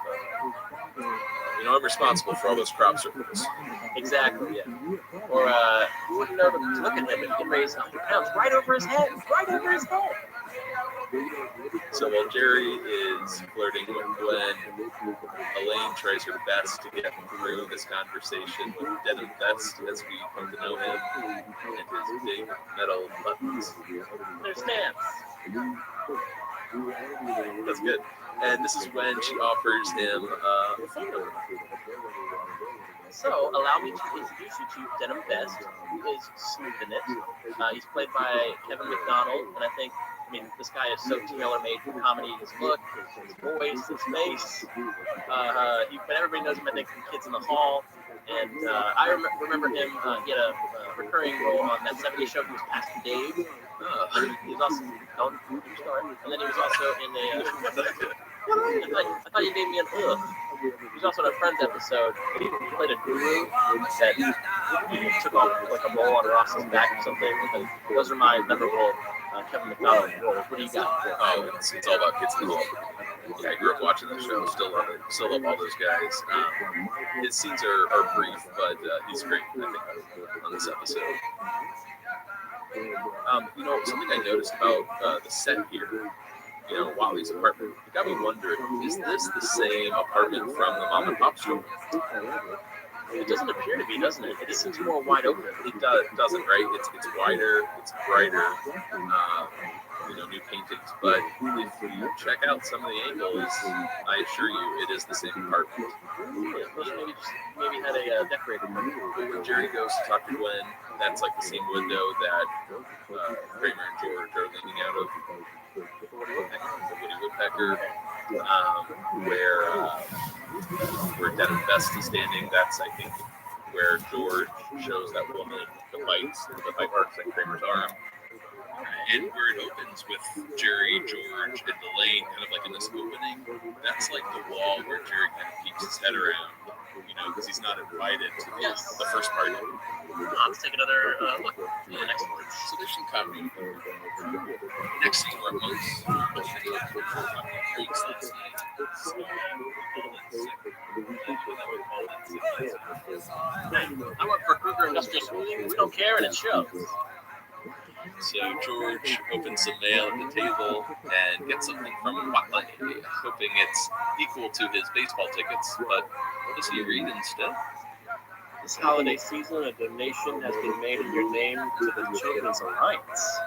I'm responsible for all those crop circles? Exactly, yeah. Or you wouldn't know to look at him if he can raise 100 pounds right over his head, right over his head. So while Jerry is flirting with Gwen, Elaine tries her best to get through this conversation with denim vest as we come to know him and his big metal buttons. They're stamps. That's good. And this is when she offers him a phone number. So, allow me to introduce you to Denim Vest, who is smooth in it. He's played by Kevin McDonald, and I mean, this guy is so tailor-made for comedy. His look, his voice, his face. But everybody knows him, I think, from Kids in the Hall. And I remember him, he had a recurring role on that 70s show. He was Pastor Dave. He was also, and then he was also in a, I thought you gave me an ugh. He was also in a Friends episode. He played a guru that he took off like a mole on Ross's back or something. And those are my memorable Kevin McDonald roles. What do you got? Oh, it's all about Kids in the Hall. Yeah, I grew up watching the show. Still love it. Still love all those guys. His scenes are brief, but he's great, I think, on this episode. Something I noticed about the set here, Wally's apartment, it got me wondering, is this the same apartment from the Mom and Pop store? It doesn't appear to be, doesn't it? It seems more wide open. It doesn't, right? It's wider, it's brighter, new paintings. But if you check out some of the angles, I assure you, it is the same apartment. Maybe had a decorator. When Jerry goes to talk to Gwen, that's like the same window that Kramer and George are leaning out of. The Woody Woodpecker, where Denim Vest is standing. That's, I think, where George shows that woman the bite marks on Kramer's arm. And where it opens with Jerry, George, and Elaine kind of like in this opening. That's like the wall where Jerry kind of peeks his head around, because he's not invited to the first party. Let's take another look at the next one. So there's some comedy. Next scene, we're amongst freaks last night. I work for Kruger Industrial Smoothing. We don't care, and it shows. So George opens some mail at the table and gets something from Watley, hoping it's equal to his baseball tickets. But what does he read instead? This holiday season, a donation has been made in your name to the Children's Alliance.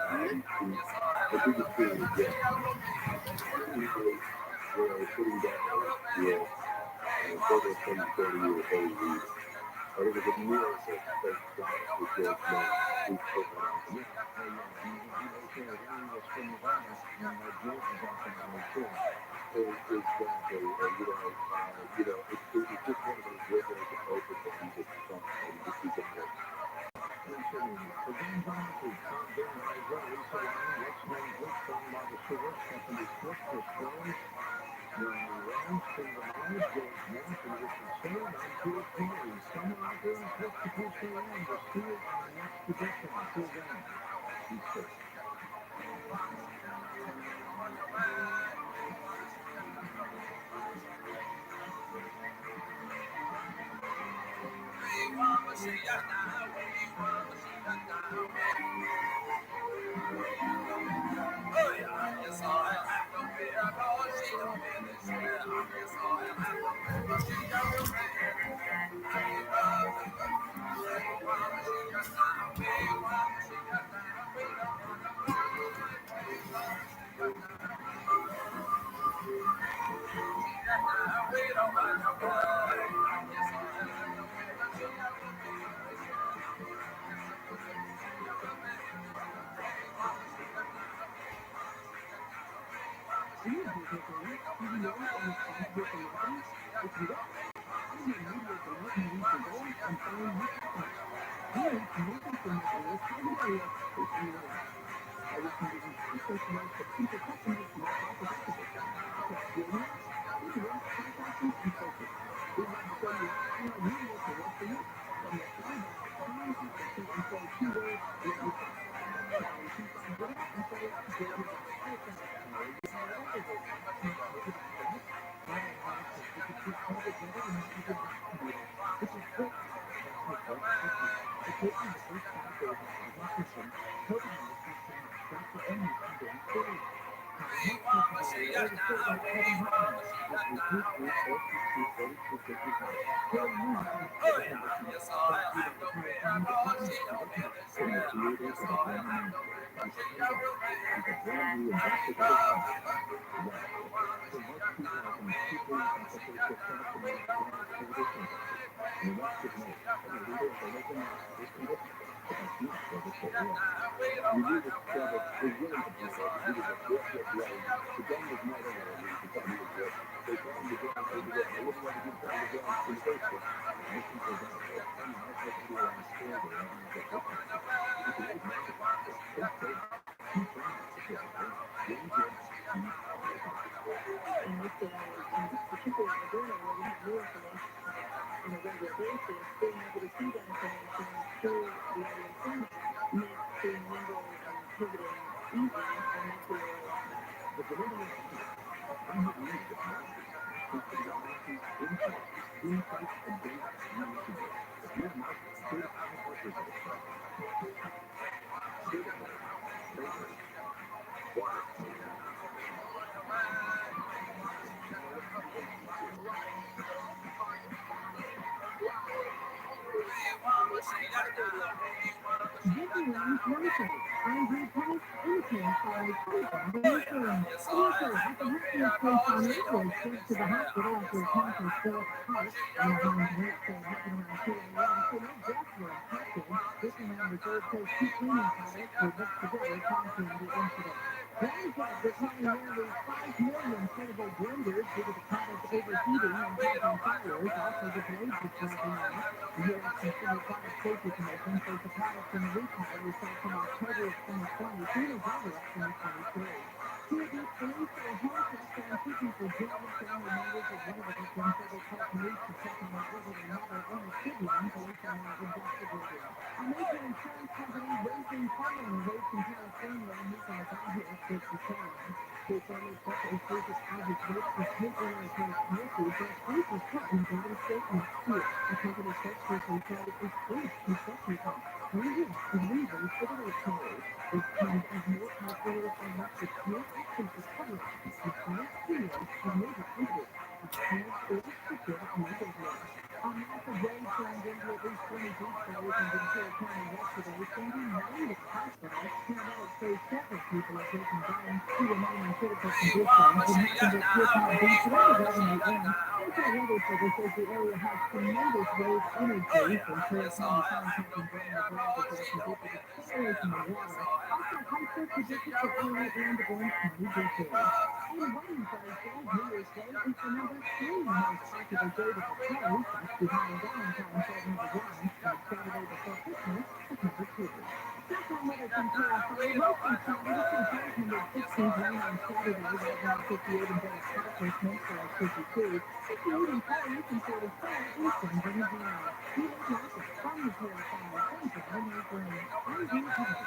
16 grand on Saturday, right now 58 and better conference, most like 52. 58 and 4, you can sort of say, Eastern, Venezuela. You don't like it. Farmers verified. Thank you. I know green. I'm green country.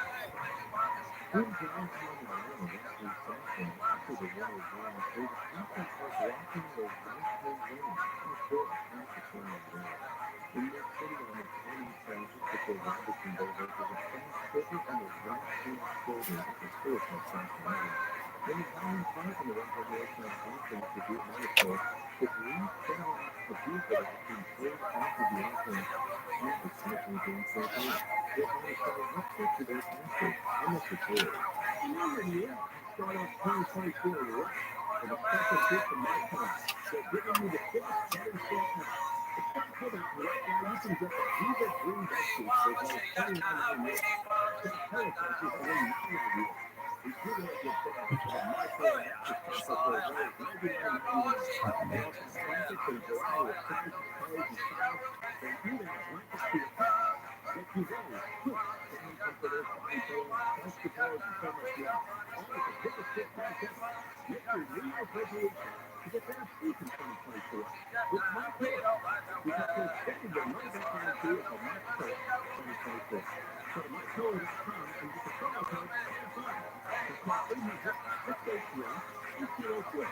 Green Giants won the Atlanta Wrestling Saturday after the Winners Grand Prix. Athens was walking their 19th win. Of course, that's a turn there. In New York City on the tiny traffic before Robertson Boulevard, there's a fast trigger and a right-hand shoulder at the store from Sacramento. In the Highland Park in the recreation and contract with your motorsport, the green set off a vehicle that became pulled onto the entrance of the cycling game center. Your motorsport upset to their passage. I'm Mr. Taylor. Remember the year to start off 2024 right with a special gift from my car. They're giving you the biggest better sale ever. Stop with it right now. You can get the Viva Green Bed Sheets for only $29.98. Stop Telefaxes for only $9.98. And you can get your bed for the micro mattress special for as low as $99.99. They also have blankets in a variety of sizes, colors, and styles. They even have blankets for your pets. Get you those, quick, family comforters, body pillows, couch pillows, and so much more. All at the biggest discounts ever. Make your New Year's resolution to get better sleep in 2024 with my pillow. Because they're extending their money-back guarantee until March 1st, 2024. Go to mypillow.com and get the promo code FAN5. Or call 800-683-8203.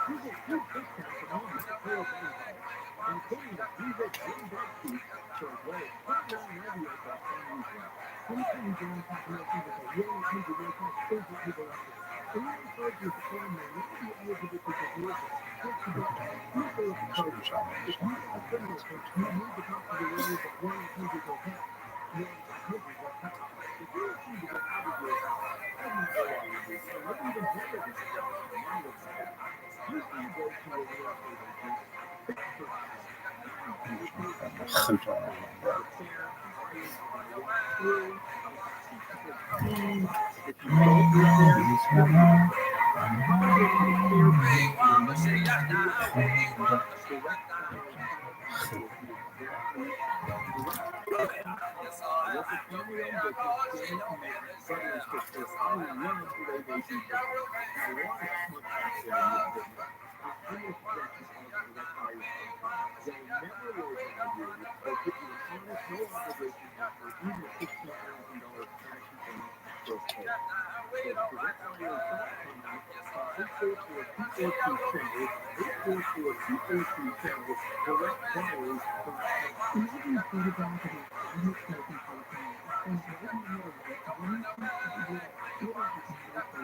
You get huge discounts on all My Pillow bed models, including the Viva Green Bed Sheets for as low as $29.98 for a family's room. Sometimes your confirmation with a really easy workout is what people like. And we encourage you to perform the 90 eligible procedures. Just to get usually it's a code. If you have a criminal case, you need to talk to the lawyers at Royal Physical Health. RoyalPhysical.com. If you're looking to get out of your ordinary life, or maybe even better than that, money or better, you can go to your real estate agent, fix your house, and you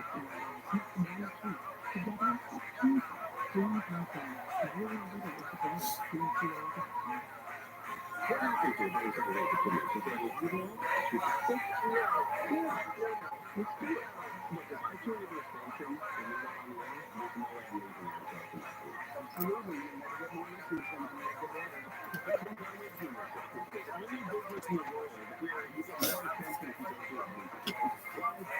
can fair buying and walk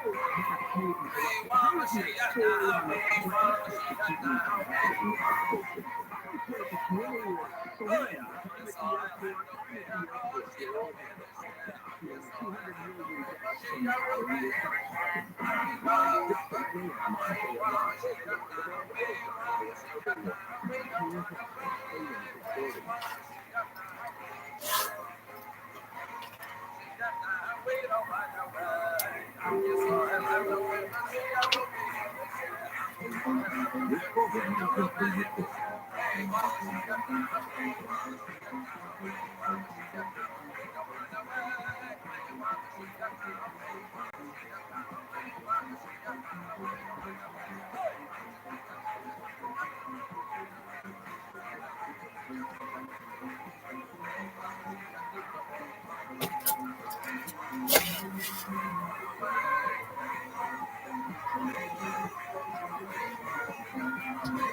through. If you don't live there,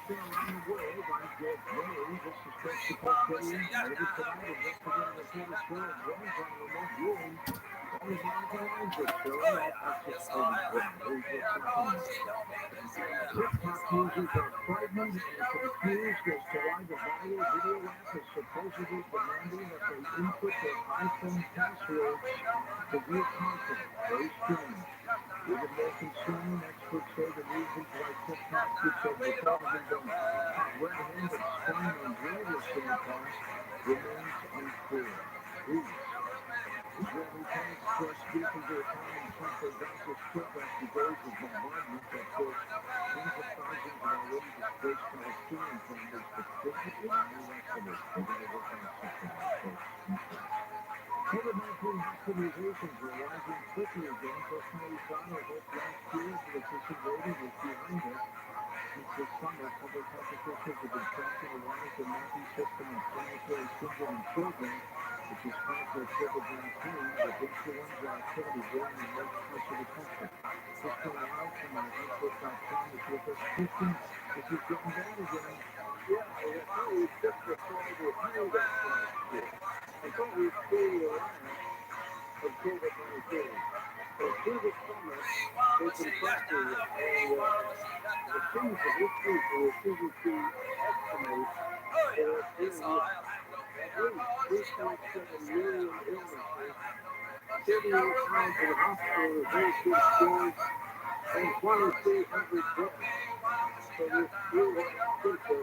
around the world, I'm George Murray. This is Coast to Coast Radio. Maybe tonight, investigative reporter Cheryl Jones on remote viewing. On the Monica Language Show, that's just here's what's happening. TikTok users are frightened and confused as to why the viral video app is supposedly demanding that they input their iPhone passwords to view content. Very strange. Even more concerning, experts say the reasons why TikTok keeps on reportedly been caught red-handed spying on driver's broadcasts remains unclear. Please. Israeli tanks thrust deep into a town in central Gaza Strip after days of bombardment that forced tens of thousands of already displaced Palestinian families to flee without any refuge. We gotta work on something like this. COVID-19 hospitalizations are rising quickly again. Personally thought or hoped last year that the patient rating was behind us. Since this summer, public health officials have been tracking a rise in multi-system inflammatory syndrome in children, which is caused by COVID-19 with influenza activity growing in most parts of the country. Kristen Wild from outlook.com is with us. Kristen, this is getting bad again. Yeah, I thought we just reported behind us last year. I thought we were seeing the last of COVID-19. So through the summer, they've been tracking it, and the season, this week, the CDC estimates there have been at least 3.7 million illnesses, 38,000 hospitalizations, stores, and 2,300 deaths. So this flu-like symptom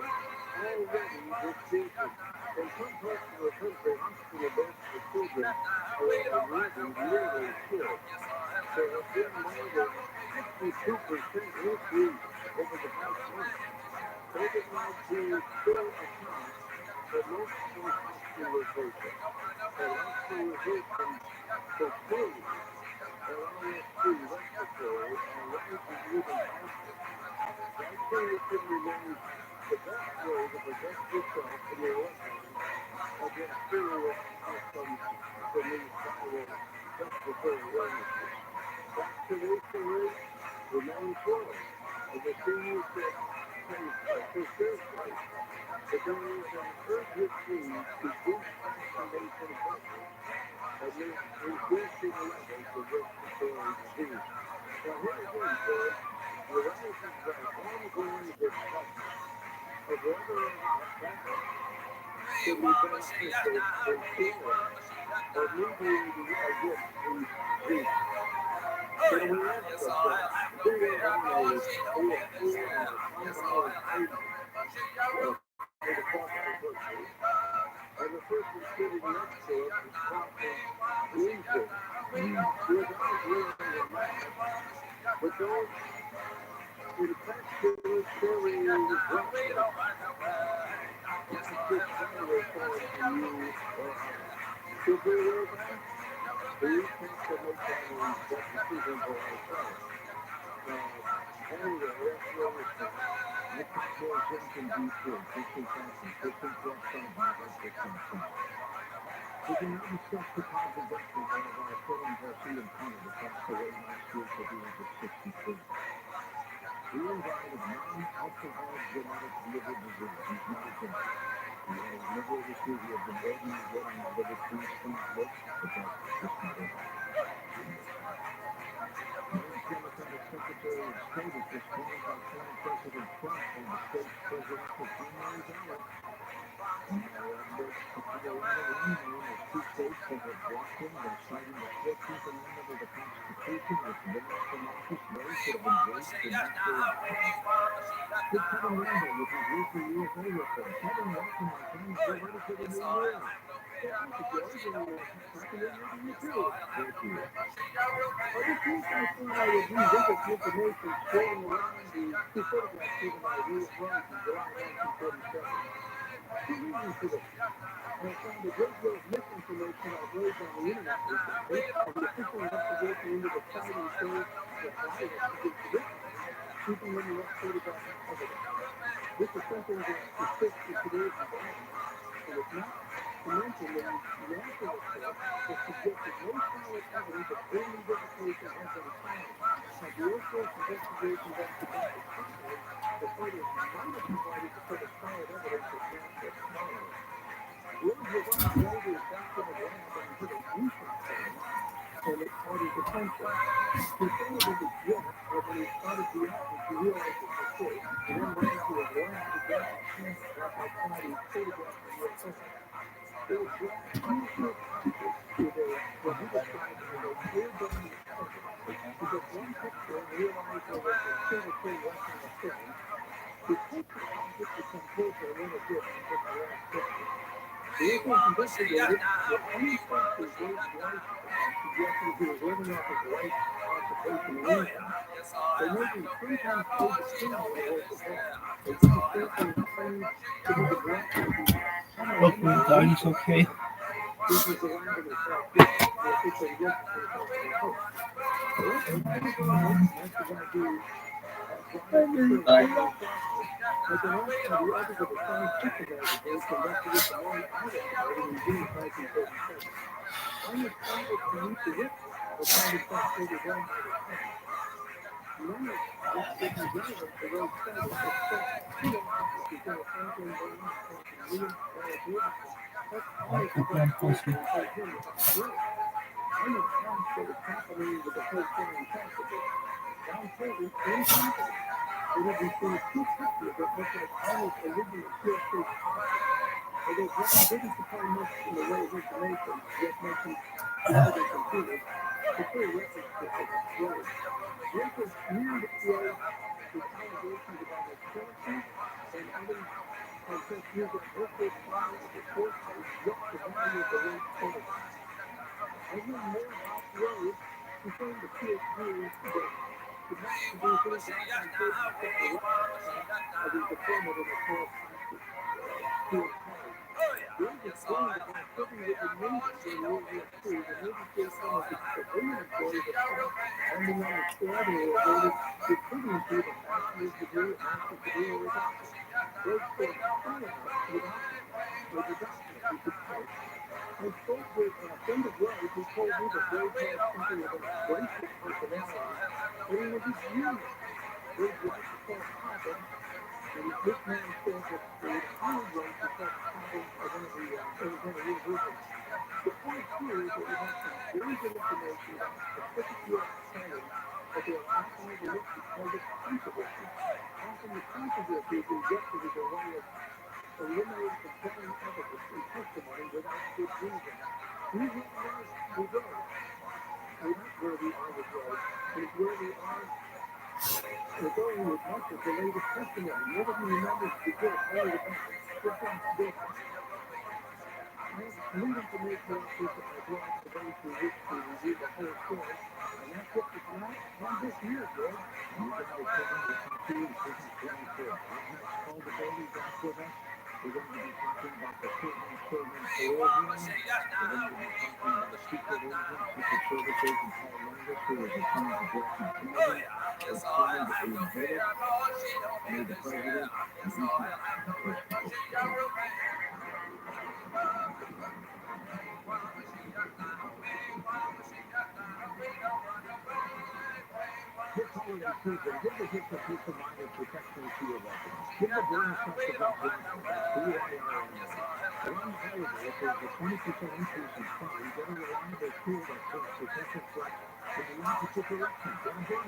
already this season. In some parts of the country, hospital beds for children are already nearly full. There have been more than 62% increase over the past month. COVID-19 still accounts for most of those hospitalizations. And hospitalizations for flu and RSV respiratory are rising even faster. Vaccination remains the best way to protect yourself and your loved ones against serious outcomes from these viral respiratory illnesses. Vaccination rates remain low, and the seniors that take their place. But there is an urgent need to boost vaccination coverage and reducing levels of respiratory disease. Now, here again, George, arises the ongoing discussion of whether or not vaccines should be beneficial in curing or mediating against these diseases. So we ask ourselves, do we want a full and $5 right across the country, and the person sitting next to us is coughing, wheezing, without wearing a mask, but don't infectious carrying droplets. That's just virus on you or us. Should we wear masks? We each have to make that decision for ourselves. Anyway, that's the other stuff. I talk more Zinc and D3. Christian Thompson, Christian's website, myhealth.com. We can now discuss the cause of death of one of our children, Garcia and Connor, who passed away last week at the age of 63. Ian died of non-alcohol genetic liver disease. He's not a drinker. He has liver issues. He had been waiting to get on the liver transplant list, but that's just not it. Mary's Democratic Secretary of State is disclosed by former President Trump on the state's presidential primary ballot. Colorado and Maine as two states that have blocked him by citing the 14th Amendment of the Constitution, which bans from office those who have embraced the natural environment. Here's Kevin Randall with his weekly UFO report. Kevin, welcome, my friend. Get ready for the new year. Thank you, George, and happy new year to you too. Thank you. This week I thought I would revisit the information swirling around the two photographs taken by William Ross in July 1947. Two reasons for this. I found a great deal of misinformation outraged on the internet recently, and the official investigation into the sighting shows that the virus begins to look even when you have photographic evidence. This is something that persists in today's environment, and it's not to mention that the NASA report has suggested no solid evidence of alien visitation has been found. Now, the Air Force investigation was conducted recently. The photos might have provided the sort of solid evidence that NASA is following. Rose Levine later is back in the lab and did a recent thing, and it caught his attention. He thought it was a joke, but when he started the action, he realized it was true. He then ran to his lab to grab a camera right outside his photograph of the UFO. It was black two-foot object with a, what he described as a clear-dome cover. He took one picture and realized there was a silver left on the film. He hoped the object would come closer, and then it did, and took the last picture. The Air Force investigators were unimpressed with Rose's lifestyle, suggesting he was living off his wife's occupation and income. They made him sometimes pay the camera away from home. They didn't think they claimed to be the black Hope your dog is okay. this was the lab in his backyard, the official look for the host. The Air Force never found that's the guy who but then also the others of the science fiction magazine conducted its own article in June 1937. I was able to meet the witness, but found itself overwhelmed by the text. None of this would be relevant to those studies except two officers, Lieutenant Franklin Burns and Captain William L. Davidson. That's all the investigation and told him it was true. I was asked what was happening with the post-flying passenger. Don told him in confidence. They had received two pictures that looked like almost original steel-shaped objects. Although Brown didn't supply much in the way of information, just mentioned digital computers, the clear reference to Rose. The Air Force smeared Rose with allegations about his character, and others had just used that Air Force file as a source to adjust the value of the Rose photograph. I learned more about Rose before the PhD that could not produce any documentation except the of his deployment in the fourth country. He was told, Rose explained that activity with the Navy during World War II, the Navy gave some of its civilian employees a test, landing on the squad and were awarded the equivalent to a bachelor's degree, a master's degree, or a doctorate. Rose scored high enough to with a document he could quote. I spoke with a friend of Rose who told me that Rose had something of an abrasive personality, but he was a genius. Rose liked to solve problems, and this man said that they would hire Rose to solve problems at one of the Arizona universities. The point here is that we have some very good information about specific U.S. plans, but they are often overlooked because of controversy. Often the controversy is rejected as a way of eliminating compelling evidence and testimony without good reason. Here's what it is with Rose. We're not where we are with Rose, but it's where we are. We're going with much of the latest testimony. Nobody remembers the good, only the bad. This one's different. I have new information about this at my blog for those who wish to review the whole story. And that's it for tonight on This Year, George. You guys are covering the top two business plans for all the daily back with us. We're going to be talking about the children parole hearing. We're going to be talking about the secret agents, secret services, and Paul Landis, who was assigned to Jackie Kennedy. We're claiming that we invented, made the president, and he's not the first. This holiday season, give the gift of peace of mind and protection to your loved ones. Give the brain trust of that blessing. ViralRabbi. Around the holidays, there's a 20% increase in crime. Get a reliable tool that brings protection threats when you want to get directions. Get a brain.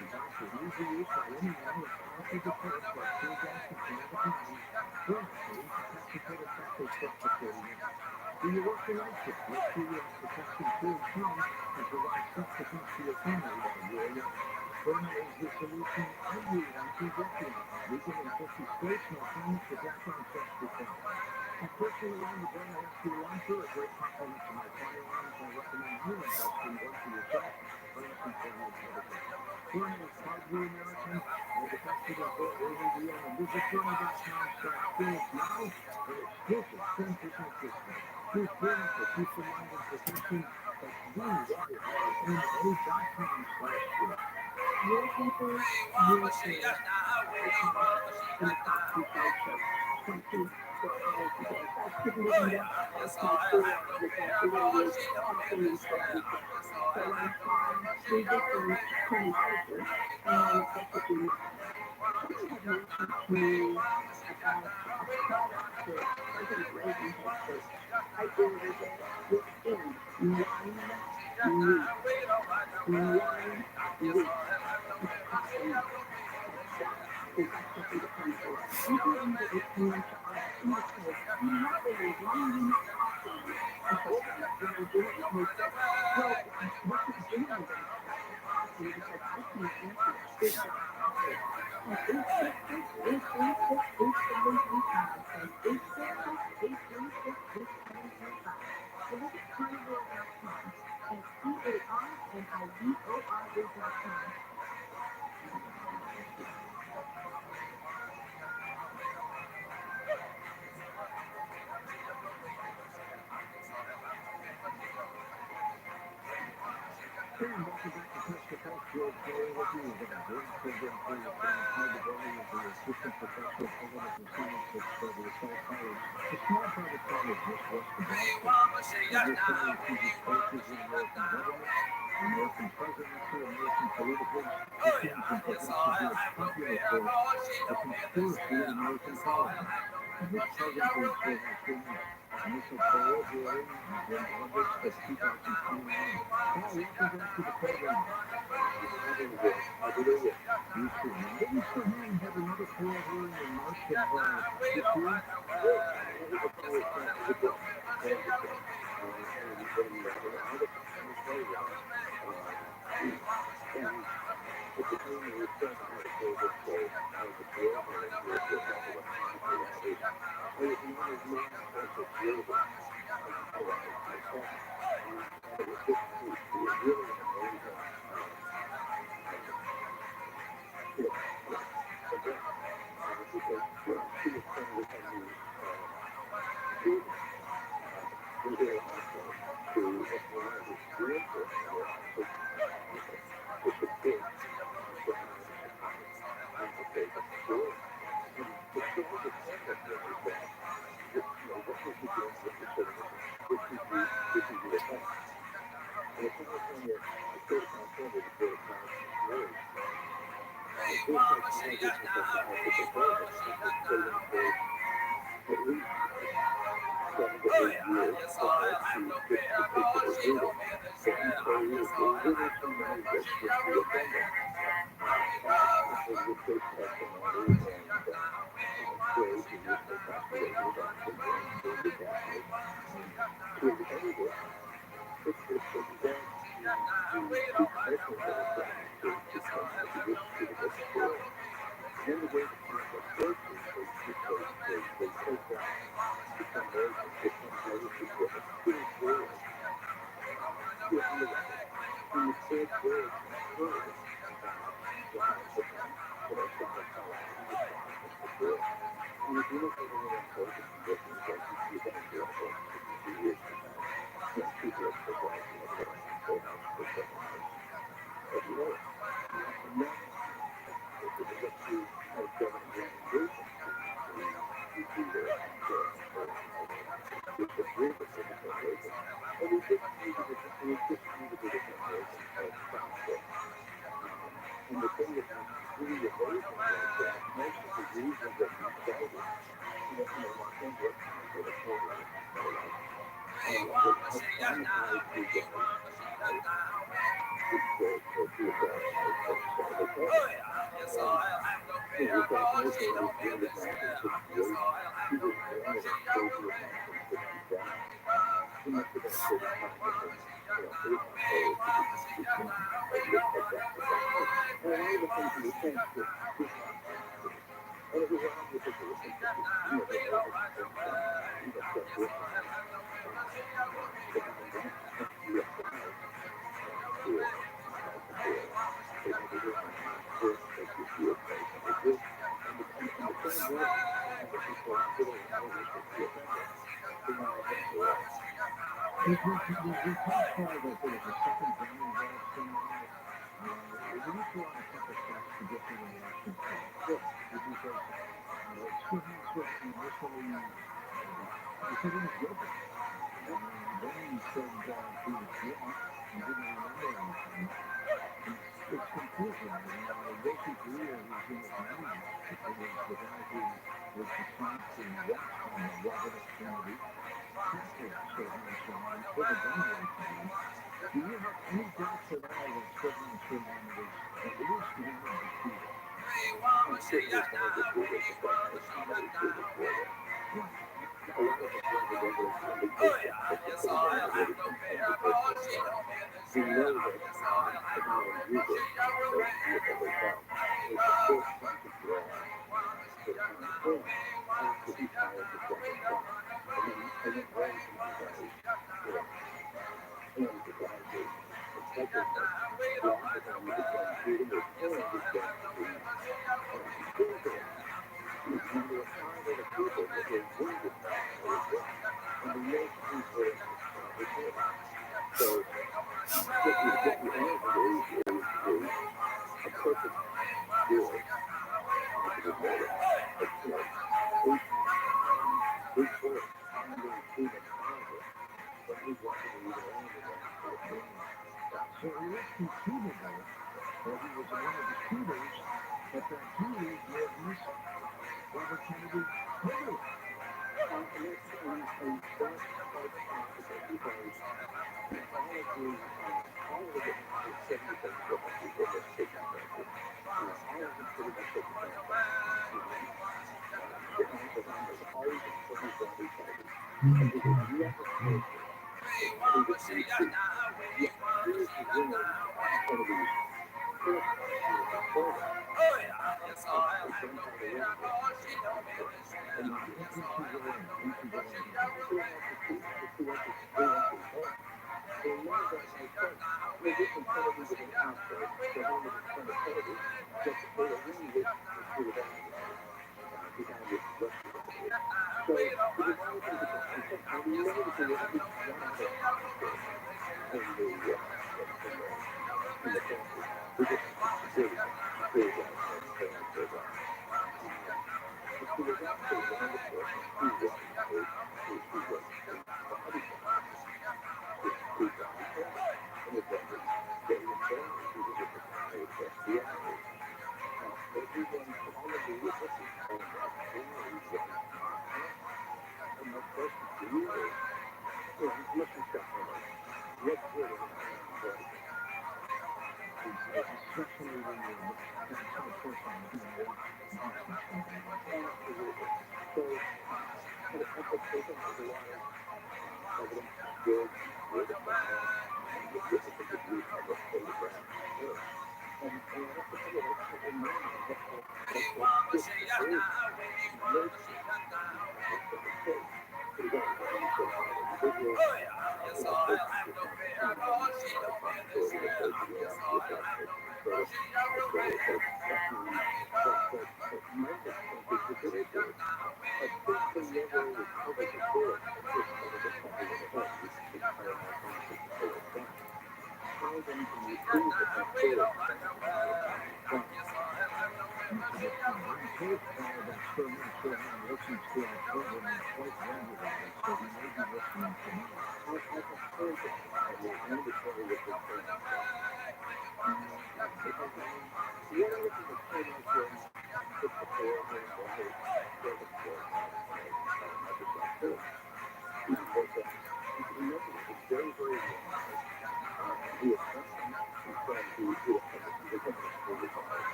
Designed for easy use by anyone with powerful deterrents like tear gas and kinetic knives. Permanently incapacitated factors for up to 40 minutes. Do you work the night shift? Make sure you have protection to and from and provide self-defense to your family while you're away. Burma is the solution everyone can get to. Legal in 50 states, no permit for background checks required. I personally own the Burma SQ Launcher, a great complement to my firearms. I recommend you invest in one for yourself or some family purposes. Burma is hardly American, and the best of his book, ROTHSCHILD, and visit Burma.com/experience now for an exclusive 10% discount. Choose Burma for peace of mind and protection. That's ViralRabbi.com/experience. You're looking for USA. In the top 2 sites,